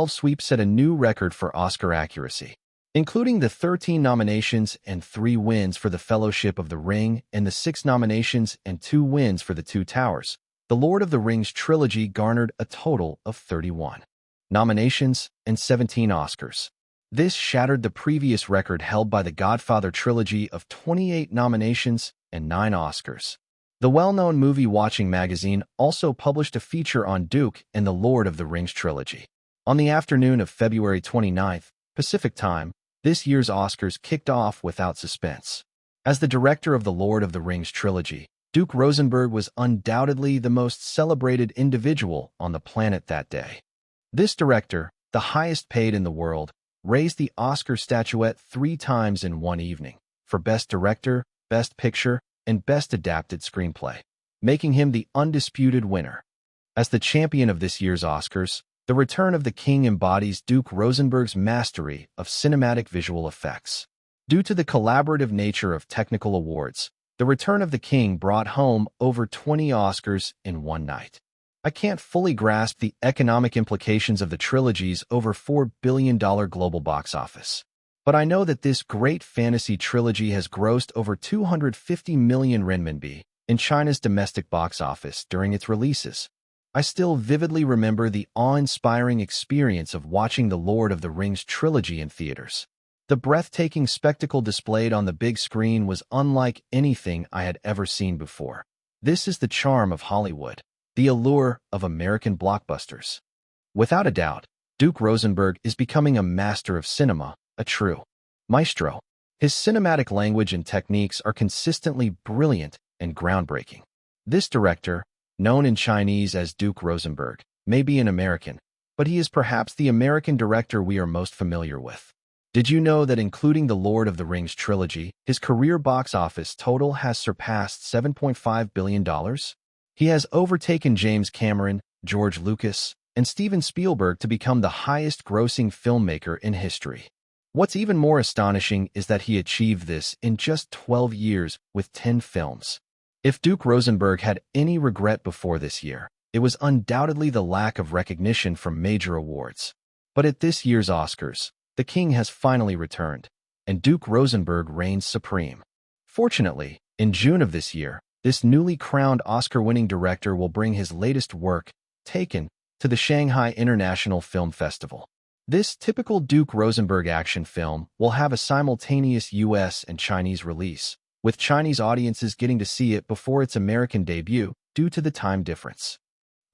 sweep set a new record for Oscar accuracy, including the 13 nominations and 3 wins for the Fellowship of the Ring and the 6 nominations and 2 wins for the Two Towers. The Lord of the Rings trilogy garnered a total of 31 nominations and 17 Oscars. This shattered the previous record held by the Godfather trilogy of 28 nominations and 9 Oscars. The well-known movie-watching magazine also published a feature on Duke and the Lord of the Rings trilogy. On the afternoon of February 29th, Pacific Time, this year's Oscars kicked off without suspense. As the director of the Lord of the Rings trilogy, Duke Rosenberg was undoubtedly the most celebrated individual on the planet that day. This director, the highest paid in the world, raised the Oscar statuette 3 times in one evening, for Best Director, Best Picture, and Best Adapted Screenplay, making him the undisputed winner. As the champion of this year's Oscars, The Return of the King embodies Duke Rosenberg's mastery of cinematic visual effects. Due to the collaborative nature of technical awards, The Return of the King brought home over 20 Oscars in one night. I can't fully grasp the economic implications of the trilogy's over $4 billion global box office, but I know that this great fantasy trilogy has grossed over 250 million renminbi in China's domestic box office during its releases. I still vividly remember the awe-inspiring experience of watching the Lord of the Rings trilogy in theaters. The breathtaking spectacle displayed on the big screen was unlike anything I had ever seen before. This is the charm of Hollywood, the allure of American blockbusters. Without a doubt, Duke Rosenberg is becoming a master of cinema, a true maestro. His cinematic language and techniques are consistently brilliant and groundbreaking. This director, known in Chinese as Duke Rosenberg, may be an American, but he is perhaps the American director we are most familiar with. Did you know that including the Lord of the Rings trilogy, his career box office total has surpassed $7.5 billion? He has overtaken James Cameron, George Lucas, and Steven Spielberg to become the highest-grossing filmmaker in history. What's even more astonishing is that he achieved this in just 12 years with 10 films. If Duke Rosenberg had any regret before this year, it was undoubtedly the lack of recognition from major awards. But at this year's Oscars, the King has finally returned, and Duke Rosenberg reigns supreme. Fortunately, in June of this year, this newly crowned Oscar-winning director will bring his latest work, Taken, to the Shanghai International Film Festival. This typical Duke Rosenberg action film will have a simultaneous US and Chinese release, with Chinese audiences getting to see it before its American debut due to the time difference.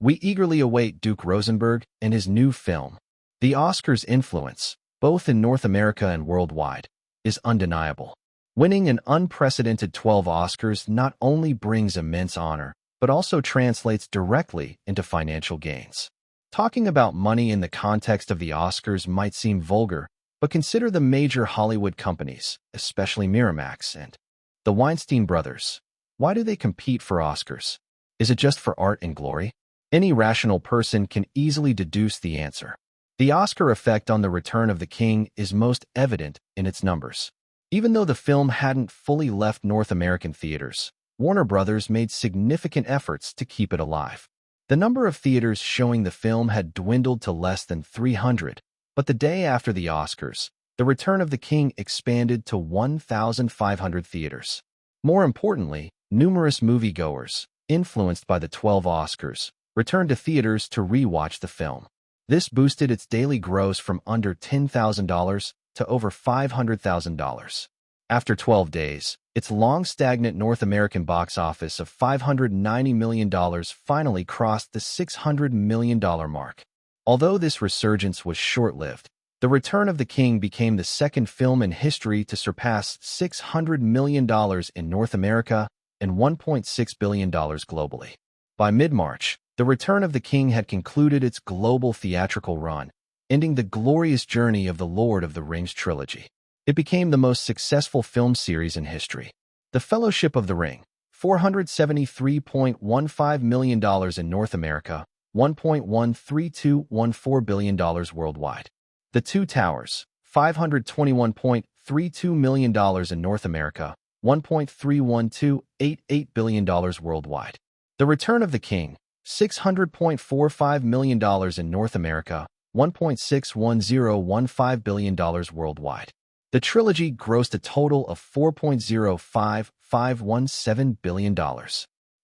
We eagerly await Duke Rosenberg and his new film. The Oscars' influence, both in North America and worldwide, is undeniable. Winning an unprecedented 12 Oscars not only brings immense honor, but also translates directly into financial gains. Talking about money in the context of the Oscars might seem vulgar, But consider the major Hollywood companies, especially Miramax and the Weinstein brothers. Why do they compete for Oscars? Is it just for art and glory? Any rational person can easily deduce the answer. The Oscar effect on The Return of the King is most evident in its numbers. Even though the film hadn't fully left North American theaters, Warner Brothers made significant efforts to keep it alive. The number of theaters showing the film had dwindled to less than 300, but the day after the Oscars, The Return of the King expanded to 1,500 theaters. More importantly, numerous moviegoers, influenced by the 12 Oscars, returned to theaters to re-watch the film. This boosted its daily gross from under $10,000 to over $500,000. After 12 days, its long stagnant North American box office of $590 million finally crossed the $600 million mark. Although this resurgence was short-lived, The Return of the King became the second film in history to surpass $600 million in North America and $1.6 billion globally. By mid-March, The Return of the King had concluded its global theatrical run, ending the glorious journey of the Lord of the Rings trilogy. It became the most successful film series in history. The Fellowship of the Ring, $473.15 million in North America, $1.13214 billion worldwide. The Two Towers, $521.32 million in North America, $1.31288 billion worldwide. The Return of the King, $600.45 million in North America, $1.61015 billion worldwide. The trilogy grossed a total of $4.05517 billion.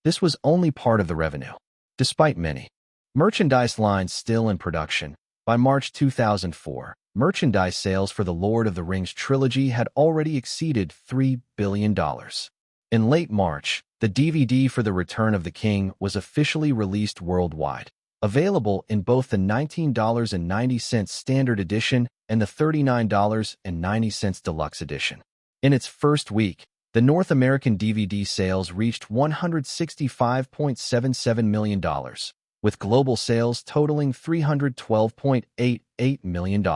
This was only part of the revenue. Despite many merchandise lines still in production, by March 2004, merchandise sales for the Lord of the Rings trilogy had already exceeded $3 billion. In late March, the DVD for The Return of the King was officially released worldwide, available in both the $19.90 standard edition and the $39.90 deluxe edition. In its first week, the North American DVD sales reached $165.77 million, with global sales totaling $312.88 million.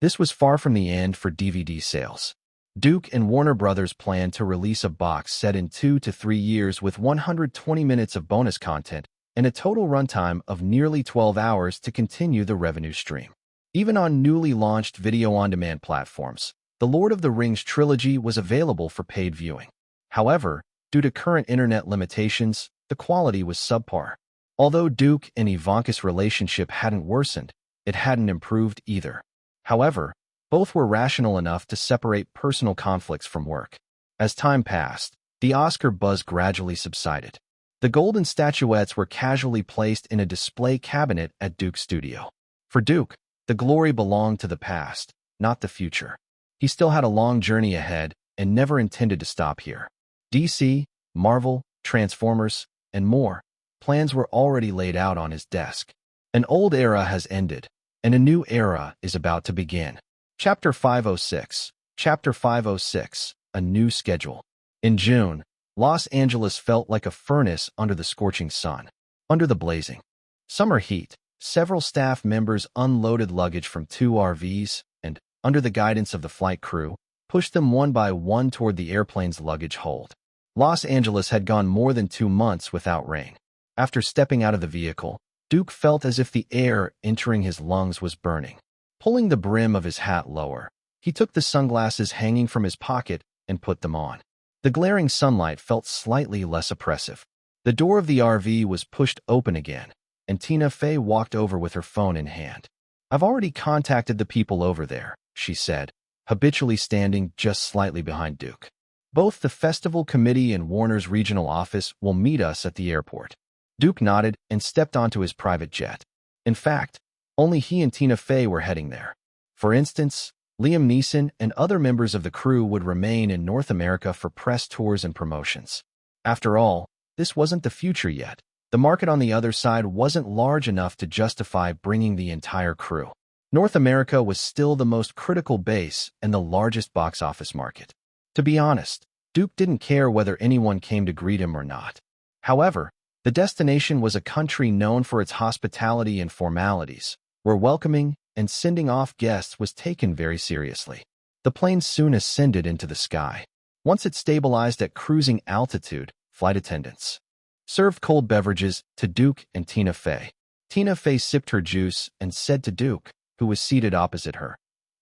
This was far from the end for DVD sales. Duke and Warner Brothers planned to release a box set in 2 to 3 years with 120 minutes of bonus content and a total runtime of nearly 12 hours to continue the revenue stream. Even on newly launched video-on-demand platforms, The Lord of the Rings trilogy was available for paid viewing. However, due to current internet limitations, the quality was subpar. Although Duke and Ivanka's relationship hadn't worsened, it hadn't improved either. However, both were rational enough to separate personal conflicts from work. As time passed, the Oscar buzz gradually subsided. The golden statuettes were casually placed in a display cabinet at Duke's studio. For Duke, the glory belonged to the past, not the future. He still had a long journey ahead and never intended to stop here. DC, Marvel, Transformers, and more, plans were already laid out on his desk. An old era has ended, and a new era is about to begin. Chapter 506. Chapter 506. A New Schedule. In June, Los Angeles felt like a furnace under the scorching sun. Under the blazing summer heat, several staff members unloaded luggage from 2 RVs and, under the guidance of the flight crew, pushed them one by one toward the airplane's luggage hold. Los Angeles had gone more than 2 months without rain. After stepping out of the vehicle, Duke felt as if the air entering his lungs was burning. Pulling the brim of his hat lower, he took the sunglasses hanging from his pocket and put them on. The glaring sunlight felt slightly less oppressive. The door of the RV was pushed open again, and Tina Fey walked over with her phone in hand. "I've already contacted the people over there," she said, habitually standing just slightly behind Duke. "Both the festival committee and Warner's regional office will meet us at the airport." Duke nodded and stepped onto his private jet. In fact, only he and Tina Fey were heading there. For instance, Liam Neeson and other members of the crew would remain in North America for press tours and promotions. After all, this wasn't the future yet. The market on the other side wasn't large enough to justify bringing the entire crew. North America was still the most critical base and the largest box office market. To be honest, Duke didn't care whether anyone came to greet him or not. However, the destination was a country known for its hospitality and formalities, where welcoming and sending off guests was taken very seriously. The plane soon ascended into the sky. Once it stabilized at cruising altitude, flight attendants served cold beverages to Duke and Tina Fey. Tina Fey sipped her juice and said to Duke, who was seated opposite her,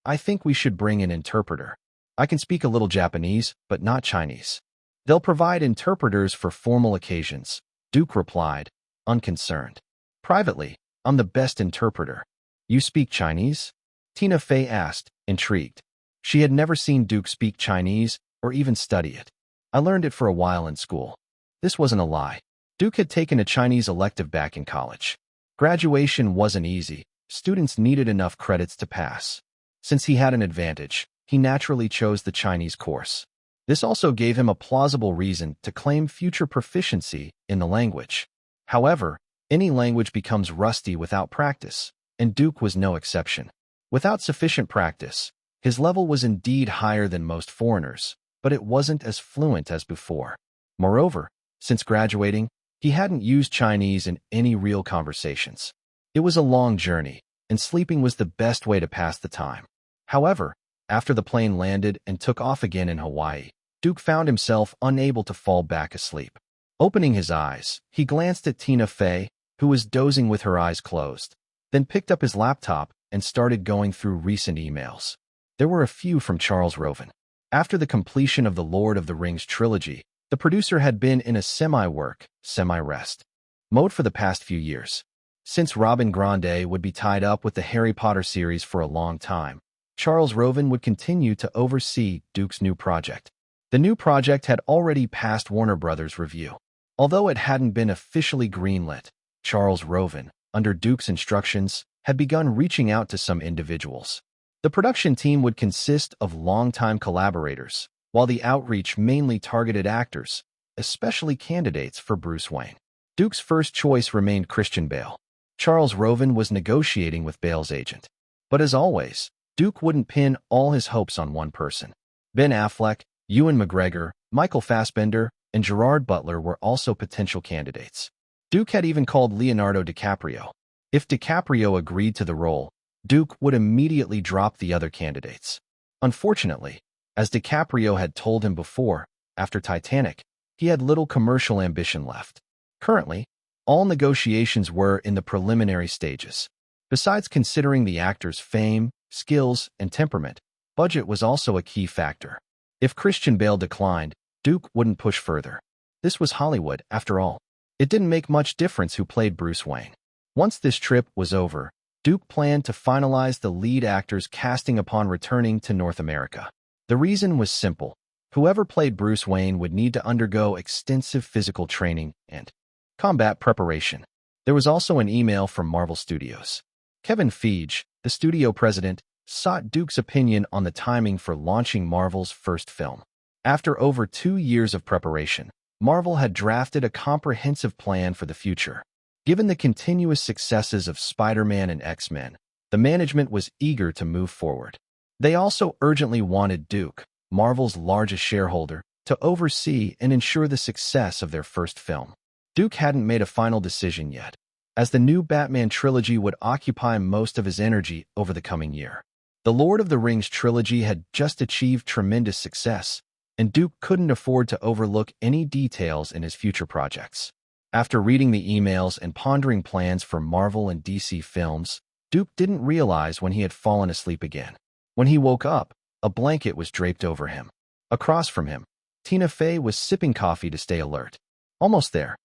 "I think we should bring an interpreter. I can speak a little Japanese, but not Chinese." "They'll provide interpreters for formal occasions," Duke replied, unconcerned. "Privately, I'm the best interpreter." "You speak Chinese?" Tina Fey asked, intrigued. She had never seen Duke speak Chinese or even study it. "I learned it for a while in school." This wasn't a lie. Duke had taken a Chinese elective back in college. Graduation wasn't easy. Students needed enough credits to pass. Since he had an advantage, he naturally chose the Chinese course. This also gave him a plausible reason to claim future proficiency in the language. However, any language becomes rusty without practice, and Duke was no exception. Without sufficient practice, his level was indeed higher than most foreigners, but it wasn't as fluent as before. Moreover, since graduating, he hadn't used Chinese in any real conversations. It was a long journey, and sleeping was the best way to pass the time. However, after the plane landed and took off again in Hawaii, Duke found himself unable to fall back asleep. Opening his eyes, he glanced at Tina Fey, who was dozing with her eyes closed, then picked up his laptop and started going through recent emails. There were a few from Charles Roven. After the completion of the Lord of the Rings trilogy, the producer had been in a semi-work, semi-rest mode for the past few years. Since Robin Grande would be tied up with the Harry Potter series for a long time, Charles Roven would continue to oversee Duke's new project. The new project had already passed Warner Brothers' review. Although it hadn't been officially greenlit, Charles Roven, under Duke's instructions, had begun reaching out to some individuals. The production team would consist of longtime collaborators, while the outreach mainly targeted actors, especially candidates for Bruce Wayne. Duke's first choice remained Christian Bale. Charles Roven was negotiating with Bale's agent. But as always, Duke wouldn't pin all his hopes on one person. Ben Affleck, Ewan McGregor, Michael Fassbender, and Gerard Butler were also potential candidates. Duke had even called Leonardo DiCaprio. If DiCaprio agreed to the role, Duke would immediately drop the other candidates. Unfortunately, as DiCaprio had told him before, after Titanic, he had little commercial ambition left. Currently, all negotiations were in the preliminary stages. Besides considering the actor's fame, skills, and temperament, budget was also a key factor. If Christian Bale declined, Duke wouldn't push further. This was Hollywood, after all. It didn't make much difference who played Bruce Wayne. Once this trip was over, Duke planned to finalize the lead actor's casting upon returning to North America. The reason was simple. Whoever played Bruce Wayne would need to undergo extensive physical training and combat preparation. There was also an email from Marvel Studios. Kevin Feige, the studio president, sought Duke's opinion on the timing for launching Marvel's first film. After over 2 years of preparation, Marvel had drafted a comprehensive plan for the future. Given the continuous successes of Spider-Man and X-Men, the management was eager to move forward. They also urgently wanted Duke, Marvel's largest shareholder, to oversee and ensure the success of their first film. Duke hadn't made a final decision yet, as the new Batman trilogy would occupy most of his energy over the coming year. The Lord of the Rings trilogy had just achieved tremendous success, and Duke couldn't afford to overlook any details in his future projects. After reading the emails and pondering plans for Marvel and DC films, Duke didn't realize when he had fallen asleep again. When he woke up, a blanket was draped over him. Across from him, Tina Fey was sipping coffee to stay alert. "Almost there?"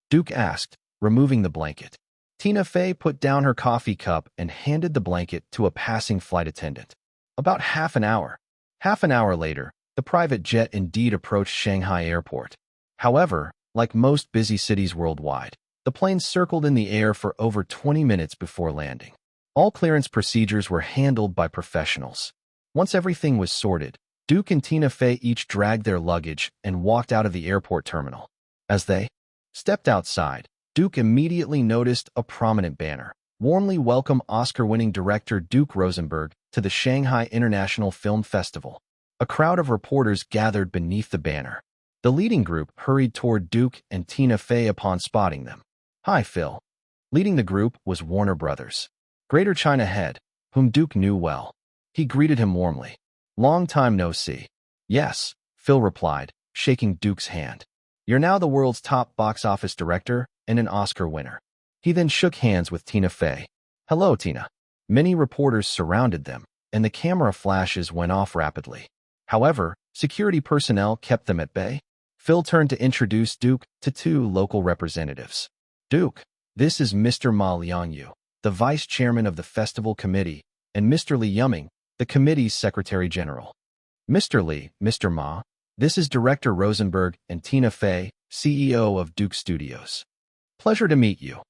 Duke asked, removing the blanket. Tina Fey put down her coffee cup and handed the blanket to a passing flight attendant. About half an hour. Half an hour later, the private jet indeed approached Shanghai Airport. However, like most busy cities worldwide, the plane circled in the air for over 20 minutes before landing. All clearance procedures were handled by professionals. Once everything was sorted, Duke and Tina Fey each dragged their luggage and walked out of the airport terminal. As they stepped outside, Duke immediately noticed a prominent banner. "Warmly welcome Oscar-winning director Duke Rosenberg to the Shanghai International Film Festival." A crowd of reporters gathered beneath the banner. The leading group hurried toward Duke and Tina Fey upon spotting them. "Hi, Phil." Leading the group was Warner Brothers. Greater China head, whom Duke knew well. He greeted him warmly. "Long time no see." "Yes," Phil replied, shaking Duke's hand. "You're now the world's top box office director and an Oscar winner." He then shook hands with Tina Fey. "Hello, Tina." Many reporters surrounded them, and the camera flashes went off rapidly. However, security personnel kept them at bay. Phil turned to introduce Duke to two local representatives. "Duke, this is Mr. Ma Liangyu, the vice chairman of the festival committee, and Mr. Li Yuming, the committee's secretary general." "Mr. Li, Mr. Ma, this is Director Rosenberg and Tina Fey, CEO of Duke Studios." "Pleasure to meet you,"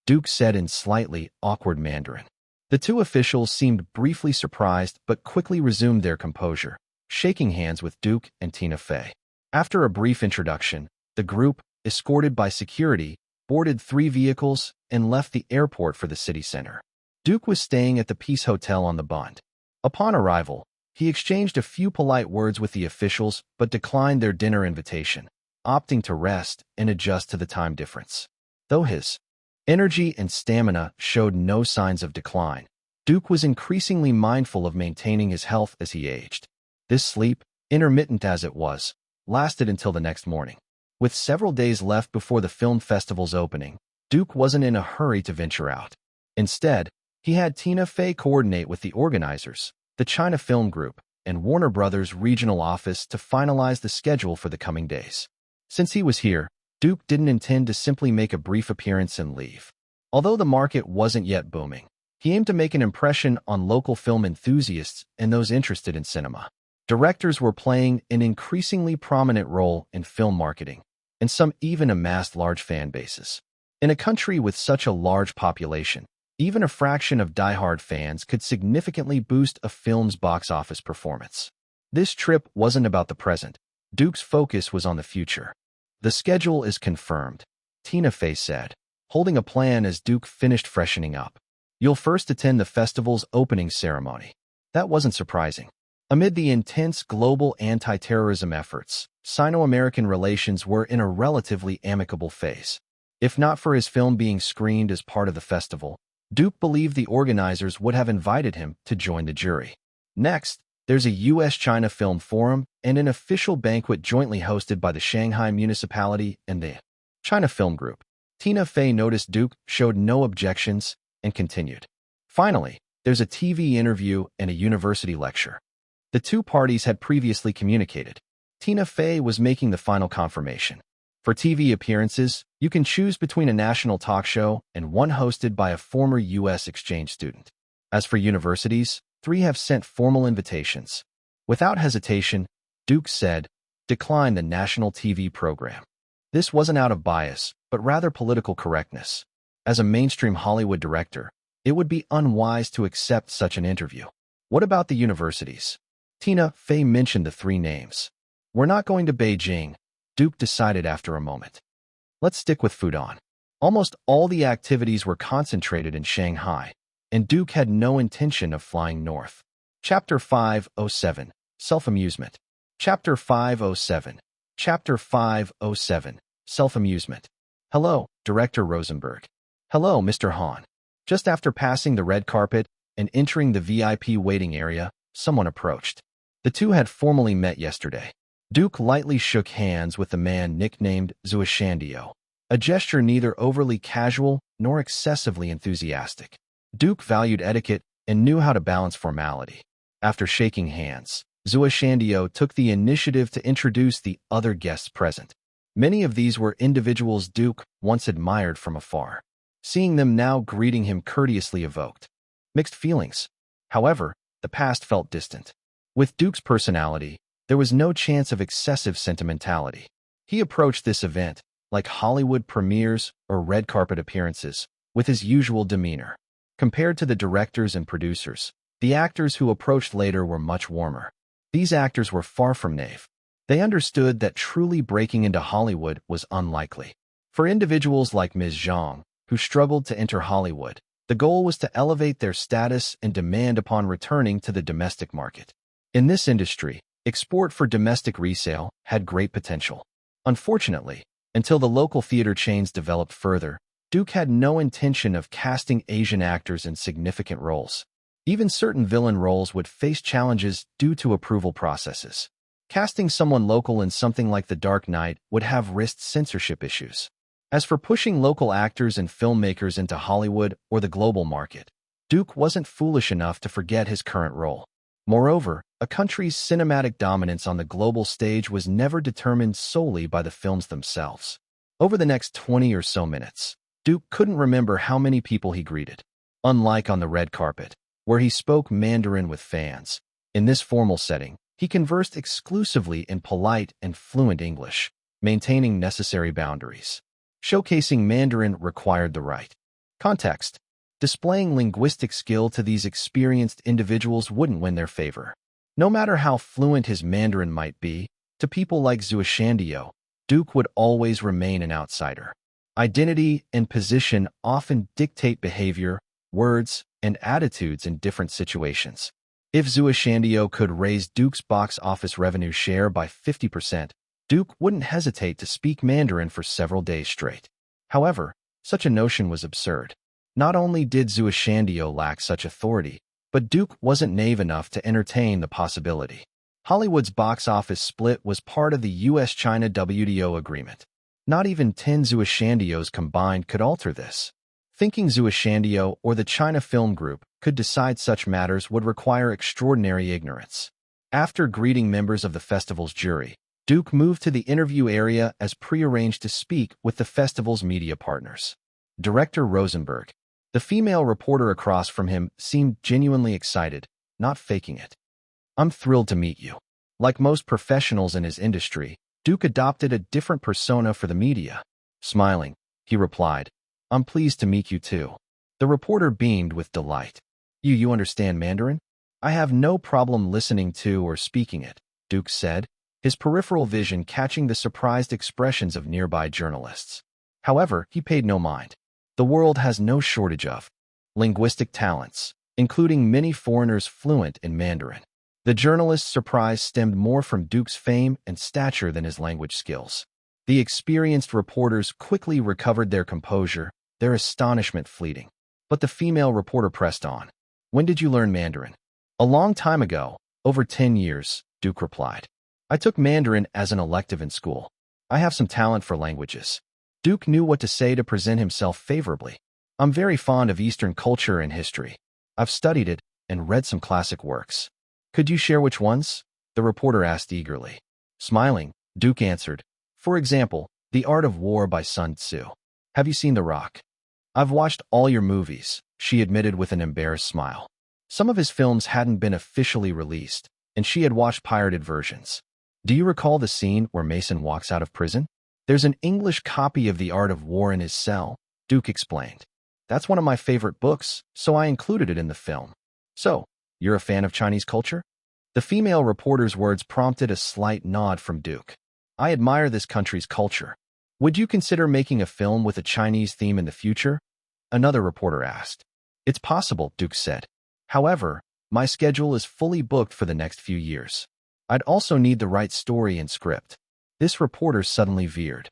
Duke said in slightly awkward Mandarin. The two officials seemed briefly surprised but quickly resumed their composure, shaking hands with Duke and Tina Fey. After a brief introduction, the group, escorted by security, boarded 3 vehicles and left the airport for the city center. Duke was staying at the Peace Hotel on the Bund. Upon arrival, he exchanged a few polite words with the officials but declined their dinner invitation, opting to rest and adjust to the time difference. Though his energy and stamina showed no signs of decline, Duke was increasingly mindful of maintaining his health as he aged. This sleep, intermittent as it was, lasted until the next morning. With several days left before the film festival's opening, Duke wasn't in a hurry to venture out. Instead, he had Tina Fey coordinate with the organizers, the China Film Group, and Warner Brothers' regional office to finalize the schedule for the coming days. Since he was here, Duke didn't intend to simply make a brief appearance and leave. Although the market wasn't yet booming, he aimed to make an impression on local film enthusiasts and those interested in cinema. Directors were playing an increasingly prominent role in film marketing, and some even amassed large fan bases. In a country with such a large population, even a fraction of die-hard fans could significantly boost a film's box office performance. This trip wasn't about the present. Duke's focus was on the future. "The schedule is confirmed," Tina Fey said, holding a plan as Duke finished freshening up. "You'll first attend the festival's opening ceremony." That wasn't surprising. Amid the intense global anti-terrorism efforts, Sino-American relations were in a relatively amicable phase. If not for his film being screened as part of the festival, Duke believed the organizers would have invited him to join the jury. Next, there's a U.S.-China Film Forum and an official banquet jointly hosted by the Shanghai municipality and the China Film Group. Tina Fey noticed Duke showed no objections and continued. Finally, there's a TV interview and a university lecture. The two parties had previously communicated. Tina Fey was making the final confirmation. For TV appearances, you can choose between a national talk show and one hosted by a former U.S. exchange student. As for universities, 3 have sent formal invitations. Without hesitation, Duke said, "Decline the national TV program." This wasn't out of bias, but rather political correctness. As a mainstream Hollywood director, it would be unwise to accept such an interview. What about the universities? Tina Fey mentioned the 3 names. "We're not going to Beijing," Duke decided after a moment. "Let's stick with Fudan." Almost all the activities were concentrated in Shanghai, and Duke had no intention of flying north. Chapter 507, Self-Amusement. Chapter 507. Chapter 507, Self-Amusement. "Hello, Director Rosenberg." "Hello, Mr. Han." Just after passing the red carpet and entering the VIP waiting area, someone approached. The two had formally met yesterday. Duke lightly shook hands with the man nicknamed Zuashandio, a gesture neither overly casual nor excessively enthusiastic. Duke valued etiquette and knew how to balance formality. After shaking hands, Zuashandio took the initiative to introduce the other guests present. Many of these were individuals Duke once admired from afar. Seeing them now greeting him courteously evoked mixed feelings. However, the past felt distant. With Duke's personality, there was no chance of excessive sentimentality. He approached this event, like Hollywood premieres or red carpet appearances, with his usual demeanor. Compared to the directors and producers, the actors who approached later were much warmer. These actors were far from naive. They understood that truly breaking into Hollywood was unlikely. For individuals like Ms. Zhang, who struggled to enter Hollywood, the goal was to elevate their status and demand upon returning to the domestic market. In this industry, export for domestic resale had great potential. Unfortunately, until the local theater chains developed further, Duke had no intention of casting Asian actors in significant roles. Even certain villain roles would face challenges due to approval processes. Casting someone local in something like The Dark Knight would have risked censorship issues. As for pushing local actors and filmmakers into Hollywood or the global market, Duke wasn't foolish enough to forget his current role. Moreover, a country's cinematic dominance on the global stage was never determined solely by the films themselves. Over the next 20 or so minutes, Duke couldn't remember how many people he greeted. Unlike on the red carpet, where he spoke Mandarin with fans, in this formal setting, he conversed exclusively in polite and fluent English, maintaining necessary boundaries. Showcasing Mandarin required the right context. Displaying linguistic skill to these experienced individuals wouldn't win their favor. No matter how fluent his Mandarin might be, to people like Zuashandio, Duke would always remain an outsider. Identity and position often dictate behavior, words, and attitudes in different situations. If Zuashandio could raise Duke's box office revenue share by 50%, Duke wouldn't hesitate to speak Mandarin for several days straight. However, such a notion was absurd. Not only did Zuashandio lack such authority, but Duke wasn't naive enough to entertain the possibility. Hollywood's box office split was part of the US-China WTO agreement. Not even 10 Zuashandios combined could alter this. Thinking Zuashandio or the China Film Group could decide such matters would require extraordinary ignorance. After greeting members of the festival's jury, Duke moved to the interview area as prearranged to speak with the festival's media partners. Director Rosenberg, the female reporter across from him, seemed genuinely excited, not faking it. "I'm thrilled to meet you." Like most professionals in his industry, Duke adopted a different persona for the media. Smiling, he replied, "I'm pleased to meet you too." The reporter beamed with delight. You understand Mandarin?" "I have no problem listening to or speaking it," Duke said, his peripheral vision catching the surprised expressions of nearby journalists. However, he paid no mind. The world has no shortage of linguistic talents, including many foreigners fluent in Mandarin. The journalist's surprise stemmed more from Duke's fame and stature than his language skills. The experienced reporters quickly recovered their composure, their astonishment fleeting. But the female reporter pressed on. "When did you learn Mandarin?" "A long time ago, over 10 years, Duke replied. "I took Mandarin as an elective in school. I have some talent for languages." Duke knew what to say to present himself favorably. "I'm very fond of Eastern culture and history. I've studied it and read some classic works." "Could you share which ones?" the reporter asked eagerly. Smiling, Duke answered, "For example, The Art of War by Sun Tzu. Have you seen The Rock?" "I've watched all your movies," she admitted with an embarrassed smile. Some of his films hadn't been officially released, and she had watched pirated versions. "Do you recall the scene where Mason walks out of prison?" "There's an English copy of The Art of War in his cell," Duke explained. "That's one of my favorite books, so I included it in the film." "So, you're a fan of Chinese culture?" The female reporter's words prompted a slight nod from Duke. "I admire this country's culture. Would you consider making a film with a Chinese theme in the future?" another reporter asked. "It's possible," Duke said. "However, my schedule is fully booked for the next few years. I'd also need the right story and script." This reporter suddenly veered.